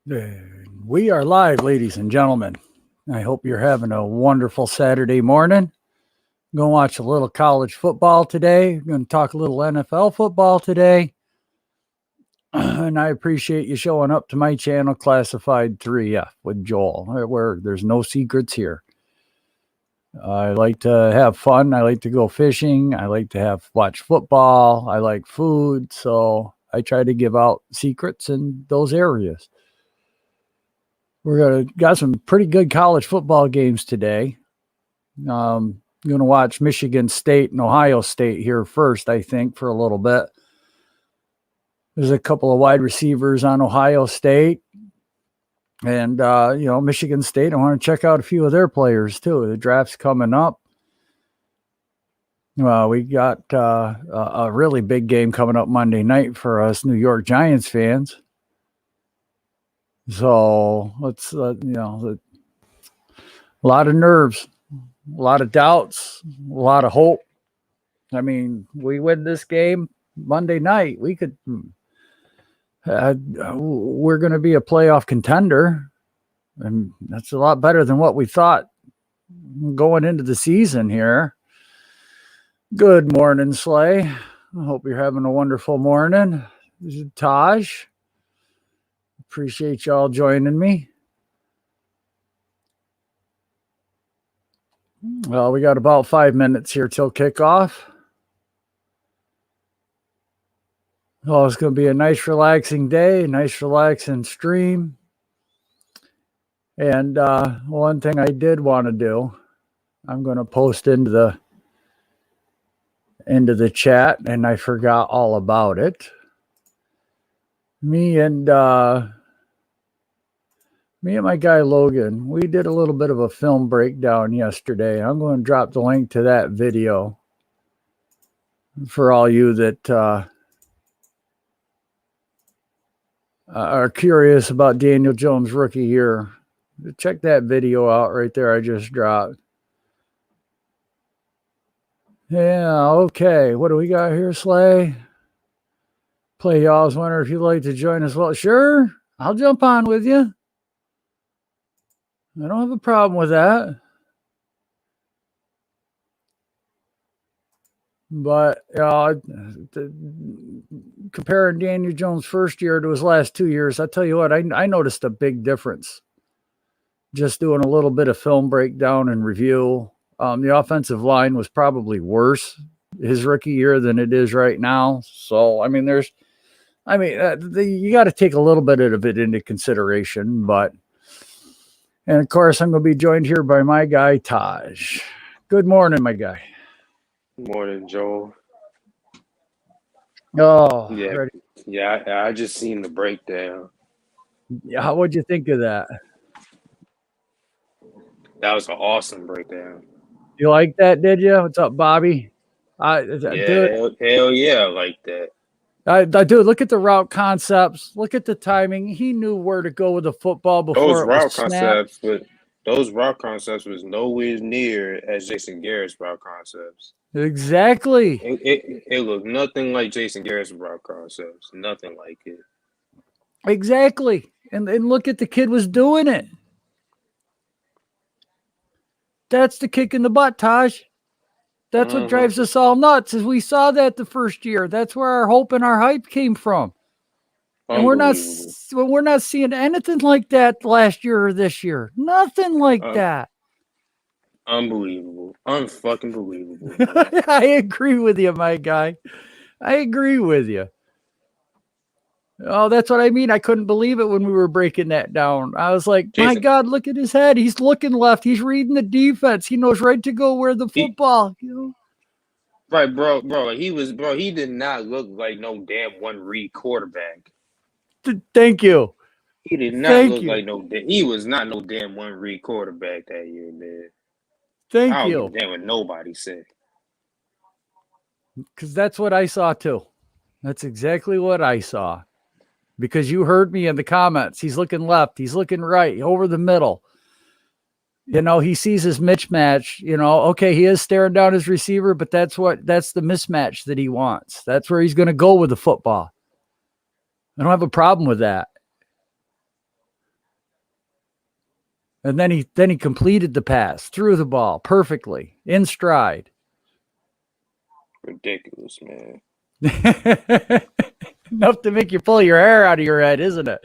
We are live, ladies and gentlemen. I hope you're having a wonderful Saturday morning. Going to watch a little college football today. Going to talk a little NFL football today. And I appreciate you showing up to my channel, Classified 3F with Joel, where there's no secrets here. I like to have fun. I like to go fishing. I like to watch football. I like food. So I try to give out secrets in those areas. We're got some pretty good college football games today. I'm going to watch Michigan State and Ohio State here first, I think, for a little bit. There's a couple of wide receivers on Ohio State. And, Michigan State, I want to check out a few of their players, too. The draft's coming up. Well, we got a really big game coming up Monday night for us New York Giants fans. So let's, a lot of nerves, a lot of doubts, a lot of hope. I mean, we win this game Monday night. We could, we're going to be a playoff contender. And that's a lot better than what we thought going into the season here. Good morning, Slay. I hope you're having a wonderful morning. This is Taj. Appreciate y'all joining me. Well, we got about 5 minutes here till kickoff. Oh, it's going to be a nice, relaxing day, nice, relaxing stream. And one thing I did want to do, I'm going to post into the chat, and I forgot all about it. Me and my guy Logan, we did a little bit of a film breakdown yesterday. I'm going to drop the link to that video for all you that are curious about Daniel Jones' rookie year. Check that video out right there I just dropped. Yeah, okay. What do we got here, Slay? Play y'all's wonder if you'd like to join us. Well, sure. I'll jump on with you. I don't have a problem with that. But comparing Daniel Jones' first year to his last 2 years, I tell you what, I noticed a big difference. Just doing a little bit of film breakdown and review. The offensive line was probably worse his rookie year than it is right now. So, I mean, you got to take a little bit of it into consideration, and of course, I'm going to be joined here by my guy, Taj. Good morning, my guy. Good morning, Joel. Oh, yeah. Ready? Yeah, I just seen the breakdown. Yeah, what'd you think of that? That was an awesome breakdown. You like that, did you? What's up, Bobby? Dude, hell yeah, I like that. Dude, look at the route concepts. Look at the timing. He knew where to go with the football before Those route concepts was nowhere near as Jason Garrett's route concepts. Exactly. It looked nothing like Jason Garrett's route concepts. Nothing like it. Exactly. And look at the kid was doing it. That's the kick in the butt, Taj. That's what drives us all nuts, is we saw that the first year. That's where our hope and our hype came from. And we're not seeing anything like that last year or this year. Nothing like that. Unbelievable. Unfucking believable. I agree with you, my guy. I agree with you. Oh, that's what I mean. I couldn't believe it when we were breaking that down. I was like, my God, look at his head. He's looking left. He's reading the defense. He knows right to go where the football, Right, bro. He did not look like no damn one-read quarterback. Thank you. He did not look like he was not no damn one-read quarterback that year, man. Thank you. I don't give a damn what nobody said. Because that's what I saw, too. That's exactly what I saw. Because you heard me in the comments. He's looking left. He's looking right, over the middle. He sees his mismatch. Okay, he is staring down his receiver, but that's the mismatch that he wants. That's where he's going to go with the football. I don't have a problem with that. And then he completed the pass, threw the ball perfectly in stride. Ridiculous, man. Enough to make you pull your hair out of your head, isn't it?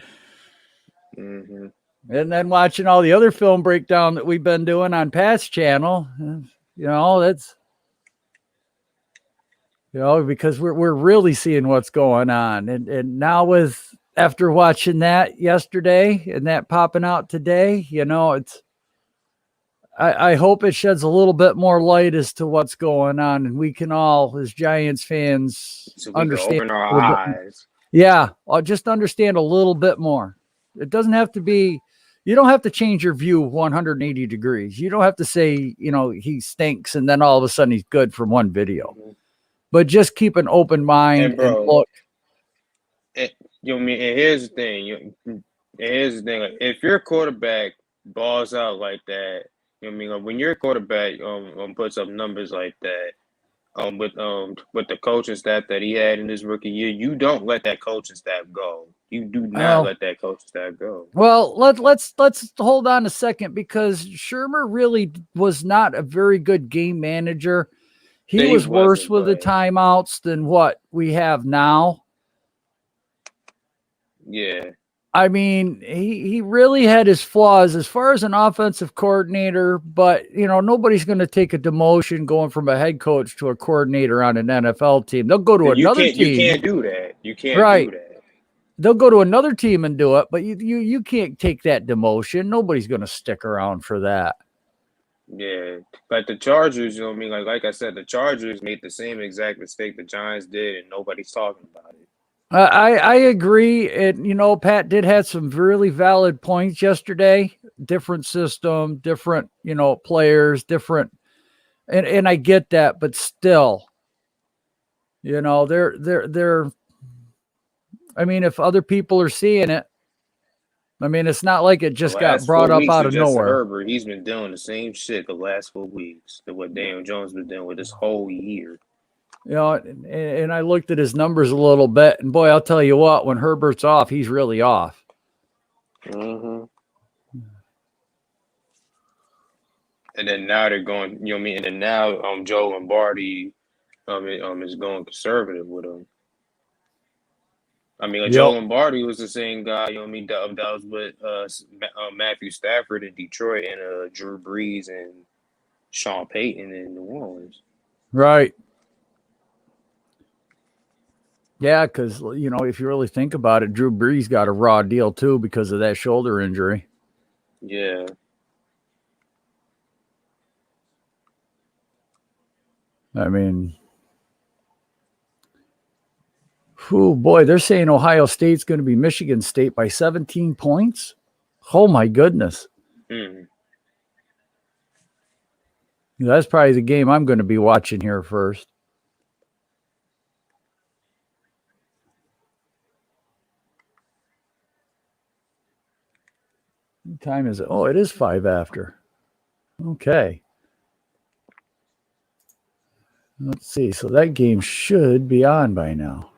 Mm-hmm. And then watching all the other film breakdown that we've been doing on Pat's channel, that's, because we're really seeing what's going on. And now after watching that yesterday and that popping out today, I hope it sheds a little bit more light as to what's going on, and we can all, as Giants fans, So we understand. can open our eyes. Yeah, I'll just understand a little bit more. It doesn't have to be. You don't have to change your view 180 degrees. You don't have to say, he stinks, and then all of a sudden he's good from one video. Mm-hmm. But just keep an open mind and look. And here's the thing. Like, if your quarterback balls out like that, like when your quarterback puts up numbers like that, with the coaching staff that he had in his rookie year, you don't let that coaching staff go. You do not let that coaching staff go. Well, let's hold on a second, because Shermer really was not a very good game manager. He was worse with the timeouts than what we have now. Yeah. I mean, he really had his flaws as far as an offensive coordinator, but, nobody's going to take a demotion going from a head coach to a coordinator on an NFL team. They'll go to another team. You can't do that. You can't do that. They'll go to another team and do it, but you can't take that demotion. Nobody's going to stick around for that. Yeah, but the Chargers, like I said, the Chargers made the same exact mistake the Giants did, and nobody's talking about it. I agree. And, Pat did have some really valid points yesterday. Different system, different, players, different. And I get that, but still, they're, I mean, if other people are seeing it, it's not like it just got brought up out of nowhere. Herbert, he's been doing the same shit the last 4 weeks that what Daniel Jones been doing with this whole year. And I looked at his numbers a little bit, and boy, I'll tell you what, when Herbert's off, he's really off. Mm-hmm. And then now they're going, and then now Joe Lombardi is going conservative with him. Joe Lombardi was the same guy, that was with Matthew Stafford in Detroit and Drew Brees and Sean Payton in New Orleans. Right. Yeah, because, if you really think about it, Drew Brees got a raw deal, too, because of that shoulder injury. Yeah. Oh, boy, they're saying Ohio State's going to be Michigan State by 17 points? Oh, my goodness. Mm. That's probably the game I'm going to be watching here first. What time is it? Oh, it is 5 after. Okay. Let's see. So that game should be on by now.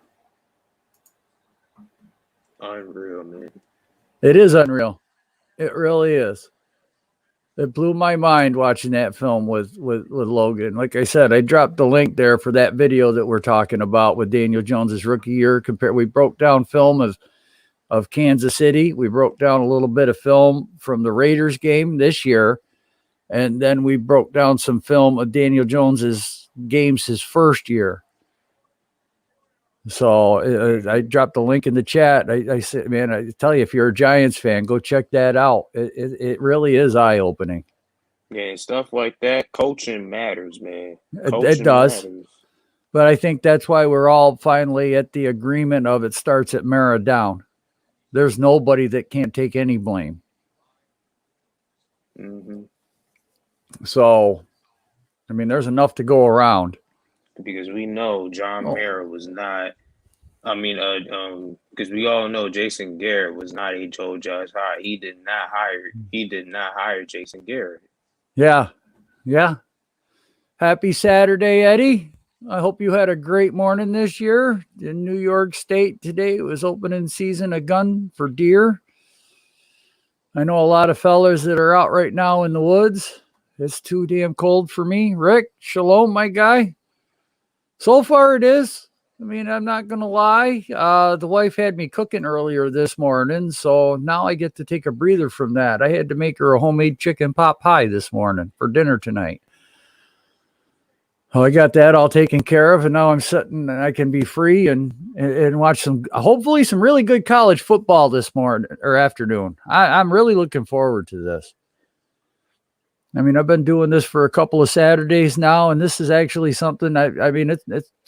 Unreal, man. It is unreal. It really is. It blew my mind watching that film with Logan. Like I said, I dropped the link there for that video that we're talking about with Daniel Jones's rookie year. We broke down film of Kansas City. We broke down a little bit of film from the Raiders game this year. And then we broke down some film of Daniel Jones's games his first year. So I dropped the link in the chat. I said, man, I tell you, if you're a Giants fan, go check that out. It really is eye-opening. Yeah, and stuff like that, coaching matters, man. It does. Matters. But I think that's why we're all finally at the agreement of it starts at Mara down. There's nobody that can't take any blame. Mm-hmm. So, there's enough to go around. Because we know John Mara was not. Because we all know Jason Garrett was not a Joe Judge hire. He did not hire Jason Garrett. Yeah. Happy Saturday, Eddie. I hope you had a great morning this year. In New York State today, it was opening season of gun for deer. I know a lot of fellers that are out right now in the woods. It's too damn cold for me. Rick, shalom, my guy. So far it is. I mean, I'm not going to lie. The wife had me cooking earlier this morning, so now I get to take a breather from that. I had to make her a homemade chicken pot pie this morning for dinner tonight. Oh, I got that all taken care of, and now I'm sitting and I can be free and watch hopefully some really good college football this morning or afternoon. I'm really looking forward to this. I mean, I've been doing this for a couple of Saturdays now, and this is actually something I mean, it's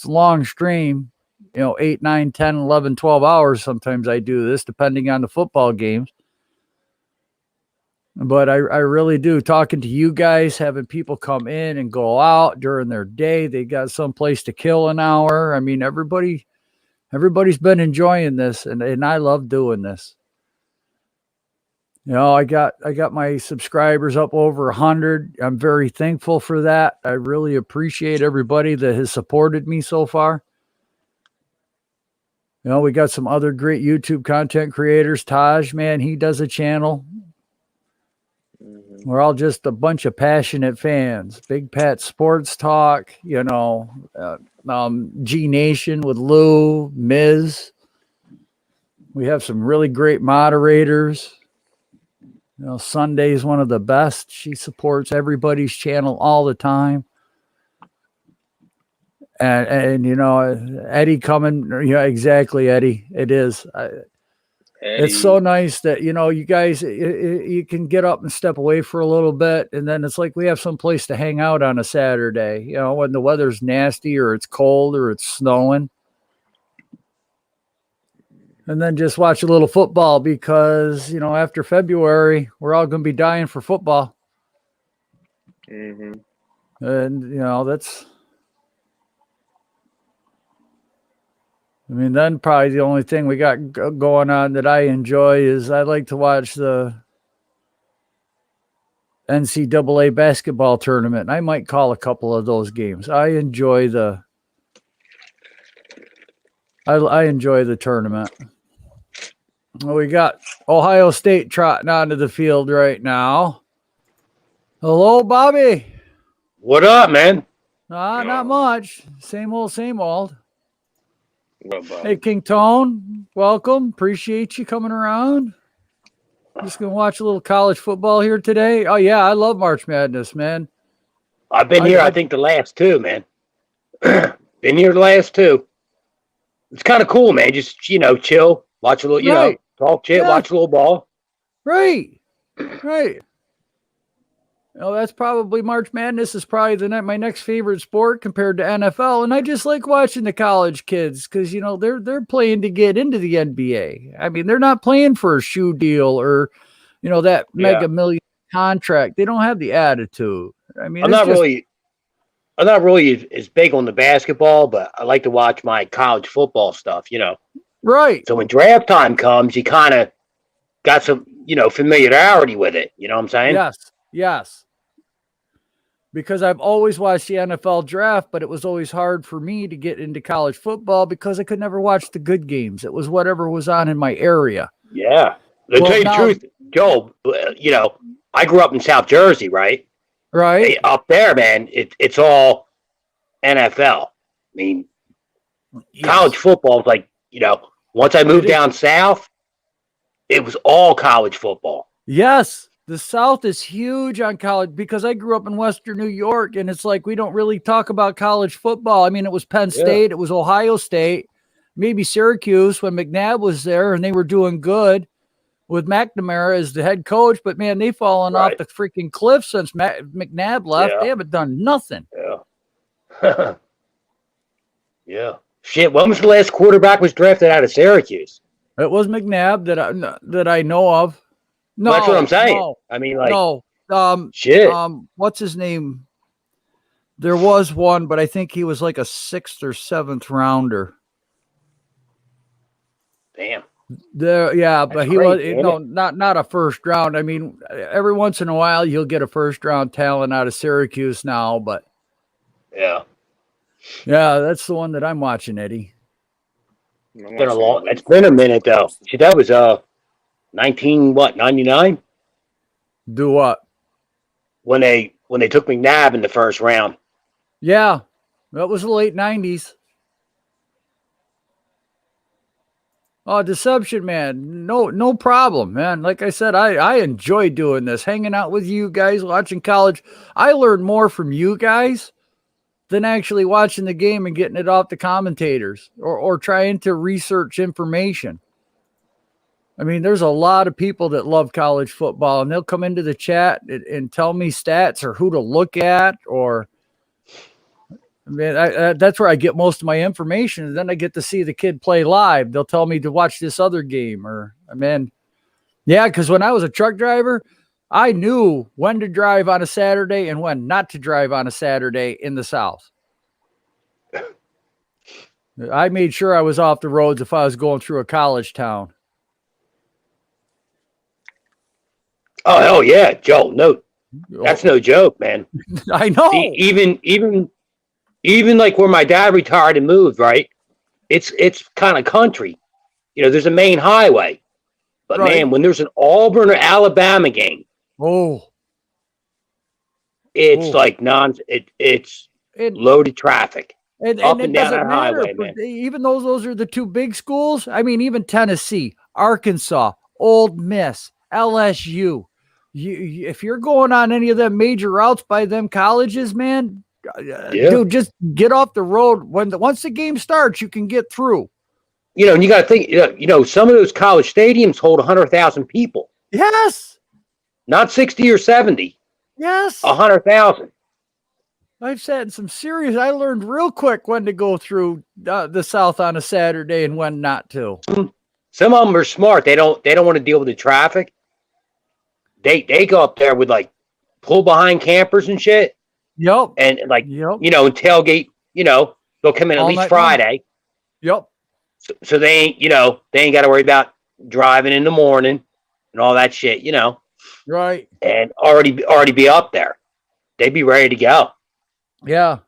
a long stream, 8, 9, 10, 11, 12 hours. Sometimes I do this depending on the football games. But I really do. Talking to you guys, having people come in and go out during their day. They got someplace to kill an hour. I mean, everybody's been enjoying this, and I love doing this. I got my subscribers up over 100. I'm very thankful for that. I really appreciate everybody that has supported me so far. We got some other great YouTube content creators. Taj, man, he does a channel. We're all just a bunch of passionate fans. Big Pat Sports Talk, G Nation with Lou, Miz. We have some really great moderators. Sunday's one of the best. She supports everybody's channel all the time. And Eddie coming, exactly, Eddie. It is. It's so nice that, you guys, you can get up and step away for a little bit. And then it's like we have some place to hang out on a Saturday, when the weather's nasty or it's cold or it's snowing. And then just watch a little football because, after February, we're all going to be dying for football. Mm-hmm. And, then probably the only thing we got going on that I enjoy is I like to watch the NCAA basketball tournament. I might call a couple of those games. I enjoy the tournament. Well, we got Ohio State trotting onto the field right now. Hello, Bobby. What up, man? Not much. Same old, same old. Well, hey, King Tone, welcome. Appreciate you coming around. Just going to watch a little college football here today. Oh, yeah, I love March Madness, man. I've been here, I think, the last two, man. Been here the last two. It's kind of cool, man. Just, chill, watch a little, talk shit, watch a little ball. Right. That's probably March Madness is probably my next favorite sport compared to NFL. And I just like watching the college kids because, they're playing to get into the NBA. I mean, they're not playing for a shoe deal or, that mega million contract. They don't have the attitude. I mean, I'm not really as big on the basketball, but I like to watch my college football stuff, Right. So when draft time comes, you kind of got some, familiarity with it. You know what I'm saying? Yes. Because I've always watched the NFL draft, but it was always hard for me to get into college football because I could never watch the good games. It was whatever was on in my area. Yeah. To tell you the truth, Joe, I grew up in South Jersey, right? Right. Hey, up there, man, it's all NFL. I mean, college football is like, once I moved down south, it was all college football. Yes. The South is huge on college because I grew up in Western New York, and it's like we don't really talk about college football. I mean, it was Penn State, it was Ohio State, maybe Syracuse when McNabb was there, and they were doing good with McNamara as the head coach. But, man, they've fallen off the freaking cliff since McNabb left. Yeah. They haven't done nothing. Yeah. Yeah. Shit, when was the last quarterback was drafted out of Syracuse? It was McNabb that I know of. No, that's what I'm saying. No, I mean, like, shit. What's his name? There was one, but I think he was like a 6th or 7th rounder. Damn. But he was not a first round. I mean, every once in a while you'll get a first round talent out of Syracuse now, but yeah, that's the one that I'm watching, Eddie. It's been a minute though. Shit, that was 99? Do what? when they took McNabb in the first round. Yeah, that was the late 90s. Oh, deception, man. No problem, man. Like I said, I enjoy doing this, hanging out with you guys, watching college. I learn more from you guys than actually watching the game and getting it off the commentators or trying to research information. I mean, there's a lot of people that love college football, and they'll come into the chat and tell me stats or who to look at, or I mean, that's where I get most of my information. And then I get to see the kid play live. They'll tell me to watch this other game, or I mean, yeah, because when I was a truck driver, I knew when to drive on a Saturday and when not to drive on a Saturday in the South. I made sure I was off the roads if I was going through a college town. Oh hell yeah, Joe! No, that's no joke, man. I know. Even like where my dad retired and moved, right? It's kind of country. You know, there's a main highway, but Right. man, when there's an Auburn or Alabama game, it's Oh. like it's And loaded traffic. And Up it and down doesn't that matter, highway, but man. even though those are the two big schools, I mean, even Tennessee, Arkansas, Ole Miss, LSU, if you're going on any of them major routes by them colleges, man, dude, just get off the road. Once the game starts, you can get through. You know, and you got to think. You know, some of those college stadiums hold 100,000 people, Yes, not 60 or 70, yes. 100,000. I've sat in some serious. I learned real quick when to go through the South on a Saturday and when not to. Some of them are smart. They don't want to deal with the traffic. They go up there with like pull behind campers and shit, Yep. and like Yep. you know, and tailgate. You know, they'll come in at All least night Friday, Yep. so they ain't got to worry about driving in the morning and all that shit. You know, Right. and already be up there. They'd be ready to go. Yeah.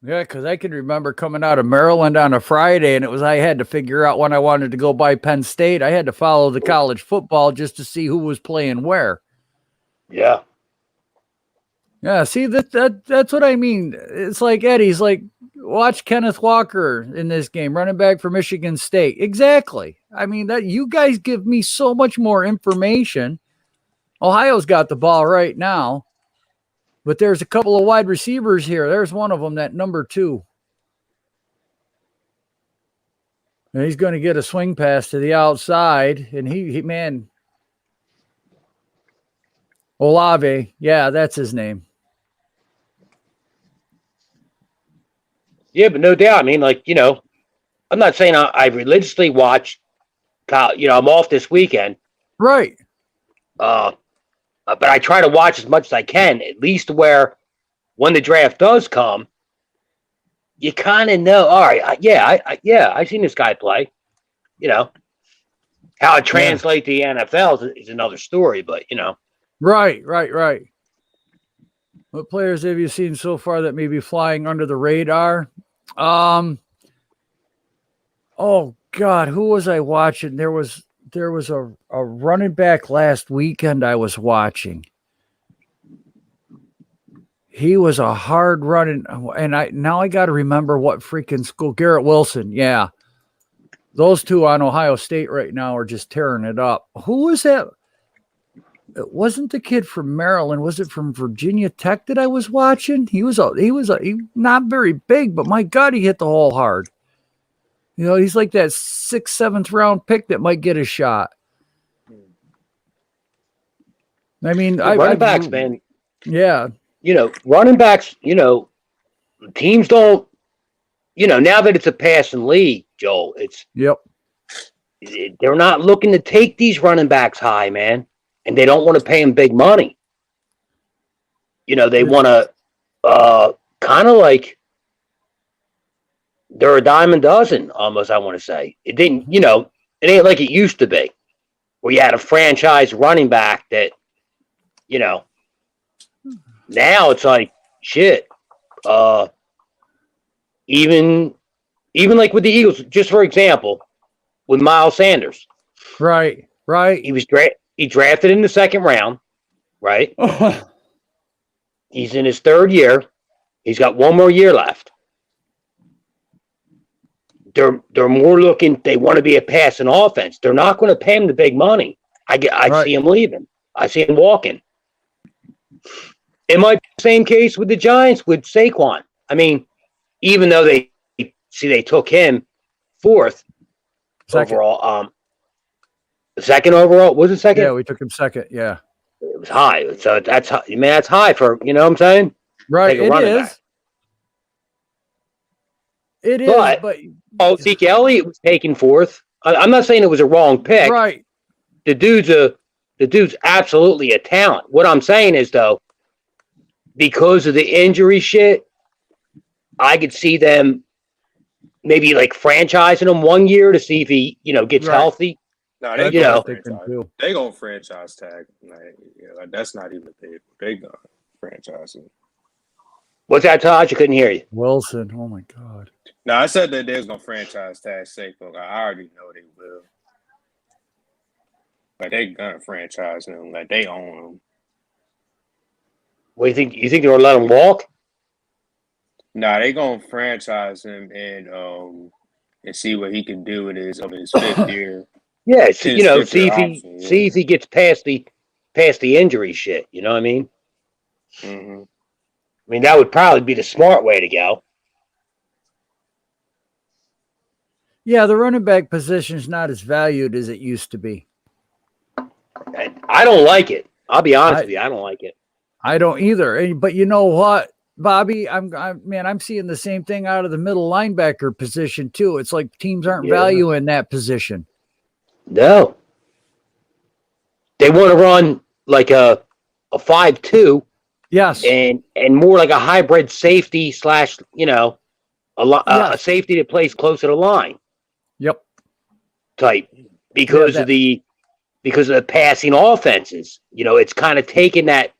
Yeah, because I can remember coming out of Maryland on a Friday, and I had to figure out when I wanted to go by Penn State. I had to follow the college football just to see who was playing where. Yeah. Yeah, see that's what I mean. It's like Eddie's like, watch Kenneth Walker in this game, running back for Michigan State. Exactly. I mean, that you guys give me so much more information. Ohio's got the ball right now, but there's a couple of wide receivers here. There's one of them, that number 2. And he's going to get a swing pass to the outside, and he man, Olave. Yeah, that's his name. Yeah, but no doubt. I mean, like, you know, I'm not saying I religiously watch. You know, I'm off this weekend. Right. But I try to watch as much as I can, at least where when the draft does come, you kind of know. All right, I've seen this guy play. You know, how it translates to the NFL is another story, but you know. Right. What players have you seen so far that may be flying under the radar? Oh God, who was I watching? There was a running back last weekend I was watching. He was a hard running, and I got to remember what freaking school. Garrett Wilson, yeah. Those two on Ohio State right now are just tearing it up. Who was that? It wasn't the kid from Maryland. Was it from Virginia Tech that I was watching? He was not very big, but my God, he hit the hole hard. You know, he's like that 6th, 7th round pick that might get a shot. I mean, running backs, man. Yeah. You know, running backs, you know, teams don't, you know, now that it's a passing league, Joel, they're not looking to take these running backs high, man. And they don't want to pay them big money. You know, they want to kind of like they're a dime a dozen, almost, I want to say. It didn't, you know, it ain't like it used to be, where you had a franchise running back that, you know, now it's like, shit. Even like with the Eagles, just for example, with Miles Sanders. Right. Right. He drafted in the second round, right? He's in his third year. He's got one more year left. They're more looking. They want to be a passing offense. They're not going to pay him the big money. I Right. see him leaving. I see him walking. It might be the same case with the Giants with Saquon. I mean, even though they took him fourth Second. overall. Second overall, was it second? Yeah, we took him second. Yeah. It was high. So that's high. Man, that's high for, you know what I'm saying? Right. Take a It running is. back. It is, but Zeke Elliott was taken fourth. I'm not saying it was a wrong pick. right. The dude's absolutely a talent. What I'm saying is, though, because of the injury shit, I could see them maybe like franchising him 1 year to see if he, gets Right. healthy. No, That's they what gonna I'm thinking franchise. too. They gonna franchise tag. Like that's not even people. They gonna franchise him. What's that, Todd? You couldn't hear you. Wilson. Oh my God. No, I said that they was gonna franchise tag Saquon. I already know they will. Like they gonna franchise him. Like they own him. What do you think? You think they're gonna let him walk? Nah, they gonna franchise him and see what he can do in his fifth year. Yeah, His see fifth year if option, he gets past the injury shit. You know what I mean? Mm-hmm. I mean, that would probably be the smart way to go. Yeah, the running back position is not as valued as it used to be. I don't like it. I'll be honest with you. I don't like it. I don't either. But you know what, Bobby? I'm seeing the same thing out of the middle linebacker position too. It's like teams aren't Yeah. valuing that position. No. They want to run like a 5-2 Yes. and more like a hybrid safety / a Yes. safety that plays close to the line Yep. type because Yeah, of the passing offenses. It's kind of taken that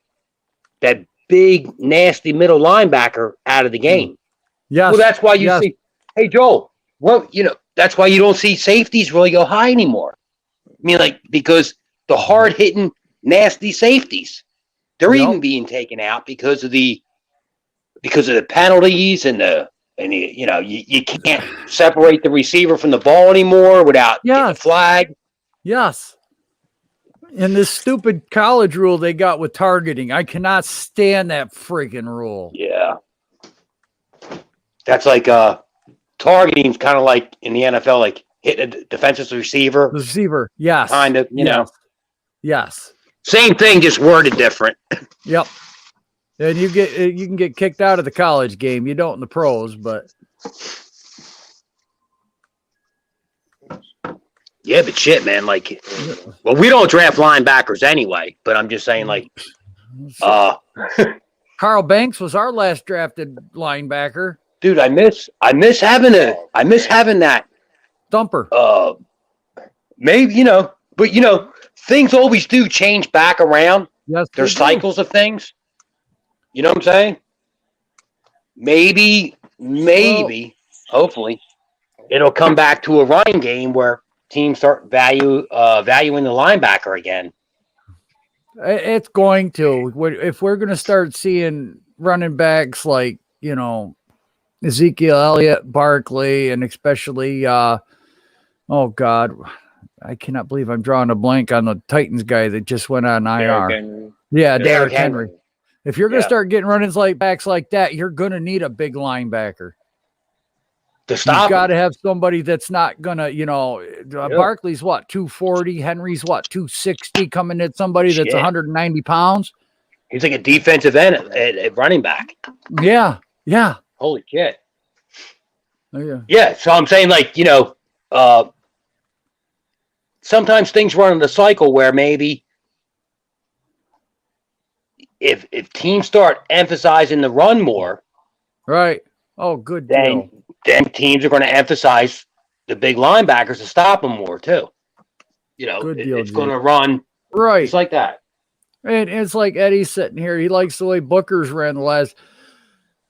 big nasty middle linebacker out of the game. Yes. Well, that's why you Yes. see. Hey, Joel. Well, that's why you don't see safeties really go high anymore. I mean, like, because the hard hitting nasty safeties, they're Yep. even being taken out because of the penalties and you can't separate the receiver from the ball anymore without getting a Yes. flag. Yes. And this stupid college rule they got with targeting, I cannot stand that freaking rule. Yeah, that's like targeting's kind of like in the NFL, like hitting a defensive receiver, Receiver. Yes. kind of. Yes. Same thing, just worded different. Yep. And you can get kicked out of the college game. You don't in the pros, but Yeah, but shit, man. Like, well, we don't draft linebackers anyway. But I'm just saying, like, Carl Banks was our last drafted linebacker. dude, I miss having that. Thumper. Maybe but things always do change back around. Yes. There's they do. cycles of things. You know what I'm saying? Maybe, hopefully, it'll come back to a running game where teams start valuing the linebacker again. It's going to. If we're going to start seeing running backs like, Ezekiel Elliott, Barkley, and especially, oh God, I cannot believe I'm drawing a blank on the Titans guy that just went on IR. Yeah, Derrick Henry. If you're going to start getting runnings like backs like that, you're going to need a big linebacker. To stop You've got him. to have somebody that's not going to, Barkley's what, 240, Henry's what, 260, coming at somebody that's Shit. 190 pounds. He's like a defensive end at running back. Yeah. Yeah. Holy shit. Yeah. Yeah, so I'm saying, like, sometimes things run in a cycle where maybe if teams start emphasizing the run more, Right. Oh, good deal. then teams are going to emphasize the big linebackers to stop them more too. Good deal, it's Jake. going to run Right. just like that. And it's like Eddie's sitting here. He likes the way Booker's ran the last.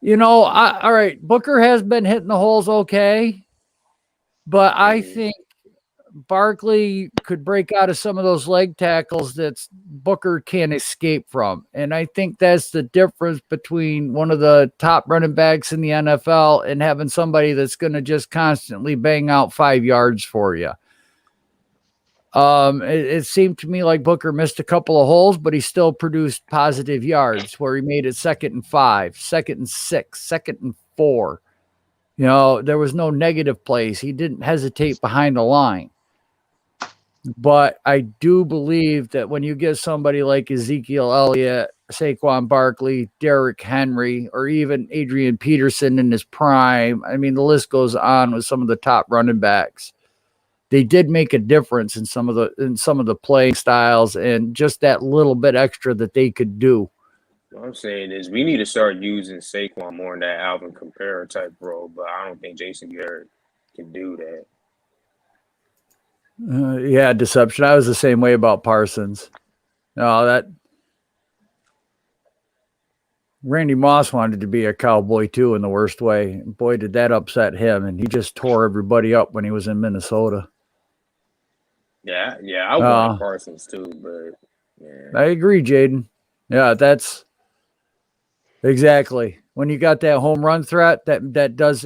All right. Booker has been hitting the holes okay, but I think Barkley could break out of some of those leg tackles that Booker can't escape from. And I think that's the difference between one of the top running backs in the NFL and having somebody that's going to just constantly bang out 5 yards for you. It seemed to me like Booker missed a couple of holes, but he still produced positive yards where he made it 2nd and 5, 2nd and 6, 2nd and 4. You know, there was no negative plays. He didn't hesitate behind the line. But I do believe that when you get somebody like Ezekiel Elliott, Saquon Barkley, Derrick Henry, or even Adrian Peterson in his prime, I mean, the list goes on with some of the top running backs. They did make a difference in some of the playing styles and just that little bit extra that they could do. What I'm saying is we need to start using Saquon more in that Alvin Kamara type role, but I don't think Jason Garrett can do that. Yeah, deception. I was the same way about Parsons. No, that Randy Moss wanted to be a Cowboy too in the worst way. Boy, did that upset him, and he just tore everybody up when he was in Minnesota. Yeah, I want Parsons too, but yeah. I agree, Jaden. Yeah, that's exactly when you got that home run threat. That does.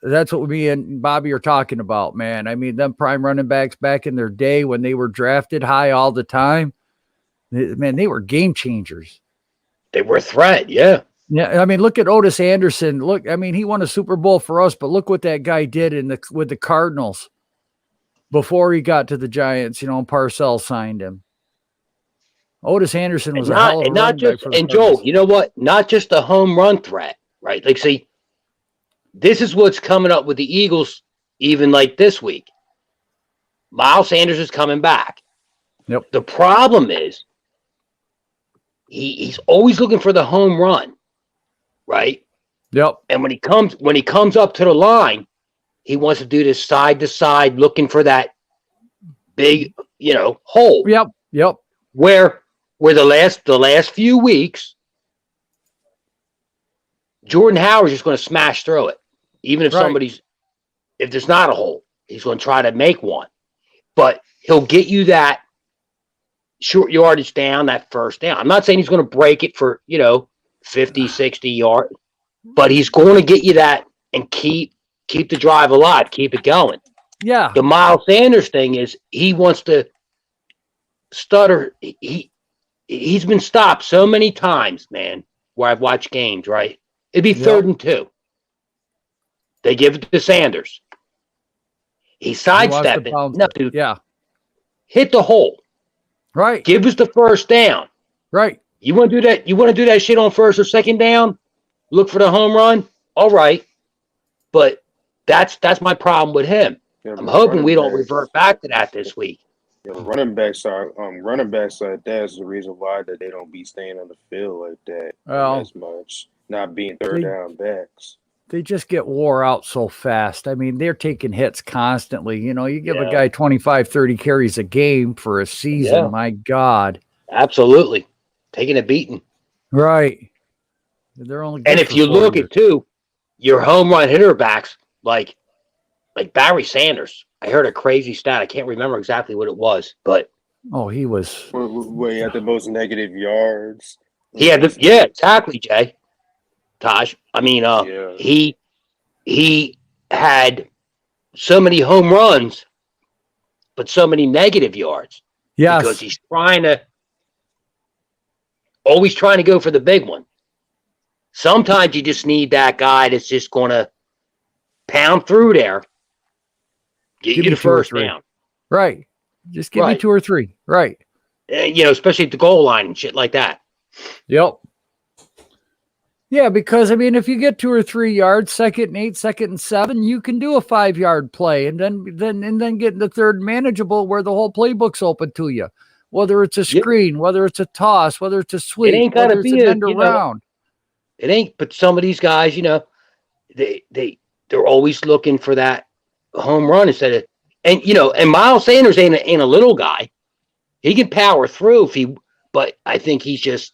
That's what me and Bobby are talking about, man. I mean, them prime running backs back in their day when they were drafted high all the time, man, they were game changers. They were a threat, yeah. Yeah, I mean, look at Otis Anderson. Look, I mean, he won a Super Bowl for us, but look what that guy did with the Cardinals before he got to the Giants. You know, and Parcells signed him. Otis Anderson was a hell of a running back for the and Joel, you know what? Not just a home run threat, right? Like, see. This is what's coming up with the Eagles, even like this week. Miles Sanders is coming back. Yep. The problem is he's always looking for the home run, right? Yep. And when he comes up to the line, he wants to do this side to side, looking for that big, hole. Yep. Where the last few weeks, Jordan Howard's just going to smash through it. Even if if there's not a hole, he's going to try to make one. But he'll get you that short yardage down, that first down. I'm not saying he's going to break it for, 50, 60 yards, but he's going to get you that and keep the drive alive, keep it going. Yeah. The Miles Sanders thing is he wants to stutter. He's been stopped so many times, man, where I've watched games, right? It'd be 3rd and 2. They give it to Sanders. He sidestepped it. No, dude. Yeah. Hit the hole. Right. Give us the first down. Right. You want to do that? You want to do that shit on 1st or 2nd down? Look for the home run? All right. But that's my problem with him. Yeah, I'm hoping we don't revert back to that this week. Yeah, running backs like that is the reason why that they don't be staying on the field like that as much. Not being third down backs. They just get wore out so fast. I mean, they're taking hits constantly. You give a guy 25, 30 carries a game for a season. Yeah. My God. Absolutely. Taking a beating. Right. They're only. And if you look at, too, your home run hitter backs, like Barry Sanders. I heard a crazy stat. I can't remember exactly what it was, but. Oh, he was. Where he had the most negative yards. He had exactly, Jay. Taj. I mean, he had so many home runs, but so many negative yards. Yes. Because he's always trying to go for the big one. Sometimes you just need that guy that's just going to pound through there, get you the first down. Right. Just give me 2 or 3. Right. Especially at the goal line and shit like that. Yep. Yeah, because I mean, if you get 2 or 3 yards, 2nd and 8, 2nd and 7, you can do a 5-yard play, and then get in the third manageable where the whole playbook's open to you. Whether it's a screen, whether it's a toss, whether it's a sweep, it ain't gotta be an end around. It ain't. But some of these guys, they're always looking for that home run instead of, and Miles Sanders ain't a little guy. He can power through but I think he's just.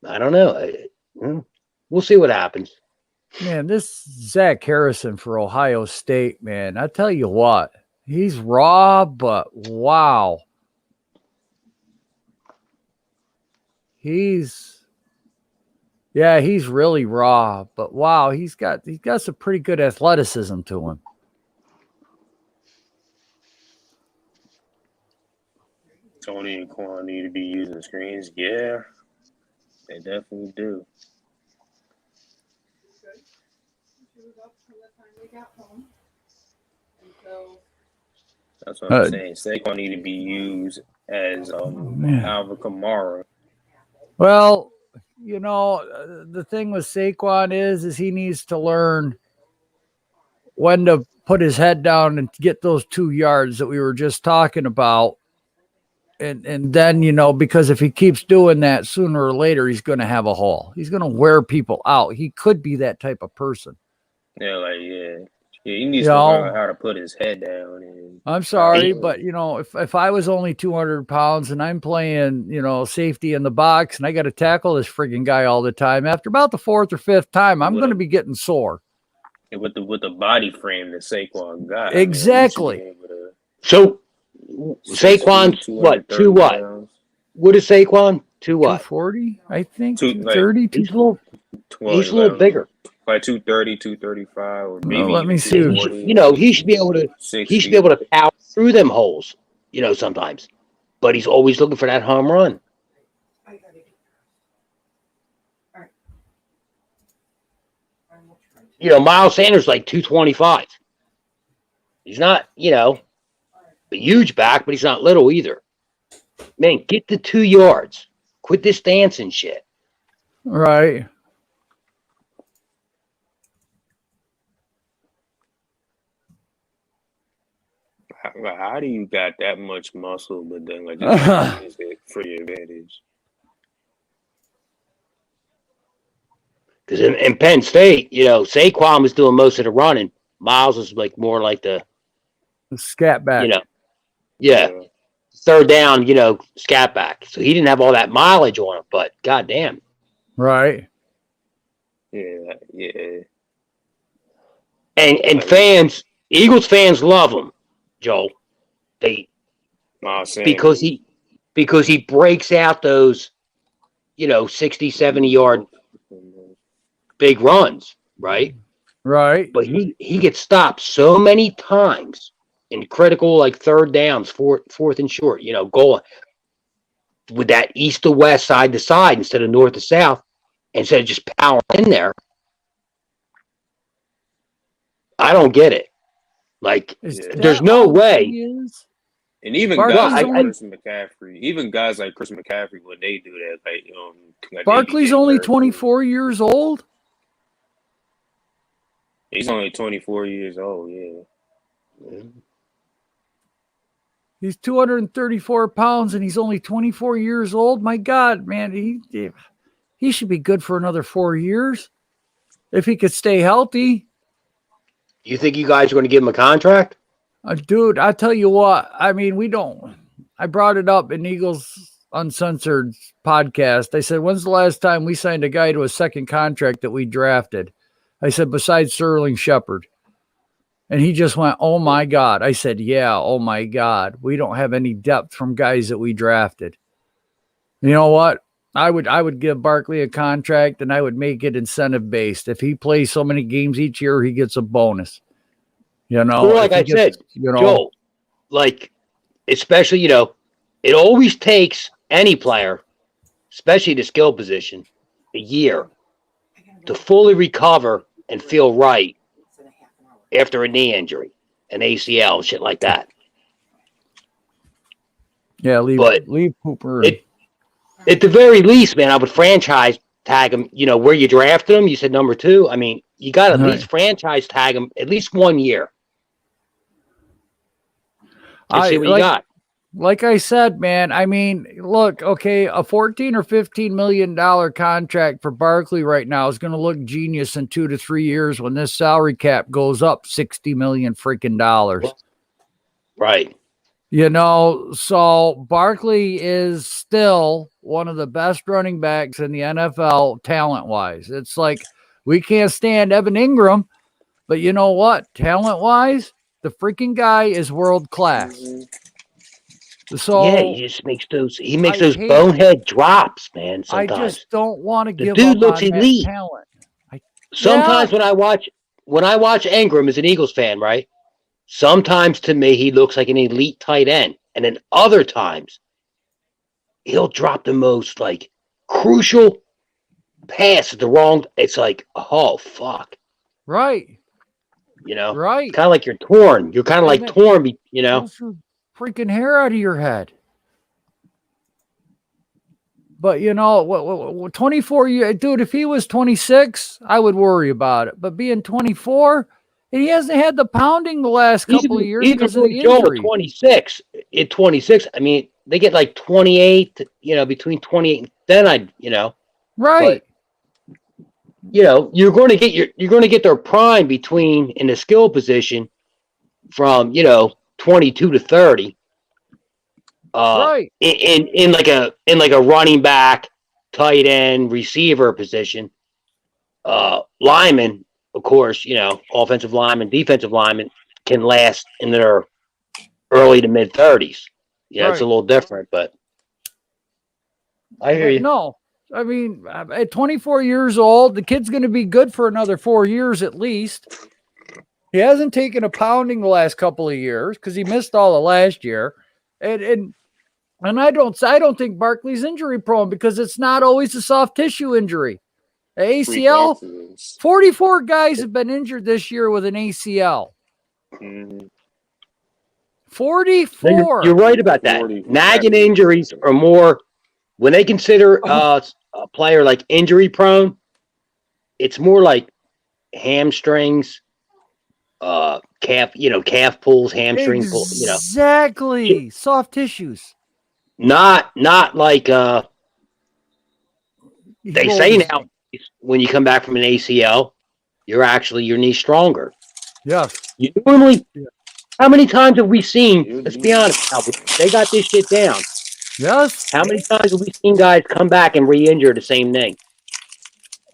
I don't know. We'll see what happens. Man, this Zach Harrison for Ohio State, man, I tell you what, he's raw, but wow. He's really raw, but wow, he's got some pretty good athleticism to him. Tony and Quan need to be using screens. Yeah, they definitely do. That's what I'm saying. Saquon need to be used as Alvin Kamara. Well, you know, the thing with Saquon is he needs to learn when to put his head down and get those 2 yards that we were just talking about. And then, you know, because if he keeps doing that, sooner or later, he's going to have a hole. He's going to wear people out. He could be that type of person. Yeah, he needs to learn how to put his head down. And I'm sorry, but, you know, if I was only 200 pounds and I'm playing, you know, safety in the box and I got to tackle this frigging guy all the time, after about the 4th or 5th time, I'm going to be getting sore. With the body frame that Saquon got. Exactly. So Saquon, what? To what? What is Saquon? To what? 240, I think. 230. He's a little bigger. Like 230, 235, or maybe. Let me see. You know, he should be able to. 60. He should be able to power through them holes. You know, sometimes, but he's always looking for that home run. You know, Miles Sanders like 225. He's not, you know, a huge back, but he's not little either. Man, get the 2 yards. Quit this dancing shit. Right. How do you got that much muscle, but then like just use it for your advantage? Because in Penn State, you know, Saquon was doing most of the running. Miles was like more like the scat back. You know, yeah. Third down, you know, scat back. So he didn't have all that mileage on him, but goddamn. Right. Yeah. And fans, Eagles fans love him, Joel. Because he breaks out those, you know, 60, 70 yard big runs, right? Right. But he gets stopped so many times in critical, like third downs, fourth and short, you know, goal with that east to west, side to side instead of north to south, instead of just powering in there. I don't get it. Like, there's no way. And even guys like Chris McCaffrey, when they do that, like Barkley's only 24 years old. He's only 24 years old. Yeah. He's 234 pounds and he's only 24 years old. My God, man, he should be good for another 4 years if he could stay healthy. You think you guys are going to give him a contract? Dude, I tell you what, I mean, I brought it up in Eagles Uncensored podcast. I said, when's the last time we signed a guy to a second contract that we drafted? I said, besides Sterling Shepard. And he just went, oh my God. I said, yeah, oh my God. We don't have any depth from guys that we drafted. You know what? I would give Barkley a contract and I would make it incentive based. If he plays so many games each year, he gets a bonus. You know, well, like I said, you know, Joel, like, especially, you know, it always takes any player, especially the skill position, a year to fully recover and feel right after a knee injury, an ACL, shit like that. Yeah, leave Hooper. At the very least, man, I would franchise tag him. You know, where you drafted him, you said number 2. I mean, you got to at least franchise tag him at least 1 year. See what you got. Like I said, man, I mean, look, okay, a $14 or $15 million contract for Barkley right now is going to look genius in 2 to 3 years when this salary cap goes up $60 million freaking dollars. Right. You know, so Barkley is still one of the best running backs in the NFL talent-wise. It's like We can't stand Evan Ingram, but you know what? Talent-wise, the freaking guy is world class. So yeah, he just makes those I hate- bonehead drops, man. I Sometimes just don't want to the give dude up looks on that elite. talent. Sometimes when I watch Ingram as an Eagles fan, right? Sometimes to me he looks like an elite tight end, and then other times he'll drop the most like crucial pass at the wrong. It's like, oh fuck, Right. you know, Right. kind of like you're torn. You're kind of like And that- torn, you know. Pulls your freaking hair out of your head. But you know, what 24 years, dude, if he was 26, I would worry about it. But being 24, and he hasn't had the pounding the last couple of years because of the Joe injury. 26. At 26, I mean, they get like 28, you know, between 28 and then Right. you know, you're going to get their prime between in the skill position from, you know, 22 to 30. Right. In like a running back, tight end, receiver position. Linemen, of course, you know, offensive linemen, defensive linemen can last in their early to mid 30s. Yeah, it's a Right. little different, but I hear But you. no, I mean, at 24 years old, the kid's going to be good for another 4 years at least. He hasn't taken a pounding the last couple of years because he missed all of last year, and I don't think Barkley's injury prone because it's not always a soft tissue injury. The ACL, 44 guys have been injured this year with an ACL. 44. You're right about that. 40. Nagging injuries are more when they consider a player like injury prone. It's more like hamstrings, calf pulls, hamstring pulls. You know, Exactly. Soft tissues. not like they say now. When you come back from an ACL, your knee stronger. Yes. You normally, how many times have we seen? Let's be honest, Cowboys, they got this shit down. Yes. How many times have we seen guys come back and re-injure the same thing?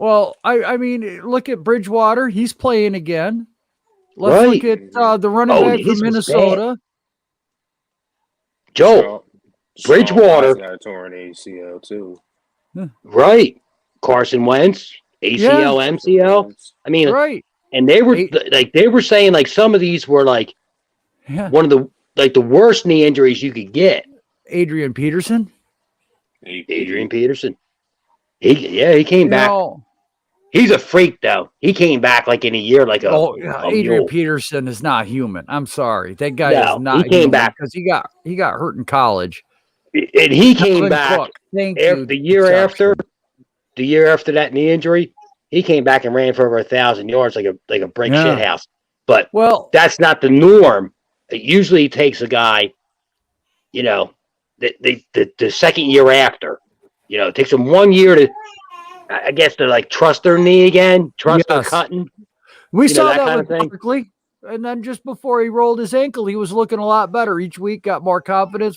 Well, I mean, look at Bridgewater. He's playing again. Let's look at the running back his from was Minnesota. Joe, Bridgewater got a torn ACL too. right? Carson Wentz, ACL, MCL. I mean, Right. and they were saying like some of these were like Yeah. one of the worst knee injuries you could get. Adrian Peterson. Adrian Peterson. He came back. He's a freak though. He came back like in a year, like a Adrian mule. Peterson is not human. I'm sorry. That guy No, is not he came back because he got hurt in college. And he came Dalvin back Cook. Thank you. the year after that knee injury. He came back and ran for over 1,000 yards like a brick shit house. But that's not the norm. It usually takes a guy, you know, the second year after. You know, it takes them 1 year to, I guess, to like trust their knee again, trust their cutting. We saw that that kind with of thing. Barkley. And then just before he rolled his ankle, he was looking a lot better. Each week got more confidence,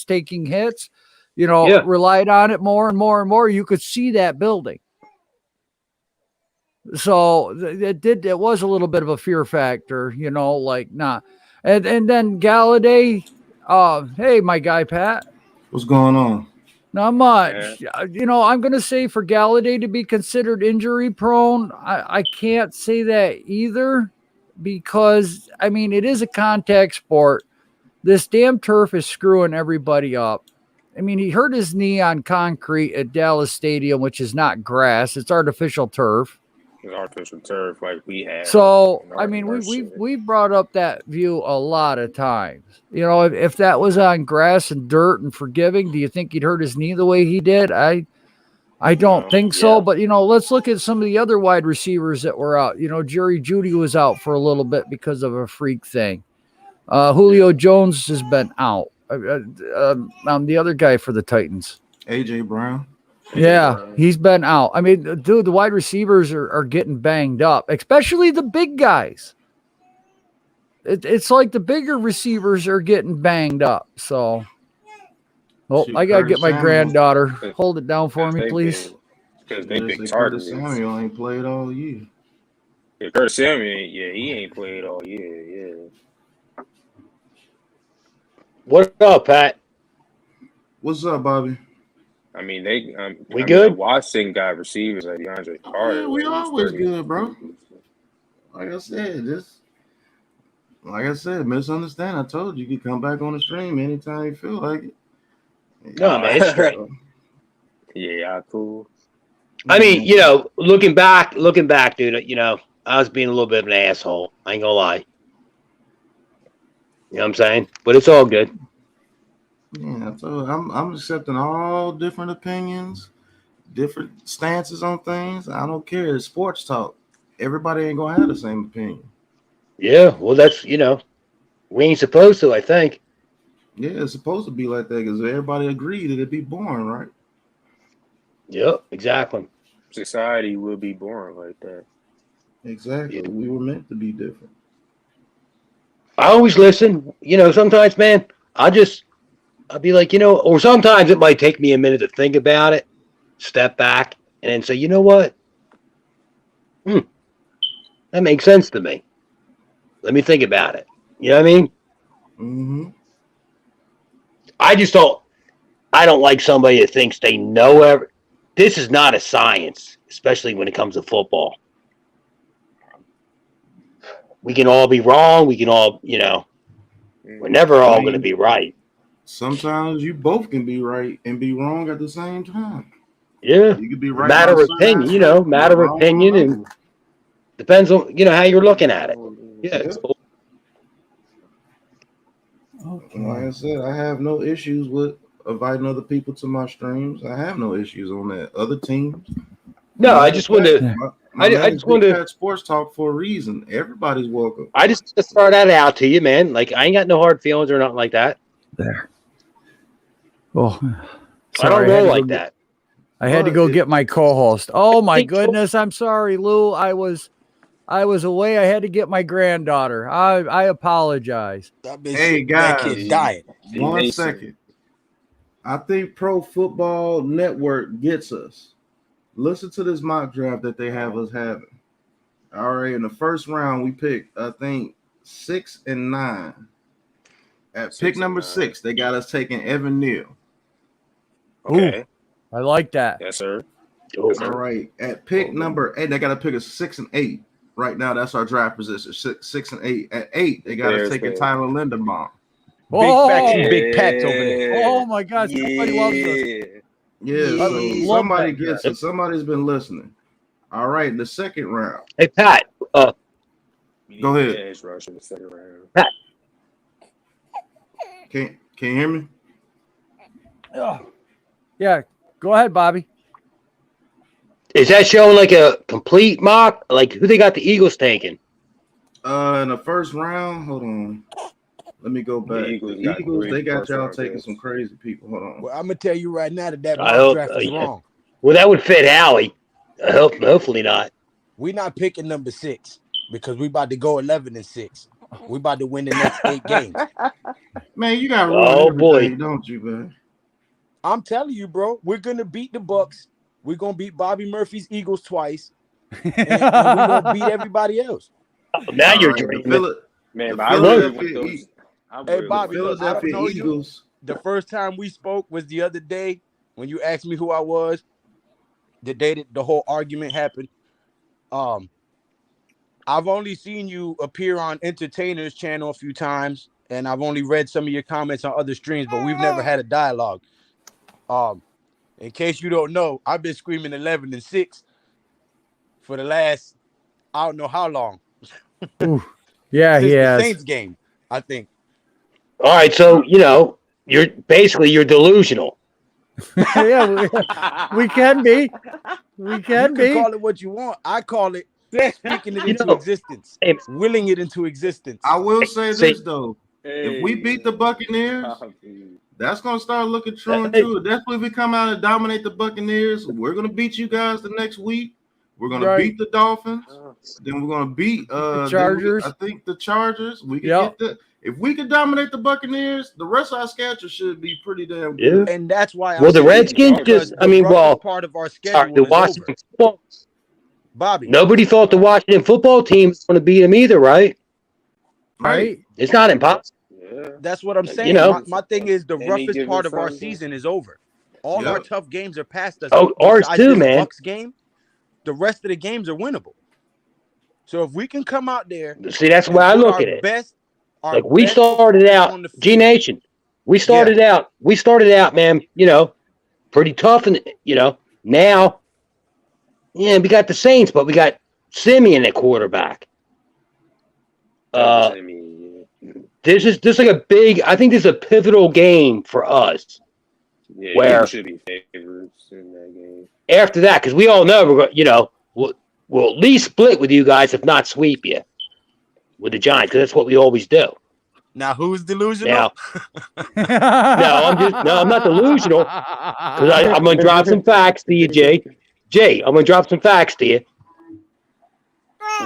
taking hits, relied on it more and more and more. You could see that building. So it was a little bit of a fear factor, And then Galladay, hey, my guy, Pat. What's going on? Not much. Yeah. I'm going to say for Galladay to be considered injury prone, I can't say that either because, it is a contact sport. This damn turf is screwing everybody up. He hurt his knee on concrete at Dallas Stadium, which is not grass. It's artificial turf. It's artificial turf like we have. So, we've brought up that view a lot of times. If that was on grass and dirt and forgiving, do you think he'd hurt his knee the way he did? I don't think so. But, let's look at some of the other wide receivers that were out. Jerry Jeudy was out for a little bit because of a freak thing. Julio Jones has been out. I'm the other guy for the Titans. AJ Brown. Yeah, he's been out. Dude, the wide receivers are getting banged up, especially the big guys. It's like the bigger receivers are getting banged up. So, I got to get my granddaughter. Hold it down for me, please. because they big Curtis targets. Samuel ain't played all year. Yeah, Curtis Samuel, he ain't played all year. Yeah. What up, Pat? What's up, Bobby? I mean, We good? Watson got receivers like DeAndre Carter. Yeah, we like, he's always 30. good, bro. Like I said, misunderstand. I told you could come back on the stream anytime you feel like it. No, man, it's straight. Yeah, cool. I mean, looking back, dude, I was being a little bit of an asshole. I ain't gonna lie. You know what I'm saying? But it's all good. Yeah, I told you, I'm accepting all different opinions, different stances on things. I don't care. It's sports talk. Everybody ain't gonna have the same opinion. Yeah, well, that's we ain't supposed to. I think. Yeah, it's supposed to be like that because everybody agreed it'd be boring, right? Yep, exactly. Society will be boring like that. Exactly. We were meant to be different. I always listen. Sometimes, man, I'll be like, or sometimes it might take me a minute to think about it, step back, and then say, you know what? That makes sense to me. Let me think about it. You know what I mean? Mm-hmm. I don't like somebody that thinks they know everything. This is not a science, especially when it comes to football. We can all be wrong. We can all, we're never all going to be right. Sometimes you both can be right and be wrong at the same time. Yeah. You could be right. Matter of opinion, matter of opinion, and depends on, how you're looking at it. Yeah. Yep. Okay. Like I said, I have no issues with inviting other people to my streams. I have no issues on that. Other teams. No, I just wanted to. I just wanted to sports talk for a reason. Everybody's welcome. I just throw that out to you, man. Like I ain't got no hard feelings or nothing like that. There. Oh, sorry, I don't roll like that. I had to go get my co-host. Oh my goodness! I'm sorry, Lou. I was away. I had to get my granddaughter. I apologize. Hey guys, dying. 1 second. I think Pro Football Network gets us. Listen to this mock draft that they have us having. All right, in the first round, we picked, I think, 6 and 9. At pick number 6, they got us taking Evan Neal. Okay. Ooh, I like that. Yes, sir. All right. At pick number 8, they got to pick a 6 and 8. Right now, that's our draft position, 6 and 8. At 8, they got us taking Tyler Linderbaum. Big Pats over there. Oh my God! Somebody loves us. Yeah, so somebody gets it. Somebody's been listening. All right, in the second round. Hey Pat, go ahead. Pat, can you hear me? Yeah, go ahead, Bobby. Is that showing like a complete mock? Like who they got the Eagles taking? In the first round, hold on. Let me go back. The Eagles, they got y'all taking some crazy people. Hold on. Well, I'm gonna tell you right now that mock draft is wrong. Well, that would fit Howie. Hopefully not. We're not picking number 6 because we about to go 11-6. We about to win the next 8 games. Man, you got everything, don't you, man? I'm telling you, bro. We're gonna beat the Bucks. We're gonna beat Bobby Murphy's Eagles twice, and we're gonna beat everybody else. Now you're dreaming. Man, hey, Bobby, look, I don't know Eagles. The first time we spoke was the other day when you asked me who I was. The day that the whole argument happened. I've only seen you appear on Entertainer's channel a few times, and I've only read some of your comments on other streams, but we've never had a dialogue. In case you don't know, I've been screaming 11-6 for the last I don't know how long. Ooh, yeah, since he the has. Saints game, I think. All right, so you're delusional. Yeah, we can be. We can be. Call it what you want. I call it speaking it into existence, willing it into existence. I will say this though: if we beat the Buccaneers, that's gonna start looking true and true. That's when we come out and dominate the Buccaneers. We're gonna beat you guys the next week. We're gonna Right. beat the Dolphins. Then we're gonna beat Chargers. I think the Chargers. We can Yep. get if we can dominate the Buccaneers, the rest of our schedule should be pretty damn good. Yeah. And that's why Well, the saying Redskins because just, the roughest part of our schedule the is Washington over. football. Bobby, Nobody thought the Washington football team was going to beat them either, right? Right? It's not impossible. Yeah. that's what I'm saying. You know. My thing is the Any roughest given part of our Sunday. season is over. All Yeah. our tough games are past us. Oh, ours Besides too, this man. Bucks game, the rest of the games are winnable. So if we can come out there, See, that's the and way I put look our at it. best, our Like we best started performance out, on the G field. Nation. We started out, man. Pretty tough, and now, we got the Saints, but we got Simeon at quarterback. I mean, This is like a big. I think this is a pivotal game for us. yeah, Where- you should be favorites in that game. After that, because we all know we're going. We'll at least split with you guys, if not sweep you with the Giants, because that's what we always do. Now who's delusional? Now, I'm not delusional. Because I'm going to drop some facts to you, Jay. Jay, I'm going to drop some facts to you.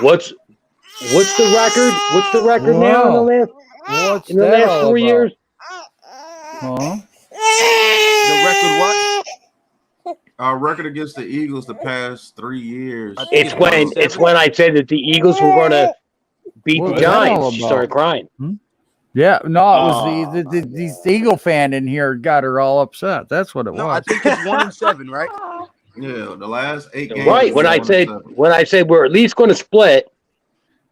What's the record? What's the record now What's in the that last all 4 about? years? Huh? The record what? Our record against the Eagles the past 3 years. I think It's when I said that the Eagles were going to beat What the was that all Giants. She about? started crying. Yeah, no, it was the Eagle fan in here got her all upset. That's what it No, I was. think it's 1-7, right? Yeah, the last 8 games. Right. When I said we're at least going to split,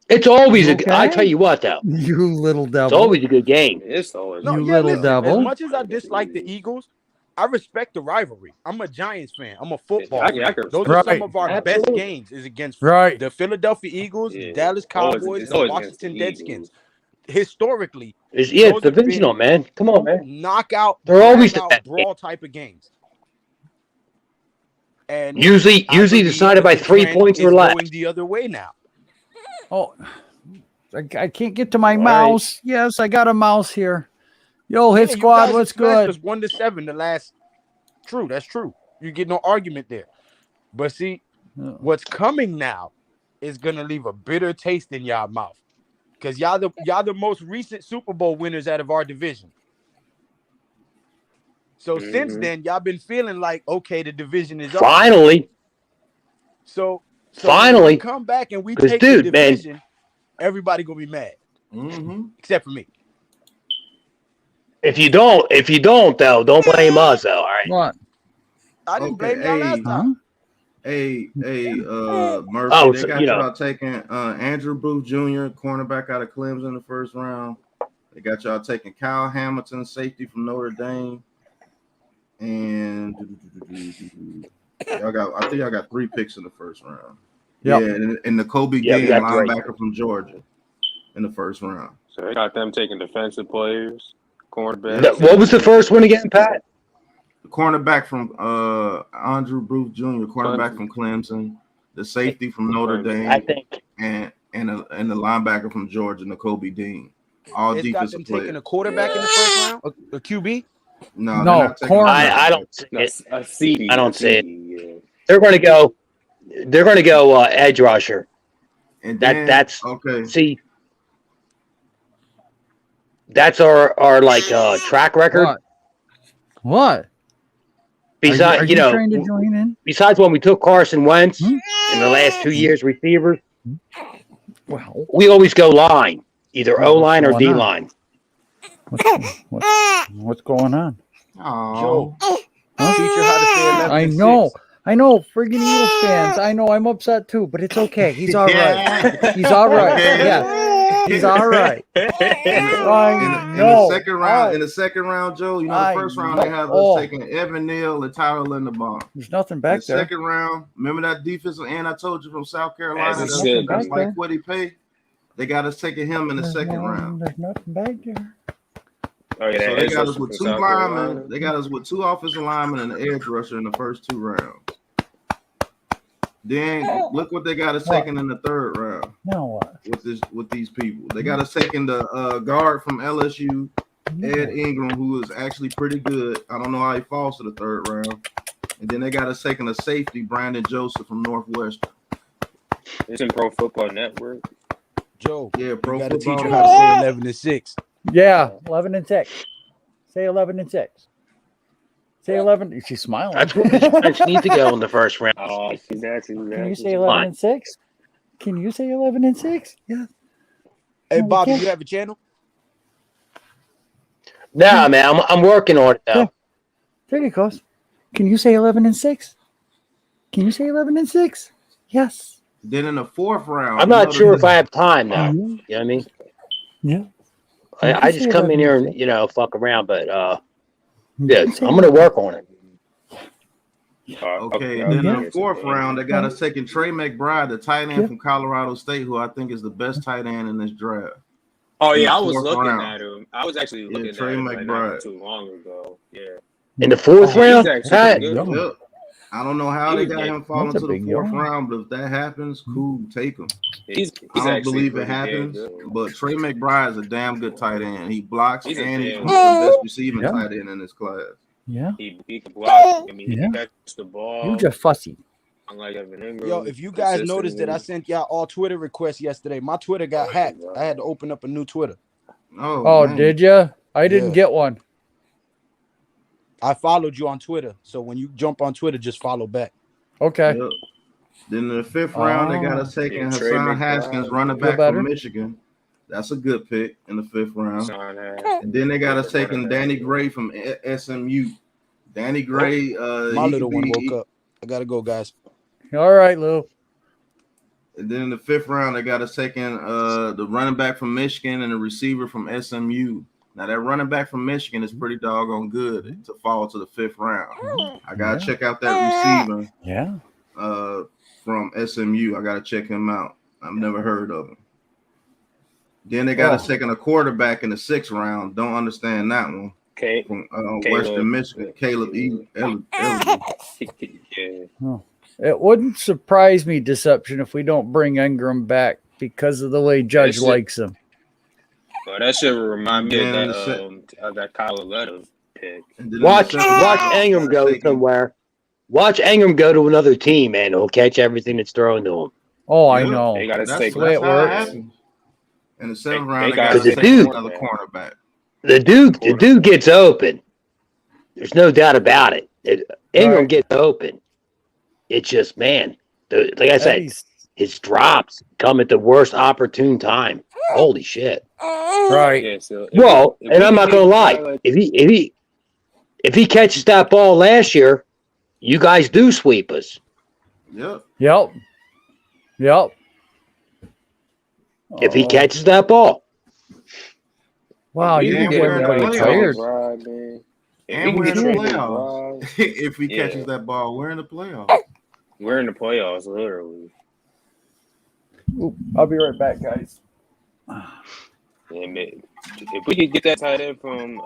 it's always Okay. I tell you what, though, You little it's devil. always a good game. It's always No, You yeah, little listen, devil. As much as I dislike the Eagles, I respect the rivalry. I'm a Giants fan. I'm a football I fan. can Those Right. are some of our Absolutely. best games is against Right. the Philadelphia Eagles, Yeah. the Dallas Always- Cowboys, it's and always Washington against the Redskins. Eagles. Historically, It's Those have divisional, man. Come on, man. knockout, They're always drag-out, that. brawl type of games. And Usually I believe decided by the 3 trend points is or less. going the other way now. Oh, I can't get to my Right. mouse. Yes, I got a mouse here. Yo, hit Yeah, you squad, guys what's have smashed good? us 1-7 the last. True, that's true. You get no argument there. But see, what's coming now is gonna leave a bitter taste in y'all mouth. Because y'all the most recent Super Bowl winners out of our division. So since Mhm. then, y'all been feeling like, okay, the division is up. Finally, So Finally. when we come back and we 'Cause, take dude, the man. division, everybody gonna be mad, Mm-hmm. except for me. if you don't though, don't blame us though. All right. What? I didn't Okay, blame y'all last hey. time. Hey, Murphy, Oh, they so, got you know. y'all taking Andrew Booth Jr., cornerback out of Clemson in the first round. They got y'all taking Kyle Hamilton, safety from Notre Dame. And I think y'all got 3 picks in the first round. Yep. Yeah, and the Kobe Yeah, we Dean got 3. linebacker from Georgia in the first round. So they got them taking defensive players, cornerbacks. No, what was the first one again, Pat? The cornerback from Andrew Booth Jr., cornerback from Clemson, the safety from Notre Dame, I think and the linebacker from Georgia, Nakobe Dean. All It's got defensive them taking players. a quarterback in the first round, a QB. No, No, they're not taking corner. I don't see No, it. a CD. I don't see it. Yeah. They're going to go edge rusher. And That- that's- okay. See, that's our like track record. What? Besides, are you trying to join in? besides when we took Carson Wentz Hmm? in the last 2 years, receivers, Well, we always go line, either O line or Why D not? line. what's going on? Oh, Teach her how to say 11 I and know. 6. I know, friggin' Eagles fans. I know I'm upset too, but it's okay. He's all right. Yeah. He's all right. Okay. Yeah, he's all right. in I the know. second round, Joe, you know, I the first round they have know. us taking Evan Neal and Tyler Linderbaum. There's nothing In back the there. second round, remember that defensive end I told you from South Carolina? As it That's should that's be. like what he paid. They got us taking him in the second round. There's nothing back there. Oh yeah, So that they is got us from with 2 South Carolina. linemen. They got us with 2 offensive linemen and an edge rusher in the first 2 rounds. Then look what they got us taking in the 3rd round Now what? with these people. They got us taking the guard from LSU, Ed Ingram, who is actually pretty good. I don't know how he falls to the 3rd round. And then they got us taking a safety, Brandon Joseph from Northwestern. It's in Pro Football Network. Joe, Yeah, you Pro gotta teach Football him how to say Network. 11-6. Yeah, 11-6. Say 11-6. Say 11. She's smiling. That's where the Giants need to go in the first round. Oh, see that? Can you say 11-6? Can you say 11-6? Yeah. Hey, No, we Bobby, can't. you have a channel? No, man, I'm working on it though. There you goes. Can you say 11-6? Can you say 11-6? Yes. Then in the fourth round, I'm you not know sure the- if I have time now. Mhm. You know what I mean? Yeah. You I can just say come in here 11-6. and fuck around, but You yeah, can say I'm gonna work on it. Okay, yeah, and then yeah. in the fourth round, they got a second Trey McBride, the tight end Yeah. from Colorado State, who I think is the best tight end in this draft. Oh In yeah, the I was fourth looking round. at him. I was actually Yeah, looking Trey at him like McBride. not too long ago. Yeah. In the fourth Oh, round, he's actually Pat, good. Young. Yep. I don't know how they got Yeah, him falling that's a to the big fourth yawn. round, but if that happens, cool, take him. He's I don't actually believe it pretty damn happens, good. but Trey McBride is a damn good tight end. He blocks He's a and he's damn- one of the best receiving Yeah. tight end in this class. Yeah. He can block. I mean, he Yeah. can catch the ball. You just fussy. Unlike Evan Ingram. Yo, if you guys noticed that I sent y'all all Twitter requests yesterday, my Twitter got hacked. I had to open up a new Twitter. Oh, man. did you? I didn't Yeah. get one. I followed you on Twitter, so when you jump on Twitter, just follow back. Okay. Yep. Then in the fifth round, they got Oh. us taking Yeah, Trey Hassan McBride. Haskins, running Feel back better? from Michigan. That's a good pick in the fifth round. Son has. And then they got us taking Running Danny back. Gray from SMU. Danny Gray, My he little could one be. woke up. I gotta go, guys. All right, Lou. And then in the fifth round, they got us taking the running back from Michigan and the receiver from SMU. Now that running back from Michigan is pretty doggone good to fall to the fifth round. I gotta Yeah. check out that receiver Yeah. from SMU. I gotta check him out. I've never heard of him. Then they got us taking a quarterback in the sixth round. Don't understand that one. Okay. From Caleb. Western Michigan, Caleb Elliott. Yeah. It wouldn't surprise me, Deception, if we don't bring Ingram back because of the way Judge That's it. likes him. Well, that should remind me Then of that Kyle Letter pick. And then in watch the seventh round, Ingram go taking- somewhere. Watch Ingram go to another team, man. He'll catch everything that's thrown to him. Oh, I Yeah. know. They gotta That's take the way it how works. happens. In the seventh They round, they gotta got to take take a another cornerback. The dude gets open. There's no doubt about it. Ingram Right. gets open. It's just, man, like I said, Eddie's- his drops come at the worst opportune time. Holy shit! right. Yeah, so Well, if and we I'm not can gonna get a lie. guy like- If he catches that ball last year, you guys do sweep us. Yep. Yep. Yep. If he Oh, catches that ball, wow, we you can can Yeah, get we're in the everybody playoffs. tired. Right, man. If And we we're in can the get Trey playoffs. McBride, If he Yeah. catches that ball, we're in the playoffs. we're in the playoffs, literally. Oop, I'll be right back, guys. Yeah, man. If we could get that tight end from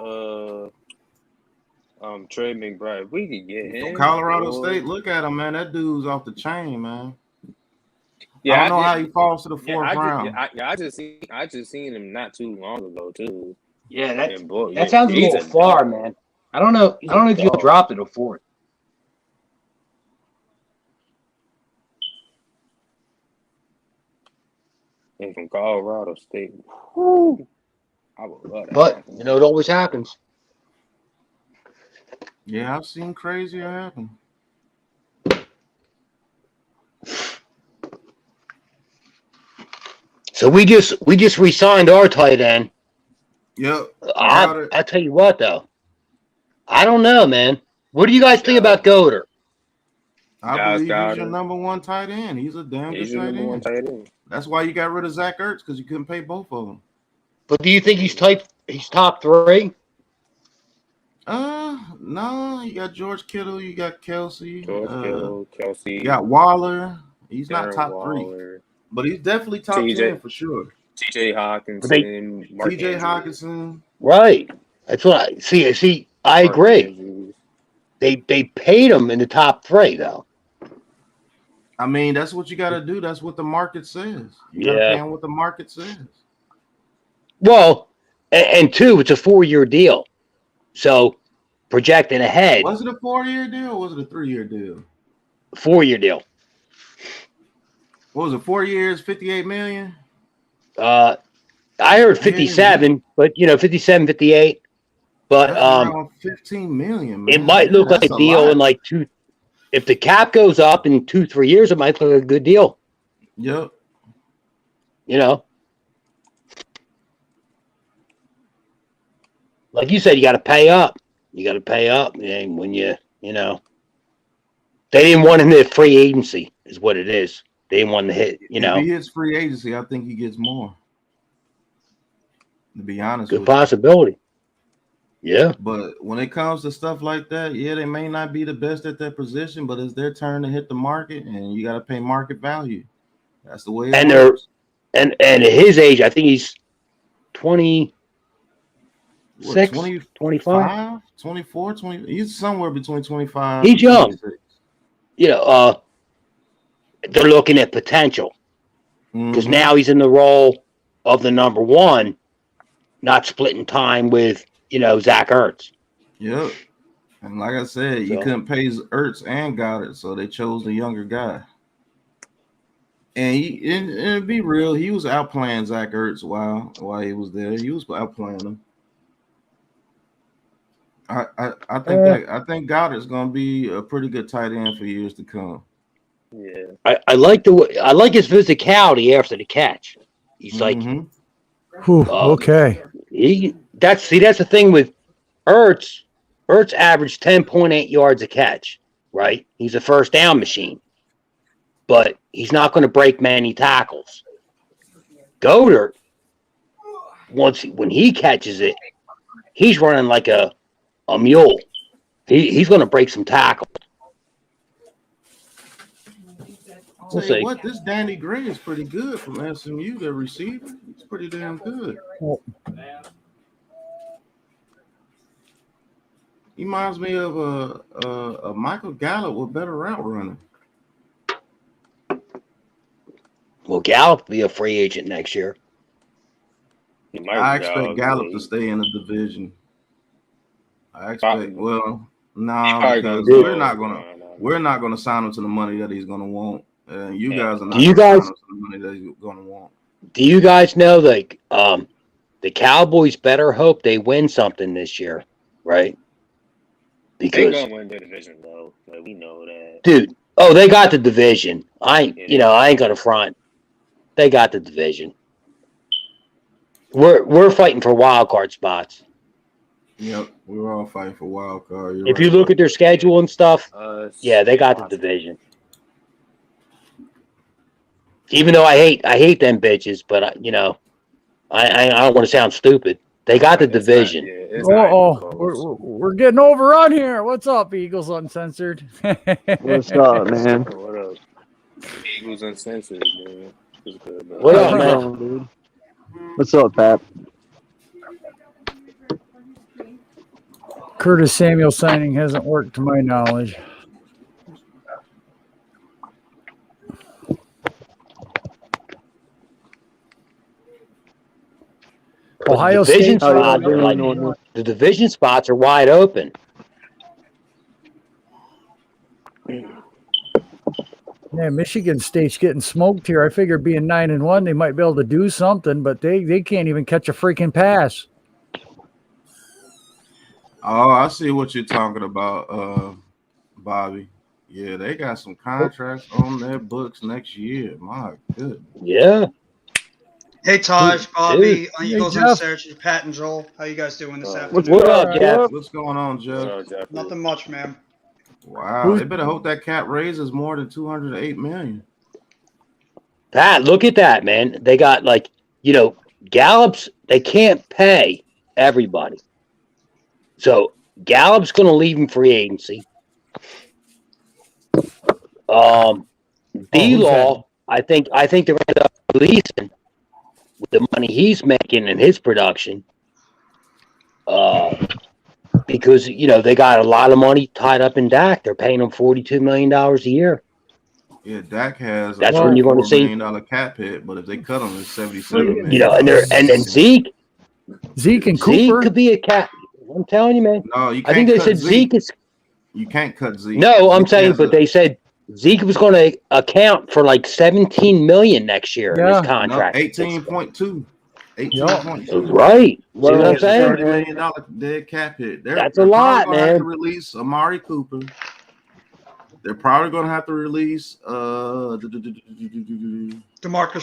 Trey McBride, if we could get him. Colorado boy. State, look at him, man. That dude's off the chain, man. Yeah, I don't know did- how he falls to the Yeah, fourth round. I just seen him not too long ago too. yeah, And boy, that sounds a he's little far, dog. man. I don't know. He's I don't know a if you'll dog. drop it a fourth. And from Colorado State. Whew. I would love that. But you know, it always happens. Yeah, I've seen crazier happen. So we just re-signed our tight end. Yep. I'll tell you what though. I don't know, man. What do you guys think about Goder? I Guys believe got he's your him. number one tight end. He's a damn He's good your tight number one end. tight end. That's why you got rid of Zach Ertz, because you couldn't pay both of them. But do you think he's top three? No, you got George Kittle, you got Kelsey, George Kittle, Kelsey, you got Waller. He's not Darren top three, Waller, but he's definitely top TJ. 10 for sure. TJ Hawkinson, Mark TJ Andrews, Hawkinson. Right. That's what I see. See, I Mark agree. Andrews. They paid him in the top three though. I mean, that's what you got to do. That's what the market says. You got to Yeah. pay him what the market says. Well, and two, it's a 4-year deal. So projecting ahead, Was it a 4-year deal or was it a 3-year deal? 4-year deal. what was it? 4 years, 58 million. I heard 57, but 57, 58. But That's around 15 million. Man. it might look like That's a deal lot. in like two. If the cap goes up in 2-3 years, it might look like a good deal. Yep. Like you said, you got to pay up. You got to pay up, and when they didn't want him to hit free agency, is what it is. They didn't want to hit. If he hits free agency, I think he gets more. To be honest, Good with possibility. Yeah. But when it comes to stuff like that, yeah, they may not be the best at that position, but it's their turn to hit the market, and you got to pay market value. That's the way it works. And at his age, I think he's 26, 25. 24, 20. He's somewhere between 25. He's young. 26. They're looking at potential because Mhm. now he's in the role of the number one, not splitting time with Zach Ertz. Yep. And like I said, you So- couldn't pay Ertz and Goddard, so they chose the younger guy. And be real, he was outplaying Zach Ertz while he was there. He was outplaying him. I think Goddard's gonna be a pretty good tight end for years to come. Yeah. I like his physicality after the catch. He's like Mhm. Whew, okay. that's the thing with Ertz. Ertz averaged 10.8 yards a catch, right? He's a first down machine, but he's not going to break many tackles. Goddard, when he catches it, he's running like a mule. He's going to break some tackles. Tell you what, this Danny Gray is pretty good from SMU. The receiver, he's pretty damn good. He reminds me of a Michael Gallup with better route running. Will Gallup be a free agent next year? I expect Gallup to stay in the division. I expect. Well, no, because we're not gonna sign him to the money that he's gonna want. You guys are not. Do you guys sign him to the money that he's gonna want? Do you guys know the Cowboys better hope they win something this year, right? Because They're gonna win their division though. Like, we know that. Dude, they got the division. I ain't gonna front. They got the division. We're fighting for wild card spots. Yep, we're all fighting for wild card. If you look at their schedule and stuff, they got the division. Even though I hate them bitches, but I don't want to sound stupid. They got the division. We're getting overrun here. What's up, Eagles Uncensored? What's up, man? What up? Eagles Uncensored, man. Good, man. What up, man? Dude? What's up, Pat? Curtis Samuel signing hasn't worked to my knowledge. Ohio State. The division spots are wide open. Yeah, Michigan State's getting smoked here. I figure being 9-1, they might be able to do something, but they can't even catch a freaking pass. Oh, I see what you're talking about, Bobby. Yeah, they got some contracts on their books next year. My goodness. Yeah. Hey, Taj, Bobby, Hey, Eagles Jeff. Uncensored, Pat and Joel. How you guys doing this afternoon? What up, Jeff? What's going on, Jeff? Nothing much, man. Wow, they better hope that cap raises more than $208 million. Pat, look at that, man. They got Gallup's. They can't pay everybody, so Gallup's going to leave in free agency. D-Law, I think they're going to end up releasing with the money he's making and his production. Because they got a lot of money tied up in Dak. They're paying him $42 million a year. Yeah, Dak has That's when you're going to see $4 million cap hit, but if they cut him, it's $77 million. and Zeke and Cooper could be a cap. I'm telling you, man. No, you can't. I think they cut said Zeke is. You can't cut Zeke. No, I'm Zeke saying, has but they said Zeke was going to account for like 17 million next year in Yeah. his No, contract. 18.2. 18.2. Right. Well, See what I'm It's a saying? $30 million dead cap hit. That's They're a probably lot, gonna have to man. release Amari Cooper. They're probably gonna have to release DeMarcus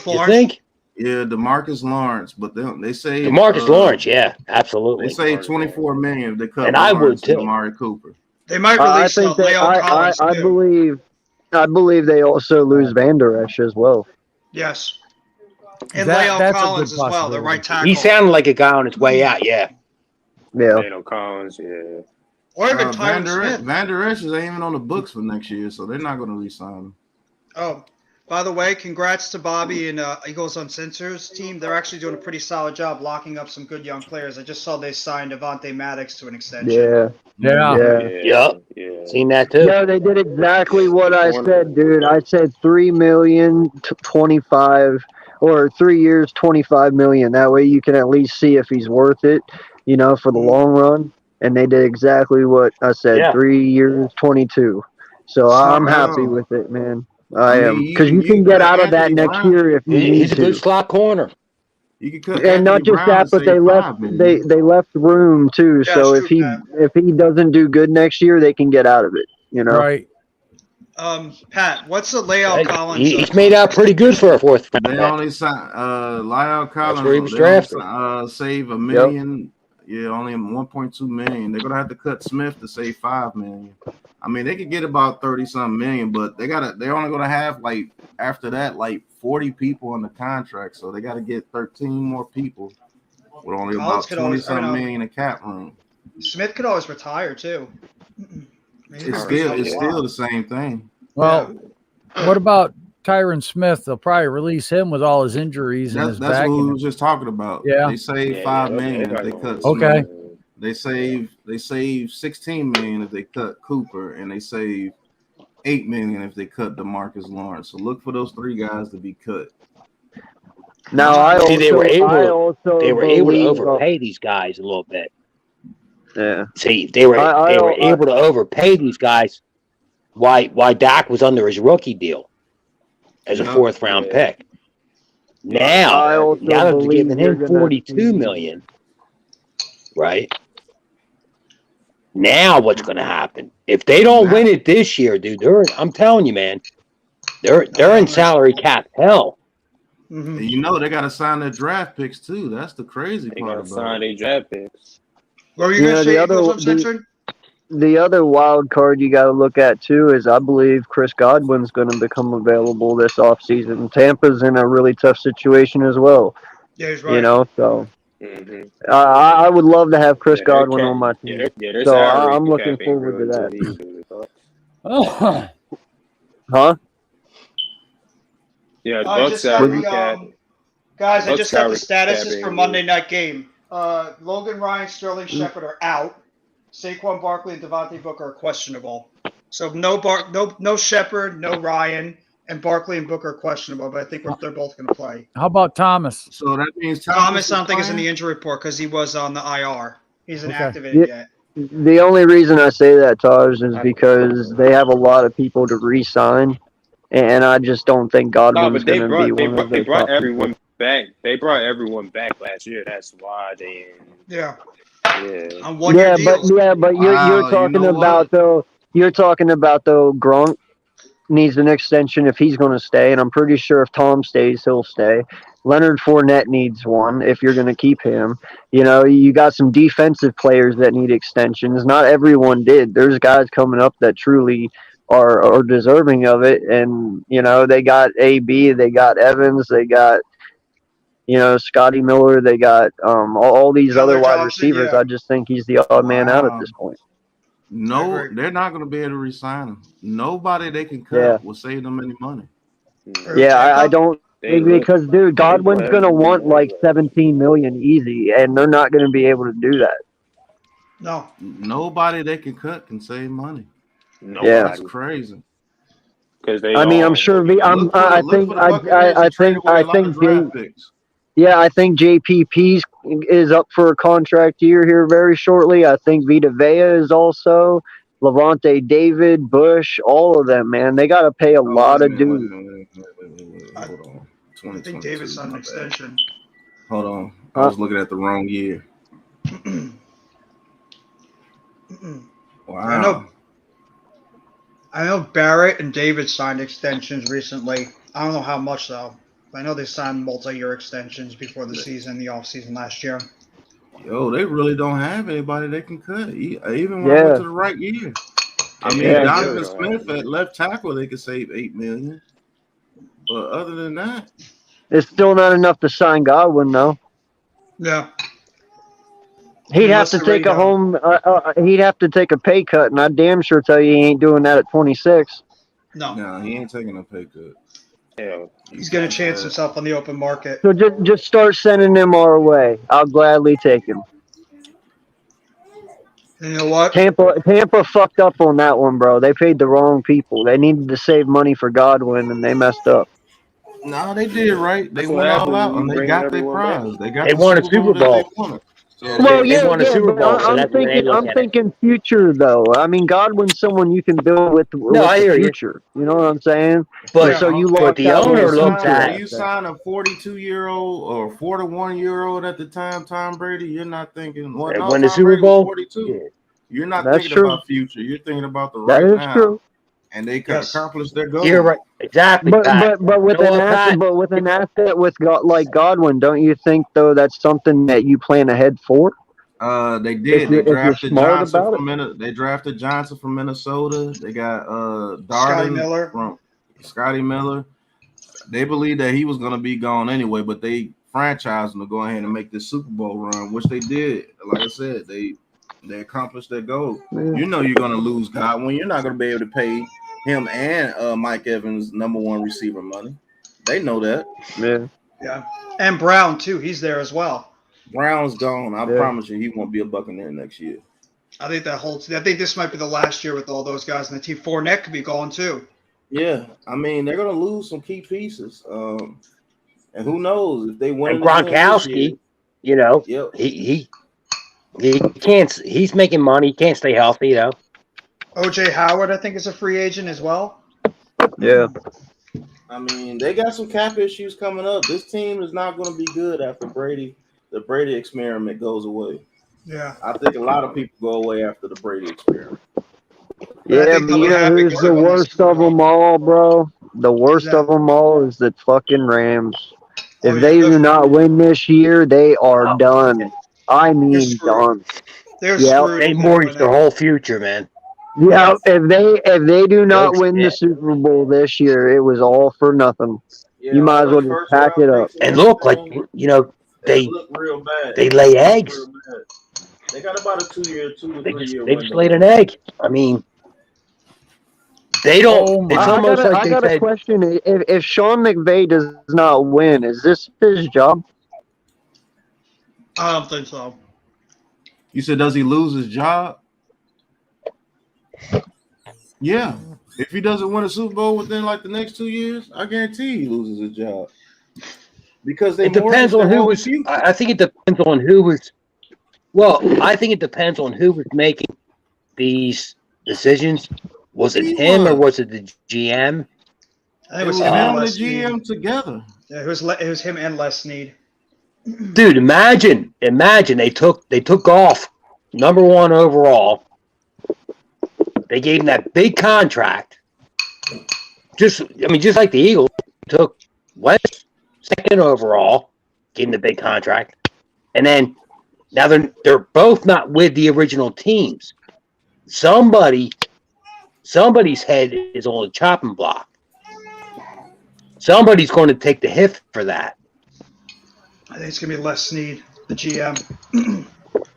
You Lawrence. think? DeMarcus Lawrence, but they say DeMarcus Lawrence, yeah, absolutely. They say 24 million if they cut And I would Lawrence and too. Amari Cooper. They might I release think that Leo Collins I too. believe they also lose Van Der Esch as well. Yes. And That's Leo a Collins good as well, the possibility. right tackle. He sounded like a guy on his way out, yeah. Yeah. Leno Collins, yeah. or even Van Tyron Der Esch, Smith. Van Der Esch is ain't even on the books for next year, so they're not going to re-sign him. Oh, by the way, congrats to Bobby and Eagles Uncensored's team. They're actually doing a pretty solid job locking up some good young players. I just saw they signed Devontae Maddox to an extension. Yeah. Yeah. Yup. Yeah. Seen that too. No, they did exactly what I said, dude. I said 3 million to 25 or 3 years, 25 million. That way you can at least see if he's worth it, for the long run. And they did exactly what I said. Yeah. 3 years, 22. So I'm happy with it, man. I am, because you can get out of that next year if you need He's a good to. slot corner. You can cut And not Anthony just Brown that, and but say they left 5 million. they left room too. Yeah, So it's if true, he doesn't do good next year, they can get out of it. Right. Pat, what's the Leo Collins? He's made out pretty good for a fourth round They pick. only signed Lyle Collins. where he was they only drafted. save $1 million. Yeah, only 1.2 million. They're gonna have to cut Smith to save 5 million. I mean, they could get about 30-something million, but they're only gonna have after that 40 people on the contract, so they got to get 13 more people with only Collins about could always- 20-something million in cap room. Smith could always retire too. It's still the same thing. Well, what about Tyron Smith? They'll probably release him with all his injuries and his That's back. what we were just talking about. Yeah. They save 5 million if they cut Okay. Smith. They save 16 million if they cut Cooper, and they save 8 million if they cut DeMarcus Lawrence. So look for those 3 guys to be cut. Now I See, they were able also to believe, overpay these guys a little bit. Yeah. See, they were able to overpay these guys. Why Dak was under his rookie deal as a fourth round pick. Now that they're giving him 42 million, right? Now what's going to happen if they don't win it this year, dude? I'm telling you, man, they're in salary cap hell. Mm-hmm. And they got to sign their draft picks too. That's the crazy They part got to about sign it. their draft picks. What were you going to say, Eagles Uncensored? The other wild card you got to look at too is I believe Chris Godwin's going to become available this offseason. Tampa's in a really tough situation as well. Yeah, he's right. So Mm-hmm. I would love to have Chris Godwin on my team. So I'm looking forward to that. Oh, Huh? Yeah, the I Bucks just got salary the, cap. guys, I Bucks just got the salary statuses cap for ain't Monday good. night game. Logan Ryan, Sterling Shepard are out. Saquon Barkley and Devontae Booker are questionable. So no Shepard, no Ryan, and Barkley and Booker are questionable, but I think they're both going to play. how about Thomas? So that means Thomas, I don't think, is in playing? the injury report because he was on the IR. He's Okay. inactivated yet. The only reason I say that, Taj, is because they have a lot of people to re-sign, and I just don't think No, Godwin's but they going to be brought one of they those brought top everyone people. back. They brought everyone back last year. That's why they. Yeah. Yeah. On one-year deals. But you're Wow, talking you know about Gronk needs an extension if he's going to stay, and I'm pretty sure if Tom stays, he'll stay. Leonard Fournette needs one if you're going to keep him. You got some defensive players that need extensions. Not everyone did. There's guys coming up that truly are deserving of it, and they got AB, they got Evans, they got Scotty Miller, they got all these Tyler other wide Johnson, receivers. yeah. I just think he's the odd man out at this point. No, they're not going to be able to re-sign him. Nobody they can cut Yeah. will save them any money. Yeah, I don't They because dude, Godwin's gonna want like 17 million easy, and they're not gonna be able to do that. No. Nobody they can cut can save money. Nobody. Yeah. That's crazy. Because they. I mean, I'm sure. I think JPP is up for a contract year here very shortly. I think Vita Vea is also. Levante David, Bush, all of them, man. They got to pay a lot of dues. Hold on. I think Davis on an extension. Hold on. I was looking at the wrong year. Wow. I know Barrett and David signed extensions recently. I don't know how much though. I know they signed multi-year extensions before the season, the off-season last year. Yo, they really don't have anybody they can cut. Even when I went to the right year. I mean, Donovan Smith at left tackle, they could save $8 million. But other than that, it's still not enough to sign Godwin, though. Yeah. He'd have to take he'd have to take a pay cut, and I damn sure tell you he ain't doing that at 26. No, he ain't taking a pay cut. Yeah. He's going to chance himself on the open market. So just start sending him our way. I'll gladly take him. And you know what? Tampa fucked up on that one, bro. They paid the wrong people. They needed to save money for Godwin, and they messed up. No, they did right. They went all out, and they got their prize. They won a Super Bowl. Well, they won a Super Bowl, so that's when they look I'm at thinking future, though. I mean, Godwin's someone you can build with I hear the you. future. You know what I'm saying? But so you but the owner looks at. You sign a 42-year-old or 41-year-old at the time, Tom Brady. You're not thinking win the Super Bowl. 42. Yeah. You're not That's thinking true. about future. You're thinking about the That right is now. true. And they can accomplish their goal. You're right, exactly. But with You know an what, asset with like Godwin, don't you think though that's something that you plan ahead for? They did. They drafted smart Johnson about from They drafted Johnson from Minnesota. They got Scotty Miller. They believed that he was going to be gone anyway, but they franchised him to go ahead and make this Super Bowl run, which they did. Like I said, they accomplished their goal. Yeah. You know you're going to lose Godwin. You're not going to be able to pay him and Mike Evans #1 receiver money. They know that. Yeah. And Brown too. He's there as well. Brown's gone. I promise you, he won't be a Buccaneer next year. I think that holds. I think this might be the last year with all those guys in the team. Fournette could be gone too. Yeah, I mean they're gonna lose some key pieces. And who knows if they win? And Gronkowski, you know, he can't. He's making money. He can't stay healthy though. OJ Howard, I think, is a free agent as well. Yeah. I mean, they got some cap issues coming up. This team is not going to be good after the Brady experiment goes away. Yeah. I think a lot of people go away after the Brady experiment. Yeah, but you know who's the worst of them all, bro? The worst of them all is the fucking Rams. If they do not win this year, they are done. I mean, done. They're screwed. They mortgage their whole future, man. Yeah, if they do not win the Super Bowl this year, it was all for nothing. You might as well just pack it up. And look, like you know, they look real bad. They lay eggs. They got about a 2 year, 2 to 3 year. They just laid an egg. I mean, they don't. It's almost like I got a question. If Sean McVay does not win, is this his job? I don't think so. You said, does he lose his job? Yeah. If he doesn't win a Super Bowl within like the next 2 years, I guarantee he loses his job. Because it depends on who was. I think it depends on who was. Well, I think it depends on who was making these decisions. Was it him or was it the GM? I think it was him him and and the Les GM Snead. together. Yeah, it was him and Les Snead. Dude, imagine they took off #1 overall. They gave him that big contract. Just like the Eagles took Wentz 2nd overall, gave him the big contract, and then now they're both not with the original teams. Somebody's head is on the chopping block. Somebody's going to take the hit for that. I think it's gonna be Les Snead, the GM.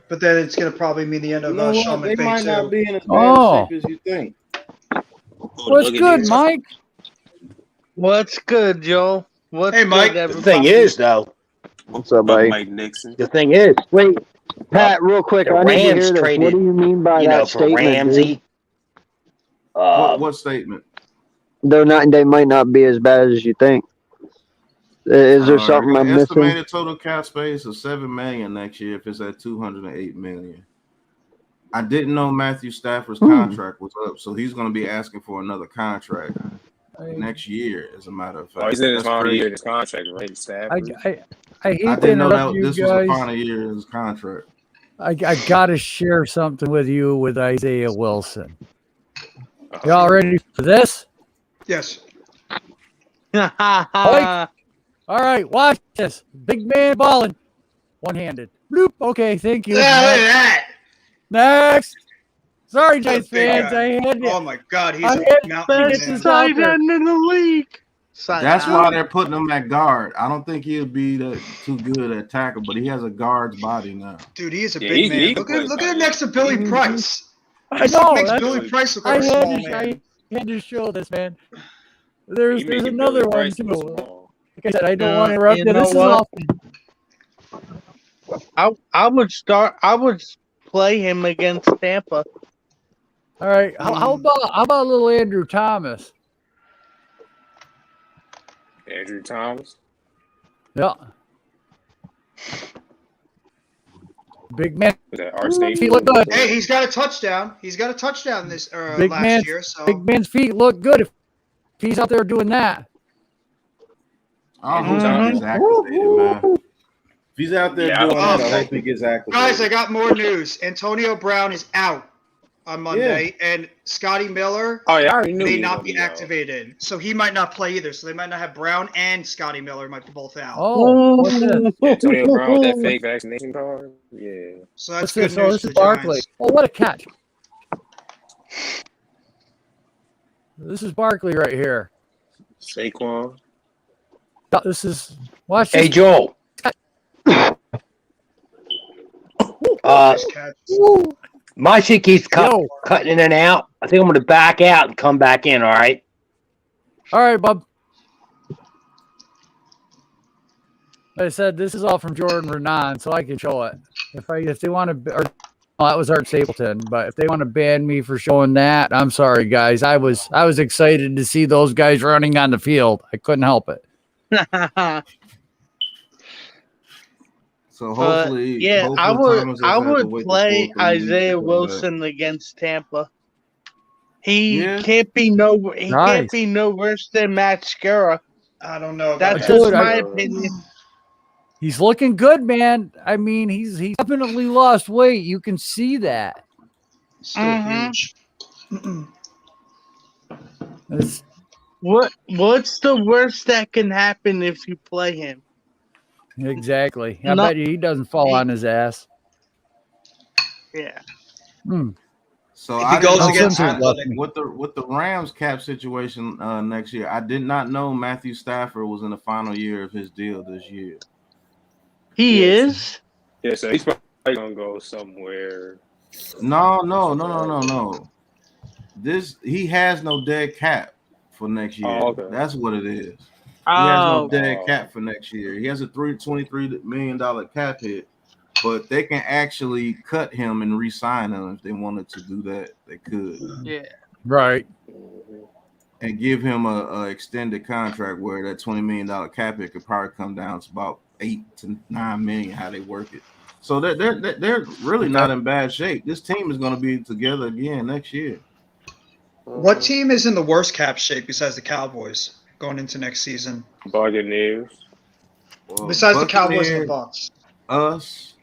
But then it's gonna probably mean the end of Sean They McVay might too. not be in as bad shape as you think. What's good, Mike? What's good, Joe? Hey, Mike. The thing is, though. What's up, buddy? Mike Nixon. The thing is, wait, Pat, real quick. the I need to hear Rams this. traded, What do you mean by you know, that for statement? Ramsey. What statement? They might not be as bad as you think. Is there something I'm missing? Estimated total cap space of $7 million next year if it's at $208 million. I didn't know Matthew Stafford's contract was up, so he's going to be asking for another contract next year. As a matter of fact, Oh, he's in his That's final crazy. year of his contract, right? Stafford. I hate I to didn't know interrupt that you this was the guys. final year of his contract. I got to share something with you with Isaiah Wilson. Y'all ready for this? Yes. All right, watch this. Big man balling. One-handed. Bloop. Okay, thank you. Yeah, look at that. Next. Sorry, Giants Big fans. guy. I had to. Oh my God, he's I a had mountain best man. side Tight end in the league. That's why they're putting him at guard. I don't think he'll be too good at tackle, but he has a guard's body now. Dude, he is a Yeah, big he man. can Look play at tight him end. next to Billy Price. I This know. makes That's, Billy Price look I like a had, small to, man. I had to show this, man. There's He making another Billy one, Price look too. small. Like I said, I don't want to interrupt you you. know This is what? awful. I would play him against Tampa. All right. How about little Andrew Thomas? Andrew Thomas. Yeah. Big man. Was that our state? He looked good. Hey, he's got a touchdown. He's got a touchdown this Big last man. year. So Big man's feet look good if he's out there doing that. I hope he gets activated, man. If he's out there Yeah, doing I that, I hope hope he gets activated. guys, I got more news. Antonio Brown is out on Monday, and Scotty Miller Oh yeah, I already knew may he was not gonna be out. activated. So he might not play either. So they might not have Brown and Scotty Miller might be both out. Oh, what's this? Antonio Brown with that fake vaccination card. Yeah. So that's What's good this? Oh, news this for is the Barkley. Giants. Oh, what a catch. This is Barkley right here. Saquon. This is watch Hey, this. Joel. Nice catch. My shit keeps Yo. cutting in and out. I think I'm going to back out and come back in, all right? All right, bub. Like I said, this is all from Jordan Renan, so I can show it. If they want to, or well, that was Art Stapleton, but if they want to ban me for showing that, I'm sorry, guys. I was excited to see those guys running on the field. I couldn't help it. So hopefully, yeah, hopefully I would Thomas doesn't have to wait the play full 3 weeks to Isaiah come back. Wilson against Tampa. He Yeah. can't be no Nice. worse than Matt Skura. I don't know. About That's that. just Dude, my opinion. He's looking good, man. I mean, he's definitely lost weight. You can see that. Still huge. It's- What's the worst that can happen if you play him? exactly. I No. bet you he doesn't fall on his ass. Yeah. Hmm. So If I he goes didn't know against Simpsons Athletic. left me. with the Rams cap situation next year. I did not know Matthew Stafford was in the final year of his deal this year. He Yes. is? Yeah, so he's probably gonna go somewhere. No. He has no dead cap for next year. Oh, okay. That's what it is. He has no Oh, dead cap for next year. He has a $23 million cap hit, but they can actually cut him and re-sign him if they wanted to do that. They could yeah. Right. and give him a extended contract where that $20 million cap hit could probably come down to about 8 to 9 million. How they work it. So they're really not in bad shape. This team is going to be together again next year. What team is in the worst cap shape besides the Cowboys going into next season? Buccaneers. Well, Besides the Cowboys and the Buccaneers, Bucks. us.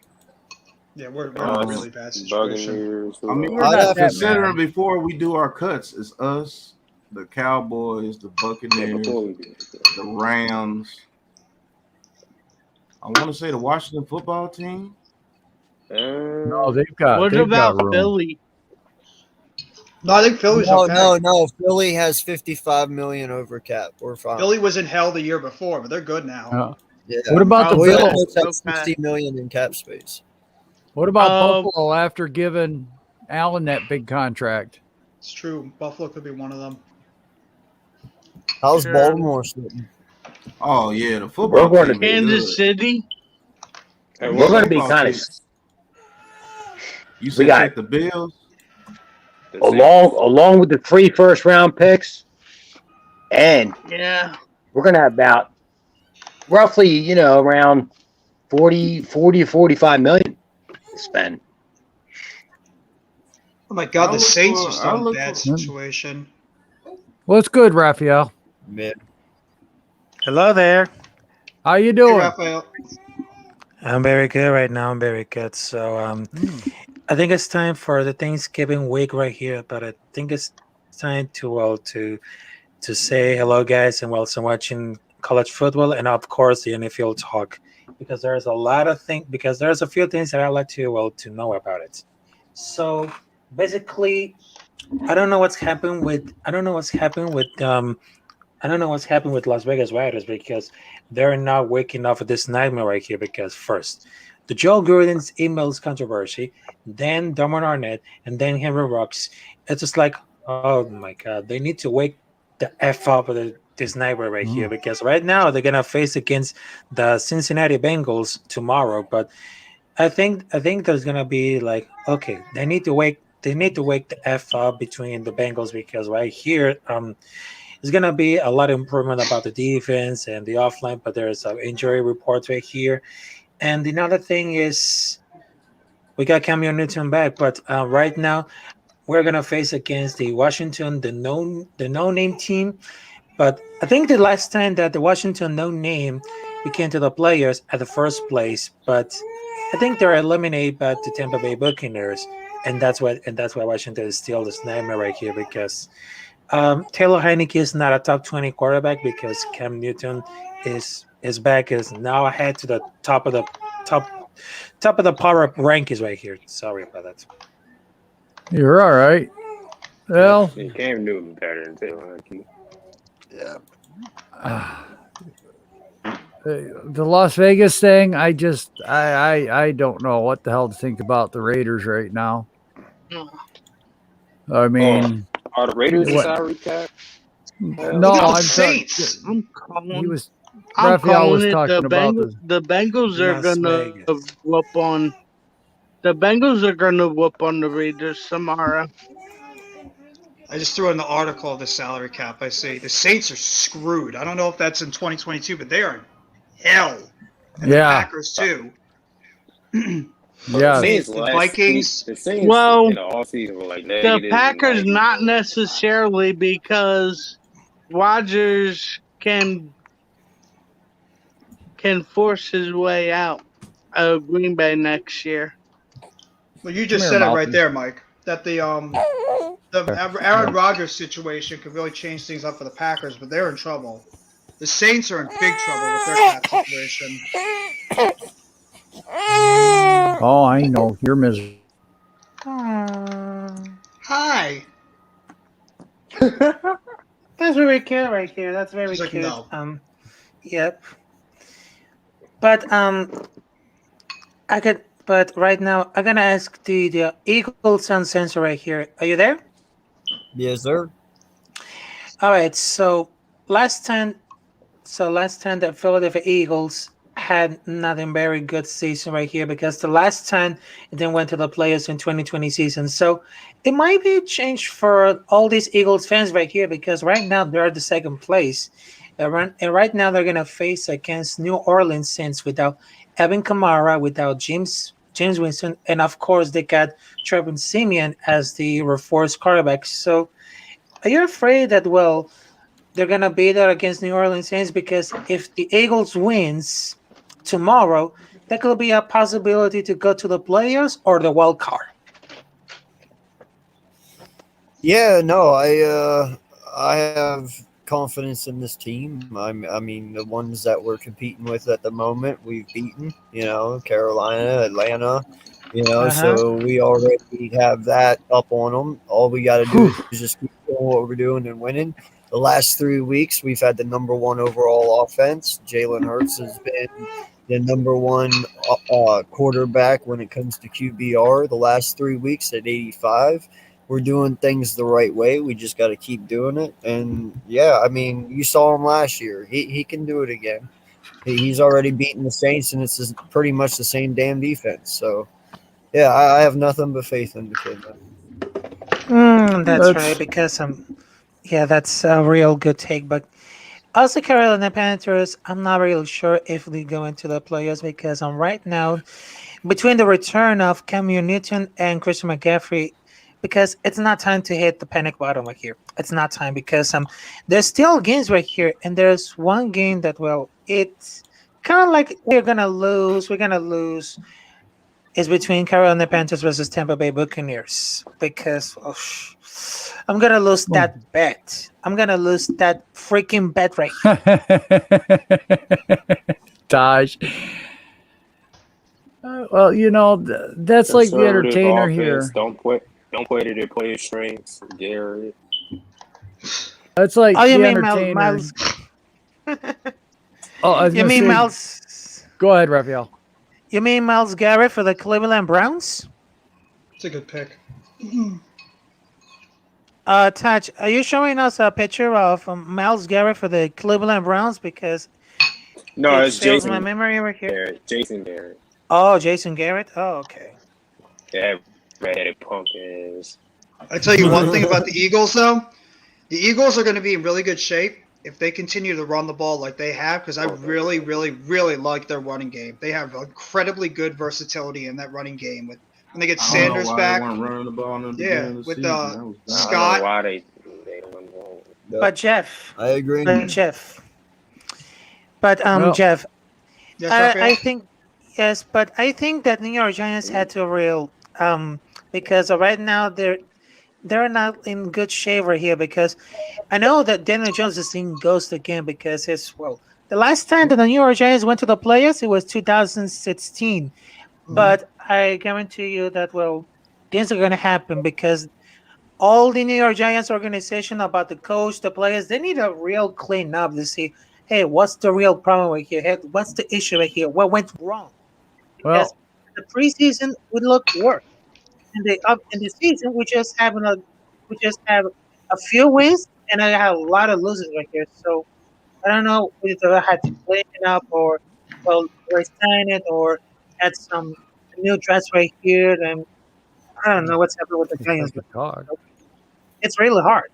Yeah, we're in a really bad situation. Buccaneers. I mean, We're not that considering bad. before we do our cuts, it's us, the Cowboys, the Yeah, Buccaneers, before we do it. the Rams. I want to say the Washington football team. No, they've got. What they've about got room. Philly? No, I think Philly's No, okay. no. Philly has 55 million over cap. We're fine. Philly was in hell the year before, but they're good now. Yeah. What about the Oh, We Bills? Bills? almost have Okay. 60 million in cap space. What about Um, Buffalo after giving Allen that big contract? It's true. Buffalo could be one of them. How's Sure. Baltimore sitting? Oh yeah, the football We're going team is Kansas good. City? Hey, We're going to be football kind of team. You said got- take the Bills. along with the 3 first-round picks, and Yeah. we're going to have about roughly, around 40 to 45 million to spend. Oh my God, I'll the look Saints for- are still I'll in a look bad for- situation. What's good, Raphael? Mid. Hello there. How you Hey, doing? Raphael. I'm very good right now. I'm very good. So I think it's time for the Thanksgiving week right here. But I think it's time to say hello, guys, and welcome watching college football and of course the NFL talk because there's a lot of things because there's a few things that I'd like to know about it. So basically, I don't know what's happened with Las Vegas Raiders because they're not waking up with this nightmare right here. Because first, the Joe Gruden's emails controversy, then Dermot Arnett, and then Henry Rocks. It's just like, oh my God, they need to wake the F up with this nightmare right here because right now they're gonna face against the Cincinnati Bengals tomorrow. But I think there's gonna be like, okay, they need to wake the F up between the Bengals because right here, there's gonna be a lot of improvement about the defense and the offline, but there's some injury reports right here. And another thing is we got Cam Newton back, but right now we're gonna face against the Washington, the no name team. But I think the last time that the Washington no name became to the players at the first place, but I think they're eliminated by the Tampa Bay Buccaneers, and that's why Washington is still this nightmare right here because Taylor Heineke is not a top 20 quarterback because Cam Newton is back is now ahead to the top of the power rankings right here. Sorry about that. You're all right. Well, He Cam Newton better than Taylor Heineke. the Las Vegas thing, I don't know what the hell to think about the Raiders right now. I mean, Are the Raiders in what- salary cap? no, No, I'm Saints. I'm He calling. was I'm Raphael calling was it. talking The about Bengals. The Bengals are Las gonna Vegas. whoop on. The Bengals are gonna whoop on the Raiders tomorrow. I just threw in the article of the salary cap. I see the Saints are screwed. I don't know if that's in 2022, but they are in hell. And the Yeah. Packers too. Yeah. The Vikings. The Saints Well, in the offseason were like The negative. and Packers like- not necessarily because Rodgers can force his way out of Green Bay next year. Well, you Come just here, said it Malcolm. right there, Mike. That the Aaron Rodgers situation could really change things up for the Packers, but they're in trouble. The Saints are in big trouble with their cap situation. Oh, I know. You're miserable. Hi. That's very cute right here. That's very She's like, cute. no. Yep. But But right now I'm gonna ask the Eagles Uncensored right here. Are you there? Yes, sir. All right. So last time the Philadelphia Eagles had not a very good season right here because the last time it then went to the playoffs in 2020 season. So it might be a change for all these Eagles fans right here because right now they're at the second place. And right now they're gonna face against New Orleans Saints without Evan Kamara, without James Winston, and of course they got Trevor Siemian as the reforced quarterback. So are you afraid that they're gonna be there against New Orleans Saints because if the Eagles wins tomorrow, that could be a possibility to go to the playoffs or the wild card. Yeah, no, I have confidence in this team. I mean, the ones that we're competing with at the moment, we've beaten. Carolina, Atlanta. So we already have that up on them. All we got to do is just keep doing what we're doing and winning. The last 3 weeks, we've had the number one overall offense. Jalen Hurts has been the number one quarterback when it comes to QBR the last 3 weeks at 85. We're doing things the right way. We just got to keep doing it. And, yeah, I mean, you saw him last year. He can do it again. He's already beaten the Saints, and it's pretty much the same damn defense. So, yeah, I have nothing but faith in the kid. That's right, because that's a real good take. But also, Carolina Panthers, I'm not really sure if they go into the playoffs because right now, between the return of Cam Newton and Christian McCaffrey, because it's not time to hit the panic button right here. It's not time because there's still games right here, and there's one game that it's kind of like we're gonna lose. Is between Carolina Panthers versus Tampa Bay Buccaneers because I'm gonna lose that bet. I'm gonna lose that freaking bet right here. Taj. Well, that's like the entertainer offense, here. Don't play to their player strengths, Garrett. That's like you the mean entertainer. Miles? You mean Miles? Go ahead, Raphael. You mean Myles Garrett for the Cleveland Browns? It's a good pick. Taj, are you showing us a picture of Myles Garrett for the Cleveland Browns? Because no, it's fails Jason. My memory over here. Garrett. Jason Garrett. Oh, Jason Garrett. Oh, okay. That redheaded punk is. I tell you one thing about the Eagles, though. The Eagles are going to be in really good shape if they continue to run the ball like they have, because I really, really, really like their running game. They have incredibly good versatility in that running game. When they get Sanders back, they weren't running the ball in the yeah, beginning of the with season. That was bad. Scott. I don't know why they don't know. But Jeff, I agree. Jeff. Yes, Raphael? I think yes, but I think that New York Giants had to real because right now they're not in good shape right here because I know that Daniel Jones is seeing ghost again because the last time that the New York Giants went to the playoffs it was 2016, but I guarantee you that things are going to happen because all the New York Giants organization about the coach, the players, they need a real clean up to see, hey, what's the real problem right here? Hey, what's the issue right here? What went wrong? Because the preseason would look worse. In the season, we just have a few wins, and I have a lot of losers right here. So I don't know whether I had to play it up or resign it or add some new drafts right here. And I don't know what's happening with the Giants. It's really hard.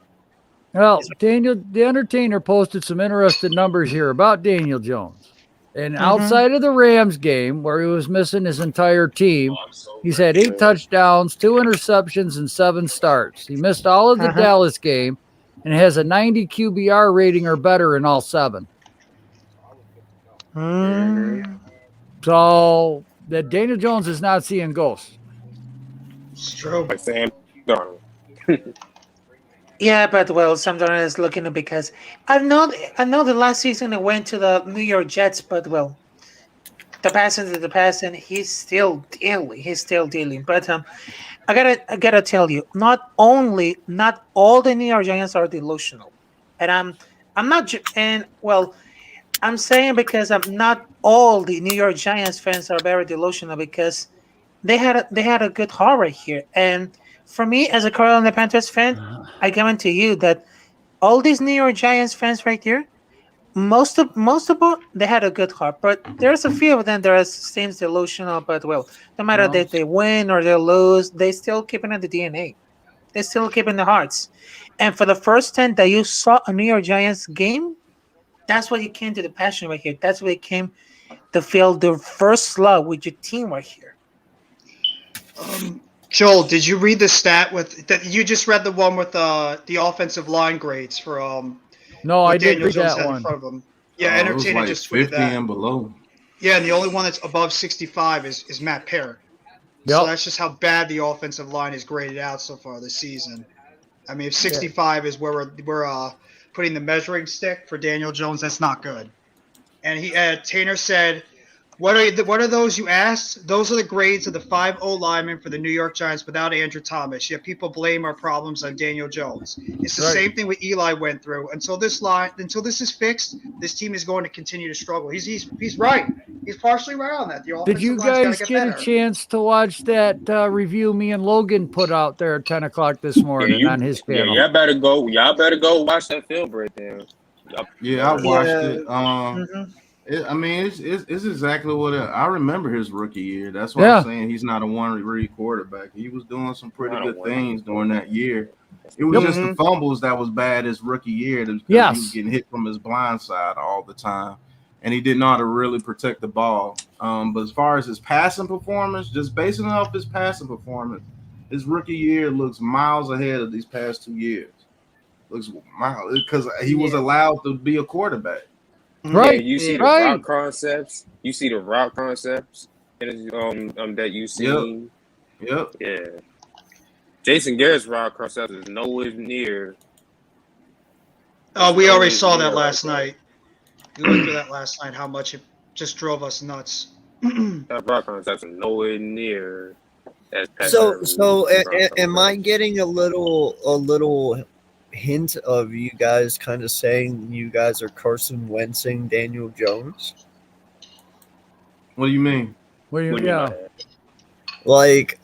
Well, Daniel, the entertainer, posted some interesting numbers here about Daniel Jones. And outside of the Rams game, where he was missing his entire team, he's had 8 touchdowns, 2 interceptions, and 7 starts. He missed all of the Dallas game and has a 90 QBR rating or better in all 7. So that Daniel Jones is not seeing ghosts. It's true. Like Sam Darnold. Yeah, but Sam Darnold is looking at because I know the last season it went to the New York Jets, but the passing, he's still dealing. But I gotta tell you, not all the New York Giants are delusional, and I'm saying because not all the New York Giants fans are very delusional because they had a good heart right here. And for me, as a Carolina Panthers fan, I guarantee you that all these New York Giants fans right here, most of them, they had a good heart. But there's a few of them that seems delusional. But no matter that they win or they lose, they still keeping the DNA. They still keeping the hearts. And for the first time that you saw a New York Giants game, that's what you came to the passion right here. That's what you came to feel the first slug with your team right here. Joel, did you read the stat that you just read the one with the offensive line grades for No, I didn't Daniel read Jones that had in one. front of him? Yeah, Entertainer like just tweeted 50 that. and below. Yeah, and the only one that's above 65 is Matt Parrott. Yep. So that's just how bad the offensive line is graded out so far this season. I mean, if 65 is where we're putting the measuring stick for Daniel Jones, that's not good. And Tainer said, What are those you asked? Those are the grades of the 5 O-linemen for the New York Giants without Andrew Thomas. Yet people blame our problems on Daniel Jones. It's the same thing what Eli went through. Until this is fixed, this team is going to continue to struggle. He's right. He's partially right on that. The Did you guys get a chance to watch that review me and Logan put out there at 10 o'clock this morning on his channel? Y'all better go watch that film breakdown. Yeah, I watched it. It's exactly what I remember his rookie year. That's why I'm saying he's not a one-read quarterback. He was doing some pretty good things during that year. It was just the fumbles that was bad his rookie year because he was getting hit from his blind side all the time, and he did not really protect the ball. But as far as his passing performance, just basing it off his passing performance, His rookie year looks miles ahead of these past 2 years. Looks miles because he was allowed to be a quarterback. Right. Yeah, you see the right. route concepts. You see the route concepts that you seen. Yep. Yeah. Jason Garrett's route concept is nowhere near. Oh, we already nowhere saw that near last like night. We went through that last night. How much it just drove us nuts. That route concept is nowhere near as So, Patrick so Mahomes' route am I concepts. getting a little hint of you guys kind of saying you guys are Carson Wentzing Daniel Jones? What do you mean? Well, What do you mean by yeah. that? Like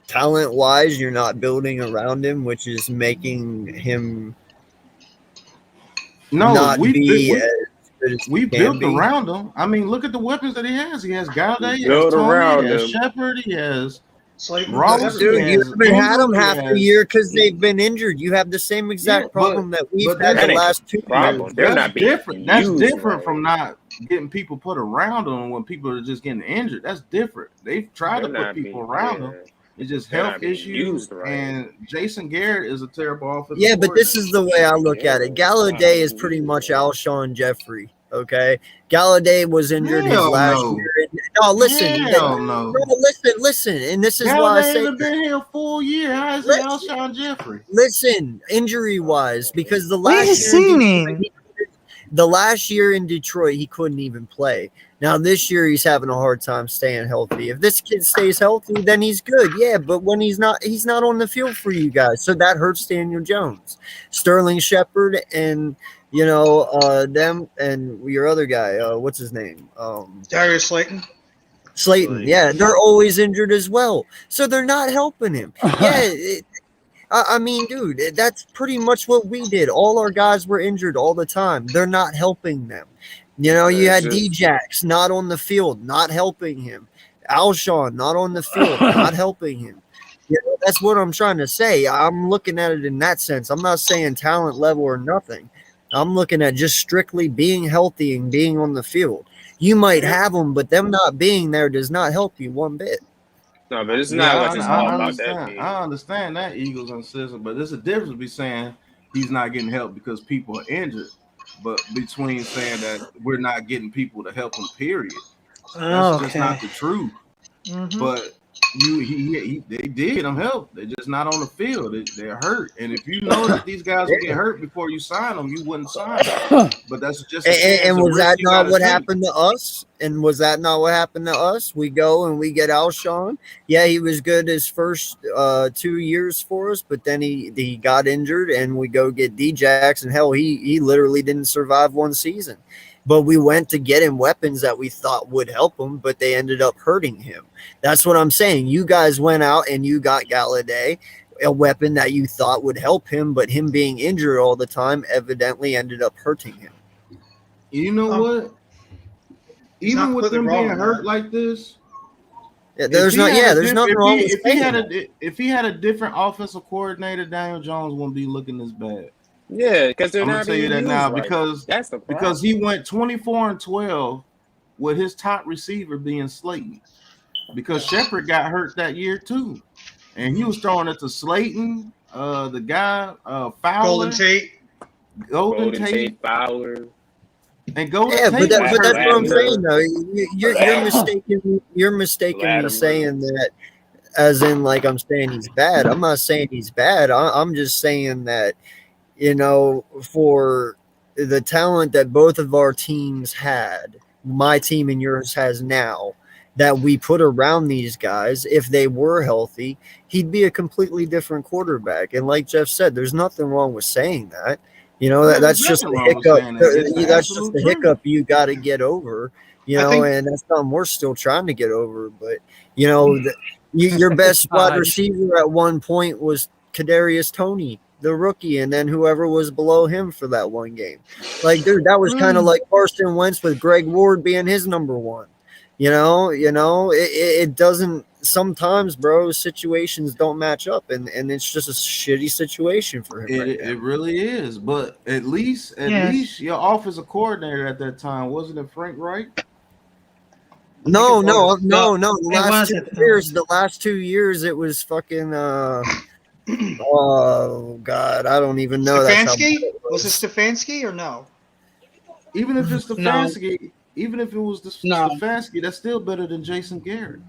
talent wise, you're not building around him, which is making him No, not be as good as we he can built be. around him. I mean, look at the weapons that he has. He has Galladay, he has Build Tommy, around he has him. Shepard, he has Slayton, Ross, he Dude, you has haven't had Ingram, them he half the has- year because they've been injured. You have the same exact Yeah, problem that we've but had That the ain't last the 2 problem. years. They're that's not being different. That's used different right. from not getting people put around them when people are just getting injured. That's different. They've tried They're to put not people being around them. yeah. It's just They're health not being issues. used right. And Jason Garrett is a terrible offensive Yeah, but this is the way I look at it. Yeah, Galladay is not pretty used much right. Alshon Jeffrey. Okay, Galladay was injured his Hell last no. year. No, listen, Hell no. listen, and this is why I Galladay say has been here a full year. How is he Alshon Jeffrey? listen, injury wise, because the What are you last year in singing? Detroit, the last year in Detroit, he couldn't even play. Now this year he's having a hard time staying healthy. If this kid stays healthy, then he's good. Yeah, but when he's not on the field for you guys. So that hurts Daniel Jones, Sterling Shepard, and them and your other guy. What's his name? Darius Slayton. Slayton. Yeah, they're always injured as well. So they're not helping him. Yeah. I mean, dude, that's pretty much what we did. All our guys were injured all the time. They're not helping them. You had Djax not on the field, not helping him. Alshon not on the field, not helping him. That's what I'm trying to say. I'm looking at it in that sense. I'm not saying talent level or nothing. I'm looking at just strictly being healthy and being on the field. You might have them, but them not being there does not help you one bit. No, but it's not like it's all about that. I understand that Eagles and Citizen, but there's a difference between saying he's not getting help because people are injured, but between saying that we're not getting people to help him, period. That's just not the truth. Mm-hmm. But they did get him help. They're just not on the field. They're hurt. And if you know that these guys will get hurt before you sign them, you wouldn't sign them. But that's just and was that not what happened to us? And was that not what happened to us? We go and we get Alshon. Yeah, he was good his first 2 years for us, but then he got injured, and we go get Djax, and hell, he literally didn't survive one season. But we went to get him weapons that we thought would help him, but they ended up hurting him. That's what I'm saying. You guys went out and you got Galladay, a weapon that you thought would help him, but him being injured all the time evidently ended up hurting him. You know what? Even with them being hurt like this, there's nothing wrong with saying if he had a different offensive coordinator, Daniel Jones wouldn't be looking this bad. Yeah, because they're I'm gonna not tell you being that now used because that's the problem. because he went 24-12 with his top receiver being Slayton, because Shepard got hurt that year too, and he was throwing it to Slayton, the guy Fowler, Golden Tate, Fowler. And Golden yeah, Tate but that's what I'm saying though. You're mistaking me saying that as in like I'm saying he's bad. I'm not saying he's bad. I'm just saying that, for the talent that both of our teams had, my team and yours has now, that we put around these guys, if they were healthy, he'd be a completely different quarterback. And like Jeff said, there's nothing wrong with saying that. That's just the hiccup. That's just the hiccup you got to get over, and that's something we're still trying to get over. But, your best wide receiver at one point was Kadarius Toney, the rookie, and then whoever was below him for that one game. Like, dude, that was kind of like Carson Wentz with Greg Ward being his number one. It doesn't sometimes, bro. Situations don't match up, and it's just a shitty situation for him. It really is. But at least your offensive coordinator at that time, wasn't it Frank Wright? No, it no, was. no, no. It wasn't. The last 2 years, it was fucking. Oh God, I don't even know. That's how bad Stefanski? it Was it Stefanski or no? Even if it's No. Stefanski, even if it was the No. Stefanski, that's still better than Jason Garrett.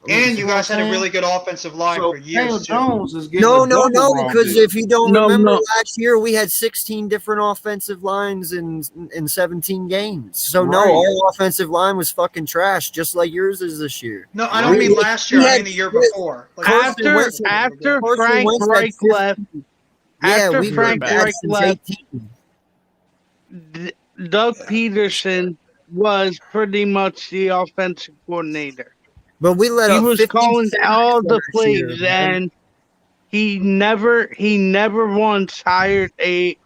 And See you what guys I'm had a saying? really good offensive line So for years Daniel too. Jones is getting No, a no, double no. wrong Because deal. if you don't No, remember, no. last year we had 16 different offensive lines in 17 games. So no, Right. our offensive line was fucking trash, just like yours is this year. No, I don't Right. mean last year. We I had- mean the year before. Like, Carson Wentz- After Carson Frank Wentz had Reich 50. left, Yeah, after we've Frank been bad Reich since left, 18. Doug Peterson was pretty much the offensive coordinator. But we let He up was 50 calling sacks all the last year, plays, man. and he never once hired a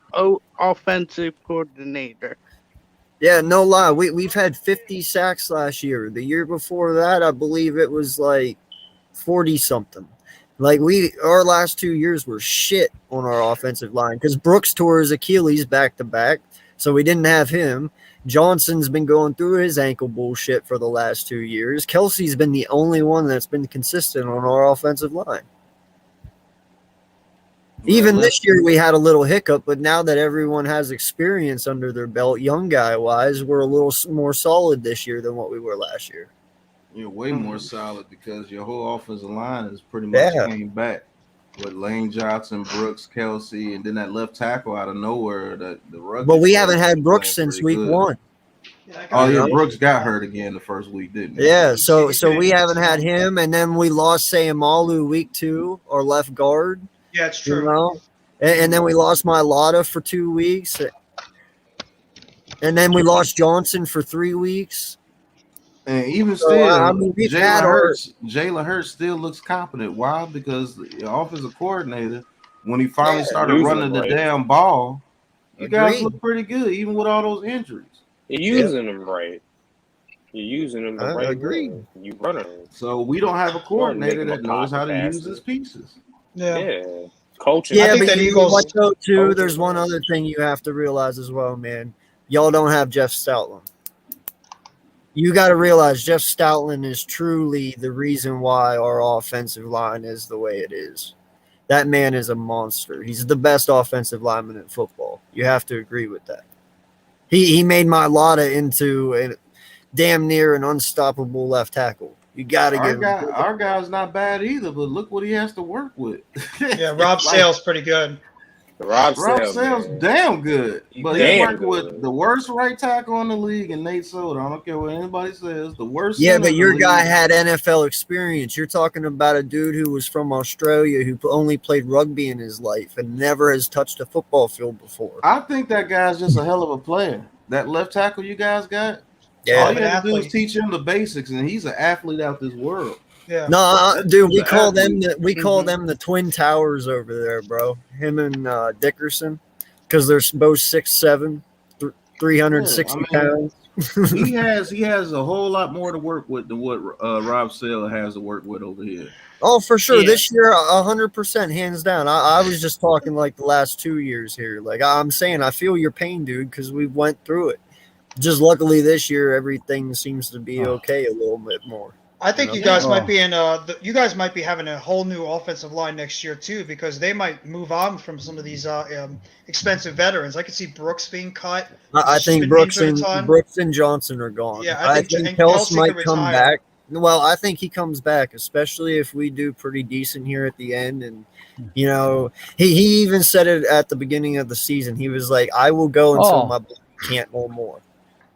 offensive coordinator. Yeah, no lie. We've had 50 sacks last year. The year before that, I believe it was like 40 something. Like our last 2 years were shit on our offensive line because Brooks tore his Achilles back to back, so we didn't have him. Johnson's been going through his ankle bullshit for the last 2 years. Kelsey's been the only one that's been consistent on our offensive line. Even this year, we had a little hiccup, but now that everyone has experience under their belt, young guy wise, we're a little more solid this year than what we were last year. You're way more solid because your whole offensive line is pretty much Yeah. came back with Lane Johnson, Brooks, Kelsey, and then that left tackle out of nowhere. The rugby But we player haven't had was Brooks playing since pretty week good. 1. Oh yeah, Yeah. Brooks got hurt again the first week, didn't he? Yeah, so we haven't had him, and then we lost Sayamalu week 2, our left guard. yeah, it's You true. know, and then we lost Mailata for 2 weeks, and then we lost Johnson for 3 weeks. And even So, still, I mean, we've had Jalen Hurts still looks competent. Why? Because the offensive coordinator, when he finally started Using running him the right. damn ball, you guys Agreed. look pretty good, even with all those injuries. You're using them right. You're using them the I right agree. way. You running them. So we don't have a coordinator making that them knows how to pocket use passes. his pieces. Yeah. Yeah. Coaching. Yeah, think but that you know Eagles- what though, too? Coaching, There's one man. other thing you have to realize as well, man. Y'all don't have Jeff Stoutland. You got to realize Jeff Stoutland is truly the reason why our offensive line is the way it is. That man is a monster. He's the best offensive lineman in football. You have to agree with that. He made Mailata into a damn near an unstoppable left tackle. You got to give him. Our guy's not bad either, but look what he has to work with. Yeah, Rob Like, Sale's pretty good. Rob Sale's man. damn good, but he's Damn working with good. the worst right tackle in the league, and Nate Soda. I don't care what anybody says. The worst. Yeah, center but in the your guy league. had NFL experience. You're talking about a dude who was from Australia who only played rugby in his life and never has touched a football field before. I think that guy's just a hell of a player. That left tackle you guys got. Yeah. All an you have to do is athlete. teach him the basics, and he's an athlete out this world. Yeah. No, dude, we the call them athlete. the Twin Towers over there, bro. Him and Dickerson, because they're both 6'7", 360 Yeah, I mean, pounds. he has a whole lot more to work with than what Rob Sale has to work with over here. Oh, for sure. Yeah. This year, 100%, hands down. I was just talking like the last 2 years here. Like I'm saying, I feel your pain, dude, because we went through it. Just luckily this year, everything seems to be okay a little bit more. I think You you know? guys Oh. might be in you guys might be having a whole new offensive line next year too, because they might move on from some of these expensive veterans. I could see Brooks being cut. I He's think been Brooks injured and a ton. Brooks and Johnson are gone. Yeah, I I think think- and Kels Kelsey might could come retire. back. Well, I think he comes back, especially if we do pretty decent here at the end. And you know, he even said it at the beginning of the season. He was like, "I will go until Oh. my body can't no more."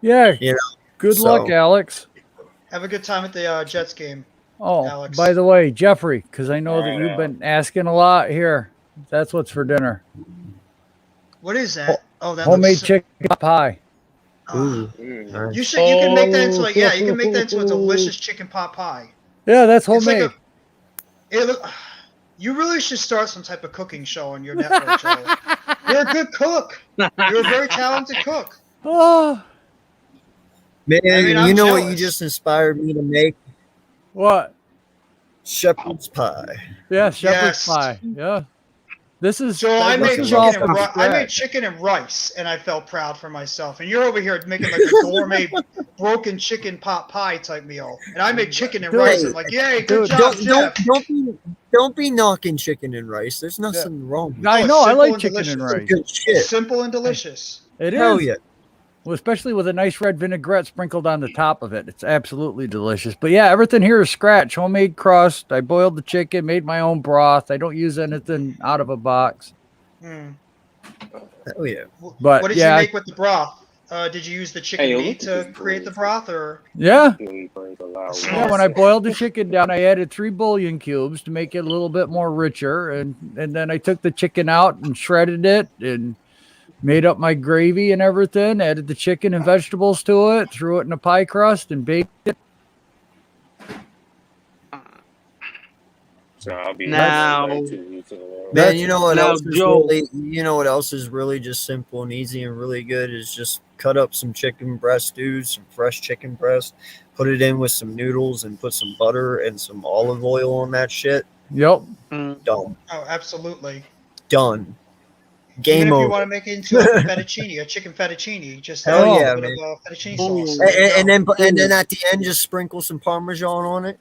Yeah. You know, Good so- luck, Alex. Have a good time at the Jets game. Oh, Alex. by the way, Jeffrey, because I know that you've been asking a lot here. That's what's for dinner. What is that? Oh, that Homemade looks so- chicken pie. Ooh. Mm. You can make that into you can make that into a delicious chicken pot pie. Yeah, that's It's like homemade. you really should start some type of cooking show on your network, Joe. You're a good cook. You're a very talented cook. Oh, Man, mean, I'm you know what you jealous. just inspired me to make? what? Shepherd's pie. Yeah, shepherd's Yes. pie. Yeah. This is Joel, I this made is all chicken and from I made scratch. chicken and rice, and I felt proud for myself. And you're over here making like a gourmet broken chicken pot pie type meal, and I made chicken and Dude, rice. I'm like, yay, good dude, job, Jeff. Don't be knocking chicken and rice. There's nothing wrong with I it's know. I simple like and chicken and delicious. rice. good shit. It's simple and delicious. It is. Hell yeah. Well, especially with a nice red vinaigrette sprinkled on the top of it. It's absolutely delicious. But yeah, everything here is scratch, homemade crust. I boiled the chicken, made my own broth. I don't use anything out of a box. Hmm. Hell yeah. But What did yeah, you make with the broth? Did you use the chicken meat to create the broth, or? yeah. Smart. Yeah, when I boiled the chicken down, I added 3 bouillon cubes to make it a little bit more richer, and then I took the chicken out and shredded it and made up my gravy and everything. Added the chicken and vegetables to it, threw it in a pie crust, and baked it. So I'll be Now- Man, you know what Now, else is Joe- really, you know what else is really just simple and easy and really good is just cut up some chicken breast, dude, some fresh chicken breast, put it in with some noodles and put some butter and some olive oil on that shit. Yep. Done. Oh, absolutely. Done. Even Game if you over. want to make it into a fettuccine, a chicken fettuccine, just Hell add yeah, a bit man. of fettuccine sauce. And then at the end, just sprinkle some Parmesan on it.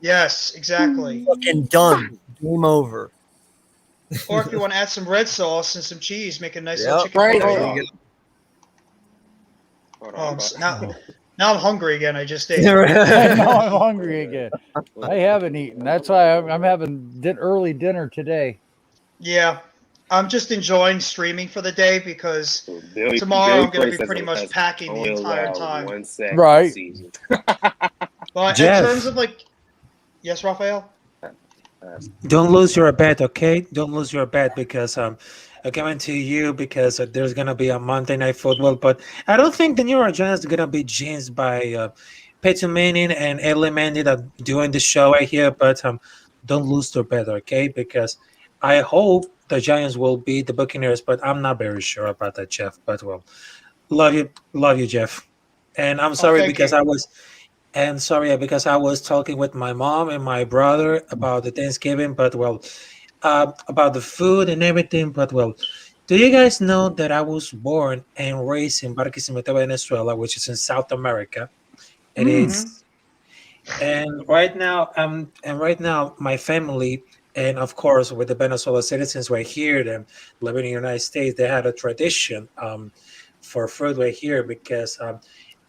Yes, exactly. Fucking done. Game over. Or if you want to add some red sauce and some cheese, make a nice Yep. little chicken Right. fettuccine. There you Hold Oh, on, now I'm hungry again. I just ate. go. Now I'm hungry again. I haven't eaten. That's why I'm having early dinner today. Yeah, I'm just enjoying streaming for the day because So Billy, tomorrow I'm going to Place be pretty has- much has packing the only entire allowed time. 1 sack Right. this season. But Jeff. in terms of like, yes, Raphael. Don't lose your bet, okay? Don't lose your bet because I'm coming to you because there's gonna be a Monday Night Football, but I don't think the New York Giants are gonna be jinxed by Peyton Manning and Eli Manning that doing the show right here. But don't lose your bet, okay? Because I hope the Giants will beat the Buccaneers, but I'm not very sure about that, Jeff. But well, love you, Jeff. And I'm sorry thank because you. because I was talking with my mom and my brother about the Thanksgiving, but well, about the food and everything. But well, do you guys know that I was born and raised in Barquisimeto, Venezuela, which is in South America? It is, and right now, my family, and of course, with the Venezuela citizens right here, them living in the United States, they had a tradition for food right here because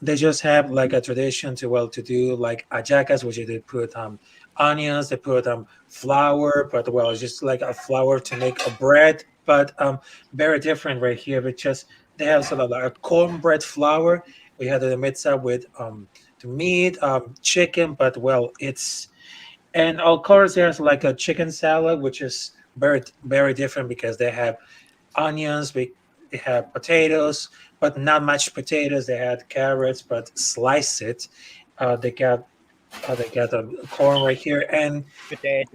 they just have like a tradition to do like hallacas, which they put onions, they put flour, but well, it's just like a flour to make a bread, but very different right here. Because they have sort of like a cornbread flour. We had to mix up with the meat, chicken, but well, it's and of course there's like a chicken salad, which is very different because they have onions, they have potatoes, but not much potatoes. They had carrots, but slice it. They got corn right here, and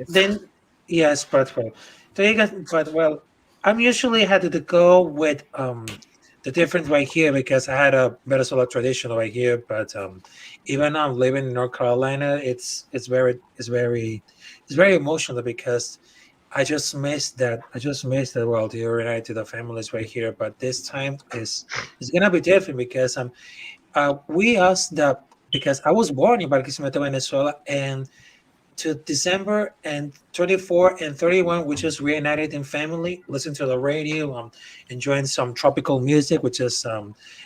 then yes, but well, I'm usually had to go with the difference right here because I had a Venezuela tradition right here, but even I'm living in North Carolina, it's very emotional because I just missed that. Well, the reunited to the families right here, but this time is gonna be different because we asked that because I was born in Barquisimeto, Venezuela, and to December and 24 and 31, we just reunited in family, listen to the radio, enjoying some tropical music, which is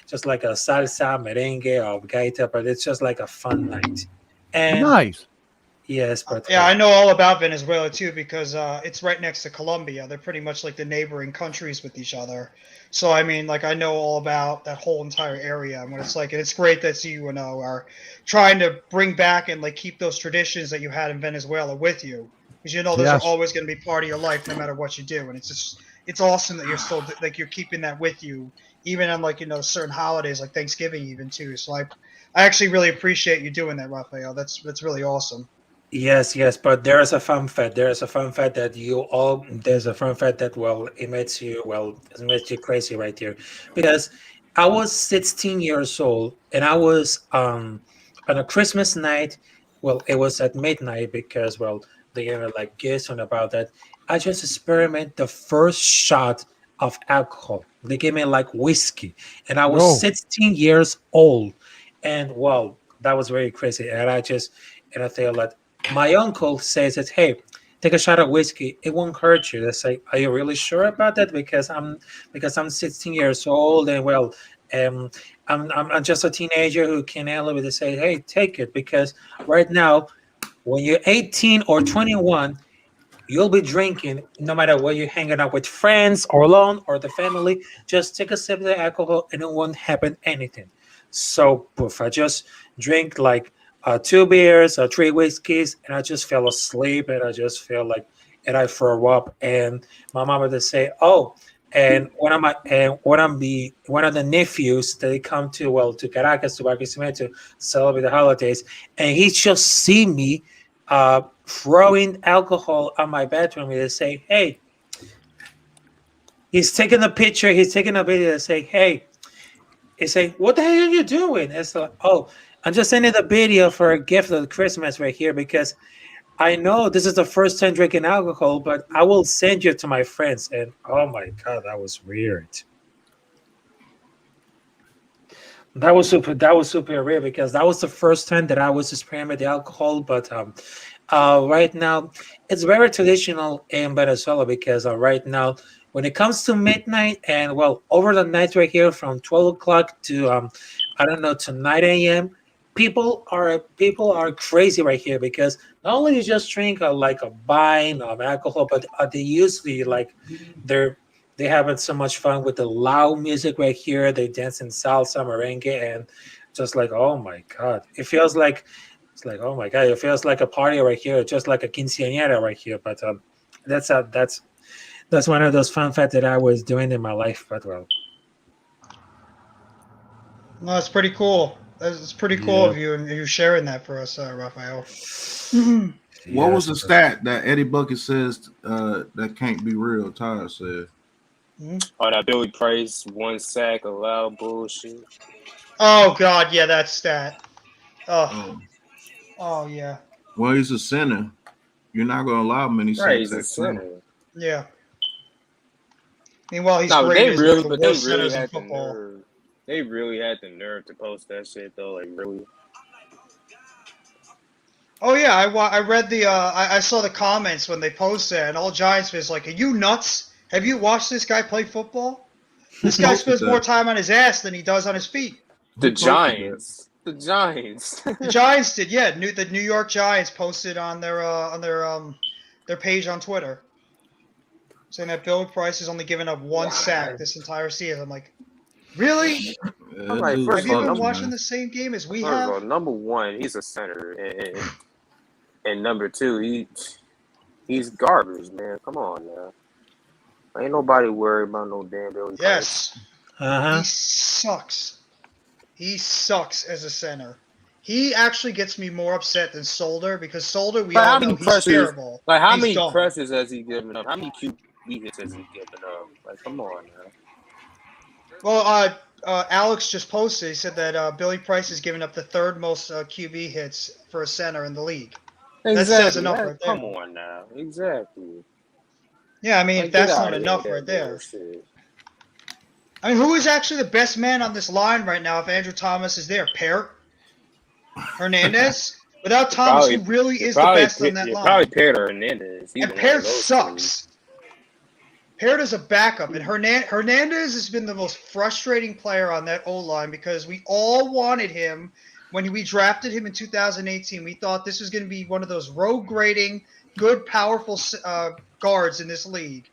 just like a salsa, merengue, or gaita, but it's just like a fun night. And Nice. yes, but Yeah, I know all about Venezuela too because it's right next to Colombia. They're pretty much like the neighboring countries with each other. So I mean, like I know all about that whole entire area and what it's like, and it's great that you are trying to bring back and like keep those traditions that you had in Venezuela with you, because those Yes. are always going to be part of your life no matter what you do, and it's awesome that you're still like you're keeping that with you even on like certain holidays like Thanksgiving even too. So I actually really appreciate you doing that, Raphael. That's really awesome. yes, but there's a fun fact. There's a fun fact that it makes you crazy right here, because I was 16 years old and I was on a Christmas night. Well, it was at midnight because they gave me like gifts and about that. I just experiment the first shot of alcohol. They gave me like whiskey, and I was Whoa. 16 years old, and well, that was very crazy. And I feel like my uncle says that, hey, take a shot of whiskey. It won't hurt you. They say, are you really sure about that? Because I'm 16 years old, and well, um, I'm just a teenager who can handle it. They say, hey, take it, because right now, when you're 18 or 21, you'll be drinking no matter where you're hanging out with friends or alone or the family. Just take a sip of the alcohol and it won't happen anything. So poof, I just drink like 2 beers or 3 whiskeys, and I just fell asleep, and I just feel like, and I throw up. And my mom would just say, oh, and one of the nephews, they come to Caracas, to Barquisimeto, to celebrate the holidays, and he just see me throwing alcohol on my bedroom. They say, hey, he's taking a picture, he's taking a video. They say, hey, he say, what the hell are you doing? It's like, oh, I'm just sending the video for a gift of Christmas right here, because I know this is the first time drinking alcohol, but I will send you to my friends. And oh my God, that was weird. That was super weird, because that was the first time that I was experimenting the alcohol. But right now, it's very traditional in Venezuela, because right now, when it comes to midnight and well, over the night right here from 12 o'clock to I don't know, to 9 a.m., people are crazy right here, because not only you just drink like a pint of alcohol, but they usually like they having so much fun with the loud music right here. They dance in salsa, merengue, and just like, oh my God, it feels like, it's like, oh my God, it feels like a party right here, just like a quinceañera right here. But that's one of those fun facts that I was doing in my life. But well, No, it's pretty cool. It's pretty cool Yeah. of you, and you sharing that for us, Raphael. What was the yes. stat that Eddie Bucket says that can't be real? Tyler said. Oh, that Billy Price 1 sack allowed bullshit. Oh God, yeah, that stat. Oh, Oh, oh yeah, well, he's a center. You're not going to allow many Right, sacks he's a at center. center. yeah. Meanwhile, he's No, but rated as one of the but they worst really centers in had the football. nerve. They really had the nerve to post that shit though. Like really. Oh yeah, I read the I saw the comments when they posted, and all Giants fans like, are you nuts? Have you watched this guy play football? This guy posted spends more that? time on his ass than he does on his feet. The Who posted that? Giants. The Giants. The Giants did, yeah. The New York Giants posted on their page on Twitter, saying that Bill Price has only given up one sack this entire season. I'm like, really? Yeah, I'm that like, dude's first Have you of all, been sucks, watching man. the same game as we First of all, have? number one, he's a center, and number two, he's garbage, man. Come on now. Ain't nobody worried about no damn Billy Price. Yes, Uh-huh. he sucks. He sucks as a center. He actually gets me more upset than Solder, because Solder, we Like how all know many he's pressures? terrible. Like how He's many dumb. pressures has he given up? How many QB hits has he given up? Like, come on now. Well, Alex just posted. He said that Billy Price has given up the third most QB hits for a center in the league. That says Exactly. enough Like, right there. come on now. Exactly. Yeah, I mean, Like, get that's out not of enough here right with that there. bullshit. I mean, who is actually the best man on this line right now if Andrew Thomas is there? Peart? Hernandez? Without Thomas, who really is the best on that line? Probably Pedro Hernandez. He's And one of Peart those sucks. Peart is a backup, and Hernandez has been the most frustrating player on that O-line, because we all wanted him when we drafted him in 2018. We thought this was going to be one of those road grading, good, powerful guards in this league.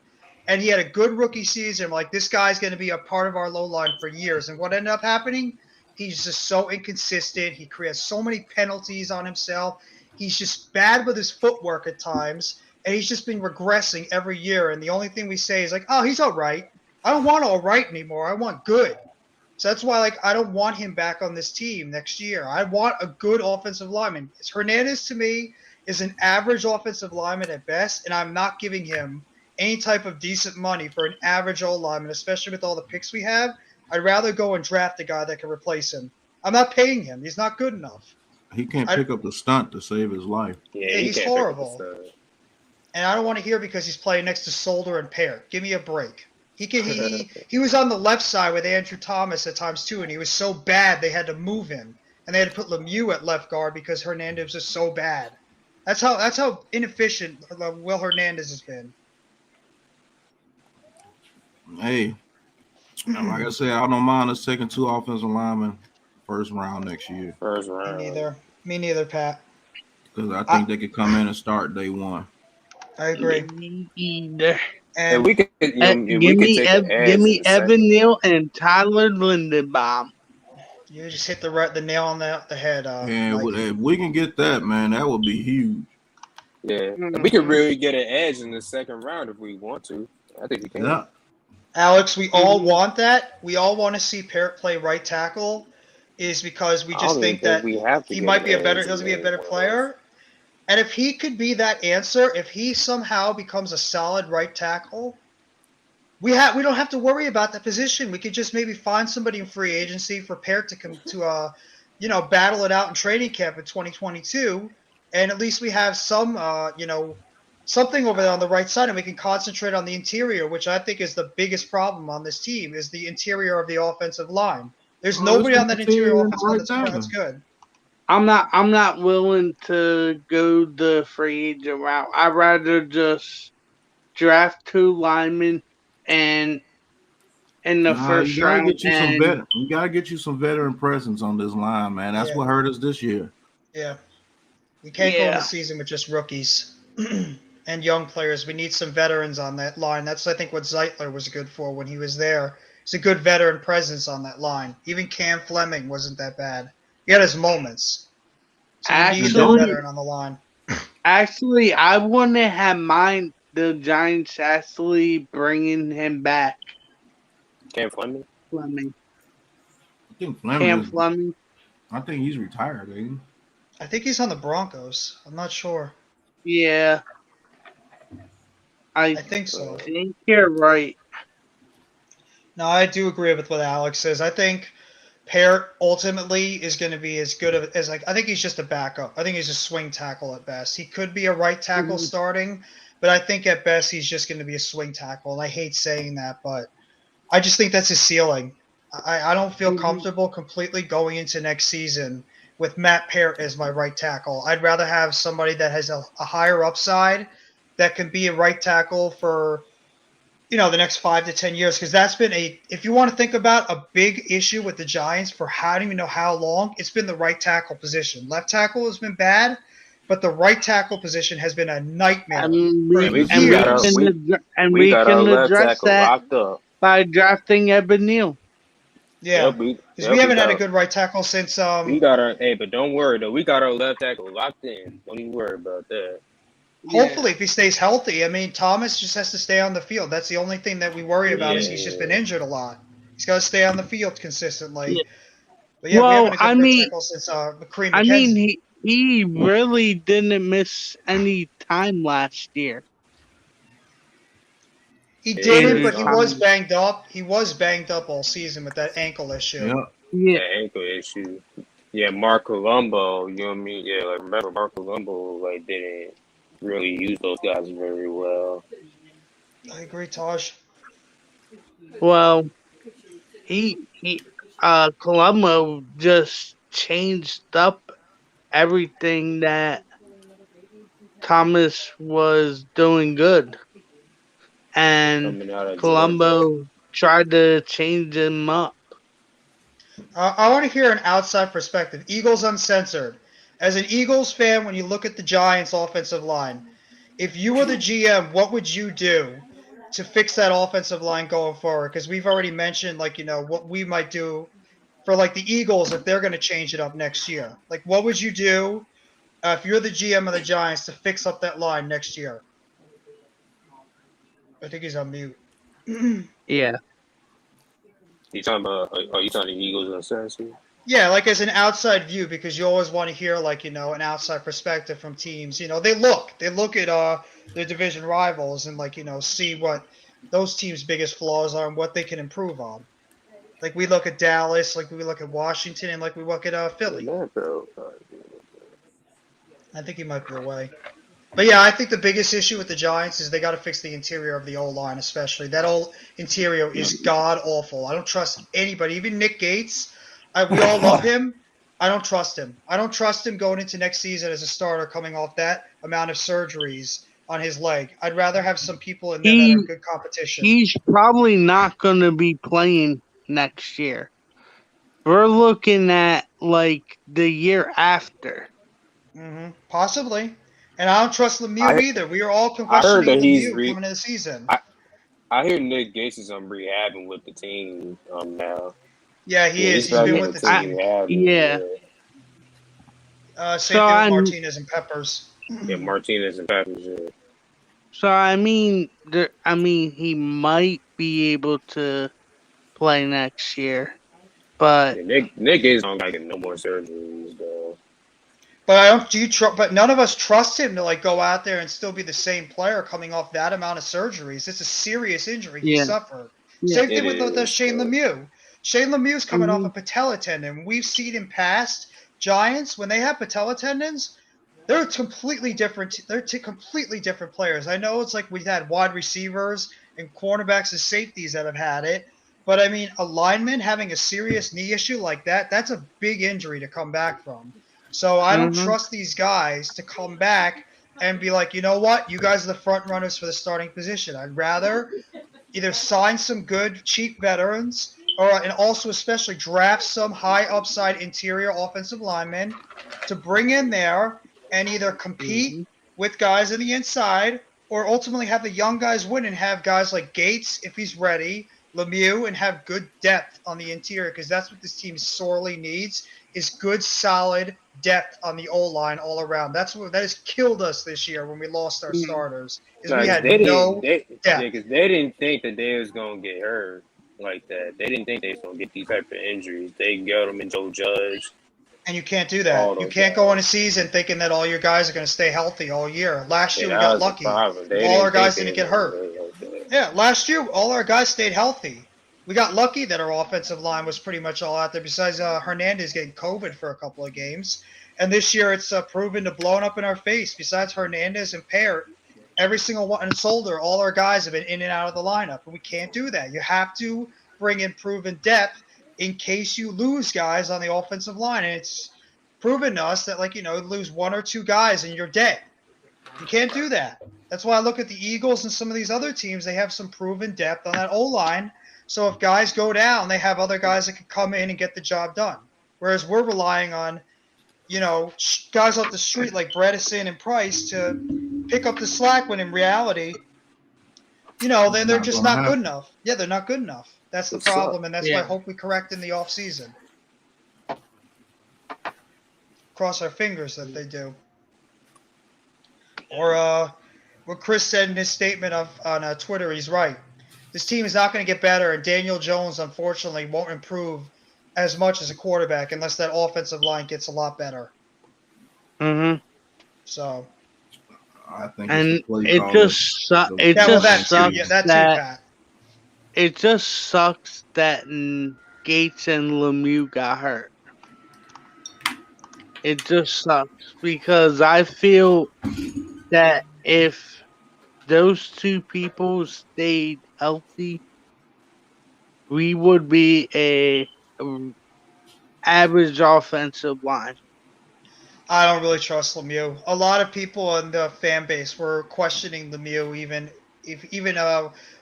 And he had a good rookie season. Like, this guy's going to be a part of our low line for years. And what ended up happening? He's just so inconsistent. He creates so many penalties on himself. He's just bad with his footwork at times. And he's just been regressing every year. And the only thing we say is like, oh, he's all right. I don't want all right anymore. I want good. So that's why, like, I don't want him back on this team next year. I want a good offensive lineman. Hernandez, to me, is an average offensive lineman at best, and I'm not giving him any type of decent money for an average old lineman, especially with all the picks we have. I'd rather go and draft a guy that can replace him. I'm not paying him. He's not good enough. He can't pick up the stunt to save his life. Yeah, Yeah, he he's can't pick up horrible. the stuff. and I don't want to hear because he's playing next to Solder and Peart. Give me a break. He was on the left side with Andrew Thomas at times too, and he was so bad they had to move him, and they had to put Lemieux at left guard because Hernandez was so bad. That's how inefficient Will Hernandez has been. Hey, like I said, I don't mind us taking 2 offensive linemen first round next year. First round. Me neither, Pat. Because I think they could come in and start day one. I agree. Me either. And we could, Give we could take an give me in the Evan second. Neal and Tyler Lindenbaum. You just hit the nail on the head. And Mikey. if we can get that, man, that would be huge. Yeah, and we could really get an edge in the second round if we want to. I think we can. Yeah. Alex, we all want that. We all want to see Peart play right tackle, is because we I just don't think even that we have to he get might an be a edge better. in He'll be a there. better player. And if he could be that answer, if he somehow becomes a solid right tackle, we don't have to worry about that position. We could just maybe find somebody in free agency for Peart to come to battle it out in training camp in 2022, and at least we have some something over there on the right side, and we can concentrate on the interior, which I think is the biggest problem on this team, is the interior of the offensive line. There's nobody on that interior offensive line that's good. I'm not willing to go the free agent route. I'd rather just draft 2 linemen and in the first you gotta round. get you some You gotta get you some veteran presence on this line, man. That's what hurt us this year. Yeah. We can't go into the season with just rookies and young players. We need some veterans on that line. That's, I think, what Zeitler was good for when he was there. He's a good veteran presence on that line. Even Cam Fleming wasn't that bad. He had his moments. So we need a veteran on the line. Actually, I wouldn't have mind the Giants actually bringing him back. Cam Fleming? I think Cam Fleming. I think he's retired, ain't he? I think he's on the Broncos. I'm not sure. Yeah. I think so. I think you're right. No, I do agree with what Alex says. I think Peart ultimately is going to be as good as I think he's just a backup. I think he's a swing tackle at best. He could be a right tackle starting, but I think at best he's just going to be a swing tackle. And I hate saying that, but I just think that's his ceiling. I don't feel comfortable completely going into next season with Matt Peart as my right tackle. I'd rather have somebody that has a higher upside that can be a right tackle for the next 5 to 10 years, because that's been if you want to think about a big issue with the Giants for I don't even know how long, it's been the right tackle position. Left tackle has been bad, but the right tackle position has been a nightmare. We got our left tackle locked up by drafting Evan Neal. Yeah, because we haven't had a good right tackle since. We got our but don't worry though. We got our left tackle locked in. Don't even worry about that. Hopefully, if he stays healthy. I mean, Thomas just has to stay on the field. That's the only thing that we worry about is he's just been injured a lot. He's got to stay on the field consistently. But yeah, we haven't had a good tackle since McCree McKenzie. I mean, he really didn't miss any time last year. He didn't, but he was banged up. He was banged up all season with that ankle issue. Yeah, ankle issue. Yeah, Mark Colombo, you know what I mean? Yeah, like remember Mark Colombo didn't really use those guys very well. I agree, Taj. Well, Colombo just changed up everything that Thomas was doing good. And Colombo tried to change him up. I want to hear an outside perspective. Eagles Uncensored. As an Eagles fan, when you look at the Giants' offensive line, if you were the GM, what would you do to fix that offensive line going forward? Because we've already mentioned, what we might do for, the Eagles if they're going to change it up next year. What would you do if you're the GM of the Giants to fix up that line next year? I think he's on mute. Yeah. You talking about? Are you talking the Eagles Uncensored? Yeah, as an outside view, because you always want to hear an outside perspective from teams. They look at their division rivals and see what those teams' biggest flaws are and what they can improve on. We look at Dallas, we look at Washington, and we look at Philly. I think he might be away. But yeah, I think the biggest issue with the Giants is they got to fix the interior of the O-line, especially. That old interior is god awful. I don't trust anybody, even Nick Gates. We all love him. I don't trust him. I don't trust him going into next season as a starter coming off that amount of surgeries on his leg. I'd rather have some people in there that are good competition. He's probably not going to be playing next year. We're looking at like the year after. Possibly. And I don't trust Lemieux either. We are all I heard questioning that he's Lemieux coming into the season. I hear Nick Gates is rehabbing with the team now. Yeah, he is. He's been with the team. Yeah. Same thing with Martinez and Peppers. Yeah, Martinez and Peppers. Yeah. So I mean, he might be able to play next year, but Nick Gates don't like no more surgeries though. But I don't. Do you trust? But none of us trust him to like go out there and still be the same player coming off that amount of surgeries. It's a serious injury he suffered. Same thing with Shane Lemieux. Shane Lemieux's coming off a patella tendon. We've seen in past Giants when they have patella tendons. They're completely different. They're completely different players. I know it's like we've had wide receivers and cornerbacks and safeties that have had it. But I mean, a lineman having a serious knee issue like that's a big injury to come back from. So I don't trust these guys to come back and be like, you know what? You guys are the front runners for the starting position. I'd rather either sign some good, cheap veterans and also especially draft some high upside interior offensive linemen to bring in there and either compete with guys in the inside or ultimately have the young guys win and have guys like Gates, if he's ready, Lemieux, and have good depth on the interior because that's what this team sorely needs is good, solid depth on the O-line all around. That has killed us this year when we lost our starters. Is we had no depth. Because they didn't think that they was going to get hurt like that. They didn't think they was going to get these type of injuries. They got them in Joe Judge. And you can't do that. You can't go in a season thinking that all your guys are going to stay healthy all year. Last year we got lucky. All our guys didn't get hurt. Yeah, last year all our guys stayed healthy. We got lucky that our offensive line was pretty much all out there besides Hernandez getting COVID for a couple of games. And this year it's proven to blown up in our face. Besides Hernandez and Parrott, every single one, and Solder, all our guys have been in and out of the lineup. And we can't do that. You have to bring in proven depth in case you lose guys on the offensive line. And it's proven to us that, lose one or two guys and you're dead. You can't do that. That's why I look at the Eagles and some of these other teams. They have some proven depth on that O-line. So if guys go down, they have other guys that can come in and get the job done. Whereas we're relying on, guys off the street like Bredesen and Price to pick up the slack when in reality, then they're just not good enough. Yeah, they're not good enough. That's the problem, and that's why I hope we correct in the offseason. Cross our fingers that they do. Or what Chris said in his statement on Twitter, he's right. This team is not going to get better, and Daniel Jones, unfortunately, won't improve as much as a quarterback unless that offensive line gets a lot better. So, I think it just sucks. It just sucks that Gates and Lemieux got hurt. It just sucks because I feel that if those two people stayed healthy, we would be a average offensive line. I don't really trust Lemieux. A lot of people in the fan base were questioning Lemieux even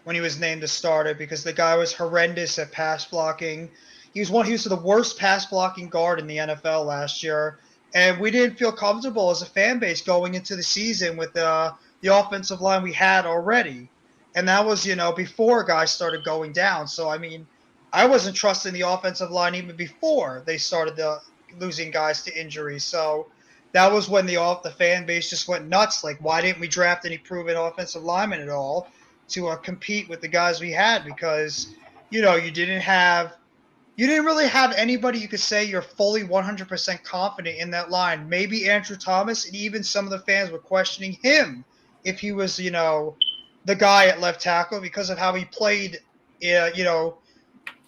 when he was named a starter because the guy was horrendous at pass blocking. He was the worst pass blocking guard in the NFL last year, and we didn't feel comfortable as a fan base going into the season with the offensive line we had already. And that was, before guys started going down. So, I mean, I wasn't trusting the offensive line even before they started losing guys to injury. So that was when the fan base just went nuts. Like, why didn't we draft any proven offensive linemen at all to compete with the guys we had? Because, you didn't really have anybody you could say you're fully 100% confident in that line. Maybe Andrew Thomas, and even some of the fans were questioning him if he was, the guy at left tackle because of how he played,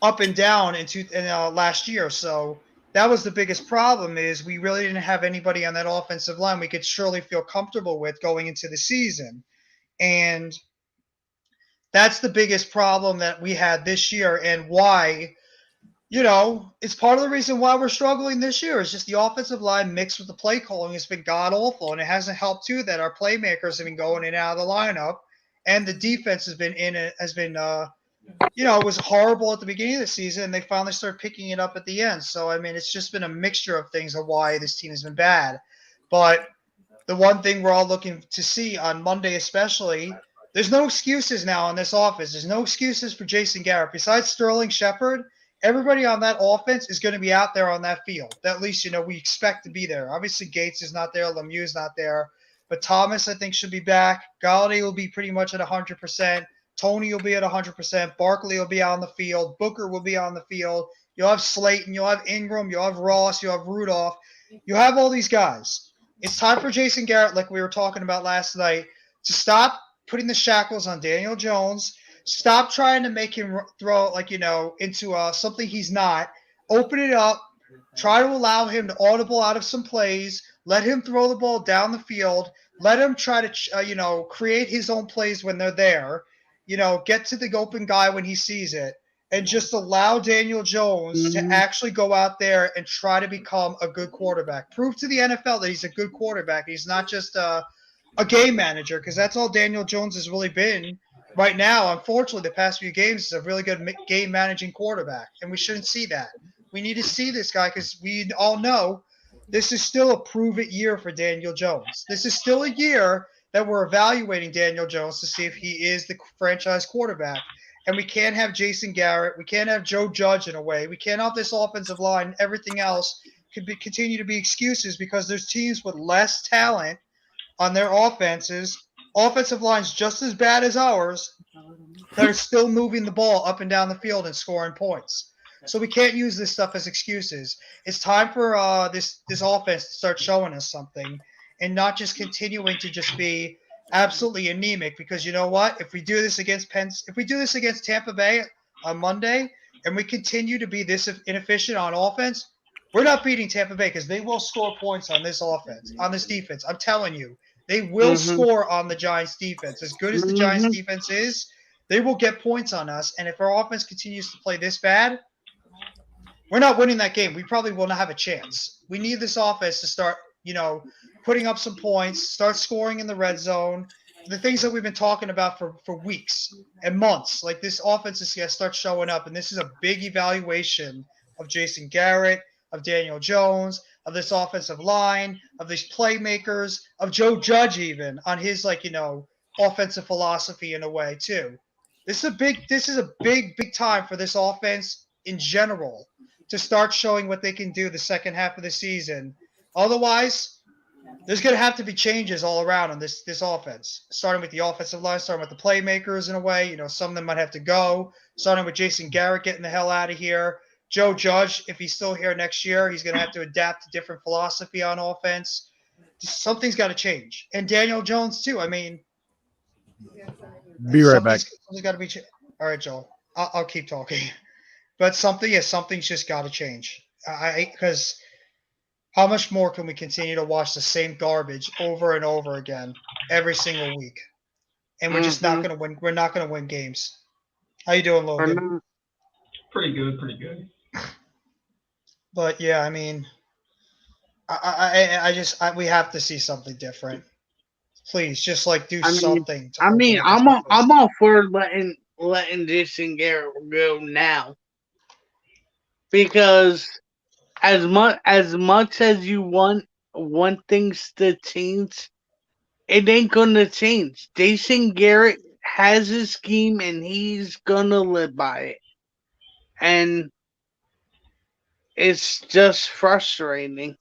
up and down in last year. So that was the biggest problem, is we really didn't have anybody on that offensive line we could surely feel comfortable with going into the season. And that's the biggest problem that we had this year, and why, it's part of the reason why we're struggling this year. Is just the offensive line mixed with the play calling has been god awful, and it hasn't helped too that our playmakers have been going in and out of the lineup, and the defense has been it was horrible at the beginning of the season, and they finally started picking it up at the end. So I mean, it's just been a mixture of things of why this team has been bad. But the one thing we're all looking to see on Monday, especially, there's no excuses now on this offense. There's no excuses for Jason Garrett. Besides Sterling Shepard, everybody on that offense is going to be out there on that field. At least, we expect to be there. Obviously, Gates is not there. Lemieux's not there. But Thomas, I think, should be back. Galladay will be pretty much at 100%. Tony will be at 100%. Barkley will be on the field. Booker will be on the field. You'll have Slayton. You'll have Ingram. You'll have Ross. You'll have Rudolph. You'll have all these guys. It's time for Jason Garrett, like we were talking about last night, to stop putting the shackles on Daniel Jones. Stop trying to make him throw, into something he's not. Open it up. Try to allow him to audible out of some plays. Let him throw the ball down the field. Let him try to, create his own plays when they're there. Get to the open guy when he sees it. And just allow Daniel Jones to actually go out there and try to become a good quarterback. Prove to the NFL that he's a good quarterback. He's not just a game manager, because that's all Daniel Jones has really been right now. Unfortunately, the past few games is a really good game managing quarterback, and we shouldn't see that. We need to see this guy, because we all know this is still a prove-it year for Daniel Jones. This is still a year that we're evaluating Daniel Jones to see if he is the franchise quarterback. And we can't have Jason Garrett. We can't have Joe Judge in a way. We can't have this offensive line. Everything else continue to be excuses, because there's teams with less talent on their offensive lines just as bad as ours, that are still moving the ball up and down the field and scoring points. So we can't use this stuff as excuses. It's time for this offense to start showing us something, and not just continuing to just be absolutely anemic. Because you know what? If we do this against Tampa Bay on Monday, and we continue to be this inefficient on offense, we're not beating Tampa Bay, because they will score points on this defense. I'm telling you, they will score on the Giants defense. As good as the Giants defense is, they will get points on us. And if our offense continues to play this bad, we're not winning that game. We probably will not have a chance. We need this offense to start, putting up some points, start scoring in the red zone. The things that we've been talking about for weeks and months, like this offense is going to start showing up. And this is a big evaluation of Jason Garrett, of Daniel Jones, of this offensive line, of these playmakers, of Joe Judge, even on his offensive philosophy in a way too. This is a big time for this offense in general to start showing what they can do the second half of the season. Otherwise, there's going to have to be changes all around on this offense, starting with the offensive line, starting with the playmakers in a way. Some of them might have to go, starting with Jason Garrett getting the hell out of here. Joe Judge, if he's still here next year, he's going to have to adapt to different philosophy on offense. Something's got to change. And Daniel Jones, too. I mean, be right back. Something's got to be changed. All right, Joel. I'll keep talking. But something's just got to change. Because how much more can we continue to watch the same garbage over and over again every single week? And we're just not going to win. We're not going to win games. How you doing, Logan? Pretty good. But yeah, I mean, we have to see something different. Please, just do something. I'm all for letting Jason Garrett go now, because as much as you want things to change, it ain't gonna change. Jason Garrett has his scheme, and he's gonna live by it, and it's just frustrating.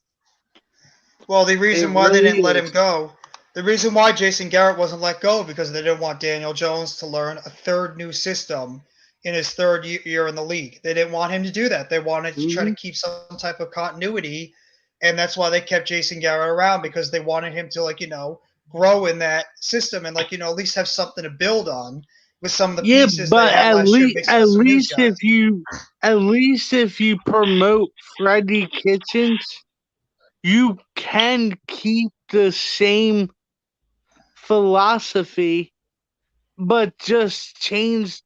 Well, the reason why they didn't let him go, the reason why Jason Garrett wasn't let go, because they didn't want Daniel Jones to learn a third new system in his third year in the league. They didn't want him to do that. They wanted to try to keep some type of continuity, and that's why they kept Jason Garrett around, because they wanted him to grow in that system and at least have something to build on. with some of the Yeah, pieces but they had last year, mixing with some news guys. at least if you promote Freddie Kitchens, you can keep the same philosophy, but just change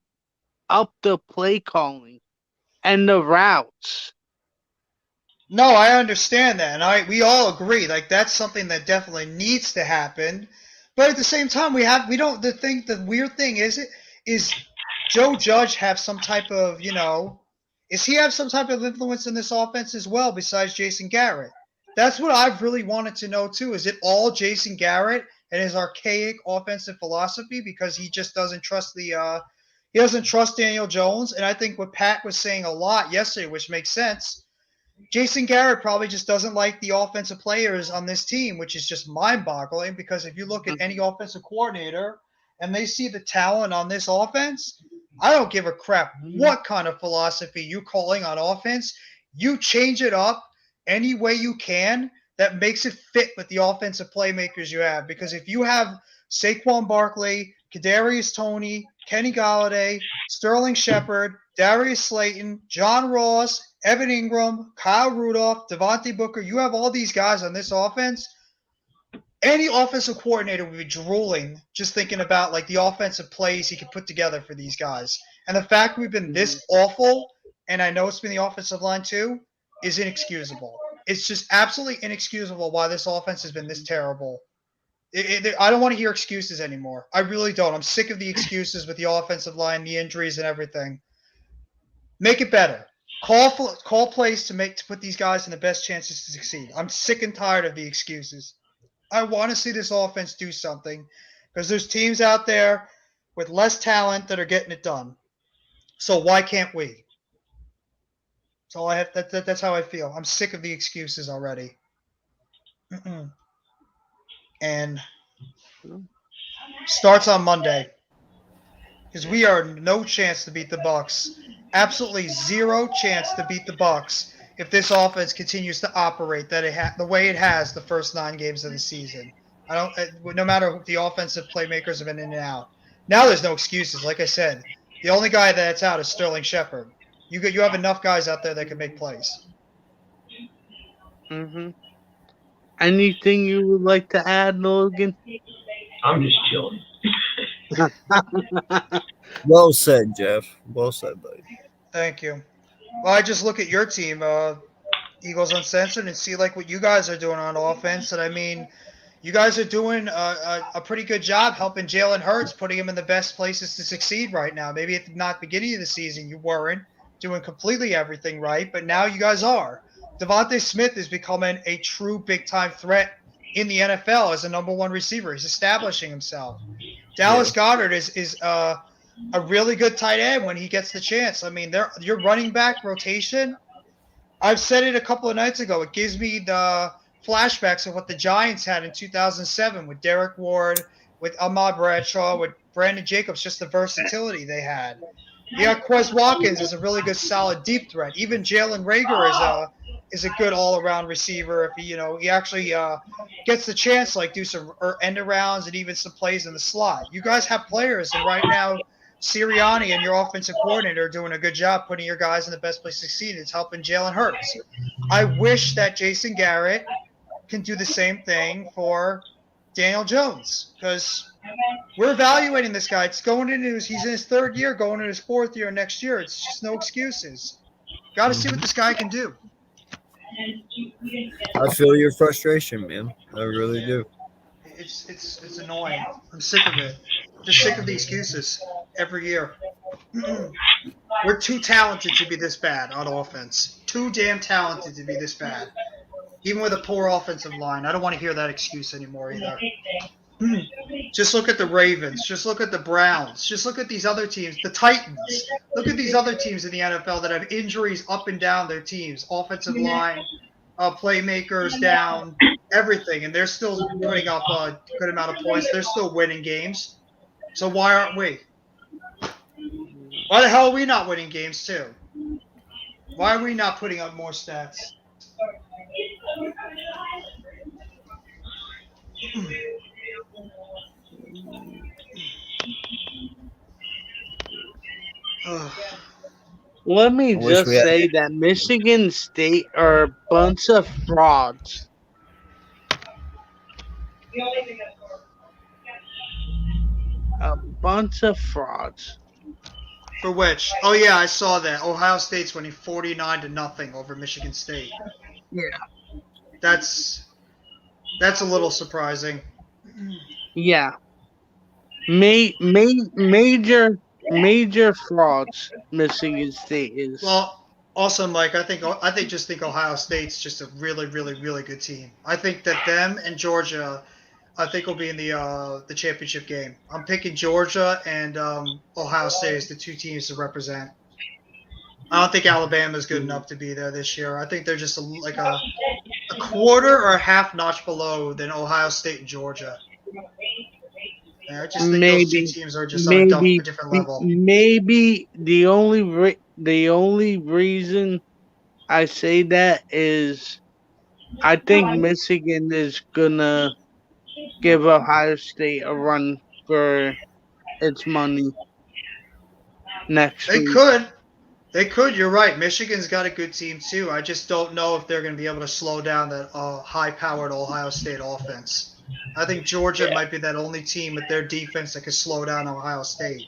up the play calling and the routes. No, I understand that, and we all agree. Like that's something that definitely needs to happen. But at the same time, the weird thing is Joe Judge have some type of is he have some type of influence in this offense as well besides Jason Garrett? That's what I've really wanted to know too. Is it all Jason Garrett and his archaic offensive philosophy because he just doesn't trust he doesn't trust Daniel Jones? And I think what Pat was saying a lot yesterday, which makes sense. Jason Garrett probably just doesn't like the offensive players on this team, which is just mind-boggling because if you look at any offensive coordinator and they see the talent on this offense, I don't give a crap what kind of philosophy you're calling on offense. You change it up any way you can that makes it fit with the offensive playmakers you have. Because if you have Saquon Barkley, Kadarius Toney, Kenny Golladay, Sterling Shepard, Darius Slayton, John Ross, Evan Ingram, Kyle Rudolph, Devontae Booker, you have all these guys on this offense. Any offensive coordinator would be drooling just thinking about like the offensive plays he could put together for these guys. And the fact we've been this awful, and I know it's been the offensive line too, is inexcusable. It's just absolutely inexcusable why this offense has been this terrible. I don't want to hear excuses anymore. I really don't. I'm sick of the excuses with the offensive line, the injuries, and everything. Make it better. Call plays to put these guys in the best chances to succeed. I'm sick and tired of the excuses. I want to see this offense do something because there's teams out there with less talent that are getting it done. So why can't we? That's all I have. That's how I feel. I'm sick of the excuses already. And starts on Monday because we are no chance to beat the Bucs. Absolutely zero chance to beat the Bucs if this offense continues to operate the way it has the first 9 games of the season. No matter if the offensive playmakers have been in and out. Now there's no excuses. Like I said, the only guy that's out is Sterling Shepard. You have enough guys out there that can make plays. Mm-hmm. Anything you would like to add, Logan? I'm just chilling. Well said, Jeff. Well said, buddy. Thank you. Well, I just look at your team, Eagles Uncensored, and see like what you guys are doing on offense. And I mean, you guys are doing a pretty good job helping Jalen Hurts, putting him in the best places to succeed right now. Maybe at the beginning of the season you weren't doing completely everything right, but now you guys are. Devontae Smith is becoming a true big-time threat in the NFL as a number 1 receiver. He's establishing himself. Dallas Goedert is a really good tight end when he gets the chance. I mean, your running back rotation, I've said it a couple of nights ago. It gives me the flashbacks of what the Giants had in 2007 with Derek Ward, with Ahmad Bradshaw, with Brandon Jacobs, just the versatility they had. You got Quez Watkins is a really good, solid deep threat. Even Jalen Reagor is a good all-around receiver if he actually gets the chance to like do some end arounds and even some plays in the slot. You guys have players, and right now Sirianni and your offensive coordinator are doing a good job putting your guys in the best place to succeed. It's helping Jalen Hurts. I wish that Jason Garrett can do the same thing for Daniel Jones because we're evaluating this guy. He's in his 3rd year, going into his 4th year next year. It's just no excuses. Got to see what this guy can do. I feel your frustration, man. I really do. It's annoying. I'm sick of it. Just sick of the excuses every year. We're too talented to be this bad on offense. Too damn talented to be this bad. Even with a poor offensive line. I don't want to hear that excuse anymore either. Just look at the Ravens. Just look at the Browns. Just look at these other teams. The Titans. Look at these other teams in the NFL that have injuries up and down their teams. Offensive line, playmakers down, everything. And they're still putting up a good amount of points. They're still winning games. So why aren't we? Why the hell are we not winning games too? Why are we not putting up more stats? Ugh. Let me I wish just we had. say that Michigan State are a bunch of frauds. A bunch of frauds. For which? Oh yeah, I saw that. Ohio State's winning 49-0 over Michigan State. Yeah. That's a little surprising. Yeah. Major frauds Michigan State is. Well, also, Mike, I think Ohio State's just a really, really, really good team. I think that them and Georgia, I think will be in the championship game. I'm picking Georgia and Ohio State as the two teams to represent. I don't think Alabama's good enough to be there this year. I think they're just like a quarter or a half notch below than Ohio State and Georgia. Yeah, I just think those two teams are just on a different level. Maybe the only reason I say that is I think Michigan is gonna give Ohio State a run for its money next They week. could. They could. You're right. Michigan's got a good team too. I just don't know if they're going to be able to slow down that high-powered Ohio State offense. I think Georgia might be that only team with their defense that can slow down Ohio State.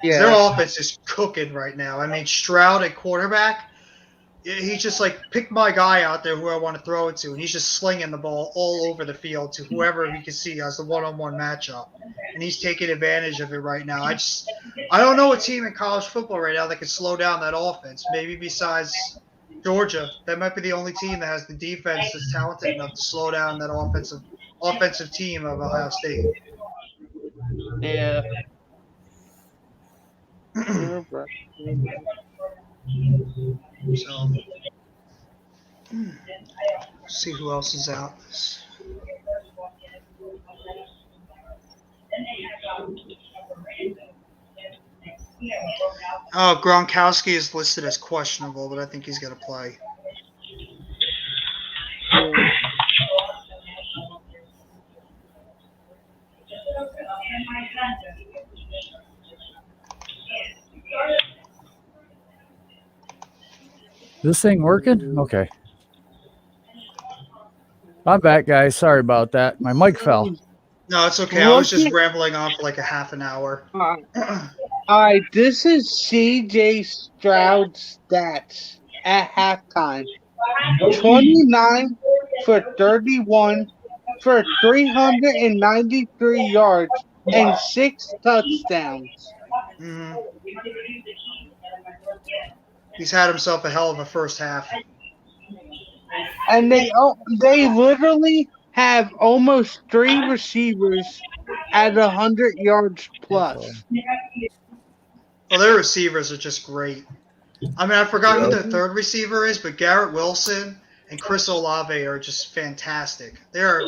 Yeah. Their offense is cooking right now. I mean, Stroud at quarterback, he's just like, pick my guy out there who I want to throw it to, and he's just slinging the ball all over the field to whoever he can see as the one-on-one matchup, and he's taking advantage of it right now. I don't know a team in college football right now that can slow down that offense. Maybe besides Georgia, that might be the only team that has the defense that's talented enough to slow down that offensive team of Ohio State. Yeah. So, see who else is out. Oh, Gronkowski is listed as questionable, but I think he's going to play. This thing working? Okay. I'm back, guys. Sorry about that. My mic fell. No, it's okay. I was just rambling on for like a half an hour. All right, this is CJ Stroud's stats at halftime. 29 for 31 for 393 yards and 6 touchdowns. Mm-hmm. He's had himself a hell of a first half. And they literally have almost 3 receivers at 100 yards plus. Well, their receivers are just great. I mean, I forgot who their third receiver is, but Garrett Wilson and Chris Olave are just fantastic. They're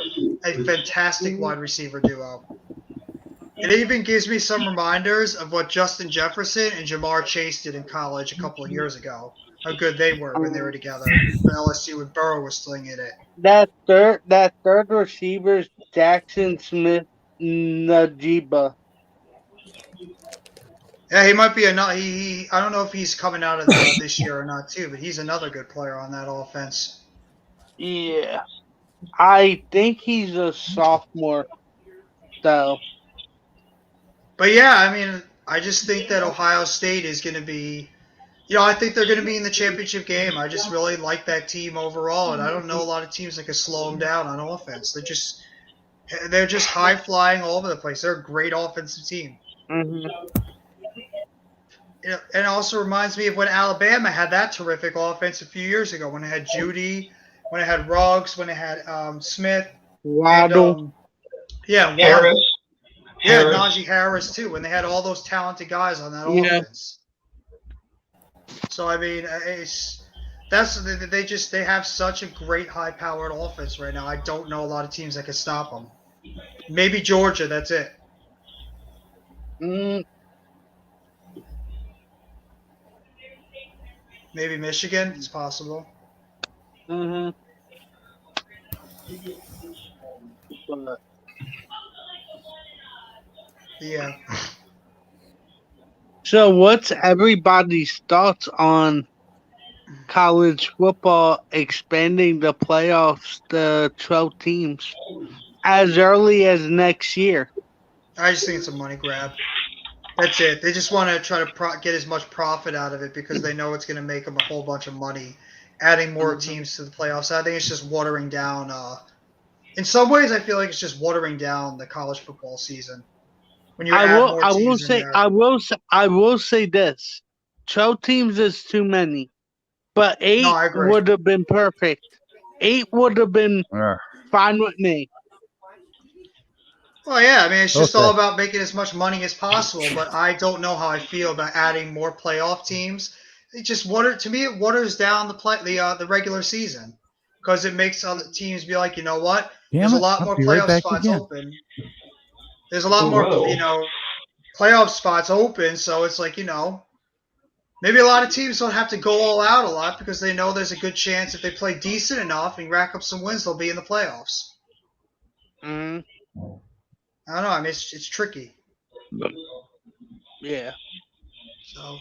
a fantastic wide receiver duo. It even gives me some reminders of what Justin Jefferson and Jamar Chase did in college a couple of years ago. How good they were when they were together. For LSU with Burrow was slinging it. That third receiver is Jackson Smith Najiba. Yeah, he might be I don't know if he's coming out of this year or not too, but he's another good player on that offense. Yeah, I think he's a sophomore, though. But yeah, I mean, I just think that Ohio State is going to be, I think they're going to be in the championship game. I just really like that team overall, and I don't know a lot of teams that can slow them down on offense. They're just high flying all over the place. They're a great offensive team. Mm-hmm. And it also reminds me of when Alabama had that terrific offense a few years ago, when it had Judy, when it had Ruggs, when it had Smith, Waddle, and, Harris. Yeah, Najee Harris too. When they had all those talented guys on that offense. So I mean, they have such a great high-powered offense right now. I don't know a lot of teams that can stop them. Maybe Georgia. That's it. Maybe Michigan. It's possible. Mm-hmm. Yeah. So, what's everybody's thoughts on college football expanding the playoffs to 12 teams as early as next year? I just think it's a money grab. That's it. They just want to try to get as much profit out of it because they know it's going to make them a whole bunch of money, adding more teams to the playoffs. I think it's just watering down. In some ways, I feel like it's just watering down the college football season when you add more teams in there. I will say this: 12 teams is too many, but 8 I agree. would have been perfect. 8 would have been fine with me. Well, yeah, I mean, it's just Okay. all about making as much money as possible, but I don't know how I feel about adding more playoff teams. It just it waters down the regular season because it makes other teams be like, you know what? There's Damn a it, lot I'll more be right playoff back spots again. open. There's a lot more, playoff spots open, so it's like, maybe a lot of teams don't have to go all out a lot because they know there's a good chance if they play decent enough and rack up some wins, they'll be in the playoffs. Mm-hmm. I don't know. I mean, it's tricky. Yeah. So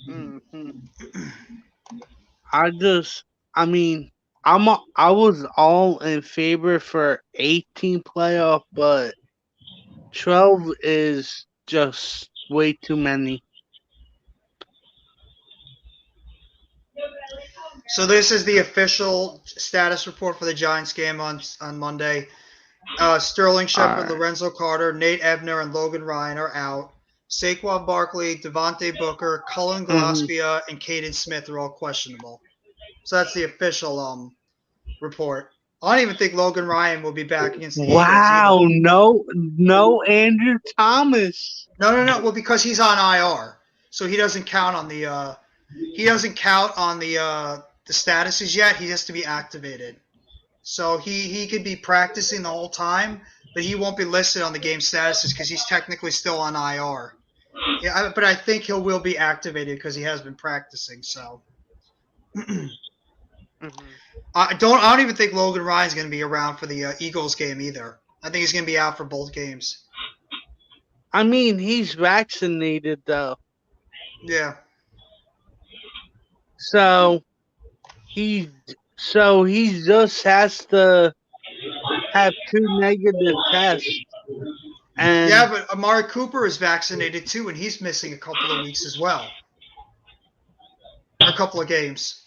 Mm-hmm. I was all in favor for 18 playoff, but 12 is just way too many. So this is the official status report for the Giants game on Monday. Sterling Shepard, Alright. Lorenzo Carter, Nate Ebner, and Logan Ryan are out. Saquon Barkley, Devontae Booker, Cullen Gillespie, and Caden Smith are all questionable. So that's the official report. I don't even think Logan Ryan will be back against the Eagles Wow, either. no Andrew Thomas. No. Well, because he's on IR, so he doesn't count on the the statuses yet. He has to be activated. So he could be practicing the whole time, but he won't be listed on the game statuses because he's technically still on IR. Yeah, but I think he will be activated because he has been practicing. So I don't even think Logan Ryan's going to be around for the Eagles game either. I think he's going to be out for both games. I mean, he's vaccinated though. Yeah. So he just has to have 2 negative tests. And yeah, but Amari Cooper is vaccinated too, and he's missing a couple of weeks as well. Or a couple of games.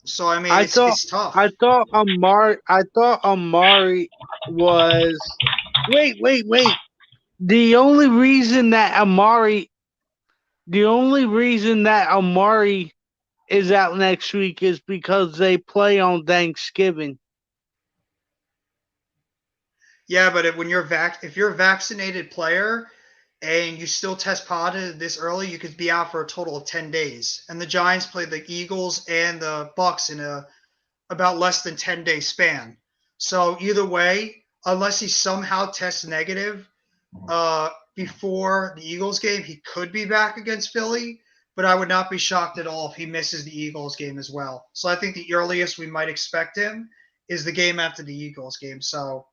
So I mean, it's tough. I thought Amari was. Wait. The only reason that Amari is out next week is because they play on Thanksgiving. Yeah, but if you're a vaccinated player and you still test positive this early, you could be out for a total of 10 days. And the Giants play the Eagles and the Bucks in a about less than 10-day span. So either way, unless he somehow tests negative before the Eagles game, he could be back against Philly. But I would not be shocked at all if he misses the Eagles game as well. So I think the earliest we might expect him is the game after the Eagles game. So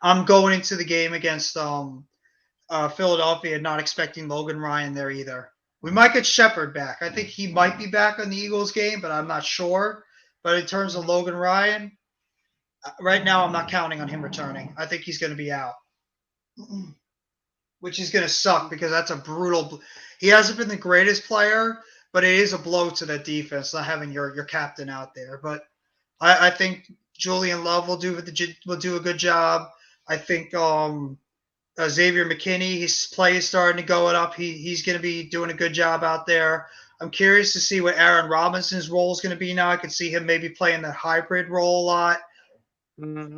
I'm going into the game against Philadelphia not expecting Logan Ryan there either. We might get Shepard back. I think he might be back on the Eagles game, but I'm not sure. But in terms of Logan Ryan, right now I'm not counting on him returning. I think he's going to be out, which is going to suck because that's a brutal – he hasn't been the greatest player, but it is a blow to that defense not having your captain out there. But I think Julian Love will do a good job. I think Xavier McKinney, his play is starting to go up. He's going to be doing a good job out there. I'm curious to see what Aaron Robinson's role is going to be now. I could see him maybe playing that hybrid role a lot.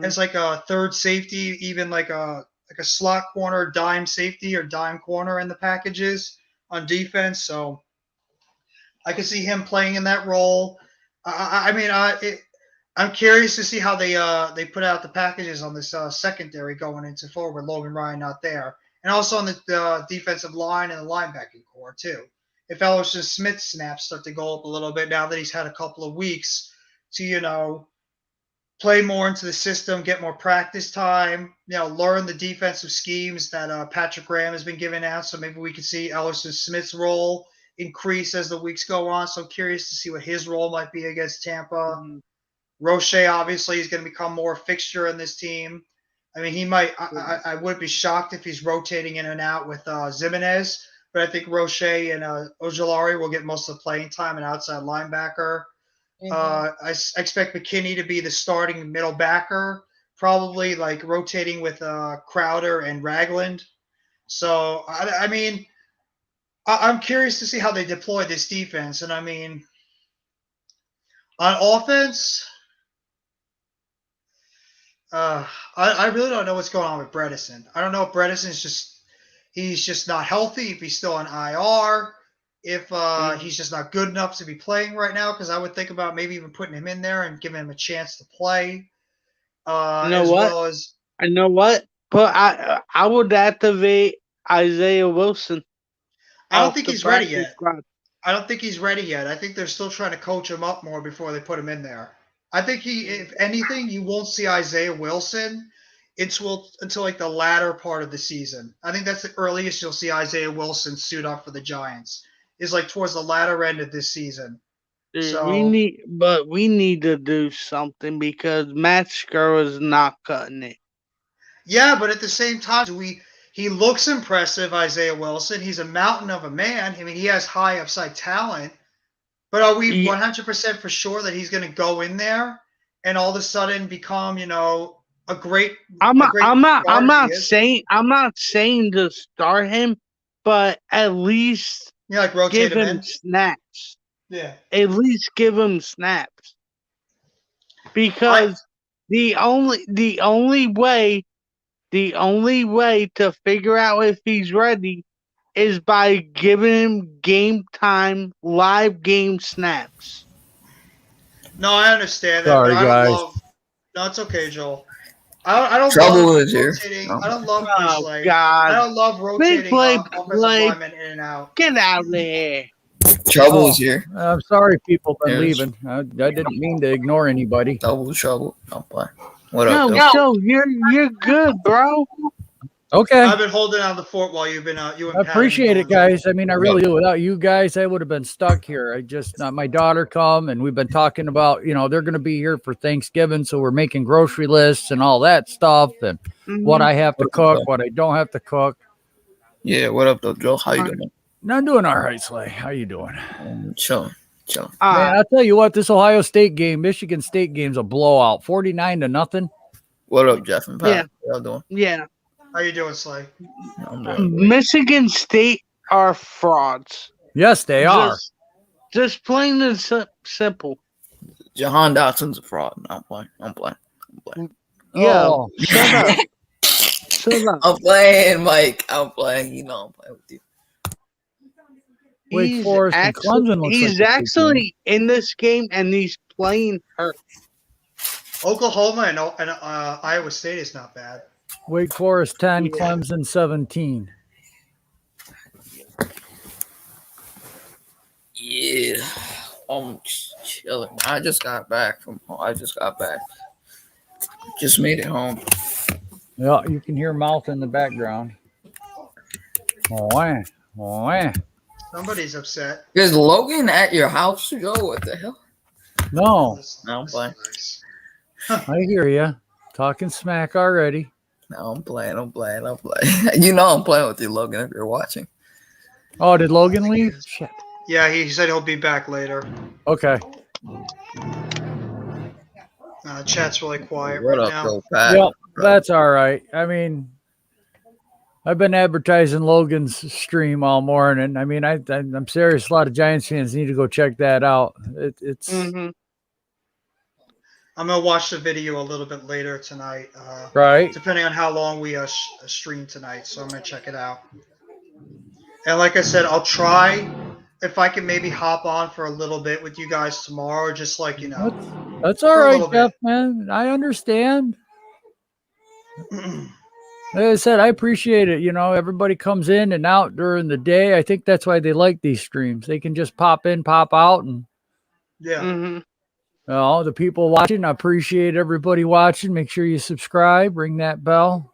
As like a third safety, even like a slot corner, dime safety or dime corner in the packages on defense. So I could see him playing in that role. I'm curious to see how they put out the packages on this secondary going into forward. Logan Ryan not there, and also on the defensive line and the linebacking core too. If Ellison Smith's snaps start to go up a little bit now that he's had a couple of weeks to play more into the system, get more practice time, learn the defensive schemes that Patrick Graham has been giving out. So maybe we can see Ellerson Smith's role increase as the weeks go on. So I'm curious to see what his role might be against Tampa. Roche obviously is going to become more a fixture in this team. I mean, he might. I wouldn't be shocked if he's rotating in and out with Zimenez, but I think Roche and Ojulari will get most of the playing time, an outside linebacker. I expect McKinney to be the starting middle backer, probably like rotating with Crowder and Ragland. So I mean, I'm curious to see how they deploy this defense, and I mean, on offense. I really don't know what's going on with Bredesen. I don't know if Bredesen's he's just not healthy, if he's still on IR, if he's just not good enough to be playing right now, because I would think about maybe even putting him in there and giving him a chance to play. I know what? But I would activate Isaiah Wilson. I don't think he's ready yet. I don't think he's ready yet. I think they're still trying to coach him up more before they put him in there. I think if anything, you won't see Isaiah Wilson until like the latter part of the season. I think that's the earliest you'll see Isaiah Wilson suit up for the Giants is like towards the latter end of this season. So we need to do something because Matt Skura is not cutting it. Yeah, but at the same time, he looks impressive, Isaiah Wilson. He's a mountain of a man. I mean, he has high upside talent. But are we 100% for sure that he's going to go in there and all of a sudden become, a great? I'm not saying to start him, but at least like rotate give him snaps. Yeah, at least give him snaps because the only way to figure out if he's ready is by giving him game time, live game snaps. No, I understand that. Sorry, but guys. No, it's okay, Joel. I don't Trouble love is here. rotating. I don't love God. I don't love rotating Play. offensive linemen in and out. Get out of there. Trouble is here. I'm sorry people been There's- leaving. I didn't mean to ignore anybody. Double trouble. Don't play. What up, No, though? Joe, you're good, bro. Okay. I've been holding down the fort while you've been you and I Pat appreciate have it, been going. guys. I mean, I really do. Without you guys, I would have been stuck here. I just, my daughter come and we've been talking about, they're going to be here for Thanksgiving. So we're making grocery lists and all that stuff and what I have to cook, what I don't have to cook. Yeah, what up, though, Joe? How you doing? No, I'm doing all right, Slay. How you doing? Chilling. Man, I'll tell you what, this Ohio State game, Michigan State game's a blowout, 49-0. What up, Jeff and Pat? Yeah. How y'all doing? Yeah. How you doing, Slay? I'm doing great. Michigan State are frauds. Yes, they are. Just plain and simple. Jahan Dotson's a fraud. I'm playing. Yeah. Oh. Shut up. Shut up. I'm playing, Mike. I'm playing. I'm playing with you. Wake Forest and Clemson looks He's like a good actually in this game and he's playing hurt. Oklahoma and Iowa State is not bad. Wake Forest 10, Clemson 17. Yeah. I'm chilling. I just got back from home. Just made it home. Yeah, you can hear mouth in the background. Oh, Somebody's upset. Is Logan at your house, Joe? What the hell? No, No, I'm playing. Nice. I hear you. Talking smack already. No, I'm playing. You know I'm playing with you, Logan, if you're watching. Oh, did Logan leave? Shit. Yeah, he said he'll be back later. Okay. Chat's really quiet What right up, now. Joe? Pat? Yep, that's all right. I mean, I've been advertising Logan's stream all morning. I mean, I'm serious. A lot of Giants fans need to go check that out. It's I'm gonna watch the video a little bit later tonight. Right. Depending on how long we stream tonight, so I'm gonna check it out. And like I said, I'll try if I can maybe hop on for a little bit with you guys tomorrow, or just like That's all for a right, little bit. Jeff, man. I understand. Like I said, I appreciate it. Everybody comes in and out during the day. I think that's why they like these streams. They can just pop in, pop out, and Yeah. Well, the people watching, I appreciate everybody watching. Make sure you subscribe, ring that bell.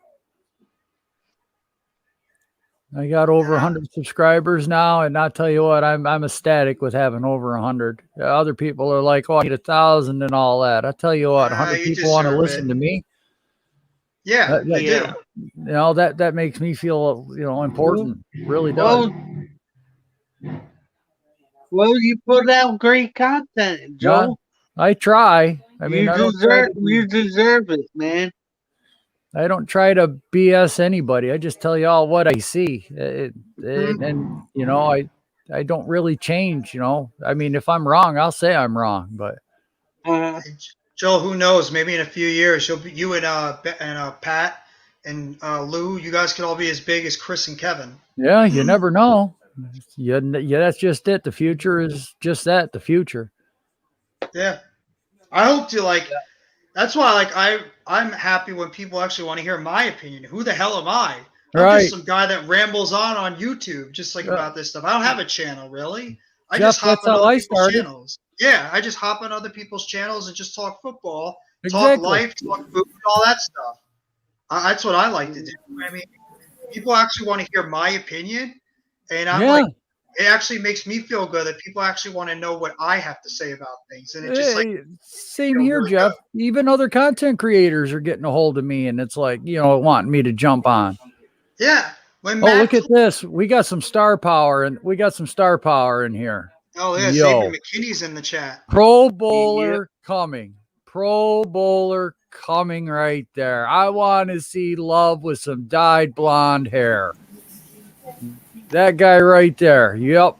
I got over 100 subscribers now, and I'll tell you what, I'm ecstatic with having over 100. Other people are like, "Oh, I need 1,000 and all that." I tell you what, 100 You people want to deserve listen it. to me. Yeah, That- you do. You know, that makes me feel, important. Really does. Well, you put out great content, Yeah, Joel. I try. I mean, you I don't try deserve to you deserve it, man. I don't try to BS anybody. I just tell y'all what I see. And I don't really change, I mean, if I'm wrong, I'll say I'm wrong, but Joel, who knows? Maybe in a few years, you and Pat and Lou, you guys could all be as big as Chris and Kevin. yeah, you never know. Yeah, that's just it. The future is just that, the future. Yeah, I hope to That's why I'm happy when people actually want to hear my opinion. Who the hell am I? I'm Right. just some guy that rambles on YouTube, just about this stuff. I don't have a channel really. I Jeff, just hop that's on how other I people's started. channels. Yeah, I just hop on other people's channels and just talk football, Exactly. talk life, talk food, all that stuff. That's what I like to do. I mean, people actually want to hear my opinion, and I'm Yeah. it actually makes me feel good that people actually want to know what I have to say about things, and it just Hey, same here, Jeff. Even other content creators are getting a hold of me, and it's like, wanting me to jump on. yeah. When Oh, Matt, look at this. We got some star power, and we got some star power in here. oh yeah, Yo. Xavier McKinney's in the chat. Pro Bowler coming. Pro Bowler coming right there. I want to see Love with some dyed blonde hair. That guy right there. Yep.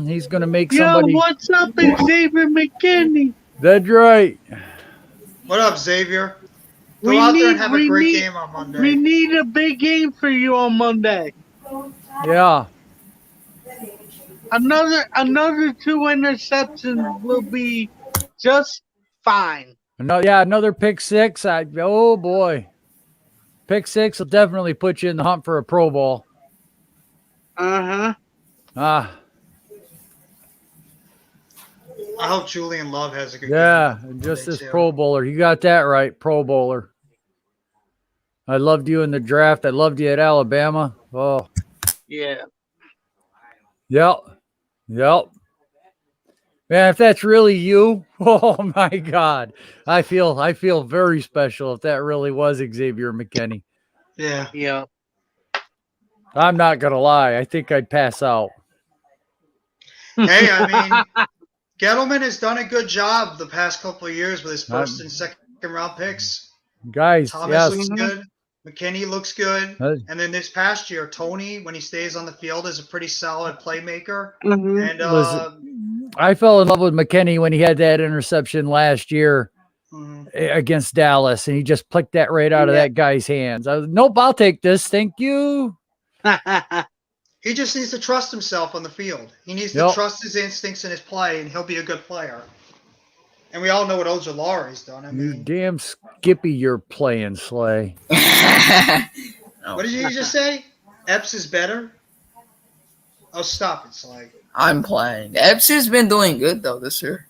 He's going to make somebody. Yo, what's up, Xavier McKinney? That's right. What up, Xavier? Go We out there need- and have a we great need- game on Monday. We need a big game for you on Monday. Yeah. Another 2 interceptions will be just fine. Another pick six. Oh, boy. Pick six will definitely put you in the hunt for a Pro Bowl. Uh-huh. Ah, I hope Julian Love has a good yeah. game. Just Monday, this too. Pro Bowler. You got that right, Pro Bowler. I loved you in the draft. I loved you at Alabama. Oh, Yeah. yep. Man, if that's really you, oh my God. I feel very special if that really was Xavier McKinney. Yeah. Yeah. I'm not gonna lie. I think I'd pass out. Hey, I mean, Gettleman has done a good job the past couple of years with his first and second round picks. Guys, Thomas yes. looks good. McKinney looks good. Hey. And then this past year, Tony, when he stays on the field, is a pretty solid playmaker. Mhm. And Listen, I fell in love with McKinney when he had that interception last year against Dallas, and he just plucked that right out of Yeah. that guy's hands. I was, nope, I'll take this. Thank you. he just needs to trust himself on the field. He needs to Yep. trust his instincts in his play, and he'll be a good player. And we all know what Ojulari's done. I You mean, damn Skippy, you're playing, Slay. what did you just say? Epps is better? Oh, stop it, Slay. I'm playing. Epps has been doing good though this year.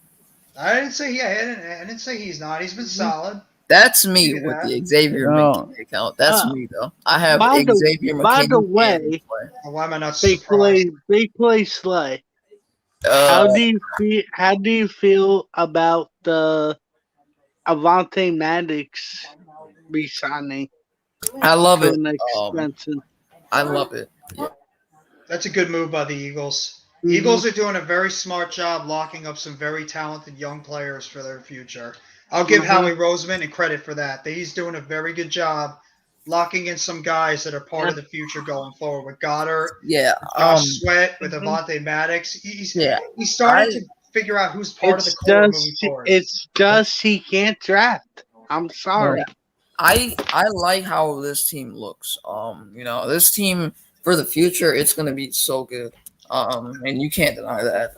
I didn't say I didn't say he's not. He's been solid. That's me Give you with that. the Xavier No. McKinney account. That's me though. I have By the- Xavier McKinney. by the and way- play. Why am I not Big surprised? play Slay. Uh, How do you feel about the Avante Maddox re-signing? I love for it. an extension? I love it. That's a good move by the Eagles. Mhm. Eagles are doing a very smart job locking up some very talented young players for their future. I'll give Mhm. Howie Roseman credit for that. He's doing a very good job locking in some guys that are part of the future going forward with Goddard, Yeah. Josh Sweat, with Avante Maddox. He's starting to figure out who's part of the It's core just, moving forward. it's just he can't draft. I'm sorry. I like how this team looks. This team for the future, it's gonna be so good. And you can't deny that.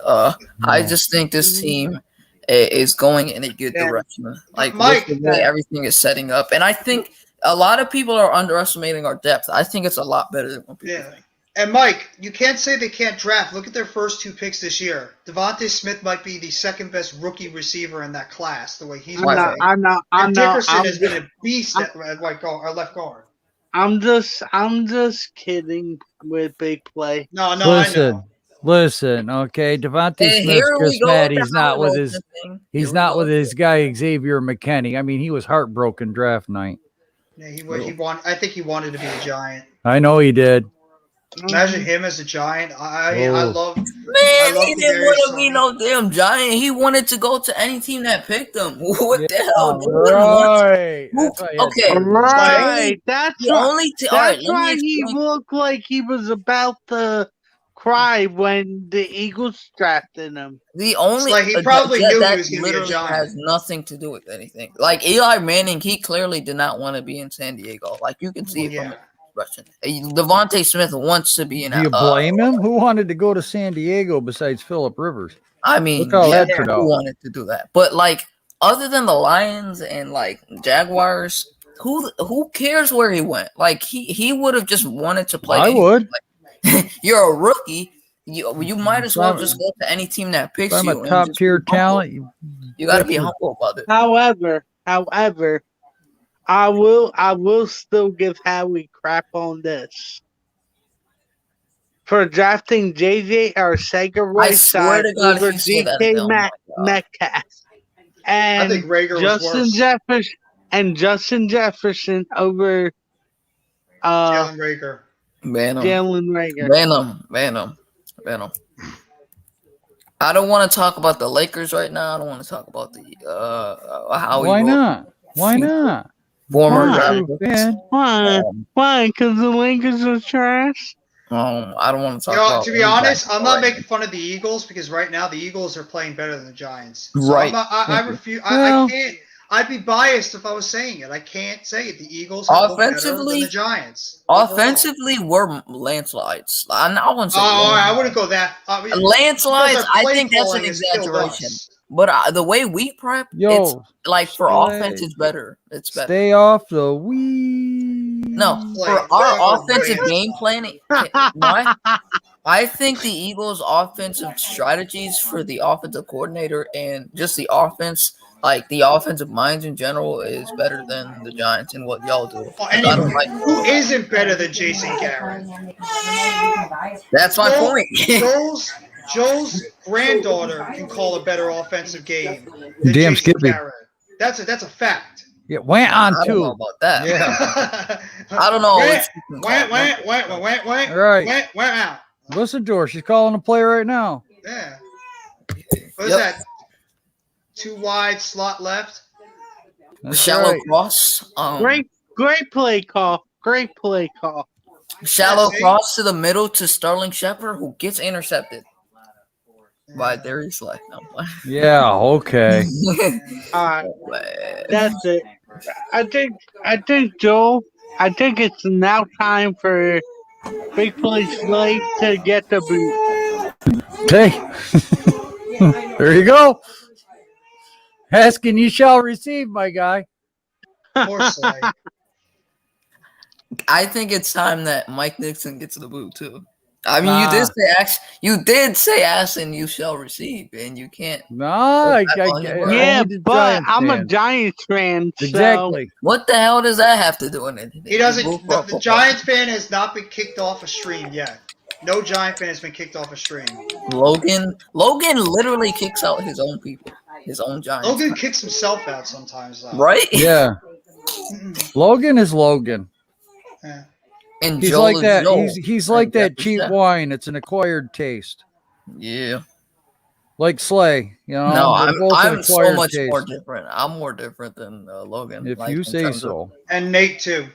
I just think this team is going in a good Yeah. direction. Like Mike, with the way everything is setting up, and I think a lot of people are underestimating our depth. I think it's a lot better than what people Yeah. think. And Mike, you can't say they can't draft. Look at their first 2 picks this year. Devontae Smith might be the second best rookie receiver in that class, the way he's playing. And Dickerson has been a beast at right guard or left guard. I'm just kidding with big play. No, I know. Listen, okay. Devontae Smith's just mad he's not with his guy Xavier McKinney. I mean, he was heartbroken draft night. Yeah, I think he wanted to be a Giant. I know he did. Imagine him as a Giant. I love. Man, he didn't want to be no damn Giant. He wanted to go to any team that picked him. What the hell? Right. Okay. Right. That's why he looked like he was about to cry when the Eagles drafted him. The only he probably knew he was going to be a literally Giant. has nothing to do with anything. Like Eli Manning, he clearly did not want to be in San Diego. Like you can see it from the expression. Devontae Smith wants to be in. Do you blame him? Who wanted to go to San Diego besides Phillip Rivers? I mean, who wanted to do that? But like, other than the Lions and like Jaguars, who cares where he went? Like he would have just wanted to play. I would. Like, you're a rookie. You might as well just go to any team that picks you. I'm a top tier talent. You got to be humble about it. However, I will still give Howie crap on this for drafting JJ Arcega-Whiteside over DK Metcalf, and I think Rager Justin Jefferson over Jalen Rager. Jalen Rager. Venom. I don't want to talk about the Lakers right now. I don't want to talk about the Howie. Why not? Why not? Former Why? Because the Lakers are trash. I don't want to talk about. To be honest, I'm not making fun of the Eagles because right now the Eagles are playing better than the Giants. So right. I refuse. I can't. I'd be biased if I was saying it. I can't say it. The Eagles are better than the Giants. Offensively, we're landslides. I wouldn't go that. Landslides. I think that's an exaggeration. But the way we prep, it's like for offense, it's better. It's better. Stay off the weed. No, for our offensive game planning, I think the Eagles' offensive strategies for the offensive coordinator and just the offense, like the offensive minds in general, is better than the Giants and what y'all do. Who isn't better than Jason Garrett? That's my point. Joe's granddaughter can call a better offensive game than Damn, Jason Skippy. Garrett. That's a fact. Yeah, went on I too. don't know about that. Yeah. I don't know. Went out. Listen to her. She's calling a play right now. Yeah. What is that? 2 wide, slot left. That's Shallow right. cross. Great play call. Great play call. Shallow cross to the middle to Sterling Shepard, who gets intercepted by Darius Slay. Yeah. Okay. That's it. I think Joel. I think it's now time for Big Play Slate to get the boot. Hey. There you go. Asking you shall receive, my guy. Poor Slay. I think it's time that Mike Nixon gets the boot too. I mean, you did say ask and you shall receive, and you can't. No, but I'm a Giants fan. Exactly. So what the hell does that have to do with it? He doesn't. The Giants fan has not been kicked off a stream yet. No Giant fan has been kicked off a stream. Logan literally kicks out his own people, his own Giants. Logan kicks himself out sometimes, though. Right? Yeah. Logan is Logan. Yeah. And he's Joel like that. Joel. He's like that cheap wine. It's an acquired taste. Yeah. Like Slay, you know. No, I'm so much taste. more different. I'm more different than Logan. If you say so. And Nate too.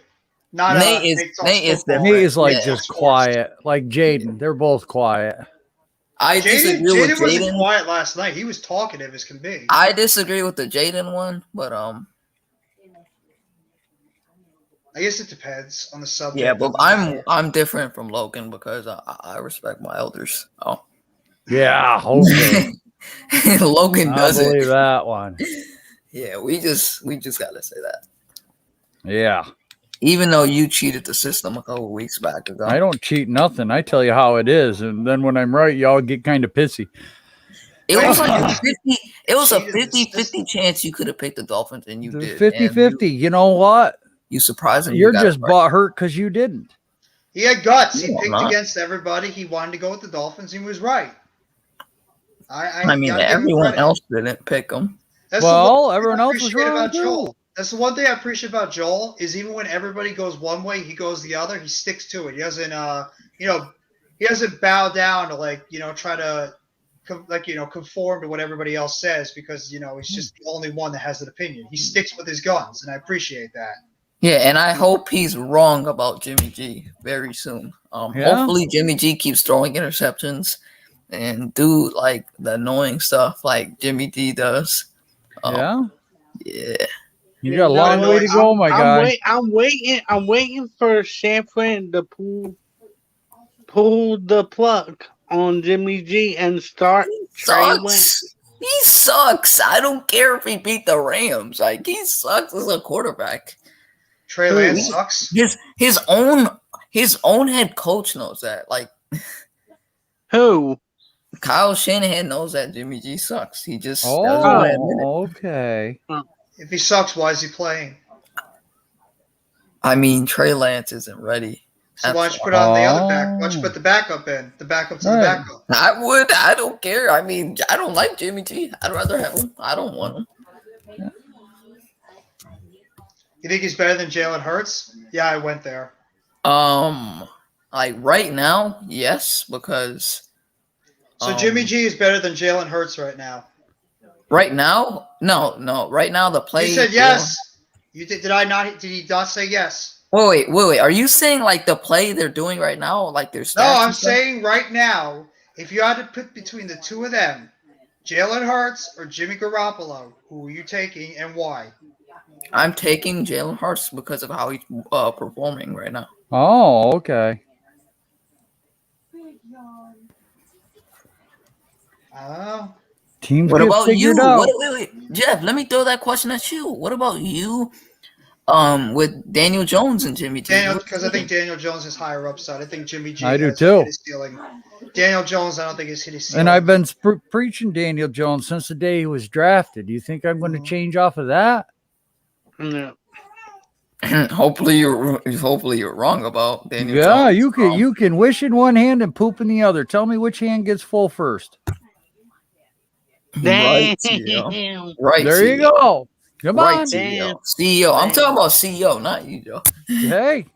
Nate is different. Nate is like just quiet, like Jaden. They're both quiet. I disagree with Jaden wasn't Jaden. quiet last night. He was talkative as can be. I disagree with the Jaden one, but I guess it depends on the subject. yeah, but I'm different from Logan because I respect my elders. Oh, yeah, okay. Logan I doesn't. believe that one. Yeah, we just gotta say that. Yeah. Even though you cheated the system a couple weeks back ago. I don't cheat nothing. I tell you how it is, and then when I'm right, y'all get kind of pissy. It was like a 50. It was a 50-50 chance you could have picked the Dolphins, and you did. 50-50. You know what? You surprised him. You're just bought hurt because you didn't. He had guts. He No, I'm picked not. against everybody. He wanted to go with the Dolphins. He was right. I mean, gotta give him everyone credit. else didn't pick them. That's the Well, one thing I everyone else was appreciate wrong about too. Joel. That's the one thing I appreciate about Joel is even when everybody goes one way, he goes the other. He sticks to it. He doesn't, he doesn't bow down to try to, conform to what everybody else says because he's just the only one that has an opinion. He sticks with his guns, and I appreciate that. Yeah, and I hope he's wrong about Jimmy G very soon. Yeah? Hopefully Jimmy G keeps throwing interceptions and do like the annoying stuff like Jimmy G does. Yeah. Yeah. You got a long way to go, my guy. I'm waiting for San Fran to pull the plug on Jimmy G and start Trey Lance. Sucks. He sucks. I don't care if he beat the Rams. Like he sucks as a quarterback. Trey Lance sucks. His own head coach knows that. Like Who? Kyle Shanahan knows that Jimmy G sucks. He just doesn't Oh, want to admit it. okay. If he sucks, why is he playing? I mean, Trey Lance isn't ready. So why don't you put on the other back? Why don't you put the backup in? The backup to the Right. backup. I would. I don't care. I mean, I don't like Jimmy G. I'd rather have him. I don't want him. You think he's better than Jalen Hurts? Yeah, I went there. Like right now, yes, because So Jimmy G is better than Jalen Hurts right now. right now, no. Right now, the play. He said yes. You did? Did I not? Did he not say yes? Wait. Are you saying like the play they're doing right now, like their stats? No, I'm and stuff? saying right now, if you had to pick between the two of them, Jalen Hurts or Jimmy Garoppolo, who are you taking and why? I'm taking Jalen Hurts because of how he's performing right now. Oh, okay. Oh. Teams What get about you? figured out. Wait, Jeff. Let me throw that question at you. What about you? With Daniel Jones and Jimmy G. Because I think Daniel Jones is higher upside. I think Jimmy G I do has too. hit his ceiling. Daniel Jones, I don't think he's hit his ceiling. And I've been preaching Daniel Jones since the day he was drafted. Do you think I'm going to change off of that? No. hopefully you're wrong about Daniel Yeah, Jones. you can wish in one hand and poop in the other. Tell me which hand gets full first. Right, Damn. CEO. Right, There you CEO. go. Come Right, on. CEO. CEO. I'm talking about CEO, not you, Joe. Hey.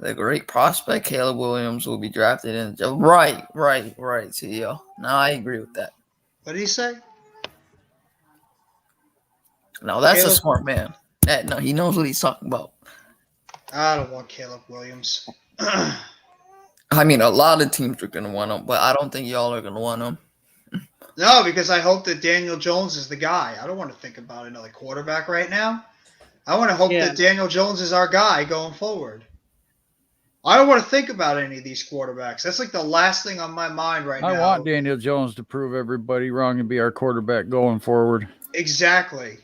The great prospect Caleb Williams will be drafted in. Right, CEO. Now I agree with that. What did he say? No, that's a Caleb- smart man. No, he knows what he's talking about. I don't want Caleb Williams. I mean, a lot of teams are going to want him, but I don't think y'all are going to want him. No, because I hope that Daniel Jones is the guy. I don't want to think about another quarterback right now. I want to hope that Daniel Jones is our guy going forward. I don't want to think about any of these quarterbacks. That's like the last thing on my mind right I now. want Daniel Jones to prove everybody wrong and be our quarterback going forward. Exactly.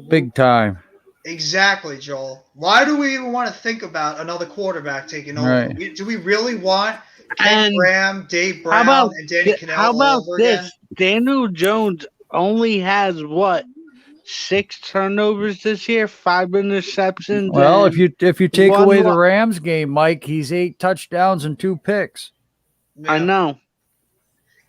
Big time. Exactly, Joel. Why do we even want to think about another quarterback taking over? Right. Do we really want Ken Graham, Dave Brown, and Danny Cannell How about all over this? again? Daniel Jones only has what? 6 turnovers this year, 5 interceptions. Well, and if you take one away the lo- Rams game, Mike, he's 8 touchdowns and 2 picks. I know.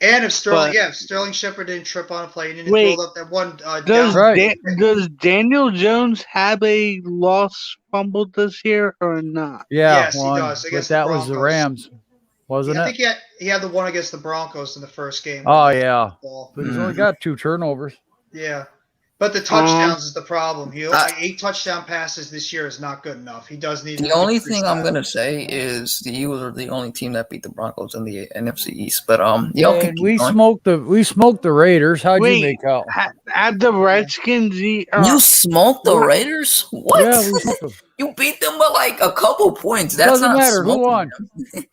And if Sterling, But- if Sterling Shepard didn't trip on a play, he didn't Wait, build up that one Does down. does Daniel Jones have a lost fumble this year or not? Yeah, Yes, he one, does, but against that the was the Broncos. Rams, wasn't I it? think he had the one against the Broncos in the first game. Oh yeah, Ball. but he's only got 2 turnovers. Yeah. But the touchdowns is the problem. He only 8 touchdown passes this year is not good enough. He does need The to only increase thing I'm that. gonna say is the Eagles are the only team that beat the Broncos in the NFC East. But y'all can And keep we going. smoked the Raiders. How'd Wait, you make out? At the Redskins, You smoked the Raiders? What? Yeah, we smoked them. You beat them by like a couple points. That's Doesn't not matter who smoking won. them.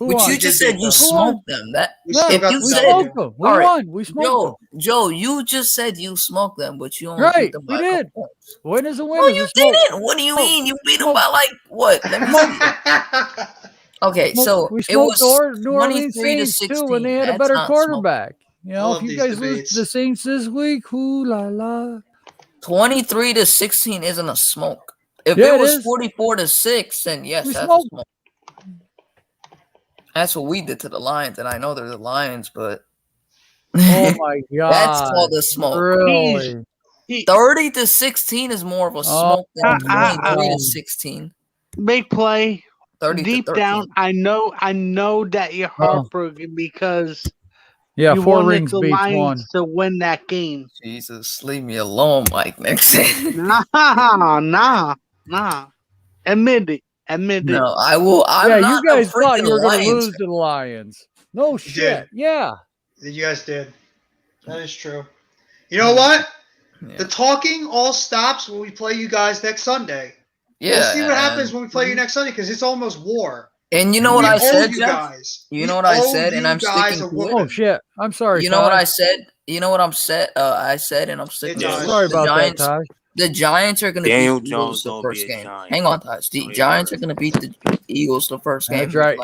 Who But won? you just said you Who won? smoked them. That We No, still if got you the we said W. smoked them. We all right, won. We smoked them. Joe, you just said you smoked them, but you only beat Right, them we by a couple did. points. Win is a win. No, Is you a smoke. didn't. What do you Smoke. mean? You beat them Smoke. by like what? Let me see. Okay, Smoke. so We it smoked the was New Orleans 23 to Saints too when they 16. had a That's better not smoking. quarterback. You I know, if love you these guys lose to debates. the Saints this week, ooh la la. 23 to 16 isn't a smoke. If Yeah, it it was is. 44 to 6, then yes, We that's a smoked. smoke. That's what we did to the Lions, and I know they're the Lions, but Oh my that's god. called a smoke. Really? 30 to 16 is more of a Oh smoke than 23 no. to 16. Big play. 30 to Deep 13. down, I know that you're Oh. heartbroken because Yeah, you 4 wanted rings the beats Lions 1. to win that game. Jesus, leave me alone, Mike Nixon. Nah. Admit it. No, I will. I'm Yeah, not you guys a thought freaking you were going to Lions lose to the Lions. No You shit. did. Yeah. You guys did. That is true. You know what? fan. The talking all stops when we play you guys next Sunday. Yeah, We'll see what happens and, when we play you next Sunday because it's almost war. and you know what We I owe said, you Jeff? guys. You We know what I owe said, and you I'm guys sticking a to whooping. Oh shit. I'm sorry, You know what I Ty. said? You know what I said, and I'm sticking Hey, to Taj. it. Sorry The about that, Giants. Ty. The Giants are going to beat Daniel the Jones Eagles the don't first be a game. Giant. Hang on, Taj. The Don't Giants are even going to beat the Eagles the first game. That's right.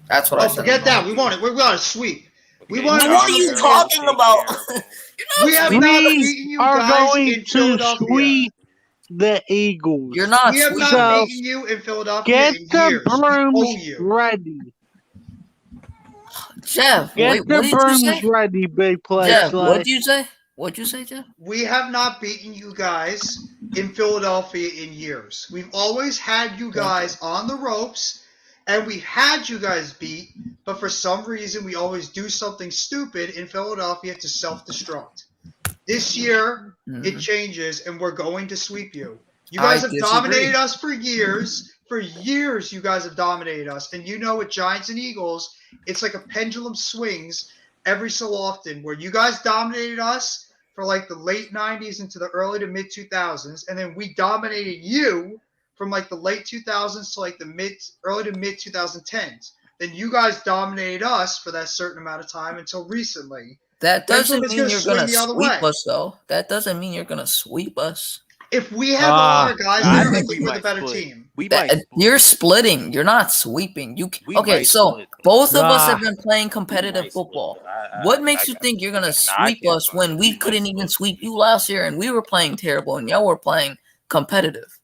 That's what I Oh, said. forget that. We want it. We want a sweep. We want to What are be you sweeping. talking about? You're We not have sweeping. not We beaten you are guys going in to Philadelphia. sweep the Eagles. You're not We have sweeping. not So beaten you in Philadelphia get in the years. We owe brooms you. ready. Jeff, Get wait, the what did you brooms say? ready, big play Jeff, slay. what'd you say? What'd you say, Jeff? We have not beaten you guys in Philadelphia in years. We've always had you guys on the ropes, and we had you guys beat, but for some reason we always do something stupid in Philadelphia to self-destruct. This year, it changes, and we're going to sweep you. You guys have dominated us for years. For years, you guys have dominated us. And you know with Giants and Eagles, it's like a pendulum swings every so often where you guys dominated us for like the late 90s into the early to mid 2000s. And then we dominated you from like the late 2000s to like the early to mid 2010s. Then you guys dominated us for that certain amount of time until recently. That doesn't Pendulum is mean gonna you're swing going to the other sweep way. us, though. That doesn't mean you're going to sweep us. If we have a lot of guys I there, I think think we we're the might better split. team. We might split. You're splitting. You're not sweeping. We Okay, might so split. both of us Ah. have been playing competitive football. What makes you think you're going to sweep us when we couldn't even sweep you last year and we were playing terrible and y'all were playing competitive?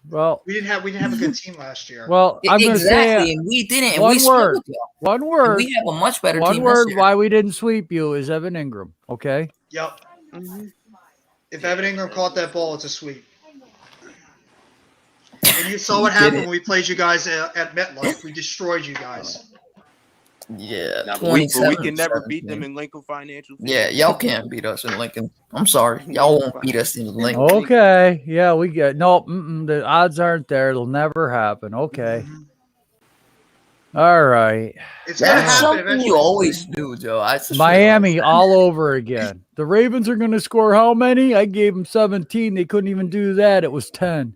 Well, We didn't have a good team last year. well, I'm going to Exactly, say and we didn't. And one we split word. with y'all. One And word. we have a much better One team word this year. why we didn't sweep you is Evan Ingram. Okay. Yep. If Evan Ingram caught that ball, it's a sweep. And you saw what happened when we played you guys at MetLife. We destroyed you guys. Yeah, Nah, but we 27 can never beat 17. them in Lincoln Financial. Yeah, y'all can't beat us in Lincoln. I'm sorry. Y'all won't beat us in Lincoln. Okay. Yeah, we get the odds aren't there. It'll never happen. Okay. All right. It's gonna That's happen something eventually. you always do, Joe. Miami all over again. The Ravens are going to score how many? I gave them 17. They couldn't even do that. It was 10.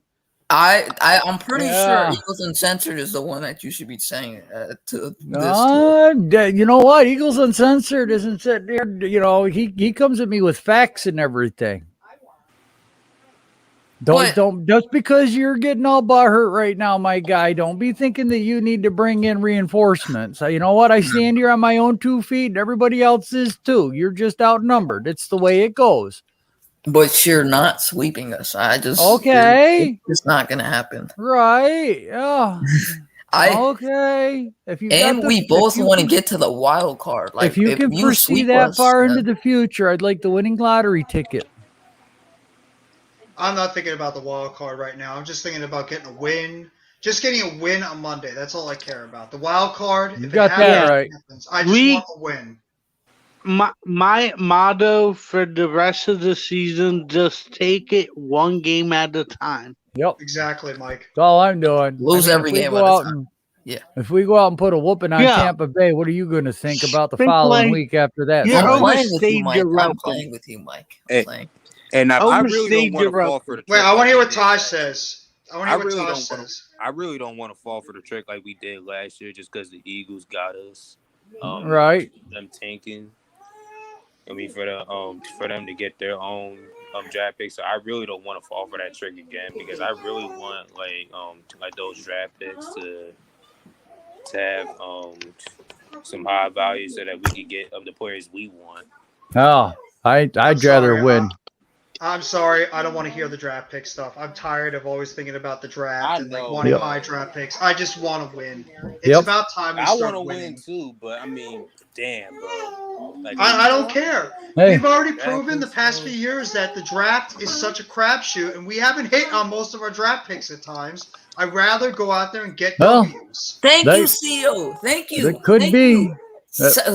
I'm pretty Yeah. sure Eagles Uncensored is the one that you should be saying to this. You know what? Eagles Uncensored isn't sitting there. You know, he comes at me with facts and everything. Don't just because you're getting all butthurt right now, my guy. Don't be thinking that you need to bring in reinforcements. You know what? I stand here on my own 2 feet, and everybody else is too. You're just outnumbered. It's the way it goes. But you're not sweeping us. Okay. It's not gonna happen. Right? Yeah. Okay. If you we both want to get to the wild card. Like if you can foresee sweep that us, far into the future, I'd like the winning lottery ticket. I'm not thinking about the wild card right now. I'm just thinking about getting a win. Just getting a win on Monday. That's all I care about. The wild card. You if got it that happens, right. it happens. I just want a win. My motto for the rest of the season: just take it one game at a time. Yep. Exactly, Mike. That's all I'm doing. Lose every if we game go at a out time. and- Yeah. If we go out and put a whooping on Yeah. Tampa Bay, what are you going to think about the Big following play. week after that? You're I'm Mike? playing with you, overstayed Mike. your I'm welcome. playing with you, Mike. Hey, Playing. and I really Overstayed don't want to your fall for the Wait, trick I want to like hear you what did Taj last says. I want to I hear what really Tosh don't want says. to. I really don't want to fall for the trick like we did last year, just because the Eagles got us. Right. Them tanking. I mean, for them to get their own draft picks. So I really don't want to fall for that trick again because I really want like those draft picks to have some high value so that we can get the players we want. Oh, I'd rather sorry, win. I'm sorry. I don't want to hear the draft pick stuff. I'm tired of always thinking about the draft I and like know. wanting Yep. high draft picks. I just want to win. It's Yep. about time we I start want to winning. win too, but I mean, damn, bro. Like, I don't care. Hey. We've already Draft proven the picks, past bro. few years that the draft is such a crapshoot, and we haven't hit on most of our draft picks at times. I'd rather go out there and get Well, W's. Thank They- you, CEO. Thank you. That could Thank be. you.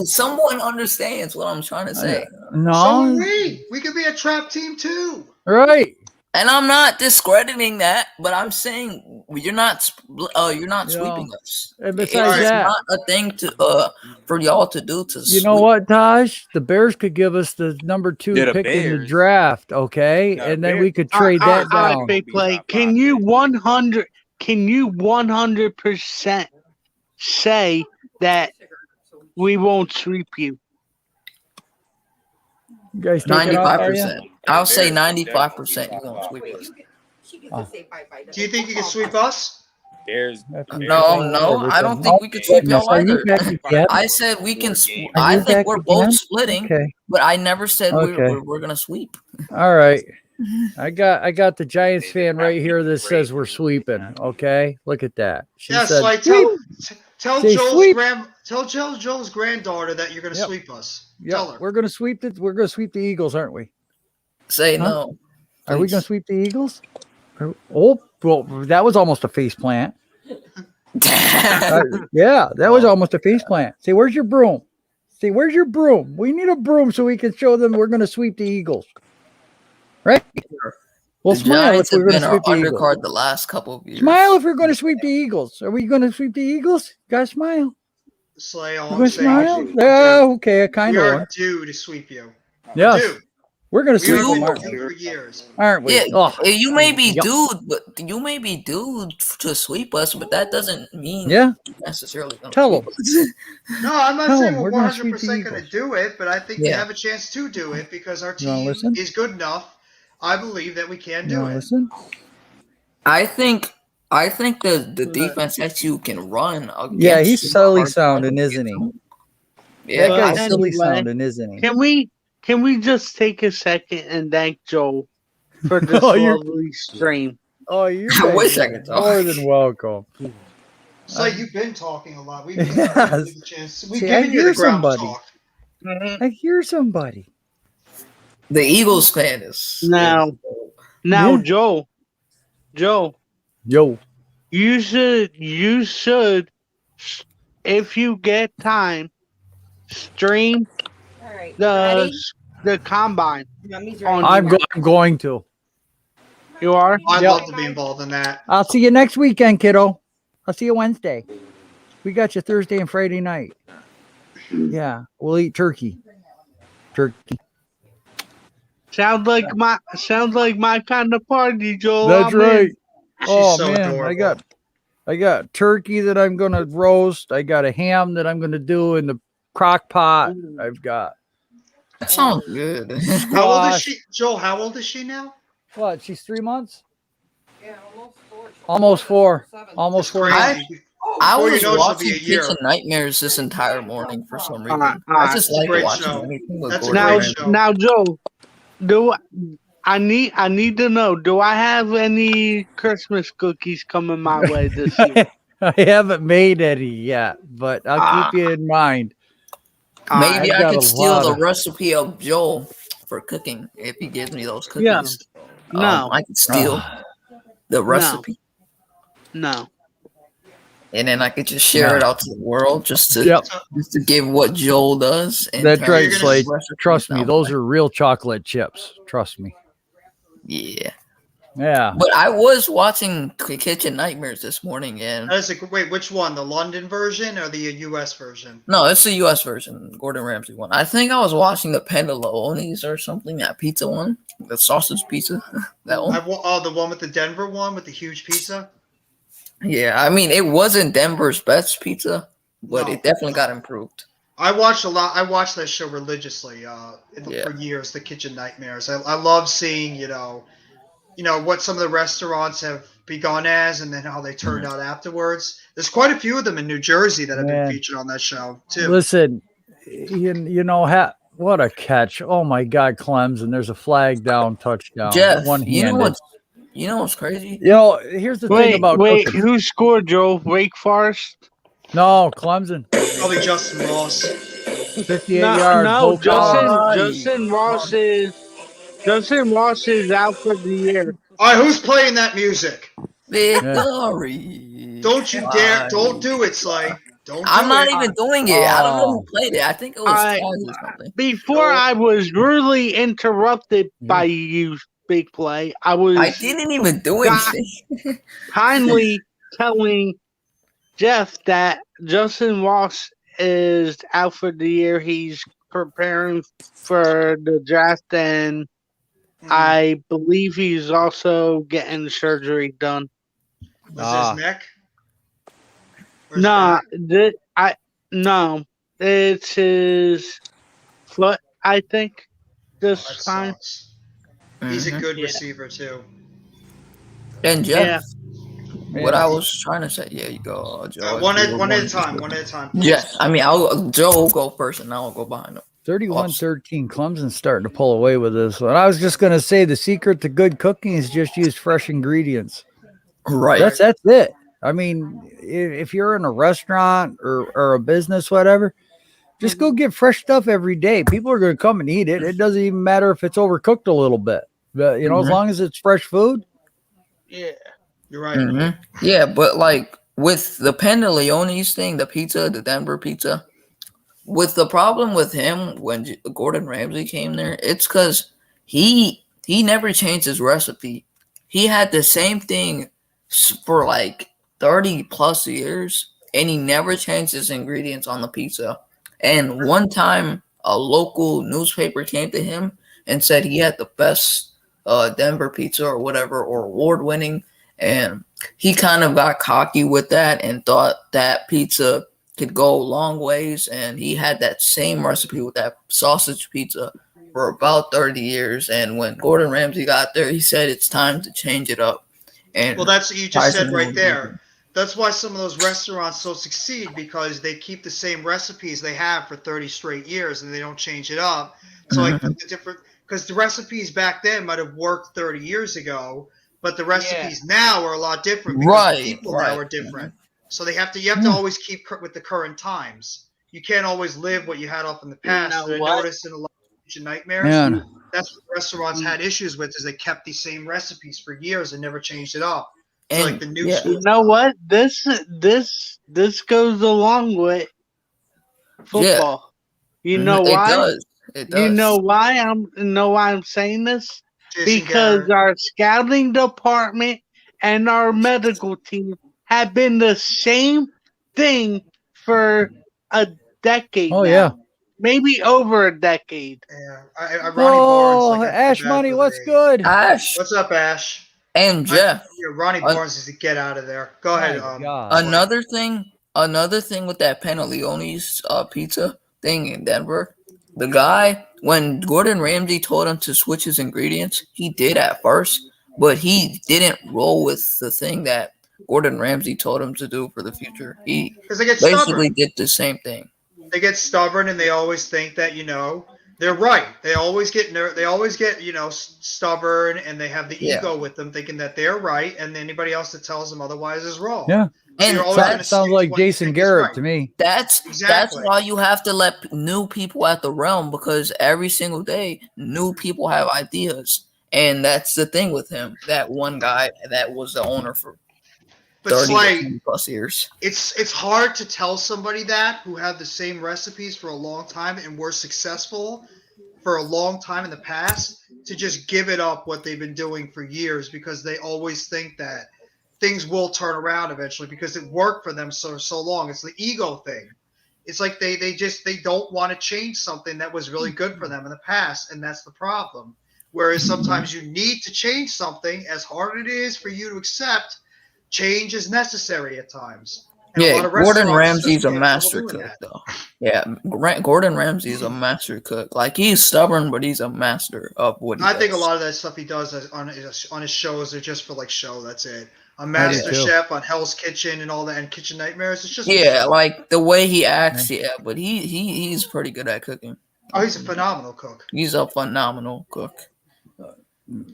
Someone understands what I'm trying to say. So No. are we. We could be a trap team too. Right. And I'm not discrediting that, but I'm saying you're not Yeah. sweeping us. And It's besides that, not a thing to for y'all to do to you know sweep. what, Taj? The Bears could give us the number 2 Yeah, the pick in the Bears. draft, okay? No, the And then Bears- we could trade that All right, down. Big Play. Can you 100% say that we won't sweep you? You guys take it off, are you? 95%. I'll say 95% you won't sweep us. Do you think you can sweep us? Bears. No, I don't think we could sweep y'all Are you either. back again? I said we can. Are I you think back we're both again? splitting, Okay. but I never said Okay. we're gonna sweep. All right. I got the Giants fan right here that says we're sweeping. Okay. Look at that. She Yes, said, like "Sweep." tell Say sweep. Joel's granddaughter that you're gonna Yep. sweep us. Yeah, Tell her. we're gonna sweep it. We're gonna sweep the Eagles, aren't we? Say Huh? no. Are we please. gonna sweep the Eagles? Oh, well, that was almost a face plant. Yeah, that was almost a face plant. See, where's your broom? See, where's your broom? We need a broom so we can show them we're going to sweep the Eagles. Right? Well, The smile Giants if we're have going been to our sweep the Eagles. undercard the last couple of years. Smile if we're going to sweep the Eagles. Are we going to sweep the Eagles? Guys, smile. Slay, all You I'm going to saying smile? is Yeah, okay, I kind we of are want. due to sweep you. Yes, Due. we're going to We sweep have them, been aren't due we? for years. Aren't we? Yeah, Oh, you may be yep. dude, but you may be dude to sweep us, but that doesn't mean Yeah, necessarily gonna tell sweep them. us. No, I'm not Tell saying 'em we're we're gonna sweep the 100% going to Eagles. do it, but I think we Yeah. have a chance to do it because our You wanna team listen? is good enough. I believe that we can You do wanna it. listen? I think the defense that you can run against. Yeah, he's you silly are- sounding, isn't he? Yeah, That I guy's think- silly anyway, sounding, isn't he? Can we just take a second and thank Joel for this Oh, you're- lovely stream? Oh, you're I wish I could talk. more than welcome. It's like you've been talking a lot. We've Yes. given you the chance. We've See, I given you hear the ground to somebody. talk. I hear somebody. The Eagles fan is Now, Yeah. Joel, Yo, you should, if you get time, stream All right. Ready? the combine. Mommy's on- ready. I'm going to. You are? I'd Yep. love to be involved in that. I'll see you next weekend, kiddo. I'll see you Wednesday. We got you Thursday and Friday night. Yeah, we'll eat turkey. Turkey. Sounds like my kind of party, Joel. That's I'm in. right. Oh so man, adorable. I got turkey that I'm gonna roast. I got a ham that I'm gonna do in the crock pot. I've got That sounds good. How old is squash. she? Joel, how old is she now? What? She's 3 months? Yeah, almost 4. Almost 4. 7. Almost 4. Crazy. I Before you was know it, she'll watching be a year. Kitchen Nightmares this entire morning for some reason. Alright, I just It's a like great watching show. anything with That's a Gordon Now, great Ramsay. show. now, Joel, I need to know, do I have any Christmas cookies coming my way this year? I haven't made any yet, but I'll keep you in mind. Maybe I've I got could a steal lot the of- recipe of Joel for cooking if he gives me those cookies. Yeah. No. I could steal the recipe No. and then I could just share it out to the world just to Yep, just to give what Joel does. And that's turn right, You're gonna Slade. recipes Trust me, out. those are real chocolate chips. Trust me. Yeah. Yeah. But I was watching Kitchen Nightmares this morning, and Wait, which one? The London version or the US version? no, it's the U.S. version, Gordon Ramsay one. I think I was watching the Pantallones or something, that pizza one, the sausage pizza, that one. The one with the Denver one with the huge pizza? Yeah, I mean, it wasn't Denver's best pizza, but No. it definitely got improved. I watched that show religiously for years, the Kitchen Nightmares. I love seeing, what some of the restaurants have begun as and then how they turned out afterwards. There's quite a few of them in New Jersey that have been featured on that show, too. Listen, what a catch. Oh, my God, Clemson. There's a flag down, touchdown. Jeff, One-handed. you know what's crazy? Here's the thing about cooking. who scored, Joe? Wake Forest? No, Clemson. Probably Justin Ross. 58 yards. No, both Justin Ross is out for the year. All right, who's playing that music? Victory. Don't you dare! Don't do it, Slay. Don't. I'm not even doing it. I don't know who played it. I think it was Taz or something. Before I was rudely interrupted by you, Big Play, I didn't even do anything. kindly telling Jeff that Justin Ross is out for the year. He's preparing for the draft, and I believe he's also getting surgery done. Was his neck? No, it's his foot. I think this time. He's a good receiver too. And Jeff, what I was trying to say, you go, Joe. One at a time. Yes, I mean, Joe will go first, and I'll go behind him. 31-13, Clemson's starting to pull away with this one. I was just going to say the secret to good cooking is just use fresh ingredients. Right. That's it. I mean, if you're in a restaurant or a business, whatever, just go get fresh stuff every day. People are going to come and eat it. It doesn't even matter if it's overcooked a little bit. But, as long as it's fresh food. Yeah. You're right. Mm-hmm. Yeah, but like with the Pantallones thing, the pizza, the Denver pizza, with the problem with him when Gordon Ramsay came there, it's because he never changed his recipe. He had the same thing for like 30 plus years, and he never changed his ingredients on the pizza. And one time, a local newspaper came to him and said he had the best Denver pizza or whatever, or award-winning, and he kind of got cocky with that and thought that pizza could go long ways, and he had that same recipe with that sausage pizza for about 30 years. And when Gordon Ramsay got there, he said it's time to change it up. And well, that's what you just said right there. That's why some of those restaurants so succeed, because they keep the same recipes they have for 30 straight years and they don't change it up. So like the different, because the recipes back then might have worked 30 years ago, but the recipes now are a lot different because the people now are different. So you have to always keep with the current times. You can't always live what you had off in the past. I noticed in a lot of Kitchen Nightmares, that's what restaurants had issues with, is they kept the same recipes for years and never changed it up. So like the new You know what? This goes along with football. You know why? It does. You know why I'm saying this? Because our scouting department and our medical team have been the same thing for a decade now. Maybe over a decade. Yeah. Ronnie Barnes. Ash Money, what's good? Ash. What's up, Ash? And Jeff. Ronnie Barnes needs to get out of there. Go ahead. Another thing with that Pantallones pizza thing in Denver, the guy, when Gordon Ramsay told him to switch his ingredients, he did at first, but he didn't roll with the thing that Gordon Ramsay told him to do for the future. He basically did the same thing. They get stubborn and they always think that, they're right. They always get stubborn, and they have the ego with them, thinking that they're right, and anybody else that tells them otherwise is wrong. Yeah. So And that sounds like Jason Garrett to me. That's why you have to let new people at the realm, because every single day new people have ideas, and that's the thing with him. That one guy that was the owner for 30 plus years. It's hard to tell somebody that who had the same recipes for a long time and were successful for a long time in the past, to just give it up what they've been doing for years because they always think that things will turn around eventually because it worked for them so long. It's the ego thing. It's like they don't want to change something that was really good for them in the past, and that's the problem. Whereas sometimes you need to change something, as hard as it is for you to accept, change is necessary at times. And a lot Yeah, of Gordon restaurants Ramsay's a just have trouble master doing cook, that. though. Yeah, Gordon Ramsay is a master cook. Like, he's stubborn, but he's a master of what he I think a does. lot of that stuff he does on his shows are just for like show. That's it. A I do master too. chef on Hell's Kitchen and all that, and Kitchen Nightmares. It's just for Yeah, show. like the way he acts, yeah, but he's pretty good at cooking. Oh, he's a phenomenal cook. He's a phenomenal cook.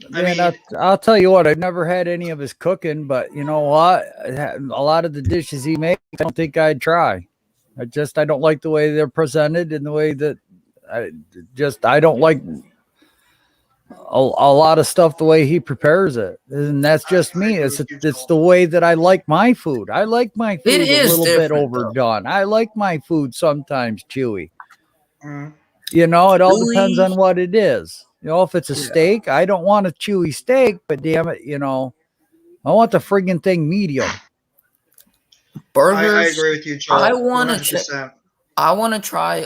Man, I'll tell you what, I've never had any of his cooking, but you know what? A lot of the dishes he makes, I don't think I'd try. I don't like the way they're presented and the way that I don't like a lot of stuff the way he prepares it. And that's just me. It's the way that I like my food. I like my food It a is little bit different, though. overdone. I like my food sometimes chewy. Mhm. You know, it all Chewy. depends on what it is. You know, if it's a Yeah. steak, I don't want a chewy steak, but damn it, you know, I want the friggin' thing medium. Burgers. I agree with you, Joel. I want to 100%. I want to try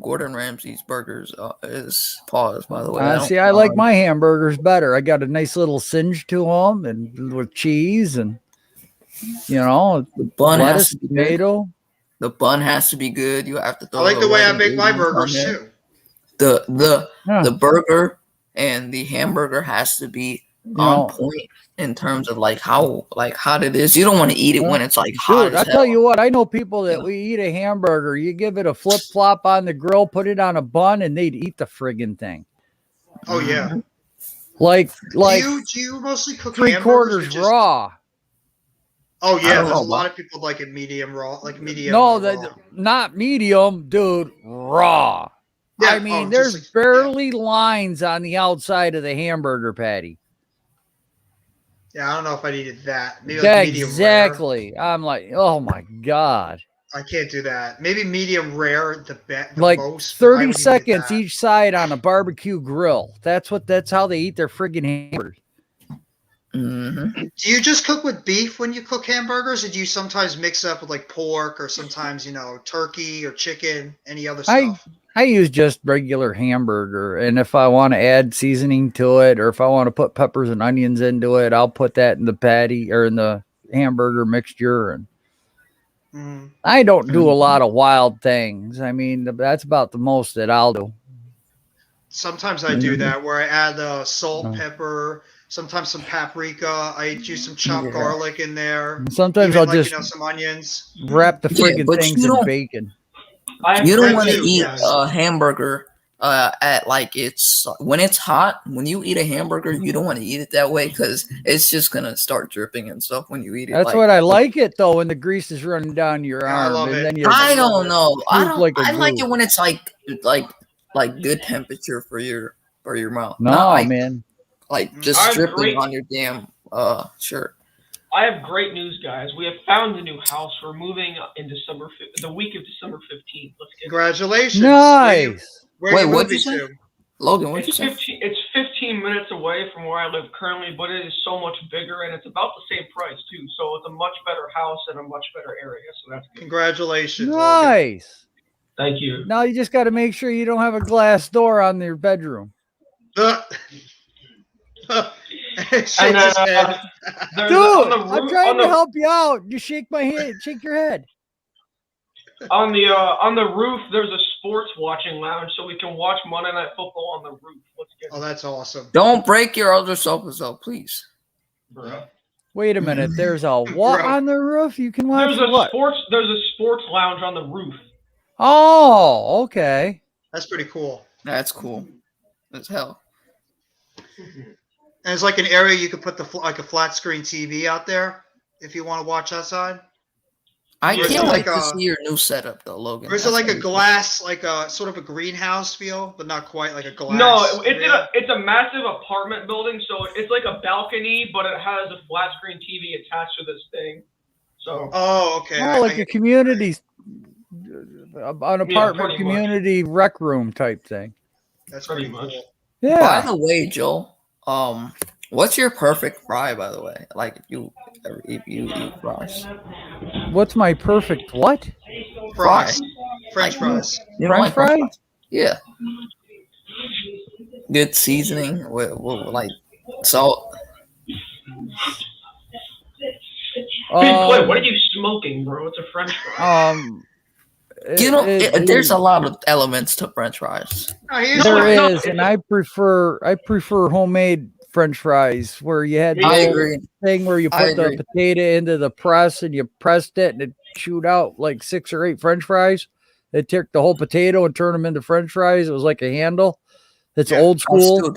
Gordon Ramsay's burgers. Is pause by the way. don't- See, I like my hamburgers better. I got a nice little singe to them, and with cheese, and you know, the bun has lettuce, to be good. tomato. The bun has to be good. You have to I throw. like the way I right make my ingredients on burgers there. too. Yeah. The burger and the hamburger has to be on know, point in terms of like how hot it is. You don't want to eat it when it's like hot Dude, as I hell. tell you what, I know people that we eat a hamburger, you give it a flip flop on the grill, put it on a bun, and they'd eat the friggin' thing. Oh yeah. Like do you mostly cook three hamburgers quarters or just- raw. Oh I yeah, don't there's a know, lot of people like it medium raw, like medium. No, raw. not medium, dude, raw. Yeah, I mean, just there's like- barely lines on the outside of the hamburger patty. Yeah, I don't know if I needed that. Maybe Yeah, like medium rare. exactly. I'm like, oh my God. I can't do that. Maybe medium rare, the Like most. but I 30 wouldn't eat seconds that. each side on a barbecue grill. That's how they eat their friggin' hamburgers. Mm-hmm. Do you just cook with beef when you cook hamburgers, or do you sometimes mix up with like pork, or sometimes turkey or chicken, any other stuff? I use just regular hamburger, and if I want to add seasoning to it, or if I want to put peppers and onions into it, I'll put that in the patty or in the hamburger mixture. And Mhm. I don't do a lot of wild things. I mean, that's about the most that I'll do. Sometimes I do that where I add salt, Oh. pepper, sometimes some paprika. I use some chopped Yeah. garlic in there. Sometimes Even, I'll just some onions. wrap the Yeah, friggin' but things you in don't- bacon. You don't I want to do, eat yes. a hamburger at like when it's hot. When you eat a hamburger, you don't want to eat it that way because it's just gonna start dripping and stuff when you eat it. That's like, what I like it though, when the grease is running down your Yeah, I arm, love and it. then you. I don't know. I Poop don't. like a I like goose. it when it's like good temperature for your mouth. No, Not like man. just I'm dripping great. on your damn shirt. I have great news, guys. We have found a new house. We're moving in the week of December 15th. Let's get Congratulations. Nice. Where Wait, are you what'd moving you say? to? Logan, what'd you It's say? 15 minutes away from where I live currently, but it is so much bigger and it's about the same price too. So it's a much better house and a much better area. So that's good. Congratulations. Logan. Nice. Thank you. Now you just got to make sure you don't have a glass door on your bedroom. Shakes And his then, head. There's Dude, on the I'm roof, trying on to the, help you out. You shake my head, shake your head. on the roof. There's a sports watching lounge, so we can watch Monday Night Football on the roof. Let's get Oh, that's awesome. Don't break your other sofas though, please. bro. Wait a minute. There's a what Bro. on the roof? You can watch There's a what? sports lounge on the roof. Oh, okay. That's pretty cool. That's cool. As hell. And it's like an area you could put like a flat screen TV out there if you want to watch outside. I Or is can't it wait like to a- see your new setup though, Logan. Or is it That's like a gonna be cool. glass, like a sort of a greenhouse feel, but not quite like a glass? No, area? it's a massive apartment building, so it's like a balcony, but it has a flat screen TV attached to this thing. So Oh, okay. Oh, like a community, an apartment pretty much. community rec room type thing. That's pretty pretty much. cool. By Yeah. the way, Joel, what's your perfect fry? By the way, like if you eat fries, What's my perfect what? Fries. Fry. French Like, fries. You don't French like French fry? fries? Yeah. Good seasoning with like salt. Big Clay, what are you smoking, bro? It's a French fry. There's a lot of elements to French fries. There is, and I prefer homemade French fries where you had the I old agree. thing where you I put the agree. potato into the press and you pressed it and it chewed out like 6 or 8 French fries. They took the whole potato and turned them into French fries. It was like a handle. It's old school.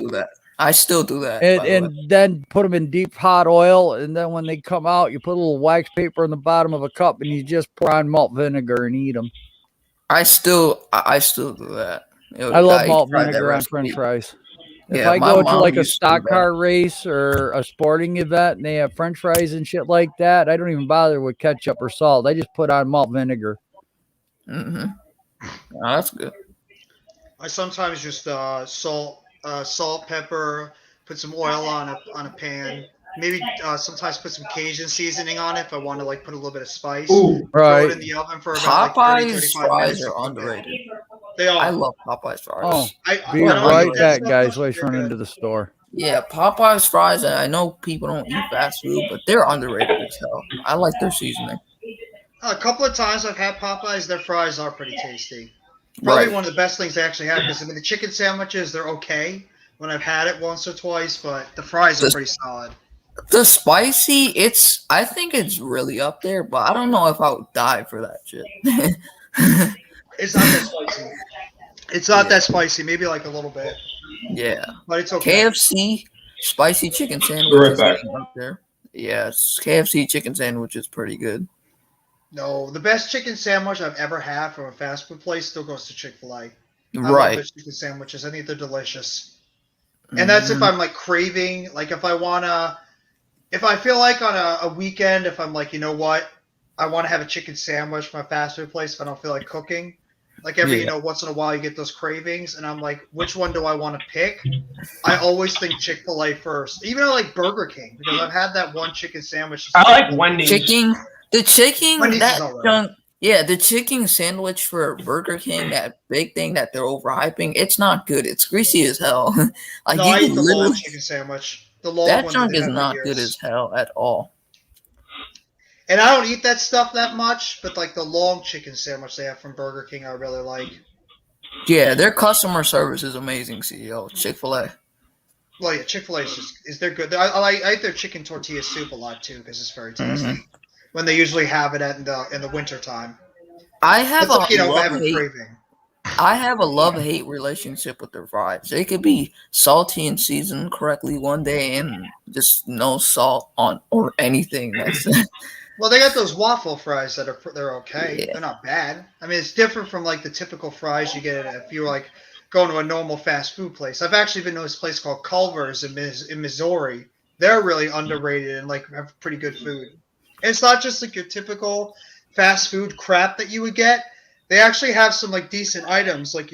I still do that. And then put them in deep hot oil, and then when they come out, you put a little wax paper in the bottom of a cup, and you just pour on malt vinegar and eat them. I still do that. I love malt tried that vinegar on recipe. French fries. If Yeah, I my go to mom like a used to do stock that. car race or a sporting event and they have French fries and shit like that, I don't even bother with ketchup or salt. I just put on malt vinegar. Mm-hmm. Oh, that's good. I sometimes just salt, pepper, put some oil on a pan. Maybe sometimes put some Cajun seasoning on it if I want to like put a little bit of spice. Throw Right. it in the oven for about like 30, Popeyes 35 fries minutes. are underrated. They are. I love Popeyes fries. Oh, I be don't right eat that back, stuff guys. much, Let's they're run good. into the store. Yeah, Popeyes fries. I know people don't eat fast food, but they're underrated as hell. I like their seasoning. A couple of times I've had Popeyes. Their fries are pretty tasty. Probably Right. one of the best things they actually have because I mean the chicken sandwiches they're okay when I've had it once or twice, but the fries are pretty solid. The spicy, I think it's really up there, but I don't know if I would die for that shit. It's not that spicy. It's not that spicy. Maybe like a little bit, Yeah. but it's okay. KFC spicy chicken Be sandwich right is back. up there. Yes, KFC chicken sandwich is pretty good. No, the best chicken sandwich I've ever had from a fast food place still goes to Chick-fil-A. I love Right. their chicken sandwiches. I think they're delicious. And that's if I'm like craving, like if I feel like on a weekend, if I'm like, you know what, I want to have a chicken sandwich from a fast food place if I don't feel like cooking. Like once in a while you get those cravings and I'm like, which one do I want to pick? I always think Chick-fil-A first. Even I like Burger King because I've had that one chicken sandwich. I like Wendy's. The chicken, Wendy's that is all right. junk, yeah, the chicken sandwich for Burger King, that big thing that they're overhyping, it's not good. It's greasy as hell. Like No, you I can eat the literally, long chicken sandwich. The long that one junk they've is had for not years. good as hell at all. And I don't eat that stuff that much, but like the long chicken sandwich they have from Burger King, I really like. Yeah, their customer service is amazing, CEO. Chick-fil-A. Well, yeah, Chick-fil-A is they're good. I like their chicken tortilla soup a lot too because it's very tasty. Mhm. When they usually have it in the winter time. I have It's like, I have a love-hate. craving. I have a love-hate relationship with their fries. They could be salty and seasoned correctly one day and just no salt on or anything. That's Well, they got those waffle fries they're okay. Yeah. They're not bad. I mean, it's different from like the typical fries you get if you're like going to a normal fast food place. I've actually been to this place called Culver's in Missouri. They're really underrated and like have pretty good food. And it's not just like your typical fast food crap that you would get. They actually have some like decent items, like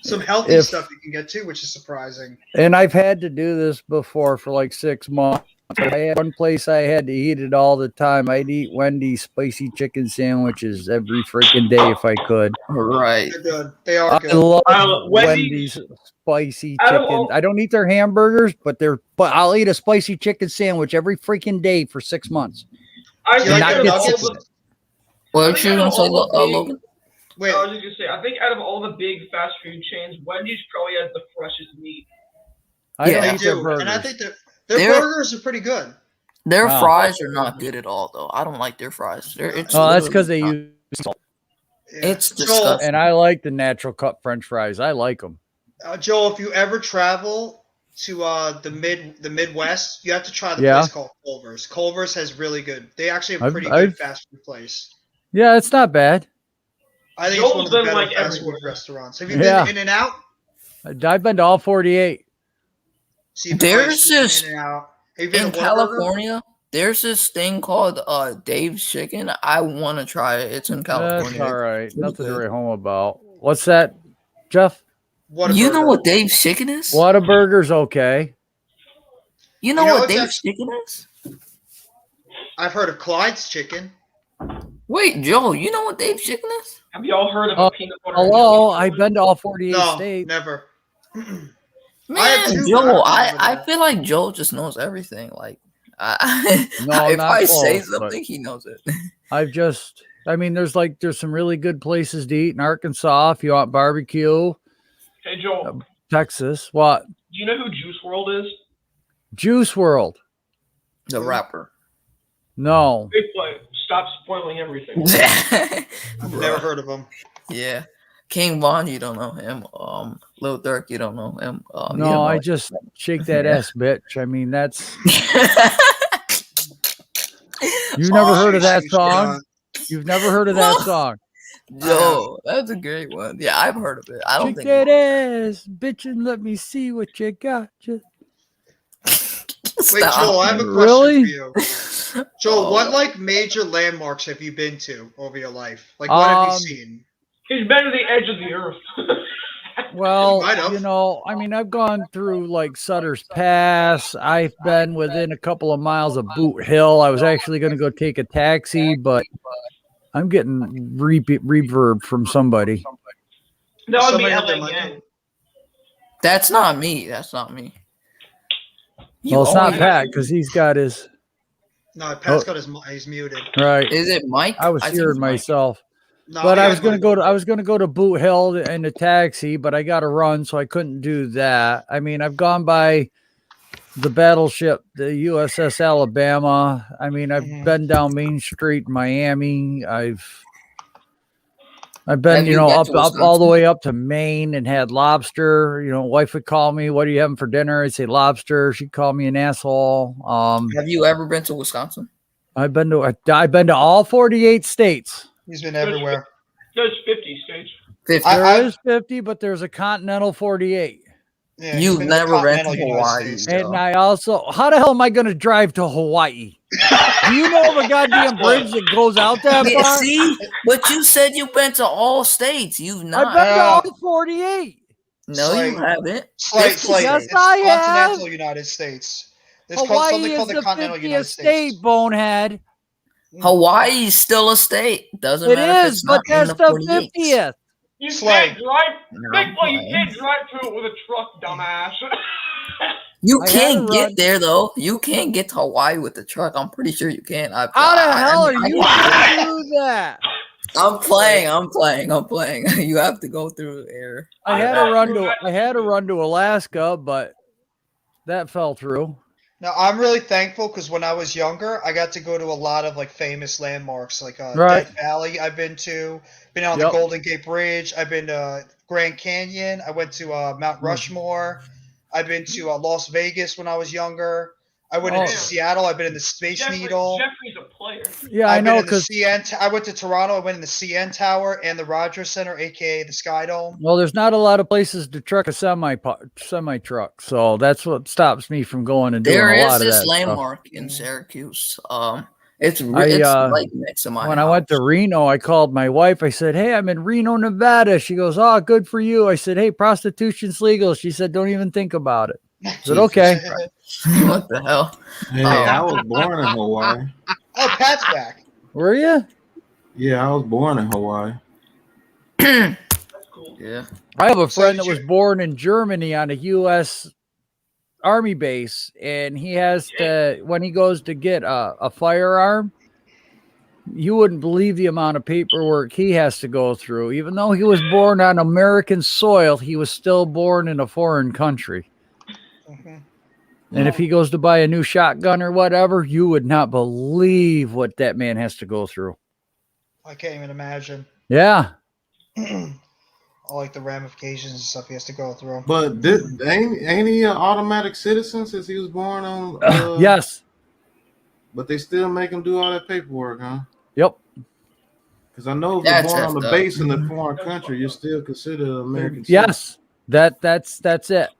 some healthy If- stuff you can get too, which is surprising. And I've had to do this before for like 6 months. I had one place I had to eat it all the time. I'd eat Wendy's spicy chicken sandwiches every freaking day if I could. right. They're good. They are I good. love Wendy's- Wendy's spicy Out of chicken. all- I don't eat their hamburgers, but I'll eat a spicy chicken sandwich every freaking day for 6 months. I Do you think like out their of get all sick nuggets? of it. What you out gonna of say, all the big- Logan? Wait, I was just gonna say, I think out of all the big fast food chains, Wendy's probably has the freshest meat. I Yeah. don't they eat their do. burgers. And I think their They're- burgers are pretty good. Their Wow. fries are not good at all, though. I don't like their fries. It's Oh, that's because they literally use salt. Yeah. It's Joel, disgusting. And I like the natural cut French fries. I like them. Joel, if you ever travel to the Midwest, you have to try the Yeah. place called Culver's. Culver's has really good. They actually have a pretty I've- good fast food place. Yeah, it's not bad. I think Joel's it's one of the been, better like, fast food everywhere. restaurants. Have you Yeah. been In and Out? I've been to all 48. There's this- In and Out. Have you been In to Whataburger? California, there's this thing called Dave's Chicken. I want to try it. It's in That's California. all right. It's Nothing to good. write home about. What's that, Jeff? You know what Dave's chicken is? Whataburger's okay. You know what Dave's chicken is? I've heard of Clyde's chicken. Wait, Joe, you know what Dave's chicken is? Have y'all heard of a peanut butter? Hello, I've been to all 48 No, states. never. Man, Joe, I feel like Joe just knows everything. Like, No, if not I say close, but something, he knows it. there's some really good places to eat in Arkansas if you want barbecue. Hey, Joel, Texas, what? do you know who Juice World is? Juice World. The rapper. No. Big play. Stop spoiling everything. I've never heard of him. Yeah. King Von, you don't know him. Lil Durk, you don't know him. No, I just shake that ass, bitch. I mean, that's. You've never heard of that song? You've never heard of that song? Yo, that's a great one. Yeah, I've heard of it. I don't Shake think that ass, bitch, and let me see what you got. Wait, Joel, I have a question Really? for you. Joel, what like major landmarks have you been to over your life? Like, what have you seen? He's been to the edge of the earth. Well, I mean, I've gone through like Sutter's Pass. I've been within a couple of miles of Boot Hill. I was actually going to go take a taxi, but I'm getting reverb from somebody. That would be Somebody had their LA mic Gang. on. That's not me. That's not me. You Well, it's not always- Pat because he's got his No, Pat's got he's muted. right. Is it Mike? I was think hearing it's Mike. myself. No, But he I has was gonna Mike. go to Boot Hill in a taxi, but I got to run, so I couldn't do that. I mean, I've gone by the battleship, the USS Alabama. I mean, I've been down Main Street in Miami. I've been, Have you up been to all the Wisconsin? way up to Maine and had lobster. Wife would call me, "What are you having for dinner?" I'd say lobster. She'd call me an asshole. Have you ever been to Wisconsin? I've been to all 48 states. He's been everywhere. There's 50 states. 50. There is 50, but there's a continental 48. Yeah, he's You've been to the never been to continental United Hawaii. States. And I also, how the hell am I going to drive to Hawaii? Do you know of a goddamn bridge that goes out that Yeah, far? see, but you said you've been to all states. You've not. I've been to all 48. No, you haven't. Slight. Yes, It's I have. continental United States. There's Hawaii something is called the the continental 50th United state, States. bonehead. Hawaii is still a state. Doesn't It matter if is, it's but not in that's the the 48. 50th. You Slide. can't drive. No, Big boy, you fine. can't drive to it with a truck, dumbass. You I had can't to get run. there though. You can't get to Hawaii with the truck. I'm pretty sure you can. How the hell are you going to do that? I'm playing. You have to go through air. I had to run to Alaska, but that fell through. Now I'm really thankful because when I was younger, I got to go to a lot of like famous landmarks, like Right. Death Valley. I've been on Yep. the Golden Gate Bridge. I've been to Grand Canyon. I went to Mount Rushmore. I've been to Las Vegas when I was younger. I went into Oh. Seattle. I've been in the Space Needle. Jeffrey's a player. Yeah, I I've know been in the because CN. I went to Toronto. I went in the CN Tower and the Rogers Center, aka the Sky Dome. well, there's not a lot of places to truck a semi truck, so that's what stops me from going and doing There a is lot of this that stuff. landmark in Syracuse. It's I, right next to my when house. I went to Reno, I called my wife. I said, "Hey, I'm in Reno, Nevada." She goes, "Oh, good for you." I said, "Hey, prostitution's legal." She said, "Don't even think about it." I said, "Okay." What the hell? Hey, I was born in Hawaii. Oh, Pat's back. Were you? Yeah, I was born in Hawaii. Yeah. I have a friend that was born in Germany on a U.S. Army base, and he has to, when he goes to get a firearm, you wouldn't believe the amount of paperwork he has to go through. Even though he was born on American soil, he was still born in a foreign country. And if he goes to buy a new shotgun or whatever, you would not believe what that man has to go through. I can't even imagine. Yeah. All like the ramifications and stuff he has to go through. But ain't he an automatic citizen since he was born on? Yes. But they still make him do all that paperwork, huh? Yep. Because I know if you're That's born on the effed up. base in a foreign country, you're still considered an American citizen. Yes. That's it.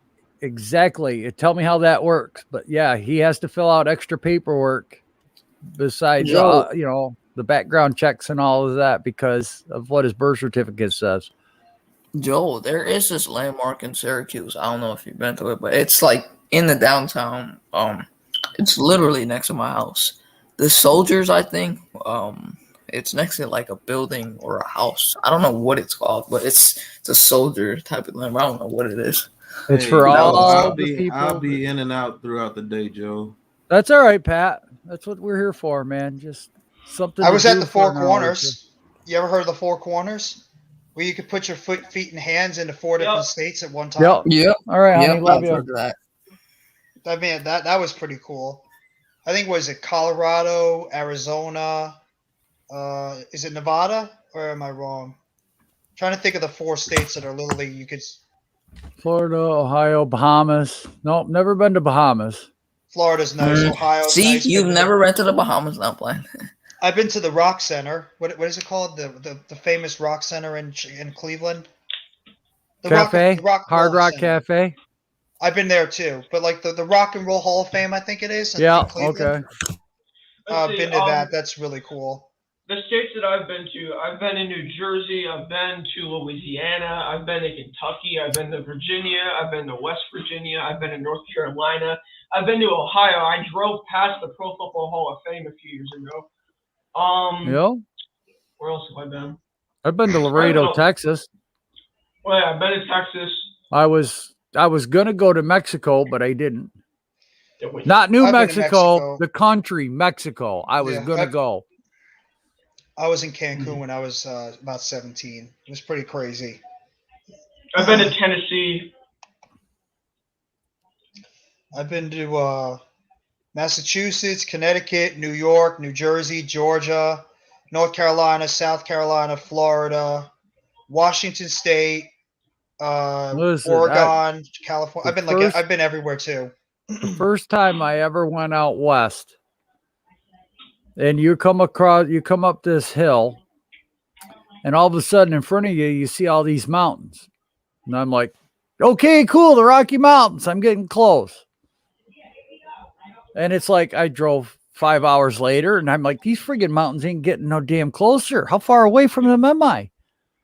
Exactly. Tell me how that works. But yeah, he has to fill out extra paperwork besides, Joe. the background checks and all of that because of what his birth certificate says. Joel, there is this landmark in Syracuse. I don't know if you've been to it, but it's like in the downtown. It's literally next to my house. The Soldiers, I think. It's next to like a building or a house. I don't know what it's called, but it's a soldier type of landmark. I don't know what it is. It's Hey, for all I'll the people. I'll be in and out throughout the day, Joe. That's all right, Pat. That's what we're here for, man. Just something. I to was at do the for Four an hour or Corners. You ever heard of the Four Corners? Where you could put your feet, and hands into 4 different states at one time. Yep. Yep. All right, honey. Yep, Love I've you. heard of that. I mean, that was pretty cool. I think, was it Colorado, Arizona? Is it Nevada? Or am I wrong? Trying to think of the 4 states that are literally you could. Florida, Ohio, Bahamas. Nope, never been to Bahamas. Florida's nice. Ohio's See, nice. you've never been to the Bahamas, not playing. I've been to the Rock Center. What is it called? The famous Rock Center in Cleveland. The Cafe, Rock Hard Roll Rock Center. Cafe. I've been there too, but like the Rock and Roll Hall of Fame, I think it is. in Yeah. Cleveland. Okay. Let's see, Been to that. That's really cool. The states that I've been to, I've been in New Jersey, I've been to Louisiana, I've been to Kentucky, I've been to Virginia, I've been to West Virginia, I've been to North Carolina, I've been to Ohio. I drove past the Pro Football Hall of Fame a few years ago. Yeah. Where else have I been? I've been to I Laredo, don't know. Texas. Well, yeah, I've been to Texas. I was gonna go to Mexico, but I didn't. Did we- Not New I've been to Mexico, Mexico. the country Mexico. I was Yeah, gonna go. I was in Cancun when I was about 17. It was pretty crazy. I've been to Tennessee. I've been to Massachusetts, Connecticut, New York, New Jersey, Georgia, North Carolina, South Carolina, Florida, Washington State, Listen, Oregon, California. the I've been everywhere too. The first time I ever went out west, and you come up this hill, and all of a sudden in front of you, you see all these mountains. And I'm like, okay, cool, the Rocky Mountains. I'm getting close. And it's like I drove 5 hours later, and I'm like, these friggin' mountains ain't getting no damn closer. How far away from them am I?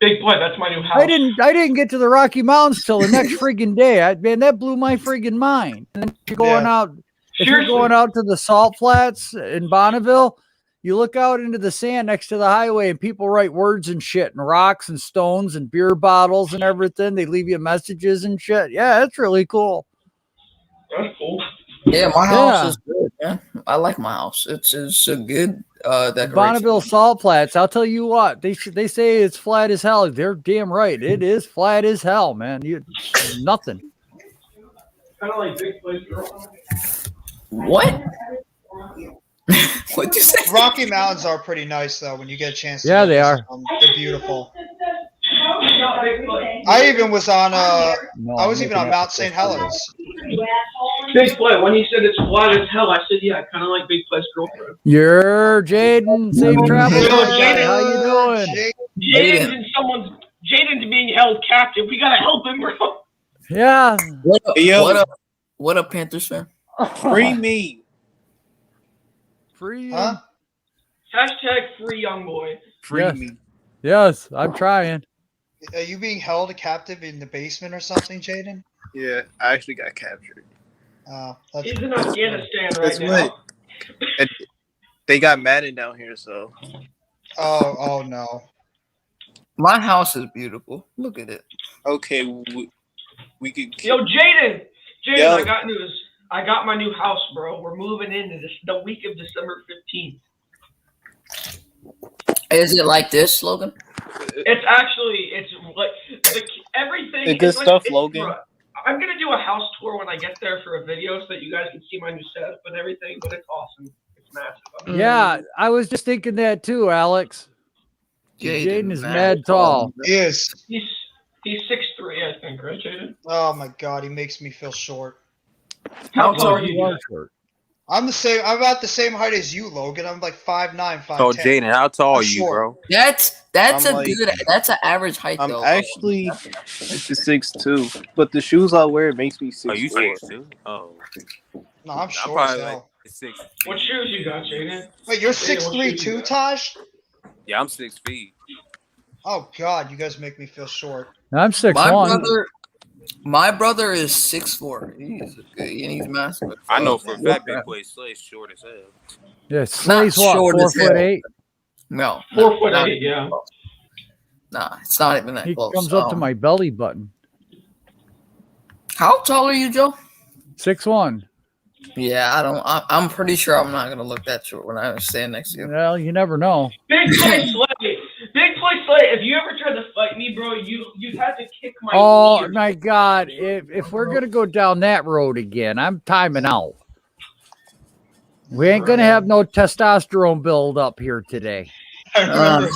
Big play. That's my new house. I didn't get to the Rocky Mountains till the next friggin' day. Man, that blew my friggin' mind. And then you're going out. If you're Seriously. going out to the salt flats in Bonneville, you look out into the sand next to the highway, and people write words and shit, and rocks and stones and beer bottles and everything. They leave you messages and shit. Yeah, that's really cool. That's cool. Yeah, my house Yeah. is good, man. I like my house. It's a good decoration. Bonneville salt flats. I'll tell you what. They say it's flat as hell. They're damn right. It is flat as hell, man. Nothing. Kind of like big place. Girl. What? What'd you say? Rocky Mountains are pretty nice though. When you get a chance. To Yeah, go they visit are. them. They're beautiful. I even was on. No, I was I'm even on looking Mount at St. this. Helens. Big play. When he said it's flat as hell, I said, yeah, kind of like Big Play's girlfriend. You're Jaden. Safe travel. Yo, guy. Jaden. How you doing? Jaden's being held captive. We gotta help him, bro. Yeah. What up, Panthers fan? Free me. Free. Huh? Hashtag free young boy. Free Yes. me. Yes, I'm trying. Are you being held captive in the basement or something, Jaden? Yeah, I actually got captured. He's in Afghanistan That's right now. what. And they got Madden down here, so. Oh no. My house is beautiful. Look at it. Okay, we could. Yo, Jaden, Yo. I got news. I got my new house, bro. We're moving into the week of December 15th. Is it like this, Logan? It's like everything. The good it's stuff, it's, Logan. bro, I'm gonna do a house tour when I get there for a video so that you guys can see my new setup and everything. But it's awesome. It's massive. Yeah, I was just thinking that too, Alex. Jaden is mad tall. He is. He's 6'3", I think, right, Jaden? Oh my god, he makes me feel short. How tall are you? I'm the same. I'm about the same height as you, Logan. I'm like 5'9", 5'10". So Jaden, how tall I'm are you, short. bro? That's I'm that's an average height I'm though. actually 6'2", but the shoes I wear makes me 6'4". Are you 6'2"? Oh. No, I'm short probably as like hell. 6. What shoes you got, Jaden? Wait, you're Jaden, what 6'3" shoes you too, got? Taj? Yeah, I'm 6 feet. Oh god, you guys make me feel short. I'm 6'1". My brother is 6'4". He's good, and he's massive. I know for a fact Big Play Slay's short as hell. Yeah, Not Slay's what, short as 4'8"? No, 4'8", yeah. Nah, it's not even that He close. comes up to my belly button. How tall are you, Joe? 6'1". Yeah, I'm pretty sure I'm not gonna look that short when I stand next to you. Well, you never know. Big Play Slay. Big Play Slay. If you ever tried to fight me, bro, you'd have to kick my Oh ears. my God! If we're gonna go down that road again, I'm timing out. We ain't gonna have no testosterone build up here today. I remember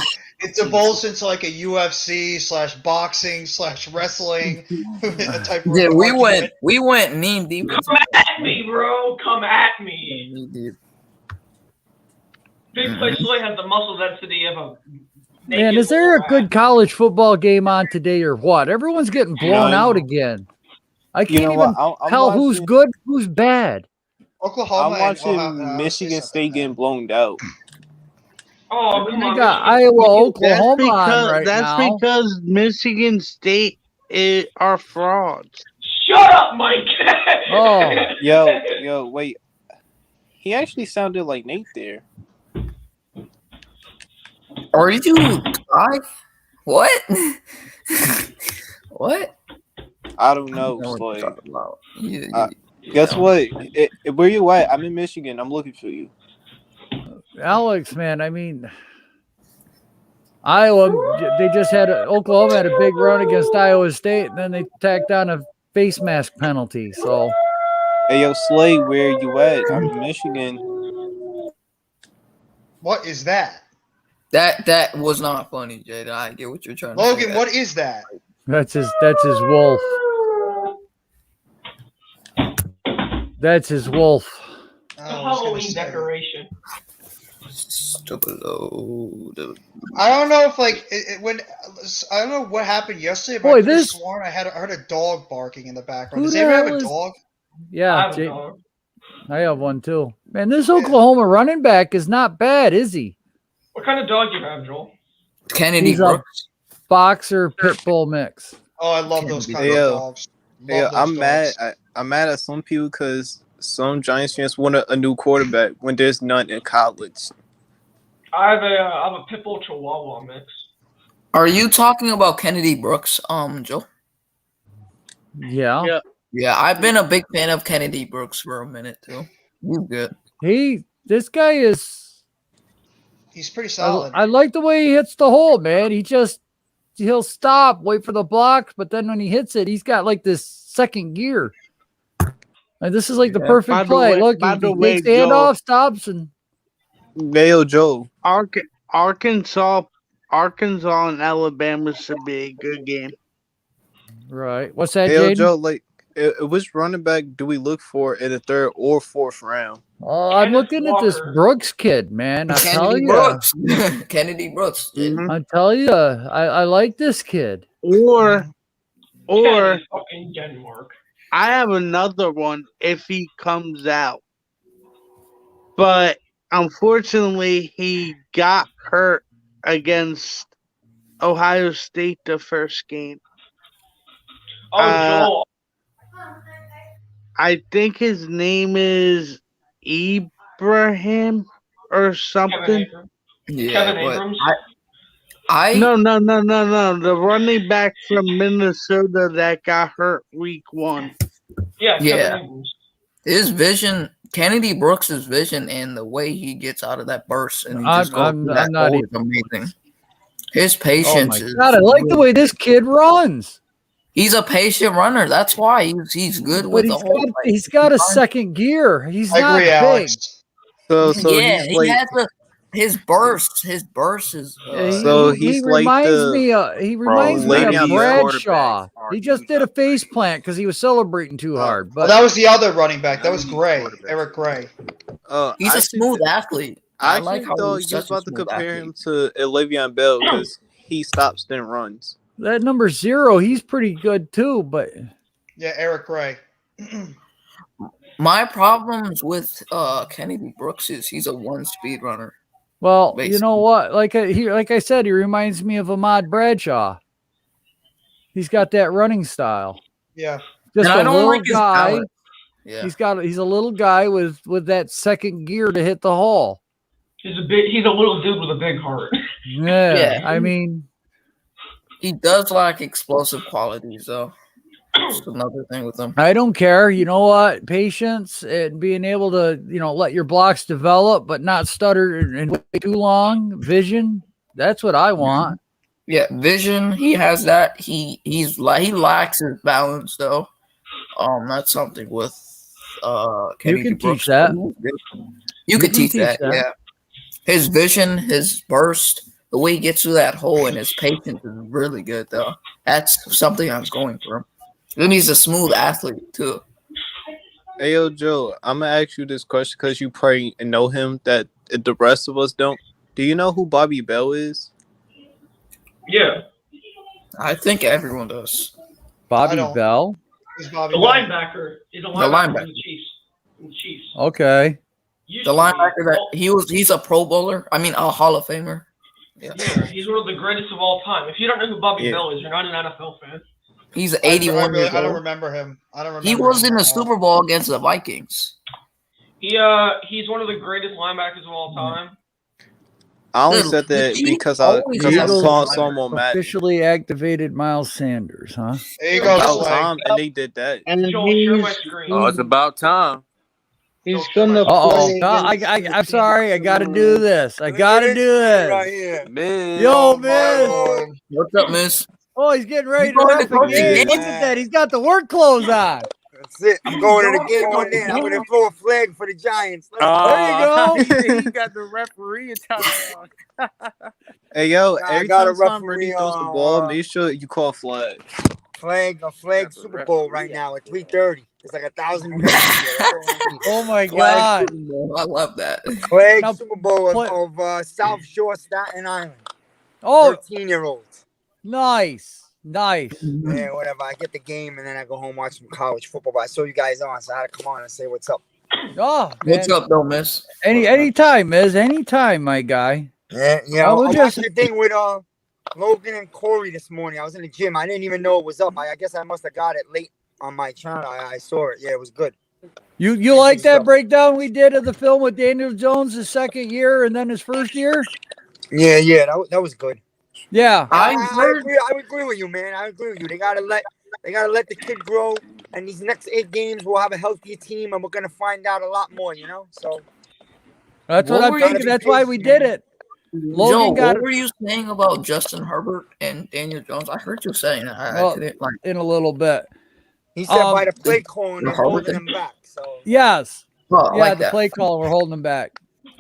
it divulged into like a UFC / boxing / wrestling type of Yeah, we argument. went knee deep. Come at me, bro. Come at me. Knee deep. Big Play Slay has the muscle density of a Man, is there a good college football game on today or what? Everyone's getting blown out again. I can't know even what? I'm tell who's watching- good, who's bad. Oklahoma. I'm watching and Ohio Michigan State getting blown out. Oh, come They on. got Michigan. Iowa, Oklahoma on right that's now. because Michigan State are frauds. Shut up, Mike. Oh, Yo, wait. He actually sounded like Nate there. Are you live? What? What? I don't know. I don't know what you're Slay. talking about. Guess what? Where you at? I'm in Michigan. I'm looking for you. Alex, man, I mean, Iowa, they just had Oklahoma had a big run against Iowa State, and then they tacked on a face mask penalty. So, Hey, yo, Slay, where you at? I'm in Michigan. What is that? That was not funny, Jada. I get what you're trying to say. Logan, what is that? that's his wolf. That's his wolf. It's a Halloween decoration. I don't know if I don't know what happened yesterday, but Boy, I could have this- sworn I heard a dog barking in the background. Who Does the anyone have hell a is- dog? Yeah, I have a Jake, dog. I have one too. Man, this Oklahoma running back is not bad, is he? What kind of dog do you have, Joel? Kennedy He's a Brooks. boxer pit bull mix. Oh, I love those kind Hey, of yo. dogs. Hey, yo, Love those I'm mad. dogs. I'm mad at some people because some Giants fans want a new quarterback when there's none in college. I have a pit bull Chihuahua mix. Are you talking about Kennedy Brooks, Joe? Yeah. Yeah, I've been a big fan of Kennedy Brooks for a minute too. He's good. This guy is. He's pretty solid. I like the way he hits the hole, man. He'll stop, wait for the block, but then when he hits it, he's got like this second gear. And this is like the By perfect the play. way- Look, by he the way, takes the handoff, Joe- stops, and Mayo Joe. Arkansas and Alabama should be a good game. right. What's that, Hey, yo, Jaden? Joe, like, which running back do we look for in the third or fourth round? I'm Kenneth looking at this Walker. Brooks kid, man. I tell Kennedy you, Brooks. Kennedy Brooks. I tell you, I like this kid. Or Kenny fucking Denmark. I have another one if he comes out. But unfortunately, he got hurt against Ohio State the first game. Oh, Joel. I think his name is Ibrahim or Kevin something. Abrams. Yeah, Kevin but Abrams. No. The running back from Minnesota that got hurt week 1. Yeah, Kevin Yeah. Abrams. His vision, Kennedy Brooks' vision, and the way he gets out of that burst and he just goes I'm through that not hole even. is amazing. His Oh patience my is. God, I like the way this kid runs. He's a patient runner. That's why he's good But with the whole. he's got a second gear. He's I not agree, big. Alex. So yeah, he's he like, has his burst. His burst is. So he he's like reminds the- me. He reminds me of Le'Veon Bell Bradshaw. He just did a face plant because he was celebrating too hard. Well, But that was the other running back. That was Gray, Eric Gray. He's I a think smooth athlete. I like actually how thought he's you was such a about to smooth compare athlete. him to Le'Veon Bell because he stops then runs. that number 0, he's pretty good too. But Yeah, Eric Gray. My problems with Kennedy Brooks is he's a one speed runner. well, you know what? Like I said, he reminds me of Ahmad Bradshaw. He's got that running style. Yeah. Just And I a don't little like his guy. balance. Yeah. He's a little guy with that second gear to hit the hole. He's a little dude with a big heart. Yeah. Yeah. I mean, He does lack explosive qualities, though. That's another thing with him. I don't care. You know what? Patience and being able to, let your blocks develop, but not stutter and wait too long. Vision. That's what I want. Yeah, vision. He has that. He lacks his balance, though. That's something with Kenny You can Brooks. teach that. You could teach that. Yeah. His vision, his burst, the way he gets through that hole, and his patience is really good, though. That's something I was going for. And he's a smooth athlete too. Hey, yo, Joe, I'm gonna ask you this question because you probably know him that the rest of us don't. Do you know who Bobby Bell is? Yeah. I think everyone does. Bobby Bell. Who's Bobby The Bell? linebacker is a linebacker for the Chiefs. Okay. The linebacker that he's a Pro Bowler. I mean, a Hall of Famer. Yeah, he's one of the greatest of all time. If you don't know who Bobby Bell is, you're not an NFL fan. He's 81 years old. I don't remember him. He was in the Super Bowl against the Vikings. He's one of the greatest linebackers of all time. I only said that because I saw him on Madden. Officially activated Miles Sanders, huh? There you go. About time, and they did that. And Oh, it's about time. he's gonna Oh, play. I'm sorry. I got to do this. I got to do Right this. here. Man. Yo, Miz. What's up, Miss? Oh, he's getting ready You to going ref to coach again. again? Look at that. He's got the work clothes on. That's it. I'm going to the game one day. I'm going to throw a flag for the Giants. There you go. He got the referee attire on. Hey, yo, I every got a time Tom Brady referee throws the on, ball, make sure you call a flag. A flag Super Bowl right now at 3:30. It's like 1,000 people. Oh, my Flag God. Super Bowl. I love that. Flag Now, Super Bowl play- of South Shore, Staten Island. Oh, 13-year-olds. nice. Nice. Yeah, whatever. I get the game and then I go home watch some college football. But I saw you guys on, so I had to come on and say what's up. Oh, What's man. up, though, Miss? Anytime, Miz. Anytime, my guy. Yeah, I would I just- watched the thing with Logan and Corey this morning. I was in the gym. I didn't even know it was up. I guess I must have got it late on my channel. I saw it. Yeah, it was good. You like that breakdown we did of the film with Daniel Jones, his second year and then his first year? Yeah, that was good. Yeah. I agree with you, man. I agree with you. They gotta let the kid grow, and these next 8 games we'll have a healthier team, and we're gonna find out a lot more. So That's what I'm thinking. That's why we did it. Logan Joe, got what were you saying about Justin Herbert and Daniel Jones? I heard you saying that. I Well, couldn't, like, in a little bit. he said by the play calling, they're Herbert holding thing? him back. So Yes. oh, I Yeah, like the that. play call, we're holding him back.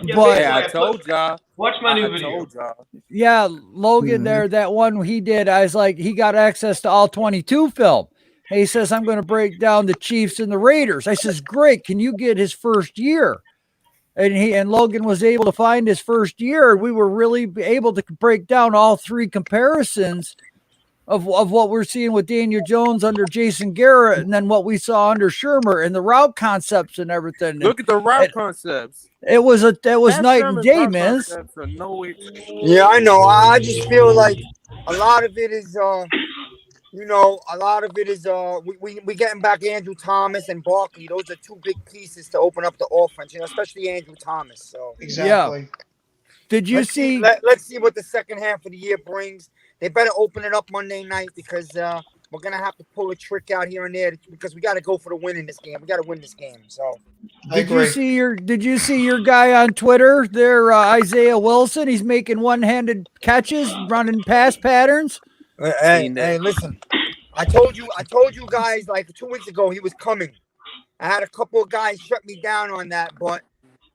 Yeah, But Yeah, I told y'all. Watch my new I video. told y'all. yeah, Logan there, that one he did, I was like, he got access to all 22 film. And he says, I'm going to break down the Chiefs and the Raiders. I says, great. Can you get his first year? And Logan was able to find his first year. We were really able to break down all 3 comparisons of what we're seeing with Daniel Jones under Jason Garrett, and then what we saw under Shermer and the route concepts and everything. Look at the route concepts. It was night and Sherman's day, route Miz. concepts are no- yeah, I know. I just feel like a lot of it is, a lot of it is we getting back Andrew Thomas and Barkley. Those are 2 big pieces to open up the offense. Especially Andrew Thomas. So Exactly. Did you let's see? Let's see what the second half of the year brings. They better open it up Monday night because we're gonna have to pull a trick out here and there because we got to go for the win in this game. We got to win this game. So Did you see your guy on Twitter there, Isaiah Wilson? He's making one-handed catches, running pass patterns. Hey, listen. I told you guys like 2 weeks ago he was coming. I had a couple of guys shut me down on that, but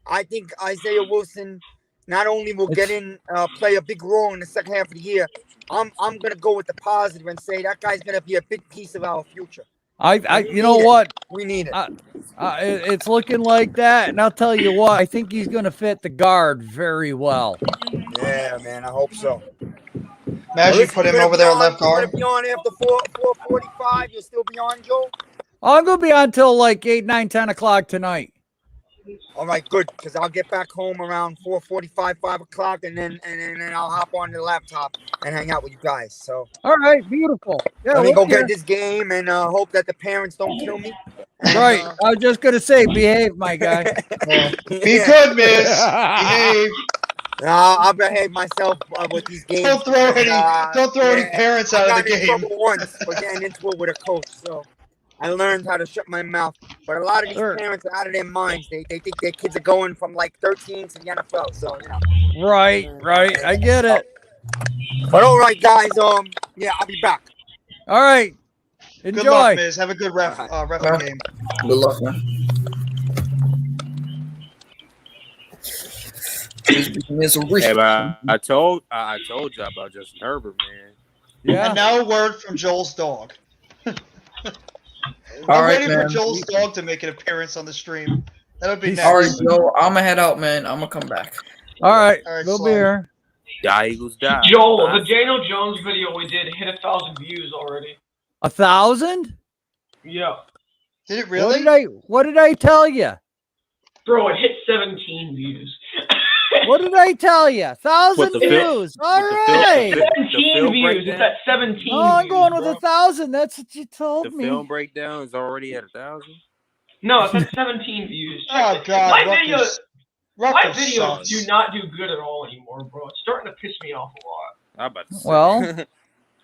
I think Isaiah Wilson not only will get in, play a big role in the second half of the year. I'm gonna go with the positive and say that guy's gonna be a big piece of our future. You know what? We need it. It's looking like that, and I'll tell you what. I think he's going to fit the guard very well. Yeah, man. I hope so. Imagine you put him over there at left You're guard. gonna be on after 4:45. You'll still be on, Joe. I'm going to be on till like 8, 9, 10 o'clock tonight. All right, good, because I'll get back home around 4:45, 5 o'clock, and then I'll hop on the laptop and hang out with you guys. So All right, beautiful. Yeah, let me we'll go be here. get this game and hope that the parents don't kill me. And, Right. I was just gonna say, behave, my guy. Be good, miss. Behave. I'll behave myself with these games. Don't throw any parents out of the I got in game. trouble once for getting into it with a coach, so I learned how to shut my mouth. But a lot of these parents are out of their minds. They think their kids are going from like 13 to the NFL. So Right. I get it. But all right, guys. Yeah, I'll be back. All right. Enjoy. Good luck, Miz. Have a good ref game. Good luck, man. Hey, but I told you about Justin Herbert, man. And now a word from Joel's dog. All I'm right, ready for man. Joel's dog to make an appearance on the stream. That would be nice. All right, Joe. I'm gonna head out, man. I'm gonna come back. All right. All right, We'll be Sloan. here. Die Eagles die. Joel, the Daniel Jones video we did hit 1,000 views already. 1,000? Yeah. Did it really? What did I tell you? Bro, it hit 17 views. What did I tell you? 1,000 With the fil- views. All with the right. film- 17 film views. breakdown? It's at 17 Oh, I'm views, going bro. with 1,000. That's what you told The me. film breakdown is already at 1,000. No, it's at 17 views. Oh, God. My Ruckus- videos Ruckus videos sucks. do not do good at all anymore, bro. It's starting to piss me off a lot. I'm about to say. Well,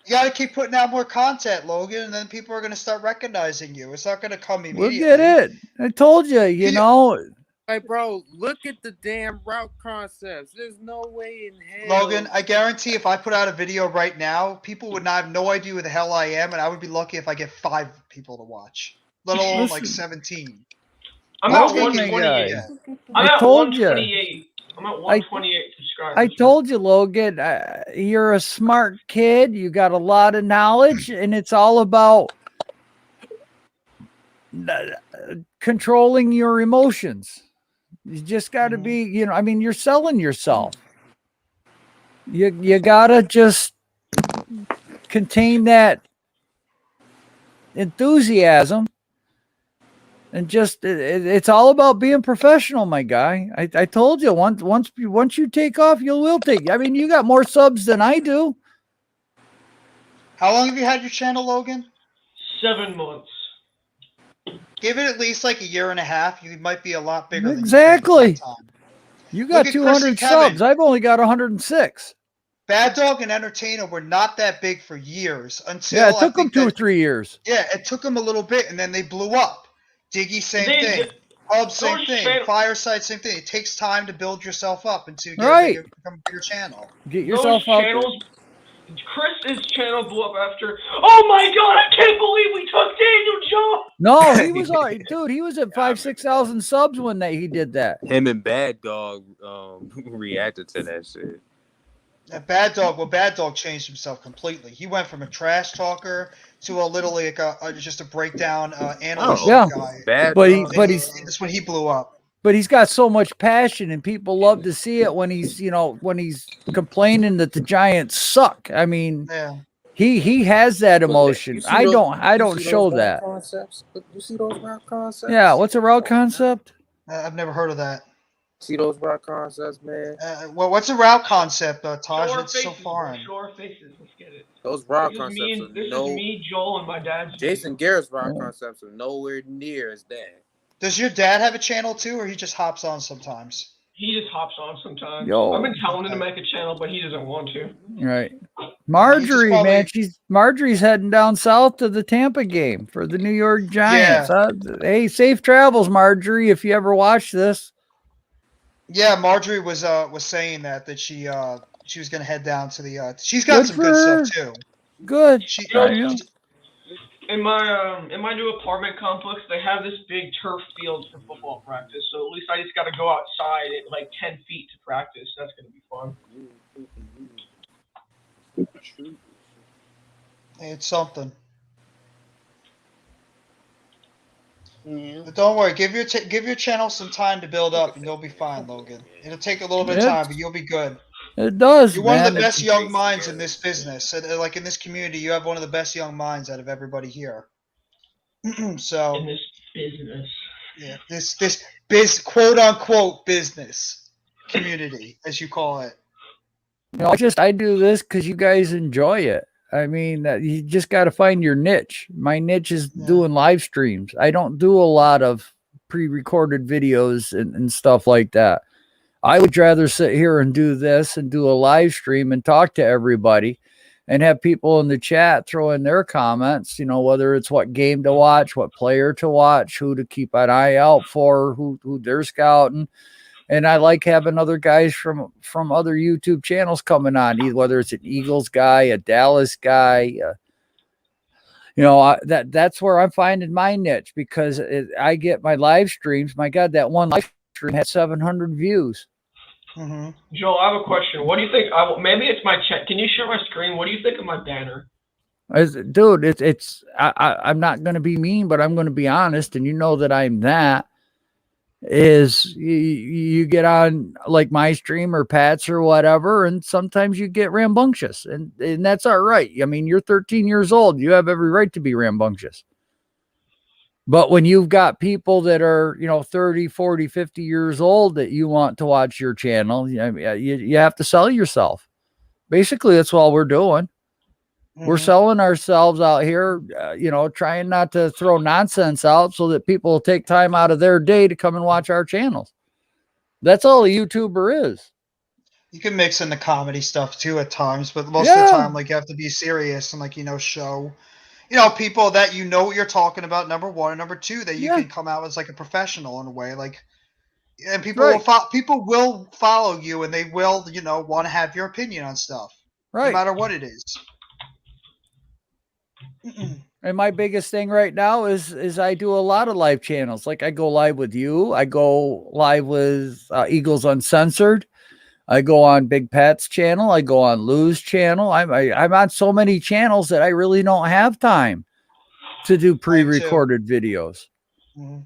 You got to keep putting out more content, Logan, and then people are going to start recognizing you. It's not going to come we'll immediately. get it. I told you, you know. Hey, bro, look at the damn route concepts. There's no way in hell. Logan, I guarantee if I put out a video right now, people would not have no idea who the hell I am, and I would be lucky if I get 5 people to watch, let alone like 17. I'm I'll at take it, 128. yeah. I'm I at told ya. 128. I'm at 128 subscribers. I told you, Logan, you're a smart kid. You got a lot of knowledge, and it's all about controlling your emotions. You just got to be, I mean, you're selling yourself. You got to just contain that enthusiasm. And just it's all about being professional, my guy. I told you once you take off, you will take. I mean, you got more subs than I do. How long have you had your channel, Logan? 7 months. Give it at least like a year and a half. You might be a lot bigger. Exactly. Than you think at that time. You got Look at 200 Chris and Kevin. subs. I've only got 106. Bad Dog and Entertainer were not that big for years until Yeah, it took I them think 2 or 3 years. Yeah, it took them a little bit, and then they blew up. Diggy, same They- thing. Hub, same those thing. channel- Fireside, same thing. It takes time to build yourself up and to get Right. become a bigger channel. Get yourself Those out there. channels, Chris's channel blew up after. Oh my god! I can't believe we took Daniel Jones. No, he was all right, dude. He was at 5,000-6,000 subs when he did that. Him and Bad Dog reacted to that shit. And Bad Dog changed himself completely. He went from a trash talker to a literally just a breakdown analyst Yeah. guy. Bad But Dog. That's when he blew up. But he's got so much passion, and people love to see it when he's complaining that the Giants suck. I mean, Yeah. he has that emotion. You see I those- don't you see show those route that. Concepts? You see those route concepts? Yeah, what's a route concept? I've never heard of that. See those route concepts, man? Well, what's a route concept, Taj? Shore It's so faces, foreign. Shore faces. Let's get it. Those route This is concepts me, are this no. is me, Joel, and my dad's. Jason Garrett's route concepts are nowhere near as that. Does your dad have a channel too, or he just hops on sometimes? He just hops on sometimes. Yo. I've been telling him to make a channel, but he doesn't want to. Right. Marjorie, probably- man, Marjorie's heading down south to the Tampa game for the New York Giants. Hey, safe travels, Marjorie, if you ever watch this. Yeah, Marjorie was saying that she was gonna head down to the. She's got Good some for good her. stuff too. Good. She, In my new apartment complex, they have this big turf field for football practice. So at least I just got to go outside at like 10 feet to practice. That's gonna be fun. it's something. But don't worry, give your channel some time to build up, and you'll be fine, Logan. It'll take a little bit of Yeah. time, but you'll be good. It does, You're one man. of the best young minds in this business. Like in this community, you have one of the best young minds out of everybody here. So In this business. yeah, this quote unquote business community, as you call it. I do this because you guys enjoy it. I mean, you just got to find your niche. My niche is doing live streams. I don't do a lot of pre-recorded videos and stuff like that. I would rather sit here and do this and do a live stream and talk to everybody and have people in the chat throw in their comments, whether it's what game to watch, what player to watch, who to keep an eye out for, who they're scouting. And I like having other guys from other YouTube channels coming on, whether it's an Eagles guy, a Dallas guy. That's where I'm finding my niche, because I get my live streams. My God, that one live stream had 700 views. Mm-hmm. Joel, I have a question. What do you think? Maybe it's my chat. Can you share my screen? What do you think of my banner? Dude, I'm not going to be mean, but I'm going to be honest, and you know that I'm that. Is you get on like my stream or Pat's or whatever, and sometimes you get rambunctious, and that's all right. I mean, you're 13 years old. You have every right to be rambunctious. But when you've got people that are, 30, 40, 50 years old that you want to watch your channel, you have to sell yourself. Basically, that's all we're doing. We're selling ourselves out here, trying not to throw nonsense out so that people will take time out of their day to come and watch our channels. That's all a YouTuber is. You can mix in the comedy stuff too at times, but most of the time, you have to be serious and show, people that what you're talking about. Number one, and number two, that you can come out as a professional in a way, and people will follow you, and they will, want to have your opinion on stuff, no matter what it is. And my biggest thing right now is I do a lot of live channels. Like I go live with you. I go live with Eagles Uncensored. I go on Big Pat's channel. I go on Lou's channel. I'm on so many channels that I really don't have time to do pre-recorded videos. Mm-hmm.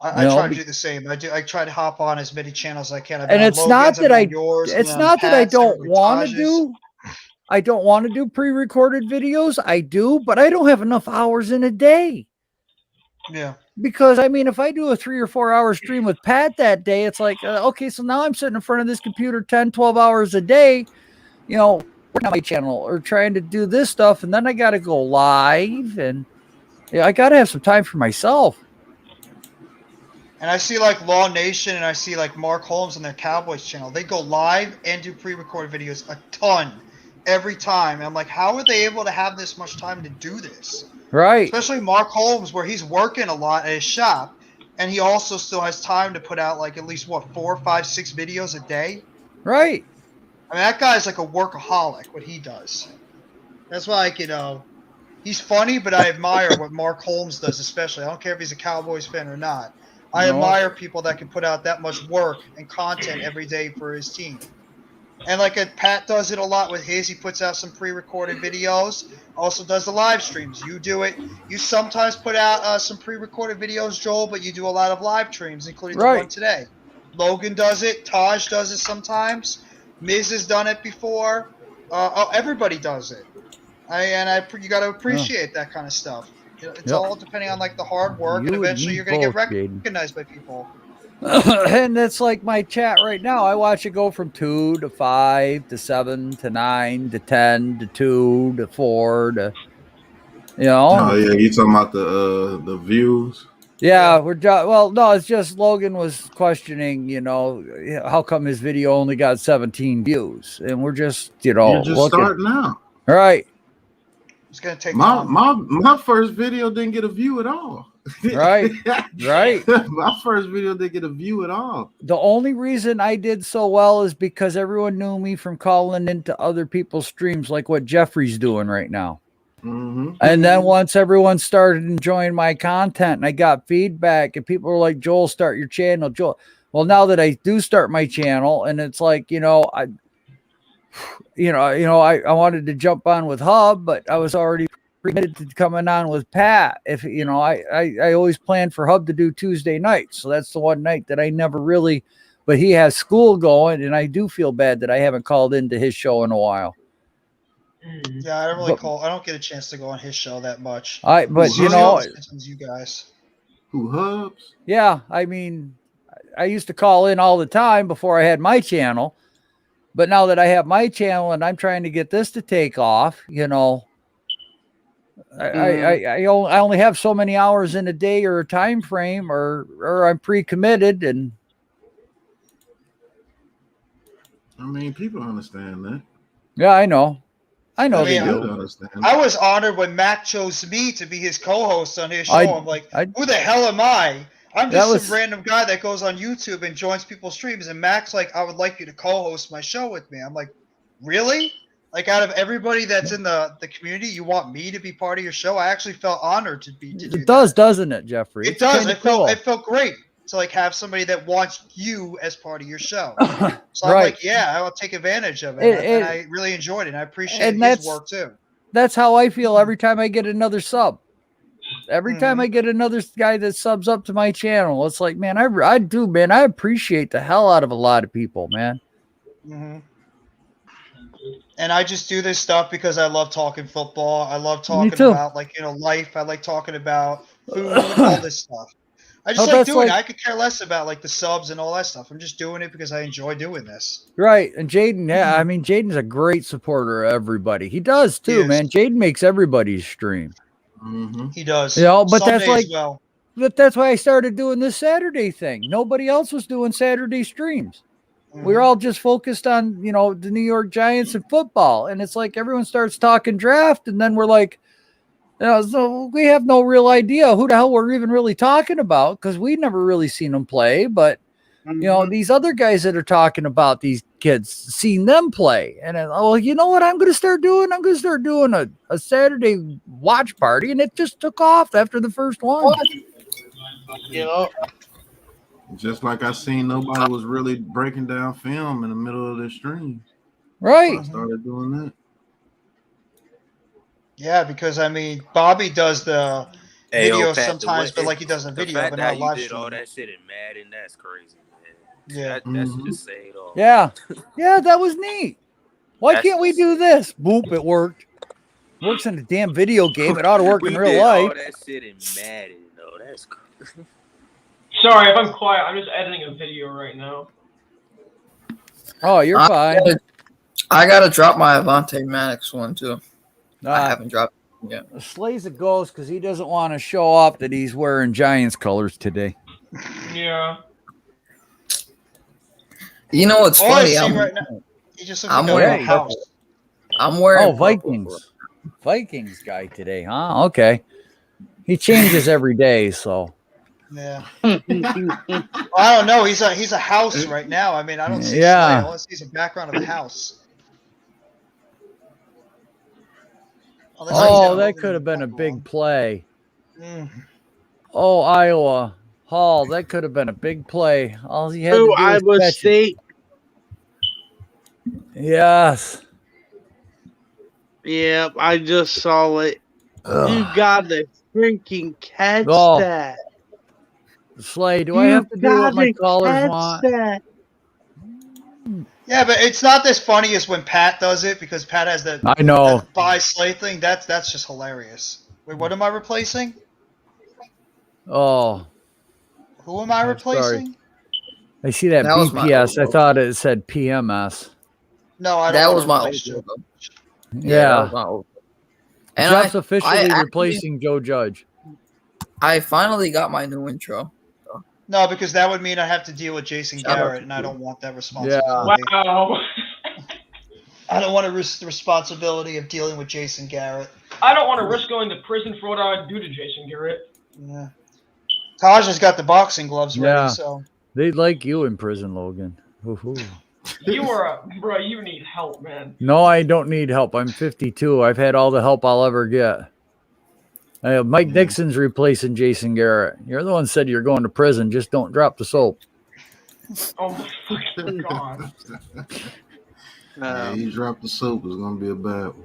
I try to do the same. I try to hop on as many channels as I can. And it's not that I don't want to do. I don't want to do pre-recorded videos. I do, but I don't have enough hours in a day. Yeah. Because, if I do a 3 or 4 hour stream with Pat that day, it's like, okay, so now I'm sitting in front of this computer 10, 12 hours a day, working on my channel or trying to do this stuff. And then I got to go live, and I got to have some time for myself. And I see Law Nation, and I see Mark Holmes on their Cowboys channel. They go live and do pre-recorded videos a ton. Every time. I'm like, how are they able to have this much time to do this? Right. Especially Mark Holmes, where he's working a lot at his shop, and he also still has time to put out at least 4, 5, 6 videos a day. Right. That guy's a workaholic, what he does. That's why he's funny, but I admire what Mark Holmes does, especially. I don't care if he's a Cowboys fan or not. I admire people that can put out that much work and content every day for his team. And Pat does it a lot with his. He puts out some pre-recorded videos. Also does the live streams. You do it. You sometimes put out some pre-recorded videos, Joel, but you do a lot of live streams, including the one today. Logan does it. Taj does it sometimes. Miz has done it before. Everybody does it. You got to appreciate that kind of stuff. It's all depending on the hard work, and eventually you're going to get recognized by people. And it's like my chat right now. I watch it go from 2 to 5 to 7 to 9 to 10 to 2 to 4 to, Oh yeah, you talking about the views? Yeah, no, it's just Logan was questioning, how come his video only got 17 views, and we're just, You're just starting out. Right. It's gonna take my first video didn't get a view at all. Right. My first video didn't get a view at all. The only reason I did so well is because everyone knew me from calling into other people's streams, like what Jeffrey's doing right now. Mm-hmm. And then once everyone started enjoying my content and I got feedback and people were like, Joel, start your channel. Joel. Well, now that I do start my channel, and it's like, I wanted to jump on with Hub, but I was already committed to coming on with Pat. If I always planned for Hub to do Tuesday nights, so that's the one night that I never really. But he has school going, and I do feel bad that I haven't called into his show in a while. Yeah, I don't really I don't get a chance to go on his show that much. But you guys. Who Hubs? Yeah, I used to call in all the time before I had my channel. But now that I have my channel and I'm trying to get this to take off, you know, I only have so many hours in a day or a time frame, or I'm pre-committed, and I mean, people understand that. yeah, I know I they mean, do. Understand. I was honored when Matt chose me to be his co-host on his show. I'm like, I- who the hell am I? I'm That just was- some random guy that goes on YouTube and joins people's streams. And Mac's like, I would like you to co-host my show with me. I'm like, really? Like, out of everybody that's in the community, you want me to be part of your show? I actually felt honored to do It does, doesn't it, Jeffrey? It It's does. kinda It felt great to like have somebody that wants you as part of your show. So I'm Right. like, yeah, I will take advantage of it. It- and it- I really enjoyed it. And I appreciate and his that's- work too. That's how I feel every time I get another sub. Every time I get another guy that subs up to my channel, it's like, man, I do, man. I appreciate the hell out of a lot of people, man. hmm And I just do this stuff because I love talking football. I love talking too. about life. I like talking about food, all this stuff. I just Oh, like that's doing it. like- I could care less about like the subs and all that stuff. I'm just doing it because I enjoy doing this. Right. And Jaden, yeah, I mean, Jaden's a great supporter of everybody. He does too, is. man. Jaden makes everybody's stream. He does. You know, but Some that's days, like, well. but that's why I started doing this Saturday thing. Nobody else was doing Saturday streams. We were all just focused on, you know, the New York Giants and football. And it's like everyone starts talking draft, and then we're like, you know, so we have no real idea who the hell we're even really talking about because we never really seen them play. But you know, these other guys that are talking about these kids, seen them play. And oh, you know what I'm going to start doing? I'm going to start doing a Saturday watch party. And it just took off after the first one. You know, Just like I seen nobody was really breaking down film in the middle of the stream. Right. I started doing that. Yeah, because I mean, Bobby does the Hey, video Pat, the sometimes, way- but like he does a the video, fact but that not you live did all stream. that shit in Madden, that's crazy, man. Yeah. That's just say it all. Yeah. Yeah, that was neat. Why That's can't we do this? Boop, it worked. Works in a damn video game. It ought to work We in real did life. all that shit in Madden, though. That's crazy. Sorry if I'm quiet. I'm just editing a video right now. Oh, you're fine. I gotta drop my Avante Maddox one too. I haven't dropped it yet. Slays a ghost because he doesn't want to show off that he's wearing Giants colors today. Yeah. You know what's All I funny? see right now, he just looks I'm like wearing a house. I'm wearing Oh, Vikings. Vikings guy today, huh? Okay. He changes every day, so. Yeah. Well, I don't know. He's a house right now. I mean, I don't see Yeah. Slay. All I see is a background of a house. Oh, that could have been a big play. Oh, Iowa. Hall, that could have been a big play. All he had to do Ooh, was Iowa catch it. State. Yes. Yeah, I just saw it. Ugh. You gotta freaking catch Oh. that. Slay, do I have to do what my callers want? That. Yeah, but it's not as funny as when Pat does it because Pat has that I know. that buy Slay thing. That's just hilarious. Wait, what am I replacing? Oh, Who am I I'm replacing? I see that, That was my BPS. I old thought it said PMS. No, I don't. That wanna was my replace old you. Yeah. that was my old. And Jeff's I officially actually- replacing Joe Judge. I finally got my new intro. No, because that would mean I have to deal with Jason Shout out Garrett, to and I you. don't want that responsibility. Wow. I don't want to risk the responsibility of dealing with Jason Garrett. I don't want to risk going to prison for what I would do to Jason Garrett. Yeah. Taj has got the boxing gloves ready, Yeah. so They'd like you in prison, Logan. Woohoo. You are bro. You need help, man. No, I don't need help. I'm 52. I've had all the help I'll ever get. Mike Dixon's replacing Jason Garrett. You're the one who said you're going to prison. Just don't drop the soap. Oh my fucking god. Yeah, you drop the soap, it's gonna be a bad one.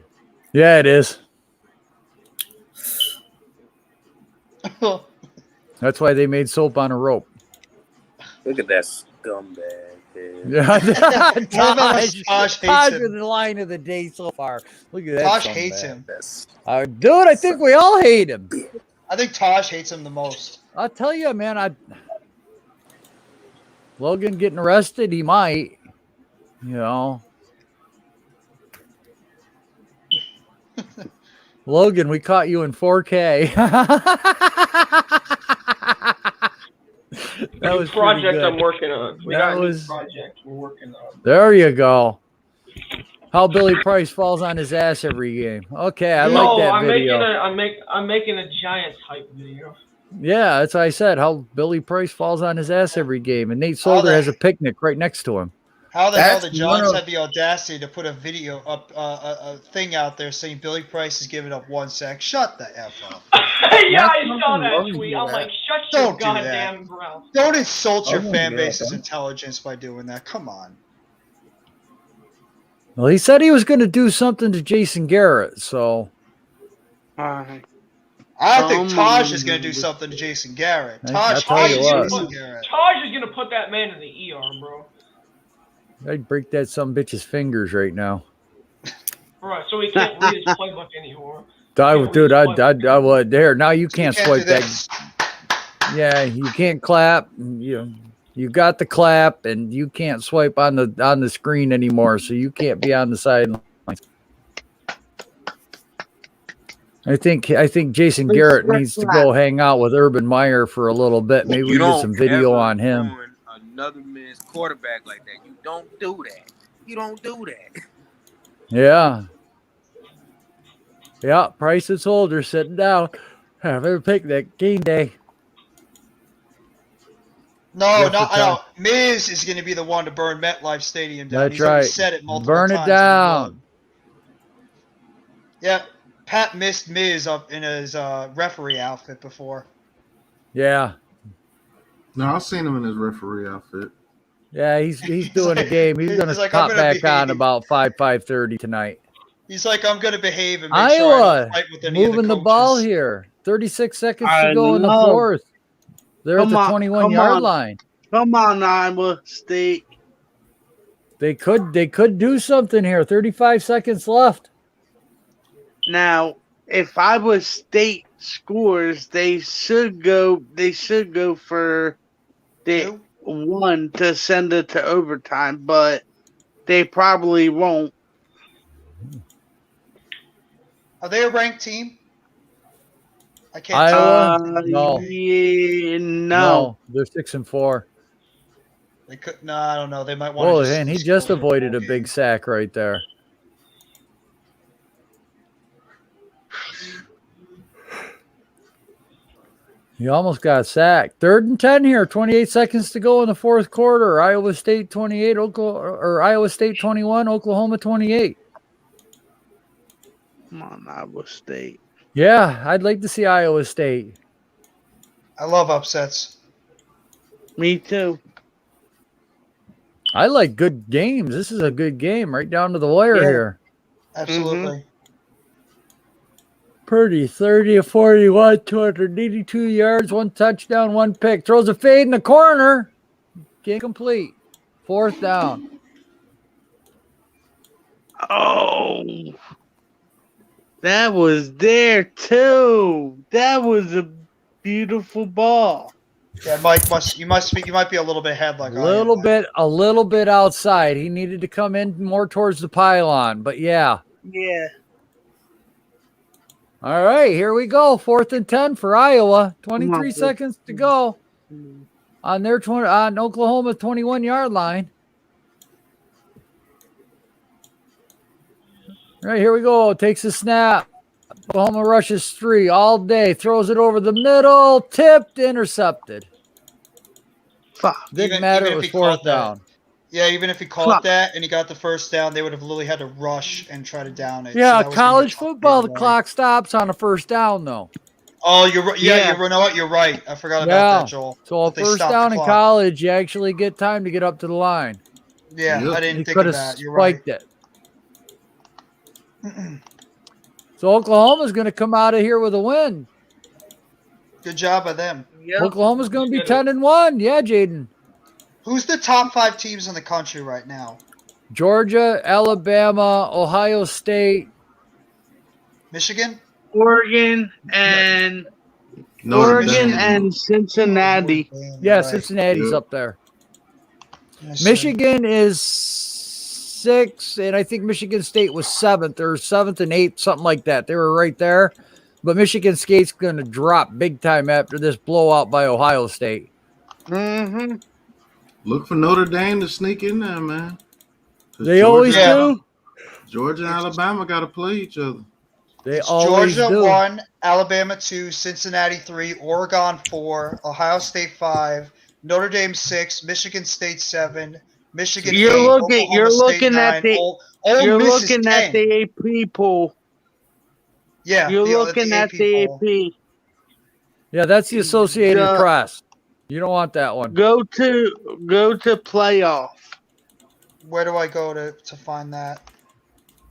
Yeah, it is. That's why they made soap on a rope. Look at that scumbag. Man. Yeah, Taj hates Taj him. with the line of the day so far. Look at that. Taj scumbag. hates him. Dude, I think we all hate him. I think Taj hates him the most. I'll tell you, man. Logan getting arrested? He might. Logan, we caught you in 4K. That was project pretty good. I'm working on. We That got a new was- project we're working on. There you go. How Billy Price falls on his ass every game. Okay, I like that I'm video. I'm making a Giants hype video. Yeah, that's what I said. How Billy Price falls on his ass every game, and Nate Solder has a picnic right next to him. How the hell That's the Giants one of- had the audacity to put a video up, a thing out there saying Billy Price is giving up 1 sack? Shut the F up. Yeah, I That's saw nothing that wrong with tweet. that. I'm like, shut your Don't do that. goddamn mouth. Don't insult your I wouldn't fan do that, base's though. intelligence by doing that. Come on. Well, he said he was going to do something to Jason Garrett, so Alright. I think Come Taj on. is going to do something to Jason Garrett. I'll Taj tell you hates what. Jason Garrett. Taj is gonna put that man in the ER, bro. I'd break that some bitch's fingers right now. Right, so he can't read his playbook anymore. I would. There, now you can't Can't swipe do that. this. Yeah, you can't clap. You got the clap, and you can't swipe on the screen anymore, so you can't be on the sideline. I think Jason Garrett needs to go hang out with Urban Meyer for a little bit. Maybe we You get don't some video ever on him. ruin another man's quarterback like that. You don't do that. You don't do that. Yeah. Yeah, Price is Holder sitting down, having a picnic, game day. No, Yes, no, it's no. Miz is going to be the one to burn MetLife Stadium down. That's He's already right. said it multiple Burn times. it down. Yeah, Pat missed Miz up in his referee outfit before. Yeah. No, I've seen him in his referee outfit. Yeah, he's doing a game. He's going He's to like, I'm pop gonna back on behave. about 5:30 tonight. He's like, I'm going to behave and make sure I Iowa don't fight with any of moving the the ball coaches. here. 36 seconds I to go in the know. fourth. They're at Come the on, 21-yard come line. Come on, Iowa State. They could do something here. 35 seconds left. Now, if Iowa State scores, they should go for the one to send it to overtime, but they probably won't. Are they a ranked team? I can't Iowa? tell. No. Yeah, no. They're 6-4. They could. No, I don't know. They might want. Oh, to and he just avoided a big sack right there. He almost got sacked. 3rd and 10 here. 28 seconds to go in the fourth quarter. Iowa State 28, Iowa State 21, Oklahoma 28. Come on, Iowa State. Yeah, I'd like to see Iowa State. I love upsets. Me too. I like good games. This is a good game right down to the wire Yeah. here. Absolutely. Purdy, 30-41, 282 yards, 1 touchdown, 1 pick. Throws a fade in the corner. Can't complete. 4th down. Oh, that was there too. That was a beautiful ball. Yeah, Mike you might be a little bit ahead like A little bit outside. He needed to come in more towards the pylon, but yeah. Yeah. All right, here we go. 4th and 10 for Iowa. 23 Come on, seconds to go on their on Oklahoma 21-yard line. All right, here we go. Takes a snap. Oklahoma rushes 3 all day. Throws it over the middle. Tipped, intercepted. Fuck. Didn't Even matter. if It was he called 4th down. Yeah, even if he called Fuck. that and he got the first down, they would have literally had to rush and try to down it. So Yeah, that was gonna college be tough football, the either way. clock stops on a 1st down, though. Oh, you're right. Yeah, Yeah. you know what? You're right. I forgot about Yeah. that, Joel. So a That they 1st stopped the down in clock. college, you actually get time to get up to the line. Yeah, Yep. I didn't He think could of have that. You're right. spiked it. So Oklahoma's going to come out of here with a win. Good job by them. Yep. Oklahoma's going to be 10-1. Yeah, Jaden. Who's the top 5 teams in the country right now? Georgia, Alabama, Ohio State. Michigan? Oregon and Notre Oregon Dame. and Cincinnati. Yeah, Right. Cincinnati's Yep. up there. Michigan is 6, and I think Michigan State was 7th or 7th and 8th, something like that. They were right there. But Michigan State's going to drop big time after this blowout by Ohio State. Mm-hmm. Look for Notre Dame to sneak in there, man. 'Cause They always do. Georgia and Alabama got to play each other. They It's always Georgia do. 1, Alabama 2, Cincinnati 3, Oregon 4, Ohio State 5, Notre Dame 6, Michigan State 7, Michigan 8, Oklahoma State 9, Ole Miss is 10. The AP poll. Yeah, You're the looking at AP the poll. AP. Yeah, that's the Associated The- Press. You don't want that one. Go to playoff. Where do I go to find that?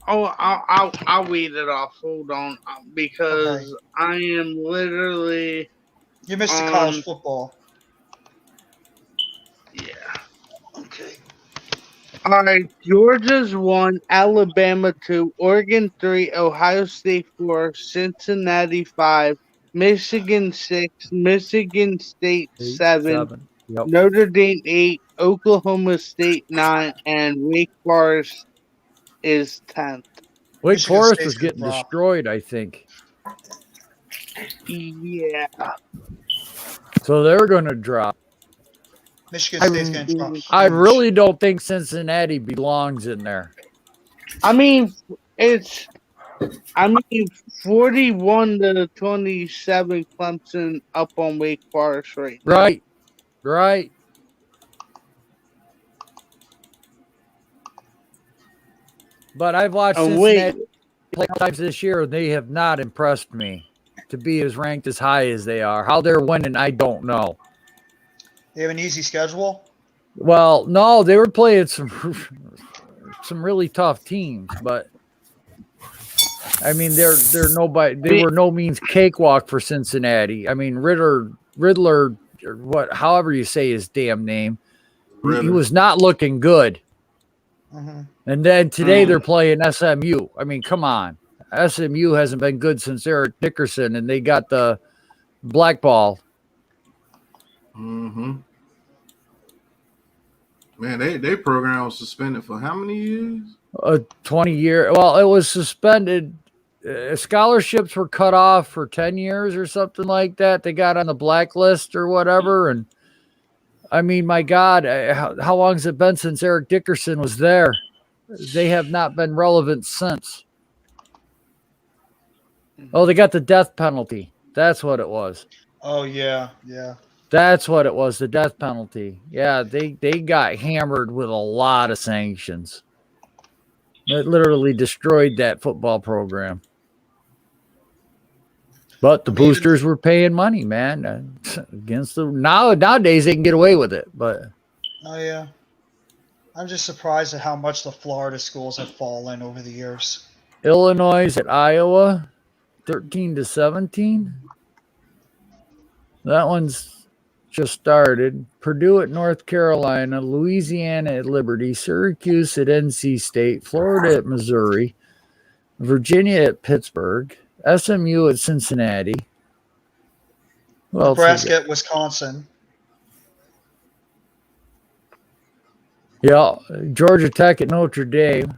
Oh, I'll read it off. Hold on, because I am literally. You missed the college football. Yeah. Okay. All right. Georgia's 1, Alabama 2, Oregon 3, Ohio State 4, Cincinnati 5, Michigan 6, Michigan State 7, Yep. Notre Dame 8, Oklahoma State 9, and Wake Forest is 10th. Wake Michigan Forest State's was gonna getting drop. destroyed, I think. Yeah. So they're going to drop. Michigan State's going to drop. I really don't think Cincinnati belongs in there. I mean, 41-27 Clemson up on Wake Forest right now. Right. But I've watched Cincinnati play times this year, and they have not impressed me to be as ranked as high as they are. How they're winning, I don't know. They have an easy schedule. Well, no, they were playing some really tough teams, but I mean they're nobody. They were no means cakewalk for Cincinnati. I mean Riddler, or what, however you say his damn name, he was not looking good. And then today they're playing SMU. I mean, come on, SMU hasn't been good since Eric Dickerson, and they got the blackball. Mm-hmm. Man, they program was suspended for how many years? 20 year. Well, it was suspended. Scholarships were cut off for 10 years or something like that. They got on the blacklist or whatever. And I mean, my God, how long has it been since Eric Dickerson was there? They have not been relevant since. Oh, they got the death penalty. That's what it was. Oh, yeah. That's what it was, the death penalty. Yeah, they got hammered with a lot of sanctions. It literally destroyed that football program. But the boosters were paying money, man. Against the nowadays they can get away with it, but Oh, yeah. I'm just surprised at how much the Florida schools have fallen over the years. Illinois at Iowa, 13-17. That one's just started. Purdue at North Carolina, Louisiana at Liberty, Syracuse at NC State, Florida at Missouri, Virginia at Pittsburgh, SMU at Cincinnati. Who else we Nebraska got? at Wisconsin. Yeah, Georgia Tech at Notre Dame.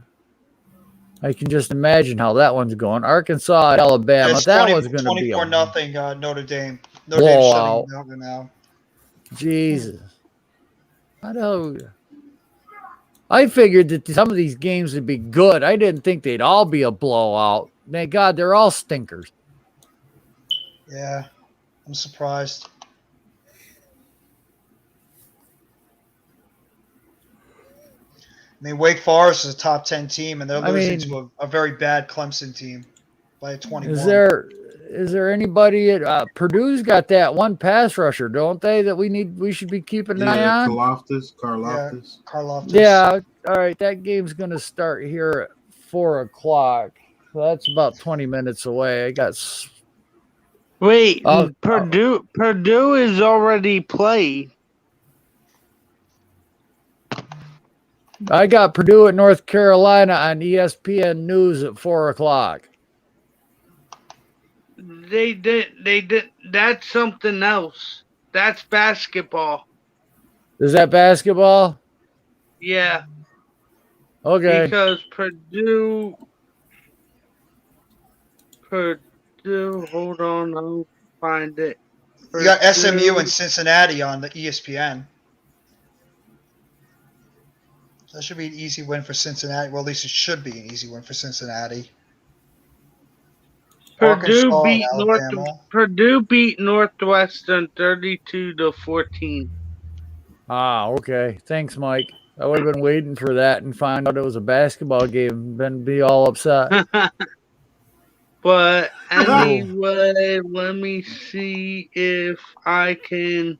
I can just imagine how that one's going. Arkansas at Alabama. It's That one's going to be 24-0 Notre Dame. Notre Dame's blowout. shutting down now. Jesus. I don't. I figured that some of these games would be good. I didn't think they'd all be a blowout. Thank God, they're all stinkers. Yeah, I'm surprised. I mean, Wake Forest is a top 10 team, and they're losing to a very bad Clemson team by a 21. Is there anybody at Purdue's got that one pass rusher, don't they? That we should be keeping an eye on. Karlaftis. Yeah. All right. That game's gonna start here at 4:00. So that's about 20 minutes away. I got. Wait, Purdue is already played. I got Purdue at North Carolina on ESPN News at 4:00. They did. That's something else. That's basketball. Is that basketball? Yeah, Okay. because Purdue. Hold on, I'll find it. You got SMU Purdue. and Cincinnati on the ESPN. So that should be an easy win for Cincinnati. Well, at least it should be an easy win for Cincinnati. Purdue Arkansas and beat Alabama. Purdue beat Northwestern 32-14. Ah, okay. Thanks, Mike. I would have been waiting for that and find out it was a basketball game. Then be all upset. But anyway, let me see if I can.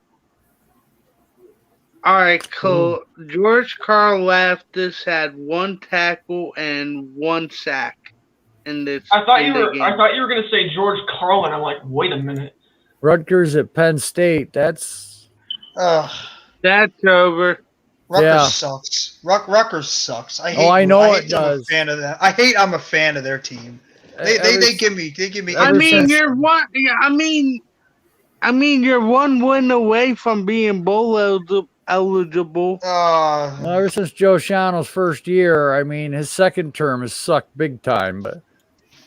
All right, cool. George Karlaftis had 1 tackle and 1 sack in this. I thought you in the were game. gonna say George Carlin. I'm like, wait a minute. Rutgers at Penn State. That's That's over. Rutgers sucks. Rutgers sucks. I hate. I know I it hate I'm a does. fan of that. I'm a fan of their team. They give me. I mean, you're one. I mean, you're 1 win away from being bowl eligible. Well, ever since Joe Shano's first year, I mean, his second term has sucked big time. But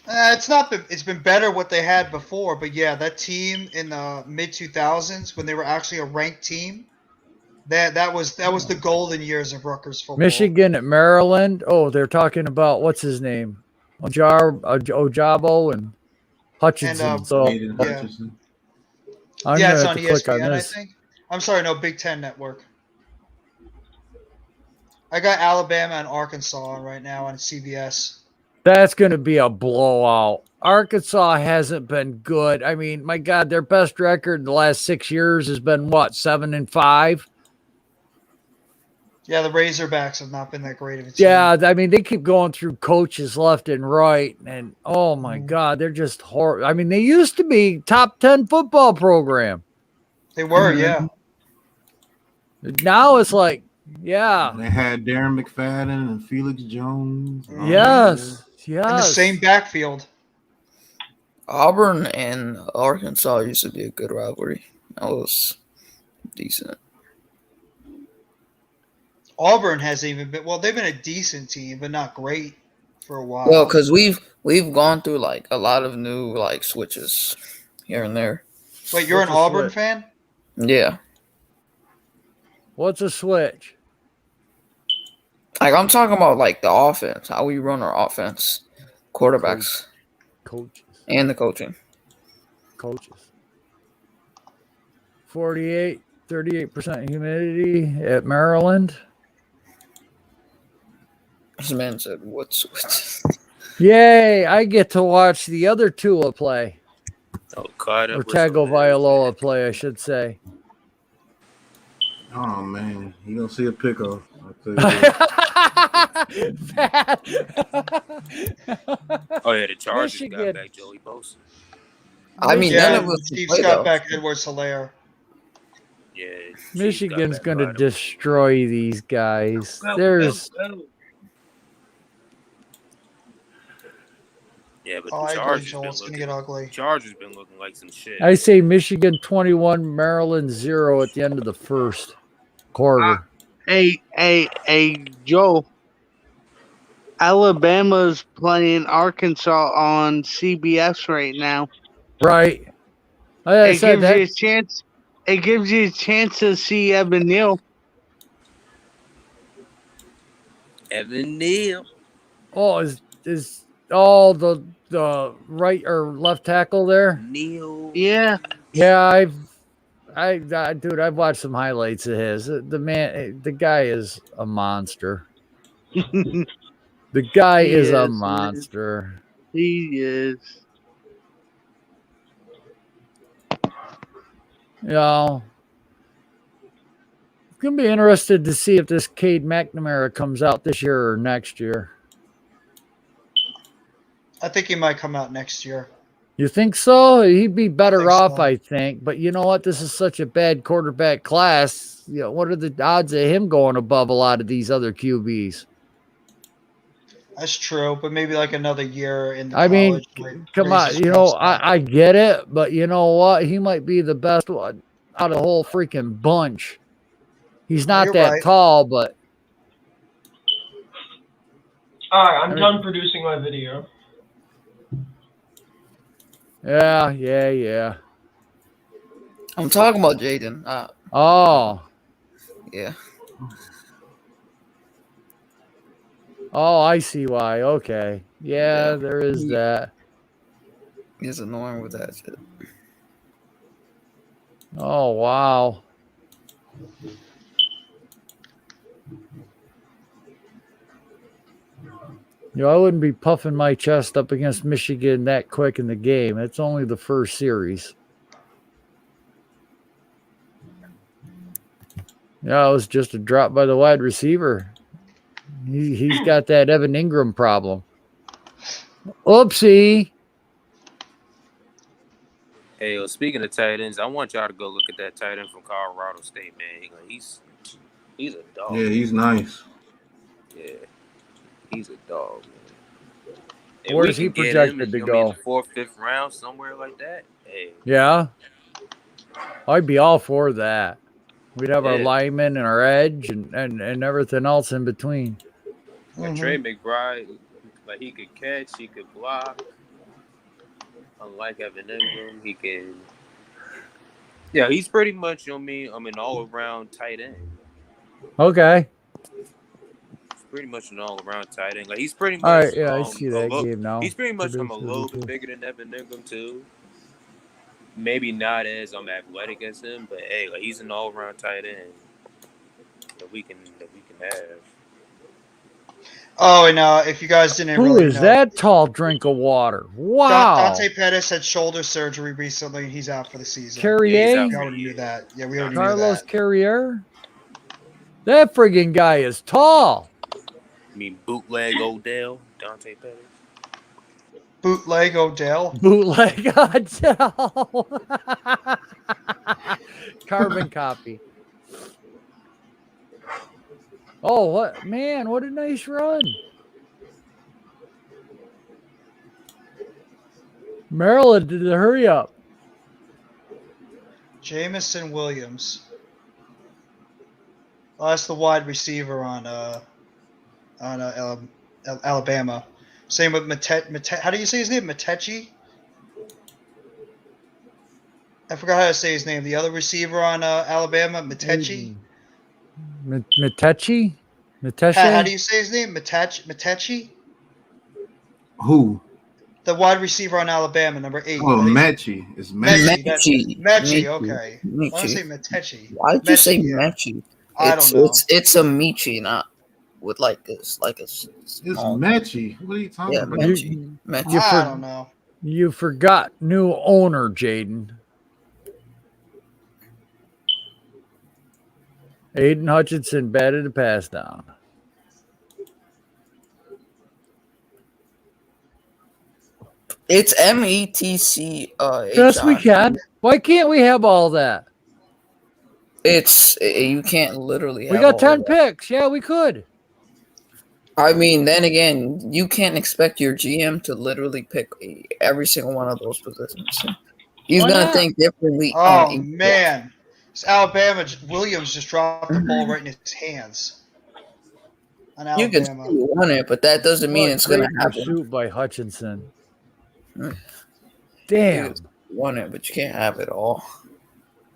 It's not. It's been better what they had before, but yeah, that team in the mid 2000s when they were actually a ranked team, that was the golden years of Rutgers football. Michigan at Maryland. Oh, they're talking about what's his name, Ojabo and Hutchinson. And, so yeah. I'm Yeah, gonna it's have on to click on ESPN, I this. think. I'm sorry, no, Big Ten Network. I got Alabama and Arkansas on right now on CBS. That's going to be a blowout. Arkansas hasn't been good. I mean, my God, their best record in the last 6 years has been what, 7-5? Yeah, the Razorbacks have not been that great of a team. Yeah, I mean, they keep going through coaches left and right, and oh my God, they're just horrible. I mean, they used to be top 10 football program. They were, yeah. Now it's like, yeah, They had Darren McFadden and Felix Jones. yes, In the yes. same backfield. Auburn and Arkansas used to be a good rivalry. That was decent. Auburn hasn't even been. Well, they've been a decent team, but not great for a while. Well, because we've gone through like a lot of new like switches here and there. Wait, you're an What's a Auburn switch? fan? Yeah, What's a switch? like I'm talking about like the offense, how we run our offense, quarterbacks, Coaches. and the coaching. Coaches. 38% humidity at Maryland. This man said, "What's Yay, I get to watch the other Tua play. Oh, caught Or up with Tagovailoa play, I should say. Oh man, you gonna see a pickup. I'll tell you that. Oh yeah, the Chargers Michigan. got back Joey Bosa. I mean, Yeah, none of us Chiefs play, got though. back Edwards Hilaire. Yeah, Michigan's going to destroy these guys. There's Yeah, but Oh, the I agree, Chargers Joel. been It's gonna looking. get ugly. Chargers been looking like some shit. I say Michigan 21, Maryland 0 at the end of the first quarter. Hey, Joe. Alabama's playing Arkansas on CBS right now. Right. I It said gives you a that. chance. It gives you a chance to see Evan Neal. Evan Neal. Oh, is all the right or left tackle there? Neal. Yeah. Yeah, dude, I've watched some highlights of his. The guy is a monster. The guy He is a is, man. monster. He is. You know, it's gonna be interested to see if this Cade McNamara comes out this year or next year. I think he might come out next year. You think so? He'd be better think off, so. I think. But you know what? This is such a bad quarterback class. You know, what are the odds of him going above a lot of these other QBs? That's true, but maybe like another year in the I mean, college might come raise on. his You know, price tag. I get it, but you know what? He might be the best one out of the whole freaking bunch. He's not You're that right. tall, but All right, I'm done producing my video. Yeah. I'm talking about Jaden. Oh. Yeah. Oh, I see why. Okay. Yeah, there is that. He's annoying with that shit. Oh, wow. I wouldn't be puffing my chest up against Michigan that quick in the game. It's only the first series. Yeah, it was just a drop by the wide receiver. He's got that Evan Ingram problem. Oopsie. Hey, speaking of tight ends, I want y'all to go look at that tight end from Colorado State, man. He's a dog. Yeah, he's nice. Yeah, he's a dog, man. And Where we is he can get projected him, to in go? the 4th, 5th round, somewhere like that. Hey, Yeah. I'd be all for that. We'd have our Yeah. linemen and our edge and everything else in between. like Trey McBride, like he could catch, he could block. Unlike Evan Ingram, he can. Yeah, he's pretty much, an all-around tight end. Okay. He's pretty much an all-around tight end. Like he's pretty much. All right, yeah, I see that game now. He's pretty much a Producer, little bit bigger than Evan Ingram too. Maybe not as athletic as him, but hey, like he's an all-around tight end that we can have. Oh, and if you guys didn't Who really is know, that tall drink of water? Wow. Dante Pettis had shoulder surgery recently. He's out for the season. Carrier? We already knew that. Yeah, we already knew Carlos that. Carrier? That friggin' guy is tall. I mean, bootleg Odell, Dante Pettis. Bootleg Odell. Bootleg Odell. Carbon copy. Oh, what man, what a nice run. Maryland did the hurry up. Jamison Williams. Oh, that's the wide receiver on Alabama. Same with how do you say his name? Matechi? I forgot how to say his name. The other receiver on Alabama, Matechi. Matechi? How do you say his name? Matechi? Who? The wide receiver on Alabama, number 8. Oh, Mechie. It's Mechie. Mechie, okay. I want to say Matechi. Why did you say Mechie, yeah. Mechi? I don't know. It's a Michi, not with like this, like a. It's Mechie. What are you talking about? Mechi. I don't know. You forgot new owner, Jaden. Aiden Hutchinson batted a pass down. It's METC. Yes, we can. Why can't we have all that? You can't literally. We have got all 10 that. picks. Yeah, we could. I mean, then again, you can't expect your GM to literally pick every single one of those positions. He's Why gonna not? think differently. Oh, on each man. It's Alabama. Williams just dropped the ball right in his hands. On You can Alabama. still want it, but that doesn't mean it's gonna Great happen. pursuit by Hutchinson. You Damn. can want it, but you can't have it all.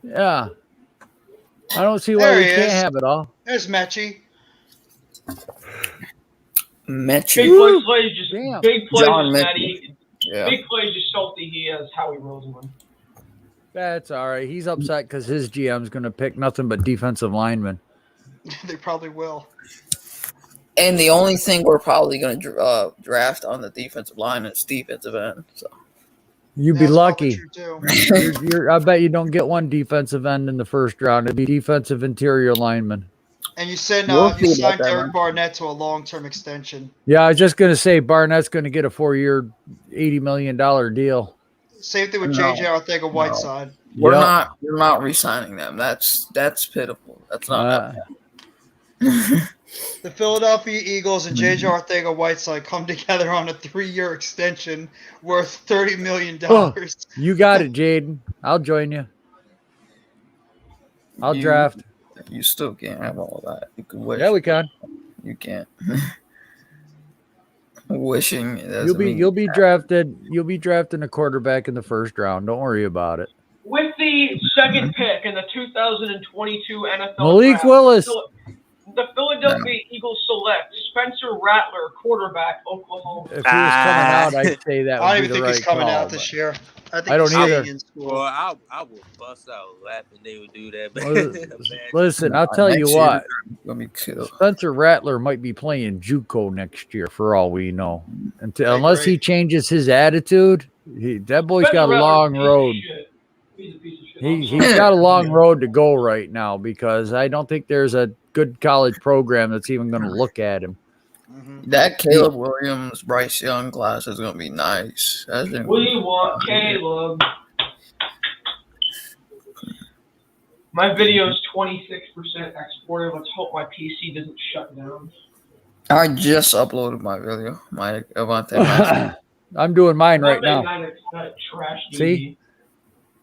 Yeah. I don't see why There we he can't is. have it all. There's Mechie. Mechi. Big plays, just Damn. big plays, John just Mechie. Matty. Yeah. Big plays, just salty. He has Howie Roseman. That's all right. He's upset because his GM's going to pick nothing but defensive linemen. They probably will. And the only thing we're probably going to draft on the defensive line is defensive end. So You'd be That's all lucky. that you do. I bet you don't get one defensive end in the first round. It'd be defensive interior lineman. And you said We'll you see about signed that, Derek man. Barnett to a long-term extension. Yeah, I was just going to say Barnett's going to get a 4-year, $80 million deal. Same thing with No. JJ Arthega-Whiteside. we're Yep. we're not re-signing them. That's pitiful. That's not The Philadelphia Eagles and JJ Arthega-Whiteside come together on a 3-year extension worth $30 million. Oh, you got it, Jaden. I'll join you. I'll You- draft. You still can't have all of that. You can wish. Yeah, we can. You can't. wishing it You'll doesn't be mean you'll be drafted. You'll be drafting a quarterback in the first round. Don't worry about it. With the second pick in the 2022 NFL Malik draft, Willis. the Philadelphia Eagles select Spencer Rattler, quarterback, Oklahoma. If he was coming out, I'd say that I would don't be even the think right he's coming call, out this but- year. I think I don't he's either. staying in school. Well, I would bust out laughing. They would do that. Listen, I'll tell you Next year, what. Let me kill. Spencer Rattler might be playing JUCO next year, for all we know. Unless he changes his attitude, that boy's got a long road. He's got a long road to go right now because I don't think there's a good college program that's even going to look at him. That Caleb Williams, Bryce Young class is gonna be nice. We want Caleb. My video is 26% exported. Let's hope my PC doesn't shut down. I just uploaded my video, my Avante Maddox. I'm doing mine right now. Trash See?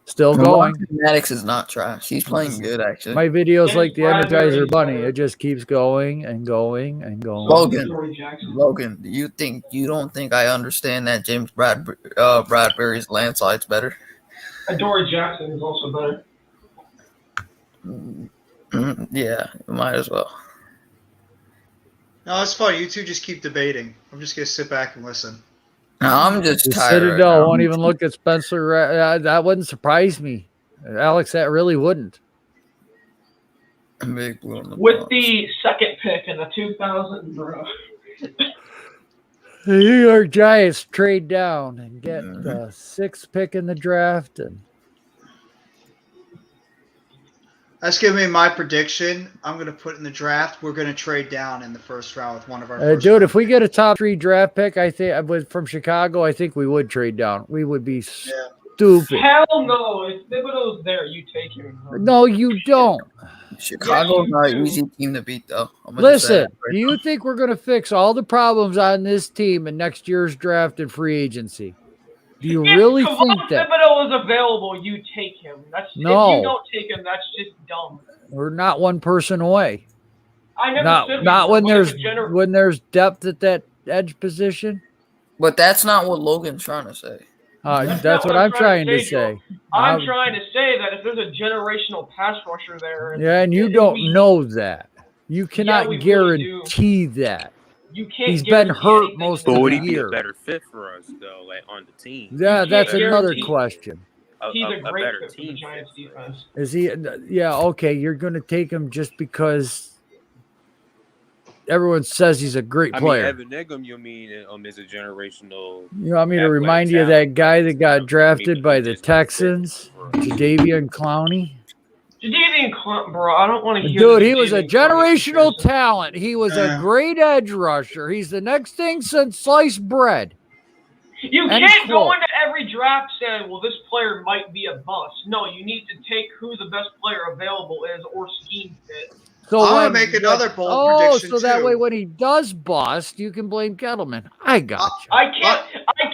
Still going. Maddox is not trash. He's playing good, actually. My video's like the Energizer Bunny. It just keeps going and going and going. Logan, you don't think I understand that James Bradbury's landslide's better? Adoree Jackson is also better. Yeah, might as well. No, it's funny. You two just keep debating. I'm just gonna sit back and listen. No, I'm just The tired. right Citadel now. won't even look at Spencer. That wouldn't surprise me. Alex, that really wouldn't. Big blue on the With the second pick in the 2000, bro. The New York Giants trade down and get the sixth pick in the draft. And That's gonna be my prediction. I'm gonna put in the draft. We're gonna trade down in the first round with one of our. First dude, if we get a top 3 draft pick, I think from Chicago, I think we would trade down. We would be stupid. Hell no. If Thibodeau's there, you take him. No, you don't. Chicago's not an easy team to beat, though. I'm gonna just say Listen, that right do you think we're going to fix all the problems on this team in next year's draft and free agency? Do you really If think that? Thibodeau is available, you take him. If No. you don't take him, that's just dumb. We're not one person away. I never said Not when we there's have a when there's depth at that edge position. But that's not what Logan's trying to say. That's what I'm trying to say. I'm trying to say that if there's a generational pass rusher there, Yeah, and you don't know that. You cannot we really do. guarantee that. You can't. He's been guarantee hurt anything most in of But the would he be a year. better fit for us though, like on the team? Yeah, that's can't another guarantee- question. He's a great better fit for the team Giants defense. Is he? Yeah, okay. You're going to take him just because everyone says he's a great I player. mean, Evan Ingram, you mean, is a generational. You want me to athletic remind you of talent. that guy that got drafted by the Texans, Jadeveon Clowney? Jadeveon Clowney, bro, I don't want to hear. Dude, the he was a Jadeveon Clowney generational comparison. talent. He was a great edge rusher. He's the next thing since sliced bread. You End can't go quote. into every draft saying, well, this player might be a bust. No, you need to take who the best player available is or scheme fit. So I'm gonna when- make another bold Oh, prediction so that too. way when he does bust, you can blame Kettleman. I got you. I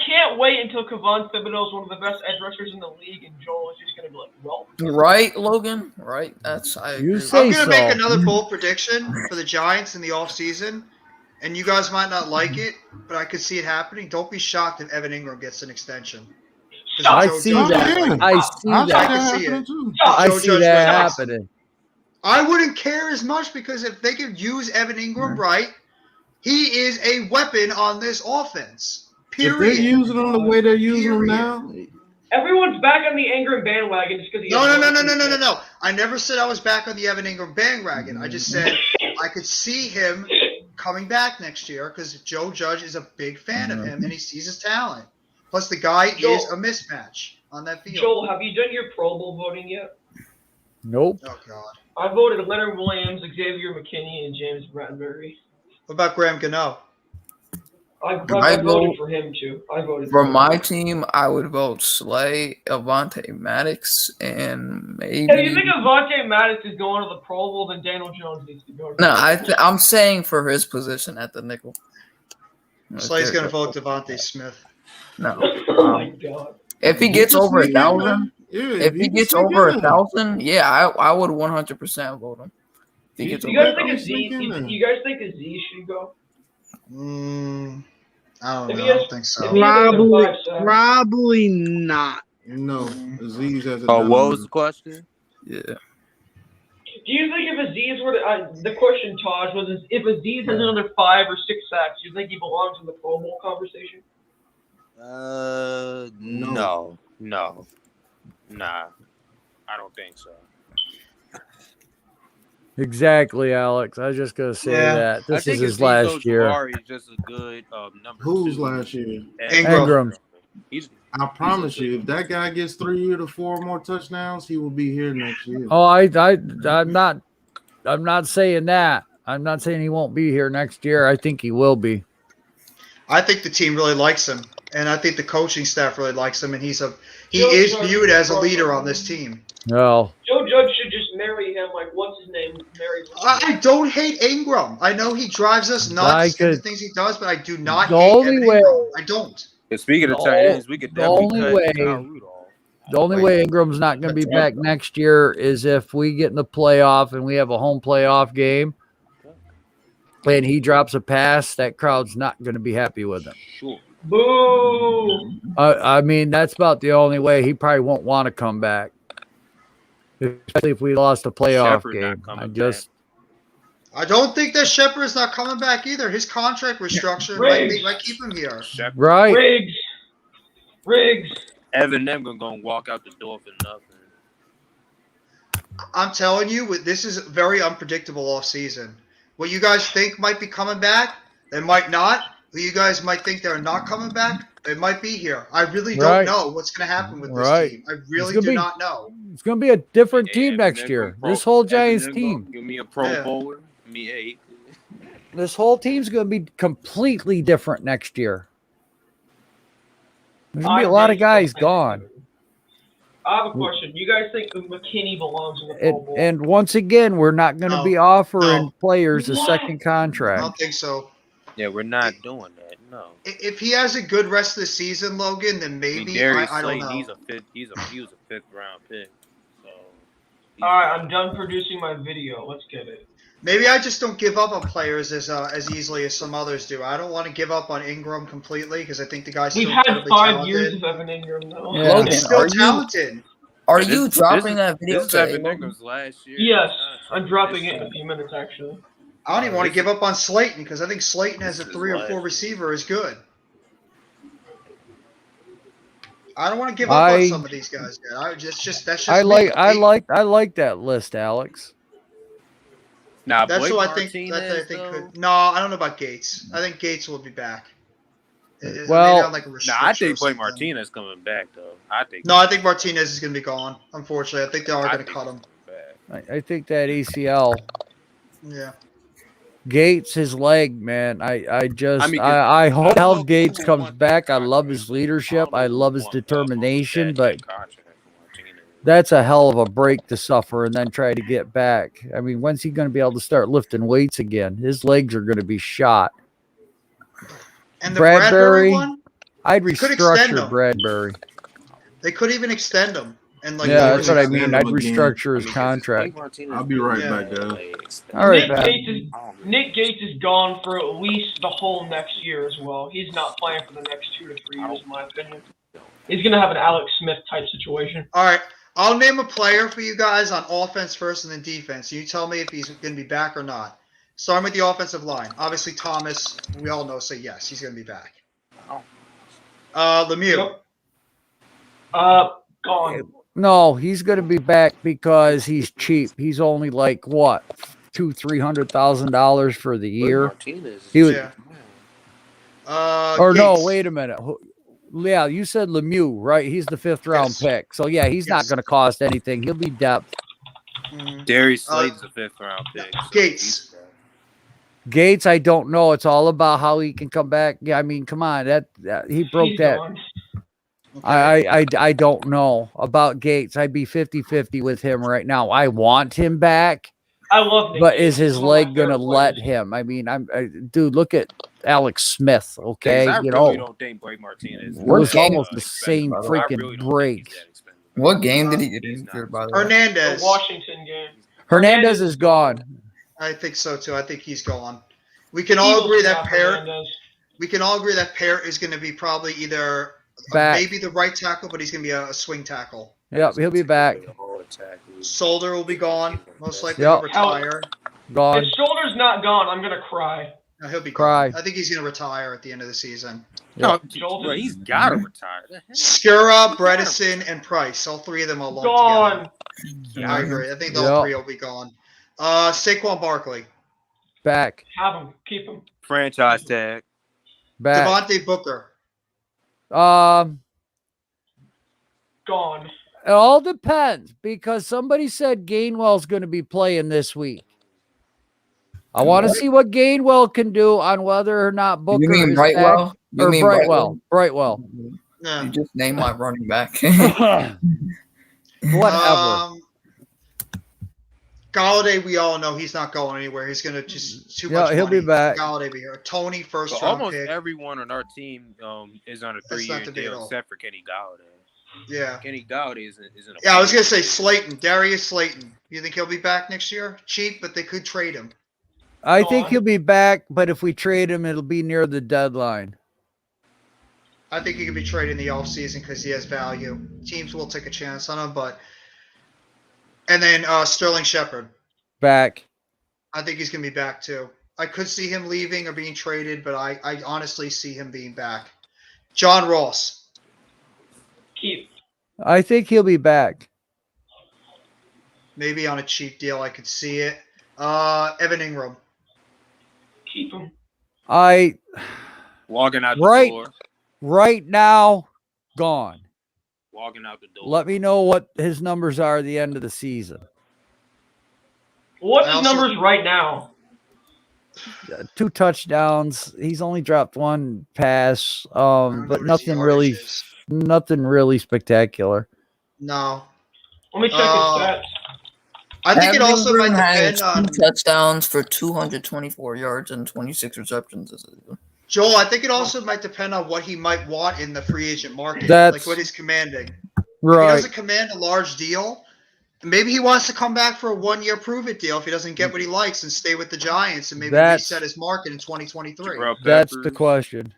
can't wait until Kevon Thibodeau is one of the best edge rushers in the league, and Joel is just gonna be like, well, Right, Logan? Right? I agree. You say I'm gonna so. make another bold prediction for the Giants in the offseason, and you guys might not like it, but I could see it happening. Don't be shocked if Evan Ingram gets an extension. 'Cause I Joe see Judge that. might like I it. see I that. can see it. I Joe see Judge that might like it. happening. I wouldn't care as much because if they could use Evan Ingram right, he is a weapon on this offense. If they're Period. using them the way they're using them now, everyone's back on the Ingram bandwagon just because he. No. I never said I was back on the Evan Ingram bandwagon. I just said I could see him coming back next year because Joe Judge is a big fan of him and he sees his talent. Plus, the guy Joel- is a mismatch on that field. Joel, have you done your Pro Bowl voting yet? Nope. Oh God. I voted Leonard Williams, Xavier McKinney, and James Bradbury. What about Graham Gano? I I voted vote- for him too. I voted For him. my team, I would vote Slay, Avante Maddox, and maybe. If you think Avante Maddox is going to the Pro Bowl, then Daniel Jones needs to go. To No, the I'm saying for his position at the nickel. Slay's going to vote Devontae Smith. No. Oh my God. If he gets over 1,000, Yeah, if he gets over 1,000, yeah, I would 100% vote him. If he gets You over guys think a 1,000. Z? You guys think a Z should go? I don't If know. he I has, don't think so. if he has like a Probably, 5 sacks. probably not. No, Aziz hasn't Oh, done what it. was the question? Yeah. Do you think if Aziz were to, the question, Taj, was if Aziz has another 5 or 6 sacks, do you think he belongs in the Pro Bowl conversation? No. Nah, I don't think so. Exactly, Alex. I was just gonna say that I this think is his Azeez last year. Ojulari is just a good number Who's two. last year? Ingram. I promise you, if that guy gets 3 to 4 more touchdowns, he will be here next year. Oh, I'm not saying that. I'm not saying he won't be here next year. I think he will be. I think the team really likes him, and I think the coaching staff really likes him, and he Joe is Judge viewed as a is leader awesome. on this team. No. Joe Judge should just marry him. Like, what's his name? Marries him. I don't hate Ingram. I know he drives us nuts in the things he does, but I do not The hate only Evan way- Ingram. I don't. And speaking of The tight ol- ends, we could the definitely only cut way- Kyle Rudolph. The only way Ingram's not going to be back next year is if we get in the playoff and we have a home playoff game and he drops a pass, that crowd's not going to be happy with him. Sure. Boo! I mean, that's about the only way. He probably won't want to come back, especially if we lost a playoff Shepard not game. coming I don't think that Shepard is not coming back either. His contract restructure might keep him here. Right. Riggs. Evan Ingram gonna walk out the door for nothing. I'm telling you, this is very unpredictable off season. What you guys think might be coming back, they might not. What you guys might think they're not coming back, they might be here. I really don't Right. know what's going to happen with this Right. team. I really gonna do be- not know. It's going to be a different team next year. This whole Giants team. Give me a Pro Yeah. Bowler. Me 8. This whole team's going to be completely different next year. There's going to be a lot of guys gone. I have a question. You guys think McKinney belongs in the Pro Bowl? And once again, we're not going to be offering players a What? second I contract. don't think so. Yeah, we're not doing that. No. If he has a good rest of the season, Logan, then I mean, maybe. Darius I don't Slayton, know. he was a 5th round pick. So All right, I'm done producing my video. Let's get it. Maybe I just don't give up on players as easily as some others do. I don't want to give up on Ingram completely because I think the guy's We've still had incredibly 5 talented. years of Evan Ingram, though. Logan, He's still are you talented. are This- you this dropping is- that video This is today? Evan Ingram's last year. Yes, I'm dropping it in a few minutes, actually. I don't even want to give up on Slayton because I think Slayton as a This is 3 or last 4 year. receiver is good. I don't want to give up on some of these guys. Man. That's just I me. like that list, Alex. Nah, That's Blake who I think though? could. No, I don't know about Gates. I think Gates will be back. Well, maybe on like a Nah, I restriction or think Blake something. Martinez coming back though. No, I think Martinez is going to be gone. Unfortunately, I think they are going to cut him. I think that ACL, Yeah. Gates, his leg, man. I mean, I hope Gates comes back. I love his leadership. I love his determination, but that's a hell of a break to suffer and then try to get back. I mean, when's he going to be able to start lifting weights again? His legs are going to be shot. And the Bradbury one, I'd they could extend restructure him. Bradbury. They could even extend him. And like Yeah, lower that's what I his- mean. I'd restructure his contract. I'll be right back, guys. All right, Nick Gates is gone for at least the whole next year as well. He's not playing for the next 2 to 3 years, in my opinion. He's going to have an Alex Smith type situation. All right. I'll name a player for you guys on offense first and then defense. You tell me if he's going to be back or not. Starting with the offensive line. Obviously, Thomas, we all know, say yes, he's going to be back. Lemieux. Gone. No, he's going to be back because he's cheap. He's only like what, $200,000-$300,000 for the year. He was, or no, Gates. wait a minute. Yeah, you said Lemieux, right? He's the 5th round pick. So yeah, he's not going to cost anything. He'll be depth. Darius Slayton's a 5th round pick. So Gates. Gates, I don't know. It's all about how he can come back. Yeah, I mean, come on, that he broke He's that. gone. I don't know about Gates. I'd be 50-50 with him right now. I want him back, I love Nick but Gates. is his He's one of my leg going to favorite let players. him? I mean, dude, look at Alex Smith, okay? I You really know, don't think Blake Martinez. it was game? almost the same freaking break. What game did he get injured by the way? Hernandez. The Washington game. Hernandez is gone. I think so too. I think he's gone. We can all agree that pair. We can all agree that Parrott is going to be probably either Back. maybe the right tackle, but he's going to be a swing tackle. Yep, he'll be back. Solder will be gone. Most likely Yep. he'll retire. Gone. If Shoulder's not gone, I'm gonna cry. No, he'll be Cry. gone. I think he's going to retire at the end of the season. No, Shoulder. bro, he's gotta retire. The heck? Skura, Bredesen, and Price. All three of them are lumped Gone. together. I agree. I think all Yep. three will be gone. Saquon Barkley. Back. Have him. Keep him. Franchise tag. Back. Devontae Booker. Gone. It all depends because somebody said Gainwell's going to be playing this week. I want to see what Gainwell can do on whether or not Booker You mean is Brightwell? back. You Or mean Brightwell. Brightwell. Yeah. You just named my running back. Whatever. Galladay, we all know he's not going anywhere. He's going to just too Yeah, much he'll be money. back. Galladay be here. Tony, first But round almost pick. everyone on our team is on a That's not 3-year debatable. deal except for Kenny Galladay. Yeah. Kenny Galladay isn't a Yeah, I was going to say Slayton. Darius Slayton. You think he'll be back next year? Cheap, but they could trade him. I think he'll be back, but if we trade him, it'll be near the deadline. I think he could be traded in the offseason because he has value. Teams will take a chance on him, but and then Sterling Shepard. Back. I think he's going to be back too. I could see him leaving or being traded, but I honestly see him being back. John Ross. Keep. I think he'll be back. Maybe on a cheap deal. I could see it. Evan Ingram. Keep him. I Walking out the right door. right now gone. Walking out the door. Let me know what his numbers are at the end of the season. What's his numbers right now? 2 touchdowns. He's only dropped 1 pass, but nothing really spectacular. No. Let me check his stats. I think it Evan also might Ingram has depend on 2 touchdowns for 224 yards and 26 receptions. Joel. I think it also might depend on what he might want in the free agent market, That's- like what he's commanding. If he Right. doesn't command a large deal, maybe he wants to come back for a 1-year prove-it deal if he doesn't get what he likes and stay with the Giants and maybe That's- reset his market in 2023. That's the question.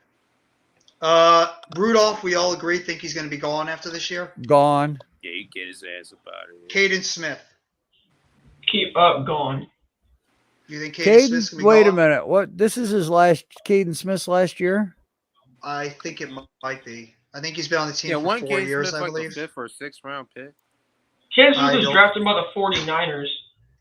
Rudolph, we all agree, think he's going to be gone after this year. Gone. Yeah, he get his ass up out of here. Caden Smith. Keep up. Gone. You think Caden Smith's going Caden, to be wait gone? a minute. What? This is his last Caden Smith's last year? I think it might be. I think he's been on the team Yeah, for one 4 Cade years, Smith I like a believe. 5th or 6th round pick. Kansas I was don't- drafted by the 49ers.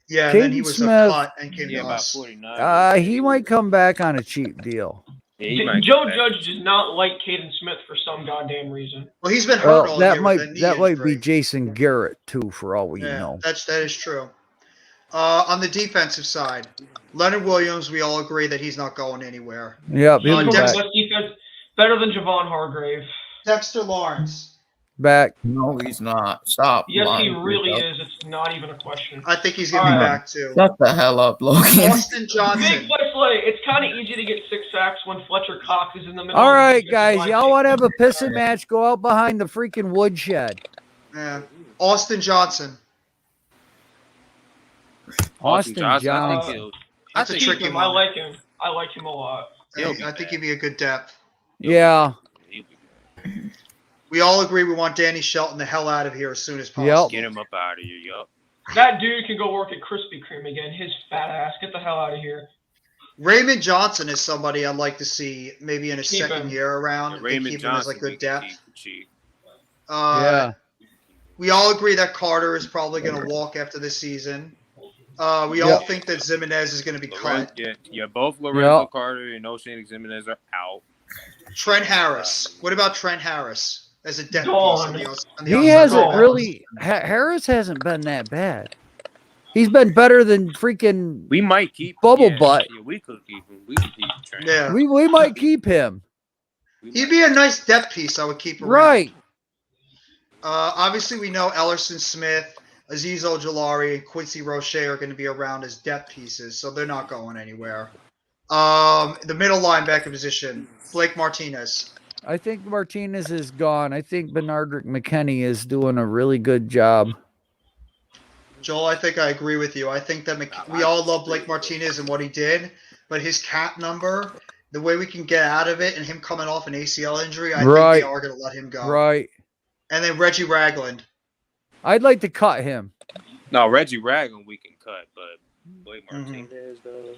Yeah, and then he Caden was Smith- a cut and came Yeah, to about us. 49. He might come back on a cheap deal. Yeah, he might Joe come back. Judge does not like Caden Smith for some goddamn reason. Well, he's been hurt Well, all that year might with a knee that might injury. be Jason Garrett too, for all we Yeah, know. that is true. On the defensive side, Leonard Williams, we all agree that he's not going anywhere. Yep, he'll be He's back. best defense, better than Javon Hargrave. Dexter Lawrence. Back. No, he's not. Stop. Yes, he lying. really is. It's not even a question. I think he's going to be Alright. back too. Shut the hell up, Logan. Austin Big Johnson. play, Slay. It's kind of easy to get 6 sacks when Fletcher Cox is in the middle. All of the right, defensive guys, line. y'all want to have a pissing match? Go out behind the freaking woodshed. Yeah. Austin Johnson. Austin Johnson, I Johnson. think he'll. That's a Keep tricky him. I one. like him. I like him a lot. I think he'd be a good depth. Yeah. We all agree we want Danny Shelton the hell out of here as soon as possible. Get him up out of here, yup. That dude can go work at Krispy Kreme again. His fat ass. Get the hell out of here. Raymond Johnson is somebody I'd like to see maybe in his Keep second him. year around. Yeah, and Raymond keep him as Johnson. like good we depth. can keep cheap. Yeah. We all agree that Carter is probably going to walk after this season. We all think that Zimenez is going to be cut. Yeah, both Lorenzo Yep. Carter and Oceanic Zimenez are out. Trent Harris. What about Trent Harris as a depth piece Gone. on the outside? He hasn't really. Harris hasn't been that bad. He's been better than freaking We might keep Bubble yeah, Butt. Yeah, we could keep him. We could keep Trent. Yeah. We might keep him. He'd be a nice depth piece I would keep around. Right. Obviously, we know Ellerson Smith, Aziz Ojolari, and Quincy Roche are going to be around as depth pieces, so they're not going anywhere. The middle linebacker position, Blake Martinez. I think Martinez is gone. I think Bernardrick McKinney is doing a really good job. Joel, I think I agree with you. I think that we all love Blake Martinez and what he did, but his cap number, the way we can get out of it and him coming off an ACL injury, I Right. think they are going to let him go. Right. And then Reggie Ragland. I'd like to cut him. No, Reggie Ragland we can cut, but Blake Mm-hmm. Martinez though.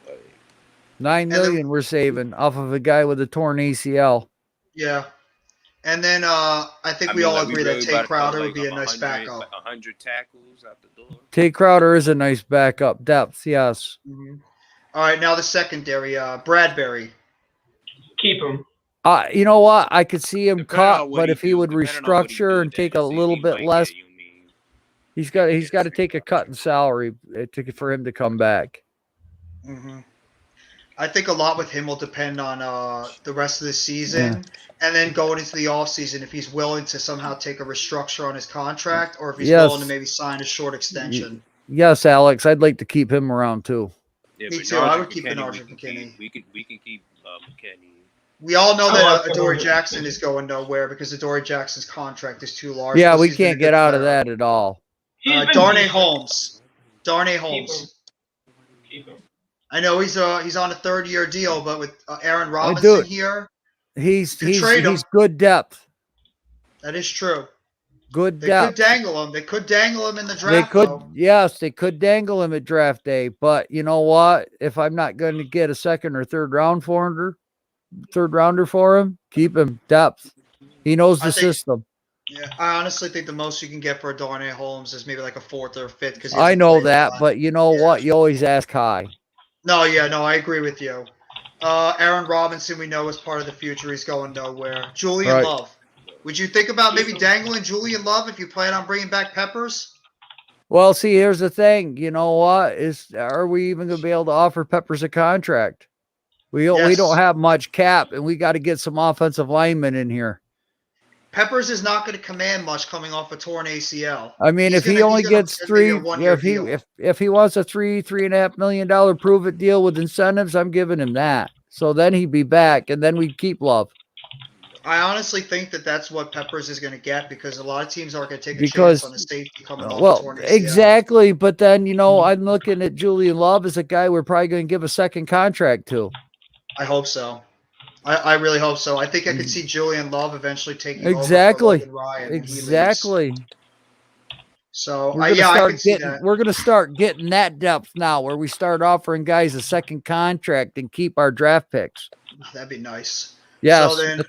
Like, $9 million we're saving off of a guy with a torn ACL. Yeah. And then I think we all agree that Tay Crowder would be a nice backup. Like 100 tackles out the door. Tay Crowder is a nice backup depth, yes. Mm-hmm. All right, now the secondary, Bradbury. Keep him. You know what? I could see him Depending on cut, what but he if he do- would depending on what he do restructure with and that take a DC, little he bit might less, get, you mean, he's got to take a cut in salary for him to come back. Mm-hmm. I think a lot with him will depend on the rest of the season, and then going into the offseason, if he's willing to somehow take a restructure on his contract, or if he's Yes. willing to maybe sign a short extension. Yes, Alex, I'd like to keep him around too. Yeah, Me but too. I Bernard would keep McKinney, Bernard we can McKinney. keep- We can keep McKinney. We all know I that like Adoree Bernard. Jackson is going nowhere because Adoree Jackson's contract is too large. Yeah, Plus we he's been a can't good get out of player. that at all. He's been Darnay decent. Holmes. Darnay Keep him. Holmes. Keep him. I know he's on a 3rd-year deal, but with Aaron do Robinson it. here, He's You trade him. he's good depth. that is true. Good They depth. could dangle him. They could dangle him in the They draft. could, though. yes, they could dangle him at draft day, but you know what? If I'm not going to get a second or third rounder for him, keep him depth. He knows the I think- system. Yeah, I honestly think the most you can get for Darnay Holmes is maybe like a 4th or 5th. Because I know that, but you know what? You always ask high. no, I agree with you. Aaron Robinson, we know is part of the future. He's going nowhere. Julian Right. Love. Would you think about maybe dangling Julian Love if you plan on bringing back Peppers? Well, see, here's the thing. You know what? Are we even going to be able to offer Peppers a contract? We Yes. don't have much cap, and we got to get some offensive linemen in here. Peppers is not going to command much coming off a torn ACL. I mean, He's if he gonna- only he's gonna gets get three, maybe a one-year if he deal. if he wants a $3.5 million prove it deal with incentives, I'm giving him that. So then he'd be back, and then we'd keep Love I honestly think that that's what Peppers is going to get because a lot of teams aren't going to take a Because- chance on a safety coming off a well, torn ACL. exactly. But then I'm looking at Julian Love as a guy we're probably going to give a second contract to. I hope so. I really hope so. I think I could see Julian Love eventually taking Exactly. over for Logan Ryan when he leaves. Exactly. So We're gonna I start can see getting. that. We're gonna start getting that depth now, where we start offering guys a second contract and keep our draft picks. That'd be nice. Yes. So then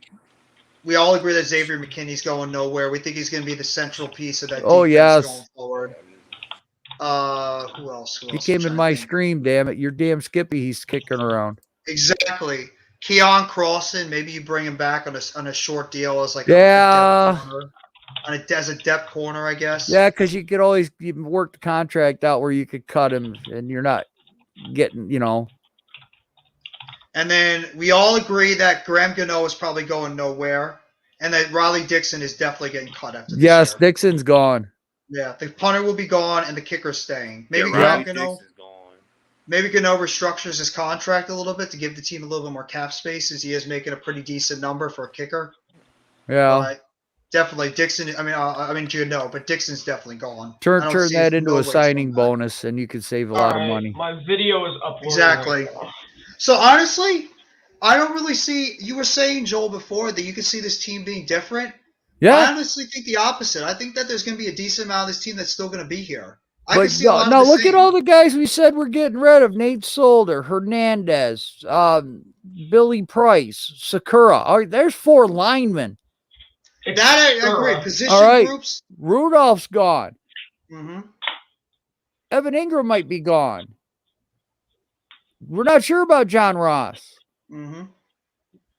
we all agree that Xavier McKinney's going nowhere. We think he's going to be the central piece of that Oh, defense yes. going forward. Who else? He came in my stream. Damn it! Your damn Skippy. He's kicking around. Exactly. Keon Crossan, maybe you bring him back on a short deal as like Yeah. as a depth corner, I guess. Yeah, because you could always work the contract out where you could cut him, and you're not getting. And then we all agree that Graham Gano is probably going nowhere, and that Riley Dixon is definitely getting cut after this Yes, year. Dixon's gone. Yeah, the punter will be gone, and the kicker's staying. Maybe Yeah, Graham Riley Gano. Dixon's gone. Maybe Gano restructures his contract a little bit to give the team a little bit more cap space, as he is making a pretty decent number for a kicker. Yeah. But definitely Dixon. I mean Gano, but Dixon's definitely gone. I Turn don't see that into no a way signing bonus, and you could save a lot of Alright, money. My video is uploaded. Exactly. So honestly, I don't really see. You were saying, Joel, before that you could see this team being different. I Yeah. honestly think the opposite. I think that there's going to be a decent amount of this team that's still going to be here. I But can see a lot of now the look same. at all the guys we said we're getting rid of: Nate Solder, Hernandez, Billy Price, Sakura. All right, there's 4 linemen. That I agree. Position All right, groups. Rudolph's gone. Mm-hmm. Evan Ingram might be gone. We're not sure about John Ross. Mm-hmm.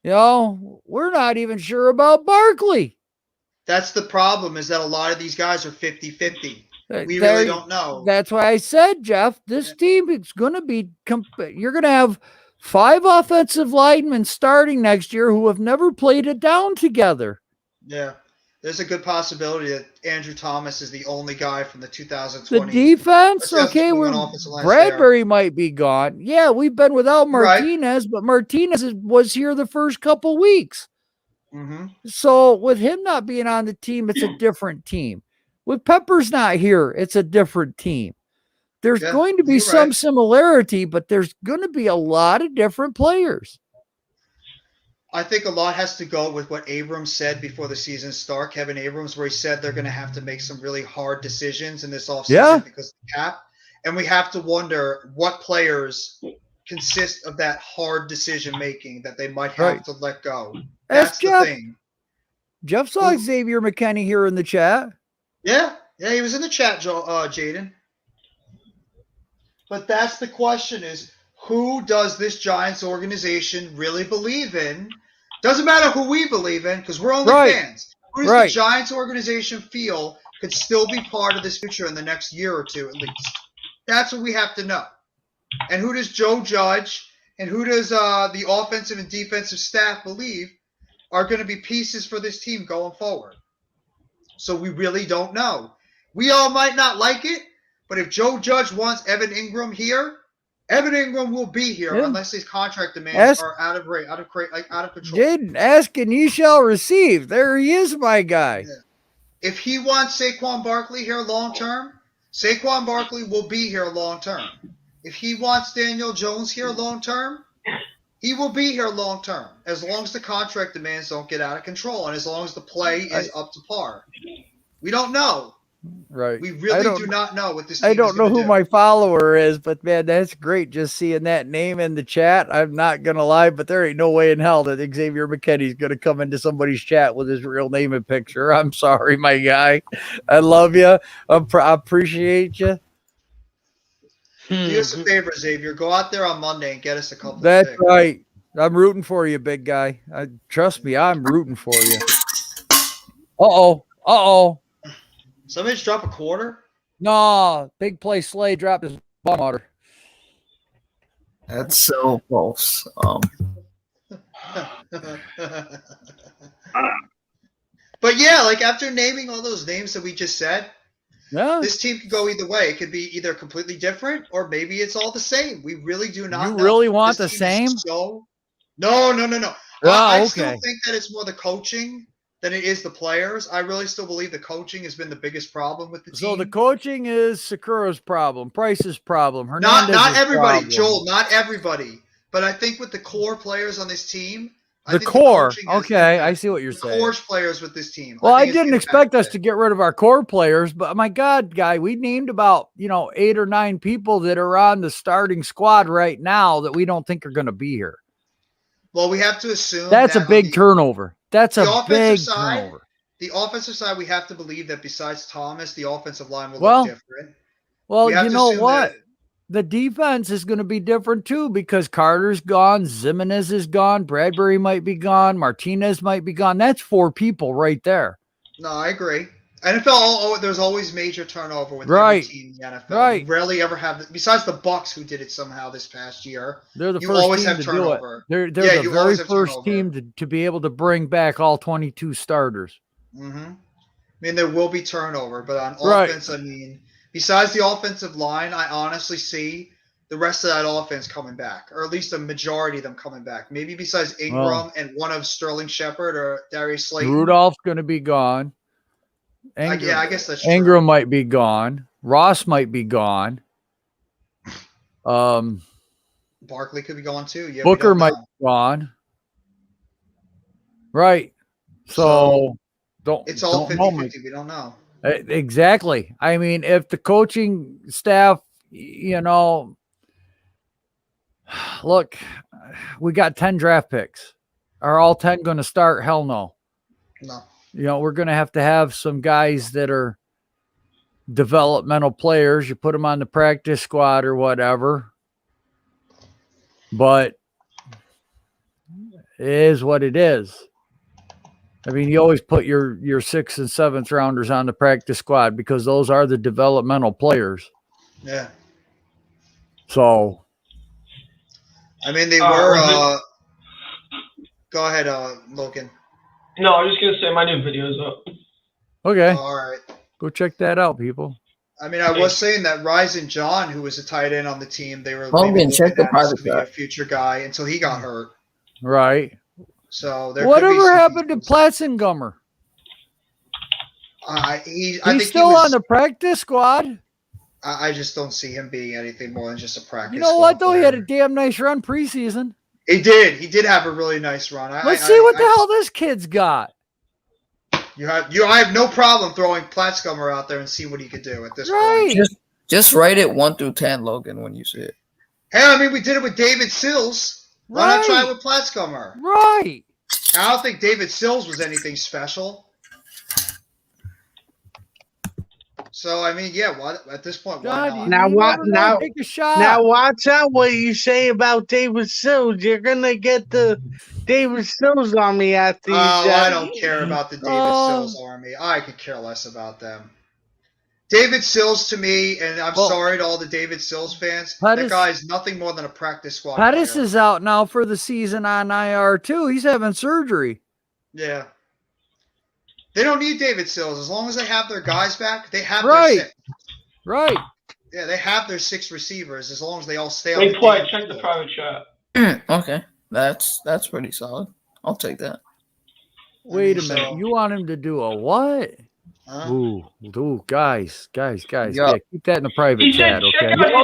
We're not even sure about Barkley. That's the problem, is that a lot of these guys are 50-50. We There- really don't know. That's why I said, Jeff, this team is going to be. You're going to have 5 offensive linemen starting next year who have never played it down together. Yeah. There's a good possibility that Andrew Thomas is the only guy from the The 2020. defense, That's okay, 21 we're offensive lines Bradbury might be gone. Yeah, we've been without Right. Martinez, but Martinez was here the first couple weeks. Mm-hmm. So with him not being on the team, it's a different team. With Peppers not here, it's a different team. There's Yeah, going to be you're some right. similarity, but there's going to be a lot of different players. I think a lot has to go with what Abrams said before the season started, Kevin Abrams, where he said they're going to have to make some really hard decisions in this offseason Yeah. because of the cap. And we have to wonder what players consist of that hard decision making that they might have Right. to let go. Ask That's the Jeff. thing. Jeff saw Xavier McKinney here in the chat. Yeah, he was in the chat, Jaden. But that's the question: is who does this Giants organization really believe in? Doesn't matter who we believe in because we're only Right. fans. Who does Right. the Giants organization feel could still be part of this future in the next year or two at least? That's what we have to know. And who does Joe Judge and who does the offensive and defensive staff believe are going to be pieces for this team going forward? So we really don't know. We all might not like it, but if Joe Judge wants Evan Ingram here, Evan Ingram will be here Yeah. unless his contract demands Ask- are out of control. Jaden, ask and ye shall receive. There he is, my guy. If he wants Saquon Barkley here long term, Saquon Barkley will be here long term. If he wants Daniel Jones here long term, he will be here long term, as long as the contract demands don't get out of control and as long as the play is up to par. We don't know. Right. We I really don't- do not know what this team I is don't know gonna who do. my follower is, but man, that's great just seeing that name in the chat. I'm not going to lie, but there ain't no way in hell that Xavier McKinney's going to come into somebody's chat with his real name and picture. I'm sorry, my guy. I love you. I appreciate you. Do us a favor, Xavier. Go out there on Monday and get us a couple That's of picks. right. I'm rooting for you, big guy. Trust me, I'm rooting for you. Uh-oh. Somebody just drop a quarter? No, big play Slay dropped his bum water. That's so false. But yeah, like after naming all those names that we just said, yeah, this team could go either way. It could be either completely different or maybe it's all the same. We really do not You know. really want This the team is same? No. Wow, I okay. still think that it's more the coaching than it is the players. I really still believe the coaching has been the biggest problem with the team. So the coaching is Sakura's problem, Price's problem, Not Hernandez's everybody, problem. Joel, not everybody. But I think with the core players on this team, I The think core. coaching has Okay, I see what you're saying. core players with this team. Well, I think it's didn't expect us to get rid of our core players, but my God, guy, we named about 8 or 9 people that are on the starting squad right now that we don't think are going to be here. Well, we have to assume That's a that on big the- turnover. That's the a offensive big side, turnover. The offensive side, we have to believe that besides Thomas, the offensive line will Well, look different. Well, We have you to know assume what? that- The defense is going to be different too because Carter's gone, Zimenez is gone, Bradbury might be gone, Martinez might be gone. That's 4 people right there. No, I agree. NFL, there's always major turnover with Right. every team in the NFL. Right. We rarely ever have, besides the Bucks who did it somehow this past year. They're the you first always team have to turnover. do it. They're Yeah, the you very always have first turnover. team to be able to bring back all 22 starters. Mm-hmm. I mean, there will be turnover, but on Right. offense, I mean, besides the offensive line, I honestly see the rest of that offense coming back, or at least a majority of them coming back. Maybe besides Ingram Well. and one of Sterling Shepard or Darius Slayton. Rudolph's going to be gone. Yeah, I guess that's true. Ingram might be gone. Ross might be gone. Barkley could be going too. Yeah, we Booker don't might know. be gone. Right. So don't. It's all don't know, 50-50. Mike. We don't know. Exactly. I mean, if the coaching staff, look, we got 10 draft picks. Are all 10 going to start? Hell no. No. We're going to have some guys that are developmental players. You put them on the practice squad or whatever. But it is what it is. I mean, you always put your 6th and 7th rounders on the practice squad because those are the developmental players. Yeah. So, I mean, they was were. Go ahead, Logan. No, I was just gonna say my new video's up. okay. All right. Go check that out, people. I mean, I was saying that Ryzen John, who was a tight end on the team, they were Logan, maybe check looking the at as private to be a chat. future guy until he got hurt. Right. So there could be Whatever some happened to Platzengummer? I He's think still he was, on the practice squad. I just don't see him being anything more than just a practice. You know squad what, though? He player. had a damn nice run preseason. He did. He did have a really nice run. Let's see what the hell this kid's got. I have no problem throwing Platzkummer out there and see what he could do at this point. Just write it 1 through 10, Logan, when you see it. Hey, I mean, we did it with David Sills. Why not try it with Platzkummer? Right. I don't think David Sills was anything special. So I mean, yeah. What at this point? Why not? Now take a shot. Now watch out what you say about David Sills. You're gonna get the David Sills army after you. I don't care about the David Sills army. I could care less about them. David Sills to me, and I'm sorry to all the David Sills fans. That guy is nothing more than a practice squad. Pettis is out now for the season on IR too. He's having surgery. Yeah. They don't need David Sills. As long as they have their guys back, they have their 6. Right. Yeah, they have their 6 receivers as long as they all stay on Hey, the Play, team. check the private chat. Okay. That's pretty solid. I'll take that. Wait a minute. You want him to do a what? Ooh, guys. Yeah, keep that in the private chat, okay? Y'all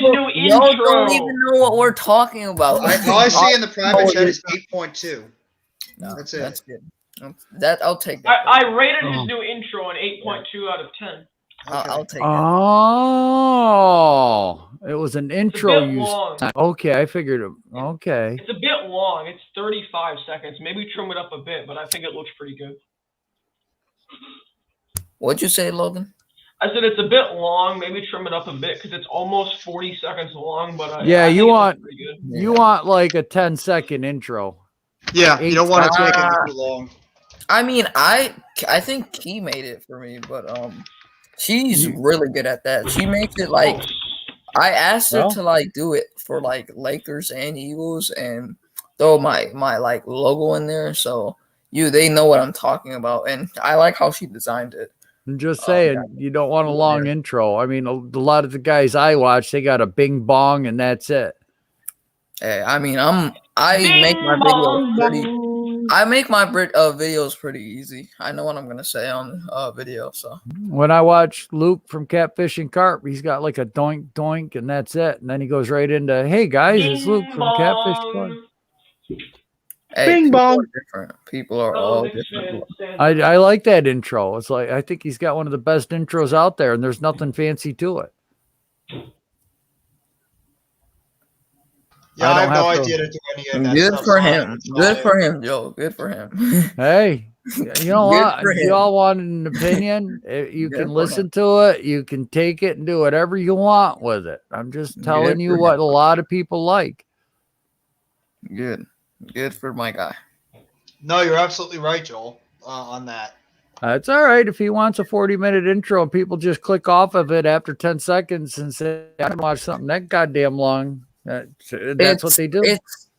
don't even know what we're talking about. All I see in the private chat is 8.2. No, that's it. That's good. That I'll take that. I rated his new intro an 8.2 out of 10. I'll take Oh, it was an intro. bit long. Okay, I figured it. Okay. It's a bit long. It's 35 seconds. Maybe trim it up a bit, but I think it looks pretty good. What'd you say, Logan? I said it's a bit long. Maybe trim it up a bit because it's almost 40 seconds long. But Yeah, I you think it want looks pretty good. you want like a 10-second intro. Yeah, you don't want to make it Uh, too long. I mean, I think Key made it for me, but she's really good at that. She makes it like I asked her to like do it for like Lakers and Eagles and throw my like logo in there, so they know what I'm talking about, and I like how she designed it. I'm just saying, you don't want a long intro. I mean, a lot of the guys I watch, they got a bing bong and that's it. Hey, I mean, I make my videos pretty easy. I know what I'm gonna say on video, so. When I watch Luke from Catfish and Carp, he's got like a doink doink and that's it. And then he goes right into, hey guys, it's Luke from Catfish and Carp. Hey, Bing people bong. are different. People are all different. I like that intro. It's like, I think he's got one of the best intros out there and there's nothing fancy to it. Yeah, I have no idea to do any of that Good stuff. for him. Good for him, Joe. Good for him. Hey, you know Good what? for If him. you all want an opinion, you Good can for listen to it. You can take it and do whatever you want with it. I'm just telling Good you for what him. a lot of people like. Good for my guy. No, you're absolutely right, Joel, on that. It's all right if he wants a 40-minute intro and people just click off of it after 10 seconds and say, I can watch something that goddamn long. That's what they do.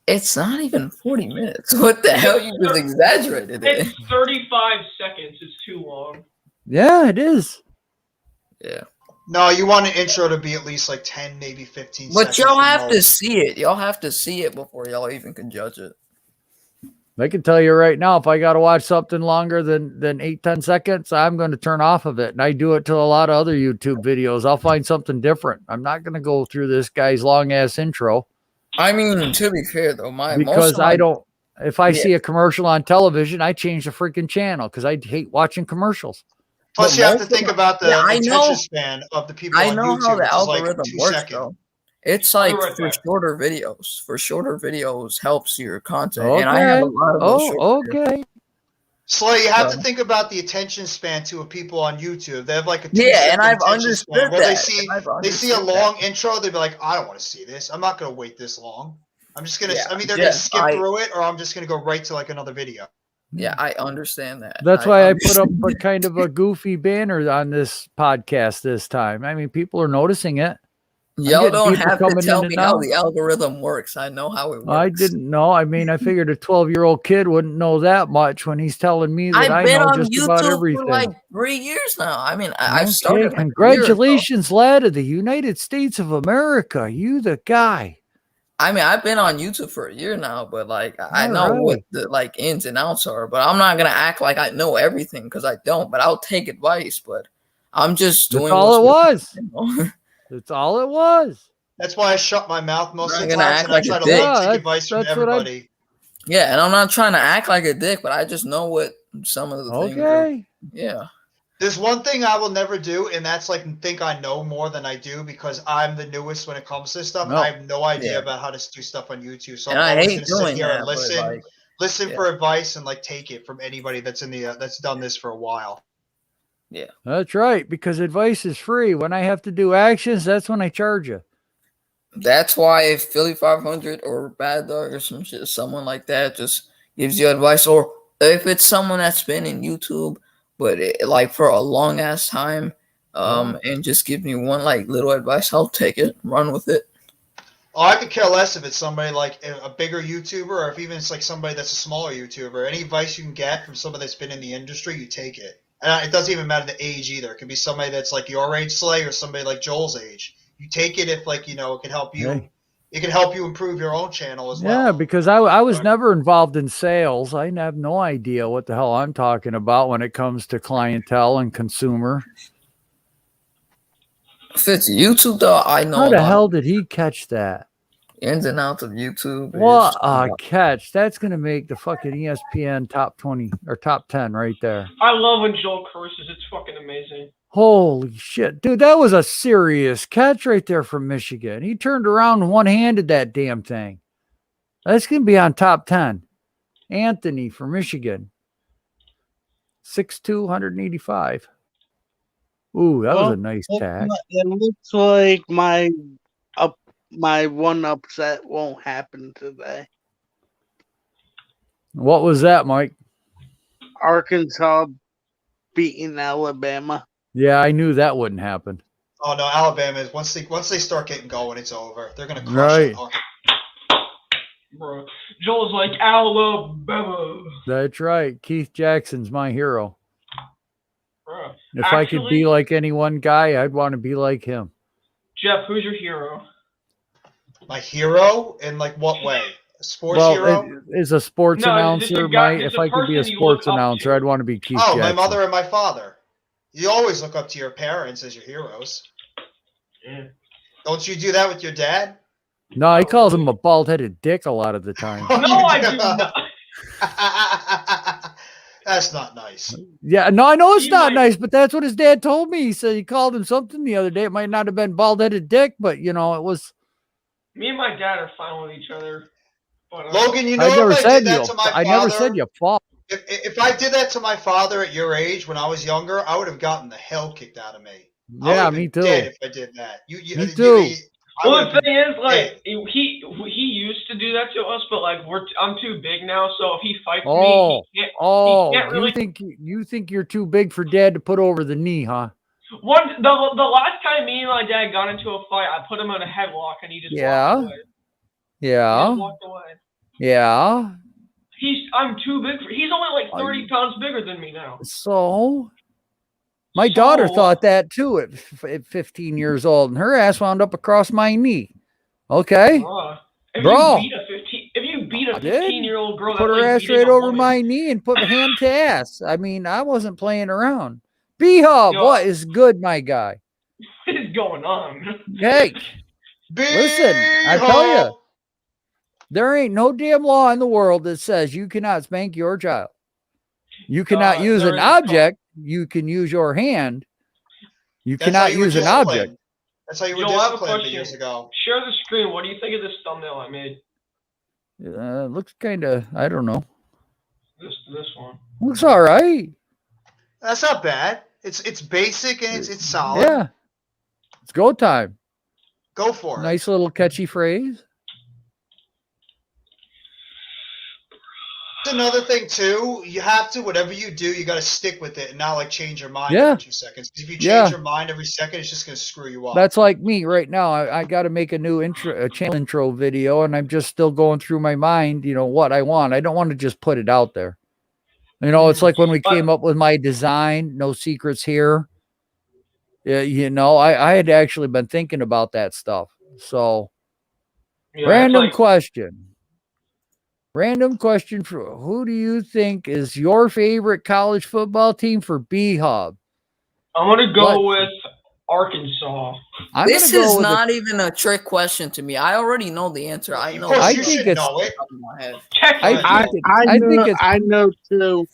It's not even 40 minutes. What the hell? You just exaggerated it. It's 35 seconds. It's too long. Yeah, it is. Yeah. No, you want an intro to be at least like 10, maybe 15 But seconds. y'all the have to most. see it. Y'all have to see it before y'all even can judge it. I can tell you right now, if I got to watch something longer than 8-10 seconds, I'm going to turn off of it. And I do it to a lot of other YouTube videos. I'll find something different. I'm not going to go through this guy's long ass intro. I mean, to be fair though, Because I don't, if I Yeah. see a commercial on television, I change the freaking channel because I hate watching commercials. Plus, But you have to most think of- about the Yeah, I attention know. span of the people I on know YouTube. how the which is like algorithm 2 works seconds. though. It's like I'll be right for back. shorter videos. For shorter videos helps your content. And I have a Okay. lot of those short Oh, videos. okay. Slay, you have So- to think about the attention span too of people on YouTube. They have like a 2 Yeah, second and I've attention understood span where they that. see I've they see a understood long that. intro, they'd be like, I don't want to see this. I'm not gonna wait this long. I'm just gonna Yeah, I'm either yeah, gonna skip I- through it or I'm just gonna go right to like another video. Yeah, I understand that. That's why I put up understand a kind of a goofy banner on this podcast this time. I mean, people are noticing it. Y'all getting don't people have to coming tell in me and how out. the algorithm works. I know how it works. I didn't know. I mean, I figured a 12-year-old kid wouldn't know that much when he's telling me that I've I been know on just YouTube about for everything. like 3 years now. I mean, I've Okay, started like a year ago. congratulations, lad of the United States of America. You the guy. I mean, I've been on YouTube for a year now, but like I All know what right. the like ins and outs are. But I'm not gonna act like I know everything because I don't. But I'll take advice. But I'm just That's doing all it what's was. you know? That's all it was. That's why I shut my mouth most I'm of not the gonna times act and I like try a to dick. take Yeah, advice from that's what I everybody. Yeah, and I'm not trying to act like a dick, but I just know what some of the things are. Okay. Yeah. There's one thing I will never do, and that's like think I know more than I do because I'm the newest when it comes to this stuff. And No. I have no idea Yeah. about how to do stuff on YouTube. So And I'm I always hate gonna sit doing here that, and but listen, like, yeah. for advice and like take it from anybody that's in the that's done this for a while. Yeah. That's right, because advice is free. When I have to do actions, that's when I charge you. That's why if Philly 500 or Bad Dog or some shit, someone like that just gives you advice, or if it's someone that's been in YouTube, but like for a long ass time, and just give me one like little advice, I'll take it, run with it. Oh, I could care less if it's somebody like a bigger YouTuber or if even it's like somebody that's a smaller YouTuber. Any advice you can get from somebody that's been in the industry, you take it. And it doesn't even matter the age either. It can be somebody that's like your age, Slay, or somebody like Joel's age. You take it if like, it can help you. Hey. It can help you improve your own channel as well. Yeah, because I was never involved in sales. I have no idea what the hell I'm talking about when it comes to clientele and consumer. If it's YouTube though, I know How a the lot hell did he catch that? ins and outs of YouTube. What a catch. That's going to make the fucking ESPN top 20 or top 10 right there. I love when Joel curses. It's fucking amazing. Holy shit. Dude, that was a serious catch right there from Michigan. He turned around and one-handed that damn thing. That's going to be on top 10. Anthony from Michigan. 6'2", 185. Ooh, that was a nice tag. It looks like my one upset won't happen today. What was that, Mike? Arkansas beating Alabama. Yeah, I knew that wouldn't happen. Oh no, Alabama is once they start getting going, it's over. They're gonna crush Right. it. Bro, Joel's like Alabama. That's right. Keith Jackson's my hero. Bro. If I could be Actually, like any one guy, I'd want to be like him. Jeff, who's your hero? My hero in like what way? A sports Well, hero? as a sports No, just a announcer, guy- if just a I could be a person you look sports up announcer, I'd want to be Keith Oh, Jackson. my mother and my father. You always look up to your parents as your heroes. Yeah. Don't you do that with your dad? No, he calls him a bald-headed dick a lot of the time. No, I do not. That's not nice. Yeah, no, I know it's not nice, but that's what his dad told me. He said he called him something the other day. It might not have been bald-headed dick, but it was. Me and my dad are fine with each other. But, Logan, you know I never if I said did that you. to my father, I never said you fought. if I did that to my father at your age when I was younger, I would have gotten the hell kicked out of me. I would Yeah, have me been too. dead if I did that. Me too. Well, the thing is, like, he used to do that to us, but like I'm too big now, so if he fights me, he can't really. You think you're too big for Dad to put over the knee, huh? The last time me and my dad got into a fight, I put him in a headlock and he just Yeah. walked away. He Yeah. just walked away. Yeah. I'm too big for. He's only like 30 pounds bigger than me now. So, my daughter thought that too at 15 years old, and her ass wound up across my knee. Okay, If bro. if you beat a I did. 15-year-old girl, Put that's her like ass beating right a over woman. my knee and put my hand to ass. I mean, I wasn't playing around. B-Hub, Yo. what is good, my guy? What is going on? Hey, listen, I tell you, there ain't no damn law in the world that says you cannot spank your child. You cannot use there an is a call. object. You can use your hand. You That's how cannot you were use an disciplined. object. That's how you were Joel, I have a disciplined question. years ago. Share the screen. What do you think of this thumbnail I made? Looks kind of, I don't know. This one. Looks all right. That's not bad. It's basic and it's solid. Yeah. It's go time. Go for it. Nice little catchy phrase. That's another thing too. You have to, whatever you do, you got to stick with it and not like change your mind Yeah. every 2 seconds. 'Cause if you change Yeah. your mind every second, it's just gonna screw you up. That's like me right now. I got to make a new channel intro video, and I'm just still going through my mind, what I want. I don't want to just put it out there. It's like when we came up with my design, no secrets here. Yeah, I had actually been thinking about that stuff. So, Yeah, random it's like- question. Random question for who do you think is your favorite college football team for B-Hub? I'm gonna go What? with Arkansas. This is not even a trick question to me. I already know the answer. I know. I think it's. I know too.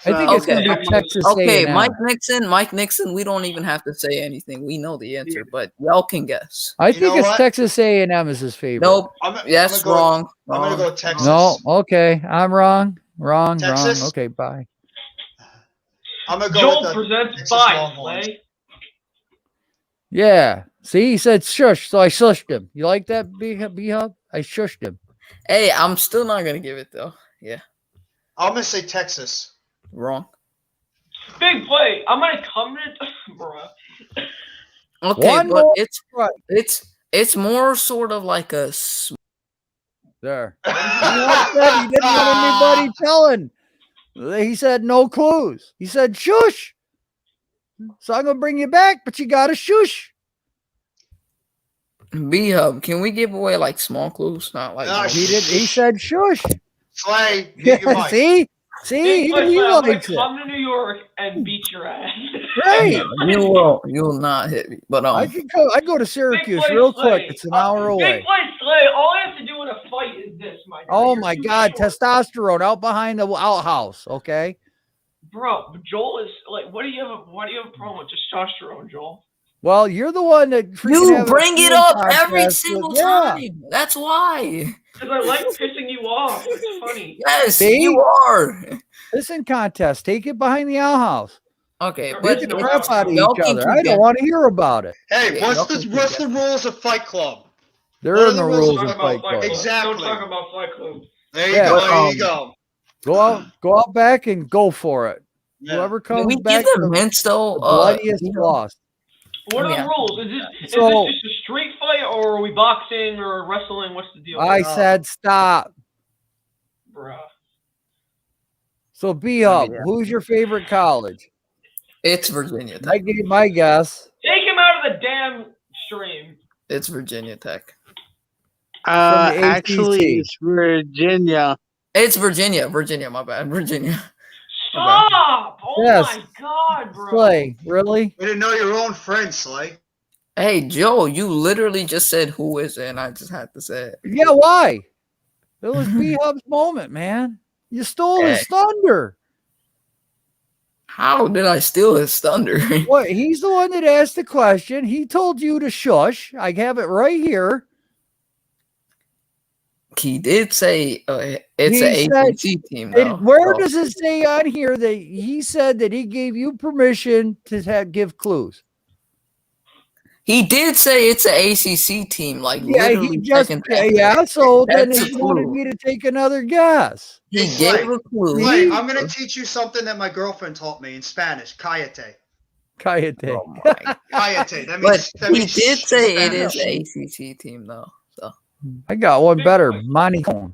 I think it's going to be Texas Okay, A&M. Mike Nixon. We don't even have to say anything. We know the answer, but y'all can guess. I think it's Texas A&M is his favorite. Nope. Yes, wrong. I'm gonna go Texas. No, okay, I'm wrong. Wrong. Texas? Okay, bye. I'm gonna go Joel with the presents Texas by Longhorns. Slay. Yeah. See, he said shush, so I shushed him. You like that, B-Hub? I shushed him. Hey, I'm still not gonna give it though. Yeah, I'm gonna say Texas. wrong. Big play. I'm gonna come in, bro. Okay, One but more it's more sort of like a. There. He didn't want anybody telling. He said no clues. He said shush. So I'm gonna bring you back, but you gotta shush. B-Hub, can we give away like small clues? Not like He did. He said shush. Slay, mute your mic. See, Big play, even he Slay. I'm gonna likes it. come to New York and beat your ass. Right. You will not hit me. But I go to Syracuse play, real Slay. quick. It's an hour away. Big play, Slay. All I have to do in a fight is this, my guy. Oh You're my too God, short. testosterone out behind the outhouse. Okay. Bro, Joel is like, what do you have a problem with testosterone, Joel? Well, you're the one that freaking You have a bring it shooting up every contest with- single yeah. time. That's why. Because I like pissing you off. It's funny. Yes, See? you are. Listen, contest. Take it behind the outhouse. Okay, Beat but Beat the no, crap out of y'all each can other. keep I don't guessing. want to hear about it. Hey, y'all what's can keep the guessing. rules of Fight Club? There What are are no the rules rules of in Talk Fight about Club. Club. Exactly. Don't talk about Fight Club. There you Yeah, go. but, There you go. Go out back and go for it. Yeah. Whoever Can comes we back give them the hints though? bloodiest lost. What I are mean, the rules? Is So- this just a street fight, or are we boxing or wrestling? What's the deal? I said stop. Bruh. So B-Hub, yeah. who's your favorite college? It's Virginia Tech. I gave my guess. Take him out of the damn stream. It's Virginia Tech. the Actually, ACC. it's Virginia. It's Virginia. Virginia, my bad. Virginia. Stop! Oh Yes. my god, bro. Slay, really? We didn't know your own friend, Slay. Hey, Joe, you literally just said who is it, and I just had to say it. Yeah, why? It was B-Hub's moment, man. You stole his Hey. thunder. How did I steal his thunder? What? He's the one that asked the question. He told you to shush. I have it right here. He did say it's He an said- ACC team, And though. where so- does it say on here that he said that he gave you permission to give clues? He did say it's an ACC team, like Yeah, literally he just second thing. yeah. So then That's a he wanted clue. me to take another guess. He Hey, gave Slay. a clue. Slay, I'm gonna teach you something that my girlfriend taught me in Spanish. Cállate. Cayete. Oh my. Cállate. That But means that he means did shh in say it is Spanish. an ACC team, though. So I got one better. Monicone.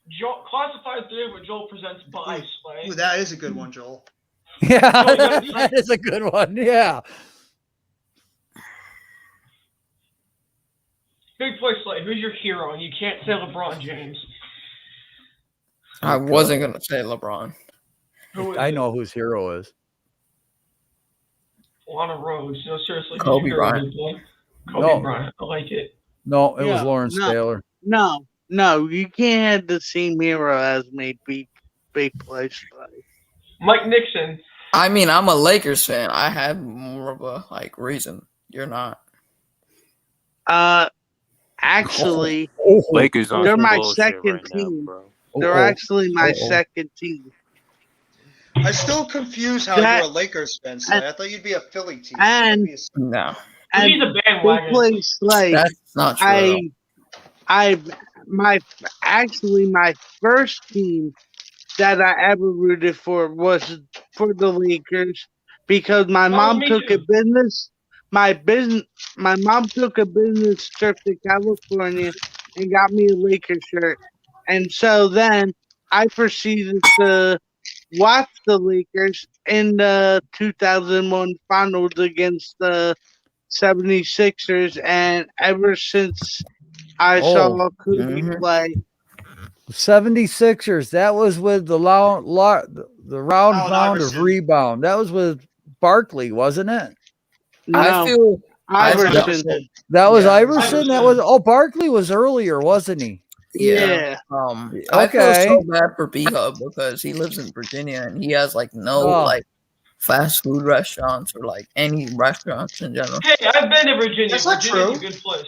Joel, classified today, but Joel presents by Slay. Ooh, that is a good one, Joel. Yeah, yeah. that is a good one. Yeah. Big play, Slay. Who's your hero? And you can't say LeBron James. I wasn't gonna say LeBron. Who is I it? know whose hero is. Lana Rhodes. No, seriously. who's Kobe your hero, Bryant. Big Play? Kobe No. Bryant. I like it. No, it was Yeah, Lawrence no. Taylor. No, you can't have the same hero as me. Big place. Mike Nixon. I mean, I'm a Lakers fan. I had more of a reason. You're not. Actually, Lakers on they're some my bullshit second right now, team. bro. They're actually my second team. I'm still confused how That- you're a Lakers fan, Slay. I thought you'd be a Philly team. And No, and He's a big bandwagon. place like that's not true. my first team that I ever rooted for was for the Lakers because my mom me took too. a business. My mom took a business trip to California and got me a Lakers shirt, and so then I proceeded to watch the Lakers in the 2001 finals against the 76ers, and ever since I saw Kobe Mhm. play, 76ers. That was with the round Allen mound of Iverson. rebound. That was with Barkley, wasn't it? I feel Iverson. That was Yeah, Iverson. That was Barkley was earlier, wasn't he? Yeah. I feel Okay. so bad for B Hub because he lives in Virginia and he has like no Oh. like fast food restaurants or like any restaurants in general. Hey, I've been to Virginia. That's not Virginia's true. a good place.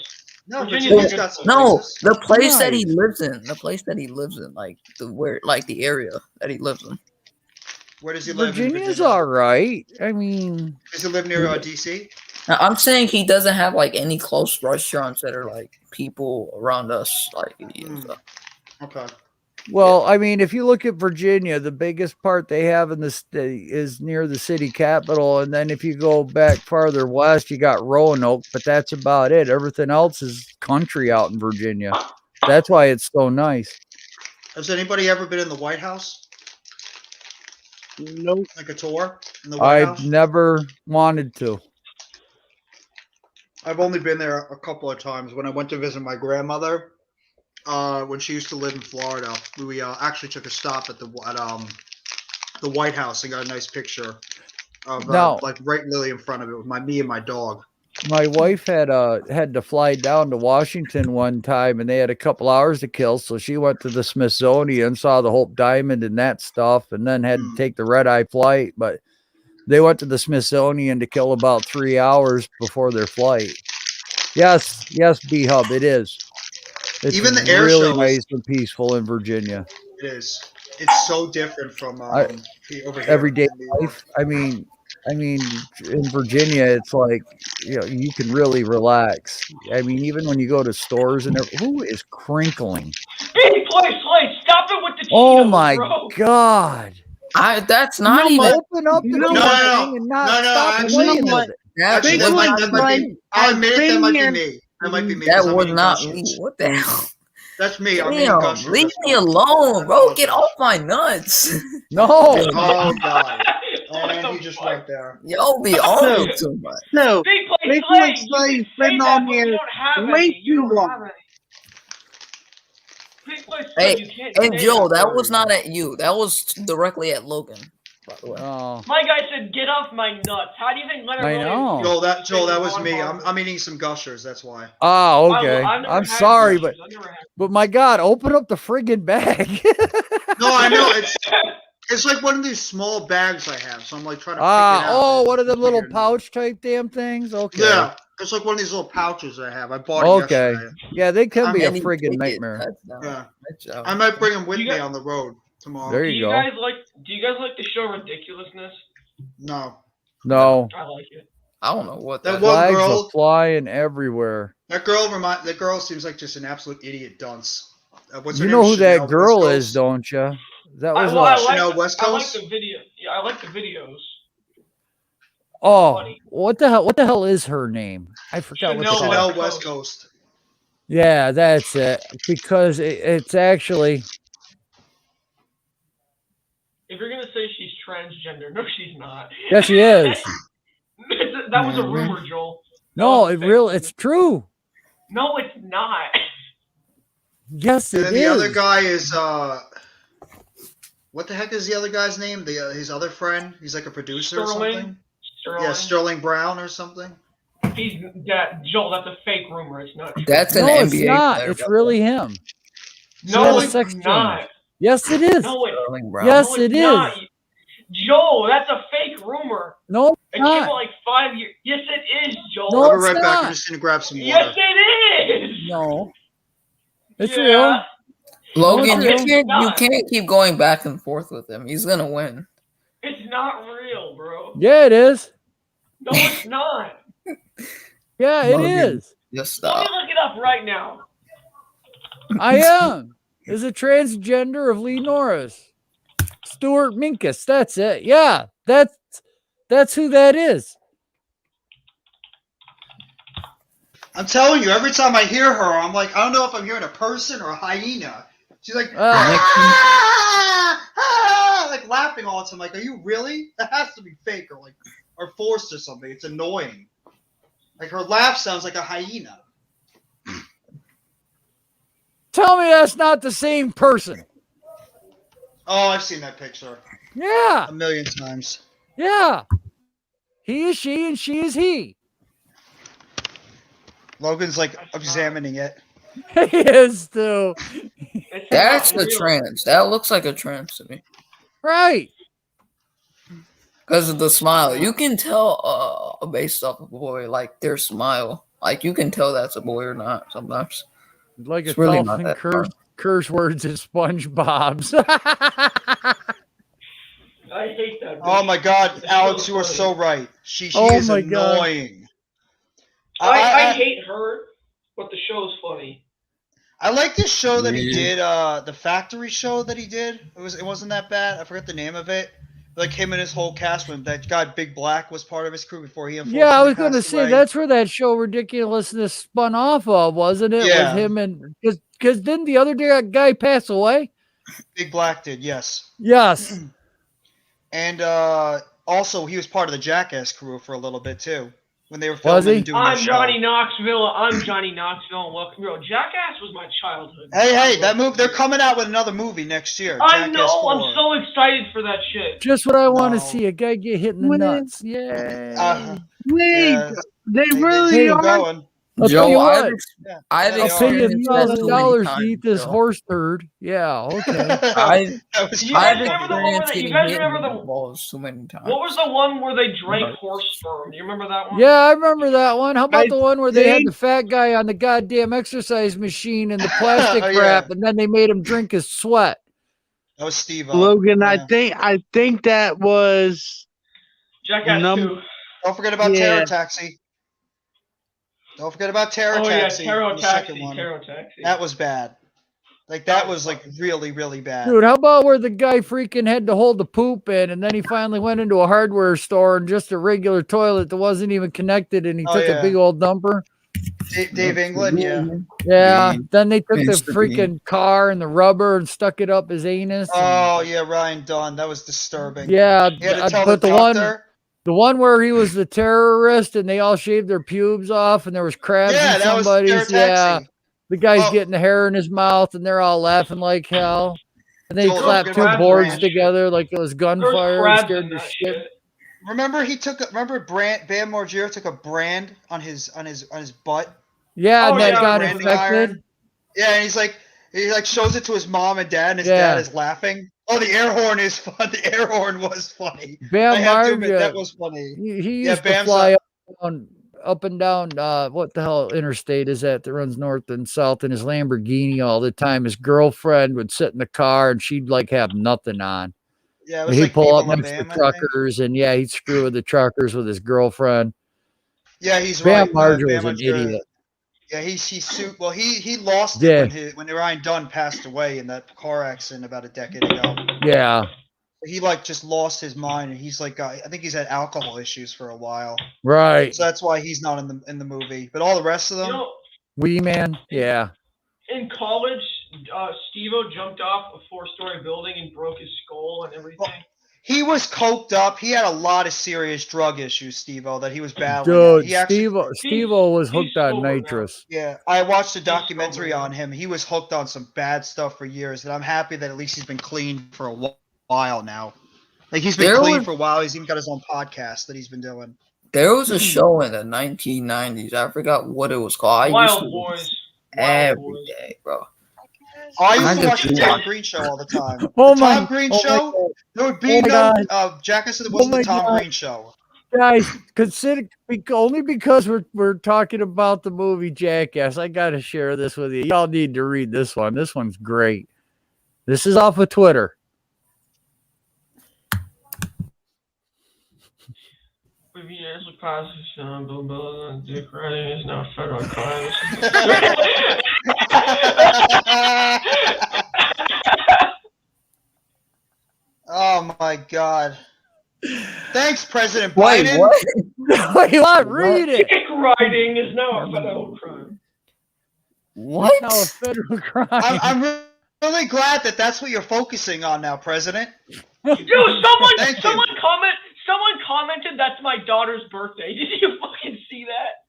No, Virginia's Virginia's a got good some place. No, places. the place that he Nice. lives in, like the area that he lives in. Where does he live? Virginia's all right. I mean, Does he live near DC? Now, I'm saying he doesn't have like any close restaurants that are like people around us like and stuff. Okay. well, I mean, if you look at Virginia, the biggest part they have in the state is near the city capital, and then if you go back farther west, you got Roanoke, but that's about it. Everything else is country out in Virginia. That's why it's so nice. Has anybody ever been in the White House? Nope. Like a tour in the White House? I've never wanted to. I've only been there a couple of times. When I went to visit my grandmother, when she used to live in Florida, we actually took a stop at the White House and got a nice picture of No. like right literally in front of it with me and my dog. My wife had to fly down to Washington one time, and they had a couple hours to kill, so she went to the Smithsonian, saw the Hope Diamond and that stuff, and then had to take the red-eye flight. But they went to the Smithsonian to kill about 3 hours before their flight. Yes, B Hub, it is. It's Even the air really shows- nice and peaceful in Virginia. It is. It's so different from over here. Everyday life. I mean, in Virginia, it's like, you can really relax. I mean, even when you go to stores and who is crinkling? Big place, stop it with the Oh Cheetos, my bro. God! That's not even. Open up the No, damn thing and not stop actually, playing no, with it. Actually, that might be. I'll admit it, that might be me. That might be me. 'cause That I'm was eating not gushers. me. What the hell? That's me. I'm eating Damn, gushers. leave me alone, bro. Get off my nuts. No. Oh God. And he just went there. Yo, be on me too much. No, Big place, Big Slay, Place you Slay's can been say on that, but here you don't have way any. You too don't long. have any. Big place, Slay, Hey, you can't and say Joe, that. that was not at you. That was directly at Logan, by the way. Oh, My guy said, "Get off my nuts." How do you think Leonard I Williams? know. Joel, that was me. I'm eating some gushers. That's why. Oh, okay. I've never I'm had sorry, gushers. I've never had. but my God, open up the friggin' bag. No, I know it's like one of these small bags I have. So I'm like trying to. Pick it out. Oh, what are them little pouch type damn things? Okay. Yeah, it's like one of these little pouches I have. I bought it Okay. yesterday. Yeah, they can be a And he friggin' took it. nightmare. Yeah. Touchdown. I might bring them with You me got- on the road tomorrow. There Do you you go. guys like? Do you guys like the show Ridiculousness? No, No. I like it. I don't know what that that one Flags girl. are flying everywhere. That girl seems like just an absolute idiot dunce. What's her You name? know who that Chanel girl West is, Coast? don't you? That was Chanel West I like Coast? the video. Yeah, I like the videos. Oh, what the hell? What the hell is her name? I forgot what the hell. Chanel West Coast. Yeah, that's it. Because it's actually. If you're gonna say she's transgender, no, she's not. Yes, she is. That was a rumor, Joel. No, it's true. No, it's not. Yes, And it then the is. other guy is what the heck is the other guy's name? His other friend. He's like a producer or something. Yeah, Sterling Brown or something. He's that Joel. That's a fake rumor. It's not. True. That's an No, NBA it's not. player. It's really him. No, She had a it's sex not. change. Yes, it is. No, it's Sterling Brown. Yes, no, it it's is. not. Joel, that's a fake rumor. No, It it's came out not. like 5 years. Yes, it is, Joel. No, I'll be it's right back. not. I'm just gonna grab some water. Yes, it is. No. It's Yeah. real. Logan, No, it's you real. can't keep going back and forth with him. He's gonna win. It's not real, bro. Yeah, it is. No, it's not. Yeah, it Logan. is. Just Let stop. me look it up right now. I am. Is a transgender of Lee Norris. Stuart Minkus. That's it. Yeah, that's who that is. I'm telling you, every time I hear her, I'm like, I don't know if I'm hearing a person or a hyena. She's like, like laughing all the time. Like, are you really? That has to be fake or forced or something. It's annoying. Like her laugh sounds like a hyena. Tell me that's not the same person. Oh, I've seen that picture Yeah, a million times. yeah. He is she and she is he. Logan's like examining it. He is too. That's the trans. That looks like a trans to me. Right. Because of the smile. You can tell based off of a boy, like their smile. Like you can tell that's a boy or not sometimes. Like It's a really dolphin not that curse words is SpongeBob's. I hate that. Oh bitch. my God, It's Alex, so you are funny. so right. She Oh is my God. annoying. I hate her, but the show's funny. I like this show that he Yeah. did, the factory show that he did. It wasn't that bad. I forgot the name of it. Like him and his whole cast when that guy Big Black was part of his crew before he unfortunately Yeah, I was going to passed say away. that's where that show Ridiculousness spun off of, wasn't it? Yeah. Was him and because didn't the other guy pass away? Big Black did, yes. Yes. And also he was part of the Jackass crew for a little bit too. When they were Was filming he? and doing I'm their show. Johnny Knoxville. I'm Johnny Knoxville. And welcome, bro. Jackass was my childhood. Hey, that move they're coming out with another movie next year. I Jackass know. 4. I'm so excited for that shit. Just what I want to No. see, a guy get hit in the nuts. Yeah. Wait, Yeah, they they really keep are. going. I'll tell you Joe, what. I've they I'll are. pay you experienced that so many $1,000 to times, eat this Joe. horse turd. Yeah, okay. I've That was You guys I've remember the one where experienced they, you getting guys hit remember in the the balls so many times. what was the one where they drank horse sperm? Do you remember that one? Yeah, I remember that one. How about I the one where they had think- the fat guy on the goddamn exercise machine and the plastic Oh, yeah. wrap, and then they made him drink his sweat? That was Steve. Logan, Yeah. I think that was Jackass Num- 2. Don't forget about Yeah. Terror Taxi. Don't forget about Terror Oh yeah, Taxi. Tarot the Taxi. second one. Tarot Taxi. That was bad. Like that was like really, really bad. Dude, how about where the guy freaking had to hold the poop in, and then he finally went into a hardware store and just a regular toilet that wasn't even connected, and he Oh, took yeah. a big old dumper? Dave England, yeah. Yeah. Then they took the Mr. Bean. freaking car and the rubber and stuck it up his anus. and- Oh yeah, Ryan Dunn. That was disturbing. yeah, He had to tell but the the one. doctor. The one where he was the terrorist and they all shaved their pubes off and there was crabs Yeah, in that was Terror somebody's. Yeah. Taxi. The guy's Oh. getting the hair in his mouth and they're all laughing like hell. And they Joel, clapped don't two forget about boards Ranch. together like it was There was gunfire and crabs scared in the that shit. shit. Remember Bam Margera took a brand on his butt. Yeah, Oh, and that yeah, got branding infected. iron. Yeah, and he like shows it to his mom and dad, and his Yeah. dad is laughing. Oh, the air horn is fun. The air horn was funny. I Bam have to admit Margera, that was funny. he Yeah, used to Bam's fly up and down what the hell interstate is that runs north and south in his Lamborghini all the time. His girlfriend would sit in the car and she'd like have nothing on. Yeah, it was He'd like pull up Viva La next to Bam, I think. truckers and yeah, he'd screw with the truckers with his girlfriend. Yeah, he's Bam right. Margera Bam was an Margera. idiot. Yeah, he sued. Well, he lost Yeah. it when Ryan Dunn passed away in that car accident about a decade ago. Yeah, He like just lost his mind, and he's like, I think he's had alcohol issues for a while, right. so that's why he's not in the movie. But all the rest of them, You know, Wee Man. Yeah. in college, Steve-O jumped off a 4-story building and broke his skull and everything. he was coked up. He had a lot of serious drug issues, Steve-O, that he was battling. Dude, He actually, Steve-O was he's hooked on sober now. nitrous. yeah, I watched a documentary on him. He was hooked on some bad stuff for years, and I'm happy that at least he's been clean for a while now. Like he's been There clean was- for a while. He's even got his own podcast that he's been doing. There was a show in the 1990s. I forgot what it was called. I used Wild to watch Boys. every Boys. day, bro. I used I to just watch the watch- Tom Green show all the time. Oh the my- Tom Green oh my show. God. There would be Oh my no God. Jackass. It Oh wasn't my the Tom God. Green show. Guys, consider only because we're talking about the movie Jackass. I gotta share this with you. Y'all need to read this one. This one's great. This is off of Twitter. With years of prostitution, blah, blah, dick riding is now a federal crime. Oh my God. Thanks, President Wait, Biden. what? Wait, what? Read it. Dick riding is now a federal crime. What? It's now a federal crime. I'm really glad that that's what you're focusing on now, President. Dude, Thank you. someone commented that's my daughter's birthday. Did you fucking see that?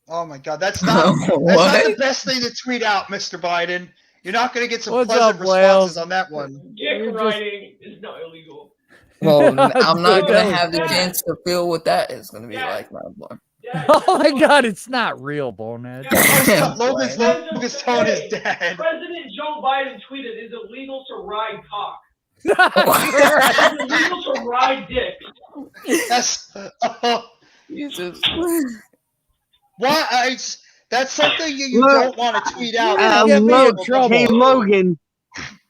Oh my God, that's not the What? best thing to tweet out, Mr. Biden. You're not going to get some What's pleasant up, Wales? responses on that one. Dick You're just- riding is not illegal. Well, I'm not Dude, that gonna was have the bad. chance to feel what that is gonna be Yeah. like, my boy. Oh my God, it's not real, bonehead. Logan's tone is dead. President Joe Biden tweeted, "It's illegal to ride cock." It's illegal to ride dick. That's Jesus. Why? That's something you don't want to tweet out. Hey,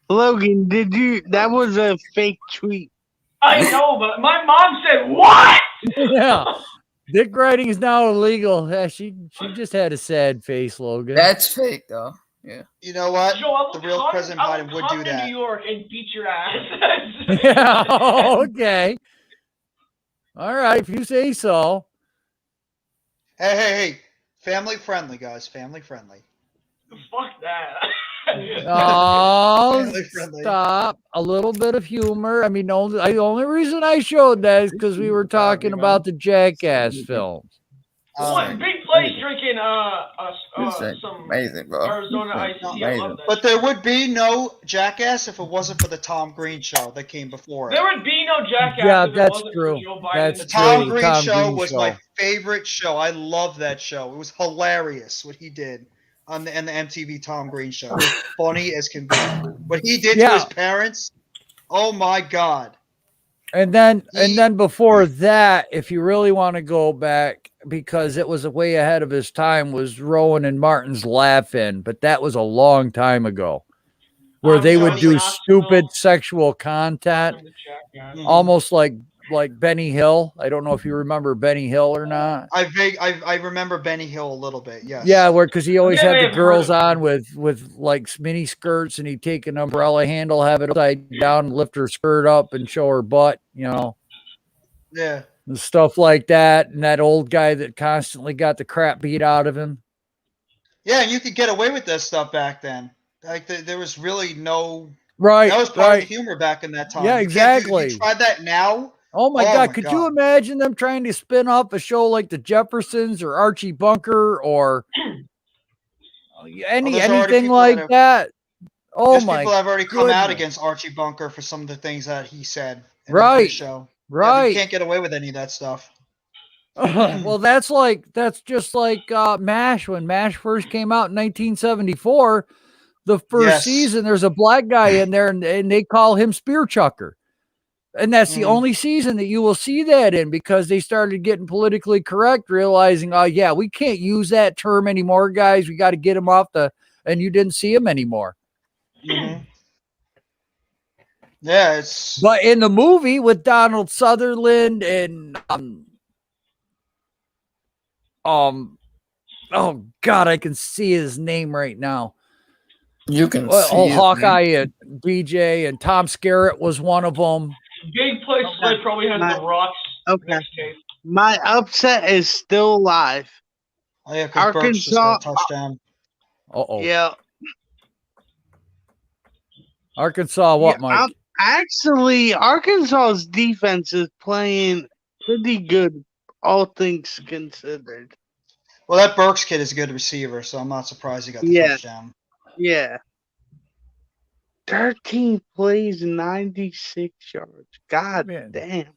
Logan, did you? That was a fake tweet. I know, but my mom said, "What?" Yeah. Dick riding is now illegal. Yeah, she just had a sad face, Logan. That's fake, though. Yeah. You know what? Joe, The real President Biden would do to that. New York and beat your ass. Yeah, okay. All right, if you say so. Hey. Family friendly, guys. Family friendly. Fuck that. Oh, Family friendly. stop. A little bit of humor. I mean, the only reason I showed that is because we were talking about the Jackass films. What big place drinking some amazing, bro. Arizona iced tea. I love that. But there would be no Jackass if it wasn't for the Tom Green show that came before it. There would be no Jackass. Yeah, if it that's wasn't true. For Joe Biden. That's The Tom true. Green Tom show Green was show. my favorite show. I love that show. It was hilarious what he did on the MTV Tom Green show. It was funny as can be. What he did to his parents, oh my God. And then before that, if you really want to go back, because it was way ahead of his time, was Rowan and Martin's Laugh-In, but that was a long time ago, where they would do stupid sexual content, almost like Benny Hill. I don't know if you remember Benny Hill or not. I remember Benny Hill a little bit. Yes. Yeah, because he always Yeah, had I the have girls heard of on with like mini skirts, and he'd take an umbrella handle, have it upside down, lift her skirt up, and show her butt. Yeah. And stuff like that. And that old guy that constantly got the crap beat out of him. Yeah, and you could get away with that stuff back then. Like there was really no. Right. That was part of right. the humor back in that time. Yeah, You can't do- exactly. If you tried that now. Oh my God. Could you imagine them trying to spin off a show like the Jeffersons or Archie Bunker or anything like that? Oh There's my people have already come out goodness. against Archie Bunker for some of the things that he said in Right, the show. Yeah, right. you can't get away with any of that stuff. Well, that's just like MASH. When MASH first came out in 1974, the first Yes. season, there's a black guy in there, and they call him Spear Chucker. And that's the only season that you will see that in, because they started getting politically correct, realizing, oh yeah, we can't use that term anymore, guys. We got to get him off and you didn't see him anymore. Mhm. Yeah, it's But in the movie with Donald Sutherland and oh God, I can see his name right now. You can Well, see his Hawkeye and BJ and Tom Skerritt was one of them. Big place Sled probably has the Rocks. Okay. mixtape. My upset is still alive. Oh yeah, because Burks just got a touchdown. Uh-oh. Yeah. Arkansas, what, Yeah, Mike? Actually, Arkansas's defense is playing pretty good, all things considered. Well, that Burks kid is a good receiver, so I'm not surprised he got the Yeah. touchdown. Yeah. 13 plays, 96 yards. God damn.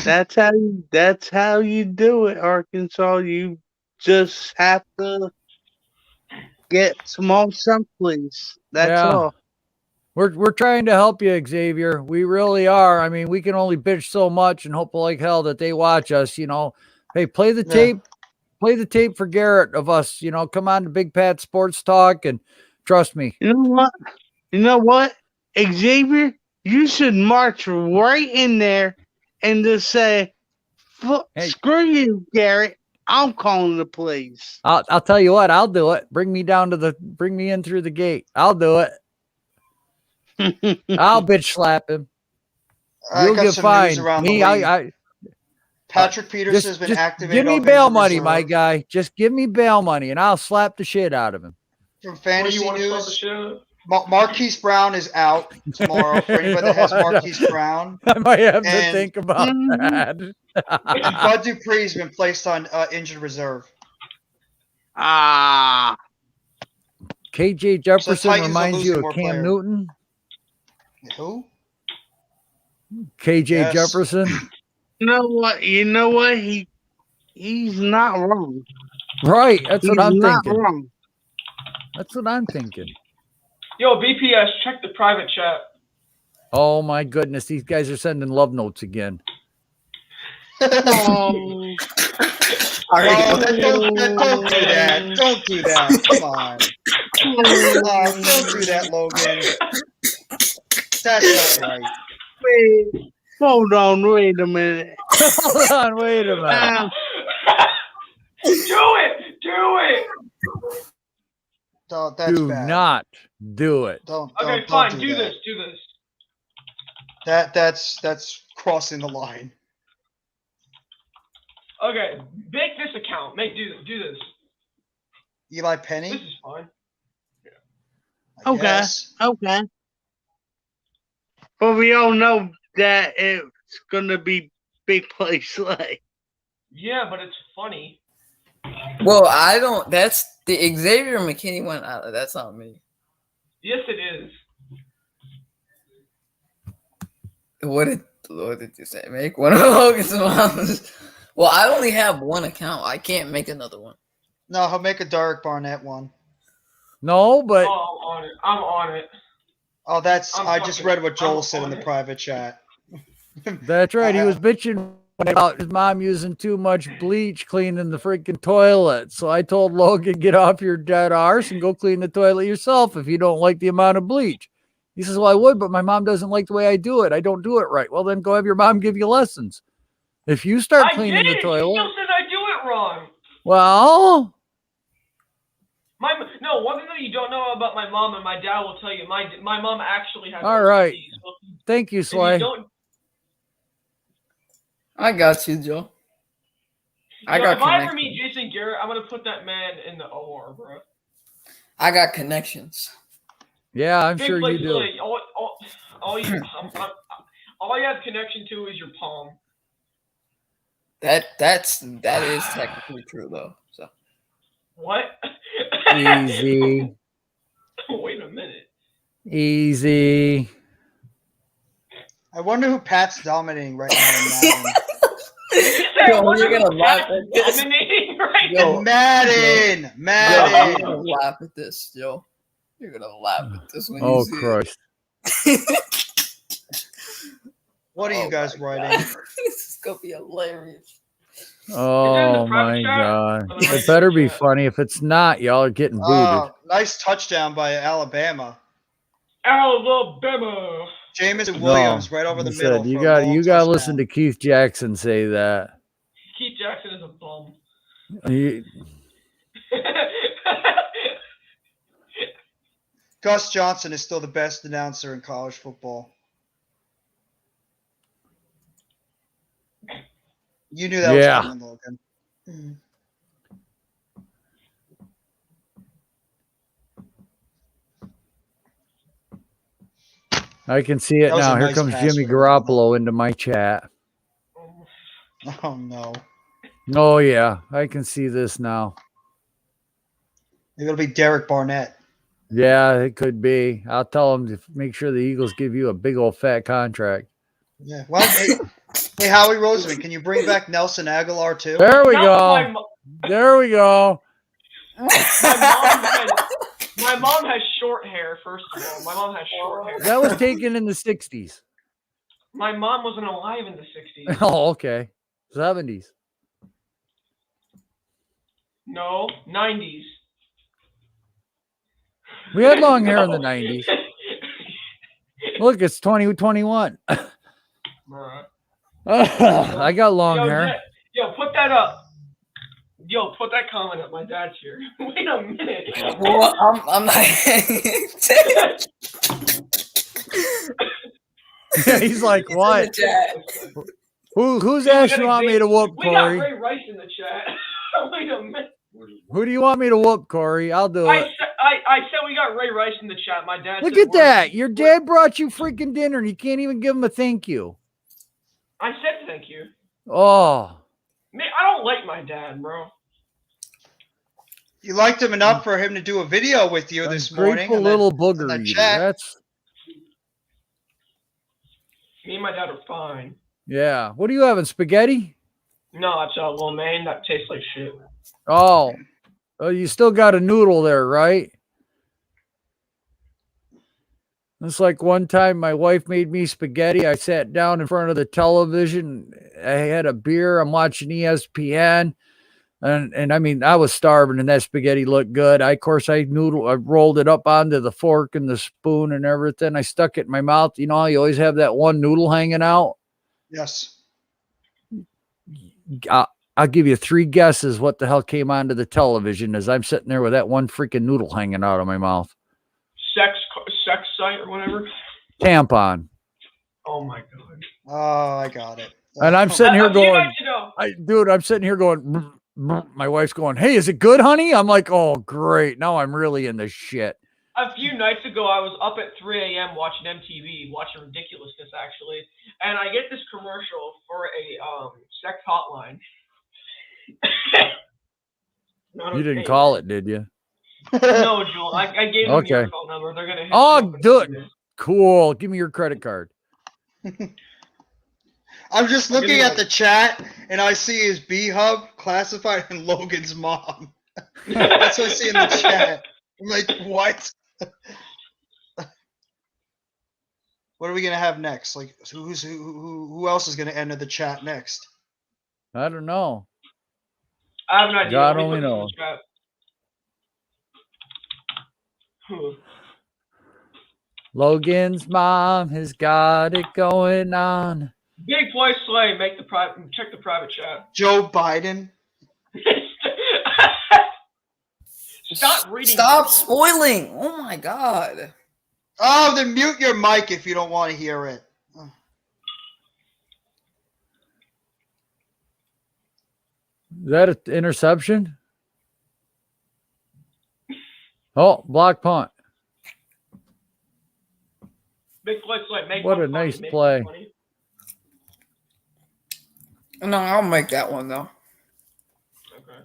That's how you do it, Arkansas. You just have to get small someplace. That's Yeah. all. We're trying to help you, Xavier. We really are. I mean, we can only bitch so much and hope like hell that they watch us, Hey, play the tape. Play the tape for Garrett of us, come on to Big Pat Sports Talk and trust me. You know what? Xavier, you should march right in there and just say, screw you, Garrett. I'm calling the police. I'll tell you what, I'll do it. Bring me in through the gate. I'll do it. I'll bitch slap him. I You'll got get some fined. news around the Me, league. I Patrick Peters has been just activated. give me off bail injured money, reserve. my guy. Just give me bail money, and I'll slap the shit out of him. From fantasy news, Marquise Brown is out tomorrow. For anybody that has Marquise Brown, I might have to And- think about that. and Bud Dupree's been placed on injured reserve. Ah. KJ Jefferson Titans are reminds you losing of more Cam players. Newton. Who? KJ Yes. Jefferson. You know what? He He's not wrong. Right. That's He's what I'm not thinking. wrong. That's what I'm thinking. Yo, BPS, check the private chat. Oh my goodness, these guys are sending love notes again. Oh, don't do that. Don't do that. Come on. Don't do that, Logan. That's not right. Wait, hold on, wait a minute. Hold on, wait a minute. Do it! Do it! That's Do bad. not do it. Don't. Okay, don't fine. do Do that. this. Do this. That's crossing the line. Okay, make this account. Do this. Eli Penny. This is fine. Okay, Yes. okay. But we all know that it's gonna be big play Slay. Yeah, but it's funny. Well, I don't. That's the Xavier McKinney one. That's not me. Yes, it is. What did you say? Make one of Logan's moms. Well, I only have one account. I can't make another one. No, he'll make a Derek Barnett one. No, but Oh, I'm on it. I'm on it. Oh, that's. I'm I just fucking- read what Joel I'm said in on the it. private chat. that's right. He was bitching about his mom using too much bleach cleaning the freaking toilet. So I told Logan, get off your dead arse and go clean the toilet yourself if you don't like the amount of bleach. He says, well, I would, but my mom doesn't like the way I do it. I don't do it right. Well, then go have your mom give you lessons. If you start I cleaning did. the She toilet, still says I do it wrong. well, No, one thing that you don't know about my mom and my dad will tell you. My mom actually has. all right. OCD, so Thank you, if you Slay. don't, I got you, Joe. I Yo, got if I ever connections. meet Jason Garrett, I'm gonna put that man in the OR, bro. I got connections. Yeah, I'm Big sure play you do. Slay. All you have connection to is your palm. That is technically true though. So What? Easy. Wait a minute. Easy. I wonder who Pat's dominating right now in Madden. Yo, you're gonna laugh at this. Dominating right Yo, In Madden. Yo, Madden. you're gonna laugh at this, Joe. You're gonna laugh at this when Oh, you see Christ. it. What are you guys writing? This is gonna be hilarious. Oh, my private chat God. or the regular It better be chat? funny. If it's not, y'all are getting booted. Oh, nice touchdown by Alabama. Alabama. Jamison Williams right over the He middle. said, you for a got long you got to touchdown. listen to Keith Jackson say that. Keith Jackson is a bum. He- Gus Johnson is still the best announcer in college football. You knew that Yeah. was coming, Logan. I can see it That was now. a Here nice comes pass Jimmy for him. Garoppolo into my chat. Oh no. Oh yeah, I can see this now. Maybe it'll be Derek Barnett. Yeah, it could be. I'll tell him to make sure the Eagles give you a big old fat contract. Yeah. Well, hey, Howie Roseman, can you bring back Nelson Aguilar too? There we Not go. my mo- There we go. My mom has short hair, first of all. My mom has short hair. That was taken in the 60s. My mom wasn't alive in the 60s. Oh, okay. 70s. No, 90s. We had long hair in the 90s. Look, it's 2021. Bruh. I got long Yo, hair. Jet, yo, put that up. Yo, put that comment up. My dad's here. Wait a minute. Well, I'm not. He's like, It's in what? the chat. Who's Yo, we ass got you want me Xavier- to whoop, We got Corey? Ray Rice in the chat. Wait a minute. Who do you want me to whoop, Corey? I'll do I it. said we got Ray Rice in the chat. My dad. Look said at that. Your dad brought you freaking dinner and you can't even give him a thank you. I said thank you. Oh. Man, I don't like my dad, bro. You liked him enough for him to do a video with you this morning. Grateful and then- little and booger then eater. chat. That's Me and my dad are fine. yeah. What are you having? Spaghetti? No, it's lo mein. That tastes like shit. Oh, you still got a noodle there, right? It's like one time my wife made me spaghetti. I sat down in front of the television. I had a beer. I'm watching ESPN. And I mean, I was starving and that spaghetti looked good. I rolled it up onto the fork and the spoon and everything. I stuck it in my mouth. You know, you always have that one noodle hanging out. Yes. I'll give you 3 guesses what the hell came onto the television as I'm sitting there with that one freaking noodle hanging out of my mouth. Sex site or whatever. Tampon. Oh my god. Oh, I got it. And I'm sitting here A few going, nights ago- I'm sitting here going, "Brr, brr." My wife's going, hey, is it good, honey? I'm like, oh, great. Now I'm really in the shit. A few nights ago, I was up at 3 a.m. watching MTV, watching Ridiculousness, actually, and I get this commercial for a sex hotline. You didn't call it, did you? No, Joel. I gave them Okay. your phone number. They're gonna hit you Oh, up in good. a few minutes. Cool. Give me your credit card. I'm just Give me looking at like- the chat and I see his B Hub classified in Logan's mom. That's what I see in the chat. I'm like, what? What are we gonna have next? Like, who else is gonna enter the chat next? I don't know. I have an idea. God Let me only put this in knows. the chat. Logan's mom has got it going on. Big play Slay. Check the private chat. Joe Biden. Stop reading. Stop spoiling. Oh my god. Oh, then mute your mic if you don't want to hear it. Is that an interception? Oh, block punt. Big play Slay. Make What one a funny, nice make play. one funny. No, I'll make that one though. Okay.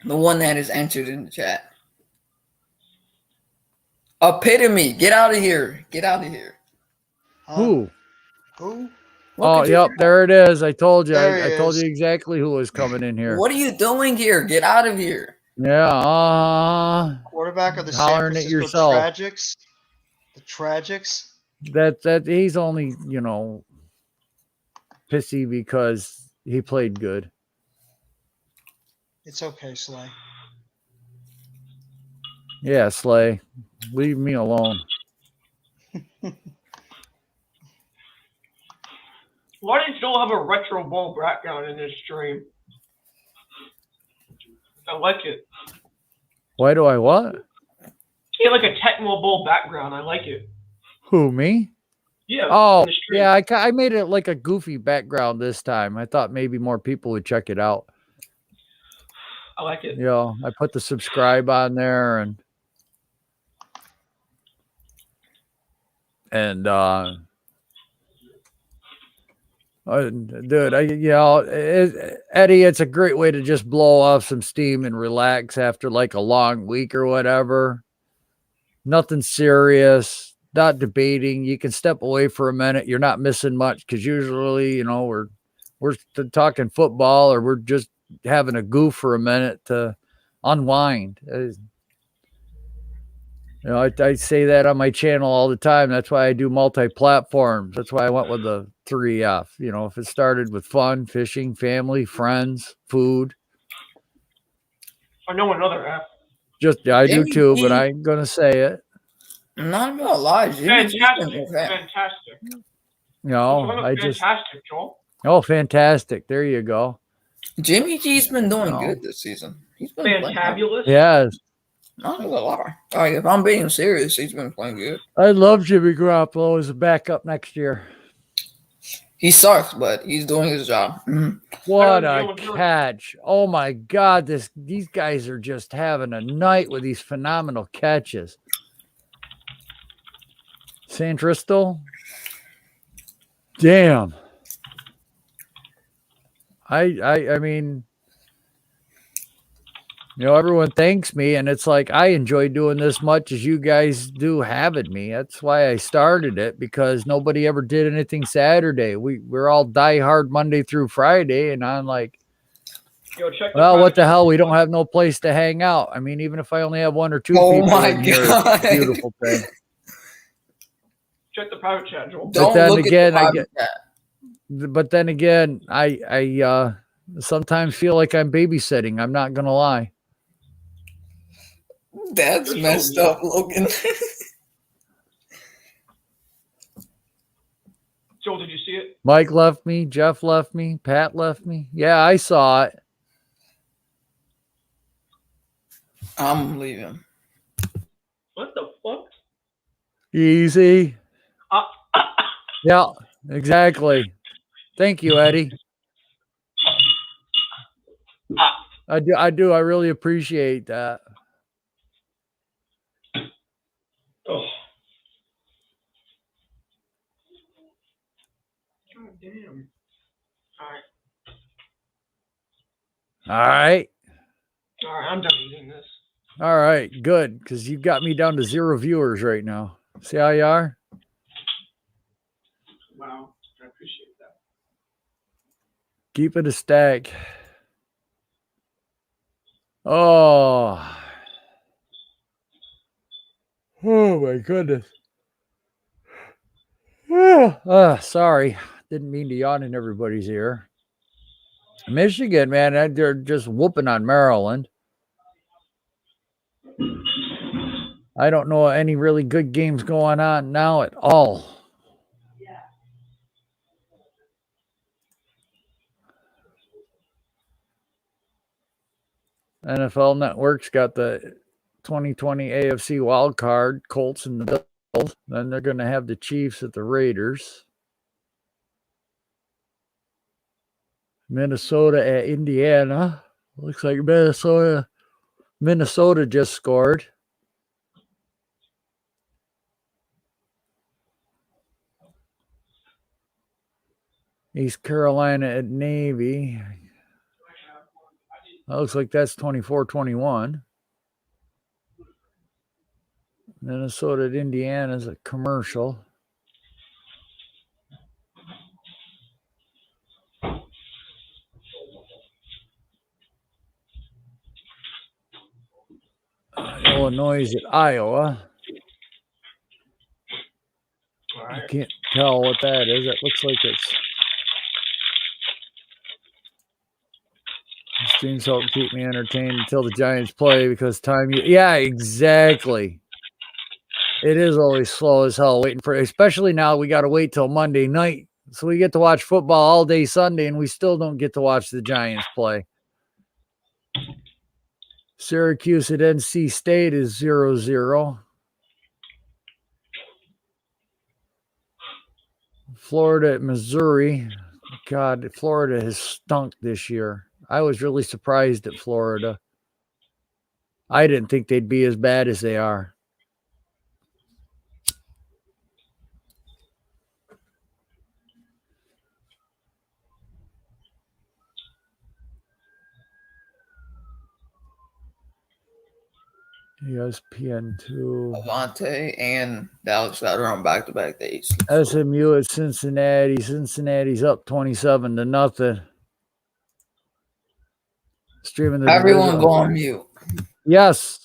The one that is entered in the chat. Epitome. Get out of here. Get out of here. Who? Who? Oh, at you. yep, there it is. I told you. There he I told is. you exactly who was coming in here. What are you doing here? Get out of here. Yeah, Quarterback of the San hollering at Francisco yourself. Tragics. The Tragics. That he's only, pissy because he played good. It's okay, Slay. Yeah, Slay. Leave me alone. Why didn't Joel have a retro bowl background in his stream? I like it. Why do I what? He had like a Tecmo Bowl background. I like it. Who, me? Yeah. Oh, in the stream. yeah, I made it like a goofy background this time. I thought maybe more people would check it out. I like it. I put the subscribe on there and dude, Eddie, it's a great way to just blow off some steam and relax after like a long week or whatever. Nothing serious, not debating. You can step away for a minute. You're not missing much because usually, we're talking football or we're just having a goof for a minute to unwind. I say that on my channel all the time. That's why I do multi-platforms. That's why I went with the 3F. If it started with fun, fishing, family, friends, food. I know another app. I do Jimmy too, but G. I ain't gonna say it. I'm not gonna lie. Jimmy G's Fantastic. been okay. Fantastic. I Fantastic, Joel. Oh, fantastic. There you go. Jimmy G's been doing No. good this season. He's been playing. Fantabulous. Yes. Not gonna lie. Like, if I'm being serious, he's been playing good. I love Jimmy Garoppolo as a backup next year. He sucks, but he's doing his job. Mhm. What I a don't know. catch. Oh my God. These guys are just having a night with these phenomenal catches. Santristo. Damn. I mean, everyone thanks me, and it's like I enjoy doing this much as you guys do having me. That's why I started it, because nobody ever did anything Saturday. We're all die hard Monday through Friday, and I'm like, Yo, check the Well, what private the chat. hell? We don't have no place to hang out. I mean, even if I only have 1 or 2 Oh people my in here, it's God. a beautiful thing. Check the private chat, Joel. But Don't then look again, at the I private get. chat. But then again, I sometimes feel like I'm babysitting. I'm not gonna lie. That's messed up, Logan. Joel, did you see it? Mike left me. Jeff left me. Pat left me. Yeah, I saw it. I'm leaving. What the fuck? Easy. Yeah, exactly. Thank you, Eddie. I do. I really appreciate that. Oh. God damn. All right. All right. All right, I'm done using this. All right. Good. Because you got me down to 0 viewers right now. See how you are? Wow. I appreciate that. Keep it a stack. Oh. Oh my goodness. Sorry. Didn't mean to yawn in everybody's ear. Michigan, man, they're just whooping on Maryland. I don't know any really good games going on now at all. NFL Network's got the 2020 AFC wild card, Colts and the Bills. Then they're going to have the Chiefs at the Raiders. Minnesota at Indiana. Looks like Minnesota just scored. East Carolina at Navy. That looks like that's 24-21. Minnesota at Indiana is a commercial. Illinois at Iowa. I can't tell what that is. It looks like it's. These teams help keep me entertained until the Giants play because time. Yeah, exactly. It is always slow as hell waiting for, especially now we got to wait till Monday night. So we get to watch football all day Sunday and we still don't get to watch the Giants play. Syracuse at NC State is 0-0. Florida at Missouri. God, Florida has stunk this year. I was really surprised at Florida. I didn't think they'd be as bad as they are. ESPN2. Avante and Dallas got her on back-to-back days. SMU at Cincinnati. Cincinnati's up 27-0. Streaming the Everyone division. go on mute. Yes.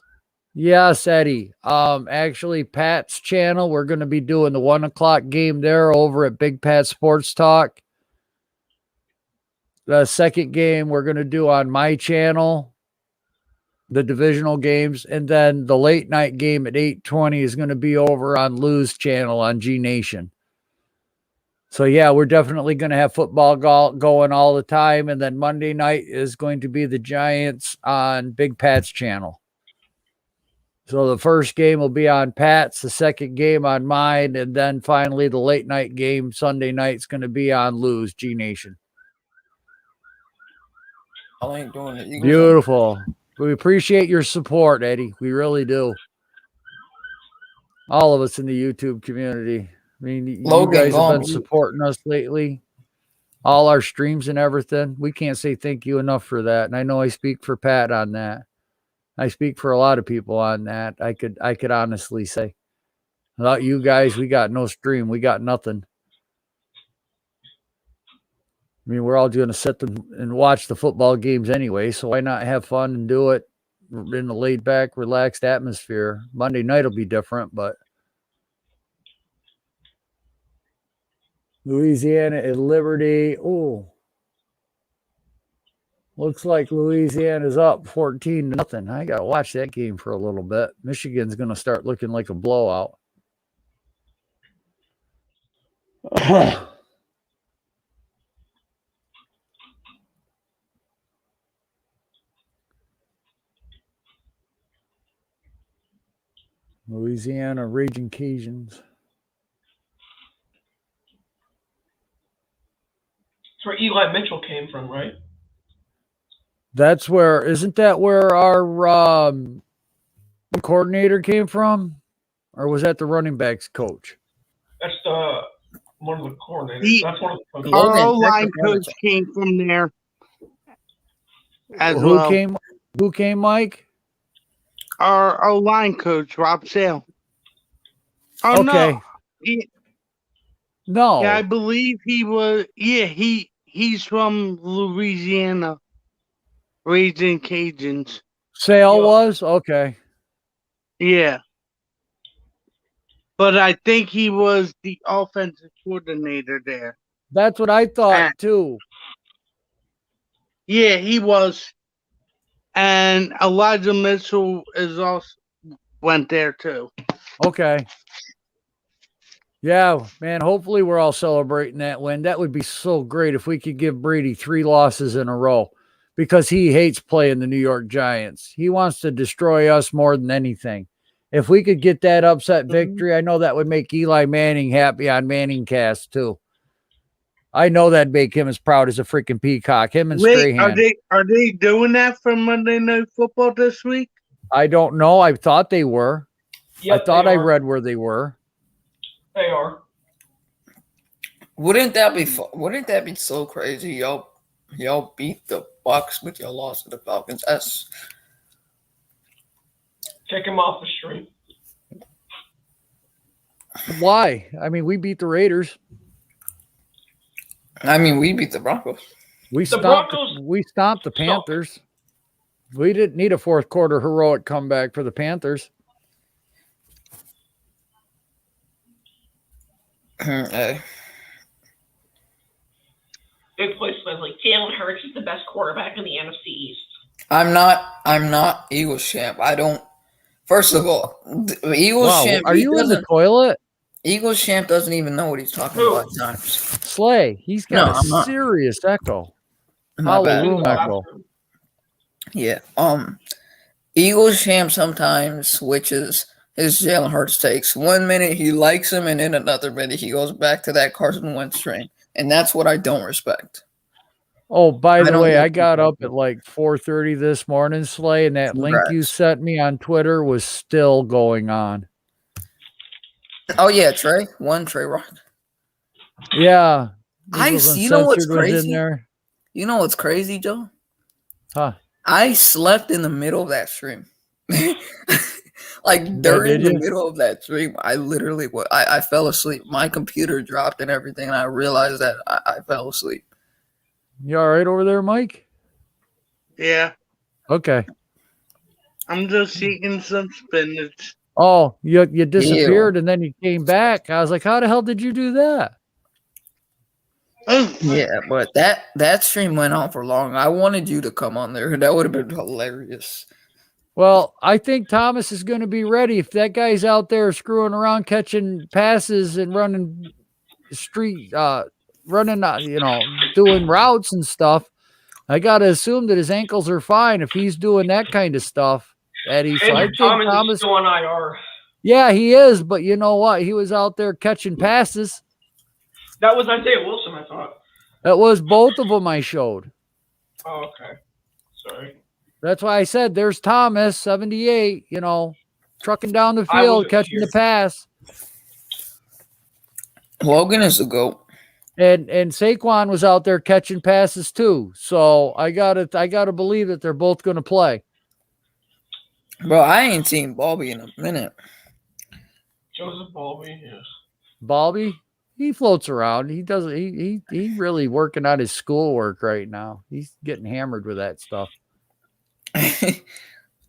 Yes, Eddie. Actually, Pat's channel, we're going to be doing the 1 o'clock game there over at Big Pat Sports Talk. The second game we're going to do on my channel, the divisional games, and then the late night game at 8:20 is going to be over on Lou's channel on G Nation. So yeah, we're definitely going to have football going all the time, and then Monday night is going to be the Giants on Big Pat's channel. So the first game will be on Pat's, the second game on mine, and then finally the late night game Sunday night is going to be on Lou's G Nation. I ain't doing it. Beautiful. We appreciate your support, Eddie. We really do. All of us in the YouTube community. I mean, Logan, you guys go have on been mute. supporting us lately. All our streams and everything. We can't say thank you enough for that. And I know I speak for Pat on that. I speak for a lot of people on that. I could honestly say. Without you guys, we got no stream. We got nothing. mean, we're all going to sit and watch the football games anyway, so why not have fun and do it in a laid back, relaxed atmosphere? Monday night will be different, but Louisiana at Liberty. Oh, looks like Louisiana's up 14-0. I got to watch that game for a little bit. Michigan's going to start looking like a blowout. Louisiana Raging Cajuns. That's where Eli Mitchell came from, right? Isn't that where our coordinator came from? Or was that the running backs coach? That's one of the coordinators. That's one of the coaches. Our O-line coach came from there as Who well. came, Mike? Our O-line coach, Rob Sale. Oh, Okay. No. Yeah, I believe he was. Yeah, he's from Louisiana, Raging Cajuns. Sale was? Okay. Yeah. But I think he was the offensive coordinator there. That's what I thought too. Yeah, he was. And Elijah Mitchell went there too. Okay. Yeah, man, hopefully we're all celebrating that win. That would be so great if we could give Brady 3 losses in a row, because he hates playing the New York Giants. He wants to destroy us more than anything. If we could get that upset victory, I know that would make Eli Manning happy on Manningcast too. I know that'd make him as proud as a freaking peacock. Him and Wait, Strahan. are they doing that for Monday Night Football this week? I don't know. I thought they were. Yep, I thought they I are. read where they were. They are. Wouldn't that be Wouldn't that be so crazy? Y'all beat the Bucks, but y'all lost to the Falcons. That's Take him off the street. Why? I mean, we beat the Raiders. I mean, we beat the Broncos. We The stomped Broncos the Panthers. We didn't need a fourth quarter heroic comeback for the Panthers. Hey. Big place says like Jalen Hurts is the best quarterback in the NFC East. I'm not Eagles champ. I don't. First of all, the Eagles Wow, champ. are he you in the doesn't- toilet? Eagles champ doesn't even know what he's talking about at times. Slay, he's got No, I'm a not. serious echo. My bad. Hallelujah echo. Yeah. Eagles champ sometimes switches his Jalen Hurts takes. 1 minute he likes him, and in another minute he goes back to that Carson Wentz train, and that's what I don't respect. Oh, by the don't way, like I got up at like 4:30 this morning, Slay, and that link you Congrats. sent me on Twitter was still going on. Oh yeah, Trey Rock. Yeah. You know what's Uncensored was in crazy? there. You know what's crazy, Joe? Huh. I slept in the middle of that stream. Like did during the you? middle of that stream, I literally I fell asleep. My computer dropped and everything, and I realized that I fell asleep. You all right over there, Mike? Yeah, Okay. I'm just eating some spinach. Oh, you disappeared and then you came back. I was like, how the hell did you do that? Yeah, but that stream went on for long. I wanted you to come on there. That would have been hilarious. Well, I think Thomas is going to be ready. If that guy's out there screwing around, catching passes and running doing routes and stuff, I got to assume that his ankles are fine if he's doing that kind of stuff, Eddie. So I Andrew think Thomas is still on IR. yeah, he is. But you know what? He was out there catching passes. That was Isaiah Wilson, I thought. That was both of them I showed. Oh, okay. Sorry. That's why I said there's Thomas, 78, trucking down the I field, wasn't catching here. the pass. Logan is the GOAT. And Saquon was out there catching passes too. So I gotta believe that they're both gonna play. Bro, I ain't seen Bobby in a minute. Joseph Balby, yes. Bobby? he floats around. He doesn't. He really working on his schoolwork right now. He's getting hammered with that stuff.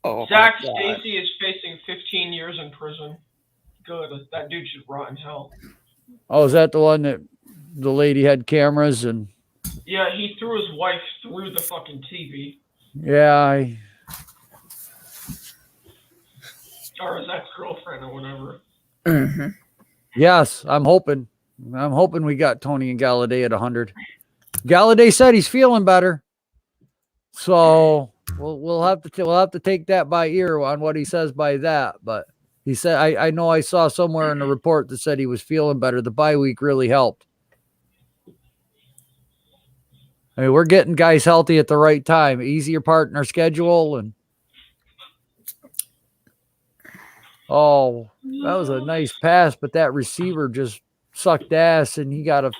Oh Zach my God. Stacy is facing 15 years in prison. Good. That dude should rot in hell. Oh, is that the one that the lady had cameras and? Yeah, he threw his wife through the fucking TV. Yeah, Or his ex-girlfriend or whatever. Mm-hmm. yes, I'm hoping we got Tony and Galladay at 100. Galladay said he's feeling better, so we'll have to take that by ear on what he says by that. But he said I know I saw somewhere in the report that said he was feeling better. The bye week really helped. I mean, we're getting guys healthy at the right time. Easier part in our schedule, and oh, that was a nice pass, but that receiver just sucked ass, and he got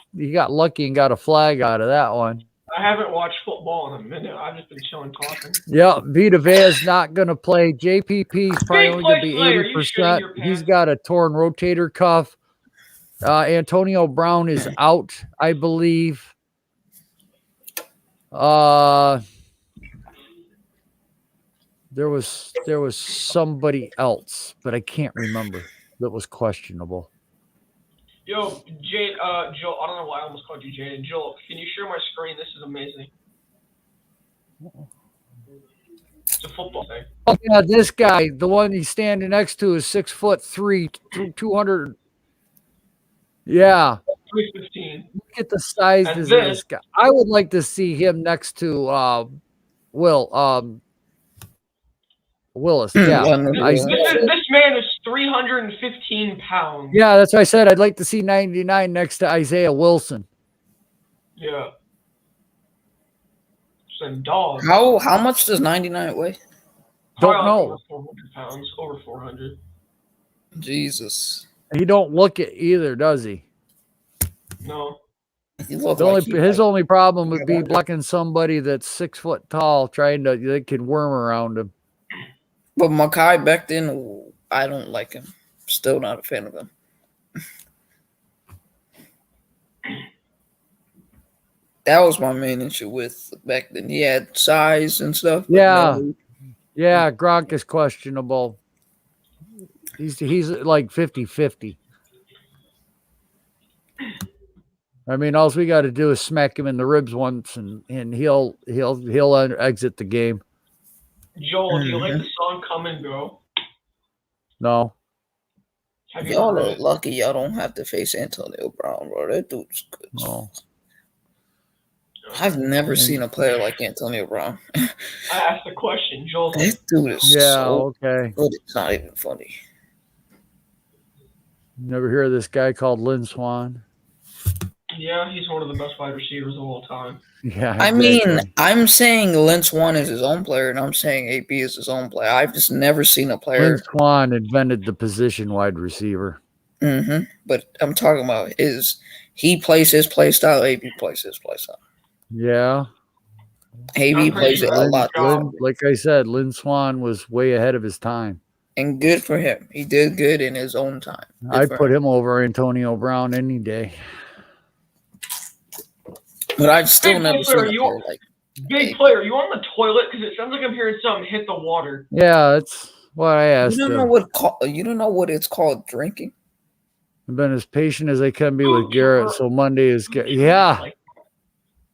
lucky and got a flag out of that one. I haven't watched football in a minute. I've just been chilling talking. Yeah, Vita Vea's not going to play. JPP's probably Big only going to be play, Slayer. You shitting 80%. your pants? He's got a torn rotator cuff. Antonio Brown is out, I believe. There was somebody else, but I can't remember, that was questionable. Yo, Jade, Joel, I don't know why I almost called you Jade. Joel, can you share my screen? This is amazing. It's a football thing. Oh yeah, this guy, the one he's standing next to, is 6'3", 200. Yeah. 315. Look at the size And of this- this guy. I would like to see him next to Willis. Yeah. This man is 315 pounds. Yeah, that's what I said. I'd like to see 99 next to Isaiah Wilson. Yeah. Some dog. How much does 99 weigh? Don't Probably know. Over 400 pounds. Over 400. Jesus. He don't look it either, does he? No. His only problem would be blocking somebody that's 6 foot tall, they could worm around him. But Makai back then, I don't like him. Still not a fan of him. That was my main issue with back then. He had size and stuff. but Yeah. no- Yeah, Gronk is questionable. He's like 50-50. I mean, all we got to do is smack him in the ribs once, and he'll exit the game. Joel, do you like the song Come and Go? No, Have you Y'all heard are it? lucky y'all don't have to face Antonio Brown, bro. That dude's good. no. I've never seen a player like Antonio Brown. I asked the question. Joel. That dude is Yeah, so okay. good. It's not even funny. Never hear of this guy called Lynn Swan. Yeah, he's one of the best wide receivers of all time. Yeah, I mean, exactly. I'm saying Lynn Swan is his own player, and I'm saying AP is his own player. I've just never seen a Lynn player. Swan invented the position wide receiver. But I'm talking about he plays his play style, AP plays his play style. Yeah. AB plays it a lot. Like I said, Lynn Swan was way ahead of his time. And good for him. He did good in his own time. Good I'd for put him over Antonio Brown any day. But I've still Big never seen player, a you player like big player. You on the toilet? Because it sounds like I'm hearing something hit the water. Yeah, that's what I asked you don't him. know what it's called drinking. I've been as patient as I can be with Garrett. So Monday is yeah.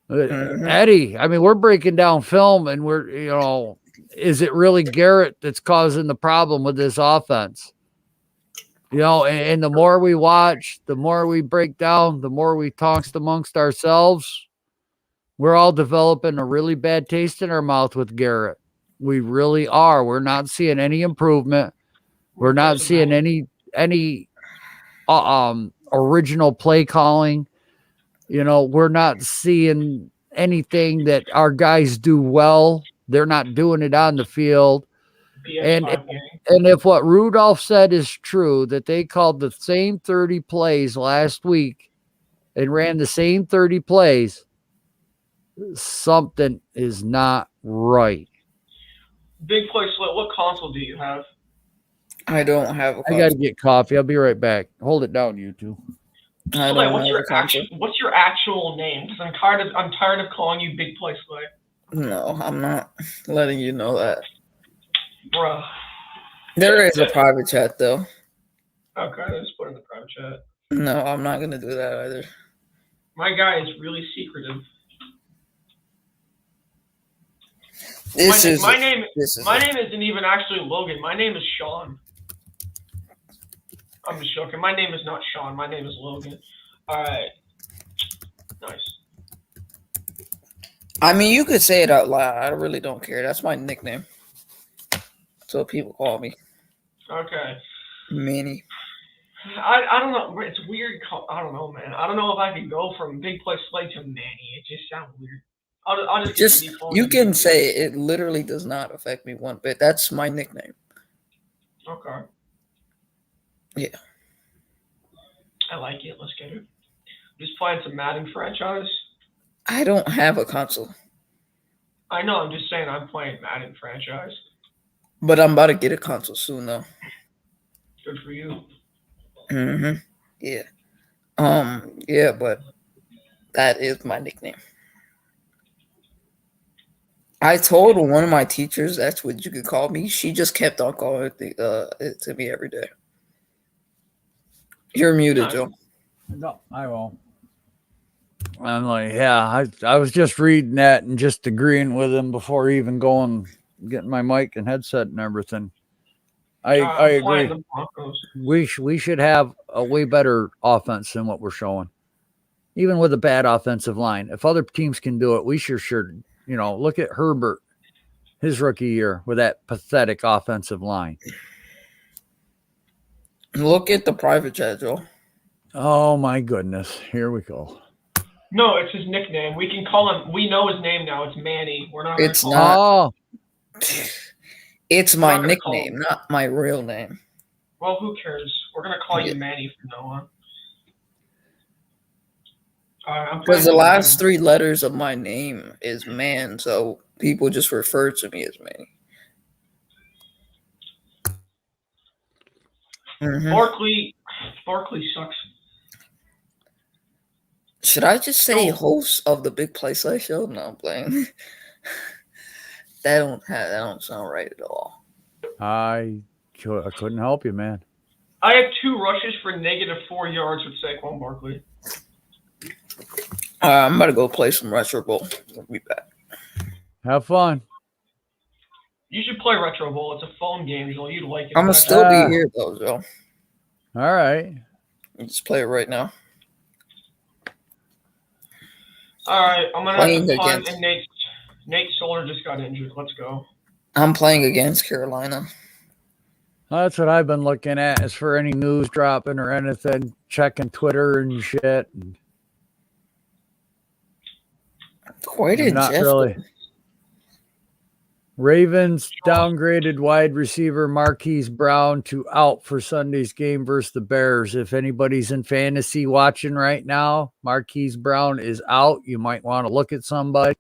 Eddie, I mean, we're breaking down film, and is it really Garrett that's causing the problem with this offense? And the more we watch, the more we break down, the more we talk amongst ourselves, we're all developing a really bad taste in our mouth with Garrett. We really are. We're not seeing any improvement. We're not seeing any original play calling. We're not seeing anything that our guys do well. They're not doing it on the field. And if what Rudolph said is true, that they called the same 30 plays last week and ran the same 30 plays, something is not right. Big play slit. What console do you have? I don't have a I got to get coffee. I'll be right back. Hold it down, you two. I Slay, don't what's have your a console. what's your actual name? Because I'm tired of calling you Big Play Slay. No, I'm not letting you know that. Bruh. There is a private chat though. Okay, let's put it in the private chat. No, I'm not gonna do that either. My guy is really secretive. My name isn't even actually Logan. My name is Sean. I'm just joking. My name is not Sean. My name is Logan. All right. Nice. I mean, you could say it out loud. I really don't care. That's my nickname. That's what people call me. Okay. Manny. I don't know. It's weird. I don't know, man. I don't know if I could go from Big Play Slay to Manny. It just sounds weird. I'll just You can say it. It literally does not affect me one bit. That's my nickname. Okay. Yeah. I like it. Let's get it. Just playing some Madden franchise. I don't have a console, I know. I'm just saying I'm playing Madden franchise. but I'm about to get a console soon though. Good for you. Mm-hmm. Yeah. Yeah, but that is my nickname. I told one of my teachers that's what you could call me. She just kept on calling it to me every day. You're muted, Joe. No, I won't. I'm like, yeah, I was just reading that and just agreeing with him before even getting my mic and headset and everything. I agree. The Broncos. We should have a way better offense than what we're showing, even with a bad offensive line. If other teams can do it, we sure should. You know, look at Herbert, his rookie year with that pathetic offensive line. Look at the private chat, Joe. Oh my goodness, here we go. No, it's his nickname. We can call him. We know his name now. It's Manny. We're not. It's gonna not. Oh, It's my not gonna call nickname, not my real name. Well, who cares? We're gonna call Yeah. you Manny from now on. I'm Because the playing last three letters of my name is man, so people just refer to me as Manny. Mhm. Barkley sucks. Should I just say host of the Big Play Slay show? No, I'm playing. that don't sound right at all. I couldn't help you, man. I have 2 rushes for -4 yards with Saquon Barkley. I'm about to go play some Retro Bowl. I'll be back. Have fun. You should play Retro Bowl. It's a phone game, Joel. You'd like it. I'm gonna still be here though, Joe. All right. Let's play it right now. All right, I'm gonna Playing have to punt, against- and Nate Solder just got injured. Let's go. I'm playing against Carolina. That's what I've been looking at as for any news dropping or anything, checking Twitter and shit. Where did Not Jeff really. go? Ravens downgraded wide receiver Marquise Brown to out for Sunday's game versus the Bears. If anybody's in fantasy watching right now, Marquise Brown is out. You might want to look at somebody.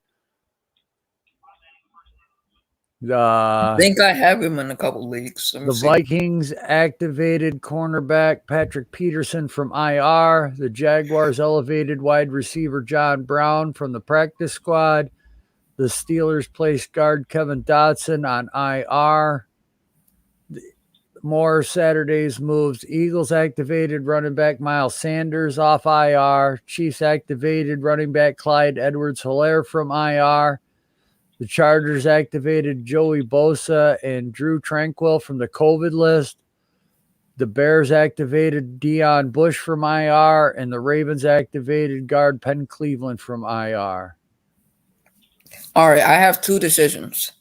I think I have him in a couple leagues. Let me The see. Vikings activated cornerback Patrick Peterson from IR. The Jaguars elevated wide receiver John Brown from the practice squad. The Steelers placed guard Kevin Dotson on IR. More Saturday's moves. Eagles activated running back Miles Sanders off IR. Chiefs activated running back Clyde Edwards-Helaire from IR. The Chargers activated Joey Bosa and Drew Tranquil from the COVID list. The Bears activated Deion Bush from IR, and the Ravens activated guard Penn Cleveland from IR. All right, I have 2 decisions.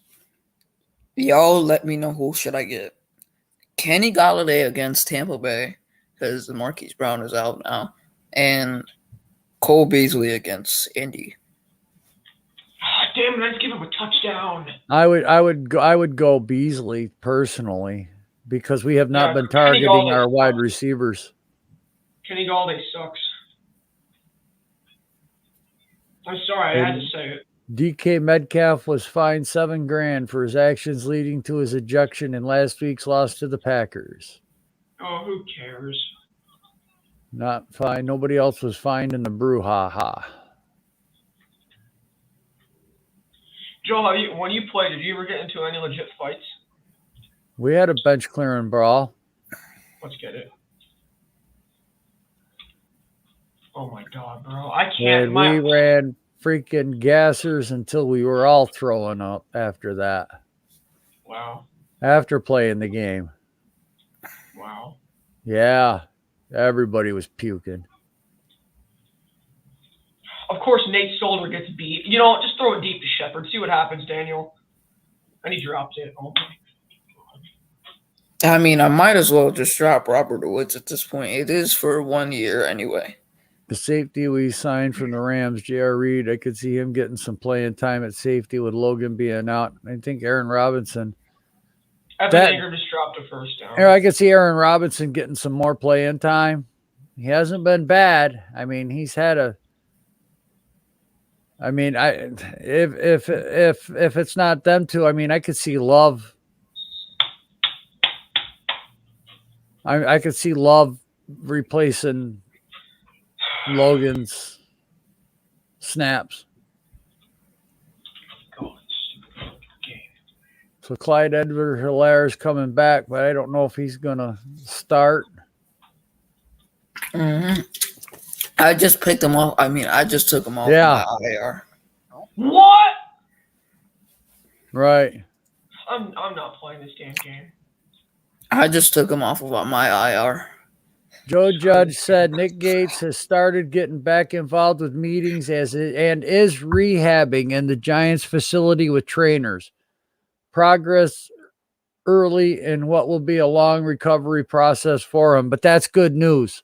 Y'all let me know who should I get. Kenny Golladay against Tampa Bay, because Marquise Brown is out now, and Cole Beasley against Indy. Ah, damn it! Let's give him a touchdown. I would go Beasley personally because we have not Yeah, been Kenny targeting Golladay our wide sucks. receivers. Kenny Galladay sucks. I'm sorry, I had to say it. DK Metcalf was fined $7,000 for his actions leading to his ejection in last week's loss to the Packers. Oh, who cares? Not fine. Nobody else was fined in the brouhaha. Joe, when you played, did you ever get into any legit fights? We had a bench clearing brawl. Let's get it. Oh my god, bro! I can't. And we ran freaking gassers until we were all throwing up after that. Wow. After playing the game. Wow. Yeah. Everybody was puking. Of course, Nate Solder gets beat. You know, just throw it deep to Shepard. See what happens, Daniel. And he dropped it. Oh my. I mean, I might as well just drop Robert Woods at this point. It is for 1 year anyway. The safety we signed from the Rams, J.R. Reed, I could see him getting some playing time at safety with Logan being out. I think Aaron Robinson. Evan Ingram just dropped a first down. I could see Aaron Robinson getting some more playing time. He hasn't been bad. I mean, he's had a. I mean, if it's not them two, I mean, I could see Love. I could see Love replacing Logan's snaps. So Clyde Edwards-Helaire is coming back, but I don't know if he's going to start. Mm-hmm. I just picked him off. I mean, I just took him off Yeah. my IR. What? Right. I'm not playing this damn game. I just took him off of my IR. Joe Judge said Nick Gates has started getting back involved with meetings and is rehabbing in the Giants facility with trainers. Progress early in what will be a long recovery process for him, but that's good news.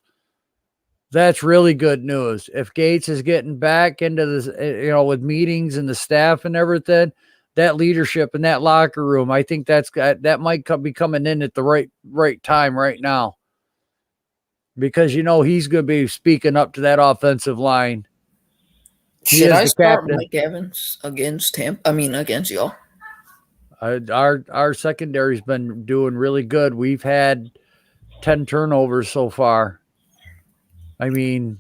That's really good news. If Gates is getting back into this, with meetings and the staff and everything, that leadership in that locker room, I think that might be coming in at the right time right now. Because he's going to be speaking up to that offensive line. Should I start Mike Evans against y'all? Our secondary's been doing really good. We've had 10 turnovers so far. I mean,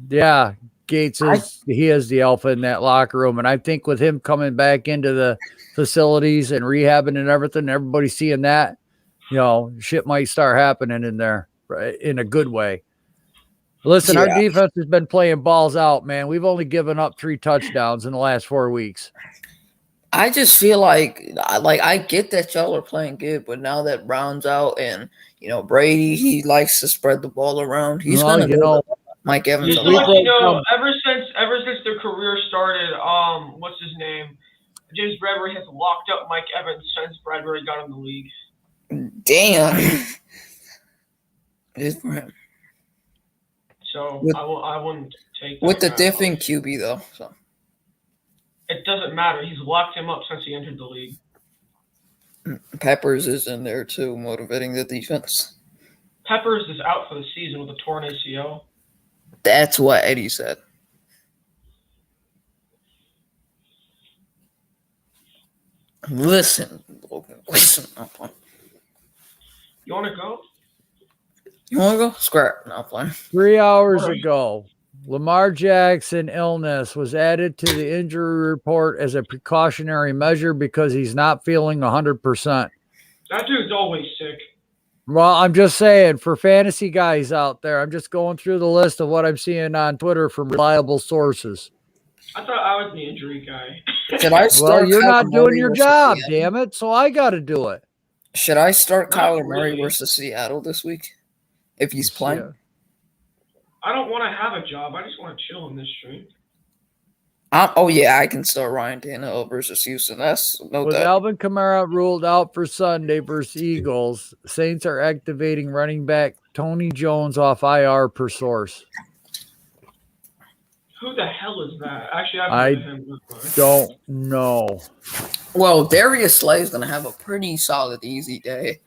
yeah, Gates is the alpha in that locker room, and I think with him coming back into the facilities and rehabbing and everything, everybody seeing that, shit might start happening in there. Right, in a good way. Listen, Our defense has been playing balls out, man. We've only given up 3 touchdowns in the last 4 weeks. I just feel like I get that y'all are playing good, but now that Brown's out and Brady, he likes to spread the ball around. He's gonna Mike Evans. Ever since their career started, what's his name? James Bradbury has locked up Mike Evans since Bradbury got in the league. Damn. It is for him. So I wouldn't take that with the guy different QB though. So it doesn't matter. He's locked him up since he entered the league. Peppers is in there too, motivating the defense. Peppers is out for the season with a torn ACL. That's what Eddie said. Listen, Logan. Listen. You want to go? You want to go? Scrap. No, I'm playing. 3 hours ago, Lamar Jackson illness was added to the injury report as a precautionary measure because he's not feeling 100%. That dude's always sick. Well, I'm just saying, for fantasy guys out there, I'm just going through the list of what I'm seeing on Twitter from reliable sources. I thought I was the injury guy. Should I start? Well, you're not Kyler doing Murray your versus job, Seattle? damn it. So I got to do it. Should I start Not Kyler Murray really. versus Seattle this week? If he's playing? I don't want to have a job. I just want to chill in this stream. I can start Ryan Tannehill versus Houston. That's no With doubt. Alvin Kamara ruled out for Sunday versus Eagles, Saints are activating running back Tony Jones off IR per source. Who the hell is that? Actually, I I've heard of him before. don't know. Well, Darius Slay is going to have a pretty solid, easy day.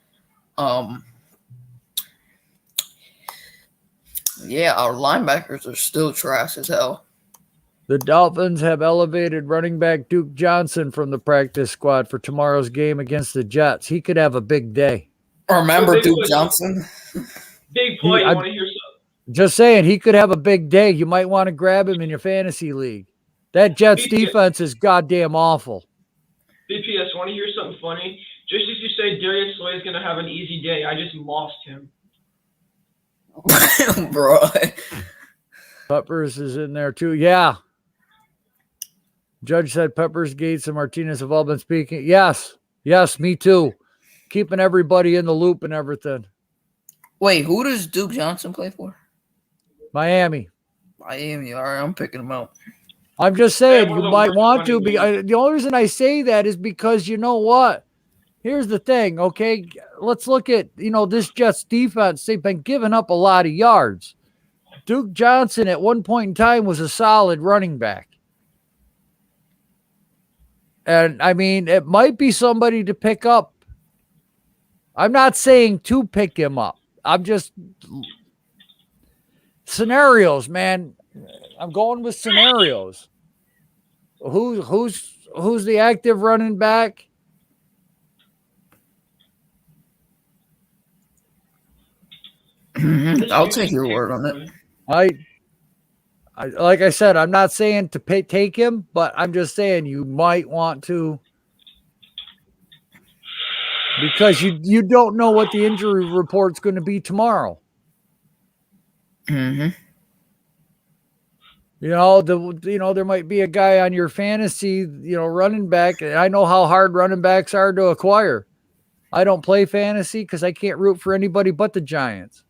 Yeah, our linebackers are still trash as hell. The Dolphins have elevated running back Duke Johnson from the practice squad for tomorrow's game against the Jets. He could have a big day. Remember Big Duke play. Johnson? Big play. You I- want to hear Just saying, he could have a big day. You might want to grab him in your fantasy league. That Jets defense is goddamn awful. BPS, want to hear something funny? Just as you say Darius Slay is going to have an easy day, I just lost him. Bro. Peppers is in there too. Yeah. Judge said Peppers, Gates, and Martinez have all been speaking. Yes. Yes, me too. Keeping everybody in the loop and everything. Wait, who does Duke Johnson play for? Miami. Miami. All right, I'm picking him up. I'm just saying you might want to. The only reason I say that is because you know what? Here's the thing, okay? Let's look at, this Jets defense. They've been giving up a lot of yards. Duke Johnson at one point in time was a solid running back. And, I mean, it might be somebody to pick up. I'm not saying to pick him up. I'm just scenarios, man. I'm going with scenarios. Who's the active running back? I'll take your word on it. I like I said, I'm not saying to take him, but I'm just saying you might want to, because you don't know what the injury report's going to be tomorrow. Mm-hmm. There might be a guy on your fantasy, running back. And I know how hard running backs are to acquire. I don't play fantasy because I can't root for anybody but the Giants.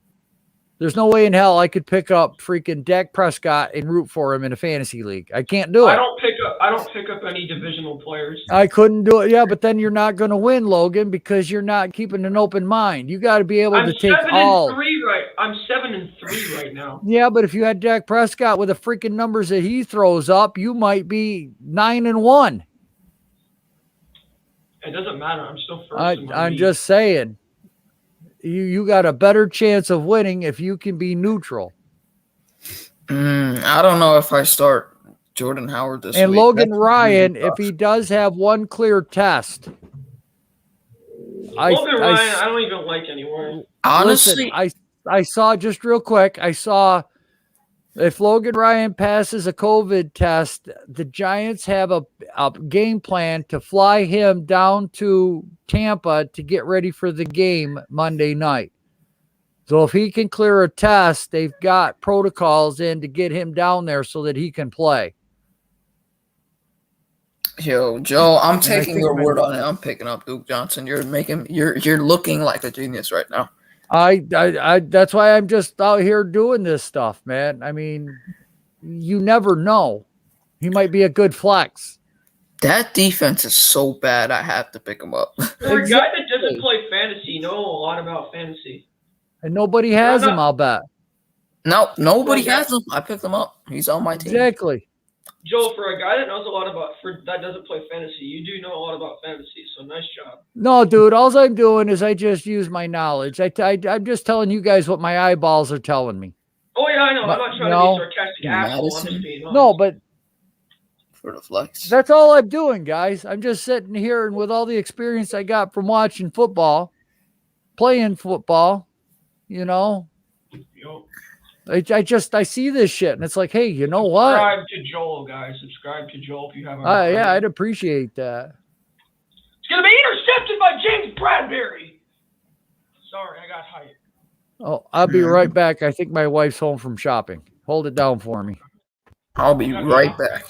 There's no way in hell I could pick up freaking Dak Prescott and root for him in a fantasy league. I can't do it. I don't pick up any divisional players. I couldn't do it. Yeah, but then you're not going to win, Logan, because you're not keeping an open mind. You got to be able to take all. I'm 7-3 right now. Yeah, but if you had Dak Prescott with the freaking numbers that he throws up, you might be 9-1. It doesn't matter. I'm still first. I'm just saying. You got a better chance of winning if you can be neutral. I don't know if I start Jordan Howard this and week. Logan Ryan, if he does have one clear test. Logan Ryan, I don't even like anymore. Honestly, I saw just real quick. I saw if Logan Ryan passes a COVID test, the Giants have a game plan to fly him down to Tampa to get ready for the game Monday night. So if he can clear a test, they've got protocols in to get him down there so that he can play. Yo, Joe, I'm taking your word on it. I'm picking up Duke Johnson. You're looking like a genius right now. I that's why I'm just out here doing this stuff, man. I mean, you never know. He might be a good flex. That defense is so bad, I have to pick him up. For a guy that doesn't play fantasy, you know a lot about fantasy. And nobody has him, I'll bet. No, nobody has him. I picked him up. He's on my team. Exactly. Joel, for a guy that knows a lot about that doesn't play fantasy, you do know a lot about fantasy, so nice job. No, dude, all I'm doing is I just use my knowledge. I'm just telling you guys what my eyeballs are telling me. Oh yeah, I know. I'm not trying to be sarcastic asshole. I'm just being honest. No, but for the flex. That's all I'm doing, guys. I'm just sitting here and with all the experience I got from watching football, playing football, I see this shit and it's like, hey, you know what? Subscribe to Joel, guys. Subscribe to Joel if you haven't. Yeah, I'd appreciate that. It's gonna be intercepted by James Bradbury. Sorry, I got hyped. Oh, I'll be right back. I think my wife's home from shopping. Hold it down for me. I'll be right back.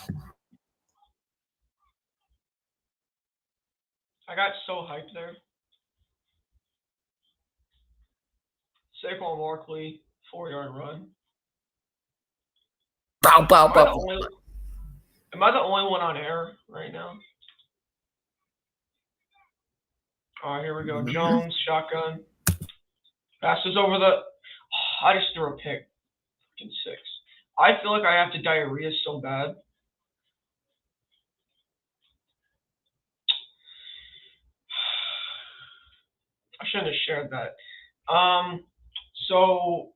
I got so hyped there. Saquon Barkley, 4-yard run. Bow, bow, bow. Am I the only one on air right now? All right, here we go. Jones, shotgun. Passes over the... Oh, I just threw a pick. Fucking 6. I feel like I have to diarrhea so bad. I shouldn't have shared that. So...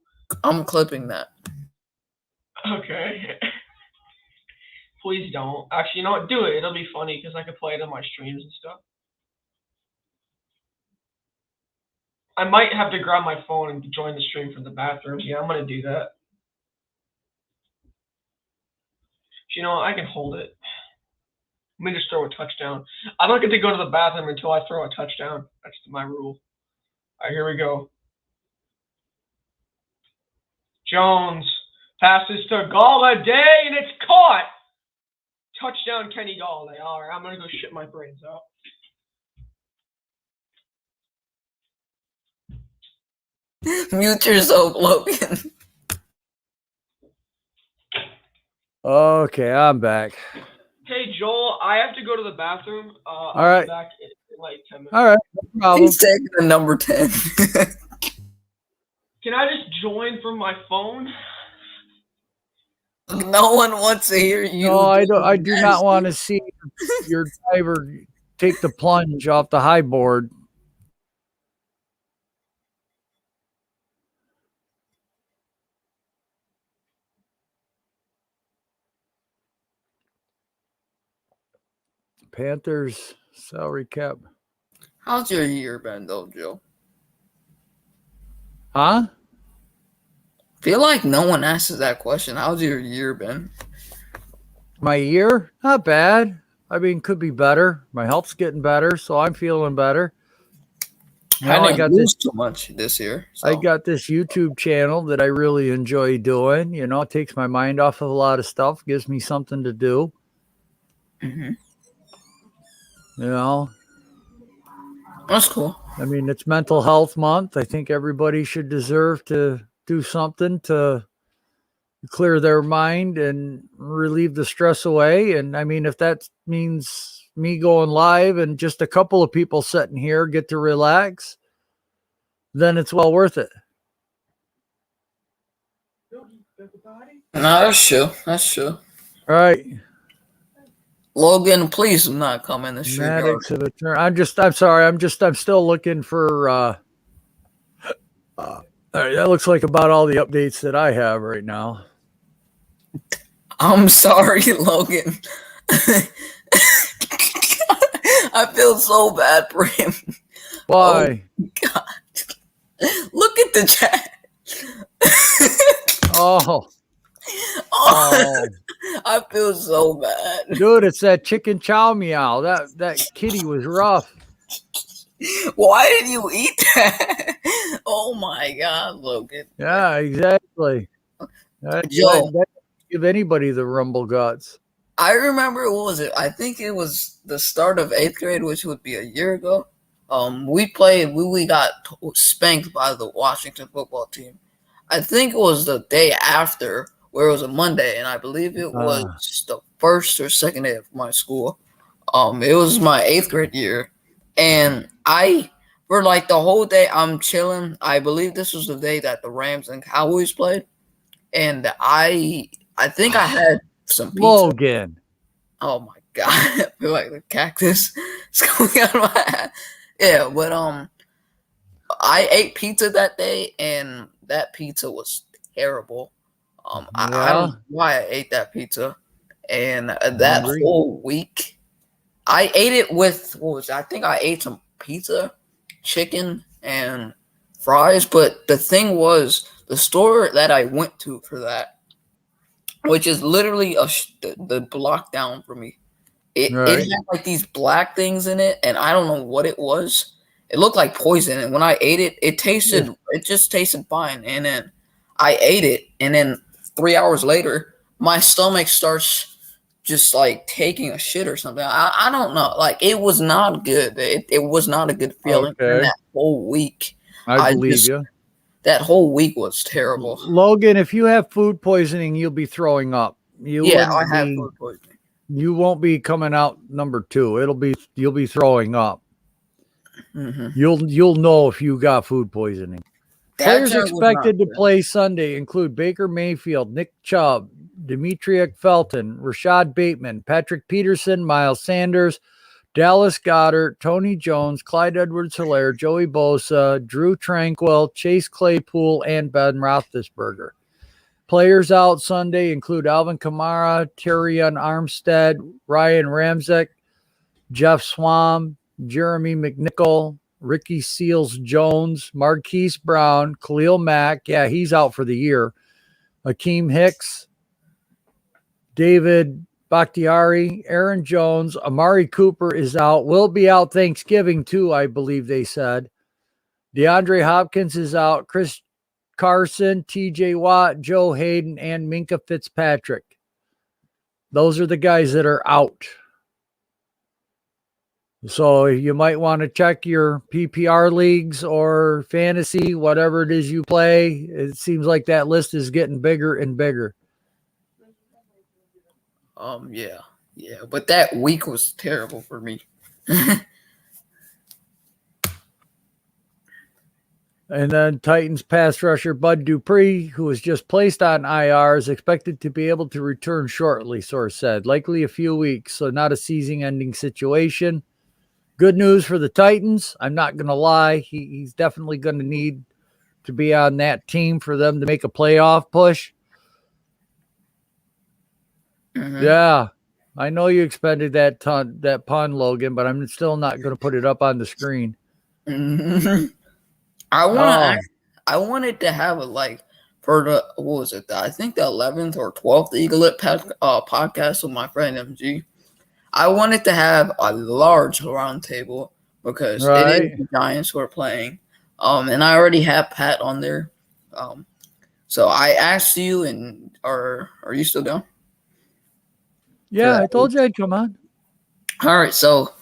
I'm clipping that. Okay. Please don't. Actually, you know what? Do it. It'll be funny because I can play it on my streams and stuff. I might have to grab my phone and join the stream from the bathroom. Yeah, I'm going to do that. You know, I can hold it. Let me just throw a touchdown. I don't get to go to the bathroom until I throw a touchdown. That's my rule. All right, here we go. Jones passes to Galladay, and it's caught. Touchdown, Kenny Galladay. All right, I'm going to go shit my brains out. Mute yourself, Logan. Okay, I'm back. Hey, Joel, I have to go to the bathroom. I'll right. be back in like 10 minutes. All right, no problem. He's taking the number 10. Can I just join from my phone? No one wants to hear you. No, I don't. I do not want to see your driver take the plunge off the high board. Panthers salary cap. How's your year been, though, Joe? Huh? Feel like no one asks that question. How's your year been? My year? Not bad. I mean, could be better. My health's getting better, so I'm feeling better. Now I didn't lose too much this year. I got this YouTube channel that I really enjoy doing. You know, it takes my mind off of a lot of stuff, gives me something to do. Mm-hmm. You know, that's cool. I mean, it's Mental Health Month. I think everybody should deserve to do something to clear their mind and relieve the stress away. And I mean, if that means me going live and just a couple of people sitting here get to relax, then it's well worth it. No, that's true. That's true. All right. Logan, please do not come in the street. Maddox of the turn. I'm sorry. I'm still looking for, all right, that looks like about all the updates that I have right now. I'm sorry, Logan. I feel so bad for him. Why? Oh, God. Look at the chat. Oh. I feel so bad. Dude, it's that chicken chow meow. That kitty was rough. Why did you eat that? Oh my God, Logan. Yeah, exactly. Joe. That give anybody the rumble guts. I remember, what was it? I think it was the start of 8th grade, which would be a year ago. We got spanked by the Washington football team. I think it was the day after, where it was a Monday, and I believe it was the first or second day of my school. It was my 8th grade year, and for like the whole day, I'm chilling. I believe this was the day that the Rams and Cowboys played, and I think I had some pizza. Logan. Oh my God, I feel like the cactus is going out of my head. Yeah, but I ate pizza that day, and that pizza was terrible. I don't know why I ate that pizza, and that whole week, I ate it with I think I ate some pizza, chicken, and fries. But the thing was, the store that I went to for that, which is literally the block down for me, it had like these black things in it, and I don't know what it was. It looked like poison, and when I ate it, it just tasted fine. And then I ate it, and then 3 hours later, my stomach starts just like taking a shit or something. I don't know. Like, it was not good. It was not a good feeling for that whole week. I believe you. That whole week was terrible. Logan, if you have food poisoning, you'll be throwing up. I have food poisoning. You won't be coming out number 2. You'll be throwing up. Mm-hmm. You'll know if you got food poisoning. Players expected to play Sunday include Baker Mayfield, Nick Chubb, Demetric Felton, Rashad Bateman, Patrick Peterson, Miles Sanders, Dallas Goedert, Tony Jones, Clyde Edwards-Helaire, Joey Bosa, Drew Tranquill, Chase Claypool, and Ben Roethlisberger. Players out Sunday include Alvin Kamara, Tyrion Armstead, Ryan Ramczyk, Jeff Swam, Jeremy McNichol, Ricky Seals-Jones, Marquise Brown, Khalil Mack, he's out for the year, Akeem Hicks, David Bakhtiari, Aaron Jones, Amari Cooper is out. Will be out Thanksgiving too, I believe they said. DeAndre Hopkins is out. Chris Carson, TJ Watt, Joe Hayden, and Minka Fitzpatrick. Those are the guys that are out. So you might want to check your PPR leagues or fantasy, whatever it is you play. It seems like that list is getting bigger and bigger. Yeah, but that week was terrible for me. And then Titans pass rusher Bud Dupree, who was just placed on IR, is expected to be able to return shortly, source said. Likely a few weeks, so not a season-ending situation. Good news for the Titans. I'm not going to lie. He's definitely going to need to be on that team for them to make a playoff push. Mm-hmm. Yeah, I know you expended that pun, Logan, but I'm still not going to put it up on the screen. Mm-hmm. I wanted to have it for the what was it? I think the 11th or 12th Eaglet podcast with my friend MG. I wanted to have a large round table because it is the Giants who are playing. And I already have Pat on there. So I asked you, and are you still down? Yeah, I told you I'd come on. All right, so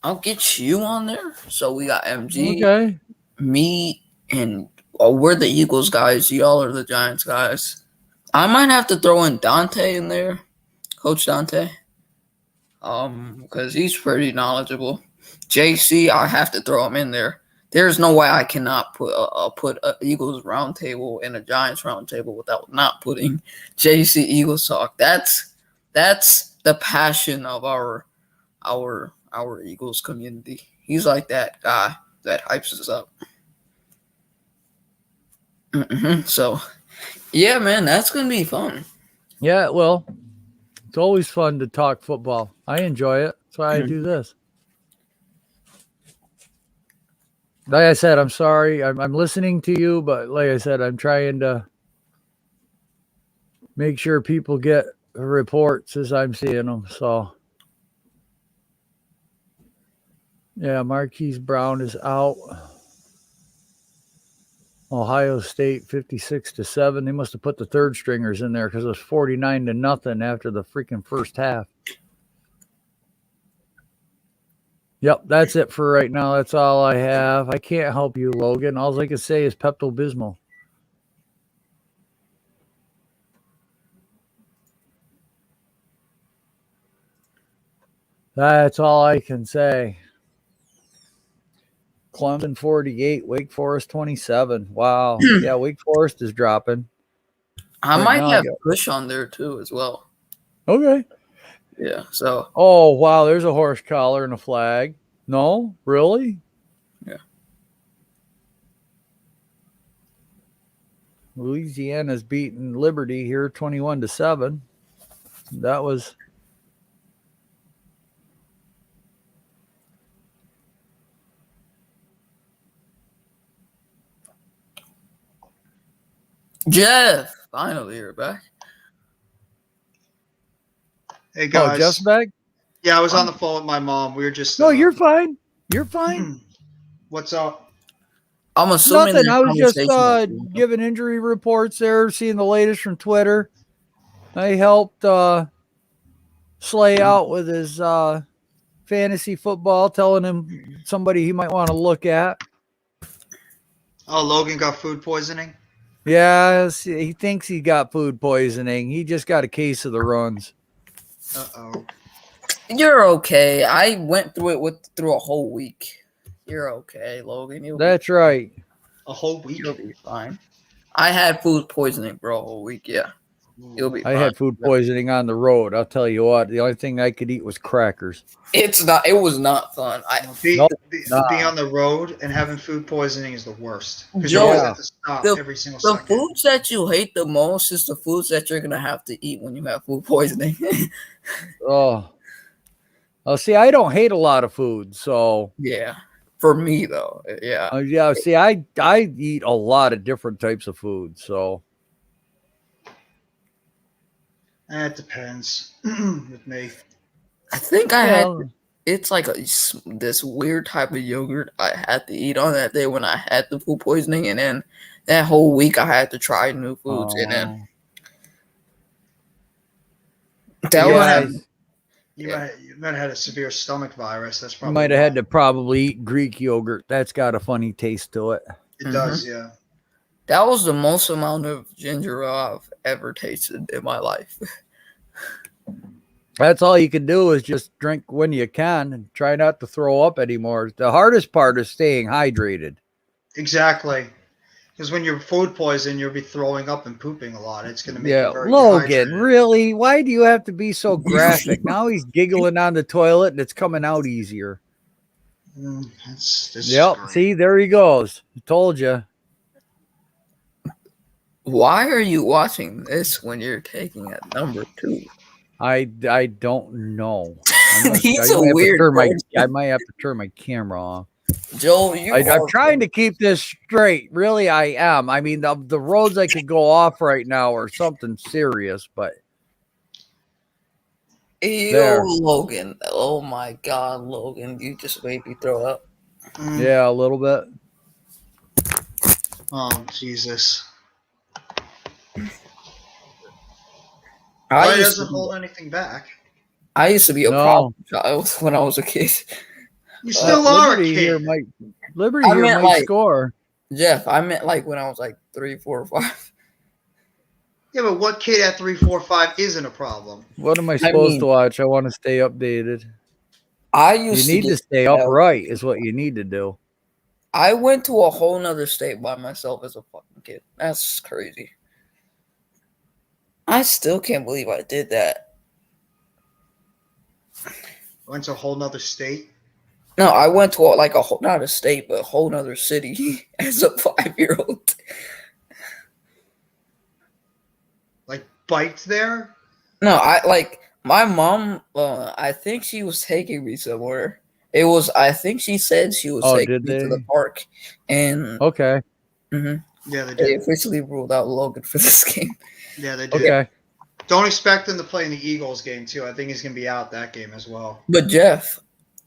I'll get you on there. So we got MG, okay, me, and we're the Eagles guys. Y'all are the Giants guys. I might have to throw in Dante in there, Coach Dante, because he's pretty knowledgeable. JC, I have to throw him in there. There's no way I cannot put a Eagles roundtable and a Giants roundtable without not putting JC Eagles talk. That's the passion of our Eagles community. He's like that guy that hypes us up. So, yeah, man, that's gonna be fun. Yeah, well, it's always fun to talk football. I enjoy it. That's why I do this. Like I said, I'm sorry. I'm listening to you, but like I said, I'm trying to make sure people get reports as I'm seeing them. So, yeah, Marquise Brown is out. Ohio State 56-7. They must have put the third stringers in there because it was 49-0 after the freaking first half. Yep, that's it for right now. That's all I have. I can't help you, Logan. All I can say is Pepto-Bismol. That's all I can say. Clemson 48, Wake Forest 27. Wow. Yeah, Wake Forest is dropping. I might have Push on there too as well. Okay. Yeah, so. Oh, wow, there's a horse collar and a flag. No? Really? Yeah. Louisiana's beating Liberty here 21-7. That was... Jeff, finally you're back. Hey guys. Oh, Jeff's back? Yeah, I was on the phone with my mom. We were just. No, you're fine. You're fine. What's up? I'm assuming. Nothing. I was just giving injury reports there, seeing the latest from Twitter. I helped Slay out with his fantasy football, telling him somebody he might want to look at. Oh, Logan got food poisoning? Yes, he thinks he got food poisoning. He just got a case of the runs. Uh-oh. You're okay. I went through it through a whole week. You're okay, Logan. That's right. A whole week? You'll be fine. I had food poisoning for a whole week, yeah. You'll be fine. I had food poisoning on the road. I'll tell you what, the only thing I could eat was crackers. It was not fun. Being on the road and having food poisoning is the worst. Because you always have to stop every single second. The foods that you hate the most is the foods that you're going to have to eat when you have food poisoning. Oh, see, I don't hate a lot of food, so. Yeah, for me, though, yeah. Yeah, see, I eat a lot of different types of food, so. It depends with me. I think I had. Well, It's like this weird type of yogurt I had to eat on that day when I had the food poisoning, and then that whole week I had to try new foods, and then that You was might have, yeah. you might have had a severe stomach virus. That's you probably might have why. had to probably eat Greek yogurt. That's got a funny taste to it. It does, yeah. That was the most amount of ginger ale I've ever tasted in my life. That's all you can do is just drink when you can and try not to throw up anymore. The hardest part is staying hydrated. Exactly. Because when you're food poisoned, you'll be throwing up and pooping a lot. It's going to make Yeah, you very Logan, dehydrated. really? Why do you have to be so graphic? Now he's giggling on the toilet and it's coming out easier. This is Yep, great. see, there he goes. I told you. Why are you watching this when you're taking a number 2? I don't know. He's a weird person. I might have to turn my camera off. Joel, I'm trying to keep this straight. Really, I am. I mean, the roads I could go off right now are something serious, but there. Logan. Oh my God, Logan. You just made me throw up. Yeah, a little bit. Oh, Jesus. I Why used doesn't to- hold anything back? I used to be a No. problem child when I was a kid. You still are a Liberty here kid. might Liberty I here meant, might like- score. Jeff, I meant like when I was like 3, 4, 5. Yeah, but what kid at 3, 4, 5 isn't a problem? What am I supposed to watch? I want to stay updated. I You used need to to get stay upright is what you need to do. I went to a whole nother state by myself as a fucking kid. That's crazy. I still can't believe I did that. Went to a whole nother state. No, I went to not a state, but a whole nother city as a 5-year-old. Like biked there? No, my mom. I think she was taking me somewhere. I think she said she was taking did me to the they? park, and Okay. Yeah, they they did. officially ruled out Logan for this game. Yeah, they did. Okay. Don't expect him to play in the Eagles game too. I think he's gonna be out that game as well. But Jeff,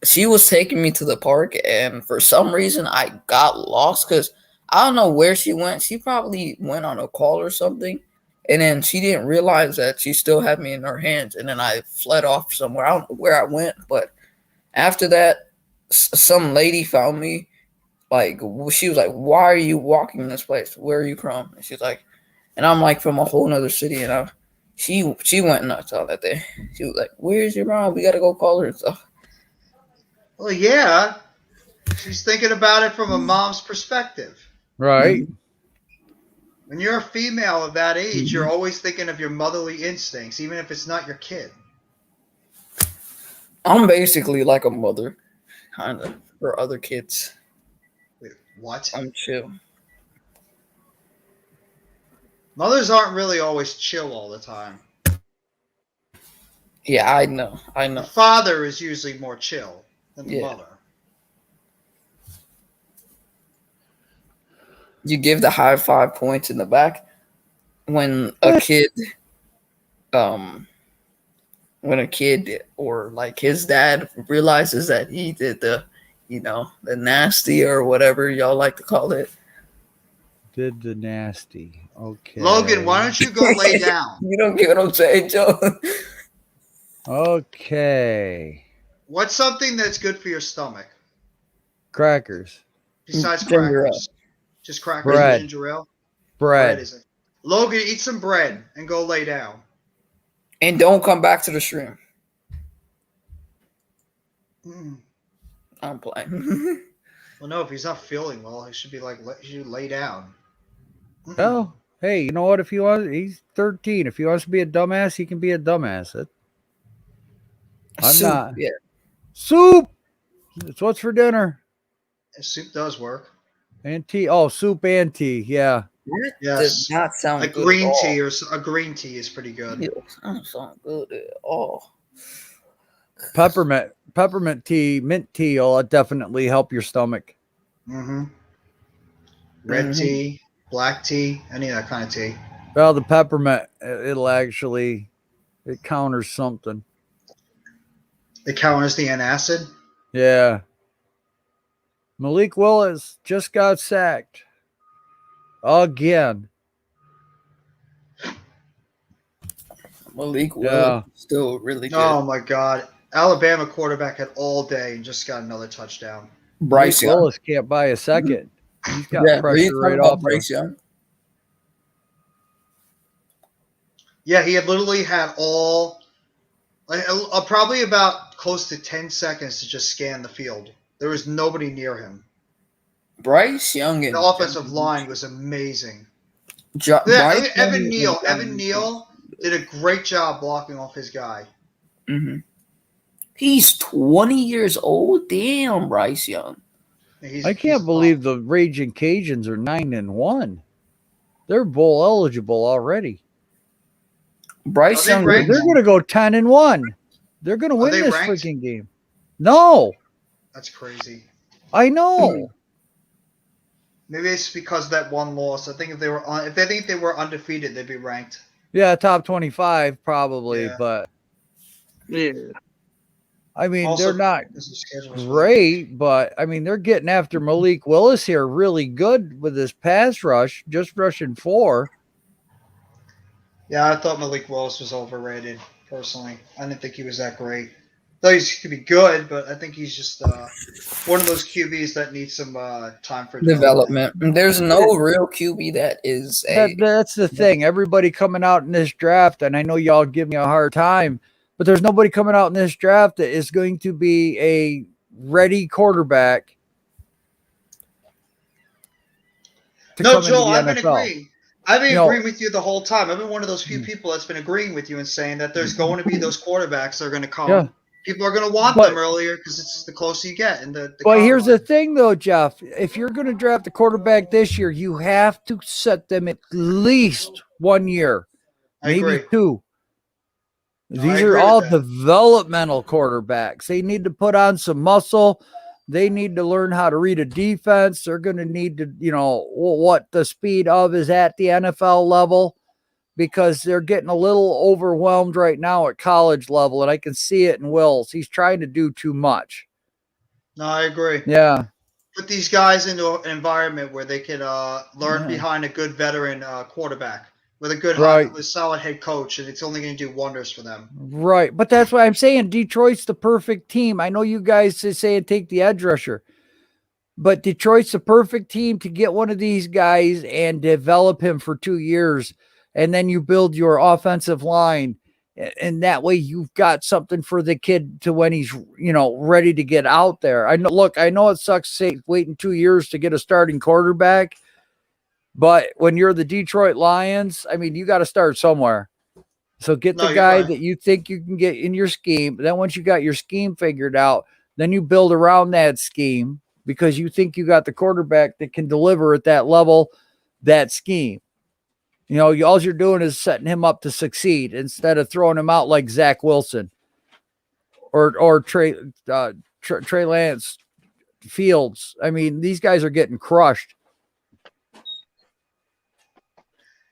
she was taking me to the park, and for some reason, I got lost because I don't know where she went. She probably went on a call or something, and then she didn't realize that she still had me in her hands. And then I fled off somewhere. I don't know where I went, but after that, some lady found me. Like she was like, "Why are you walking this place? Where are you from?" And she's like, and I'm like from a whole nother city, and she went nuts all that day. She was like, "Where's your mom? We gotta go call her and stuff." Well, yeah. She's thinking about it from a mom's perspective. Right. When you're a female of that age, you're always thinking of your motherly instincts, even if it's not your kid. I'm basically like a mother, kind of, for other kids. Wait, what? I'm chill. Mothers aren't really always chill all the time. Yeah, I know. The father is usually more chill than the Yeah. mother. You give the high 5 points in the back when a kid, or like his dad realizes that he did the nasty or whatever y'all like to call it. Did the nasty. Okay. Logan, why don't you go lay down? You don't get what I'm saying, Joe. Okay. What's something that's good for your stomach Crackers. besides Ginger crackers? Just crackers Bread. and ginger ale? Bread. is it? Logan, eat some bread and go lay down. And don't come back to the stream. I'm playing. Well, no, if he's not feeling well, he should be like, he should lay down. Oh, hey, you know what? If he wants, he's 13. If he wants to be a dumbass, he can be a dumbass. I'm Soup, not. yeah. Soup. It's what's for dinner. Soup does work. And tea. Oh, soup and tea. Yeah. That Yes. does not sound A good green at all. tea or a green tea is pretty good. It doesn't sound good at all. Peppermint tea, mint tea will definitely help your stomach. Mm-hmm. Red tea, black tea, any of that kind of tea. Well, the peppermint, it'll actually It counters something. It counters the antacid. Yeah. Malik Willis just got sacked. Again. Malik Willis Yeah. is still really good. Oh my God! Alabama quarterback had all day and just got another touchdown. Bryce Malik Young. Willis can't buy a second. He's got Yeah, what are you pressure talking right about off Bryce him. Young? Yeah, he had literally had probably about close to 10 seconds to just scan the field. There was nobody near him. Bryce Young The and offensive line was amazing. Bryce Evan Young Neal did a great job blocking off his guy. Mm-hmm. He's 20 years old. Damn, Bryce Young. He's, I can't believe the Raging Cajuns are 9-1. They're bowl eligible already. Bryce Young. They're going to go 10-1. They're going to win they this ranked? freaking game. No, That's crazy. I know. Maybe it's because of that one loss. I think if they think they were undefeated, they'd be ranked. Yeah, top 25 probably, but Yeah. I mean Also, they're not because the schedule's great, but I mean they're getting after Malik Willis here really good with this pass rush, just rushing 4. Yeah, I thought Malik Willis was overrated, personally. I didn't think he was that great. Though he could be good, but I think he's just one of those QBs that needs some time for Development. There's no real QB that is That's the thing. Everybody coming out in this draft, and I know y'all give me a hard time, but there's nobody coming out in this draft that is going to be a ready quarterback. No, Joel, I've been NFL. agreeing. I've been You know- agreeing with you the whole time. I've been one of those few people that's been agreeing with you and saying that there's going to be those quarterbacks that are going to come. Yeah. People are going to want But- them earlier because it's the closer you get. And the But here's the thing, though, Jeff. If you're going to draft a quarterback this year, you have to set them at least 1 year, I maybe agree. 2. I These agree are with all that. developmental quarterbacks. They need to put on some muscle. They need to learn how to read a defense. They're going to need to, what the speed of is at the NFL level, because they're getting a little overwhelmed right now at college level, and I can see it in Wills. He's trying to do too much. No, I agree. Yeah. Put these guys into an environment where they can learn Yeah. behind a good veteran quarterback with a good, Right. with solid head coach, and it's only going to do wonders for them. Right. But that's why I'm saying Detroit's the perfect team. I know you guys say take the edge rusher, but Detroit's the perfect team to get one of these guys and develop him for 2 years. And then you build your offensive line. And that way you've got something for the kid to when he's, ready to get out there. I know it sucks waiting 2 years to get a starting quarterback, but when you're the Detroit Lions, I mean, you got to start somewhere. So get No, the you're guy right. that you think you can get in your scheme. Then once you got your scheme figured out, then you build around that scheme because you think you got the quarterback that can deliver at that level, that scheme. All you're doing is setting him up to succeed instead of throwing him out like Zach Wilson or Trey Lance Fields. I mean, these guys are getting crushed.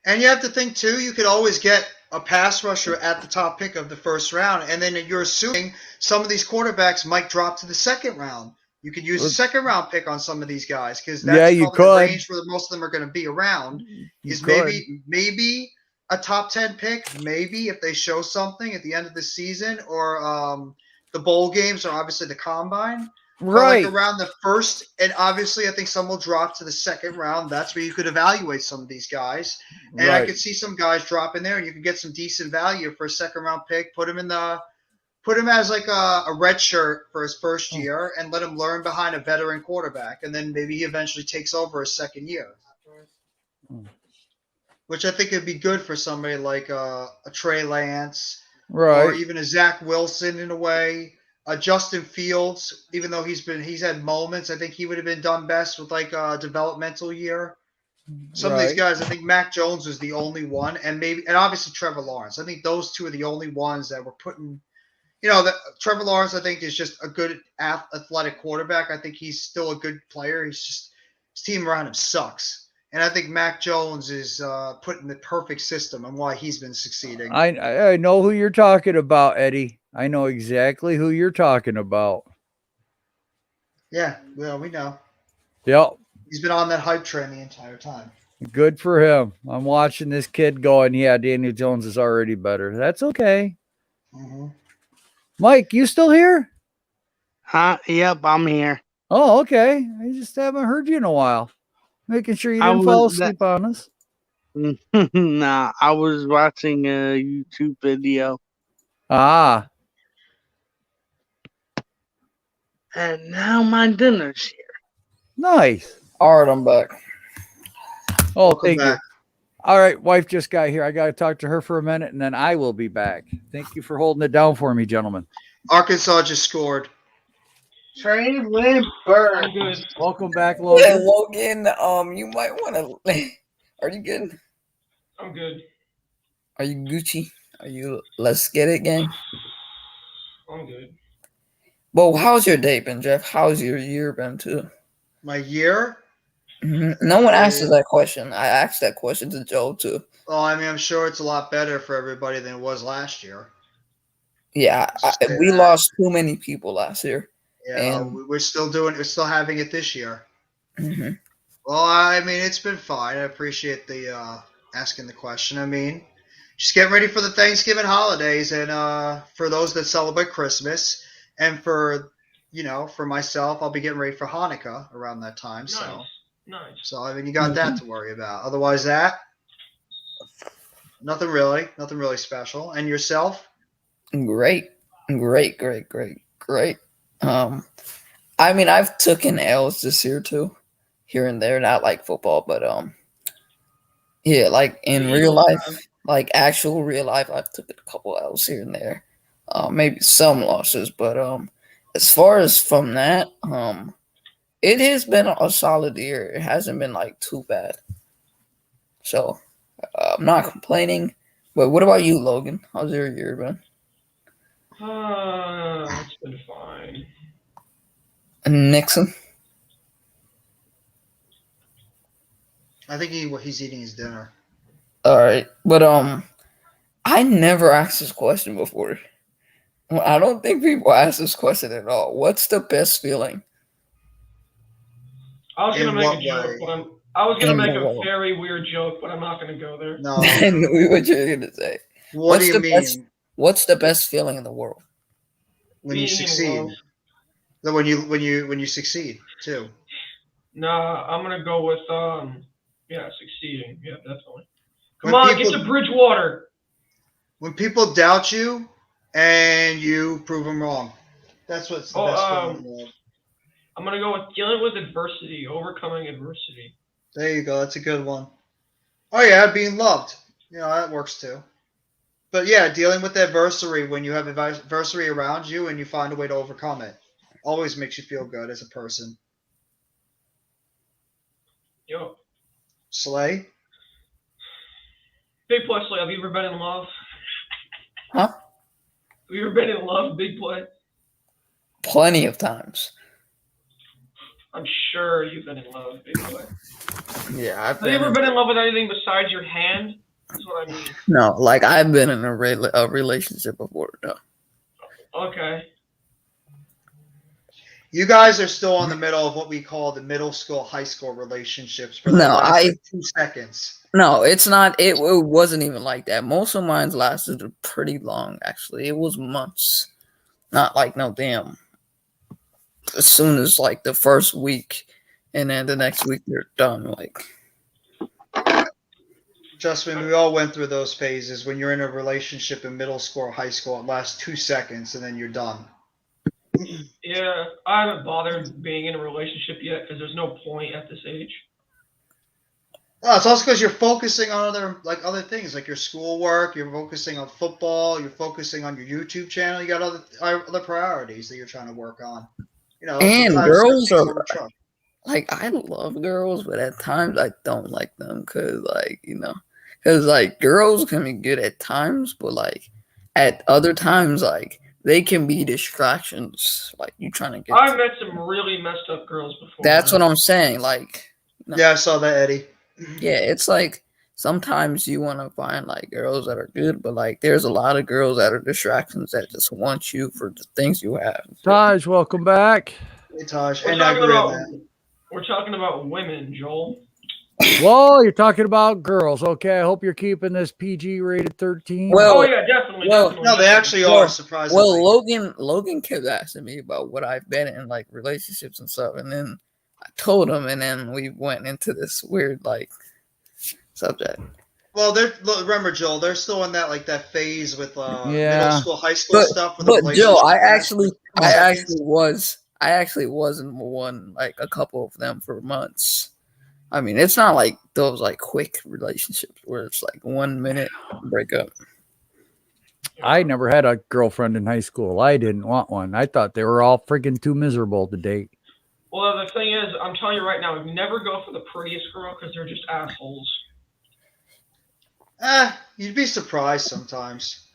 And you have to think, too, you could always get a pass rusher at the top pick of the first round, and then you're assuming some of these quarterbacks might drop to the second round. You could use a second-round pick on some of these guys because that's Yeah, you probably the could. range where most of them are going to be around. You Is could. maybe a top 10 pick, maybe if they show something at the end of the season, or the bowl games, or obviously the combine. But, Right. like around the first, and obviously I think some will drop to the second round. That's where you could evaluate some of these guys. And I Right. could see some guys drop in there, and you could get some decent value for a second round pick. Put him as like a red shirt for his first year, and let him learn behind a veteran quarterback, and then maybe he eventually takes over his second year. Which I think would be good for somebody like a Trey Lance, or Right. even a Zach Wilson in a way. Justin Fields, even though he's had moments, I think he would have been done best with like a developmental year. Some of these Right. guys, I think Mac Jones was the only one, and obviously Trevor Lawrence. I think those two are the only ones that were putting. Trevor Lawrence, I think, is just a good athletic quarterback. I think he's still a good player. He's just his team around him sucks. And I think Mac Jones is put in the perfect system and why he's been succeeding. I know who you're talking about, Eddie. I know exactly who you're talking about. Yeah, well, we know. Yep. He's been on that hype train the entire time. Good for him. I'm watching this kid going, yeah, Daniel Jones is already better. That's okay. Mm-hmm. Mike, you still here? Huh? Yep, I'm here. Oh, okay. I just haven't heard you in a while. Making sure you didn't fall asleep on us. Nah, I was watching a YouTube video. Ah. And now my dinner's here. Nice. All right, I'm back. Oh, Welcome thank back. you. All right, wife just got here. I got to talk to her for a minute, and then I will be back. Thank you for holding it down for me, gentlemen. Arkansas just scored. Trey Lindbergh. Welcome back, Hey, Logan. Logan, you might want to. Are you good? I'm good. Are you Gucci? Are you let's get it gang? I'm good. Well, how's your day been, Jeff? How's your year been too? My year? No one asked us that question. I asked that question to Joe too. Well, I mean, I'm sure it's a lot better for everybody than it was last year. Yeah, we lost too many people last year. Yeah, And we're still having it this year. mhm. Well, I mean, it's been fine. I appreciate the asking the question. I mean, just getting ready for the Thanksgiving holidays, and for those that celebrate Christmas, and for for myself, I'll be getting ready for Hanukkah around that time. Nice. So I mean, you got that to worry about. Otherwise, nothing really special. And yourself? Great. I mean, I've taken L's this year too, here and there. Not like football, but yeah, like in real life, like actual real life, I've took a couple L's here and there. Maybe some losses, but as far as from that, it has been a solid year. It hasn't been like too bad, so I'm not complaining. But what about you, Logan? How's your year been? It's been fine. And Nixon? I think he's eating his dinner. All right, but I never asked this question before. Well, I don't think people ask this question at all. What's the best feeling? I was gonna In make what a joke, way? but I was gonna In make what a way? very weird joke, but I'm not gonna go there. No. I knew what you were gonna say. What do you Best, mean? what's the best feeling in the world? When you Being in succeed? love. No, when you succeed too. Nah, I'm gonna go with succeeding. Yeah, definitely. Come When on, people- get to Bridgewater. When people doubt you and you prove them wrong. That's what's the best feeling in the world. I'm gonna go with dealing with adversity, overcoming adversity. There you go. That's a good one. Oh yeah, being loved. That works too. But yeah, dealing with adversity when you have adversity around you and you find a way to overcome it always makes you feel good as a person. Yo, Slay? big play, Slay. Have you ever been in love? Huh? Have you ever been in love? Big play. Plenty of times. I'm sure you've been in love. Big play. Yeah, I've Have you ever been in love with anything besides your hand? That's what I mean. No, like I've been in a relationship before. No. Okay. You guys are still in the middle of what we call the middle school, high school relationships for the No, last 2 seconds. No, it's not. It wasn't even like that. Most of mine lasted pretty long, actually. It was months. Not like no damn. As soon as like the first week, and then the next week they're done. Like, Trust me, we all went through those phases. When you're in a relationship in middle school or high school, it lasts 2 seconds and then you're done. Yeah, I haven't bothered being in a relationship yet because there's no point at this age. No, it's also because you're focusing on other things, like your schoolwork. You're focusing on football. You're focusing on your YouTube channel. You got other priorities that you're trying to work on. and sometimes girls things are overtrump. like, I love girls, but at times I don't like them because like girls can be good at times, but like at other times, like they can be distractions. Like you trying to get. I've met some really messed up girls before. That's what I'm saying. Like, Yeah, I saw that, Eddie. Yeah, it's like sometimes you want to find like girls that are good, but like there's a lot of girls that are distractions that just want you for the things you have. Taj, welcome back. Hey, Taj, We're and I talking agree on about that. we're talking about women, Joel. Whoa, you're talking about girls. Okay, I hope you're keeping this PG rated 13. Well, Oh yeah, definitely. well, definitely No, they actually are surprisingly. Well, Logan kept asking me about what I've been in, like relationships and stuff, and then I told him, and then we went into this weird like subject. Well, remember, Joel, they're still in that phase with middle Yeah. school, high school stuff. Where the But Joe, relationship I lasts actually was in one, like a couple of them for months. I mean, it's not like those like quick relationships where it's like 1 minute breakup. I never had a girlfriend in high school. I didn't want one. I thought they were all freaking too miserable to date. Well, the thing is, I'm telling you right now, never go for the prettiest girl because they're just assholes. You'd be surprised sometimes.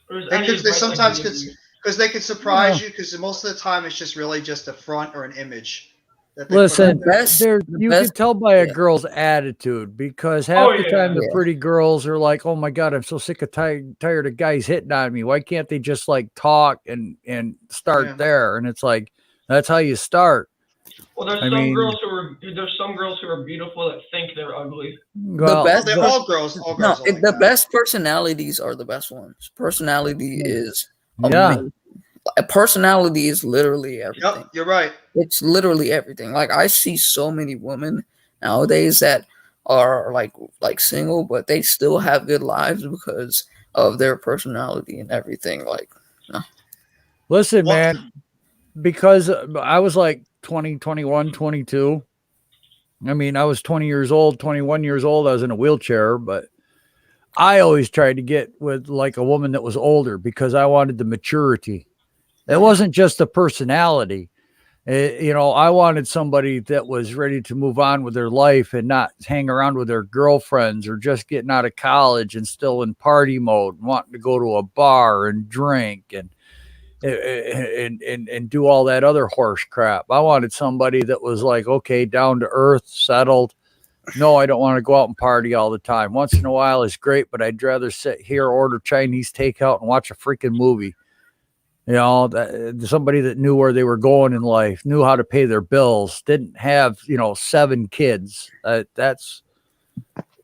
There's any Because they advice I can sometimes give could, you? because they can surprise you. Because most of the time, it's just really just a front or an image. That they Listen, put out there. you can tell by a girl's attitude because half Oh, the time the yeah. pretty girls are like, "Oh my god, I'm so sick of tired of guys hitting on me. Why can't they just like talk and start Yeah. there?" And it's like that's how you start. Well, there's I some mean- girls who are beautiful that think they're ugly. Well, they're all girls. All girls. are like the that. best personalities are the best ones. Personality is Yeah. amazing. A personality is literally everything. Yep, you're right. It's literally everything. Like I see so many women nowadays that are like single, but they still have good lives because of their personality and everything. Like, Listen, man, because I was like 20, 21, 22. I mean, I was 20 years old, 21 years old. I was in a wheelchair, but I always tried to get with like a woman that was older because I wanted the maturity. It wasn't just the personality. I wanted somebody that was ready to move on with their life and not hang around with their girlfriends or just getting out of college and still in party mode, wanting to go to a bar and drink and do all that other horse crap. I wanted somebody that was like, okay, down to earth, settled. No, I don't want to go out and party all the time. Once in a while is great, but I'd rather sit here, order Chinese takeout and watch a freaking movie. Somebody that knew where they were going in life, knew how to pay their bills, didn't have, 7 kids. That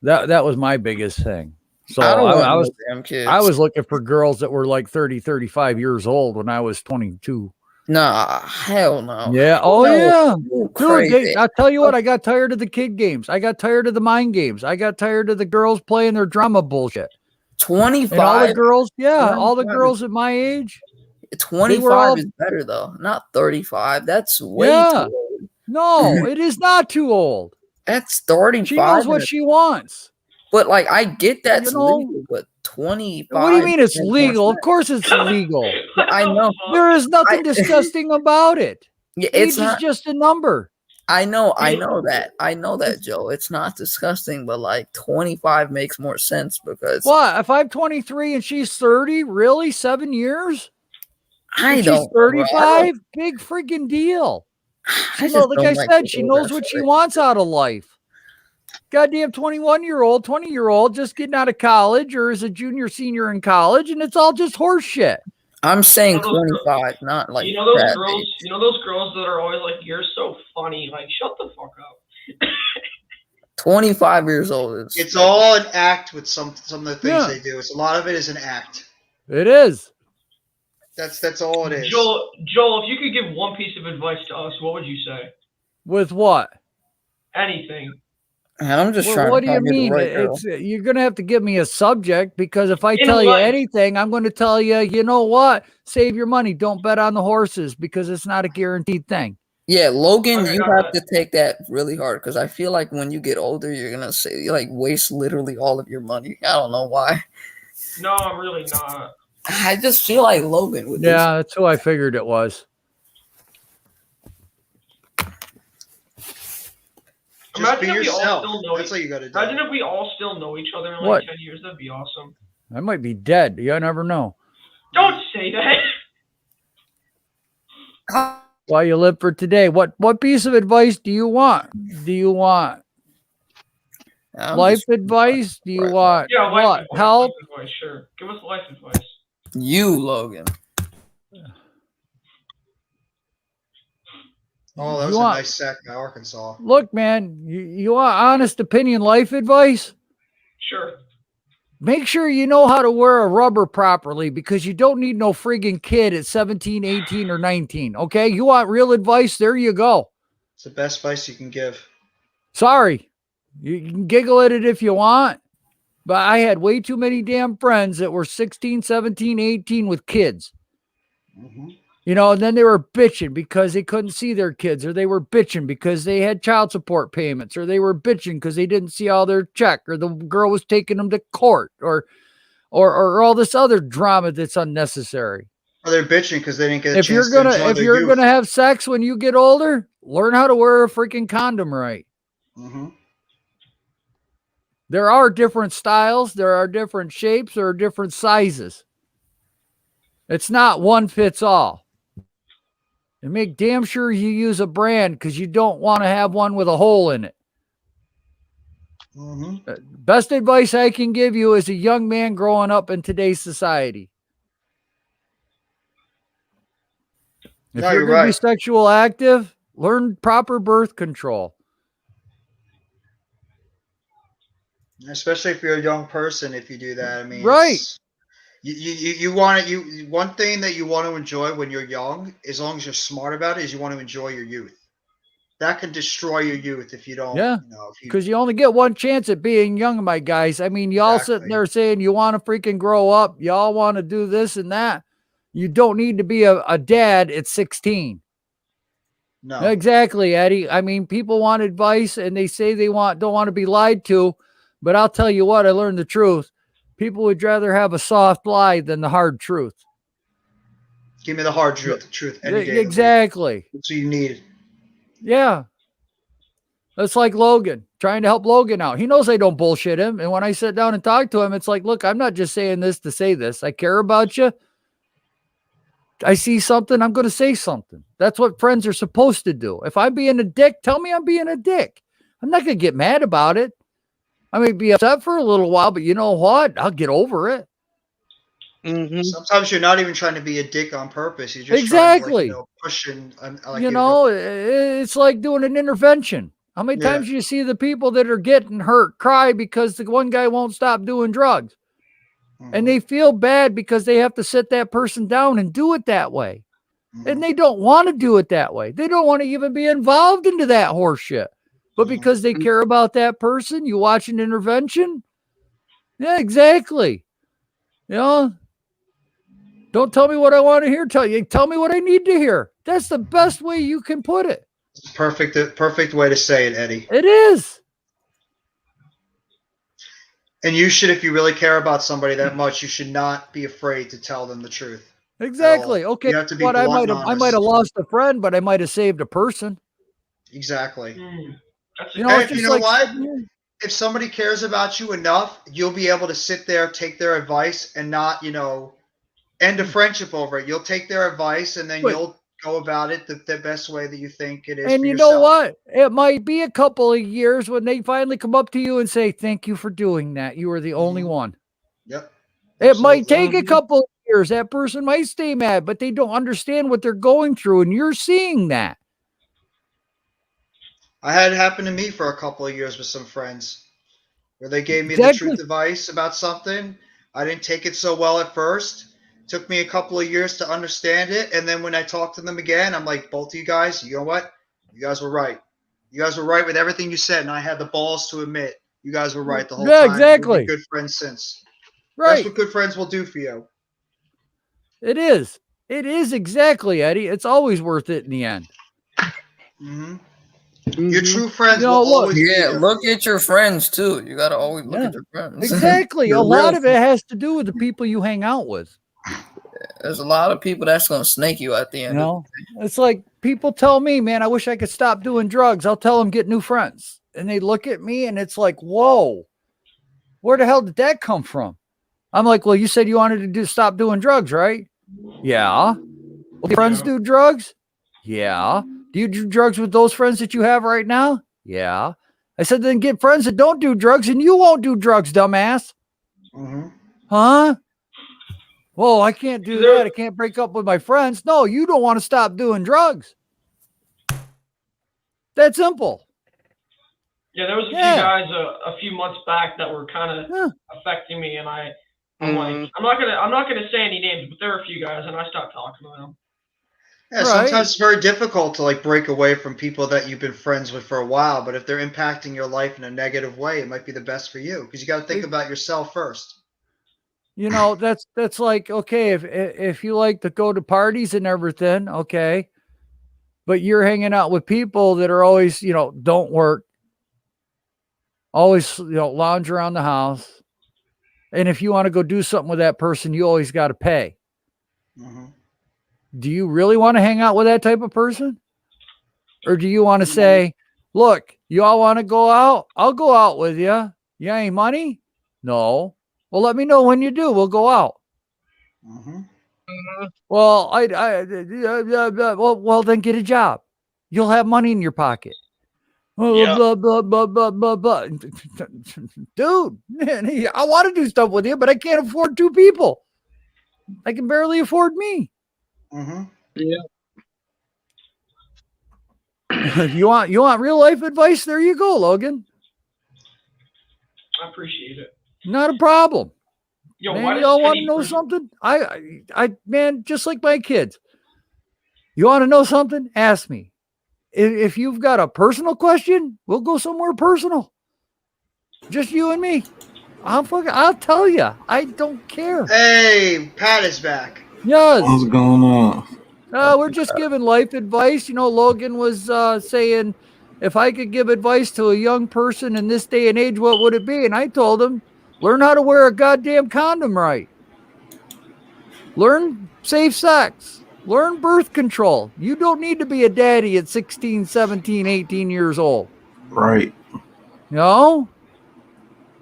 was my biggest thing. So I was looking for girls that were like 30, 35 years old when I was 22. nah, hell no. Yeah. Oh, No, yeah. you Dude, crazy. I'll tell you what, I got tired of the kid games. I got tired of the mind games. I got tired of the girls playing their drama bullshit. 25. And all the girls, all the 25. girls at my age. 25 all- is better though, not 35. That's way Yeah. too old. No, it is not too old. That's 35. She knows what she wants. But like, I get that's You know? legal, but 25. What do you mean it's makes more legal? Of sense. course it's legal. I know. There is nothing disgusting about it. Yeah, Age it's is not. just a number. I know that, Joe. It's not disgusting, but like 25 makes more sense because What? If I'm 23 and she's 30, really? 7 years? I And don't. she's 35? Big freaking deal. I Like just I don't like said, the she way knows that's what she right. wants out of life. Goddamn 21-year-old, 20-year-old just getting out of college or is a junior, senior in college, and it's all just horse shit. I'm saying You know those 25, not like you know those that girls. age. You know those girls that are always like, "You're so funny." Like, shut the fuck up. 25 years old is. It's all an act with some of the things Yeah. they do. It's a lot of it is an act. It is. That's all it is. Joel, if you could give one piece of advice to us, what would you say? With what? Anything. I'm just Well, trying what to do you find you the mean? right girl. You're going to have to give me a subject because if I In tell you life. anything, I'm going to tell you, you know what? Save your money. Don't bet on the horses because it's not a guaranteed thing. Yeah, Logan, Okay, you got have to take that really hard because I feel like when you get older, you're gonna say you like waste literally all of your money. I don't know why. No, I'm really not. I just feel like Logan would. do Yeah, that's who I figured it was. Just Imagine be if we all yourself. still know That's each- what you got to do. Imagine if we all still know each other in like What? 10 years. That'd be awesome. I might be dead. You never know. Don't say that. While you live for today. What piece of advice do you want? Do you want I'm Life just advice? Do you right. want Yeah, life what? advice. Help? Life advice, sure. Give us life advice. You, Logan. Oh, that You was a want- nice sack by Arkansas. Look, man, you want honest opinion life advice? Sure. Make sure you know how to wear a rubber properly because you don't need no friggin' kid at 17, 18, or 19. Okay? You want real advice? There you go. It's the best advice you can give. Sorry. You can giggle at it if you want, but I had way too many damn friends that were 16, 17, 18 with kids. You know, and then they were bitching because they couldn't see their kids, or they were bitching because they had child support payments, or they were bitching because they didn't see all their check, or the girl was taking them to court, or all this other drama that's unnecessary. Or they're bitching because they didn't get a If you're chance gonna to enjoy if their you're youth. gonna have sex when you get older, learn how to wear a freaking condom right. There are different styles, there are different shapes, there are different sizes. It's not one fits all. And make damn sure you use a brand because you don't want to have one with a hole in it. Best advice I can give you as a young man growing up in today's society. If No, you're you're going to be right. sexual active, learn proper birth control. Especially if you're a young person, if you do that, I mean, Right. it's- you want to one thing that you want to enjoy when you're young, as long as you're smart about it, is you want to enjoy your youth. That can destroy your youth if you don't. Yeah, You know, if you because you only get one chance at being young, my guys. I mean, y'all sitting there saying you want to freaking grow up, y'all want to do this and that. You don't need to be a dad at 16. No. Exactly, Eddie. I mean, people want advice and they say they don't want to be lied to, but I'll tell you what, I learned the truth. People would rather have a soft lie than the hard truth. give me the hard truth, the truth any day. of the week. Exactly. That's what you need. Yeah. That's like Logan, trying to help Logan out. He knows I don't bullshit him. And when I sit down and talk to him, it's like, look, I'm not just saying this to say this. I care about you. I see something, I'm going to say something. That's what friends are supposed to do. If I'm being a dick, tell me I'm being a dick. I'm not going to get mad about it. I may be upset for a little while, but you know what? I'll get over it. Sometimes you're not even trying to be a dick on purpose. You're just Exactly. trying to, like, pushing. Like You know, it's like doing an intervention. How many Yeah. times do you see the people that are getting hurt cry because the one guy won't stop doing drugs? And they feel bad because they have to sit that person down and do it that way. And they don't want to do it that way. They don't want to even be involved into that horse shit. But because they care about that person, you watch an intervention. Yeah, exactly. You know, don't tell me what I want to hear. Tell me what I need to hear. That's the best way you can put it. perfect way to say it, Eddie. It is. And you should, if you really care about somebody that much, you should not be afraid to tell them the truth. Exactly. Okay. You have to be What I blunt might and have I honest. might have lost a friend, but I might have saved a person. Exactly. You know, Hey, it's you just know like what? If somebody cares about you enough, you'll be able to sit there, take their advice, and not, end a friendship over it. You'll take their advice, and then But- you'll go about it the best way that you think it is. And for you yourself. know what? It might be a couple of years when they finally come up to you and say, "Thank you for doing that. You were the only one." Yep. It might take a couple of years. That person might stay mad, but they don't understand what they're going through, and you're seeing that. I had it happen to me for a couple of years with some friends where they gave me Exactly. the truth advice about something. I didn't take it so well at first. Took me a couple of years to understand it. And then when I talked to them again, I'm like, both of you guys, you know what? You guys were right. You guys were right with everything you said. And I had the balls to admit you guys were right the whole Yeah, time. We've been exactly. good friends since. Right. That's what good friends will do for you. It is. It is exactly, Eddie. It's always worth it in the end. Your true friends You know, will look, always be Yeah, there. look at your friends too. You gotta always look Yeah. at your friends. Exactly. Your A lot real of it has to do with the people you hang out with. There's a lot of people that's gonna snake you at the You end. know, it's like people tell me, man, I wish I could stop doing drugs. I'll tell them get new friends. And they look at me and it's like, whoa, where the hell did that come from? I'm like, well, you said you wanted to stop doing drugs, right? Yeah. Well, friends do drugs? Yeah. Do you do drugs with those friends that you have right now? Yeah. I said, then get friends that don't do drugs and you won't do drugs, dumbass. Mm-hmm. Huh? Well, I can't do that. I can't break up with my friends. No, you don't want to stop doing drugs. That simple. Yeah, there was a few Yeah. guys a few months back that were kind of affecting me, and I'm like, I'm not gonna say any names, but there were a few guys, and I stopped talking to them. Yeah, sometimes it's very difficult to like break away from people that you've been friends with for a while, but if they're impacting your life in a negative way, it might be the best for you because you got to think about yourself first. You know, that's like, okay, if you like to go to parties and everything, okay, but you're hanging out with people that are always, you know, don't work, always, you know, lounge around the house. And if you want to go do something with that person, you always got to pay. Mm-hmm. Do you really want to hang out with that type of person? Or do you want to say, look, you all want to go out? I'll go out with you. You got any money? No. Well, let me know when you do. We'll go out. Mm-hmm. Well, well, then get a job. You'll have money in your pocket. Yep. Blah, blah, blah, blah, blah, blah. Dude, man, I want to do stuff with you, but I can't afford two people. I can barely afford me. Mm-hmm. Yeah. You want real life advice? There you go, Logan. I appreciate it. Not a problem. Yo, Man, why does y'all want to Teddy know Bridge- something? I, man, just like my kids. You want to know something? Ask me. If you've got a personal question, we'll go somewhere personal. Just you and me. I'll tell you. I don't care. Hey, Pat is back. Yes. What's going on? We're just giving life advice. You know, Logan was saying, if I could give advice to a young person in this day and age, what would it be? And I told him, learn how to wear a goddamn condom right. Learn safe sex. Learn birth control. You don't need to be a daddy at 16, 17, 18 years old. Right. You know?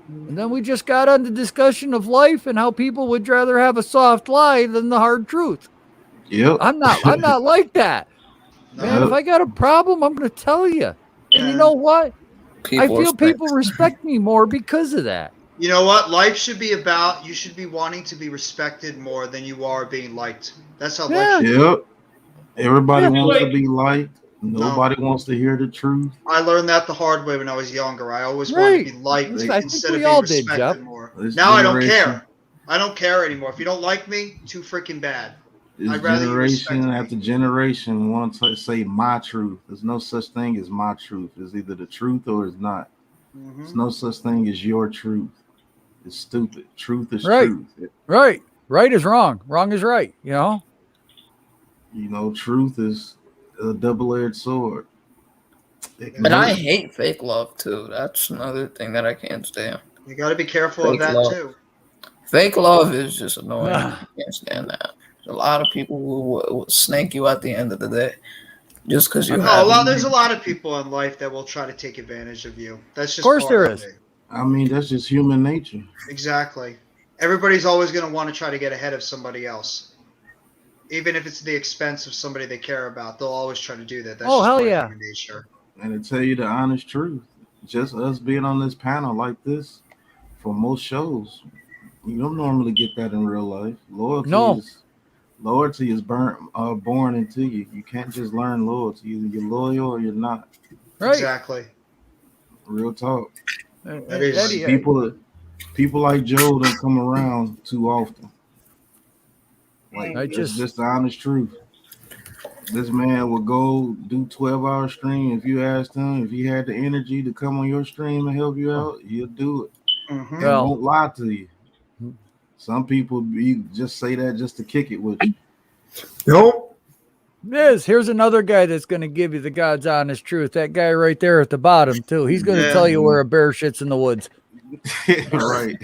And then we just got on the discussion of life and how people would rather have a soft lie than the hard truth. Yep. I'm not like that. Man, if I got a problem, I'm going to tell you. And you know what? I feel people respect me more because of that. You know what? Life should be about, you should be wanting to be respected more than you are being liked. That's how life should be. Yep. Everybody Yeah, wants to like- be liked. Nobody wants to hear the truth. I learned that the hard way when I was younger. I always wanted to be liked I think instead of we all being did, respected Jeff. more. This Now I don't generation- care. I don't care anymore. If you don't like me, too freaking bad. This I'd rather you respect generation me. after generation want to say my truth. There's no such thing as my truth. It's either the truth or it's not. Mm-hmm. There's no such thing as your truth. It's stupid. Truth is Right. truth. Right. Right is wrong. Wrong is right. You know? You know, truth is a double-edged sword. It can And I hurt. hate fake love too. That's another thing that I can't stand. You got to be careful Fake of that love. too. Fake love is just annoying. I can't stand that. There's a lot of people who will snake you at the end of the day just because you have. There's a lot of people in life that will try to take advantage of you. That's just Of course part there of is. it. I mean, that's just human nature. Exactly. Everybody's always going to want to try to get ahead of somebody else. Even if it's the expense of somebody they care about, they'll always try to do that. That's Oh, just hell part of yeah. human nature. And to tell you the honest truth, just us being on this panel like this for most shows, you don't normally get that in real life. Loyalty is born into you. You can't just learn loyalty. Either you're loyal or you're not. Right. Exactly. Real talk. That is- Eddie, People like Joe don't come around too often. Like I that's just- just the honest truth. This man would go do 12-hour stream. If you asked him if he had the energy to come on your stream and help you out, he'll do it. Mhm. And Well- won't lie to you. Some people just say that just to kick it with you. Nope. Here's another guy that's going to give you the God's honest truth. That guy right there at the bottom, too. He's going to Yeah. tell you where a bear shits in the woods. Right.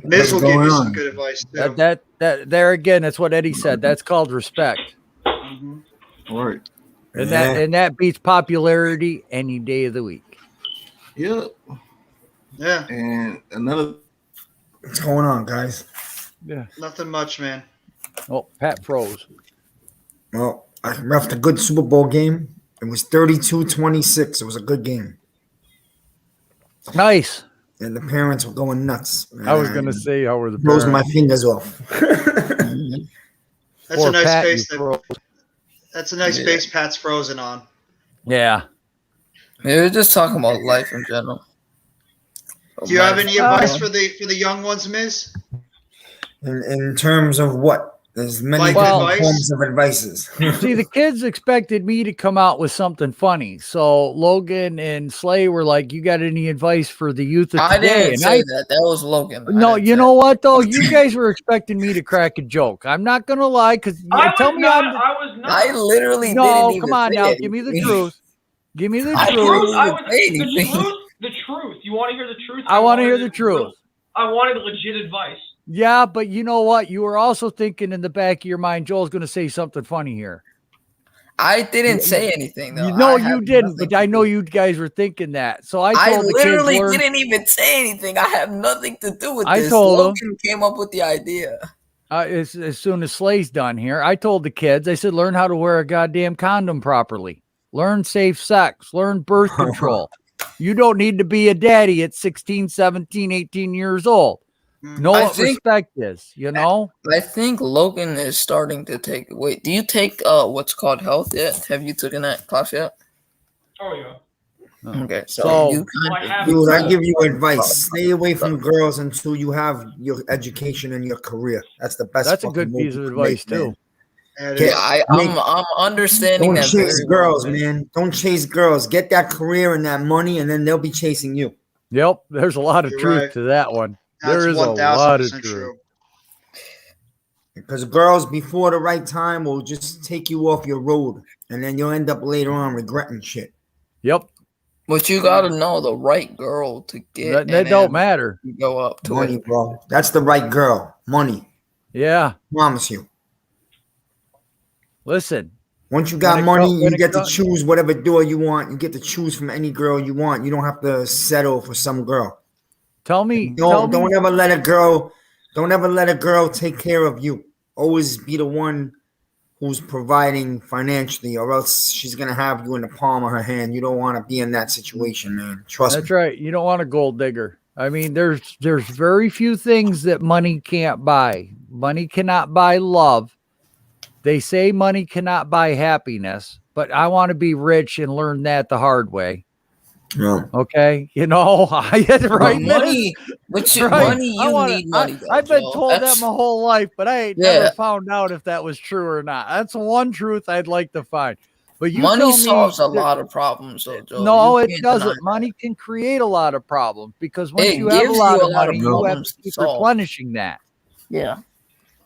Miz will give going you some on? good advice too. That there again, that's what Eddie said. That's called respect. Mhm. Right. And that beats popularity any day of the week. Yeah. Yeah. And another What's going on, guys? Yeah. Nothing much, man. Oh, Pat froze. Well, I reffed a good Super Bowl game. It was 32-26. It was a good game. Nice. And the parents were going nuts. I was going to say, how were the blows my parents? fingers off. That's Poor a nice Pat, base. you froze. That's a nice Yeah. base Pat's frozen on. Yeah. Yeah, we're just talking about life in general. Do you have any Uh, advice for the young ones, Miz? In terms of what? There's many Life different advice? forms of advices. See, the kids expected me to come out with something funny. So Logan and Slay were like, "You got any advice for the youth of I today?" didn't And say that. That was Logan. No, you know what though? You guys were expecting me to crack a joke. I'm not gonna lie, because tell me I'm. I was not. I literally No, didn't even come on say now. anything. Give me the truth. Give me the I truth. didn't I even was, say the anything. truth. The truth. You want to hear the truth? I want to hear wanted the truth. I wanted legit advice. Yeah, but you know what? You were also thinking in the back of your mind, Joel's going to say something funny here. I didn't say anything though. No, I you had didn't. nothing But I know you guys were thinking that. So I I told the literally kids, didn't even say anything. I have nothing to do with I this. told 'em. Logan came up with the idea. as soon as Slay's done here, I told the kids, I said, learn how to wear a goddamn condom properly. Learn safe sex. Learn birth control. You don't need to be a daddy at 16, 17, 18 years old. Know I what think- respect is, you know? I think Logan is starting to take. Wait, do you take what's called health yet? Have you taken that class yet? Oh yeah. Okay, so, So- you kind Dude, I give you advice. Stay away from girls until you have your education and your career. That's the best. That's a fucking good move piece you of can advice, make, man. too. Yeah, I'm understanding Don't that. chase very girls, well. man. Don't chase girls. Get that career and that money, and then they'll be chasing you. Yep, there's a lot of You're truth right. to that one. That's There is a lot of 1000% truth. true. Because girls before the right time will just take you off your road, and then you'll end up later on regretting shit. Yep. But you gotta know the right girl to get. That and don't then matter. you go up to Money, it. bro. That's the right girl. Money. Yeah. Promise you. Listen. Once you When got it money, co- when you it get to co- choose whatever door you want. You get to choose from any girl you want. You don't have to settle for some girl. Tell me. Don't ever let a girl. Don't ever let a girl take care of you. Always be the one who's providing financially, or else she's gonna have you in the palm of her hand. You don't want to be in that situation, man. Trust That's me. right. You don't want a gold digger. I mean, there's very few things that money can't buy. Money cannot buy love. They say money cannot buy happiness, but I want to be rich and learn that the hard way. Yeah. Okay, you know, right? Money, Miz? but you, Right. money, you need money. though, I've been Joe. told That's- that my whole life, but I ain't Yeah. never found out if that was true or not. That's one truth I'd like to find. But you money tell me solves a that- lot of problems, though, Joe. No, You it can't deny doesn't. that. Money can create a lot of problems because once It you have a gives lot you of a lot of money, you have problems to to keep solve. replenishing that. Yeah.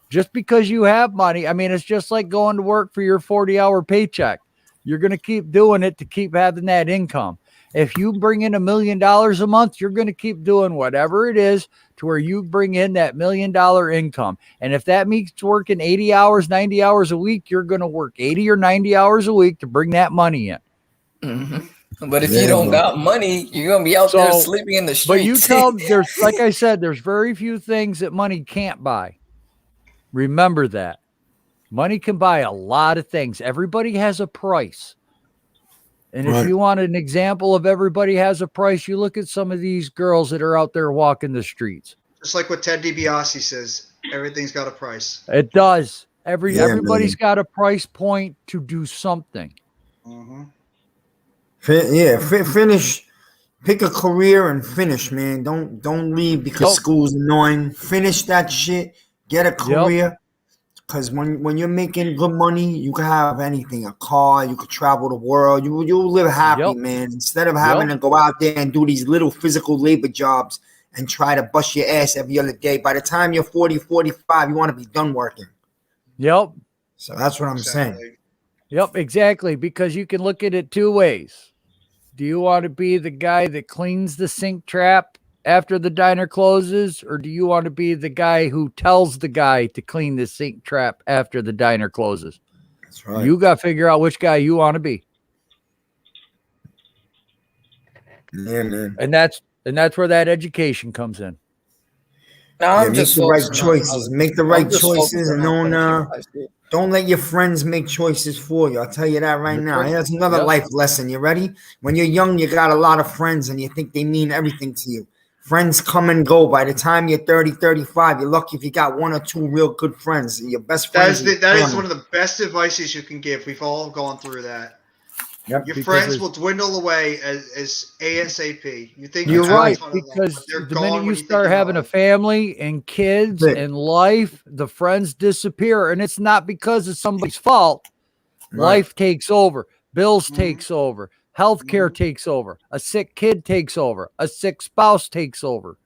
Just because you have money, I mean, it's just like going to work for your 40-hour paycheck. You're going to keep doing it to keep having that income. If you bring in $1 million a month, you're going to keep doing whatever it is to where you bring in that $1 million income. And if that means working 80 hours, 90 hours a week, you're going to work 80 or 90 hours a week to bring that money in. Mm-hmm. But if Yeah, you don't man. got money, you're gonna be out there So, sleeping in the streets. But you tell there's, like I said, there's very few things that money can't buy. Remember that. Money can buy a lot of things. Everybody has a price. And if Right. you want an example of everybody has a price, you look at some of these girls that are out there walking the streets. Just like what Ted DiBiase says, everything's got a price. It does. Yeah, Everybody's man. got a price point to do something. Mm-hmm. Finish. Pick a career and finish, man. Don't leave because Nope. school's annoying. Finish that shit. Get a career. Because when you're making good money, you can have anything, a car, you could travel the world, you'll live happy, Yep. man. Instead of having Yep. to go out there and do these little physical labor jobs and try to bust your ass every other day. By the time you're 40, 45, you want to be done working. Yep. So that's what I'm saying. Yep, exactly. Because you can look at it two ways. Do you want to be the guy that cleans the sink trap after the diner closes, or do you want to be the guy who tells the guy to clean the sink trap after the diner closes? That's right. You got to figure out which guy you want to be. Yeah, man. And that's where that education comes in. No, Yeah, I'm make just the right focusing on choices. other- Make the I'm right just choices focusing and on don't finishing high school. Don't let your friends make choices for you. I'll tell you that right now. Here's another life lesson. You ready? When you're young, you got a lot of friends and you think they mean everything to you. Friends come and go. By the time you're 30, 35, you're lucky if you got one or two real good friends. Your best friends. That is one of the best advices you can give. We've all gone through that. Yep. Your friends will dwindle away as ASAP. You think You're right, ton of them, because but they're the gone minute when you think start they're having a gone. family and kids and life, the friends disappear. And it's not because it's somebody's fault. Right. Life takes over. Bills takes over. Healthcare takes over. A sick kid takes over. A sick spouse takes over.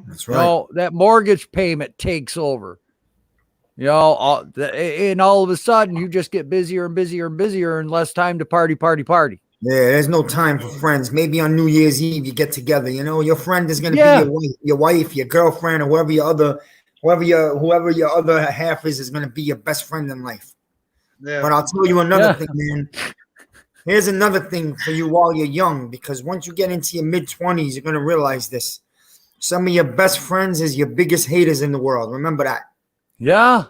That's You right. know, that mortgage payment takes over. You know, and all of a sudden you just get busier and busier and busier and less time to party. Yeah, there's no time for friends. Maybe on New Year's Eve you get together. You know, your friend is going to be your wife, your girlfriend, or whoever your other half is going to be your best friend in life. Yeah. But I'll tell you another thing, man. Here's another thing for you while you're young, because once you get into your mid-20s, you're going to realize this. Some of your best friends is your biggest haters in the world. Remember that. Yeah.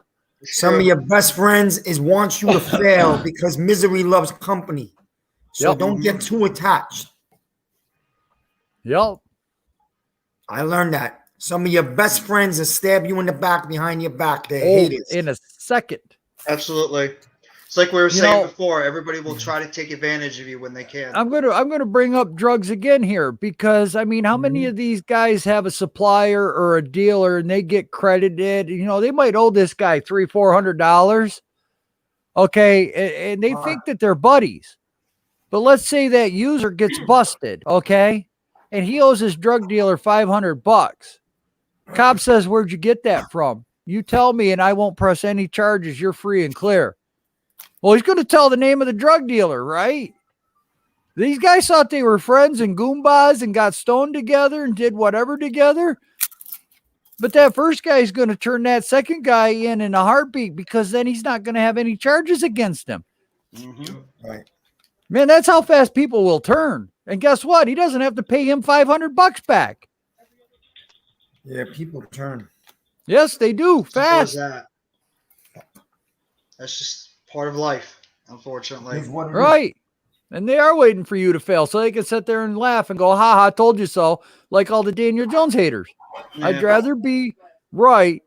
Some of your best friends is want you to fail because misery loves company. So don't get too attached. Yep. I learned that. Some of your best friends will stab you in the back behind your back. They're Oh, haters. in a second. Absolutely. It's like we were You saying know- before. Everybody will try to take advantage of you when they can. I'm gonna bring up drugs again here, because I mean, how many of these guys have a supplier or a dealer and they get credited? You know, they might owe this guy $300-400. Okay, and they think that they're buddies. But let's say that user gets busted, okay, and he owes his drug dealer $500. Cop says, "Where'd you get that from?" You tell me, and I won't press any charges. You're free and clear. Well, he's going to tell the name of the drug dealer, right? These guys thought they were friends and goombas and got stoned together and did whatever together. But that first guy is going to turn that second guy in a heartbeat, because then he's not going to have any charges against him. Right. Man, that's how fast people will turn. And guess what? He doesn't have to pay him $500 back. Yeah, people turn. Yes, they do. Simple as Fast. that. That's just part of life, unfortunately. Right. And they are waiting for you to fail so they can sit there and laugh and go, ha ha, told you so, like all the Daniel Jones haters. I'd Yeah. rather be right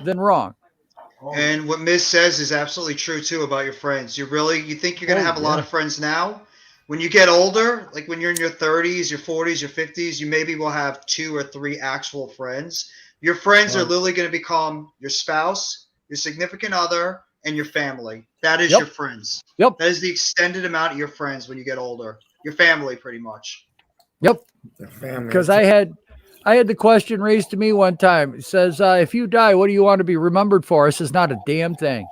than wrong. And what Miz says is absolutely true too about your friends. You think you're gonna have a lot of friends now. When you get older, like when you're in your 30s, your 40s, your 50s, you maybe will have 2 or 3 actual friends. Your friends are literally going to become your spouse, your significant other, and your family. That is your friends. Yep. That is the extended amount of your friends when you get older. Your family, pretty much. Yep. Because I had the question raised to me one time. It says, if you die, what do you want to be remembered for? I says, not a damn thing.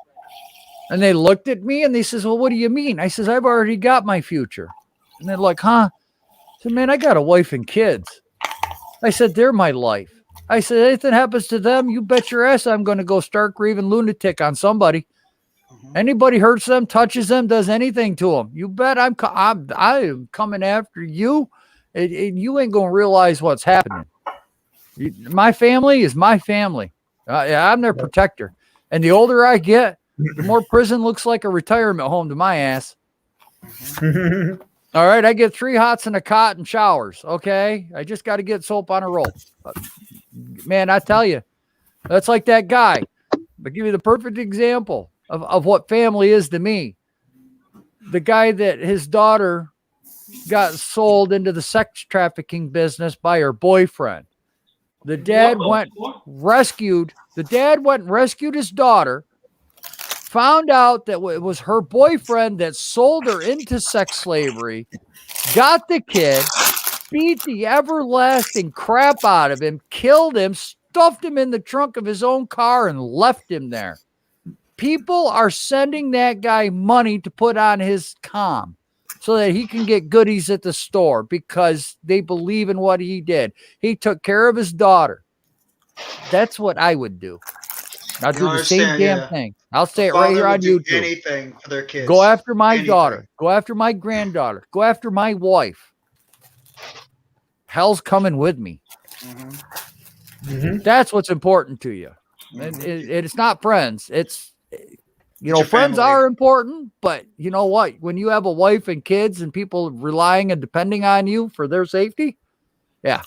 And they looked at me and they says, well, what do you mean? I says, I've already got my future. And they're like, huh? I said, man, I got a wife and kids. I said, they're my life. I said, anything happens to them, you bet your ass I'm going to go stark raving lunatic on somebody. Anybody hurts them, touches them, does anything to them, you bet I'm coming after you, and you ain't going to realize what's happening. My family is my family. I'm their protector. And the older I get, the more prison looks like a retirement home to my ass. All right, I get 3 hots and a cot and showers. Okay, I just got to get soap on a roll. Man, I tell you, that's like that guy. I'll give you the perfect example of what family is to me. The guy that his daughter got sold into the sex trafficking business by her boyfriend. The dad went rescued his daughter, found out that it was her boyfriend that sold her into sex slavery, got the kid, beat the everlasting crap out of him, killed him, stuffed him in the trunk of his own car, and left him there. People are sending that guy money to put on his comm so that he can get goodies at the store because they believe in what he did. He took care of his daughter. That's what I would do. I'll do the same damn thing. I'll say it right here on YouTube. Anything for their kids. Go after my daughter. Go after my granddaughter. Go after my wife. Hell's coming with me. That's what's important to you. And it's not friends. It's your friends family. are important, but you know what? When you have a wife and kids and people relying and depending on you for their safety, yeah.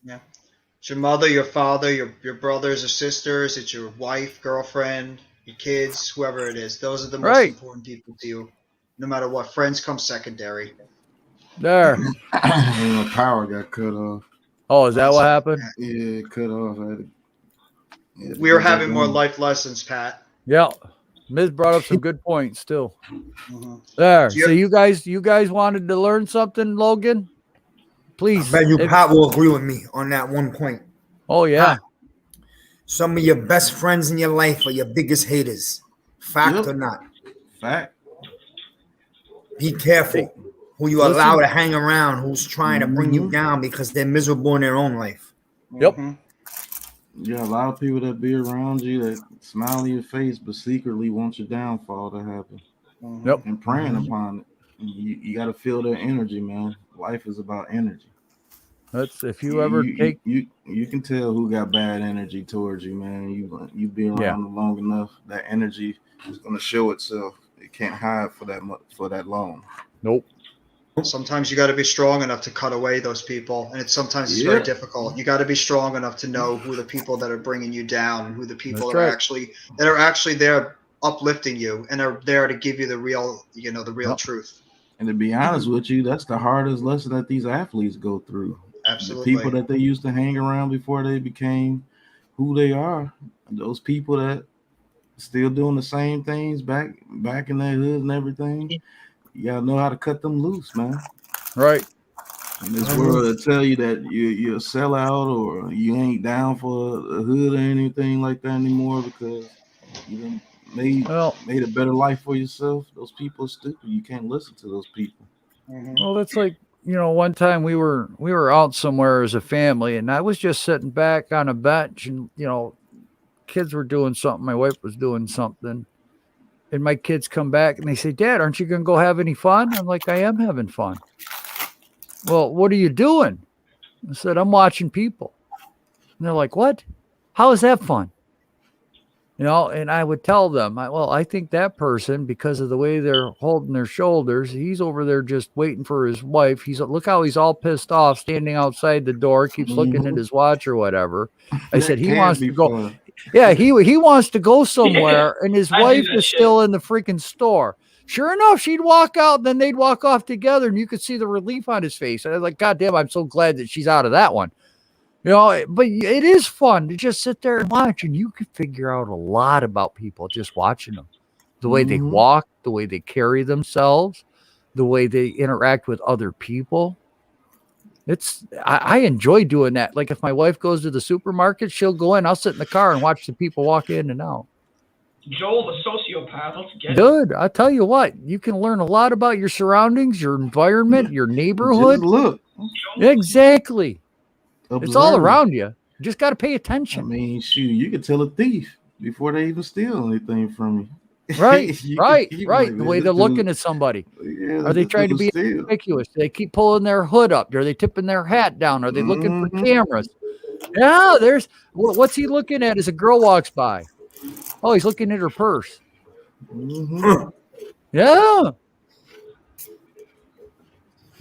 It's your mother, your father, your brothers or sisters. It's your wife, girlfriend, your kids, whoever it is. Those are the most Right. important people to you. No matter what, friends come secondary. There. And the power got cut off. Oh, is that what happened? Yeah, it cut off. We are having more life lessons, Pat. Yeah. Miz brought up some good points too. There. So you guys wanted to learn something, Logan? Please. I bet you Pat will agree with me on that one point. Oh yeah. Pat, some of your best friends in your life are your biggest haters. Fact or not? Fact. Be careful who you allow to hang around, who's trying to bring you down because they're miserable in their own life. Yep. Yeah, a lot of people that be around you that smile in your face, but secretly want your downfall to happen. Yep. And praying upon it. You got to feel their energy, man. Life is about energy. That's if you ever take you can tell who got bad energy towards you, man. You be around them long enough, that energy is going to show itself. It can't hide for that long. Nope. Sometimes you got to be strong enough to cut away those people, and it's very difficult. You got to be strong enough to know who the people that are bringing you down, and who the people That's that right. are actually there uplifting you and are there to give you the real, the real truth. And to be honest with you, that's the hardest lesson that these athletes go through. Absolutely. The people that they used to hang around before they became who they are, those people that still doing the same things back in their hood and everything, you gotta know how to cut them loose, man. Right. In this world, they tell you that you're a sellout or you ain't down for a hood or anything like that anymore because you done made a better life for yourself. Those people are stupid. You can't listen to those people. Well, that's like, one time we were out somewhere as a family and I was just sitting back on a bench and, kids were doing something. My wife was doing something and my kids come back and they say, Dad, aren't you going to go have any fun? I'm like, I am having fun. Well, what are you doing? I said, I'm watching people. And they're like, what? How is that fun? And I would tell them, I think that person, because of the way they're holding their shoulders, he's over there just waiting for his wife. Look how he's all pissed off, standing outside the door, keeps looking at his watch or whatever. I said, he wants to go. Fun. Yeah, he wants to go somewhere, and his wife is still in the freaking store. Sure enough, she'd walk out, then they'd walk off together, and you could see the relief on his face. And I was like, God damn, I'm so glad that she's out of that one. But it is fun to just sit there and watch, and you can figure out a lot about people just watching them. The way they walk, the way they carry themselves, the way they interact with other people. I enjoy doing that. Like if my wife goes to the supermarket, she'll go in, I'll sit in the car and watch the people walk in and out. Joel, the sociopath. Let's get it. Good. I'll tell you what, you can learn a lot about your surroundings, your environment, your neighborhood. Just look. Exactly. It's all Observe. around you. You just got to pay attention. I mean, shoot, you can tell a thief before they even steal anything from you. Right, right. Like, The way this they're dude- looking at somebody. Yeah, Are they this trying to dude be steal. conspicuous? Do they keep pulling their hood up? Are they tipping their hat down? Are they looking for cameras? Yeah, what's he looking at as a girl walks by? Oh, he's looking at her purse. Yeah.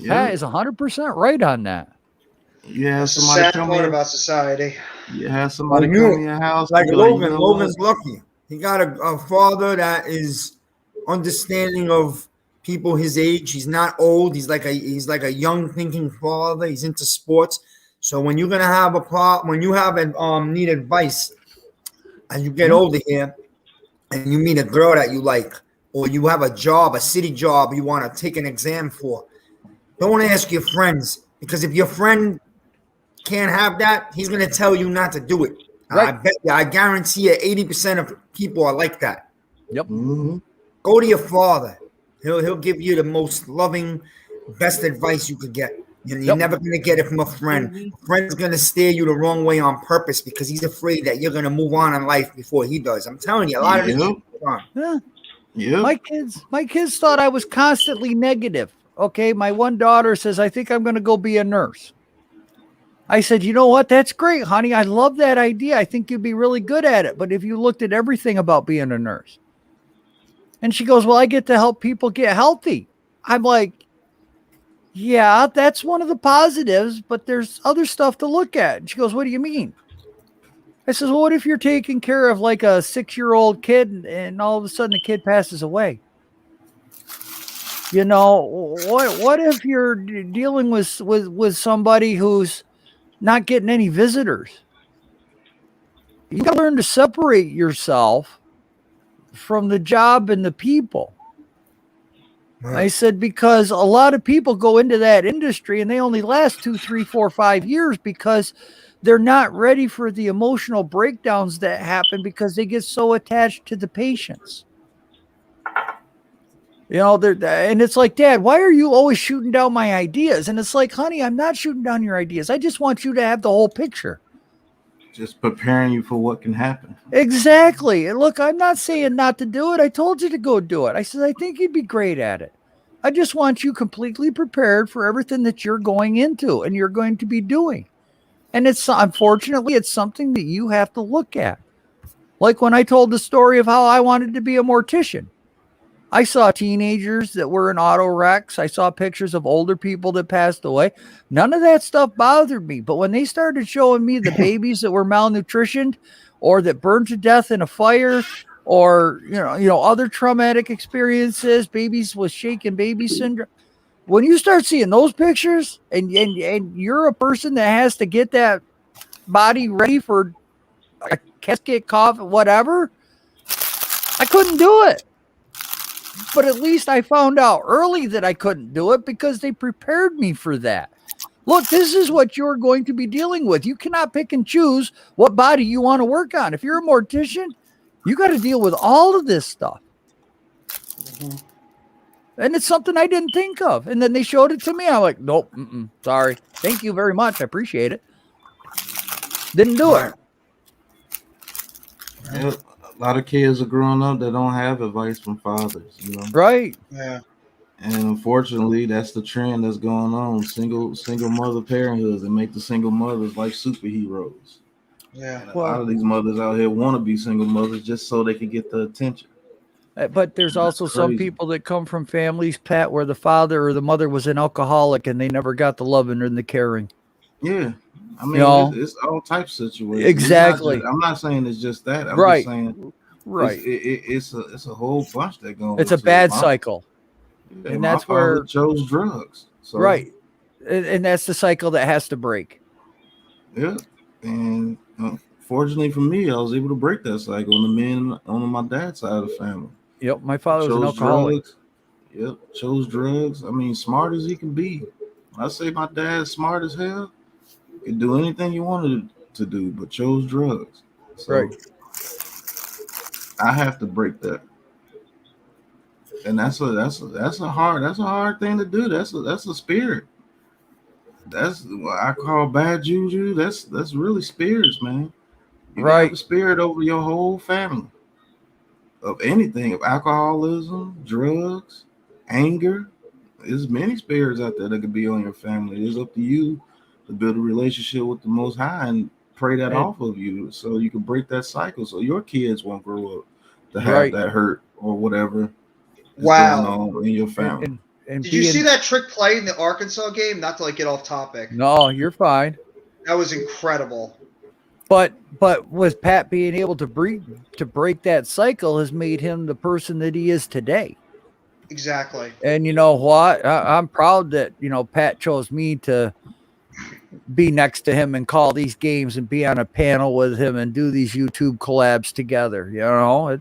Pat is 100% right on that. Yeah, That's the somebody sad come part in. about society. You have somebody Like come in your house. Like and be like, Logan. you know Logan's what? lucky. He got a father that is understanding of people his age. He's not old. He's like a young thinking father. He's into sports. So when you're gonna have when you have need advice, and you get older here, and you meet a girl that you like, or you have a job, a city job you want to take an exam for, don't ask your friends, because if your friend can't have that, he's gonna tell you not to do it. Right. I guarantee you 80% of people are like that. Yep. Go to your father. He'll give you the most loving, best advice you could get. You're never gonna get it from a friend. A friend's gonna steer you the wrong way on purpose because he's afraid that you're gonna move on in life before he does. I'm telling you, a lot of this Yeah. My kids thought I was constantly negative. Okay, my one daughter says, I think I'm going to go be a nurse. I said, you know what? That's great, honey. I love that idea. I think you'd be really good at it. But if you looked at everything about being a nurse. And she goes, well, I get to help people get healthy. I'm like, yeah, that's one of the positives, but there's other stuff to look at. And she goes, what do you mean? I says, well, what if you're taking care of like a 6-year-old kid and all of a sudden the kid passes away? You know, what if you're dealing with somebody who's not getting any visitors? You got to learn to separate yourself from the job and the people. I said, because a lot of people go into that industry and they only last 2, 3, 4, 5 years because they're not ready for the emotional breakdowns that happen because they get so attached to the patients. You know, and it's like, Dad, why are you always shooting down my ideas? And it's like, honey, I'm not shooting down your ideas. I just want you to have the whole picture. Just preparing you for what can happen. Exactly. And look, I'm not saying not to do it. I told you to go do it. I said, I think you'd be great at it. I just want you completely prepared for everything that you're going into and you're going to be doing. And it's, unfortunately, it's something that you have to look at. Like when I told the story of how I wanted to be a mortician. I saw teenagers that were in auto wrecks. I saw pictures of older people that passed away. None of that stuff bothered me. But when they started showing me the babies that were malnutritioned or that burned to death in a fire or, you know, other traumatic experiences, babies with shaken baby syndrome. When you start seeing those pictures and you're a person that has to get that body ready for a casket, coffin, whatever, I couldn't do it. But at least I found out early that I couldn't do it because they prepared me for that. Look, this is what you're going to be dealing with. You cannot pick and choose what body you want to work on. If you're a mortician, you got to deal with all of this stuff. And it's something I didn't think of. And then they showed it to me. I'm like, nope, sorry. Thank you very much. I appreciate it. Didn't do it. Yeah, a lot of kids are growing up that don't have advice from fathers, you know. Right. Yeah. And unfortunately, that's the trend that's going on. Single mother parenthoods and make the single mothers like superheroes. Yeah. And a lot of these mothers out here want to be single mothers just so they can get the attention. But there's also some people that come from families, Pat, where the father or the mother was an alcoholic and they never got the loving and the caring. Yeah. I mean, You know? it's all types of situations. Exactly. I'm not saying it's just that. I'm Right. just saying Right. It's a whole bunch that goes. It's a bad cycle. Yeah, And my that's father where chose drugs. So, right. And that's the cycle that has to break. Yeah. And fortunately for me, I was able to break that cycle on the men on my dad's side of the family. Yep. My father was an alcoholic. Drugs. Yep. Chose drugs. I mean, smart as he can be. I say my dad's smart as hell. Could do anything you wanted to do, but chose drugs. So Right. I have to break that. And that's a hard thing to do. That's a spirit. That's what I call bad juju. That's really spirits, man. You have a spirit over your whole family of anything, of alcoholism, drugs, anger. There's many spirits out there that could be on your family. It's up to you to build a relationship with the Most High and pray that off of you so you can break that cycle so your kids won't grow up to have that hurt or whatever is going on in your family. And Did you see that trick play in the Arkansas game? Not to get off topic. No, you're fine. That was incredible. But with Pat being able to break that cycle has made him the person that he is today. Exactly. And you know what? I'm proud that, Pat chose me to be next to him and call these games and be on a panel with him and do these YouTube collabs together.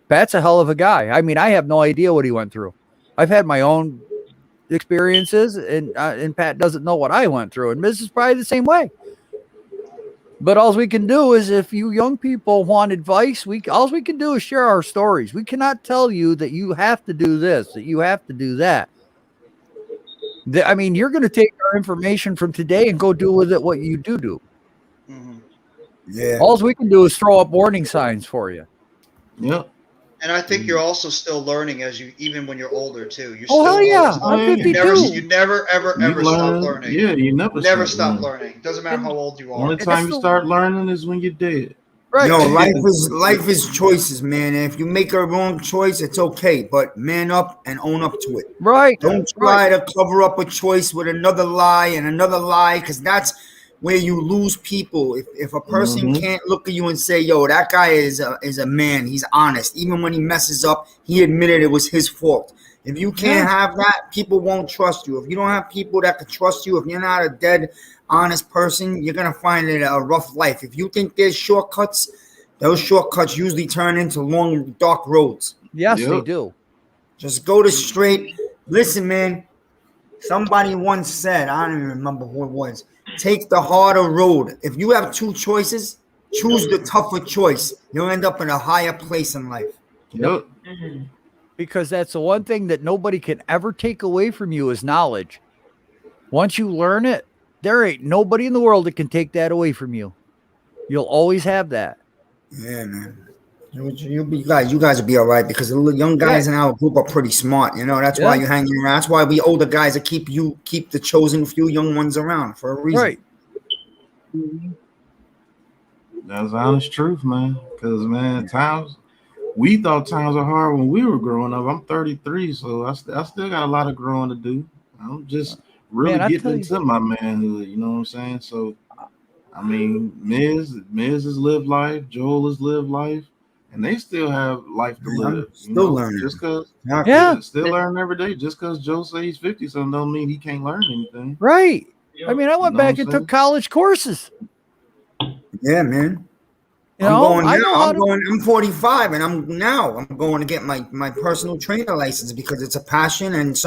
Pat's a hell of a guy. I mean, I have no idea what he went through. I've had my own experiences, and Pat doesn't know what I went through. And this is probably the same way. But all we can do is, if you young people want advice, all we can do is share our stories. We cannot tell you that you have to do this, that you have to do that. I mean, you're going to take our information from today and go do with it what you do. Yeah. All we can do is throw up warning signs for you. Yep. And I think you're also still learning even when you're older too. You're Oh, still hell yeah. always I'm learning. 52. You never, ever, You ever stop learn. learning. Yeah, you never Stop learning. Doesn't matter how old you are. Only time you start learning is when you're dead. Right. Yo, life is choices, man. And if you make a wrong choice, it's okay. But man up and own up to it. Right. Don't try to cover up a choice with another lie and another lie, because that's where you lose people. If a person can't look at you and say, yo, that guy is a man, he's honest. Even when he messes up, he admitted it was his fault. If you can't have that, people won't trust you. If you don't have people that can trust you, if you're not a dead honest person, you're gonna find it a rough life. If you think there's shortcuts, those shortcuts usually turn into long, dark roads. Yes, they do. Just go to straight. Listen, man. Somebody once said, I don't even remember who it was, take the harder road. If you have two choices, choose the tougher choice. You'll end up in a higher place in life. Yep. Because that's the one thing that nobody can ever take away from you is knowledge. Once you learn it, there ain't nobody in the world that can take that away from you. You'll always have that. Yeah, man. You guys will be all right, because the young guys in our group are pretty smart. You know, that's why you're hanging around. That's why we older guys that keep the chosen few young ones around for a reason. Right. That's the honest truth, man. Because, man, we thought times are hard when we were growing up. I'm 33, so I still got a lot of growing to do. I'm just really getting into my manhood, you know what I'm saying? So, I mean, Miz has lived life, Joel has lived life, and they still have life to live. Still learning. Just because, still learning every day. Just because Joe says he's 50, so don't mean he can't learn anything. Right. I mean, I went back and took college courses. Yeah, man. You know, I'm 45, and I'm going to get my personal trainer license, because it's a passion, and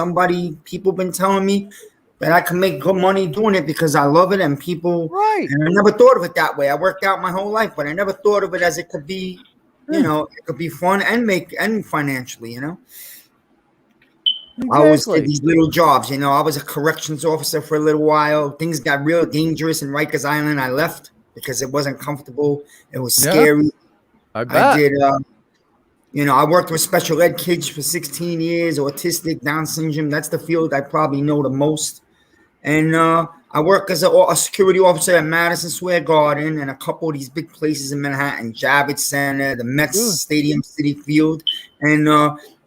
people been telling me that I can make good money doing it because I love it, and people. Right. And I never thought of it that way. I worked out my whole life, but I never thought of it as it could be, you know, it could be fun and financially, you know. Exactly. I always did these little jobs, you know. I was a corrections officer for a little while. Things got real dangerous in Rikers Island. I left because it wasn't comfortable. It was scary. I bet. I did, I worked with special ed kids for 16 years, autistic, Down syndrome. That's the field I probably know the most. And I work as a security officer at Madison Square Garden and a couple of these big places in Manhattan, Javits Center, the Mets Stadium, Citi Field. And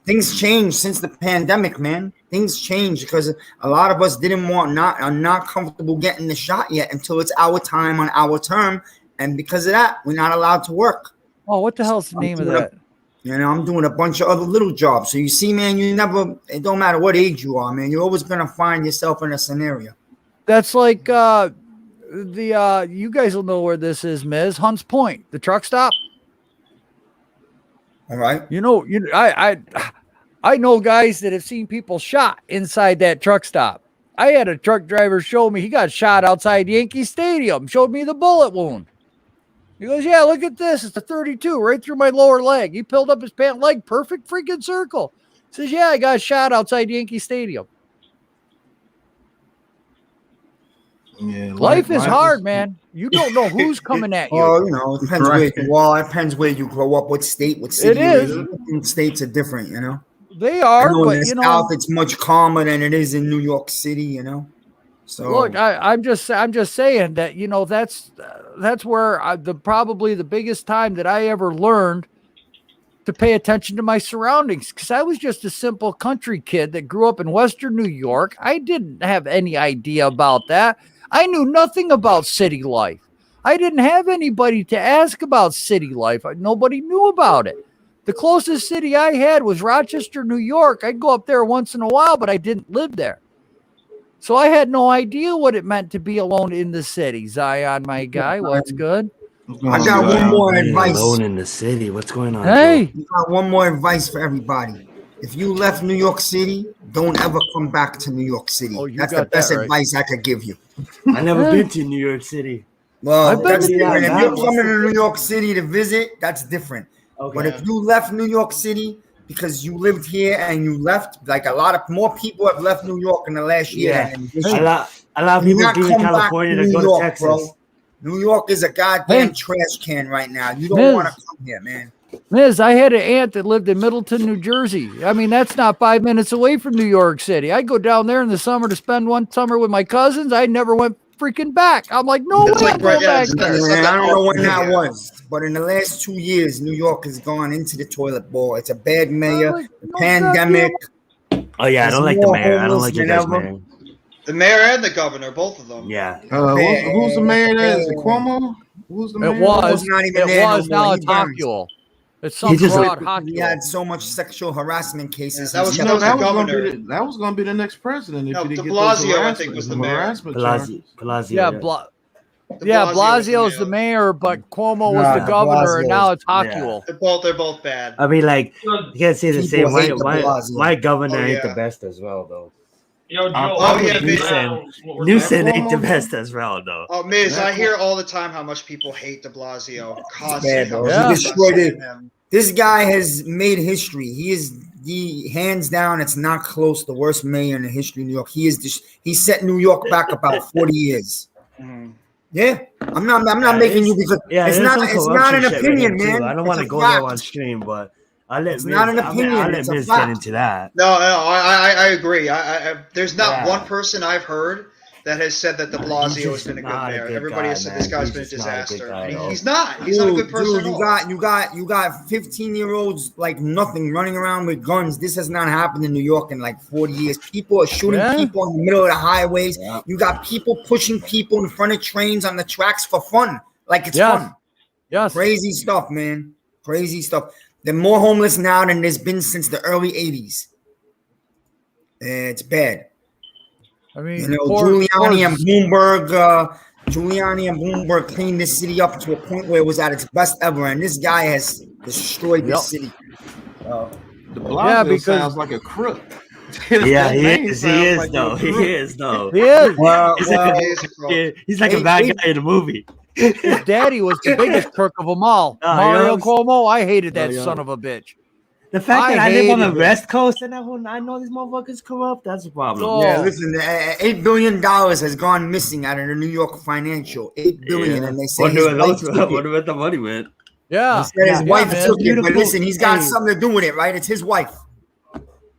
things changed since the pandemic, man. Things changed because a lot of us are not comfortable getting the shot yet until it's our time on our term. And because of that, we're not allowed to work. Oh, what the hell's the name of that? I'm doing a bunch of other little jobs. So you see, man, it don't matter what age you are, man. You're always going to find yourself in a scenario. That's like you guys will know where this is, Miz. Hunts Point, the truck stop. All right. I know guys that have seen people shot inside that truck stop. I had a truck driver show me he got shot outside Yankee Stadium, showed me the bullet wound. He goes, yeah, look at this. It's a 32 right through my lower leg. He peeled up his pant leg, perfect freaking circle. Says, yeah, I got shot outside Yankee Stadium. Yeah, life is hard, man. You don't know who's coming at you. Well, it depends where it depends where you grow up, what state, what city. It is. States are different, you know. They are, but in the South, it's much calmer than it is in New York City, you know. So look, I'm just saying that, you know, that's where probably the biggest time that I ever learned to pay attention to my surroundings, because I was just a simple country kid that grew up in Western New York. I didn't have any idea about that. I knew nothing about city life. I didn't have anybody to ask about city life. Nobody knew about it. The closest city I had was Rochester, New York. I'd go up there once in a while, but I didn't live there. So I had no idea what it meant to be alone in the city. Zion, my guy, what's good? I got one more advice. Alone in the city. What's going on? Hey, I got one more advice for everybody. If you left New York City, don't ever come back to New York City. That's the best advice I could give you. I never been to New York City. Well, that's different. If you're coming to New York City to visit, that's different. Okay. But if you left New York City because you lived here and you left, like more people have left New York in the last year. Yeah. A lot of people do in California to go to Texas. Bro. New York is a goddamn trash can right now. You don't want to come here, man. Miz, I had an aunt that lived in Middleton, New Jersey. I mean, that's not 5 minutes away from New York City. I go down there in the summer to spend one summer with my cousins. I never went freaking back. I'm like, no way, I'm going back there. I don't know when that was, but in the last 2 years, New York has gone into the toilet bowl. It's a bad mayor, pandemic. Oh yeah, I don't like the mayor. I don't like your guys' mayor. The mayor and the governor, both of them. Yeah. Who's the mayor there? Is it Cuomo? Who's the mayor? It was. Not even It there no was. more. Now He it's burned. Hockule. It's some broad Hockule. He had so much sexual harassment cases. that was He's the got- governor. That was going to be the next president. If No, he didn't de get those Blasio, I think, was the mayor. harassment Blasio. charges. Yeah, Blasio's the mayor, but Cuomo was the governor, and now it's Hockule. They're both bad. I mean, like, you can't say the People same. hate de Blasio. My governor Oh, ain't yeah. the best as well, though. Yo, Joe. Newsom ain't the best as well, though. Oh, Miz, I hear all the time how much people hate de Blasio. bad, though. He destroyed it. This guy has made history. He hands down, it's not close, the worst mayor in the history of New York. He set New York back about 40 years. Yeah, I'm not making you because it's not an opinion, man. I don't It's want a to go there fact. on stream, but I'll let It's not an opinion, I'll let it's a Miz fact. get into that. No, I agree. There's not Yeah. one person I've heard that has said that de Blasio has been a good mayor. Everybody has said this guy's been a disaster. He's not. He's not a good person Dude, at all. you got 15-year-olds like nothing running around with guns. This has not happened in New York in like 40 years. People are shooting Yeah. people in the middle of the highways. You got people pushing people in front of trains on the tracks for fun, like it's Yes. fun. Yes, crazy stuff, man. Crazy stuff. There are more homeless now than there's been since the early 80s. It's bad. I mean, You know, Giuliani and Bloomberg cleaned this city up to a point where it was at its best ever, and this guy has destroyed this city. De Blasio because- sounds like a crook. Yeah, he That name is. sounds He is, like a though. He crook. is, though. He is. He's like a bad guy in the movie. His daddy was the biggest crook of them all. Oh, Mario yeah. Cuomo, I hated that Oh, yeah. son of a bitch. The fact that I live on the hated it. West Coast and I know these motherfuckers corrupt, that's a problem. Yeah, listen, $8 billion has gone missing out of the New York Financial. $8 billion, and they say Wonder his where wife those- took it. wonder where the money went. Yeah, They said his wife man. took it, but Beautiful. listen, he's got Hey. something to do with it, right? It's his wife.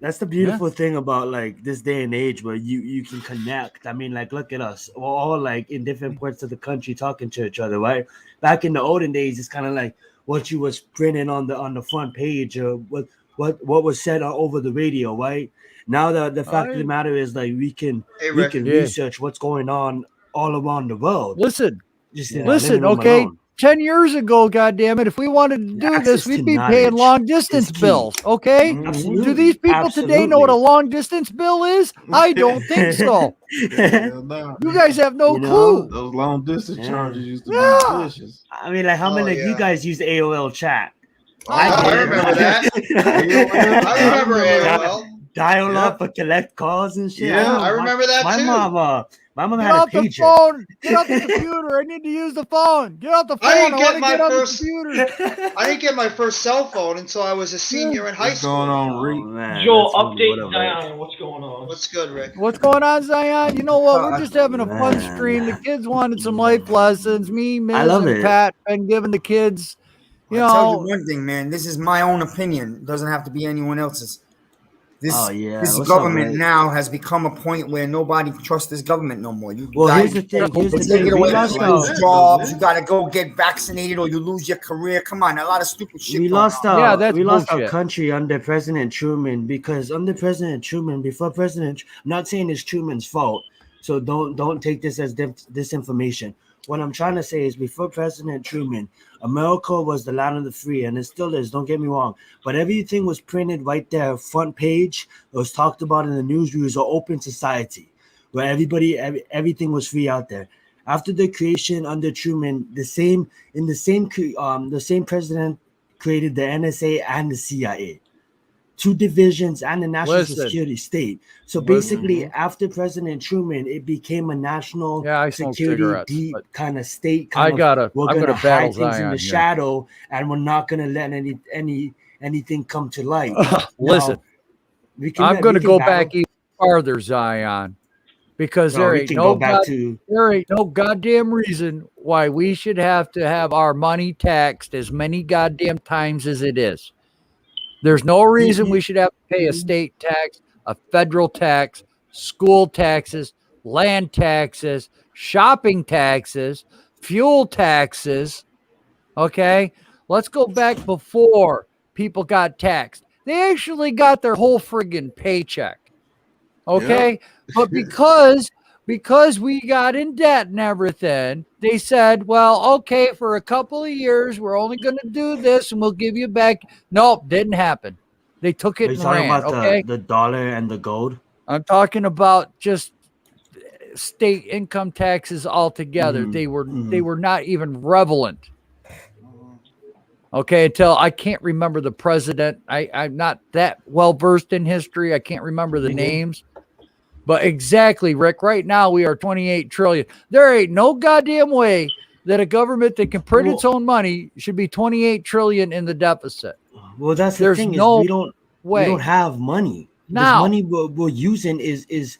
That's the beautiful thing about like this day and age where you can connect. I mean, like look at us. We're all like in different parts of the country talking to each other, right? Back in the olden days, it's kind of like what you was printing on the front page or what was said over the radio, right? Now the fact of the matter is like we can Rick. Yeah. research what's going on all around the world. Listen, Just in our listen, living room okay. alone. 10 years ago, goddammit, if we wanted to do Access this, to we'd be knowledge paying long is distance key. bills, okay? Absolutely. Do these people today know what a long distance bill is? I don't think so. Hell no. You guys have no You know? clue. Those long distance Yeah. charges used to Yeah. be delicious. I mean, like how many of you guys use AOL chat? I remember that. I remember AOL. Dial up for collect calls and shit. Yeah, know. I remember that my too. My mom Get had a off the pager. phone. Get off the computer. I need to use the phone. Get off the phone. I didn't want get to my get on first. the computer. I didn't get my first cell phone until I was a senior in high What's school. going on, Reek? Man, Joel, that's funny, update whatever. Zion. What's going on? What's good, Rick? What's going on, Zion? You know what? We're just having a fun Man. stream. The kids wanted some life lessons. Me, Miz, love and it. Pat been giving the kids, you I'll tell know. you one thing, man. This is my own opinion. It doesn't have to be anyone else's. This, Oh, yeah. this What's up, government Rick? now has become a point where nobody trusts this government no more. You Well, guys, here's the thing. Here's the they take thing. it We away, lost you lose our jobs. You got to go get vaccinated or you lose your career. Come on, a lot of stupid shit. we going lost on. our that's we lost our bullshit. country under President Truman because under President Truman, before President, I'm not saying it's Truman's fault, so don't take this as disinformation. What I'm trying to say is before President Truman, America was the land of the free, and it still is. Don't get me wrong, but everything was printed right there, front page. It was talked about in the news. We was an open society where everything was free out there. After the creation under Truman, the same president created the NSA and the CIA, two divisions, and the National Listen. Security State. So Listen. basically, after President Truman, it became a national Yeah, I smoke security cigarettes, but kind of state. I Kind gotta. we're I'm gonna gonna battle hide things in Zion the here. shadow, and we're not gonna let anything come to light. Listen, Now, we can, I'm we going to can go battle- back even farther, Zion. because No, we can go back to there ain't no goddamn reason why we should have to have our money taxed as many goddamn times as it is. There's no reason we should have to pay a state tax, a federal tax, school taxes, land taxes, shopping taxes, fuel taxes. Okay, let's go back before people got taxed. They actually got their whole friggin' paycheck. Okay, but because we got in debt and everything, they said, well, okay, for a couple of years, we're only going to do this and we'll give you back. Nope, didn't happen. They took it Are you and talking ran. about Okay, the dollar and the gold? I'm talking about just state income taxes altogether. Mhm, They were not even relevant. Okay, until I can't remember the president. I'm not that well versed in history. I can't remember the names. But exactly, Rick, right now we are 28 trillion. There ain't no goddamn way that a government that can print its own money should be 28 trillion in the deficit. Well, that's the There's thing no is we don't have money. Now. This money we're using is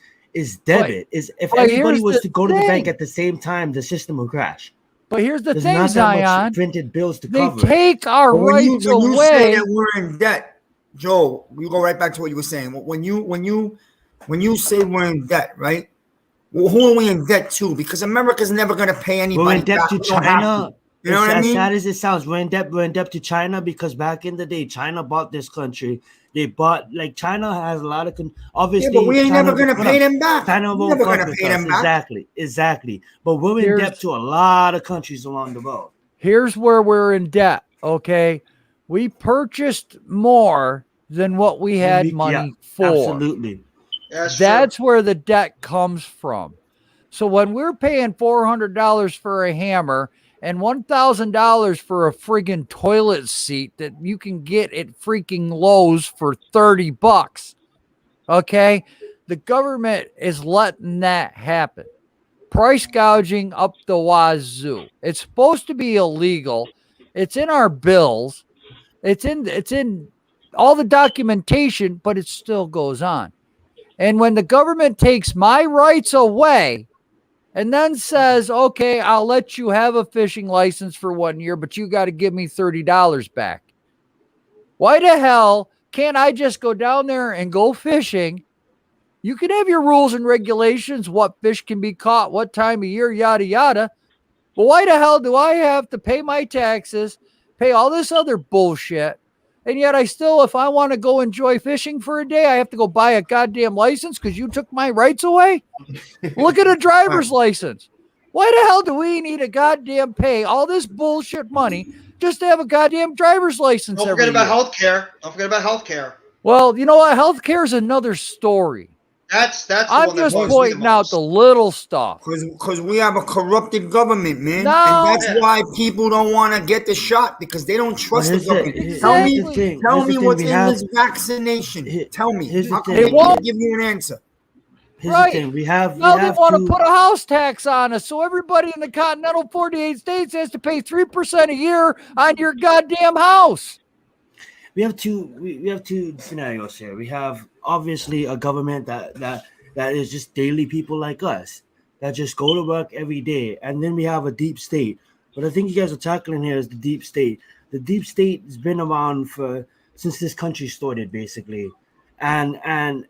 debit. Is if but everybody here's was the to go to the bank thing. at the same time, the system will crash. But here's the There's thing, not that much Zion. printed bills to They cover it. take our But when you rights when you say away. that we're in debt, Joe, we go right back to what you were saying. When you say we're in debt, right? Well, who are we in debt to? Because America's never going to pay anybody We're in debt back. to We don't have China. to. You know what I As mean? sad as it sounds, we're in debt to China because back in the day, China bought this country. They bought China has a lot of obviously. Yeah, but we ain't China, never gonna hold pay on. them back. China We're won't never fuck gonna with pay us. them back. Exactly. But we're in debt to a lot of countries along the road. Here's where we're in debt. Okay, we purchased more than what we had money for. Absolutely. That's where the debt comes from. So when we're paying $400 for a hammer and $1,000 for a friggin' toilet seat that you can get at freaking Lowe's for $30, okay, the government is letting that happen. Price gouging up the wazoo. It's supposed to be illegal. It's in our bills. It's in all the documentation, but it still goes on. And when the government takes my rights away and then says, okay, I'll let you have a fishing license for 1 year, but you got to give me $30 back. Why the hell can't I just go down there and go fishing? You can have your rules and regulations, what fish can be caught, what time of year, yada, yada. But why the hell do I have to pay my taxes, pay all this other bullshit? And yet I still, if I want to go enjoy fishing for a day, I have to go buy a goddamn license because you took my rights away? Look at a driver's license. Why the hell do we need a goddamn pay all this bullshit money just to have a goddamn driver's license Don't every forget about year? healthcare. Don't forget about healthcare. Well, you know what? Healthcare is another story. That's the I'm one that just bugs me the pointing out the little stuff. Because we have a corrupted government, man. No. And that's why people don't want to get the shot because they don't trust the here's the- government. here's Tell the me, thing. tell Here's the me thing. what's We in have- this vaccination. Tell me. here's the How come thing. they can't give you an answer? Here's Right. the thing. We have Now they want to to put a house tax on us, so everybody in the continental 48 states has to pay 3% a year on your goddamn house. we have two scenarios here. We have obviously a government that is just daily people like us that just go to work every day, and then we have a deep state. But I think you guys are tackling here is the deep state. The deep state has been around since this country started, basically, and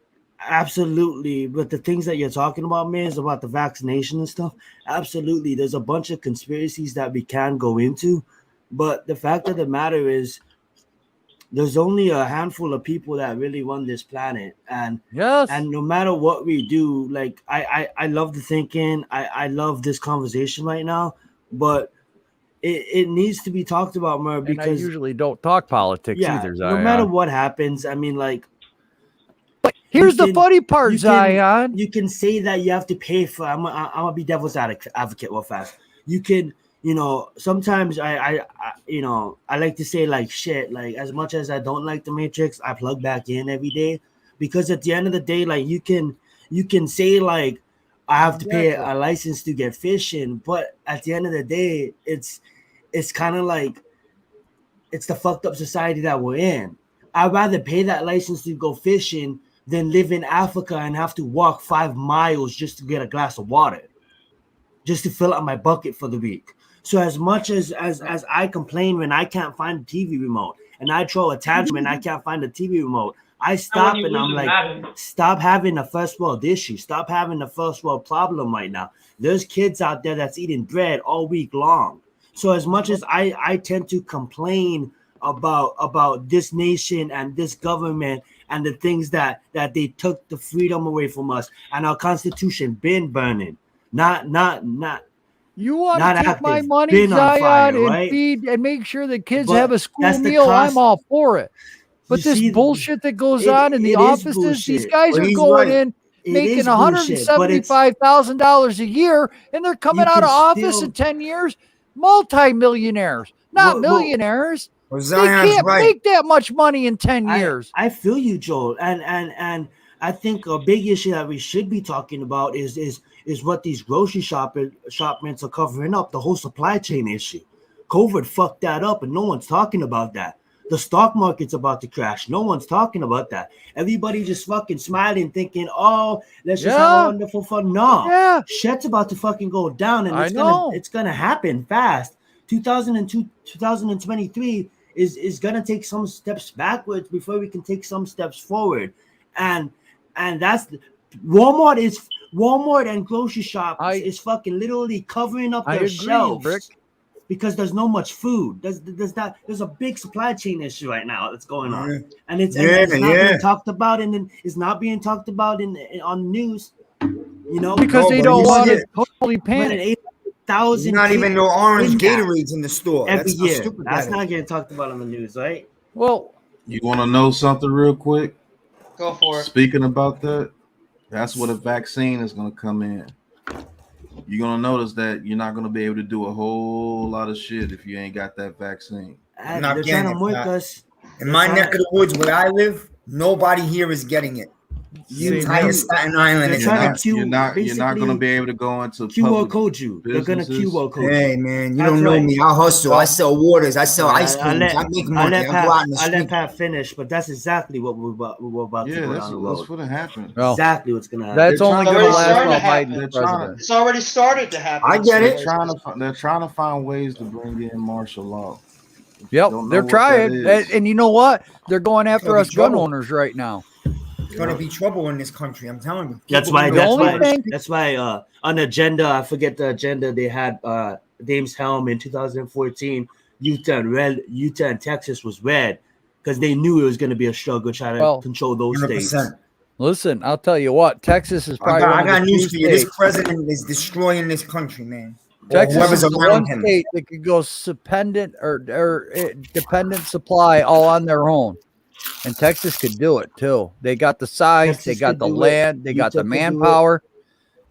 absolutely. But the things that you're talking about, man, is about the vaccination and stuff. Absolutely, there's a bunch of conspiracies that we can go into, but the fact of the matter is, there's only a handful of people that really run this planet, and no matter what we do, like I love the thinking, I love this conversation right now, but it needs to be talked about more And I because usually don't talk politics either, no Zion. matter what happens, I mean, like, Here's the funny part, Zion. You can say that you have to pay for. I'm gonna be devil's advocate real fast. You can, sometimes I like to say like shit. Like as much as I don't like the Matrix, I plug back in every day because at the end of the day, like you can say like I have to pay a license to get fishing, but at the end of the day, it's kind of like it's the fucked up society that we're in. I'd rather pay that license to go fishing than live in Africa and have to walk 5 miles just to get a glass of water, just to fill up my bucket for the week. So as much as I complain when I can't find the TV remote, and I throw a tantrum and I can't find the TV remote, I stop and I'm like, stop having a first world issue. Stop having a first world problem right now. There's kids out there that's eating bread all week long. So as much as I tend to complain about this nation and this government and the things that they took the freedom away from us, and our Constitution been burning, not You want not to take active, my money, been on Zion, fire, and right? feed and make sure the kids But have a school that's the meal? cost- I'm all for it. But You this see, bullshit that goes it- on in the it is offices, these bullshit. guys But are he's going right. in It making is bullshit, but it's- $175,000 a year, and they're coming You out can of office still- in 10 years, multi-millionaires, not Well, millionaires. Well, They Zion's can't right. make that much money in 10 years. I feel you, Joel, and I think a big issue that we should be talking about is what these grocery shopmen are covering up, the whole supply chain issue. COVID fucked that up, and no one's talking about that. The stock market's about to crash. No one's talking about that. Everybody just fucking smiling, thinking, "Oh, let's just have Yeah. a wonderful fun." No, Yeah. shit's about to fucking go down, and I it's know. gonna happen fast. 2023 is gonna take some steps backwards before we can take some steps forward, and that's Walmart and grocery shops is fucking literally covering up I their agree, shelves Rick. because there's no much food. There's a big supply chain issue right now that's going on, Yeah. and it's Yeah, not yeah. being talked about, and then it's not being talked about on the news. You know, Because they but don't you want see to totally panic. 8,000 Not even no orange kids Gatorades in the store. every That's how year. stupid That's that not is. getting talked about on the news, right? Well, You want to know something real quick? Go for it. Speaking about that, that's where the vaccine is going to come in. You're going to notice that you're not going to be able to do a whole lot of shit if you ain't got that vaccine. I'm not They're getting trying to it, work Pat. us. In my They're neck trying- of the woods where I live, nobody here is getting it. The See, entire you- Staten Island they're is trying not. to You're not going to basically be able to go into QR public code you. They're gonna businesses. QR code you. Hey man, you That's don't know right. me. I hustle. I sell waters. I sell ice I creams. I make money. I go out in the let street. Pat finish, but that's exactly what we're about to Yeah, go that's down the what's road. going to happen. Well, Exactly what's gonna happen. that's only It's going to already last starting to while happen. Biden's They're trying president. It's already started to happen. I get it. They're trying to find ways to bring in martial law. Yep, Don't know they're what trying. that is. And you know what? They're going after Gonna be us gun trouble. owners right now. It's gonna be trouble in this country. I'm telling you. That's People why. gonna The That's only why. thing- That's why. On the agenda, I forget the agenda. They had James Helm in 2014. Utah and Texas was red because they knew it was going to be a struggle trying to Well, control those states. 100%. Listen, I'll tell you what. Texas is probably I one got of the news few for you. This states. president is destroying this country, man. Or Texas whoever's is the around one him. state that could go dependent or dependent supply all on their own, and Texas could do it too. They got the size, Texas they got could the do it. land, they got Utah the could do it. manpower.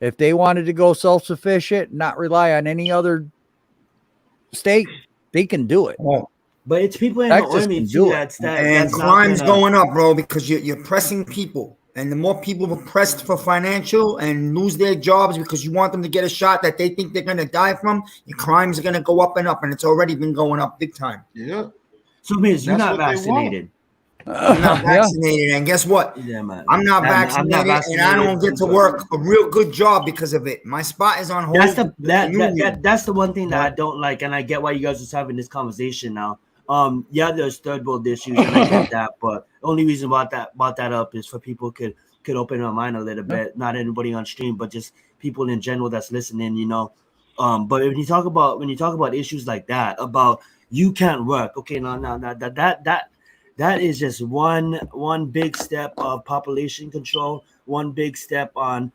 If they wanted to go self-sufficient, not rely on any other state, they can do it. Oh, But it's people in Texas the army can too. do it. That's and not crime's gonna- going up, bro, because you're pressing people. And the more people are pressed for financial and lose their jobs because you want them to get a shot that they think they're going to die from, your crimes are going to go up and up. And it's already been going up big time. Yeah. So, Miz, you're That's not what they vaccinated. I'm not Yeah. vaccinated. And guess what? Yeah, man. I'm not I'm vaccinated, not and I vaccinated. don't get to work a real good job because of it. My spot is on hold. That's the with that that's the one thing that I don't like, and I get why you guys are having this conversation now. Yeah, there's third world issues, and I get that, but the only reason brought that up is for people could open their mind a little bit. Not anybody on stream, but just people in general that's listening, you know. But when you talk about issues like that, about you can't work, okay, no, that is just one big step of population control, one big step on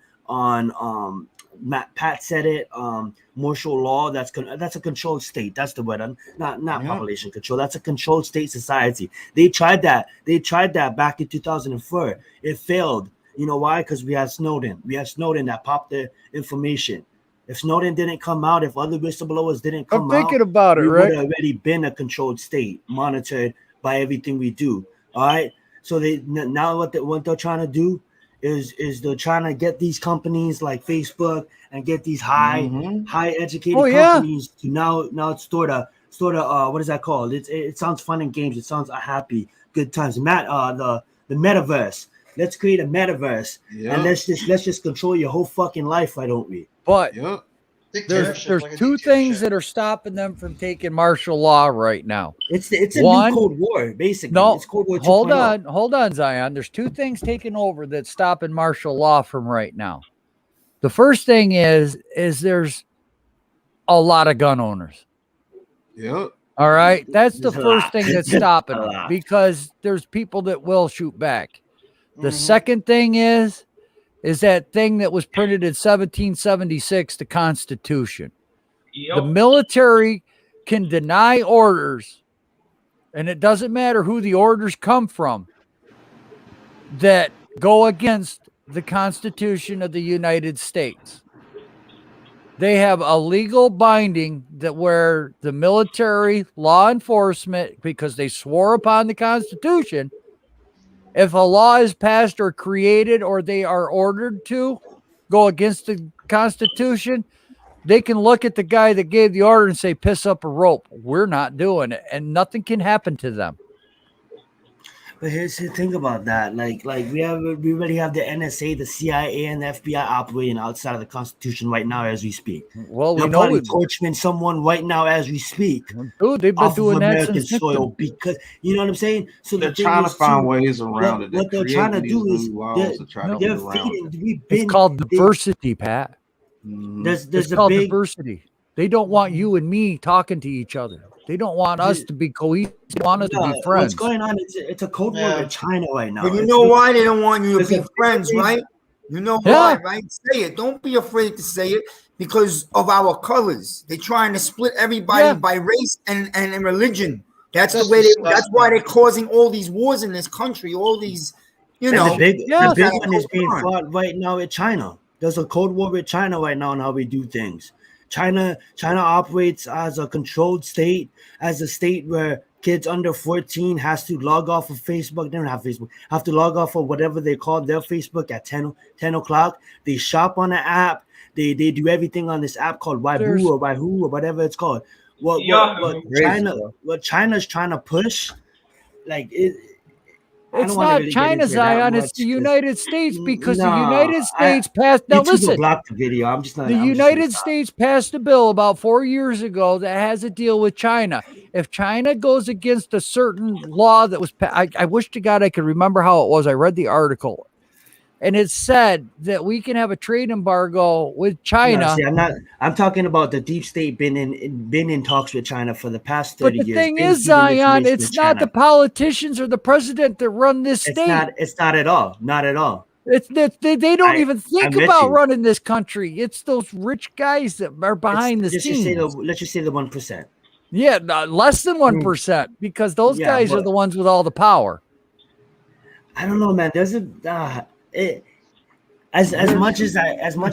Pat said it, martial law. That's a controlled state. That's the word. Not population control. That's a controlled state society. They tried that. Back in 2004. It failed. You know why? Because we had Snowden. That popped the information. If Snowden didn't come out, if other whistleblowers didn't come out, I'm thinking about it, we right? would have already been a controlled state, monitored by everything we do. All right. So now what they're trying to do is they're trying to get these companies like Facebook and get these high educated companies to now sort of what is that called? It sounds fun and games. It sounds happy, good times. The metaverse. Let's create a metaverse, and let's just control your whole fucking life. Why don't we? But Dictatorship, there's like a two things that are stopping them from taking martial law right now. It's a One, new Cold War, basically. No, It's Cold War 2.0. hold on, Zion. There's two things taking over that's stopping martial law from right now. The first thing is there's a lot of gun owners. Yep. All right. That's the There's a first lot. thing that's stopping A them lot. because there's people that will shoot back. The second thing is that thing that was printed in 1776, the Constitution. Yep. The military can deny orders, and it doesn't matter who the orders come from, that go against the Constitution of the United States. They have a legal binding that where the military, law enforcement, because they swore upon the Constitution, if a law is passed or created or they are ordered to go against the Constitution, they can look at the guy that gave the order and say, piss up a rope. We're not doing it. And nothing can happen to them. But here's the thing about that. Like we already have the NSA, the CIA, and the FBI operating outside of the Constitution right now as we speak. Well, we They're know probably it. torturing someone right now as we speak. Dude, they've been off doing of that American since soil Nixon. because you know what I'm saying. So They're the thing trying to is, find too, ways around it. What they're trying to creating do these is new laws to try to they're get around feeding. it. We've It's been called they- diversity, Pat. There's It's a called big diversity. They don't want you and me talking to each other. They don't want us to be cohesive. They want us to be what's friends. going on. It's a cold war with China right now. But you It's know big- why they don't want you to it's be a- friends, right? You know Yeah. why, right? Say it. Don't be afraid to say it because of our colors. They're trying to split everybody Yeah. by race and religion. That's the That's way disgusting. that's why they're causing all these wars in this country, all these, you And know. the big Yes. one is being Come on. fought right now with China. There's a cold war with China right now on how we do things. China operates as a controlled state, as a state where kids under 14 has to log off of Facebook. They don't have Facebook. Have to log off of whatever they call their Facebook at 10 o'clock. They shop on an app. They do everything on this app called There's- Weibo or Waihu or whatever it's called. Yahoo. What China's trying to push, like it. I It's don't wanna not really get China, into it that Zion. It's much, the 'cause- United States because the Nah, United States passed. Now YouTube will listen, block the video. I'm just not. the I'm just United gonna stop. States passed a bill about 4 years ago that has a deal with China. If China goes against a certain law that was, I wish to God I could remember how it was. I read the article, and it said that we can have a trade embargo with China. No, see, I'm talking about the deep state been in talks with China for the past 30 But the years. thing been is, keeping this Zion, relationship it's with not the China. politicians or the president that run this It's state. not. It's not at all. Not at all. They don't I- even think I'm with about you. running this country. It's those rich guys that are behind the Let's just say scenes. let's just say the 1%. Yeah, less than 1% because those Yeah, guys are but- the ones with all the power. I don't know, man. There's a as much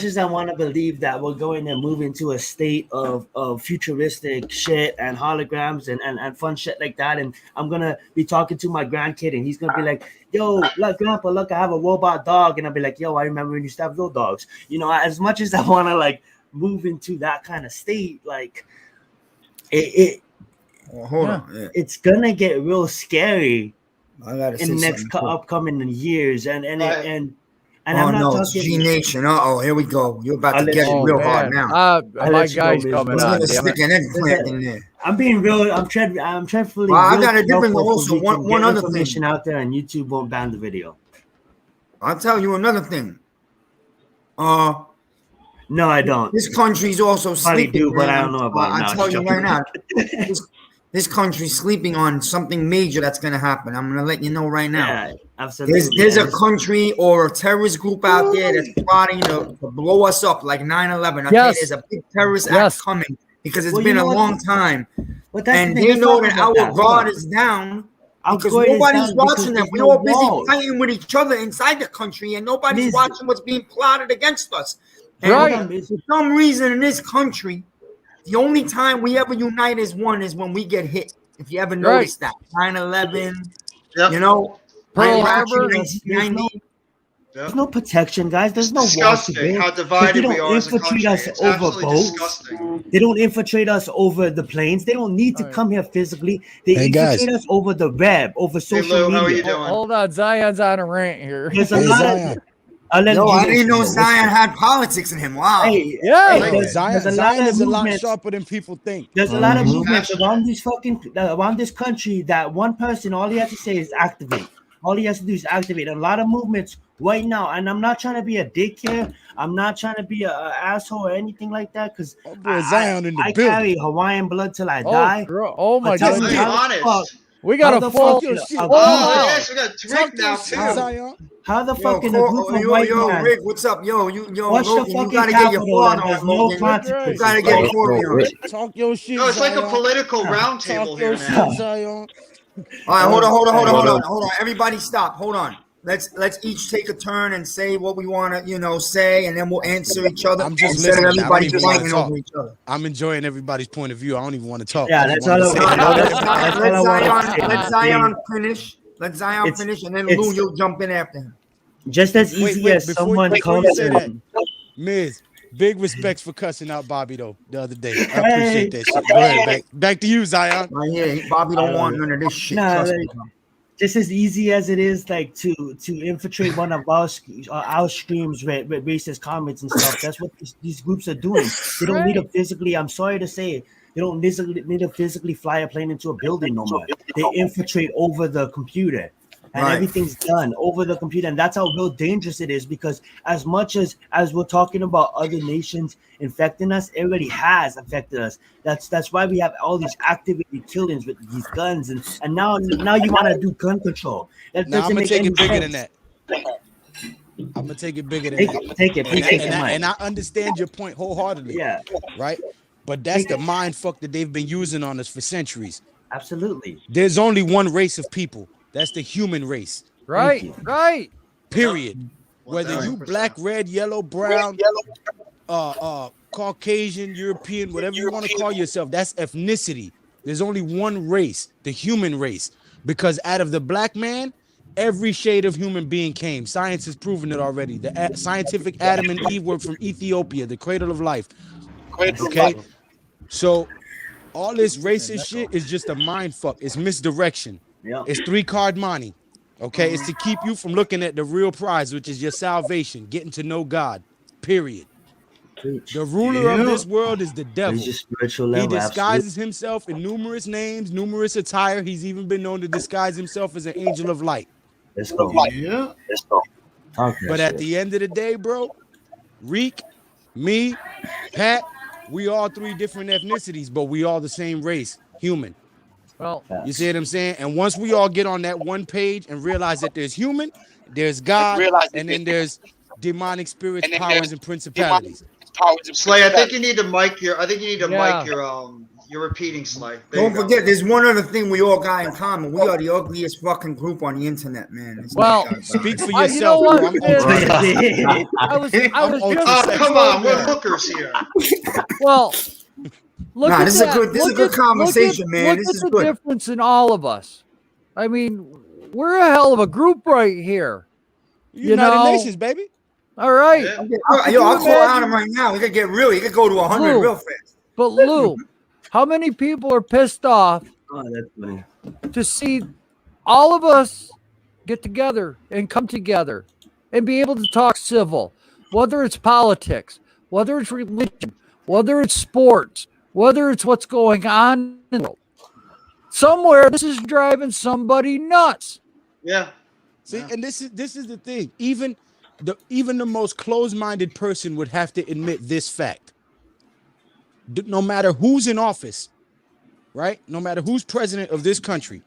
as I want to believe that we're going to move into a state of futuristic shit and holograms and fun shit like that, and I'm gonna be talking to my grandkid and he's gonna be like, "Yo, look, grandpa, look, I have a robot dog," and I'll be like, "Yo, I remember when you used to have real dogs." You know, as much as I want to like move into that kind of state, like Hold on. Yeah. it's gonna get real scary I gotta say in the next something quick. upcoming years, and Oh I'm not no, talking. it's G Nation. Oh, here we go. You're about to get it Oh, real man. hard now. I'll my let you know, guy's Miz. coming He's on. gonna Damn stick it. an eggplant in there. I'm being real. I'm trying Well, I real got a different careful also so we one can one get other information thing. out there, and YouTube won't ban the video. I'll tell you another thing. No, I don't. This country's also Probably sleeping. do, but I man. don't know about it. I'll No, tell you joking. right now. This country's sleeping on something major that's gonna happen. I'm gonna let you know right now. Yeah, absolutely. There's a country or a terrorist group out there that's plotting to blow us up like 9/11. Okay, Yes. there's a big terrorist Yes. act coming because it's Well, been you a know what? long time, But that's and the thing. they Let's know talk that about our that. Hold guard on. is down. Our Because guard is nobody's down watching because them. there's We're no all busy walls. fighting with each other inside the country, and nobody's Miz- watching what's being plotted against us. And Right. for some reason in this country, the only time we ever unite as one is when we get hit. If you ever Right. noticed that. 9/11, Yep. you know, Pearl Iraq in Harbor. 1990. There's no protection, guys. There's no walls to Disgusting build. how But they divided we don't are as a infiltrate country. us It's over absolutely boats. disgusting. They don't infiltrate us over the planes. They don't need to come here physically. They Hey, infiltrate guys. us over the web, over social Lou, how are media. you doing? Hold on, Zion's on a rant here. There's a Hey, lot Zion. of. I'll let Yo, you I listen didn't know here. Zion had politics in him. Wow. Hey, Yeah. hey, there's a lot Zion of is a lot movements. sharper than people think. There's a lot of Mhm. movements around this country that one person, all he has to say is activate. All he has to do is activate. A lot of movements right now, and I'm not trying to be a dick here. I'm not trying to be an asshole or anything like that, because Zion in the I building. carry Hawaiian blood till I die. Oh my But tell me goodness. how the fuck- We got how a the full. fuck a Oh, group- yes, we got Talk Rick your now shit, too. Zion. How the Yo, fuck in a group of white men? Rick, what's up? Yo, Watch the Logan, you fucking gotta get your Capitol and father there's on, no Logan. consequences. You gotta get Corey on. Talk your shit, No, it's like a Zion. political Talk roundtable your here shit, now. Zion. All right, hold on. Everybody stop. Hold on. Let's each take a turn and say what we want to, say, and then we'll answer each other. I'm just instead of listening. I don't everybody even want to fighting talk. over each other. I'm enjoying everybody's point of view. I don't even want to talk. Yeah, I just that's wanted all to I- say no, that. Let Zion finish. Let Zion finish, and then Lou, it's- you'll jump in after him. Just as easy as someone before you comes say that, in. Miz, big respects for cussing out Bobby though the other day. I Hey. appreciate that shit. Go ahead, back to you, Zion. Yeah, Bobby don't want none of this shit. Nah, Trust like, me. just as easy as it is, like to infiltrate one of our streams with racist comments and stuff. That's what these groups are doing. They don't need to physically. I'm sorry to say it. They don't need to physically fly a plane into a building no more. They infiltrate over the computer. And Right. everything's done over the computer, and that's how real dangerous it is. Because as much as we're talking about other nations infecting us, it already has affected us. That's why we have all these activated killings with these guns, and now you want to do gun control. That Now I'm doesn't gonna make take any it bigger than sense. that. I'm gonna take it bigger than Take that. it, take it, please take it, Mike. And I understand your point wholeheartedly. Yeah. Right. But that's Take the it. mind fuck that they've been using on us for centuries. Absolutely. There's only one race of people. That's the human race. Right, right. Period. Whether you black, red, yellow, brown, Caucasian, European, whatever you want to call yourself, that's ethnicity. There's only one race, the human race. Because out of the black man, every shade of human being came. Science has proven it already. The scientific Adam and Eve were from Ethiopia, the cradle of life. Okay? So all this racist shit is just a mind fuck. It's misdirection. Yeah. It's 3-card money. Okay? It's to keep you from looking at the real prize, which is your salvation, getting to know God. Period. The ruler of this world is the devil. He's just spiritual He level, disguises himself in numerous names, numerous attire. He's even been known to disguise himself as an angel of light. Let's go. Yeah. Let's go. Okay, But at the end of the day, bro, Reek, me, Pat, we all three different ethnicities, but we all the same race, human. Well, you see what I'm saying? And once we all get on that one page and realize that there's human, there's God, and then there's demonic spirits, powers, and principalities. Slay, I think you need to mic your. I think you need to Yeah. mic your repeating, Slay. There Don't you go. forget, there's one other thing we all got in common. We are the ugliest fucking group on the internet, man. It's Well, not- speak for you know yourself, what? bro. I'm I was just Oh, come on, we're hookers here. Well, look Nah, at this is a that. good- this is a Look good at- conversation, man. Look This at is the good. difference in all of us. I mean, we're a hell of a group right here. You United know, Nations, baby. All right. Yo, Could I'll you call out imagine- him right now. We could get real. He could go to 100 Lou, real fast. But Lou, how many people are pissed off Oh, that's funny. to see all of us get together and come together and be able to talk civil, whether it's politics, whether it's religion, whether it's sports, whether it's what's going on in the world. Somewhere this is driving somebody nuts. Yeah. See, and this is the thing. Even the most closed-minded person would have to admit this fact. No matter who's in office, right? No matter who's president of this country,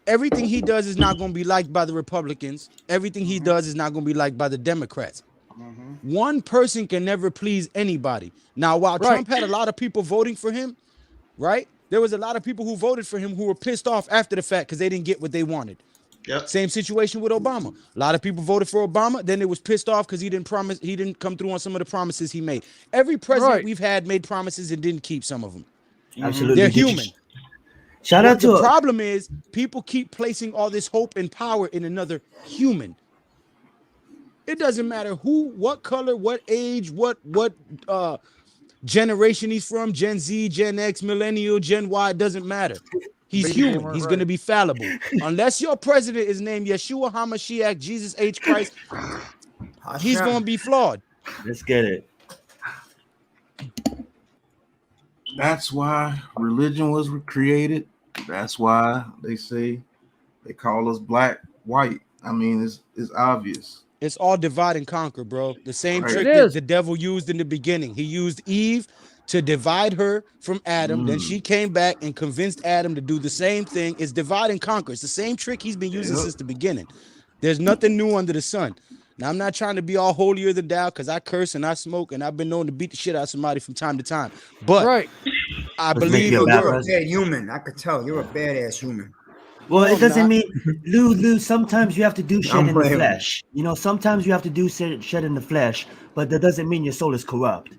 everything he does is not going to be liked by the Republicans. Everything he does is not going to be liked by the Democrats. One person can never please anybody. Now, while Trump had a lot of people voting for him, right? There was a lot of people who voted for him who were pissed off after the fact because they didn't get what they wanted. Yep. Same situation with Obama. A lot of people voted for Obama, then it was pissed off because he didn't come through on some of the promises he made. Every president we've had made promises and didn't keep some of them. Absolutely. They're Did you- human. Shout out The to problem is people keep placing all this hope and power in another human. It doesn't matter who, what color, what age, what generation he's from, Gen Z, Gen X, Millennial, Gen Y, it doesn't matter. He's Baby human. boomer, He's right. going to be fallible. Unless your president is named Yeshua HaMashiach, Jesus H. Christ, he's going to be flawed. Let's get it. That's why religion was created. That's why they say they call us black, white. I mean, it's obvious. It's all divide and conquer, bro. The same Right. trick It that is. the devil used in the beginning. He used Eve to divide her from Adam. Then she came back and convinced Adam to do the same thing. It's divide and conquer. It's the same trick he's been using since the beginning. There's nothing new under the sun. Now, I'm not trying to be all holier than thou because I curse and I smoke and I've been known to beat the shit out of somebody from time to time. But Right. I Let's believe make it a in bad God. You're a bad human. I could tell. You're a badass human. Well, No, it I'm doesn't not. mean Lou. Sometimes you have to do shit I'm in the playing. flesh. You know, sometimes you have to do shit in the flesh, but that doesn't mean your soul is corrupt.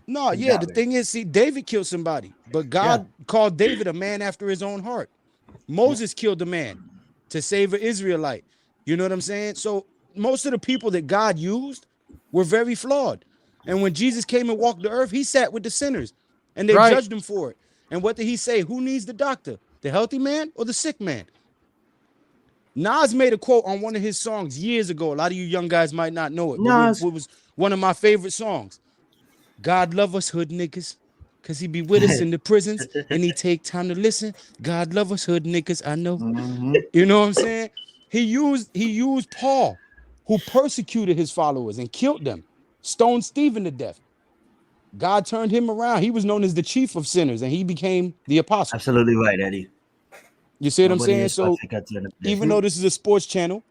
No, yeah, the thing is, see, David killed somebody, but God called David a man after his own heart. Moses killed a man to save an Israelite. You know what I'm saying? So most of the people that God used were very flawed. And when Jesus came and walked the earth, he sat with the sinners and they Right. judged him for it. And what did he say? Who needs the doctor? The healthy man or the sick man? Nas made a quote on one of his songs years ago. A lot of you young guys might not know it, but Nas. it was one of my favorite songs. God love us hood niggas, cause he be with us in the prisons and he take time to listen. God love us hood niggas, I know. You know what I'm saying? He used Paul, who persecuted his followers and killed them, stoned Stephen to death. God turned him around. He was known as the chief of sinners, and he became the apostle. Absolutely right, Eddie. You see what I'm Nobody saying? is So perfect at the end of the day. even though this is a sports channel,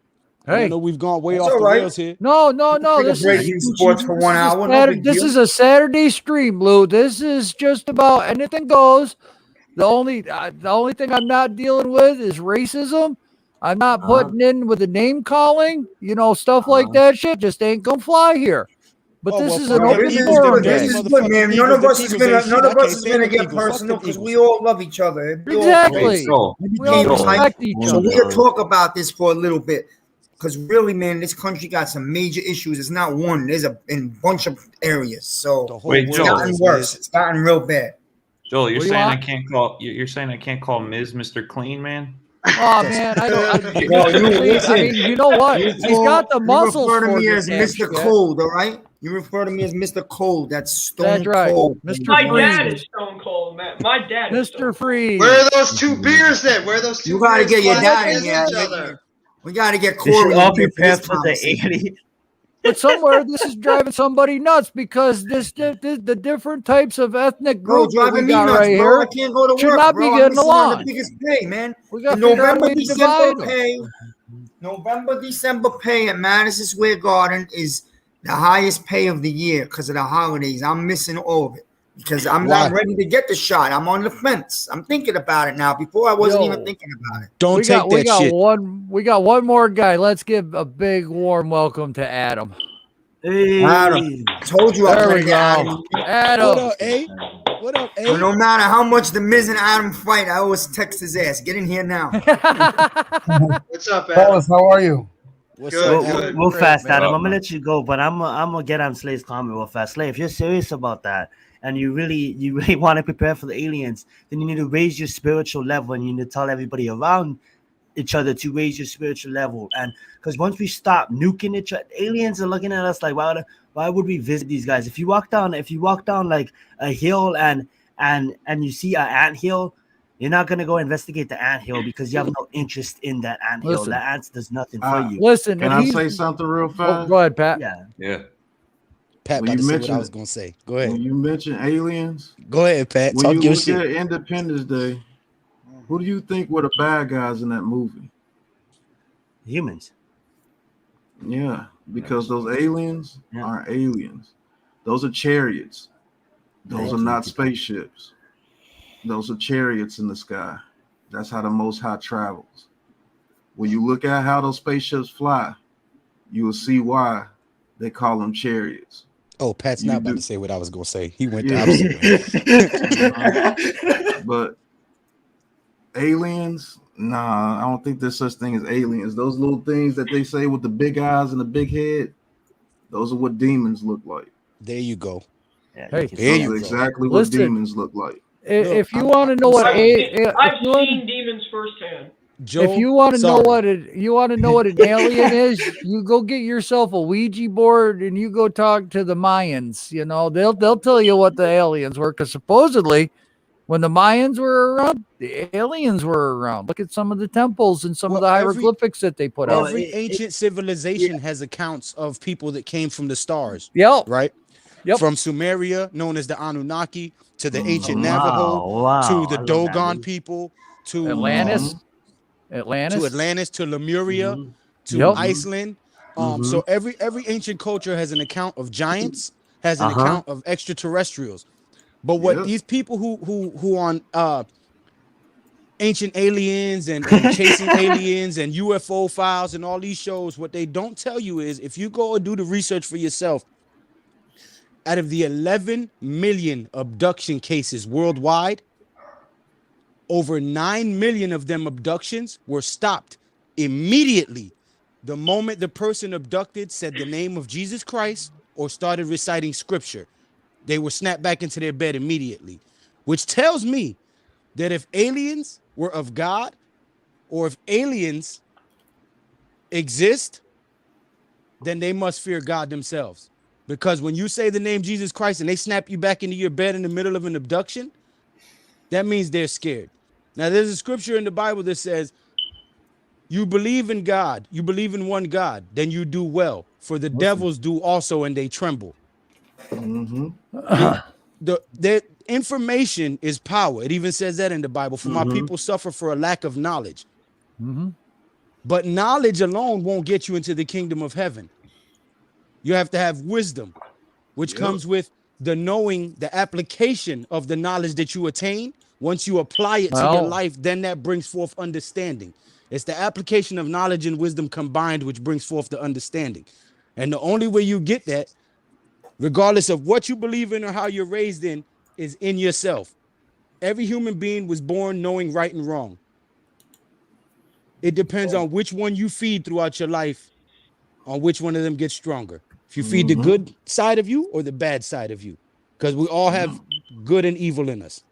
I Hey. know we've gone way That's off all the right. rails here. No. Take a This break is in sports for 1 hour. No big This deal. is a Saturday stream, Lou. This is just about anything goes. The only thing I'm not dealing with is racism. I'm not putting in with the name calling, stuff like that. Shit just ain't gonna fly here. But Oh, this well, is fuck an them open This is Eagles, forum good. them This day. is dirty good, man. motherfucking None of Eagles. us The is Eagles gonna ain't shit. none I of us can't is stand gonna them get Eagles. Fuck personal them because we Eagles. all love each other. We all Exactly. so We all game tight. respect each So other. we'll talk about this for a little bit. Because really, man, this country got some major issues. It's not one. There's a bunch of areas. So The whole Wait, it's Joel. world gotten is, worse. Miz. It's gotten real bad. Joel, you're What do you saying I want? can't call you're saying I can't call Ms. Mr. Clean, man? Oh man, I don't. Well, you Mr. Clean, I listen. mean, you know what? You He's got the you muscles refer to for me the as damn Mr. shit. Cold, all right? You refer to me as Mr. Cold. That's That's stone right, cold. Mr. My Freeze. dad is stone cold, man. My dad is stone Mr. Freeze. Where are those two beers then? Where are those two You gotta beers get your butt dad in against here. each other? We gotta get They should Corey all in be here for this prepped for the conversation. 80. But somewhere this is driving somebody nuts because the different types of ethnic Bro, groups that we driving me got nuts, right bro. I here can't go to should work, not bro. be I'm getting missing on the along. biggest pay, man. We got The to figure out a November, way to December divide them. pay. November, December pay at Madison Square Garden is the highest pay of the year because of the holidays. I'm missing all of it because I'm Why? not ready to get the shot. I'm on the fence. I'm thinking about it now. Before I wasn't even Yo. thinking about it. Don't We take got that shit. we got one more guy. Let's give a big warm welcome to Adam. Adam, told you I was There gonna we get go. Adam. Adam. What up, A? What up, So A? no matter how much the Miz and Adam fight, I always text his ass. Get in here now. What's up, Adam? How are you? What's Good, up, good. A? Real Great, fast, man. Adam. I'm gonna let you go, but I'm gonna get on Slay's comment real fast. Slay, if you're serious about that and you really want to prepare for the aliens, then you need to raise your spiritual level and you need to tell everybody around each other to raise your spiritual level. And because once we stop nuking each other, aliens are looking at us like, why would we visit these guys? If you walk down like a hill and you see an anthill, you're not gonna go investigate the anthill because you have no interest in that anthill. Listen. That ant does nothing for you. Listen, Can if I he's- say something real Oh, fast? go ahead, Pat. Yeah. Yeah. Pat When about you to say what I mentioned- was gonna say. Go ahead. When you mention aliens, Go ahead, Pat. when Talk you your look shit. at Independence Day, who do you think were the bad guys in that movie? Humans. Yeah, because those aliens aren't aliens. Those are chariots. Those Thank are you. not spaceships. Those are chariots in the sky. That's how the Most High travels. When you look at how those spaceships fly, you will see why they call them chariots. Oh, Pat's You not about do- to say what I was gonna say. He went the Yeah. opposite way. But aliens, Nah, I don't think there's such thing as aliens. Those little things that they say with the big eyes and the big head, those are what demons look like. There you go. Hey, Those are exactly what listen, demons look like. If you want to know what I've if you wanna- seen demons firsthand. if you want to know what an alien is, you go get yourself a Ouija board and you go talk to the Mayans. You know, they'll tell you what the aliens were, because supposedly when the Mayans were around, the aliens were around. Look at some of the temples and some of the hieroglyphics that they put out. Every ancient civilization has accounts of people that came from the stars. Yep. Right? Yep. From Sumeria, known as the Anunnaki, to the ancient Wow, Navajo, wow, to I the love that, Dogon dude. people, to Atlantis. to Lemuria, to Yep. Iceland. So every ancient culture has an account of giants, has an Uh-huh. account of extraterrestrials. But what these people who on ancient aliens and chasing aliens and UFO files and all these shows, what they don't tell you is, if you go and do the research for yourself, out of the 11 million abduction cases worldwide, over 9 million of them abductions were stopped immediately the moment the person abducted said the name of Jesus Christ or started reciting scripture. They were snapped back into their bed immediately, which tells me that if aliens were of God, or if aliens exist, then they must fear God themselves. Because when you say the name Jesus Christ and they snap you back into your bed in the middle of an abduction, that means they're scared. Now, there's a scripture in the Bible that says, you believe in God, you believe in one God, then you do well. For the devils do also, and they tremble. The information is power. It even says that in the Bible. For my people suffer for a lack of knowledge. But knowledge alone won't get you into the kingdom of heaven. You have to have wisdom, which comes with the knowing, the application of the knowledge that you attain. Once you apply it to your life, then that brings forth understanding. It's the application of knowledge and wisdom combined which brings forth the understanding. And the only way you get that, regardless of what you believe in or how you're raised in, is in yourself. Every human being was born knowing right and wrong. It depends on which one you feed throughout your life, on which one of them gets stronger. If you feed the good side of you or the bad side of you, because we all have good and evil in us.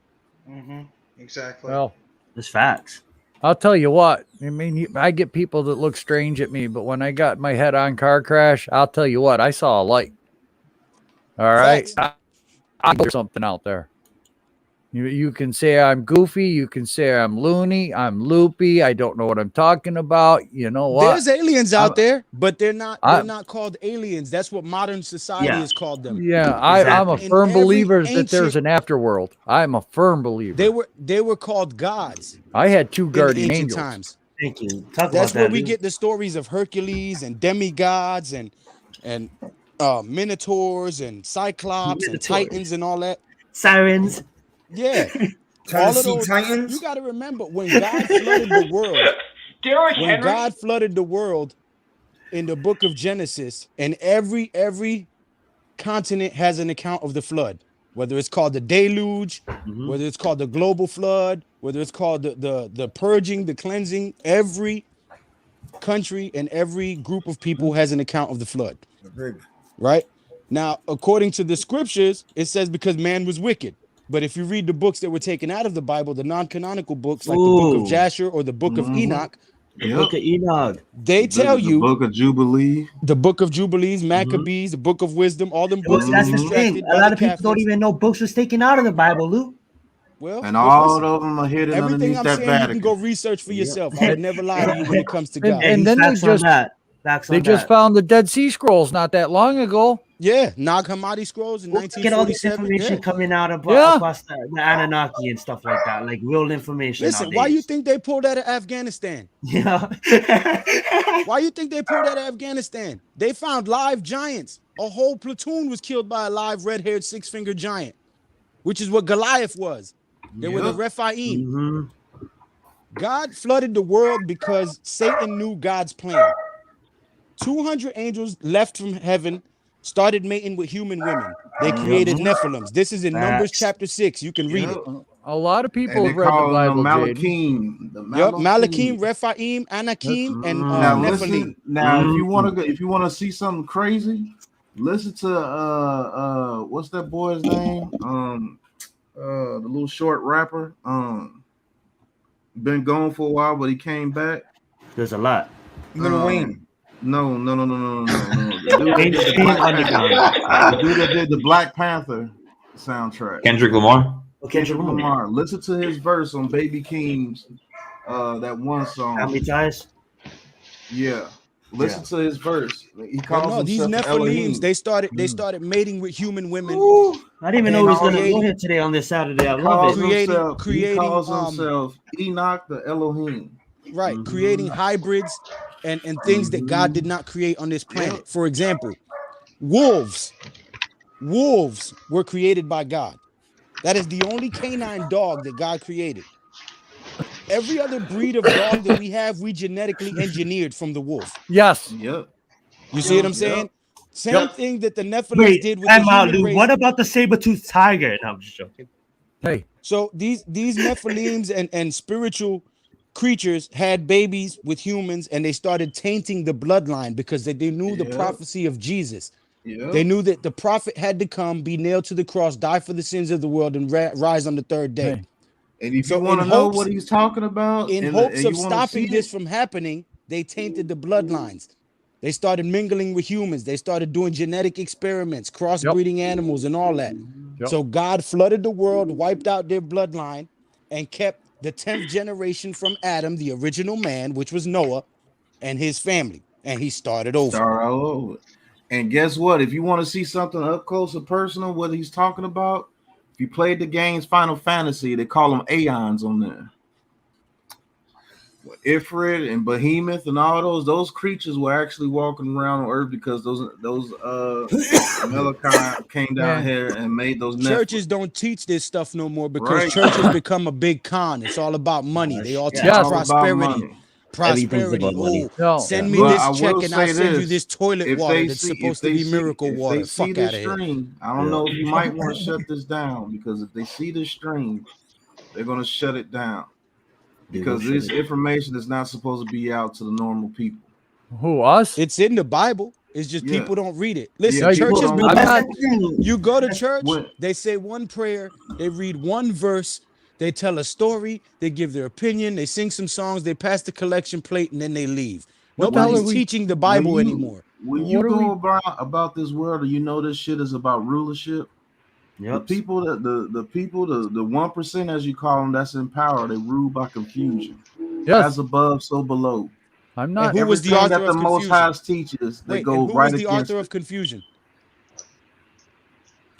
Exactly. Well, That's facts. I'll tell you what. I mean, I get people that look strange at me, but when I got my head-on car crash, I'll tell you what, I saw a light. All right, I there's something out there. You can say I'm goofy, you can say I'm loony, I'm loopy, I don't know what I'm talking about. You know what? There's aliens out there, but they're not called aliens. That's what modern society has called them. Yeah, I'm a firm believer that there's an afterworld. I'm a firm believer. They were called gods. I had two in the guardian ancient angels. times. Thank you. That's where we get the stories of Hercules and demigods and minotaurs and cyclops and titans and all that. Sirens. Yeah. Trying All to of see those, Titans? you got to remember when God flooded the world. Derrick When Henry. God flooded the world in the book of Genesis, and every continent has an account of the flood, whether it's called the deluge, whether it's called the global flood, whether it's called the purging, the cleansing. Every country and every group of people has an account of the flood. Right? Now, according to the scriptures, it says because man was wicked. But if you read the books that were taken out of the Bible, the non-canonical books like the book of Jasher or the book of Enoch, The book of Enoch. they tell you the book of Jubilee, the book of Jubilees, Maccabees, the book of wisdom, all them books that That's was the thing. extracted A by lot the of people don't Catholics. even know books was taken out of the Bible, Luke. Well, and all listen, of them are hidden everything underneath I'm that saying, you can Vatican. go research for yourself. I would never lie to you when it comes to God. And then they just found the Dead Sea Scrolls not that long ago. Yeah, Nag Hammadi scrolls in Look at all this 1947. information Yeah. coming out across the Anunnaki and stuff like that, like real information. Listen, why you think they pulled out of Afghanistan? Yeah. Why you think they pulled out of Afghanistan? They found live giants. A whole platoon was killed by a live red-haired six-fingered giant, which is what Goliath was. They were the Rephaim. God flooded the world because Satan knew God's plan. 200 angels left from heaven, started mating with human women. They created Nephilims. This is in Numbers chapter 6. You can read it. A lot of people And they have read the call them Bible, Jaden. Malakim. The Yep, Malakim. Malakim, Rephaim, Anakim, and Now Nephilim. listen. Now, if you want to see something crazy, listen to what's that boy's name? The little short rapper. Been gone for a while, but he came back. There's a lot. Lil Wayne. No. The dude that did the Black Panther soundtrack. Kendrick Lamar. Kendrick Lamar. Listen to his verse on Baby Keem's that one song. How many ties? Yeah. Listen to his verse. He calls No, these himself Elohim. Nephilims, they started mating with human women. I didn't even know he was gonna go here today on this Saturday. I love it. He calls himself Enoch the Elohim. Right, creating hybrids and things that God did not create on this planet. For example, wolves. Wolves were created by God. That is the only canine dog that God created. Every other breed of dog that we have, we genetically engineered from the wolf. Yes. Yep. You see what I'm saying? Same thing that the Nephilim Wait, did with time the out, human dude. race. What about the saber-toothed tiger? No, I'm just joking. Hey. So these Nephilims and spiritual creatures had babies with humans, and they started tainting the bloodline because they knew the prophecy of Jesus. Yeah. They knew that the prophet had to come, be nailed to the cross, die for the sins of the world, and rise on the third day. Hey. And if you want to know what he's talking about, in hopes of stopping this from happening, they tainted the bloodlines. They started mingling with humans. They started doing genetic experiments, crossbreeding animals, and all that. So God flooded the world, wiped out their bloodline, and kept the 10th generation from Adam, the original man, which was Noah, and his family. And he started over. Start all over. And guess what? If you want to see something up close and personal, what he's talking about, if you played the games Final Fantasy, they call them Aeons on there. Ifrit and Behemoth and all those creatures were actually walking around on Earth because those Amalekai came down here and made those churches don't teach this stuff no more because churches become a big con. It's all about money. They all teach prosperity. Prosperity. Oh, send me this check and I'll send you this toilet water that's supposed to be miracle water. Fuck out of here. I don't know if you might want to shut this down because if they see this stream, they're going to shut it down. Because this information is not supposed to be out to the normal people. Who, us? It's in the Bible. It's just people don't read it. Listen, Yeah, churches, you you go to church, they say one prayer, they read one verse, they tell a story, they give their opinion, they sing some songs, they pass the collection plate, and then they leave. Nobody's teaching the Bible anymore. When you go about this world, you know this shit is about rulership. Yep. The people that the 1%, as you call them, that's in power, they rule by confusion. Yes. As above, so below. I'm not. Who was the Everything author that of the Most confusion? High teaches, they Wait, go and who right was the against author it. of confusion?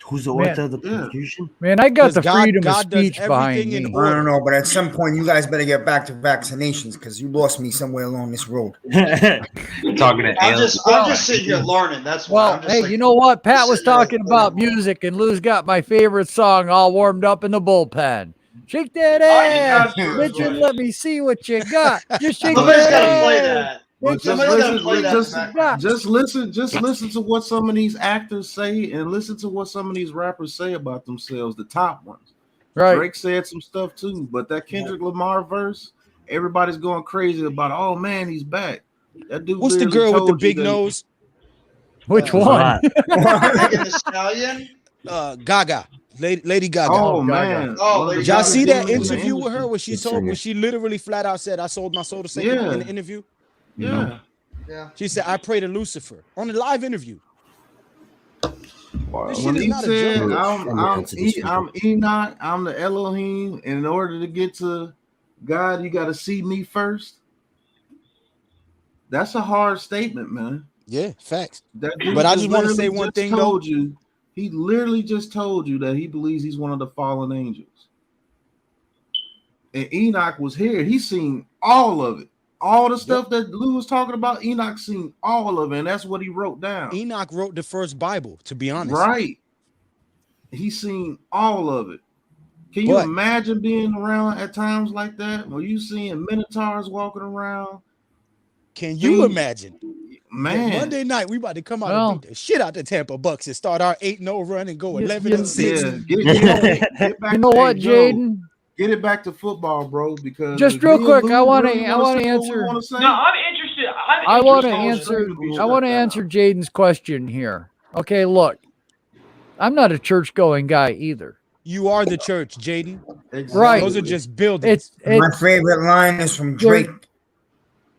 Who's the author of the confusion? Man, I got the freedom of God does speech behind everything me. in I don't know, but at some point you guys better get back to vaccinations because you lost me somewhere along this road. Talking to I'm just sitting here learning. That's why. Well, I'm just hey, like, you know what? Pat just was sitting there talking about music, and Lou's got my favorite song all warmed up in the bullpen. Shake that ass, bitch, and let me see what you got. Just shake Somebody's that gotta play ass. that. But just listen to what some of these actors say, and listen to what some of these rappers say about themselves. The top ones, Right. Drake said some stuff too, but that Kendrick Lamar verse, everybody's going crazy about. Oh man, he's back. That dude. What's the literally girl with the told you big that- nose? Which one? Megan Thee Stallion. Gaga. Lady Gaga. Oh man! Oh, did y'all see that in the interview with her industry. where she literally flat out said, "I sold my soul to Satan" Yeah. in the interview? Yeah. Yeah. She said, "I pray to Lucifer" on a live interview. This shit When is he not a said, joke. I'm Enoch, I'm the Elohim, and in order to get to God, you got to see me first. That's a hard statement, man. Yeah, facts. That dude But I just want to say literally one just thing though. told you, he literally just told you that he believes he's one of the fallen angels. And Enoch was here. He's seen all of it. All the stuff that Lou was talking about, Enoch seen all of it, and that's what he wrote down. Enoch wrote the first Bible, to be honest. Right. He's seen all of it. Can you But- imagine being around at times like that? Where you seeing minotaurs walking around? Can you imagine? Man. Monday night, we about to come out Well- and beat the shit out the Tampa Bucks and start our 8-0 run and go 11-6. Yeah, get back You know there, what, Joe. Jaden? Get it back to football, bro. Because Just if real me and quick, Lou I want really to wanna say what we answer. wanna say, No, I'm interested. I want to interested in answer. I want to answer Jaden's question here. Okay, look, I'm not a church going guy either. You are the church, Jaden. Right. Those are just buildings. My favorite line is from Drake.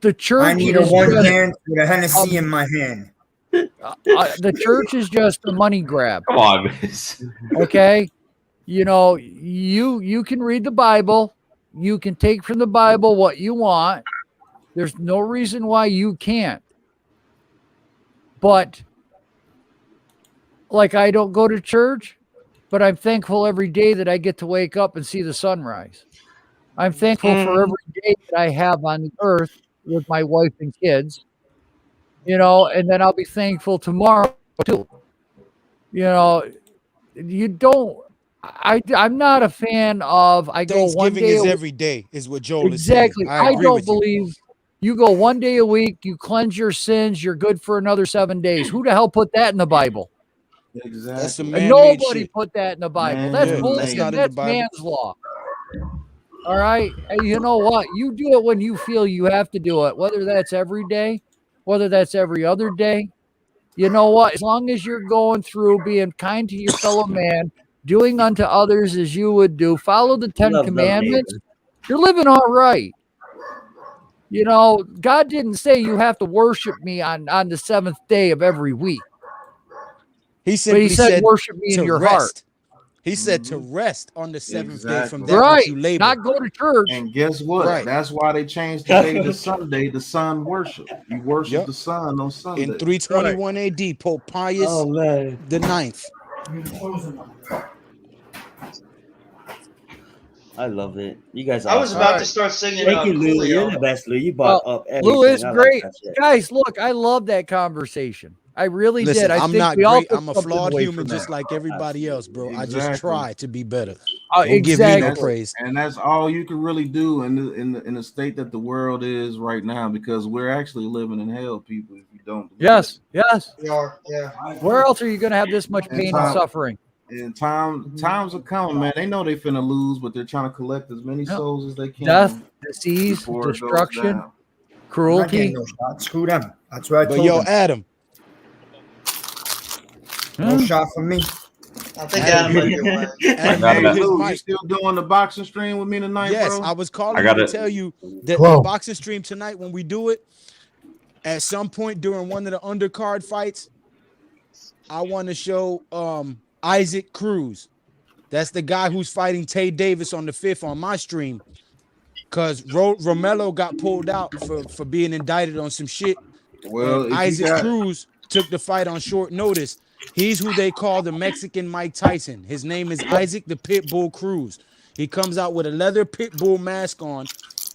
The church. I need a is one just- hand with a Hennessy in my hand. the church is just a money grab. Come on, miss. Okay, you know, you can read the Bible, you can take from the Bible what you want. There's no reason why you can't. But like, I don't go to church, but I'm thankful every day that I get to wake up and see the sunrise. I'm thankful for every day that I have on the earth with my wife and kids. You know, and then I'll be thankful tomorrow too. You know, you don't. I'm not a fan of. I go one Thanksgiving day. is a- every day, is what Joel exactly. is saying. I agree don't with you. believe you go one day a week. You cleanse your sins. You're good for another 7 days. Who the hell put that in the Bible? Exactly. That's some And man-made nobody shit. put that in the Bible. Man, That's yeah, bullshit. that's not in That's the Bible. man's law. All right. And you know what? You do it when you feel you have to do it, whether that's every day, whether that's every other day. You know what? As long as you're going through being kind to your fellow man, doing unto others as you would do, follow the 10 Love thy commandments, neighbor. you're living all right. You know, God didn't say you have to worship me on the 7th day of every week. He But simply he said, said worship me in to your rest. heart. He said to rest on the seventh day from Exactly. that Right. which you labor. Not go to church. And guess what? Right. That's why they changed the day to Sunday, the sun worship. You worship Yep. the sun on Sunday. In 321 AD, Pope Pius Oh man. the Ninth. I love it. You guys I are was awesome. about to start singing. Thank you, Lou. Coolio. You're the best, Lou. You brought Well, up everything. Lou, it's I like great. that shit. Guys, look, I love that conversation. I really Listen, did. I I'm think not we all great. took I'm a something flawed away human from just that. like everybody else, bro. I just Exactly. try to be better. Don't give me Exactly. no praise. And that's all you can really do in the state that the world is right now, because we're actually living in hell, people. If you don't, believe Yes, yes. We are, yeah. Where else are you going to have this much And pain and time- suffering? And times are coming, man. They know they finna lose, but they're trying to collect as many souls as they can. Death, disease, before it goes destruction, down. I'm not cruelty. getting no shot. Screw them. That's what I But told yo, them. Adam, No shot from me. I think Adam might be away. Adam got muted it. his Lou, you mic. still doing the boxing stream with me tonight, Yes, bro? I was calling I you got to it. tell you that Whoa. the boxing stream tonight, when we do it, at some point during one of the undercard fights, I want to show Isaac Cruz. That's the guy who's fighting Tay Davis on the 5th on my stream. Because Romelo got pulled out for being indicted on some shit. Well, And if you Isaac got- Cruz took the fight on short notice. He's who they call the Mexican Mike Tyson. His name is Isaac the Pitbull Cruz. He comes out with a leather pit bull mask on.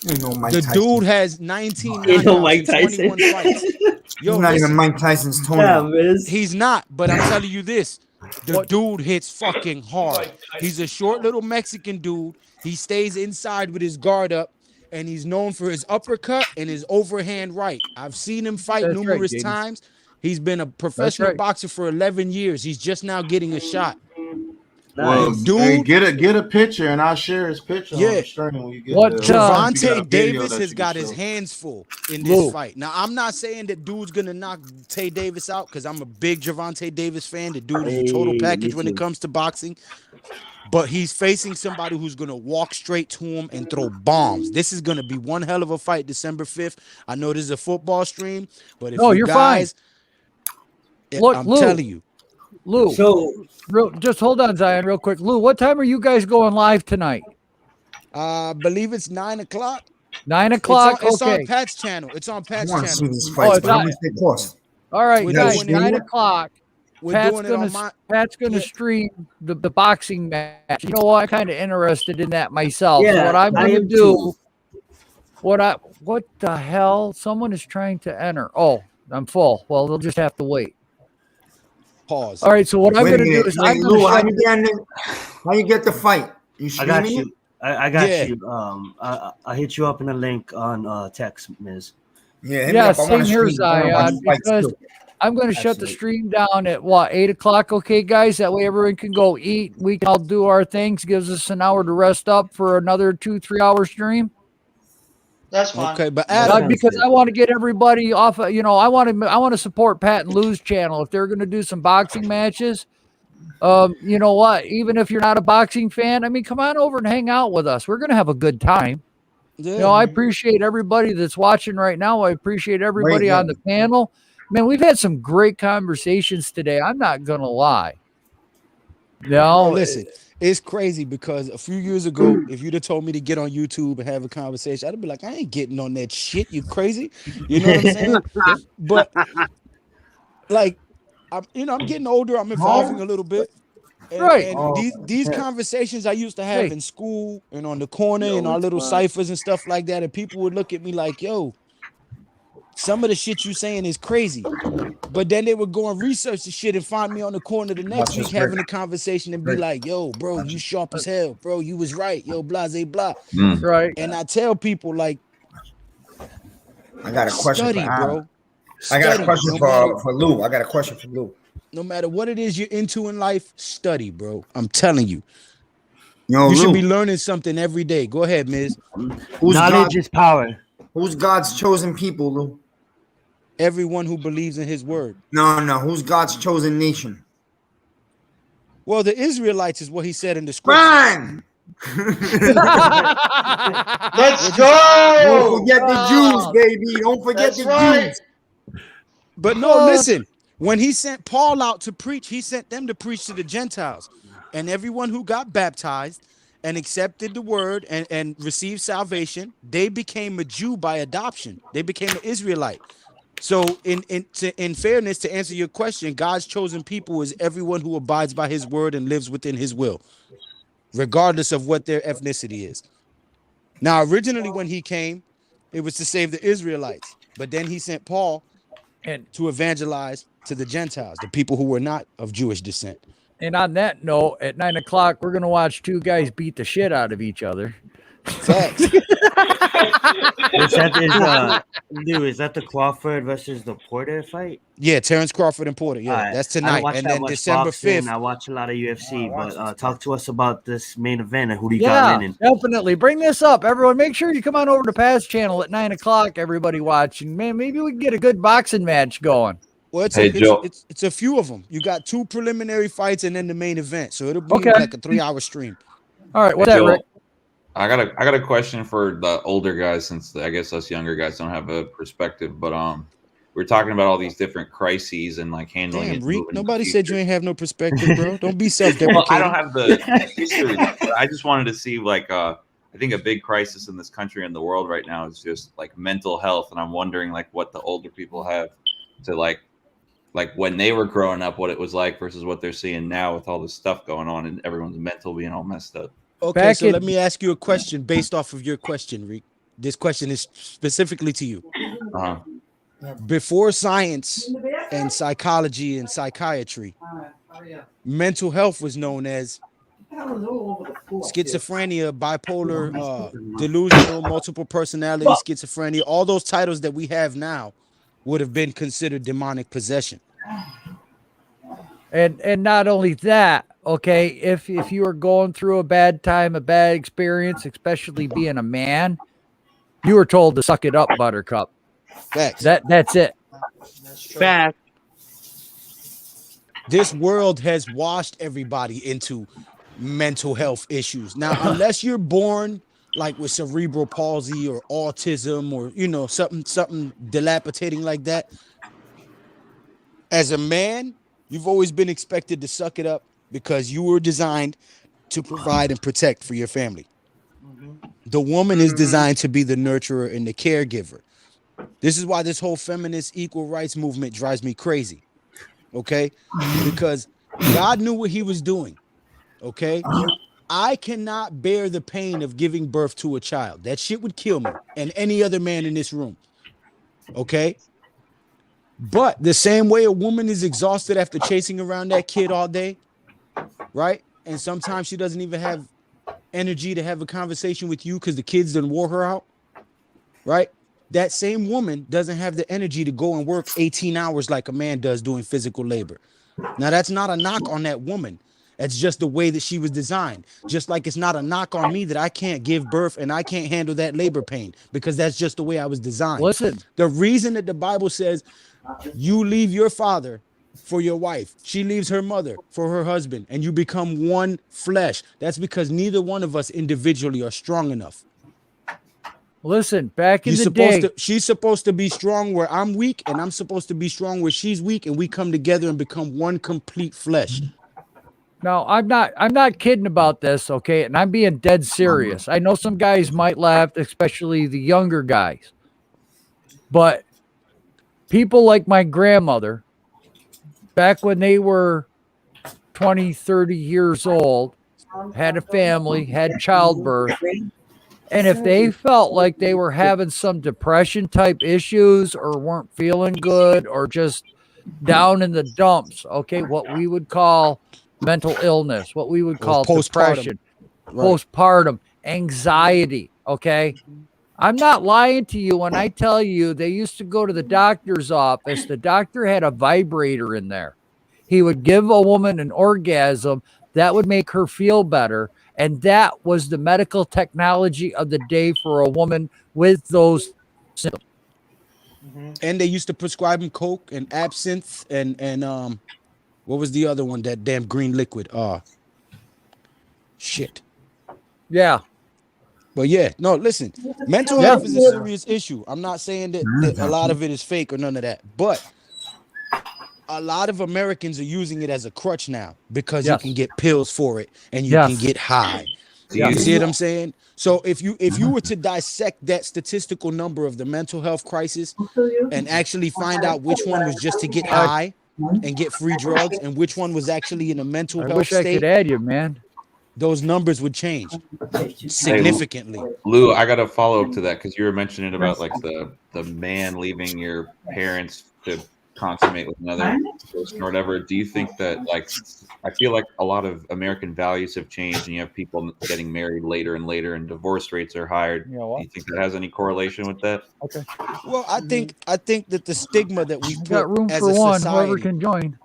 You know Mike The Tyson. dude has 19 You know knockouts Mike in Tyson. 21 fights. Yo, He's not listen, even Mike Tyson's Tony. Yeah, Miz. he's not, but I'm telling you this. The dude hits fucking hard. He's a short little Mexican dude. He stays inside with his guard up, and he's known for his uppercut and his overhand right. I've seen him fight That's right, numerous Jaden. times. He's been a professional right. boxer for 11 years. He's just now getting a shot. Well, Nice. Dude. hey, get a picture, and I'll share his picture on Yeah. the stream when you get What, there. uh, If you got a Javante video Davis that has you got can his show. hands full in this Lou. fight. Now, I'm not saying that dude's gonna knock Tay Davis out because I'm a big Javante Davis fan. The dude is a total Hey, package me when it too. comes to boxing. But he's facing somebody who's gonna walk straight to him and throw bombs. This is gonna be one hell of a fight, December 5th. I know this is a football stream, but if No, you you're guys, Look, I'm Lou. telling you, Lou, So just hold on, Zion, real quick. Lou, what time are you guys going live tonight? I believe it's 9 o'clock. 9 o'clock? It's okay. on Pat's channel. It's on I Pat's want to see channel. these fights, it's but how not- much they cost? All right, We're guys, doing it 9 on- o'clock. We're Pat's doing it gonna on my. Pat's gonna Yeah. stream the boxing match. You know what? I'm kind of interested in that myself. So Yeah, what I'm I gonna am do, too. what the hell? Someone is trying to enter. Oh, I'm full. Well, they'll just have to wait. Pause. All right. So what I'm Wait a gonna do minute. is Wait, I'm Lou, gonna how shut you get in the, how you get the fight? You I got streaming it? you. I got Yeah. you. I hit you up in a link on text, Miz. Yeah, hit me Yeah, up. I wanna same here, stream. I wanna watch Zion, fights because too. I'm going to shut the stream down at what, 8 o'clock. Okay, guys. That way everyone can go eat. We can all do our things. Gives us an hour to rest up for another 2-3 hour stream. That's fine. Okay, but Adam, Because I want to get everybody off. I want to support Pat and Lou's channel if they're going to do some boxing matches. You know what? Even if you're not a boxing fan, I mean, come on over and hang out with us. We're going to have a good time. Yeah. I appreciate everybody that's watching right now. I appreciate everybody on the panel. Man, we've had some great conversations today. I'm not going to lie. No, listen, it's crazy because a few years ago, if you'd have told me to get on YouTube and have a conversation, I'd be like, I ain't getting on that shit. You crazy? You know what I'm saying? But like, I'm getting older. I'm evolving a little bit. And these conversations I used to have in school and on the corner and our little ciphers and stuff like that, and people would look at me like, yo, some of the shit you saying is crazy. But then they would go and research the shit and find me on the corner the next week having a conversation and be like, yo, bro, you sharp as hell. Bro, you was right. Yo, blah, blah. Right. And I tell people, like, I got a question study, for Adam. bro. I got a Study. question No for Lou. I got a question for Lou. No matter what it is you're into in life, study, bro. I'm telling you. Yo, You Lou, should be learning something every day. Go ahead, Miz. Knowledge is power. Who's God's chosen people, Lou? Everyone who believes in his word. No. Who's God's chosen nation? Well, the Israelites is what he said in the scripture. Fine. Let's go. Don't forget the Jews, baby. Don't forget the Jews. But no, listen. When he sent Paul out to preach, he sent them to preach to the Gentiles. And everyone who got baptized and accepted the word and received salvation, they became a Jew by adoption. They became an Israelite. So in fairness, to answer your question, God's chosen people is everyone who abides by his word and lives within his will, regardless of what their ethnicity is. Now, originally when he came, it was to save the Israelites. But then he sent Paul to evangelize to the Gentiles, the people who were not of Jewish descent. And on that note, at 9 o'clock, we're going to watch two guys beat the shit out of each other. Facts. Is that the Crawford versus the Porter fight? Yeah, Terrence Crawford and Porter. Yeah, Alright. that's I don't tonight. watch And that then much December boxing. 5th. I watch a lot of UFC, but talk to us about this main event and who do you Yeah, got winning? definitely. Bring this up. Everyone, make sure you come on over to Pat's channel at 9 o'clock, everybody watching. Man, maybe we can get a good boxing match going. Well, it's a few of them. You got 2 preliminary fights and then the main event. So it'll be like a 3-hour stream. All right, what's that, Rick? I got a question for the older guys, since I guess us younger guys don't have a perspective. But we're talking about all these different crises and like handling Damn, it. Reek, moving nobody into said you ain't have no perspective, bro. Don't be self-deprecating. Well, I don't have the history. But I just wanted to see, like, I think a big crisis in this country and the world right now is just like mental health, and I'm wondering like what the older people have to like when they were growing up, what it was like versus what they're seeing now with all this stuff going on and everyone's mental being all messed up. Okay, so let me ask you a question based off of your question, Reek. This question is specifically to you. Before science and psychology and psychiatry, mental health was known as schizophrenia, bipolar, delusional, multiple personality, schizophrenia. All those titles that we have now would have been considered demonic possession. And not only that, okay, if you are going through a bad time, a bad experience, especially being a man, you were told to suck it up, Buttercup. Facts. That's it. Fact. This world has washed everybody into mental health issues. Now, unless you're born like with cerebral palsy or autism or something dilapidating like that, as a man, you've always been expected to suck it up because you were designed to provide and protect for your family. The woman is designed to be the nurturer and the caregiver. This is why this whole feminist equal rights movement drives me crazy. Okay? Because God knew what he was doing. Okay? I cannot bear the pain of giving birth to a child. That shit would kill me and any other man in this room. Okay? But the same way a woman is exhausted after chasing around that kid all day, right? And sometimes she doesn't even have energy to have a conversation with you because the kids done wore her out, right? that same woman doesn't have the energy to go and work 18 hours like a man does doing physical labor. Now, that's not a knock on that woman. That's just the way that she was designed. Just like it's not a knock on me that I can't give birth and I can't handle that labor pain, because that's just the way I was designed. Listen, the reason that the Bible says you leave your father for your wife, she leaves her mother for her husband, and you become one flesh, that's because neither one of us individually are strong enough. listen, back in the day, She's supposed to be strong where I'm weak, and I'm supposed to be strong where she's weak, and we come together and become one complete flesh. no, I'm not kidding about this, okay? And I'm being dead serious. I know some guys might laugh, especially the younger guys. But people like my grandmother, back when they were 20, 30 years old, had a family, had childbirth, and if they felt like they were having some depression type issues or weren't feeling good or just down in the dumps, okay, what we would call mental illness, what we would call depression, postpartum, anxiety, okay? I'm not lying to you when I tell you they used to go to the doctor's office. The doctor had a vibrator in there. He would give a woman an orgasm that would make her feel better. And that was the medical technology of the day for a woman with those symptoms. And they used to prescribe him coke and absinthe and what was the other one? That damn green liquid. Shit. Yeah. But yeah, no, listen, mental health is a serious issue. I'm not saying that a lot of it is fake or none of that, but a lot of Americans are using it as a crutch now because you can get pills for it and you can get high. You see what I'm saying? So if you were to dissect that statistical number of the mental health crisis and actually find out which one was just to get high and get free drugs and which one was actually in a mental health wish state, I could add you, man. Those numbers would change significantly. Hey, Lou, I got to follow up to that because you were mentioning about like the man leaving your parents to consummate with another person or whatever. Do you think that, like, I feel like a lot of American values have changed and you have people getting married later and later and divorce rates are higher? Do you think that has any correlation with that? Okay. Well, I think that the stigma that we Got put room as for a one. society, Whoever can join.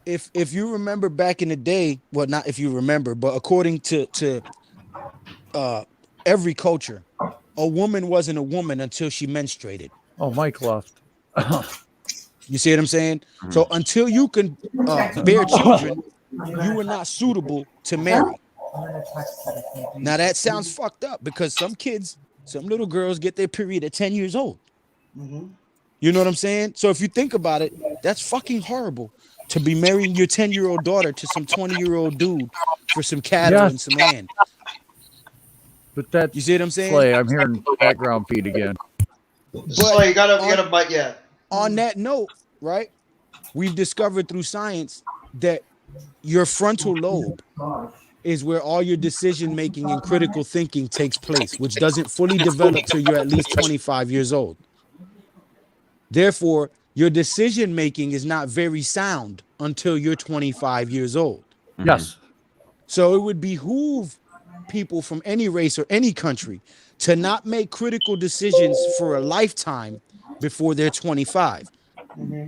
if you remember back in the day, well, not if you remember, but according to every culture, a woman wasn't a woman until she menstruated. Oh, Mike left. You see what I'm saying? So until you can bear children, you are not suitable to marry. Now that sounds fucked up because some little girls get their period at 10 years old. You know what I'm saying? So if you think about it, that's fucking horrible to be marrying your 10-year-old daughter to some 20-year-old dude for some cattle and some land. But that, you see what I'm saying? Slay, I'm hearing background feed again. Slay, you gotta bite, yeah. On that note, right, we've discovered through science that your frontal lobe is where all your decision making and critical thinking takes place, which doesn't fully develop till you're at least 25 years old. Therefore, your decision making is not very sound until you're 25 years old. Yes. So it would behoove people from any race or any country to not make critical decisions for a lifetime before they're 25.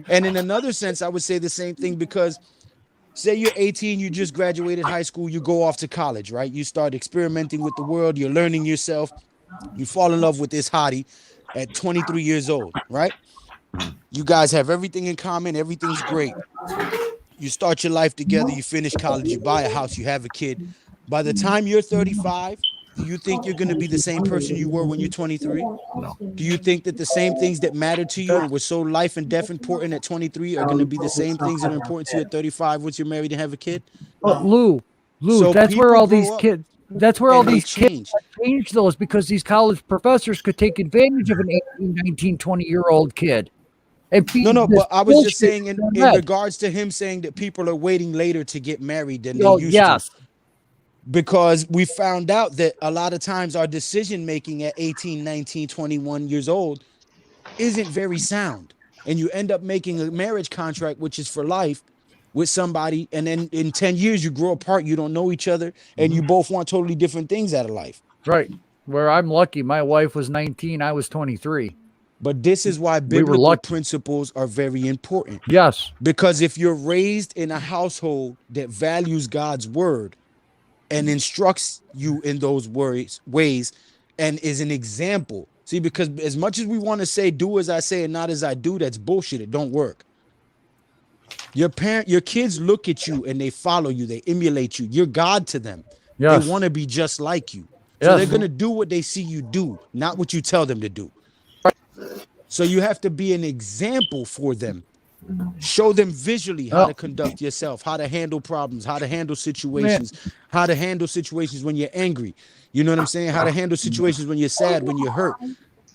And in another sense, I would say the same thing because say you're 18, you just graduated high school, you go off to college, right? You start experimenting with the world, you're learning yourself, you fall in love with this hottie at 23 years old, right? You guys have everything in common, everything's great. You start your life together, you finish college, you buy a house, you have a kid. By the time you're 35, do you think you're going to be the same person you were when you're 23? No. Do you think that the same things that matter to you and were so life and death important at 23 are going to be the same things that are important to you at 35 once you're married and have a kid? Lou, So that's where people all these grow up kids. That's where all and they these kids change those because these college professors could take advantage of an 18, 19, 20-year-old kid. And feed No, this but I was just bullshit saying in their head. regards to him saying that people are waiting later to get married than they Oh, used yes. to. Because we found out that a lot of times our decision making at 18, 19, 21 years old isn't very sound. And you end up making a marriage contract, which is for life with somebody. And then in 10 years, you grow apart, you don't know each other, and you both want totally different things out of life. Right. Where I'm lucky, my wife was 19, I was 23. But this is why We were biblical lucky. principles are very important. Yes. Because if you're raised in a household that values God's word and instructs you in those ways and is an example. See, because as much as we want to say, do as I say and not as I do, that's bullshit. It don't work. Your kids look at you and they follow you. They emulate you. You're God to them. Yes. They want to be just like you. So Yes. they're going to do what they see you do, not what you tell them to do. So you have to be an example for them. Show them visually how to conduct yourself, how to handle problems, how to handle situations, how to handle situations when you're angry. You know what I'm saying? How to handle situations when you're sad, when you're hurt.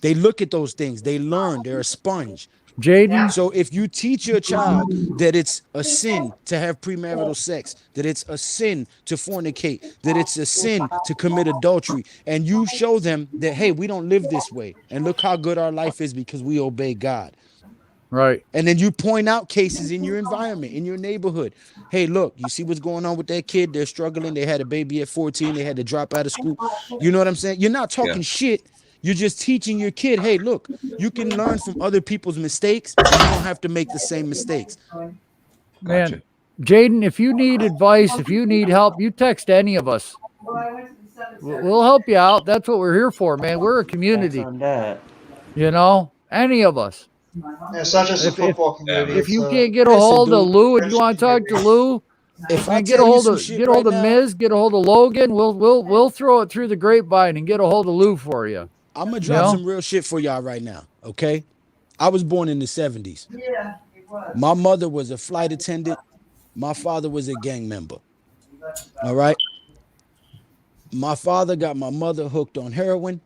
They look at those things. They learn. They're a sponge. Jaden. So if you teach your child that it's a sin to have premarital sex, that it's a sin to fornicate, that it's a sin to commit adultery, and you show them that, hey, we don't live this way, and look how good our life is because we obey God. Right. And then you point out cases in your environment, in your neighborhood. Hey, look, you see what's going on with that kid? They're struggling. They had a baby at 14. They had to drop out of school. You know what I'm saying? You're not talking shit. You're just teaching your kid, hey, look, you can learn from other people's mistakes. And you don't have to make the same mistakes. Man, Jaden, if you need advice, if you need help, you text any of us. We'll help you out. That's what we're here for, man. We're a community. You know, any of us. It's not just a football community. If you it's, can't get a listen, hold of dude, Lou and you want to talk to Lou, if I man, get a tell you hold some of shit get a hold right of now- Miz, get a hold of Logan. We'll throw it through the grapevine and get a hold of Lou for you. I'm going to drop know? some real shit for y'all right now, okay? I was born in the 70s. Yeah, it was. My mother was a flight attendant. My father was a gang member. All right? My father got my mother hooked on heroin.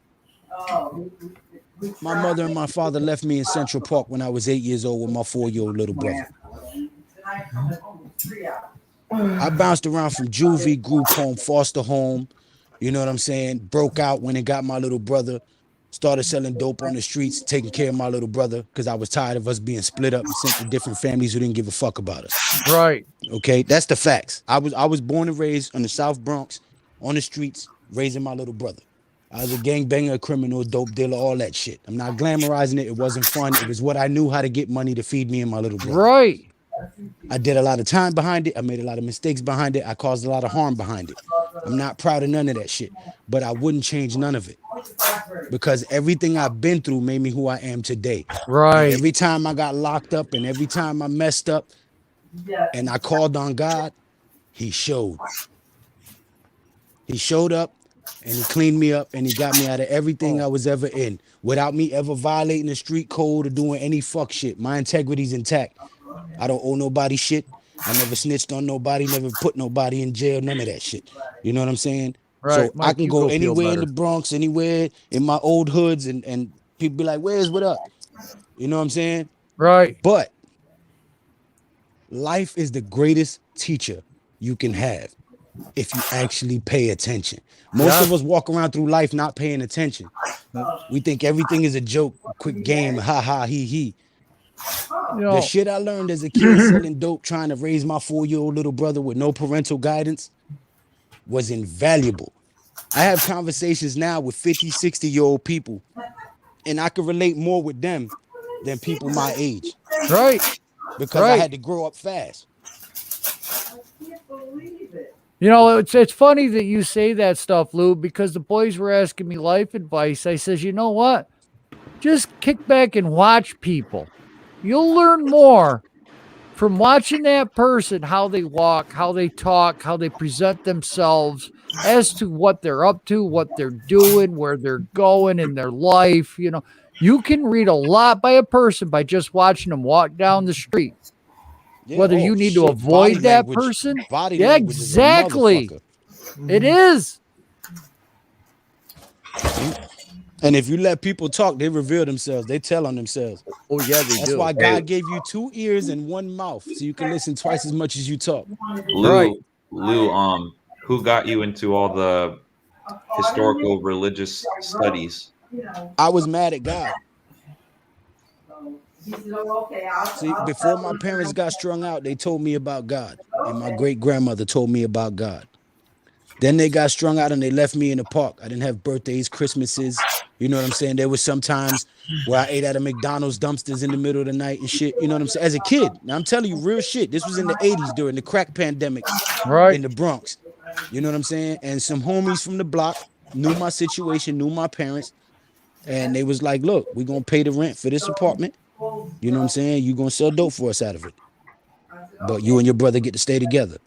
My mother and my father left me in Central Park when I was 8 years old with my 4-year-old little brother. I bounced around from juvie, group home, foster home. You know what I'm saying? Broke out when it got my little brother. Started selling dope on the streets, taking care of my little brother because I was tired of us being split up and sent to different families who didn't give a fuck about us. Right. Okay, that's the facts. I was born and raised on the South Bronx, on the streets, raising my little brother. I was a gangbanger, a criminal, dope dealer, all that shit. I'm not glamorizing it. It wasn't fun. It was what I knew how to get money to feed me and my little brother. Right. I did a lot of time behind it. I made a lot of mistakes behind it. I caused a lot of harm behind it. I'm not proud of none of that shit, but I wouldn't change none of it because everything I've been through made me who I am today. Right. And every time I got locked up and every time I messed up and I called on God, he showed. He showed up and he cleaned me up and he got me out of everything I was ever in without me ever violating the street code or doing any fuck shit. My integrity's intact. I don't owe nobody shit. I never snitched on nobody, never put nobody in jail, none of that shit. You know what I'm saying? Right. So I Mike, can you go go feel anywhere in better. the Bronx, anywhere in my old hoods, and people be like, where's what up? You know what I'm saying? Right. But life is the greatest teacher you can have if you actually pay attention. Most of us walk around through life not paying attention. We think everything is a joke, a quick game, ha ha, he. You The know, shit I learned as a kid selling dope, trying to raise my 4-year-old little brother with no parental guidance was invaluable. I have conversations now with 50, 60-year-old people, and I can relate more with them than people my age. Right. Because I Right. had to grow up fast. You know, it's funny that you say that stuff, Lou, because the boys were asking me life advice. I says, you know what? Just kick back and watch people. You'll learn more from watching that person, how they walk, how they talk, how they present themselves as to what they're up to, what they're doing, where they're going in their life. You know, you can read a lot by a person by just watching them walk down the street. Yeah, Whether oh, you need to shit, avoid body that language- person. body Yeah, language is a exactly. motherfucker. It is. And if you let people talk, they reveal themselves. They tell on themselves. Oh, yeah, they That's do. why Hey. God gave you 2 ears and 1 mouth, so you can listen twice as much as you talk. Lou, who got you into all the historical religious studies? I was mad at God. See, before my parents got strung out, they told me about God. And my great grandmother told me about God. Then they got strung out and they left me in the park. I didn't have birthdays, Christmases, You know what I'm saying? There was sometimes where I ate at a McDonald's dumpsters in the middle of the night and shit. You know what I'm saying? As a kid. Now I'm telling you real shit. This was in the 80s during the crack pandemic in the Bronx. You know what I'm saying? And some homies from the block knew my situation, knew my parents. And they was like, look, we're going to pay the rent for this apartment. You know what I'm saying? You're going to sell dope for us out of it. But you and your brother get to stay together.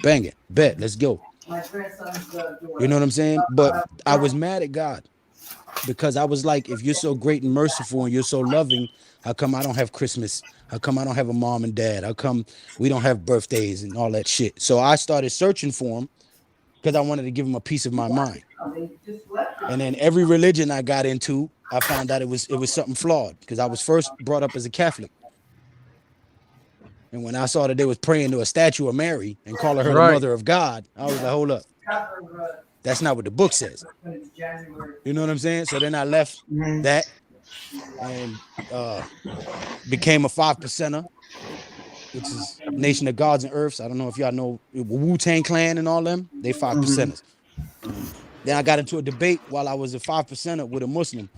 Bang it. Bet. Let's go. You know what I'm saying? But I was mad at God. Because I was like, if you're so great and merciful and you're so loving, how come I don't have Christmas? How come I don't have a mom and dad? How come we don't have birthdays and all that shit? So I started searching for him because I wanted to give him a piece of my mind. And then every religion I got into, I found out it was something flawed because I was first brought up as a Catholic. And when I saw that they was praying to a statue of Mary and calling her the mother of God, I was like, hold up. That's not what the book says. You know what I'm saying? So then I left that and became a 5%er, which is Nation of Gods and Earths. I don't know if y'all know Wu-Tang Clan and all them. They 5%ers. Then I got into a debate while I was a 5%er with a Muslim.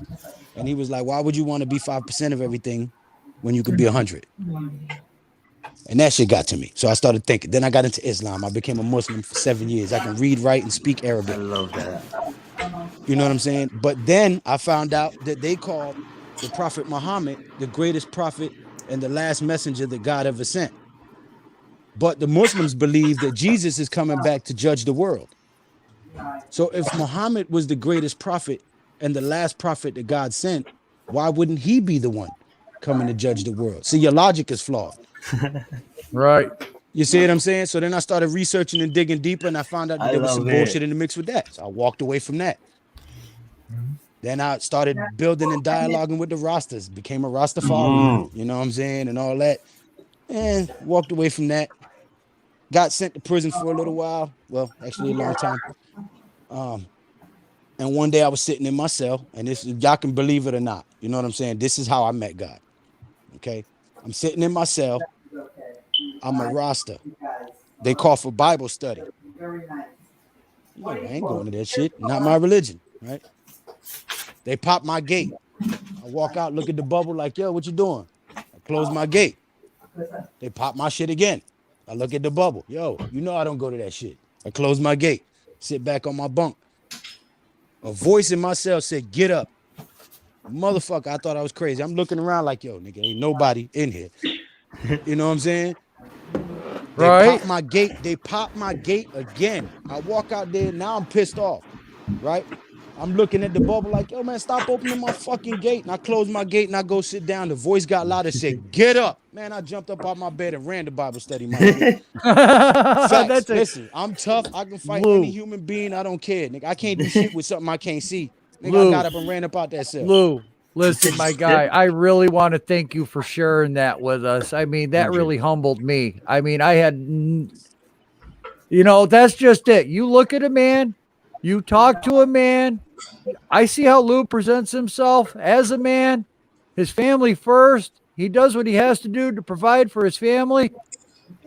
And he was like, why would you want to be 5% of everything when you could be 100? And that shit got to me. So I started thinking. Then I got into Islam. I became a Muslim for 7 years. I can read, write, and speak Arabic. I love that. You know what I'm saying? But then I found out that they called the Prophet Muhammad the greatest prophet and the last messenger that God ever sent. But the Muslims believe that Jesus is coming back to judge the world. So if Muhammad was the greatest prophet and the last prophet that God sent, why wouldn't he be the one coming to judge the world? See, your logic is flawed. Right. You see what I'm saying? So then I started researching and digging deeper, and I found out that there was some bullshit in the mix with that. So I walked away from that. Then I started building and dialoguing with the Rastas, became a Rastafari, you know what I'm saying, and all that. And walked away from that. Got sent to prison for a little while. Well, actually a long time. And one day I was sitting in my cell, and this, y'all can believe it or not. You know what I'm saying? This is how I met God. Okay? I'm sitting in my cell. I'm a Rasta. They call for Bible study. I ain't going to that shit. Not my religion, right? They pop my gate. I walk out, look at the bubble like, yo, what you doing? I close my gate. They pop my shit again. I look at the bubble. Yo, you know I don't go to that shit. I close my gate. Sit back on my bunk. A voice in my cell said, get up. Motherfucker, I thought I was crazy. I'm looking around like, yo, nigga, ain't nobody in here. You know what I'm saying? They pop my gate. They pop my gate again. I walk out there. Now I'm pissed off, right? I'm looking at the bubble like, yo, man, stop opening my fucking gate. And I close my gate and I go sit down. The voice got louder, said, get up. Man, I jumped up out my bed and ran to Bible study. Facts. Listen, I'm tough. I can fight any human being. I don't care, nigga. I can't do shit with something I can't see. Nigga, I got up and ran up out that cell. Lou, listen, my guy, I really want to thank you for sharing that with us. I mean, that really humbled me. I mean, I had, you know, that's just it. You look at a man, you talk to a man. I see how Lou presents himself as a man, his family first. He does what he has to do to provide for his family.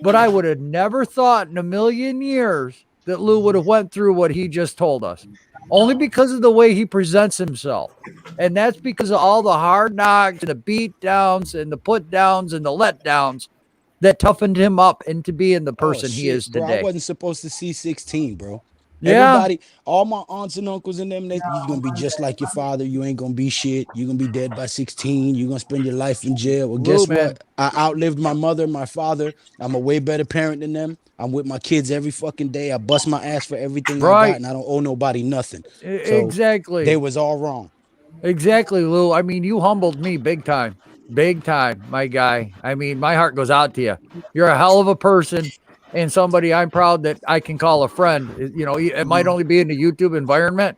But I would have never thought in a million years that Lou would have went through what he just told us. Only because of the way he presents himself. And that's because of all the hard knocks and the beat downs and the put downs and the let downs that toughened him up into being the person he is today. Bro, I wasn't supposed to see 16, bro. Yeah. Everybody, all my aunts and uncles and them, you're going to be just like your father. You ain't going to be shit. You're going to be dead by 16. You're going to spend your life in jail. Well, guess what? I outlived my mother, my father. I'm a way better parent than them. I'm with my kids every fucking day. I bust my ass for everything I got, and I don't owe nobody nothing. So exactly. They was all wrong. Exactly, Lou. I mean, you humbled me big time. Big time, my guy. I mean, my heart goes out to you. You're a hell of a person. And somebody I'm proud that I can call a friend. You know, it might only be in the YouTube environment,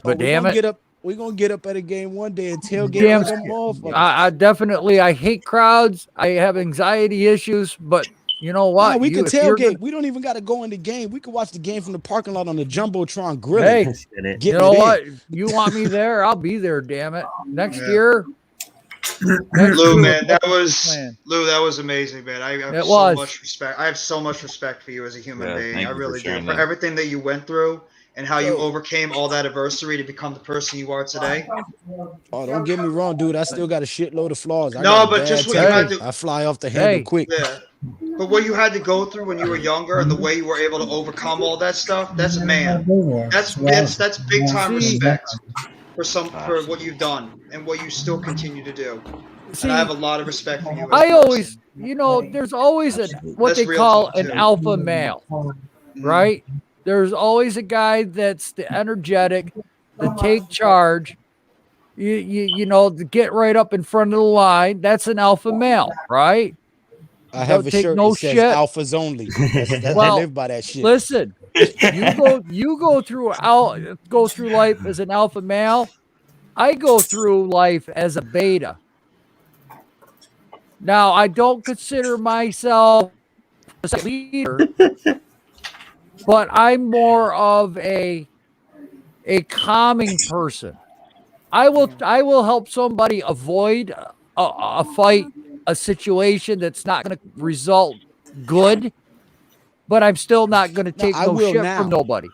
but damn it. We're going to get up at a game one day and tailgate like a motherfucker. I definitely, I hate crowds. I have anxiety issues, but you know what? No, we can tailgate. We don't even got to go in the game. We can watch the game from the parking lot on the Jumbotron grill. Hey, you know what? You want me there? I'll be there, damn it. Next year, Lou, man, that was plan. Lou. That was amazing, man. I have It so was. much respect. I have so much respect for you as a human Yeah, being. thank I you for really do sharing for that. everything that you went through and how you overcame all that adversity to become the person you are today. Oh, don't get me wrong, dude. I still got a shitload of flaws. I No, got a but bad just what you temper. had to. I fly off the handle Hey. quick. Yeah. But what you had to go through when you were younger and the way you were able to overcome all that stuff, that's a man. That's big time respect for what you've done and what you still continue to do. And I have a lot of respect for you. As a I person. always, there's always what That's they real call talk, an too. alpha male, right? There's always a guy that's the energetic, to take charge. To get right up in front of the line. That's an alpha male, right? I have Don't a take shirt no that says shit. alphas only. I Well, live by that shit. Listen, you go through life as an alpha male. I go through life as a beta. Now, I don't consider myself a leader, but I'm more of a calming person. I will help somebody avoid a fight, a situation that's not going to result good, but I'm still not going to take I no will shit now. from nobody.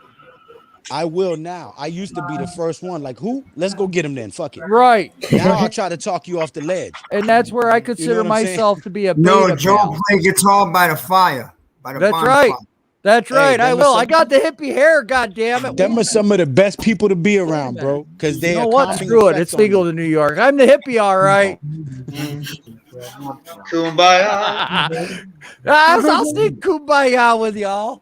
I will now. I used to be the first one. Like, who? Let's go get him then. Fuck it. Right. Now I'll try to talk you off the ledge. And that's where I consider what I'm saying? myself to be a No, beta Joe male. play guitar by the fire. By the That's bonfire. right. That's Hey, right. I them are will. some- I got the hippie hair. God damn it. Them are some of the best people to be around, bro. Because they You know are what? calming Screw it. effects It's on legal you. to New York. I'm the hippie, all right. Kumbaya. I'll sneak kumbaya with y'all.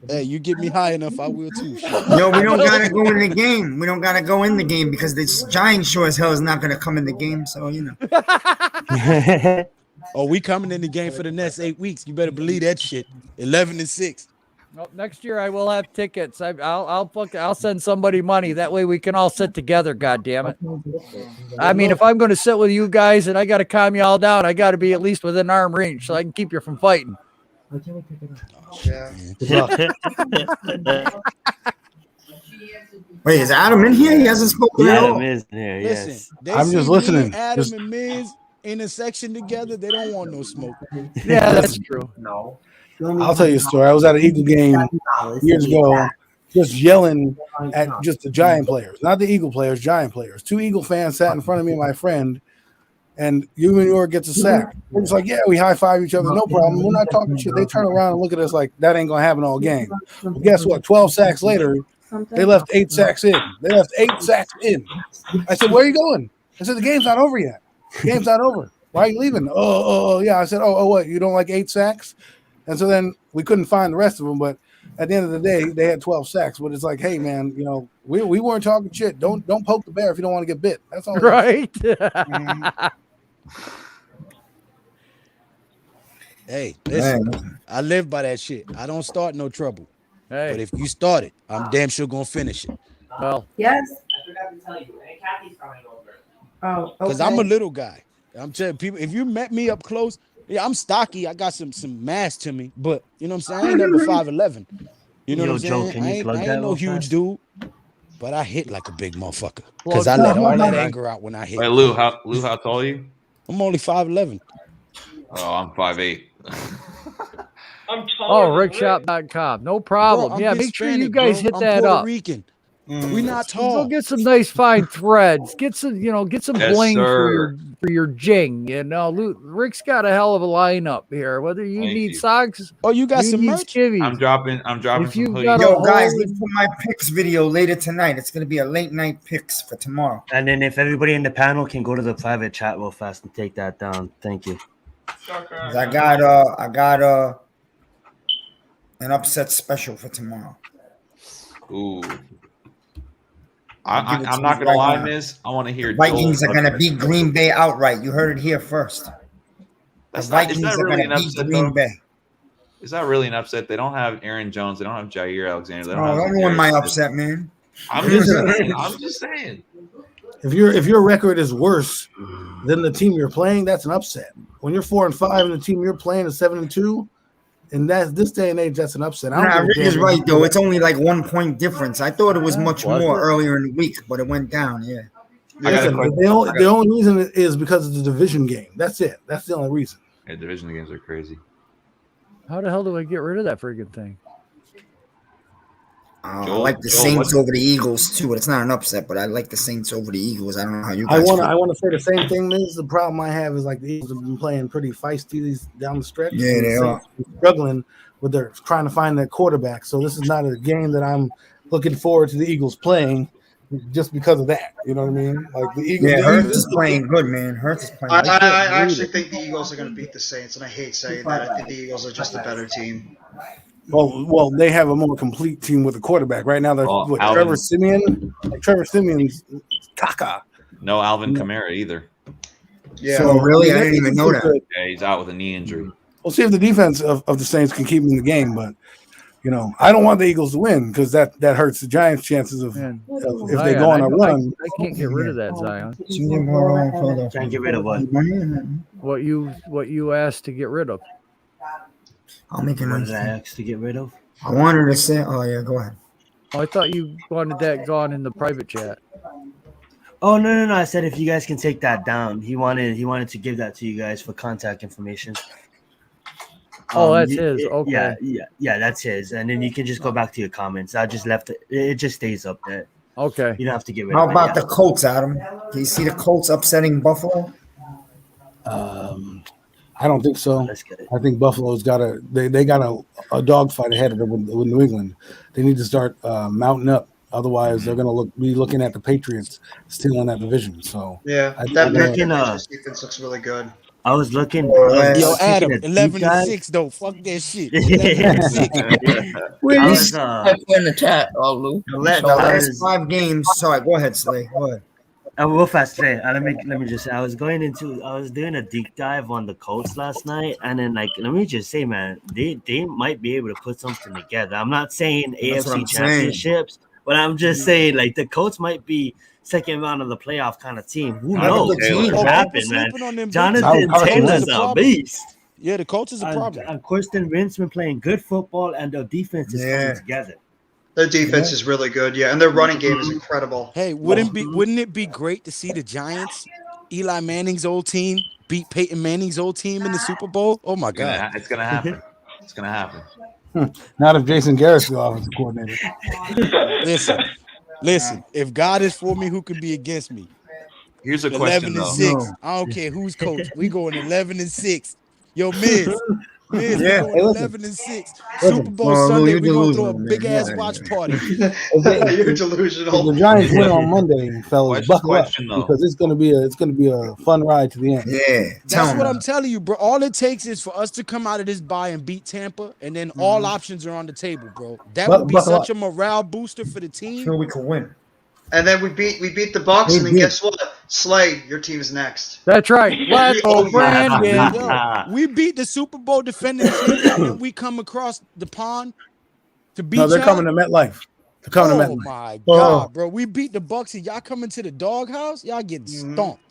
Hey, you get me high enough, I will too. Shit. No, we don't gotta go in the game. We don't gotta go in the game because this giant sure as hell is not gonna come in the game. So Oh, we coming in the game for the next 8 weeks. You better believe that shit. 11-6. Well, next year I will have tickets. I'll send somebody money. That way we can all sit together. God damn it. I mean, if I'm going to sit with you guys and I got to calm you all down, I got to be at least within arm range so I can keep you from fighting. Yeah. Wait, is Adam in here? He hasn't spoken at all. Adam is in here. Listen, Yes. they I'm see just me, listening. Adam and Miz in a section together. They don't want no smoke. Yeah, that's true. No. I'll tell you a story. I was at an Eagle game years ago, just yelling at just the Giant players, not the Eagle players, Giant players. 2 Eagle fans sat in front of me and my friend, and Human York gets a sack. We're just like, yeah, we high five each other, no problem. We're not talking shit. They turn around and look at us like that ain't gonna happen all game. Well, guess what? 12 sacks later, they left 8 sacks in. They left 8 sacks in. I said, where are you going? I said, the game's not over yet. The game's not over. Why are you leaving? Oh, yeah. I said, oh, what? You don't like 8 sacks? And so then we couldn't find the rest of them, but at the end of the day, they had 12 sacks. But it's like, hey, man, we weren't talking shit. Don't poke the bear if you don't want to get bit. That's all. Right. Hey, listen, I live by that shit. I don't start no trouble. Hey. But if you start it, I'm damn sure gonna finish it. Well, Yes. I forgot to tell you. Hey, Kathy's coming over. Oh, Because I'm a little guy. I'm telling people, if you met me up close, yeah, I'm stocky. I got some mass to me, but you know what I'm saying? I ain't never 5'11". You know Yo, what I'm Joe, saying? can you I ain't, plug I that ain't no real huge fast? dude, but I hit like a big motherfucker. Because I let all that anger out when I hit. Wait, Lou, how tall are you? I'm only 5'11". Oh, I'm 5'8". I'm Oh, rickshop.com. No problem. Bro, I'm yeah, make sure you Hispanic, guys bro. hit I'm that Puerto up. Rican. We not tall. Go get some nice fine threads. Get some, get some Yes, bling sir. for your jing. Rick's got a hell of a lineup here. Whether you Thank need you. socks, oh, you got some need merch? skivvies. I'm dropping If some you hoodies. got a Yo, guys, hole look in- for my picks video later tonight. It's gonna be a late night picks for tomorrow. And then if everybody in the panel can go to the private chat real fast and take that down. Thank you. 'Cause I got an upset special for tomorrow. Ooh. I'll give it to I'm you not gonna right lie, now. Miss. I want to hear Vikings Joel are gonna upset beat special. Green Bay outright. You heard it here first. The Is that Vikings are really gonna an beat upset, Green though? Bay. Is that really an upset? They don't have Aaron Jones. They don't have Jair Alexander. They don't Oh, have don't ruin Zadarius my Smith. upset, man. I'm just saying. I'm just saying. If your record is worse than the team you're playing, that's an upset. When you're 4-5 and the team you're playing is 7-2, and that's this day and age, that's an upset. I don't Nah, give a Rick damn is what right you though. do. It's only like 1 point difference. I thought it was much Was more it? earlier in the week, but it went down. Yeah. Listen, the only reason is because it's a division game. That's it. That's the only reason. Yeah, division games are crazy. How the hell do I get rid of that friggin' thing? I like the Saints over the Eagles too, but it's not an upset. But I like the Saints over the Eagles. I don't know how you I guys. want to say the same thing. This is the problem I have is like the Eagles have been playing pretty feisty down the stretch. Yeah, they are struggling with their trying to find their quarterback. So this is not a game that I'm looking forward to the Eagles playing just because of that. You know what I mean? Like the Eagles. Yeah, the Hurts Eagles, is playing good, man. Hurts is playing. I good. actually think the Eagles are going to beat the Saints, and I hate saying that. I think the Eagles are just a better team. Well, they have a more complete team with a quarterback right now. They're Trevor Simeon. Like Trevor Simeon's caca. No Alvin Kamara either. Yeah. So really, I didn't even know that. Yeah, he's out with a knee injury. We'll see if the defense of the Saints can keep them in the game, but I don't want the Eagles to win because that hurts the Giants' chances of if they go on a run. I can't get rid of that, Zion. Can't get rid of what? What you asked to get rid of. I'll make it. What did I ask to get rid of? I wanted to say. Oh yeah, go ahead. Oh, I thought you wanted that gone in the private chat. Oh no! I said if you guys can take that down. He wanted to give that to you guys for contact information. Oh, that's his. Okay. Yeah, that's his. And then you can just go back to your comments. I just left it. It just stays up there. Okay. You don't have to get rid How of it. about the Colts, Adam? Do you see the Colts upsetting Buffalo? I don't think so. I think Buffalo's got they got a dogfight ahead of them with New England. They need to start mounting up. Otherwise, they're going to be looking at the Patriots still in that division. So Yeah, that defense looks really good. I was looking. Yo, Adam, 11-6 though. Fuck that shit. 11-6. In the chat, Lou. The last 5 games. Sorry, go ahead, Slay. Go ahead. Real fast, Trey. Let me just say, I was doing a deep dive on the Colts last night, and then let me just say, man, they might be able to put something together. I'm not saying That's what I'm AFC championships, but I'm just saying the Colts might be second round of the playoff kind of team. Who knows? What happened, man? Jonathan Taylor's a beast. Yeah, the Colts is a problem. And Carson Wentz been playing good football, and their defense is coming together. Their defense is really good, and their running game is incredible. Hey, wouldn't it be great to see the Giants, Eli Manning's old team, beat Peyton Manning's old team in the Super Bowl? Oh my God, it's gonna happen. It's gonna happen. Not if Jason Garrett's the offensive coordinator. Listen. If God is for me, who can be against me? Here's a question, 11-6. I don't care who's coach. We going 11-6. Yo, Miz. We Yeah. going 11-6. Super Bowl Sunday, we gonna throw a big ass watch party. You're delusional. If the Giants win on Monday, fellas, buckle up question, though. because it's gonna be a fun ride to the end. Yeah, That's what I'm telling you, bro. All it takes is for us to come out of this bye and beat Tampa, and then all options are on the table, bro. That would be such a morale booster for the team. Sure, we can win. And then we beat the Bucks, and then guess what? Slay, your team's next. That's right. Let's go, Brandon. Yo, we beat the Super Bowl defending champion, and we come across the pond to beat. No, they're y'all? coming to MetLife. They're coming to Oh MetLife. my God, bro! We beat the Bucks, and y'all coming to the doghouse. Y'all getting stomped.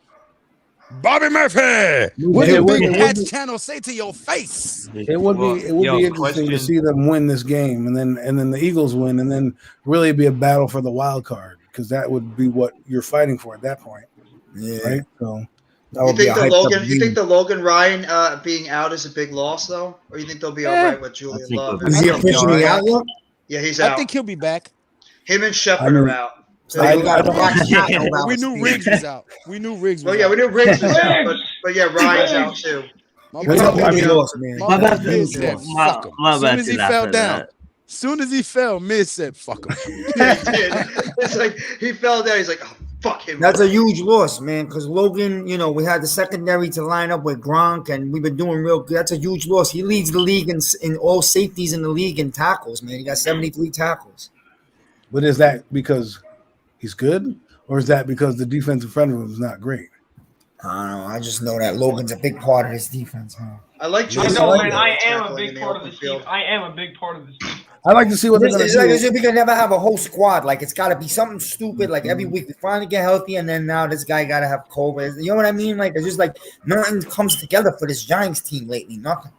Bobby Murphy, what did Big Cats Channel say to your face? It would be interesting to see them win this game, and then the Eagles win, and then really be a battle for the wild card because that would be what you're fighting for at that point. Yeah. Right. So You think the Logan Ryan being out is a big loss though, or you think they'll be all right with Julian Love? Is he officially out yet? Yeah, he's out. I think he'll be back. Him and Shepard are out. So We knew Riggs was out. We knew Riggs was Oh yeah, we knew out. Riggs was out, but yeah, Ryan's out too. My That's boy- how we lost, man. my boy Miz said, fuck him. my As soon bad as he to laugh fell at down, that. soon as he fell, Miz said, fuck him. Yeah, he did. It's like he fell down. He's like, oh, fuck him. That's a huge loss, man. Because Logan, we had the secondary to line up with Gronk, and we've been doing real good. That's a huge loss. He leads the league in all safeties in the league in tackles, man. He got 73 tackles. But is that because he's good, or is that because the defense in front of him is not great? I don't know. I just know that Logan's a big part of his defense, man. I like I Julian know, Love. man. I am a tackling in big the part of open this team. field. I am a big part of this team. I like to see what they're going It's to like do. as if we could never have a whole squad. Like it's got to be something stupid. Like every week we finally get healthy, and then now this guy got to have COVID. You know what I mean? Like it's just like nothing comes together for this Giants team lately. Nothing.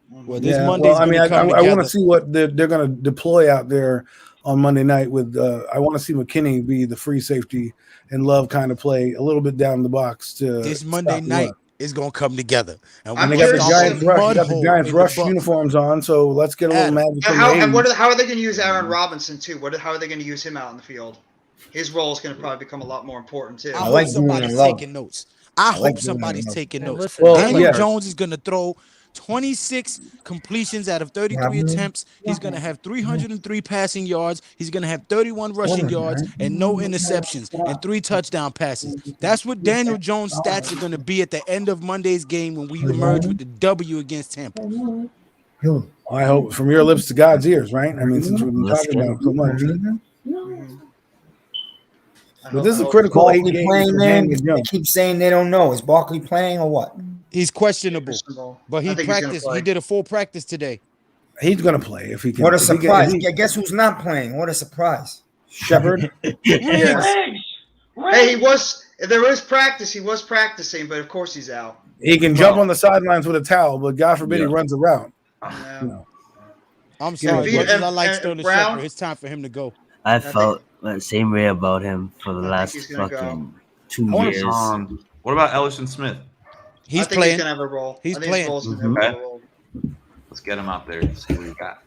Well, this Yeah, Monday's well, I mean, gonna come I want together. to see what they're going to deploy out there on Monday night with I want to see McKinney be the free safety and Love kind of play a little bit down the box to This Monday stop the night run. is gonna come together. And And we they got the stomp Giants a rush. mud They got the hole Giants in the rush Bucs. uniforms on, so let's get a little magic from the How 80s. are they going to use Aaron Robinson too? How are they going to use him out in the field? His role is going to probably become a lot more important too. I hope somebody's taking notes. I hope somebody's taking notes. Daniel Jones is going to throw 26 completions out of 33 attempts. He's going to have 303 passing yards. He's going to have 31 rushing yards and no interceptions and 3 touchdown passes. That's what Daniel Jones' stats are going to be at the end of Monday's game when we emerge with the W against Tampa. I hope from your lips to God's ears, right? I mean, since we've been talking about it so much. But this is a critical Barkley 8 games playing, for man. Daniel They Jones. keep saying they don't know. Is Barkley playing or what? He's questionable, but I he think he's gonna practiced. play. He did a full practice today. He's going to play if he can. What a if he can- surprise. if he- Guess who's not playing? What a surprise. Shepard. Hey, he was. There is practice. He was practicing, but of course he's out. He can jump on the sidelines with a towel, but God forbid he runs around. I'm sorry, Yeah. much as I like And Sterling Brown? Shepard, it's time for him to go. I felt the same way about him for the last he's gonna go. fucking 2 I wanna- years. What about Ellison Smith? He's I think playing. He's gonna have a role. He's I think playing. his role's gonna have a role. Let's get him out there and see what he got.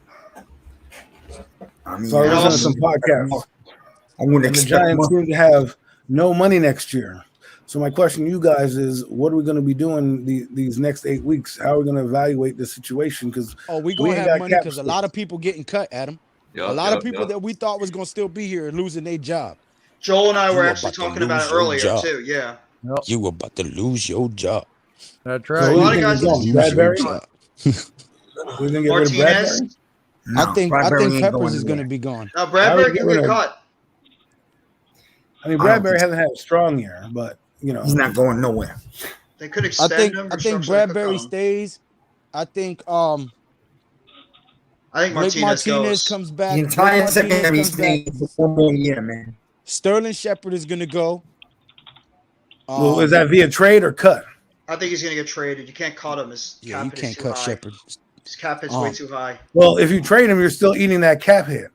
I mean, So I was listening to some podcasts. I wouldn't And the expect Giants more. seem to have no money next year. So my question to you guys is, what are we going to be doing these next 8 weeks? How are we going to evaluate the situation? Because Oh, we we gonna ain't have got money cap because a space. lot of people getting cut, Adam. Yup, a lot yup, of people yup. that we thought was gonna still be here are losing their job. Joel and I You were were actually about to talking about lose it your earlier job. too. Yeah. You were about to lose your job. That's So right. who A lot you of think guys is are going? Lose your Bradbury? job. We're going to get rid of Martinez. Bradbury? No, I think Bradbury ain't Peppers going is gonna anywhere. be gone. Now I would Bradbury get can rid get of- cut. I mean, I don't Bradbury think hasn't had a strong year, but, you know. He's not going nowhere. They could I extend think him. I restructure, think they could Bradbury cut him. stays. I think I think Blake Martinez Martinez goes. comes back. The entire Blake Martinez secondary comes back. stays for 1 more year, man. Sterling Shepard is gonna go. Well, is that via trade or cut? I think he's gonna get traded. You can't cut him. His Yeah, cap you hit is can't too cut high. Shepard. His cap hit's way too high. Well, if you trade him, you're still eating that cap hit.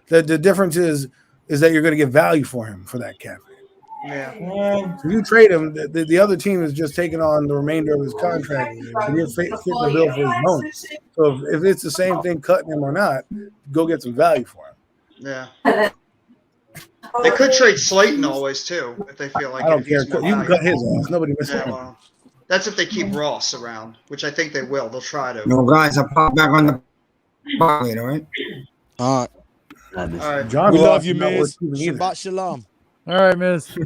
The difference is that you're going to get value for him for that cap hit. Yeah. If you trade him, the other team is just taking on the remainder of his contract, and you're fitting the bill for his bonus. So if it's the same thing, cutting him or not, go get some value for him. Yeah. They could trade Slayton always too if they feel like I don't if he's care. more You can cut his ass. Nobody misses Yeah, him. well, that's if they keep Ross around, which I think they will. They'll try to. No, guys, I pop back on the Barkley, all right? All right. John We Ross love you, is not Miz. worth keeping either. Shabbat shalom. All right, Miss.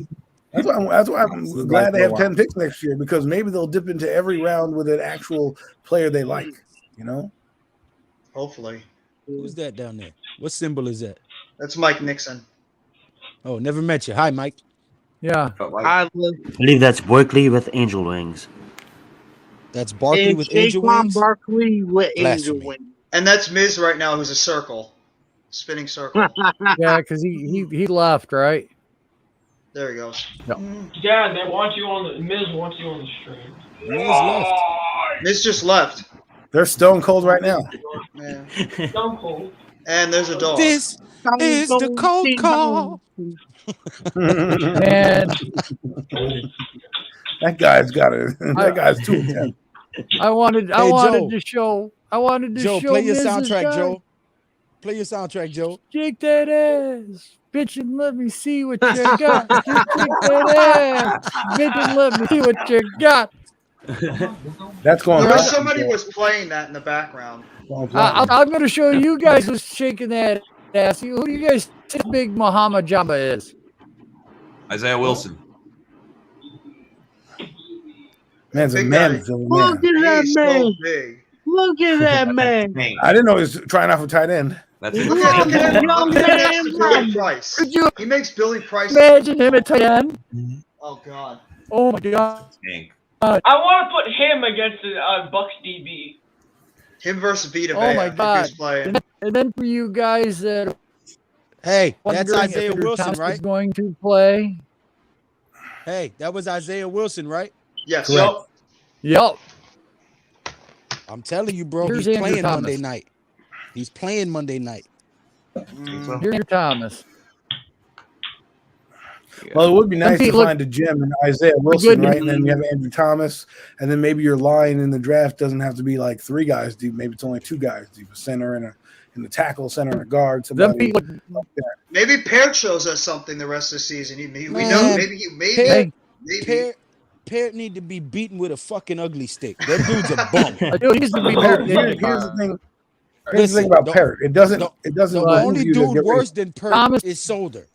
That's why I'm glad they have 10 picks next year, because maybe they'll dip into every round with an actual player they like, you know? Hopefully. Who's that down there? What symbol is that? That's Mike Nixon. Oh, never met you. Hi, Mike. Yeah. I believe that's Barkley with angel wings. That's Barkley And with angel Saquon wings. Barkley with angel Blasphemy. wings. And that's Miz right now, who's a circle. Spinning circle. Yeah, because he left, right? There he goes. Dad, they want you on the Miz wants you on the stream. Miz left. Miz just left. They're stone cold right now. Yeah. Stone Cold. And there's a dog. This is the cold call. And That guy's got it. That guy's too intense. I wanted Hey, Joe. to show Joe, show play your Mrs. soundtrack, guy. Joe. Play your soundtrack, Joe. Shake that ass, bitch, and let me see what you got. Just shake that ass, bitch, and let me see what you got. That's going There was back. somebody was playing that in the background. I'm going to show you guys who's shaking that ass. Who do you guys think Big Muhammad Jamba is? Isaiah Wilson. Man's a Big man. guy. He's a man. Look at that He's man. so big. Look at that man. I didn't know he was trying out for tight end. That's Look at him. Young Look at man, Billy Price. Could you He makes Billy Price. imagine him at tight end? Oh God. Oh my God. Hank. I want to put him against the Bucks DB. Him versus Vita Oh Vea, my if he God. was playing. And then for you guys that Hey, are that's wondering Isaiah if Andrew Wilson, Thomas right? is going to play. Hey, that was Isaiah Wilson, right? Yes. Correct. Yup. I'm telling you, bro. Here's He's Andrew playing Thomas. Monday night. He's playing Monday night. Here's Thomas. Well, it would be nice to look- find a gem in Isaiah Wilson, right? And then you have Andrew Thomas, and then maybe your line in the draft doesn't have to be like 3 guys deep. Maybe it's only 2 guys deep: a center and the tackle, center and a guard. Somebody like that. Maybe Peart shows us something the rest of the season. We Man, know maybe. Peart need to be beaten with a fucking ugly stick. That dude's a bum. Dude, he's gonna be Peart. Here's the thing. Here's the thing about Peart. It doesn't. The only dude worse than Peart is Solder.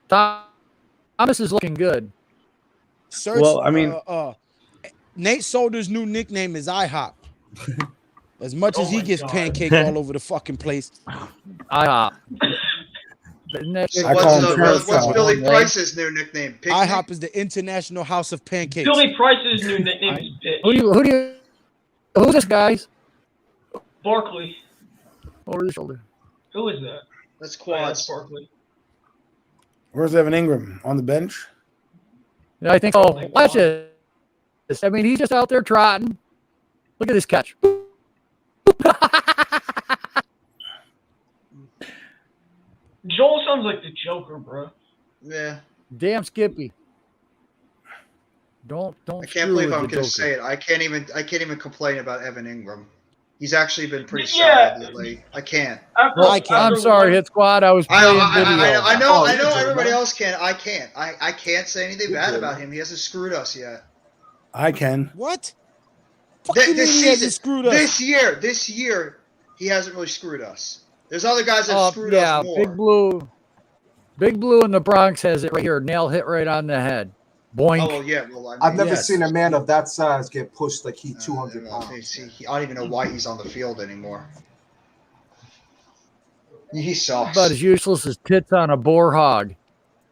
Thomas is looking good. Search, Well, I mean- Nate Solder's new nickname is IHOP. As much as he gets pancaked all over the fucking place. IHOP. What's Billy Price's new nickname? Picnic? IHOP is the International House of Pancakes. Billy Price's new nickname is Bitch. Who's this, guys? Barkley. Over the shoulder. Who is that? That's Quads. Barkley. Where's Evan Ingram on the bench? Yeah, I think. Oh, watch this. I mean, he's just out there trotting. Look at this catch. Joel sounds like the Joker, bro. Yeah. Damn Skippy. Don't. I can't believe I'm going to say it. I can't even complain about Evan Ingram. He's actually been pretty solid lately. I can't. I'm sorry, Hit Squad. I was playing video. I know everybody else can. I can't. I can't say anything bad about him. He hasn't screwed us yet. I can. What? This year, he hasn't really screwed us. There's other guys that have screwed us more. Big Blue in the Bronx has it right here. Nail hit right on the head. Boink. Oh yeah. Well, I've never seen a man of that size get pushed like he's 200 pounds. I don't even know why he's on the field anymore. He sucks. About as useless as tits on a boar hog.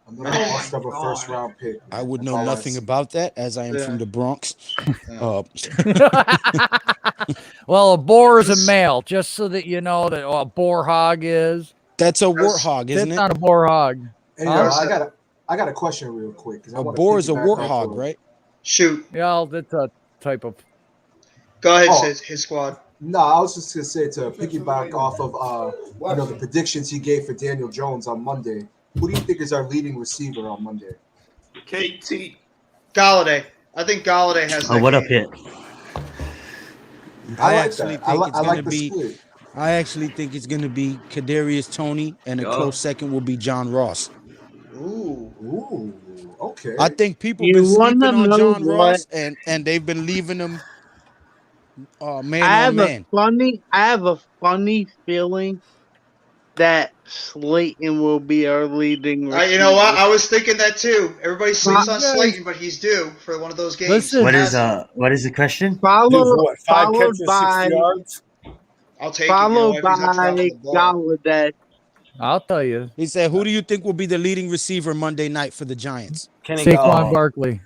I'm gonna bust up a first round pick. I would know nothing about that, as I am from the Bronx. Well, a boar is a male, just so that you know that a boar hog is. That's a warthog, isn't It's it? not a boar hog. Hey, I got a question real quick. A boar is a warthog, right? Shoot. Yeah, that's a type of. Go ahead, his squad. No, I was just gonna say to piggyback off of the predictions he gave for Daniel Jones on Monday. Who do you think is our leading receiver on Monday? KT. Galladay. I think Galladay has. Oh, what up, Hit? I like actually that. think I it's like gonna the be. split. I actually think it's gonna be Kadarius Toney, and a close second will be John Ross. Ooh, okay. I think people You been sleeping wanna on know John what? Ross, and they've been leaving him man I on man. have a funny feeling that Slayton will be our leading receiver. You know what? I was thinking that too. Everybody sleeps on Slayton, but he's due for one of those games. What is the question? Followed catches, 60 by yards? I'll take followed him. By Galladay. I'll tell you. He said, "Who do you think will be the leading receiver Monday night for the Giants?" Saquon Barkley.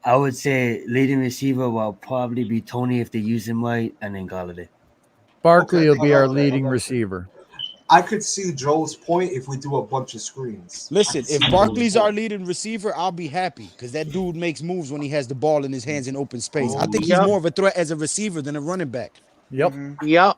I would say leading receiver will probably be Tony if they use him right, and then Galladay. Barkley will be our leading receiver. I could see Joel's point if we do a bunch of screens. Listen, if Barkley's our leading receiver, I'll be happy because that dude makes moves when he has the ball in his hands in open space. I think he's more of a threat as a receiver than a running back. Yep. Yep.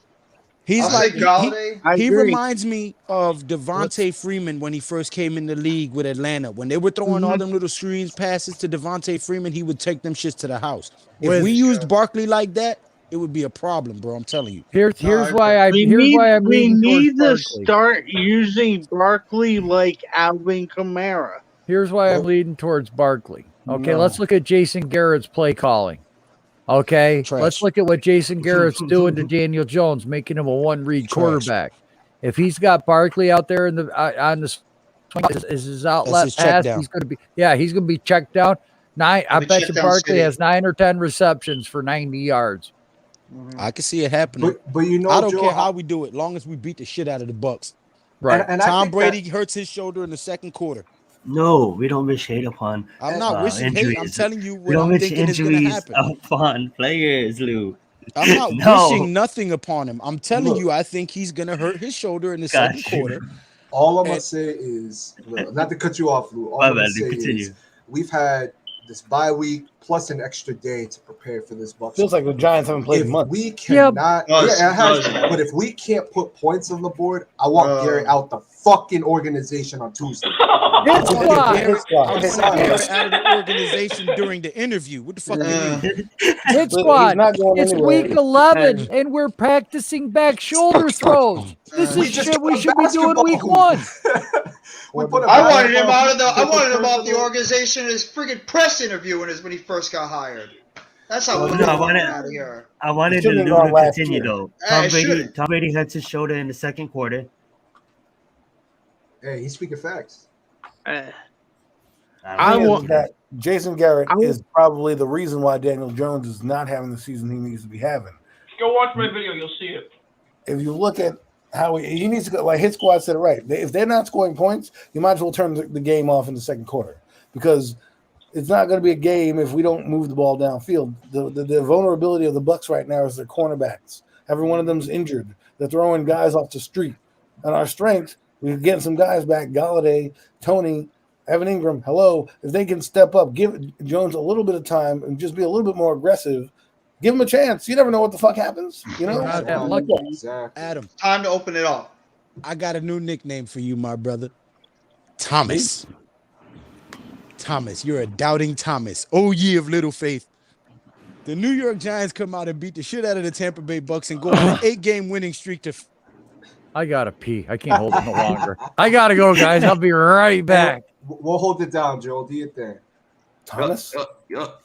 He's I'll like say Galladay. he agree. reminds me of Devontae Freeman when he first came in the league with Atlanta. When they were throwing all them little screens passes to Devontae Freeman, he would take them shits to the house. If we used Barkley like that, it would be a problem, bro. I'm telling you. Here's why I'm We leaning need towards to Barkley. start using Barkley like Alvin Kamara. Here's why I'm leading towards Barkley. Okay, No. let's look at Jason Garrett's play calling. Okay, let's look at what Jason Garrett's doing to Daniel Jones, making him a one-read quarterback. If he's got Barkley out there in the on the swing, is his outlet his check pass, down. he's going to be he's going to be checked down. I He'll be bet checked you down Barkley city. has 9 or 10 receptions for 90 yards. I can see it happening. But you know, I don't Joe, care how we do it, long as we beat the shit out of the Bucks. Right. And I Tom think Brady hurts his shoulder in the second quarter. No, we don't wish hate upon. I'm not wishing hate. I'm injuries. telling you We what don't I'm wish thinking is going to injuries happen. upon players, Lou. I'm not No. wishing nothing upon him. I'm telling Look. you, I think he's going to hurt his shoulder in the Got second you. quarter. All I'm gonna say is, not to cut you off, Lou. All My I'm gonna bad, say continue. is we've had this bye week plus an extra day to prepare for this Bucs. Feels like the Giants haven't played If months. we cannot, Does, yeah, it has, does. but if we can't put points on the board, I want Garrett out the fucking organization on Tuesday. Hit squad. Hit squad. I Hit want squad. Garrett out of the organization during the interview. What the fuck you mean? Hit He's squad. not going It's anywhere. week 11, and we're practicing back shoulder throws. This We is just shit we got should be doing basketball week hoops. 1. We put a I wanted him basketball out of the. I hoop wanted him with out the personal- organization in his friggin' press interview when he first got hired. That's how. Oh, we no, I want wanted- him out of here. I wanted the should've Lou gone to last continue year. though. Hey, it should've. Tom Brady hurts his shoulder in the second quarter. Hey, he's speaking facts. I don't want that Jason Garrett I- is probably the reason why Daniel Jones is not having the season he needs to be having. Go watch my video. You'll see it. If you look at how he needs to go, like Hit Squad said it right. If they're not scoring points, you might as well turn the game off in the second quarter because it's not going to be a game if we don't move the ball downfield. The vulnerability of the Bucs right now is their cornerbacks. Every one of them's injured. They're throwing guys off the street. And our strength, we're getting some guys back. Galladay, Tony, Evan Ingram. Hello, if they can step up, give Jones a little bit of time and just be a little bit more aggressive. Give him a chance. You never know what the fuck happens. You know. Not that lucky. Exactly. Adam, Time to open it up. I got a new nickname for you, my brother. Thomas. Thomas, you're a doubting Thomas. Oh, ye of little faith. The New York Giants come out and beat the shit out of the Tampa Bay Bucks and go on an 8-game winning streak to. I gotta pee. I can't hold it no longer. I gotta go, guys. I'll be right back. We'll hold it down, Joel. Do your thing. Thomas.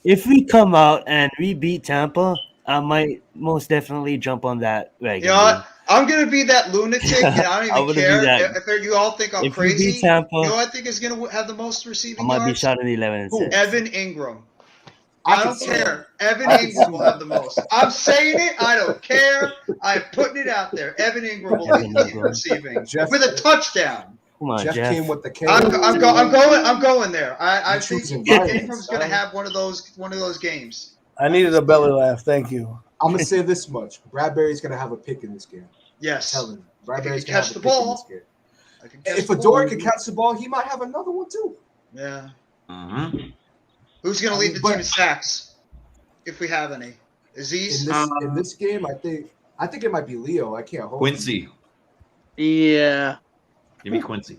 If we come out and we beat Tampa, I might most definitely jump on that wagon. You know what? I'm gonna be that lunatic, and I don't I even wouldn't care be that. if you all think I'm If we beat crazy. Tampa- You know what I think is gonna have the most I receiving might be yards? shot in 11 and 6. Evan Ingram. I I can don't see care. Evan I can Ingram see will have the most. I'm saying it. I don't care. I'm putting it out there. Evan Ingram will Evan lead Ingram. receiving Jeff- with a touchdown. Come on, Jeff Jeff. came with the K. I'm going there. I You're think choosing violence, Ingram's gonna son. have one of those games. I needed a belly laugh. Thank you. I'm gonna say this much: Bradbury's gonna have a pick in this game. Yes. Tell him. If he Bradbury's can gonna catch have a the pick in ball. this game. I can catch If the Fedora ball. can catch the ball, he might have another one too. Yeah. Mm-hmm. Who's gonna lead the But- team in sacks? If we have any. Aziz? In this game, I think it might be Leo. I can't hold Quincy. Yeah. Give me Quincy.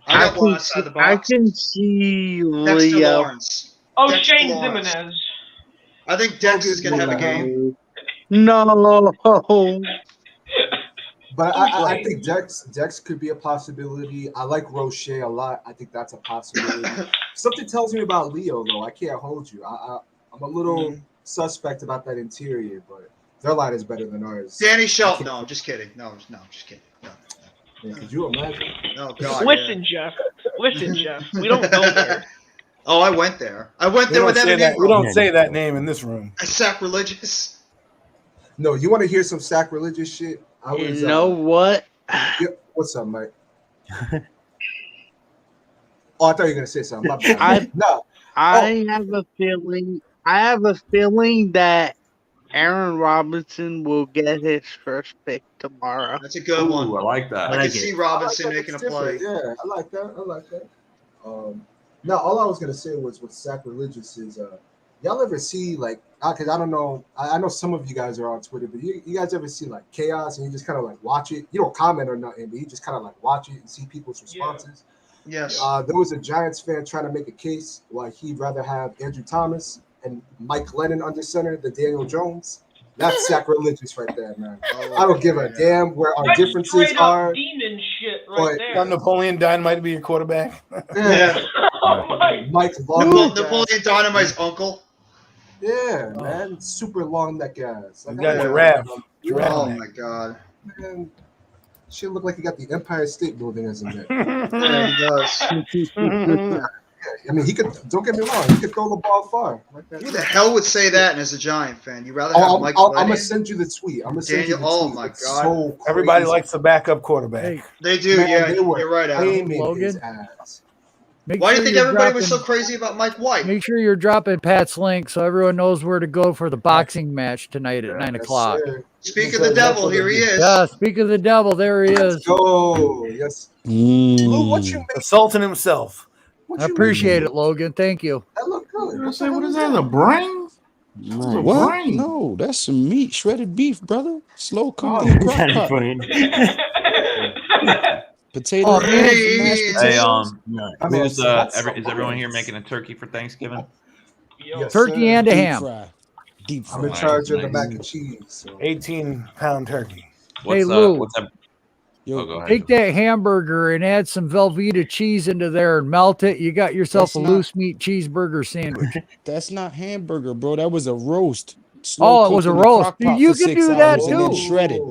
I got one outside the I box. can see Dexter Leo. Lawrence. Oh, Dexter Shane Lawrence. Zimenez. I think Dex is gonna have a game. No. But I think Dex could be a possibility. I like Roche a lot. I think that's a possibility. Something tells me about Leo though. I can't hold you. I'm a little suspect about that interior, but their line is better than ours. Danny Shelton. No, I'm just kidding. No, I'm just kidding. No. Yeah, could you imagine? Oh God. Listen, Jeff. Listen, Jeff. We don't go there. Oh, I went there. I went We there don't, with say Evan that, we Ingram. don't say that name in this room. Sacrilegious. No, you want to hear some sacrilegious shit? I You was. know what? Yeah, what's up, Mike? Oh, I thought you were gonna say something. My bad. I- No. I have a feeling. I have a feeling that Aaron Robinson will get his first pick tomorrow. That's a good one. Ooh, I like that. I like can it. see I Robinson like that. making a It's different. play. Yeah, I like that. I like that. Now, all I was gonna say was with sacrilegious is, y'all ever see like, because I don't know, I know some of you guys are on Twitter, but you guys ever see like chaos and you just kind of like watch it? You don't comment or nothing, but you just kind of like watch it and see people's responses. Yes. There was a Giants fan trying to make a case why he'd rather have Andrew Thomas and Mike Lennon under center than Daniel Jones. That's sacrilegious right there, man. I don't give a damn where our That's differences straight up are. demon shit but- right there. Napoleon Dynamite to be your quarterback. Yeah. Oh my. Mike long Napoleon Dynamite's uncle. Yeah, man. Super long neck ass. You got giraffe. Oh Giraffe. my God. Man, shit look like he got the Empire State Building as a neck. Yeah, he does. I mean, he could. Don't get me wrong. He could throw the ball far. Like that. Who the hell would say that and as a Giant fan? You'd rather have Oh, Mike I'm Lennon? gonna send you the tweet. I'm gonna send you the Daniel, tweet. oh my It's God. so Everybody crazy. likes a backup quarterback. Hey, They do, Man, yeah. they were You're right, Adam. aiming Logan? his ass. make Why do sure you think you're everybody was so dropping- crazy about Mike White? Make sure you're dropping Pat's link so everyone knows where to go for the boxing match tonight at 9 Yes, o'clock. sir. Speak of the devil, here he is. Yeah, speak of the devil, there he Let's is. go. Yes. Lou, what you make? The Sultan himself. What I you appreciate it, Logan. Thank you. That look good. I say, what is that? A brain? What? What? Brain. No, that's some meat, shredded beef, brother. Slow cooked Oh, in the crock Shredded pot. brain. Potato Oh, heads, man. and mashed Hey, potatoes. I mean, who's that's is everyone here making a turkey for Thanksgiving? Yes, Turkey sir. and a Deep ham. fry. Deep I'm in fry. charge of the Nice. mac and cheese. So. 18-pound turkey. Hey, Lou. What's up? Yo, Oh, go ahead. Take that hamburger and add some Velveeta cheese into there and melt it. You got yourself That's a not- loose meat cheeseburger sandwich. That's not hamburger, bro. That was a roast. Oh, Slow it was cooked a in the roast. crock pot You for can 6 do that hours and then too. shredded.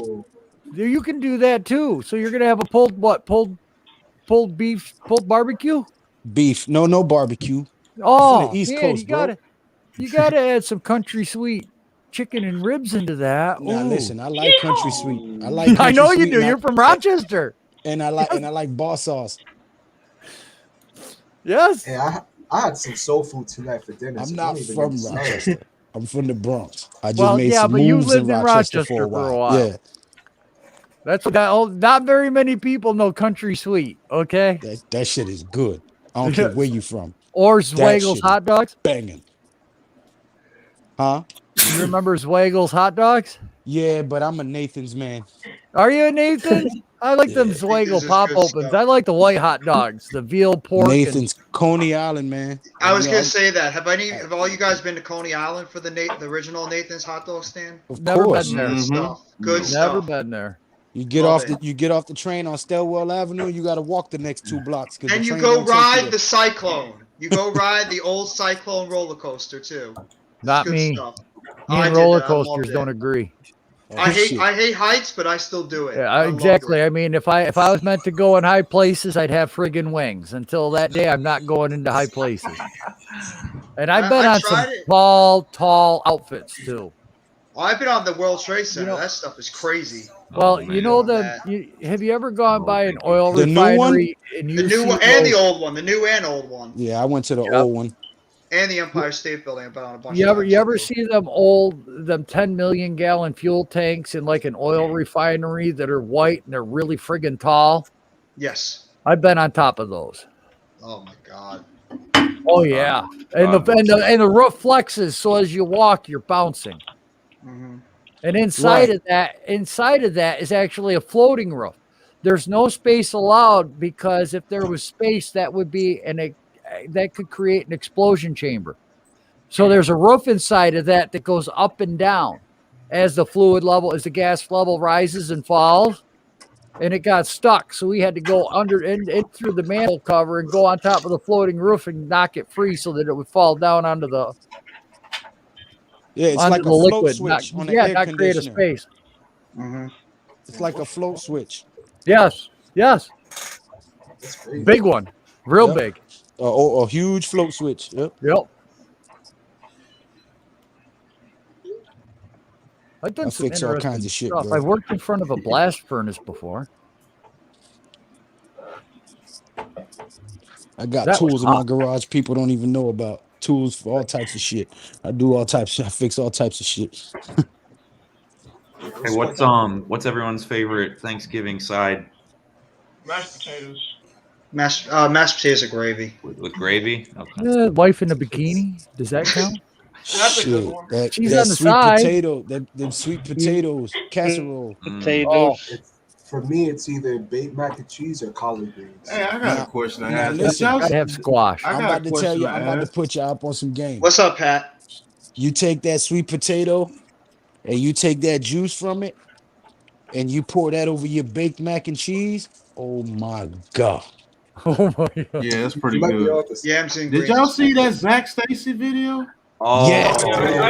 You can do that too. So you're gonna have a pulled beef, pulled barbecue. Beef. No barbecue. Oh, from the East man, Coast, you bro. gotta add some country sweet chicken and ribs into that. Now Ooh. listen, I like country sweet. I like country I know you sweet, do. and You're from Rochester. and I like boss sauce. Yes. Hey, I had some soul food tonight for dinner. I'm so not don't even from get me started. Rochester. I'm from the Bronx. I just Well, made yeah, some but you moves lived in in Rochester, Rochester for a while. Yeah, That's what not very many people know country sweet. Okay. that shit is good. I don't care where you from. Or That Zweigle's shit hot dogs. banging. Huh? You remember Zweigle's hot dogs? Yeah, but I'm a Nathan's man. Are you a Nathan's? I like them Yeah. Zweigel pop opens. I like the white hot dogs, the veal pork. Nathan's Coney Island, man. I was You gonna know, say that. Have all you guys been to Coney Island for the original Nathan's hot dog stand? Of Never course. been there. Good stuff. Good Never stuff. been there. You get Love off it. the train on Stelwell Avenue. You got to walk the next 2 blocks because And the you train go don't take you ride there. the Cyclone. You go ride the old Cyclone roller coaster too. Not Good me. stuff. Me I and did roller that. I loved coasters it. don't agree. I hate shit. I hate heights, but I still do it. Yeah, I loved exactly. it. I mean, if I was meant to go in high places, I'd have friggin' wings. Until that day, I'm not going into high places. And I've been I on some tried it. tall outfits too. Oh, I've been on the World Trade Center. That stuff is crazy. Well, Oh, you know have you ever gone by an oil The new one? refinery and you The new see one and the those- old one. The new and old one. Yeah, I went to the old one. And the Empire State Building. I've been on a bunch You of ever times, too. see them 10 million gallon fuel tanks in like an oil refinery that are white and they're really friggin' tall? Yes. I've been on top of those. Oh my God. Oh yeah, and the roof flexes so as you walk, you're bouncing. Mm-hmm. And inside Right. of that is actually a floating roof. There's no space allowed because if there was space, that would be that could create an explosion chamber. So there's a roof inside of that goes up and down as the gas level rises and falls. And it got stuck, so we had to go under and through the manhole cover and go on top of the floating roof and knock it free so that it would fall down onto the Yeah, it's onto like a the float liquid, switch not, on the yeah, air not create a conditioner. space. Mm-hmm. It's like a float switch. Yes, big one, real Yep. big. A huge float switch. Yep. I've done I some fix all interesting kinds of shit, stuff. bro. I've worked in front of a blast furnace before. I got That was tools in my hot. garage people don't even know about. Tools for all types of shit. I do all types. I fix all types of shit. Hey, what's everyone's favorite Thanksgiving side Mashed potatoes. Mashed potatoes and gravy. with gravy? Okay. Wife in a bikini. Does that count? That's a good Shit, one. that She's that on the sweet side. potato, them sweet potatoes, casserole. Potatoes. For me, it's either baked mac and cheese or collard greens. Hey, I got a question to Now ask. listen, Gotta have squash. I I'm got about a to tell question you. to I'm about to ask. put you up on some game. What's up, Pat? You take that sweet potato, and you take that juice from it, and you pour that over your baked mac and cheese. Oh my god! Oh my god! Yeah, that's pretty You might be good. onto something. Yams and Did greens. y'all see that Zach Stacy video? Oh, Yeah. I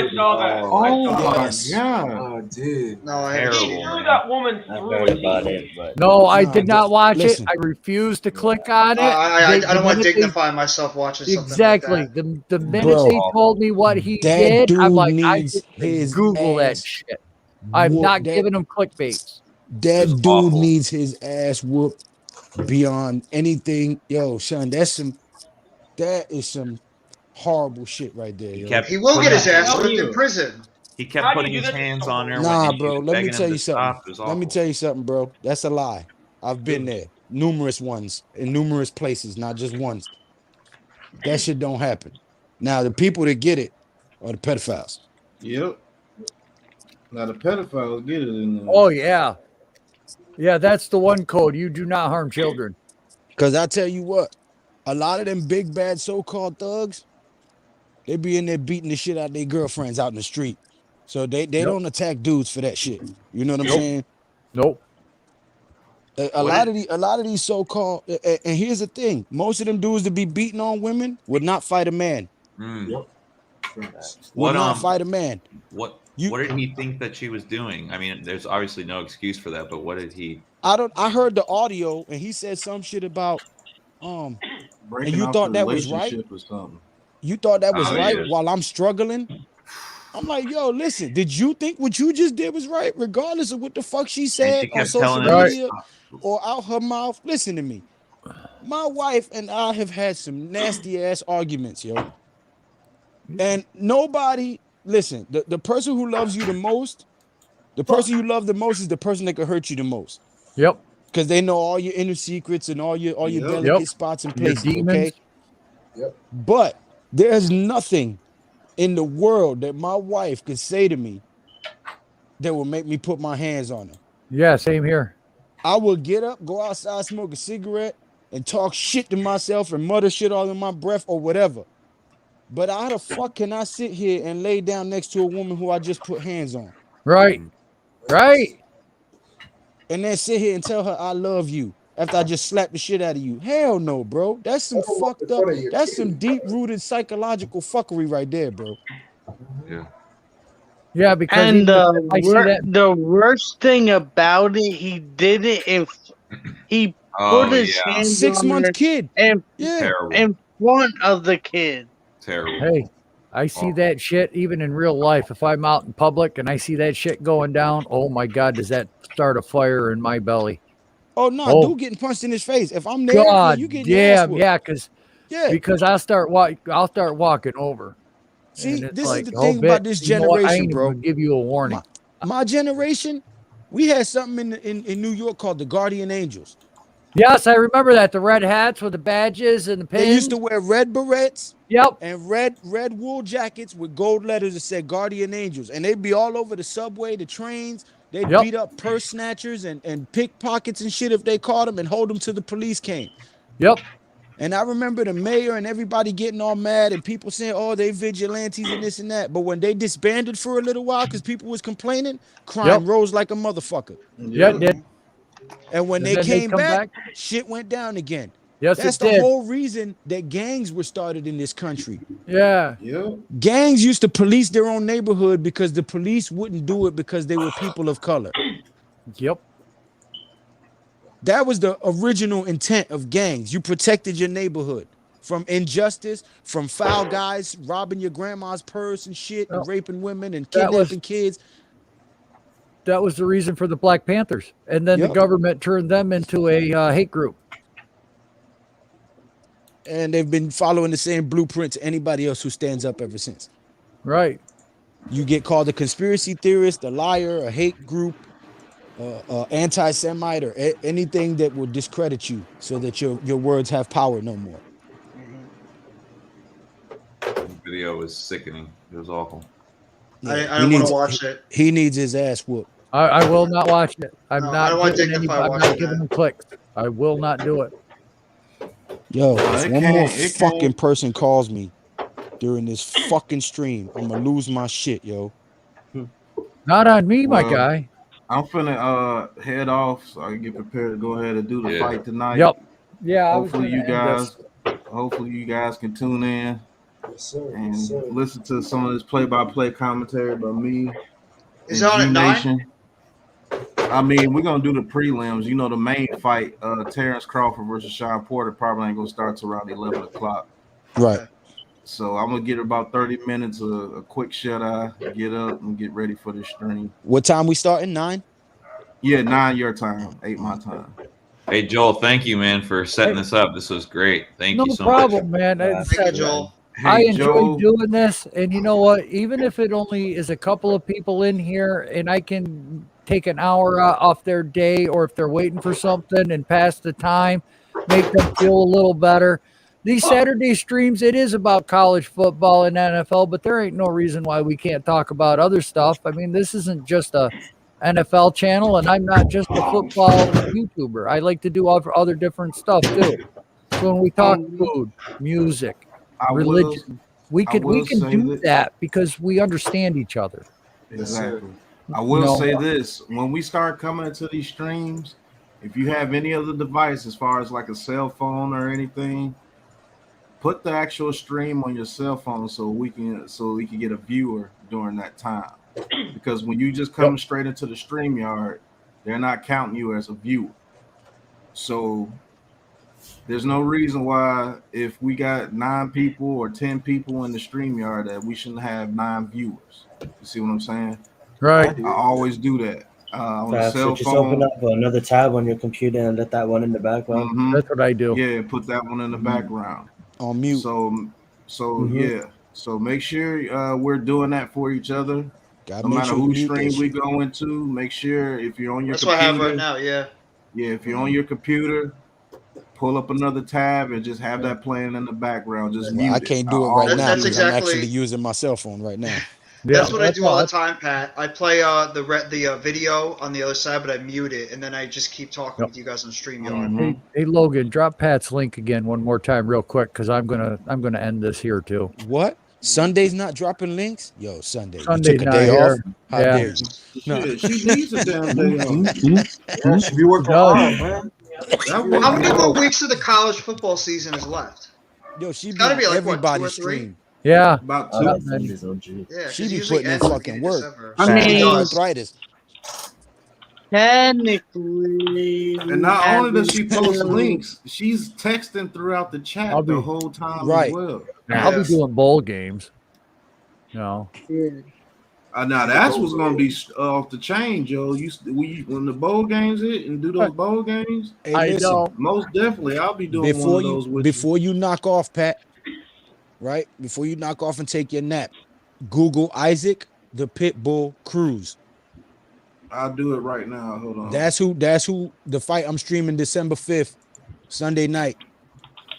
saw that. Oh I my saw that. Yes. god! Oh, dude. No, I haven't Terrible. seen He it. threw man. that woman I've through heard a about TV. it, but No, I Nah, did not watch listen. it. I refused to click on it. I don't want to minute they- dignify myself watching something Exactly. like that. The minute Bro, they told me what he that did, I'm dude like, I needs did his Google that ass shit. I'm whooped. not That- giving him clickbaits. That It's dude awful. needs his ass whooped beyond anything. Yo, son, that is some horrible shit right there, He yo. kept He will get his putting- ass Hell whipped yeah. in prison. He kept How do you putting do his that to hands someone? on her. Nah, when she bro, was let me begging tell him you to something. stop. It was Let me awful. tell you something, bro. That's a lie. I've been there. Numerous ones in numerous places, not just once. That shit don't happen. Now the people that get it are the pedophiles. Yep. Now the pedophiles get it in there. Oh yeah. Yeah, that's the one code. You do not harm children. Because I tell you what, a lot of them big bad so-called thugs, they be in there beating the shit out of their girlfriends out in the street. So they don't attack dudes for that shit. You know what I'm saying? Nope. A lot of these so-called, and here's the thing: most of them dudes that be beating on women would not fight a man. Mm. Would not fight a man. What did he think that she was doing? I mean, there's obviously no excuse for that, but what did he? I heard the audio, and he said some shit about and you thought that was right. You thought that was right while I'm struggling. I'm like, yo, listen, did you think what you just did was right, regardless of what the fuck she said on social media or out her mouth? Listen to me. My wife and I have had some nasty ass arguments, yo. And nobody, listen, the person who loves you the most, the person you love the most is the person that can hurt you the most. Yep. Because they know all your inner secrets and all your delicate spots and places. Okay. Yep. But there's nothing in the world that my wife could say to me that will make me put my hands on her. Yeah, same here. I will get up, go outside, smoke a cigarette, and talk shit to myself and mutter shit all in my breath or whatever. But how the fuck can I sit here and lay down next to a woman who I just put hands on? Right. Right. And then sit here and tell her I love you after I just slapped the shit out of you. Hell no, bro. That's some fucked up. That's some deep-rooted psychological fuckery right there, bro. Yeah. Yeah, because And the worst thing about it, he did it he put his hands 6 on month her kid. in Terrible. front of the kid. Terrible. Hey, I see that shit even in real life. If I'm out in public and I see that shit going down, oh my God, does that start a fire in my belly? Oh no, dude getting punched in his face. If I'm there, God you get your ass damn, whooped. yeah, because I'll start walking over. See, And it's this like, is the oh, thing about bitch, this you know what? I generation, ain't bro. even give you a warning. My generation, we had something in New York called the Guardian Angels. Yes, I remember that. The red hats with the badges and the pins. They used to wear red berets. Yep. And red wool jackets with gold letters that said Guardian Angels. And they'd be all over the subway, the trains. They'd beat up purse snatchers and pickpockets and shit if they caught them and hold them till the police came. Yep. And I remember the mayor and everybody getting all mad and people saying, oh, they vigilantes and this and that. But when they disbanded for a little while because people was complaining, crime rose like a motherfucker. Yeah, it did. And when And they then they came come back, shit went down again. Yes, That's it the did. whole reason that gangs were started in this country. Yeah. Gangs used to police their own neighborhood because the police wouldn't do it because they were people of color. Yep. That was the original intent of gangs. You protected your neighborhood from injustice, from foul guys robbing your grandma's purse and shit, and raping women and That was- kidnapping kids. That was the reason for the Black Panthers. And then the government turned them into a hate group. And they've been following the same blueprints anybody else who stands up ever since. Right. You get called a conspiracy theorist, a liar, a hate group, anti-Semite, or anything that will discredit you so that your words have power no more. The video was sickening. It was awful. I don't want to watch it. He needs his ass whooped. I will not watch it. I'm No, I not don't want giving Dignify I'm not watching giving them clicks. I will not do it. Yo, if it one can't- more it fucking can't- person calls me during this fucking stream, I'm gonna lose my shit, yo. Not on me, my Well, guy. I'm finna head off so I can get prepared to go ahead and do the Yeah. fight tonight. Yep. Yeah, I was Hopefully gonna you end guys this. hopefully you guys can tune in Yes, sir. and Yes, sir. listen to some of this play-by-play commentary by me. Is and it on at G 9? Nation. I mean, we're gonna do the prelims. You know, the main fight, Terrence Crawford versus Sean Porter, probably ain't gonna start till around 11 o'clock. Right. So I'm gonna get about 30 minutes of a quick shut eye, get up and get ready for this stream. What time we starting? 9? Yeah, 9 your time, 8 my time. Hey Joel, thank you, man, for setting this up. This was great. Thank No you so problem, much. man. Thank you, Joel. I Hey, enjoy Joe. doing this, and you know what? Even if it only is a couple of people in here, and I can take an hour off their day, or if they're waiting for something and pass the time, make them feel a little better. these Saturday streams, it is about college football and NFL, but there ain't no reason why we can't talk about other stuff. I mean, this isn't just a NFL channel, and I'm not just a football YouTuber. I like to do other different stuff too. So when we talk food, music, religion, we can do that because we understand each other. Exactly. I will say this: when we start coming into these streams, if you have any other device, as far as like a cell phone or anything, put the actual stream on your cell phone so we can get a viewer during that time. Because when you just come straight into the StreamYard, they're not counting you as a viewer. So there's no reason why if we got 9 people or 10 people in the StreamYard that we shouldn't have 9 viewers. You see what I'm saying? Right. I always do that. On the So cell just phone. open up another tab on your computer and let that one in the background. Mhm. That's what I do. Yeah, put that one in the background. On mute. So yeah. So make sure we're doing that for each other. Gotta No make matter sure you whose mute that stream we shit. go into, make sure if you're on your That's what I computer. have right now. Yeah. Yeah, if you're on your computer, pull up another tab and just have that playing in the background. Just mute I can't do it right now because I'm actually using my cell phone right now. That's what I do all the time, Pat. I play the video on the other side, but I mute it, and then I just keep talking with you guys on StreamYard. Hey Logan, drop Pat's link again one more time real quick because I'm gonna end this here too. What? Sunday's not dropping links? Yo, Sunday. Sunday You took a not day here. off? How Yeah. dare you? No. She needs a damn day off. Yeah, she be working hard, man. How many more weeks of the college football season is left? Yo, she It's be gotta on be like what, 2 or everybody's 3? stream. Yeah. About Yeah, She 'cause be it usually putting in ends at the fucking beginning of work. December. I She be mean- arthritis. Technically, And not we only does have she this post show. links, she's texting throughout the chat I'll the be- whole time Right. as well. I'll be doing bowl games. No. Now that's what's gonna be off the chain, Joe. When the bowl games hit and do those bowl games, Hey, listen, most definitely I'll be doing one before of those you with before you knock off, Pat, right? Before you knock off and take your nap, Google Isaac the Pitbull Cruz. I'll do it right now. Hold on. That's who the fight I'm streaming December 5th, Sunday night,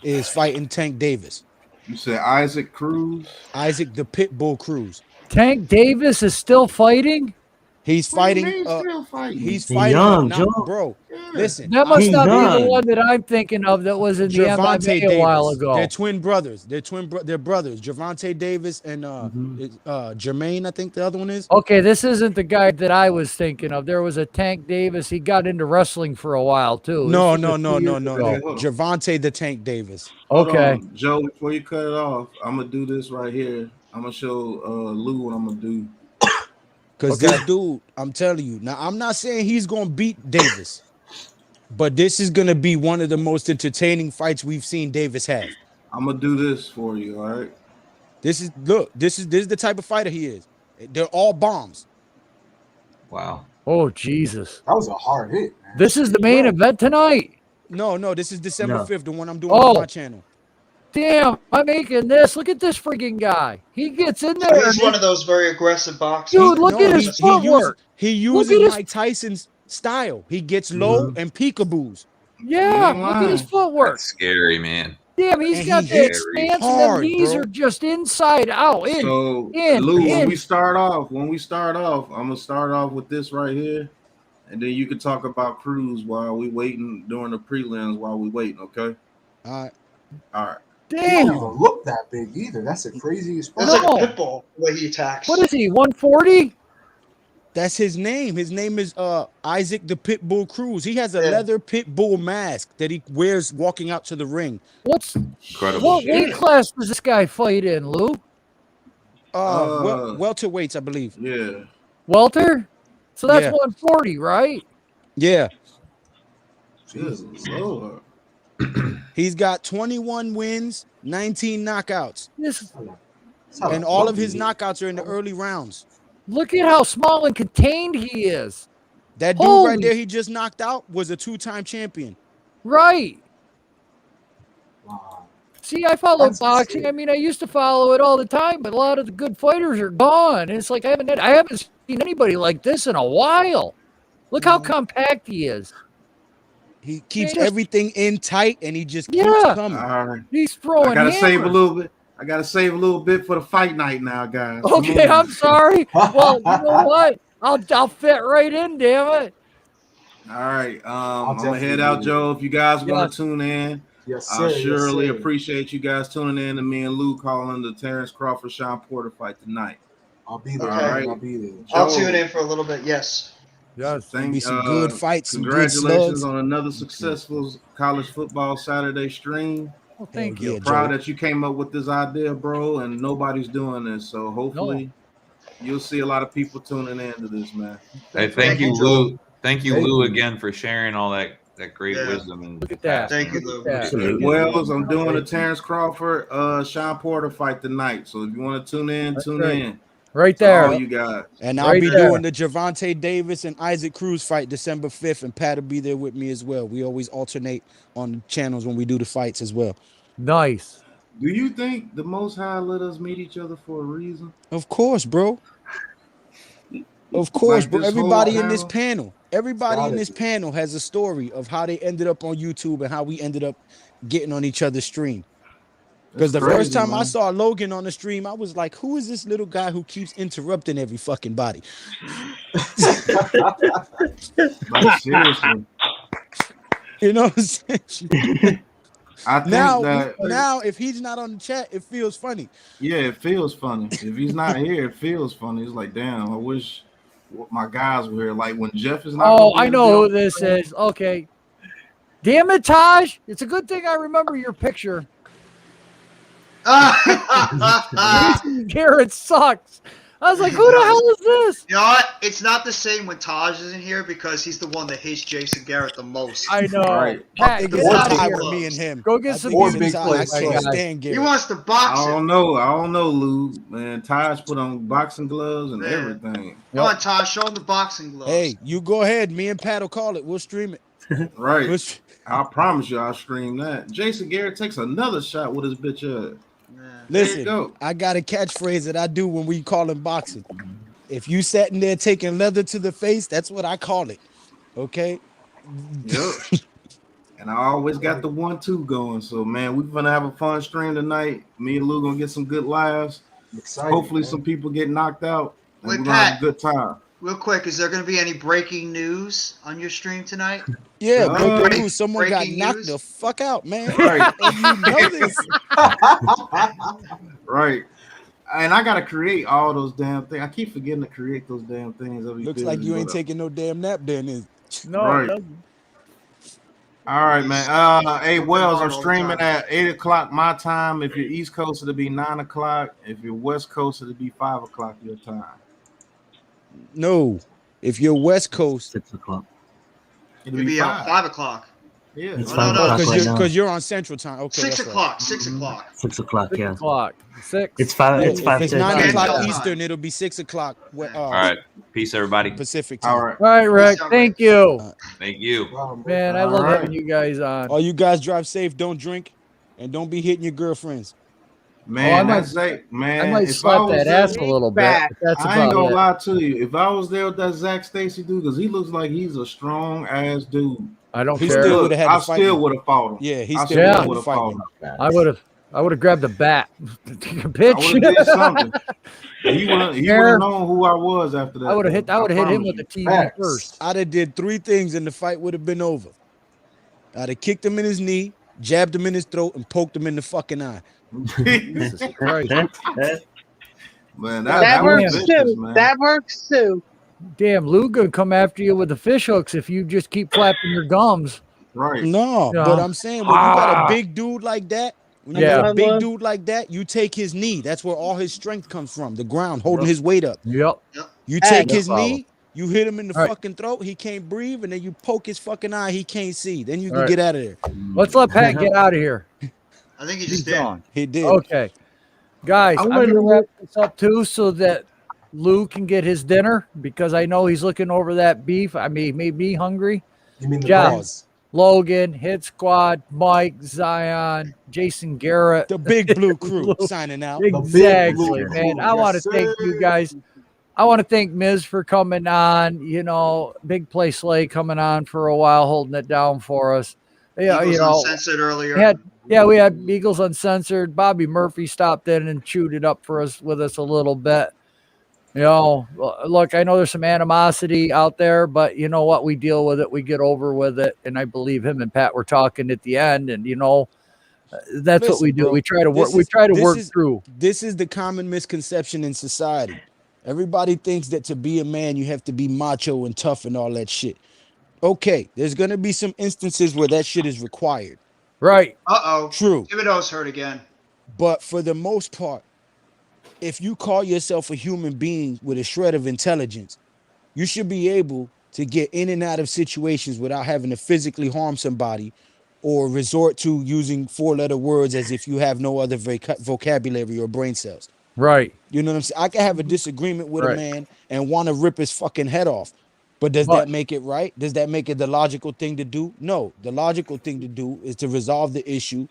is fighting Tank Davis. You said Isaac Cruz? Isaac the Pitbull Cruz. Tank Davis is still fighting? He's What do you fighting. mean still fighting? He's He fighting. young, not- Joe. bro. Listen, That must He not be young. the one that I'm thinking of that was in the Gervonta MMA Davis. a while ago. They're twin brothers. They're brothers. Gervonta Davis and Jermaine, I think the other one is. Okay, this isn't the guy that I was thinking of. There was a Tank Davis. He got into wrestling for a while too. No, This no, was no, a few no, years no, ago. no. Gervonta the Tank Davis. Hold Okay. on, Joe, before you cut it off, I'm gonna do this right here. I'm gonna show Lou what I'm gonna do. Because this dude, I'm telling you, now I'm not saying he's gonna beat Davis, but this is gonna be one of the most entertaining fights we've seen Davis have. I'm gonna do this for you, all right? This is the type of fighter he is. They're all bombs. Wow. Oh Jesus. That was a hard hit, man. This is the main event tonight. No, this is December No. 5th, the one I'm doing Oh. on my channel. Damn, I'm making this. Look at this freaking guy. He gets in there. He's and one of those very aggressive boxers. Dude, look at his footwork. He Look uses at his- Mike Tyson's style. He gets low and peekaboos. Yeah, look at his footwork. That's scary, man. Damn, he's And got he that hits stance, and hard, them knees bro. are just inside out. In, So in, Lou, in. when we start off, I'm gonna start off with this right here, and then you can talk about Cruz while we waiting during the prelims while we waiting, okay? All right. All right. He Damn. don't even look that big either. That's the craziest part. That's No. like a pit bull the way he attacks. What is he? 140? That's his name. His name is Isaac the Pitbull Cruz. He has a Yeah. leather pit bull mask that he wears walking out to the ring. Incredible What shit. weight class does this guy fight in, Lou? Welterweights, I believe. Yeah. Welter? So that's Yeah. 140, right? Yeah. Jesus Lord. He's got 21 wins, 19 knockouts. This, And all of his knockouts are in the early rounds. look at how small and contained he is. That dude Holy- right there he just knocked out was a 2-time champion. Right. See, I follow That's boxing. insane. I mean, I used to follow it all the time, but a lot of the good fighters are gone. It's like I haven't seen anybody like this in a while. Look how compact he is. He keeps Man, everything in tight, and he just keeps Yeah. coming. All right. He's throwing. I gotta save a hammers. little bit. I gotta save a little bit for the fight night now, guys. Come Okay, on. I'm sorry. Well, you know what? I'll fit right in. Damn it. All right. I'm gonna definitely head out, be Joe. If you guys want Yes. to tune in, Yes, I sir. Yes, surely sir. appreciate you guys tuning in to me and Lou calling the Terrence Crawford Sean Porter fight tonight. I'll be there. All man. right. I'll be there. I'll Joe, tune in for a little bit. Yes. Yes. Gonna be some good fights, some good Congratulations slugs. on another successful college football Saturday stream. Well, thank Hell you. yeah, Proud Joe. that you came up with this idea, bro, and nobody's doing this. So hopefully you'll see a lot of people tuning in to this, man. Hey, thank you, you, Lou. Thank you, Thank Lou, you. again for sharing all that great Yeah. wisdom and Look at that. Thank you, Lou. Look at that. Hey, Wells, I'm doing a Terrence Crawford, Sean Porter fight tonight. So if you want to tune in, That's tune right. in. Right To all there. you guys. And I'll Right be there. doing the Javante Davis and Isaac Cruz fight December 5th, and Pat will be there with me as well. We always alternate on the channels when we do the fights as well. Nice. Do you think the Most High let us meet each other for a reason? Of course, bro. Of course, Like bro. this whole Everybody in this panel? everybody in Gotta this be. panel has a story of how they ended up on YouTube and how we ended up getting on each other's stream. Because the That's first crazy, time I man. saw Logan on the stream, I was like, who is this little guy who keeps interrupting every fucking body? Like, seriously. You know what I'm saying? I think Now, that if he's not on the chat, it feels funny. yeah, it feels funny. If he's not here, it feels funny. It's like, damn, I wish my guys were here. Like when Jeff is not. Oh, gonna be I able to know be who on- this is. Okay. Damn it, Taj. It's a good thing I remember your picture. Jason Garrett sucks. I was like, who the hell is this? You know what? It's not the same when Taj isn't here because he's the one that hates Jason Garrett the most. I know. Right. I Pat, think get it's a out of tie here. with me and him. Go get I some think it's more a big tie. plays, I can't guys. stand He Garrett. wants to I box him. don't know, Lou. Man, Taj put on boxing gloves and Yeah. everything. Come on, Taj, show him the boxing gloves. Hey, you go ahead. Me and Pat will call it. We'll stream it. Right. We'll str- I promise you, I'll stream that. Jason Garrett takes another shot with his bitch ass. Yeah. There you Listen, go. I got a catchphrase that I do when we call him boxing. If you sat in there taking leather to the face, that's what I call it. Okay? Yep. And I always got the 1-2 going. So man, we're gonna have a fun stream tonight. Me and Lou gonna get some good laughs. I'm excited, Hopefully, man. some people get knocked out. And Wait, we're gonna have a Pat. good time. Real quick, is there going to be any breaking news on your stream tonight? Yeah, Uh, breaking news. Someone got breaking knocked news? the fuck out, man. Right. And you know this. Right. And I gotta create all those damn things. I keep forgetting to create those damn things. Every Looks like you ain't but, taking no damn nap then. Is No, Right. it doesn't. all right, man. Hey, Wells, I'm All the streaming time. at 8 o'clock my time. If you're East Coast, it'll be 9 o'clock. If you're West Coast, it'll be 5 o'clock your time. no. If you're West Coast, 6 o'clock. It'll It'll be at 5. 5 o'clock. Yeah. It's No, 5 no, no. o'clock right now. because you're on Central Time. Okay, 6 that's right. o'clock. 6 o'clock. 6 o'clock, 6 yeah. o'clock. 6. It's 5. Yeah, It's if 5 it's to 9 Yeah, o'clock yeah. Eastern, it'll be 6 o'clock All right. Peace, everybody. Pacific Time. All right. All right, Rick. Peace out, Thank you. Thank you. Wow, Man, I All love right. having you guys on. All you guys drive safe, don't drink, and don't be hitting your girlfriends. Man, Oh, I might- that's it, man. I might if slap was that there- ass a little bit. But that's I ain't about gonna it. lie to you. If I was there with that Zach Stacy dude, because he looks like he's a strong ass dude. I don't He care. still would've had to I fight still me. would have fought him. Yeah, he I still Yeah. would've would have fight fought me. him. I would have grabbed the bat. I would Bitch. have did something. He would Fair. have known who I was after that. I would have hit. I would have hit him promise with the you. TV Facts. first. I'd have did 3 things and the fight would have been over. I'd have kicked him in his knee, jabbed him in his throat, and poked him in the fucking eye. Jesus Christ. Man, That, that was works vicious, too. man. That works too. Damn, Lou could come after you with the fish hooks if you just keep flapping your gums. Right. No, Yeah. but I'm saying when you got Ah. a big dude like that, when you Yeah. got a big dude like that, you take his knee. That's where all his strength comes from, the ground, holding his weight up. Yep. You Hey. take his No problem. knee, you hit him in the All right. fucking throat, he can't breathe, and then you poke his fucking eye, he can't see. Then you All can right. get out of there. Let's let Pat get out of here. I think he He's just did. gone. He did. Okay. Guys, I'm I'm going to gonna- wrap this up too so that Lou can get his dinner because I know he's looking over that beef. I mean, he made me hungry. You mean the Jeff, brains? Logan, Hit Squad, Mike, Zion, Jason Garrett. The big blue crew signing out. Exactly, blue man. crew. I want to Yes, thank sir. you guys. I want to thank Miz for coming on. You know, Big Play Slay coming on for a while, holding it down for us. Yeah, Eagles you know, Uncensored earlier. we had Eagles Uncensored. Bobby Murphy stopped in and chewed it up for us with us a little bit. You know, look, I know there's some animosity out there, but you know what? We deal with it. We get over with it. And I believe him and Pat were talking at the end, and you know, that's what we do. Bro, we try to work. this We is- try to this work is- through. This is the common misconception in society. Everybody thinks that to be a man, you have to be macho and tough and all that shit. Okay, there's gonna be some instances where that shit is required. Right. Uh-oh. True. Thibodeau's hurt again. But for the most part, if you call yourself a human being with a shred of intelligence, you should be able to get in and out of situations without having to physically harm somebody or resort to using 4-letter words as if you have no other vocabulary or brain cells. Right. You know what I'm saying? I can have a disagreement with a Right. man and want to rip his fucking head off. But does that make it right? Does that make it the logical thing to do? No. The logical thing to do is to resolve the issue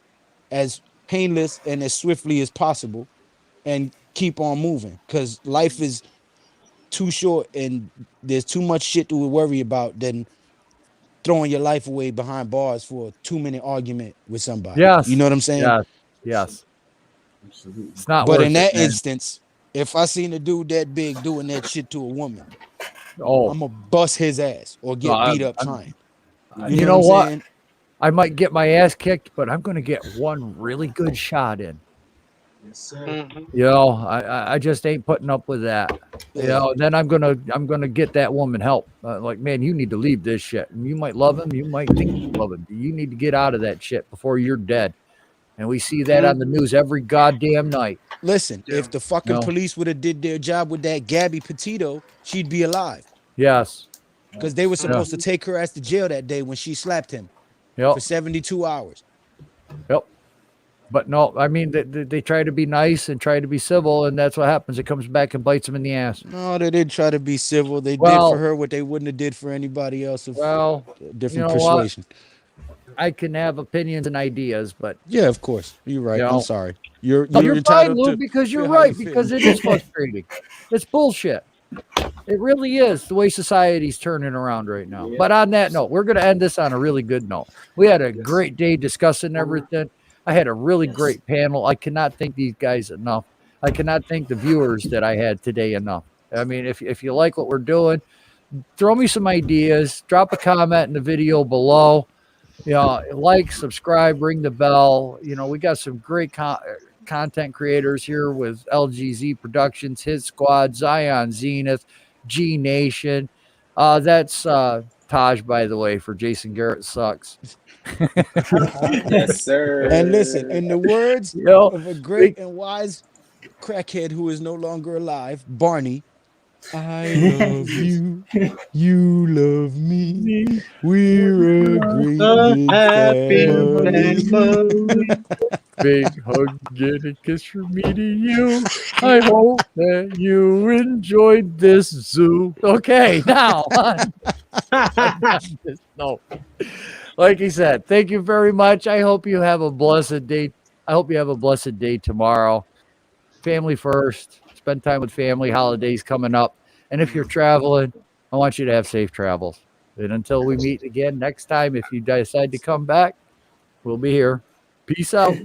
as painless and as swiftly as possible and keep on moving, because life is too short and there's too much shit to worry about than throwing your life away behind bars for a 2-minute argument with somebody. Yes. You know what I'm saying? Yes. Yes. It's not But worth in it, that man. instance, if I seen a dude that big doing that shit to a woman, Oh. I'm gonna bust his ass or get No, beat up I'm- trying. You know I'm what? saying? I might get my ass kicked, but I'm going to get one really good shot in. Yes, sir. You know, I just ain't putting up with that. You know, then I'm gonna get that woman help. Like, man, you need to leave this shit. And you might love him, you might think you love him. You need to get out of that shit before you're dead. And we see that on the news every goddamn night. Listen, if the fucking No. police would have did their job with that Gabby Petito, she'd be alive. Yes. Because they were supposed to take her ass to jail that day when she slapped him Yep. for 72 hours. Yep. But no, I mean, they try to be nice and try to be civil, and that's what happens. It comes back and bites them in the ass. No, they didn't try to be civil. They Well- did for her what they wouldn't have did for anybody else of Well, different you know what? persuasion. I can have opinions and ideas, but Yeah, of course. You're right. You I'm know. sorry. You're no, you're fine, entitled Lou, to because you're feel how right, you feel. because it is frustrating. It's bullshit. It really is the way society's turning around right now. But on that note, we're going to end this on a really good note. We had a great day discussing everything. I had a really great panel. I cannot thank these guys enough. I cannot thank the viewers that I had today enough. I mean, if you like what we're doing, throw me some ideas. Drop a comment in the video below. You know, like, subscribe, ring the bell. You know, we got some great content creators here with LGZ Productions, His Squad, Zion Zenith, G Nation. That's Taj, by the way, for Jason Garrett Sucks. Yes, sir. And listen, in the words Yo, of a great and wise crackhead who is no longer alive, Barney, I love you, you love me, we're a great big family. Big hug and a kiss from me to you. I hope that you enjoyed this zoo. Okay, now no. Like he said, thank you very much. I hope you have a blessed day. I hope you have a blessed day tomorrow. Family first. Spend time with family. Holidays coming up. And if you're traveling, I want you to have safe travels. And until we meet again next time, if you decide to come back, we'll be here. Peace out.